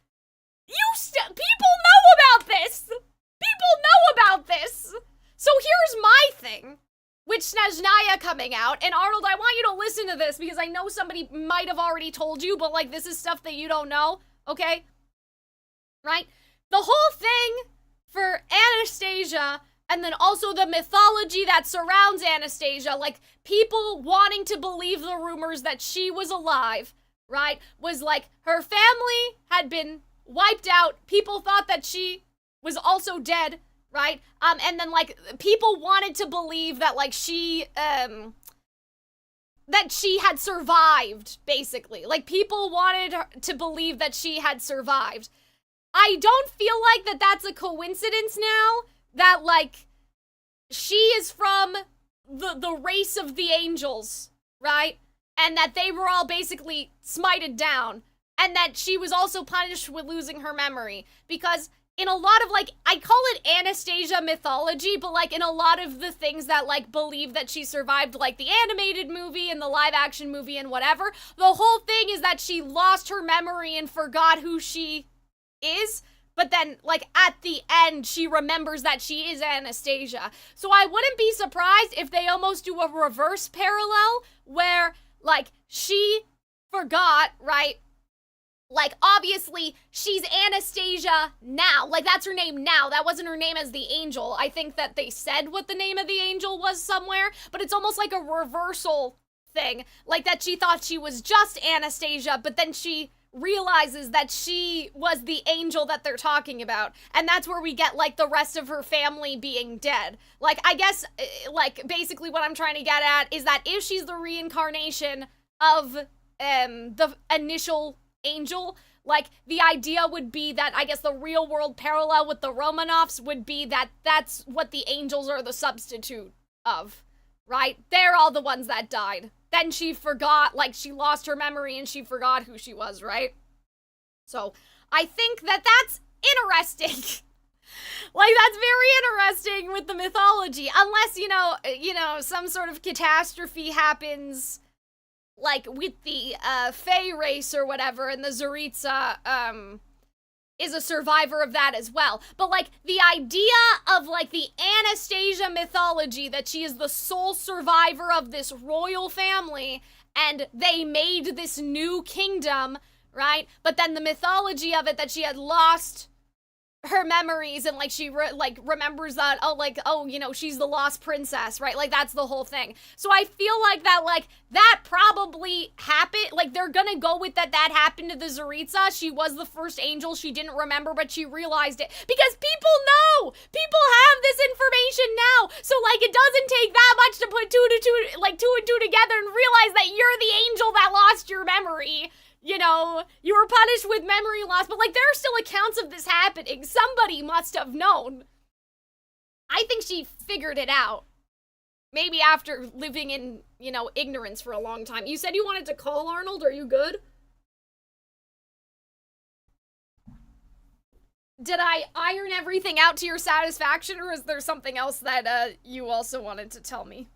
people know about this. People know about this. So here's my thing. With Snezhnaya coming out, and Arnold, I want you to listen to this because I know somebody might have already told you, but like this is stuff that you don't know, okay? Right? The whole thing for Anastasia, and then also the mythology that surrounds Anastasia, like people wanting to believe the rumors that she was alive, right? Was like her family had been wiped out, people thought that she was also dead, right? And then, like, people wanted to believe that, like, that she had survived, basically. Like, people wanted to believe that she had survived. I don't feel like that's a coincidence now, that, like, she is from the race of the angels, right? And that they were all basically smited down. And that she was also punished with losing her memory. Because in a lot of, like, I call it Anastasia mythology, but, like, in a lot of the things that, like, believe that she survived, like, the animated movie and the live-action movie and whatever, the whole thing is that she lost her memory and forgot who she is, but then, like, at the end, she remembers that she is Anastasia. So I wouldn't be surprised if they almost do a reverse parallel where, like, she forgot, right? Like, obviously, she's Anastasia now. Like, that's her name now. That wasn't her name as the angel. I think that they said what the name of the angel was somewhere, but it's almost like a reversal thing. Like, that she thought she was just Anastasia, but then she realizes that she was the angel that they're talking about. And that's where we get, like, the rest of her family being dead. Like, I guess, like, basically what I'm trying to get at is that if she's the reincarnation of the initial angel, like, the idea would be that, I guess, the real world parallel with the Romanovs would be that that's what the angels are the substitute of, right? They're all the ones that died. Then she forgot, like, she lost her memory and she forgot who she was, right? So, I think that that's interesting. Like, that's very interesting with the mythology, unless, you know, some sort of catastrophe happens, like, with the, Fae race or whatever, and the Tsaritsa, is a survivor of that as well. But, like, the idea of, like, the Anastasia mythology, that she is the sole survivor of this royal family, and they made this new kingdom, right? But then the mythology of it, that she had lost her memories, and, like, she, remembers that, oh, you know, she's the lost princess, right? Like, that's the whole thing. So I feel like that, like, that probably happened, like, they're gonna go with that happened to the Tsaritsa. She was the first angel, she didn't remember, but she realized it. Because people know! People have this information now! So, like, it doesn't take that much to put two and two together and realize that you're the angel that lost your memory. You know, you were punished with memory loss, but, like, there are still accounts of this happening. Somebody must have known. I think she figured it out. Maybe after living in, you know, ignorance for a long time. You said you wanted to call Arnold. Are you good? Did I iron everything out to your satisfaction, or is there something else that, you also wanted to tell me?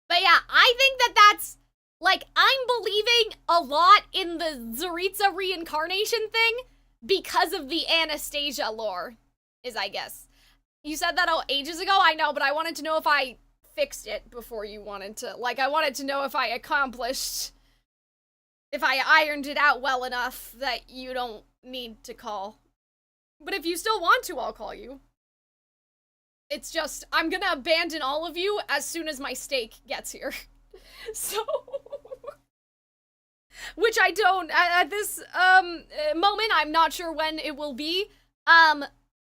But yeah, I think that that's, Like, I'm believing a lot in the Zaritza reincarnation thing because of the Anastasia lore, is I guess. You said that ages ago, I know, but I wanted to know if I fixed it before you wanted to. Like, I wanted to know if I accomplished, if I ironed it out well enough that you don't need to call. But if you still want to, I'll call you. It's just, I'm gonna abandon all of you as soon as my steak gets here. So, which I don't, at this, moment, I'm not sure when it will be.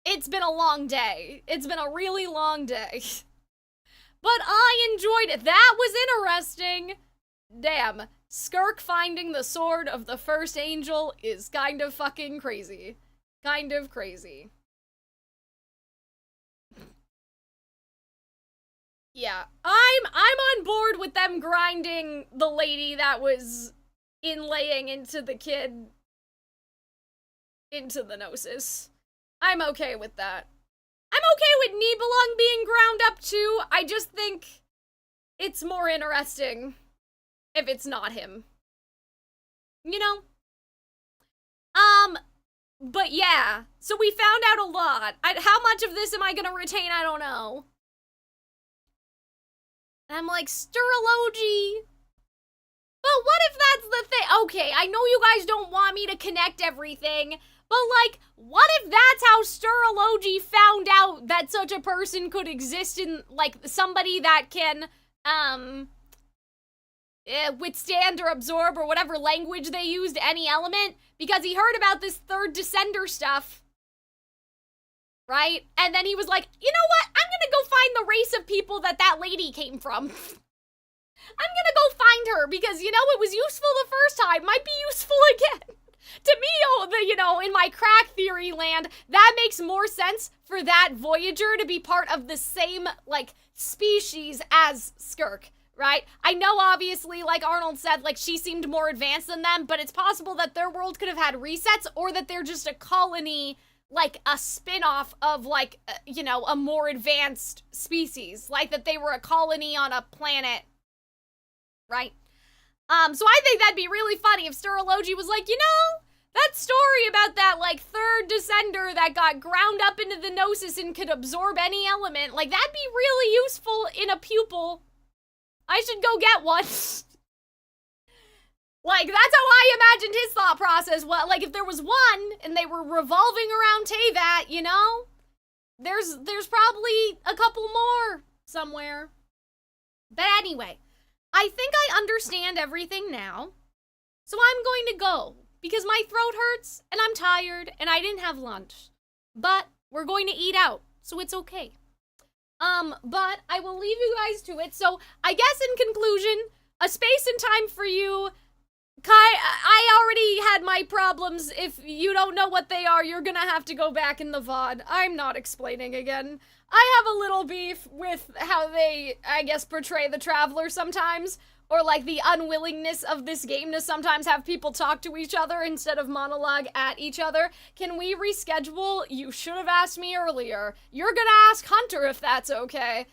It's been a long day. It's been a really long day. But I enjoyed it. That was interesting. Damn. SKIRK finding the sword of the first angel is kind of fucking crazy. Kind of crazy. Yeah. I'm on board with them grinding the lady that was inlaying into the kid into the Gnosis. I'm okay with that. I'm okay with Nibelung being ground up too. I just think it's more interesting if it's not him. You know? But yeah. So we found out a lot. How much of this am I gonna retain? I don't know. And I'm like, Sturology. But what if that's the thing? Okay, I know you guys don't want me to connect everything, but like, what if that's how Sturology found out that such a person could exist in, like, somebody that can, withstand or absorb or whatever language they used any element? Because he heard about this third descender stuff. Right? And then he was like, you know what? I'm gonna go find the race of people that lady came from. I'm gonna go find her because, you know, it was useful the first time. Might be useful again. To me, you know, in my crack theory land, that makes more sense for that Voyager to be part of the same, like, species as SKIRK, right? I know, obviously, like Arnold said, like, she seemed more advanced than them, but it's possible that their world could have had resets, or that they're just a colony, like, a spin-off of, like, you know, a more advanced species. Like, that they were a colony on a planet, right? So I think that'd be really funny if Sturology was like, you know, that story about that, like, third descender that got ground up into the Gnosis and could absorb any element, like, that'd be really useful in a pupil. I should go get one. Like, that's how I imagined his thought process. Well, like, if there was one, and they were revolving around Teyvat, you know? There's probably a couple more somewhere. But anyway, I think I understand everything now. So I'm going to go, because my throat hurts, and I'm tired, and I didn't have lunch. But we're going to eat out, so it's okay. But I will leave you guys to it. So I guess in conclusion, a space and time for you. Kai, I already had my problems. If you don't know what they are, you're gonna have to go back in the VOD. I'm not explaining again. I have a little beef with how they, I guess, portray the Traveler sometimes. Or, like, the unwillingness of this game to sometimes have people talk to each other instead of monologue at each other. Can we reschedule? You should have asked me earlier. You're gonna ask Hunter if that's okay.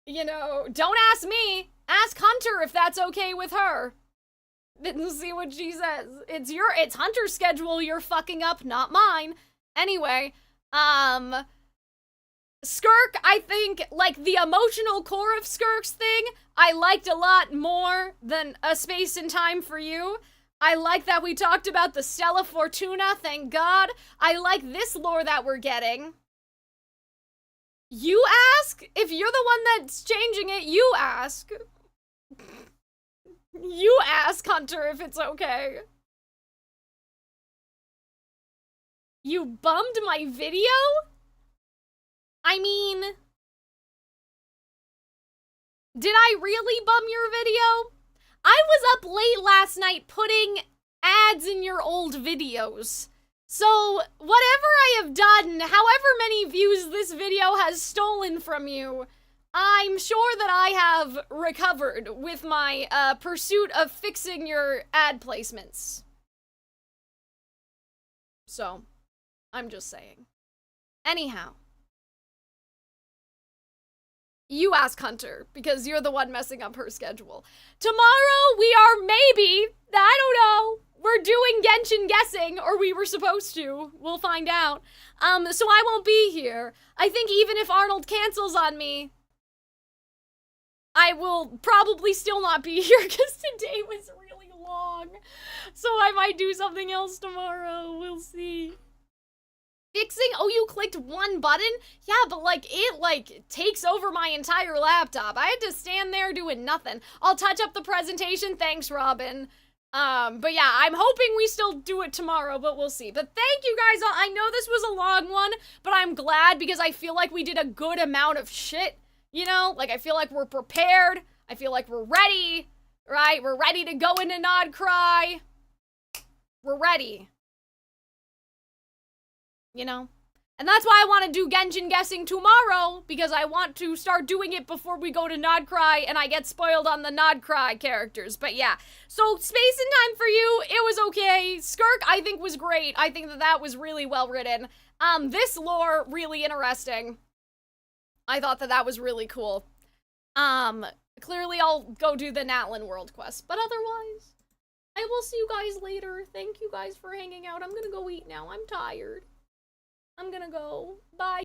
You know, don't ask me. Ask Hunter if that's okay with her. Didn't see what she says. It's Hunter's schedule you're fucking up, not mine. Anyway, SKIRK, I think, like, the emotional core of SKIRK's thing, I liked a lot more than A Space and Time for You. I like that we talked about the Stella Fortuna, thank God. I like this lore that we're getting. You ask? If you're the one that's changing it, you ask. You ask, Hunter, if it's okay. You bummed my video? I mean, did I really bum your video? I was up late last night putting ads in your old videos. So, whatever I have done, however many views this video has stolen from you, I'm sure that I have recovered with my pursuit of fixing your ad placements. So, I'm just saying. Anyhow. You ask Hunter, because you're the one messing up her schedule. Tomorrow, we are maybe, I don't know, we're doing Genshin guessing, or we were supposed to. We'll find out. So I won't be here. I think even if Arnold cancels on me, I will probably still not be here, because today was really long. So I might do something else tomorrow. We'll see. Fixing? Oh, you clicked one button? Yeah, but like, it takes over my entire laptop. I had to stand there doing nothing. I'll touch up the presentation. Thanks, Robin. But yeah, I'm hoping we still do it tomorrow, but we'll see. But thank you guys all. I know this was a long one, but I'm glad because I feel like we did a good amount of shit, you know? Like, I feel like we're prepared. I feel like we're ready, right? We're ready to go into Nod Cry. We're ready. You know? And that's why I want to do Genshin guessing tomorrow, because I want to start doing it before we go to Nod Cry and I get spoiled on the Nod Cry characters. But yeah, so Space and Time for You, it was okay. SKIRK, I think, was great. I think that was really well written. This lore, really interesting. I thought that was really cool. Clearly I'll go do the Natlin World Quest, but otherwise, I will see you guys later. Thank you guys for hanging out. I'm gonna go eat now. I'm tired. I'm gonna go. Bye.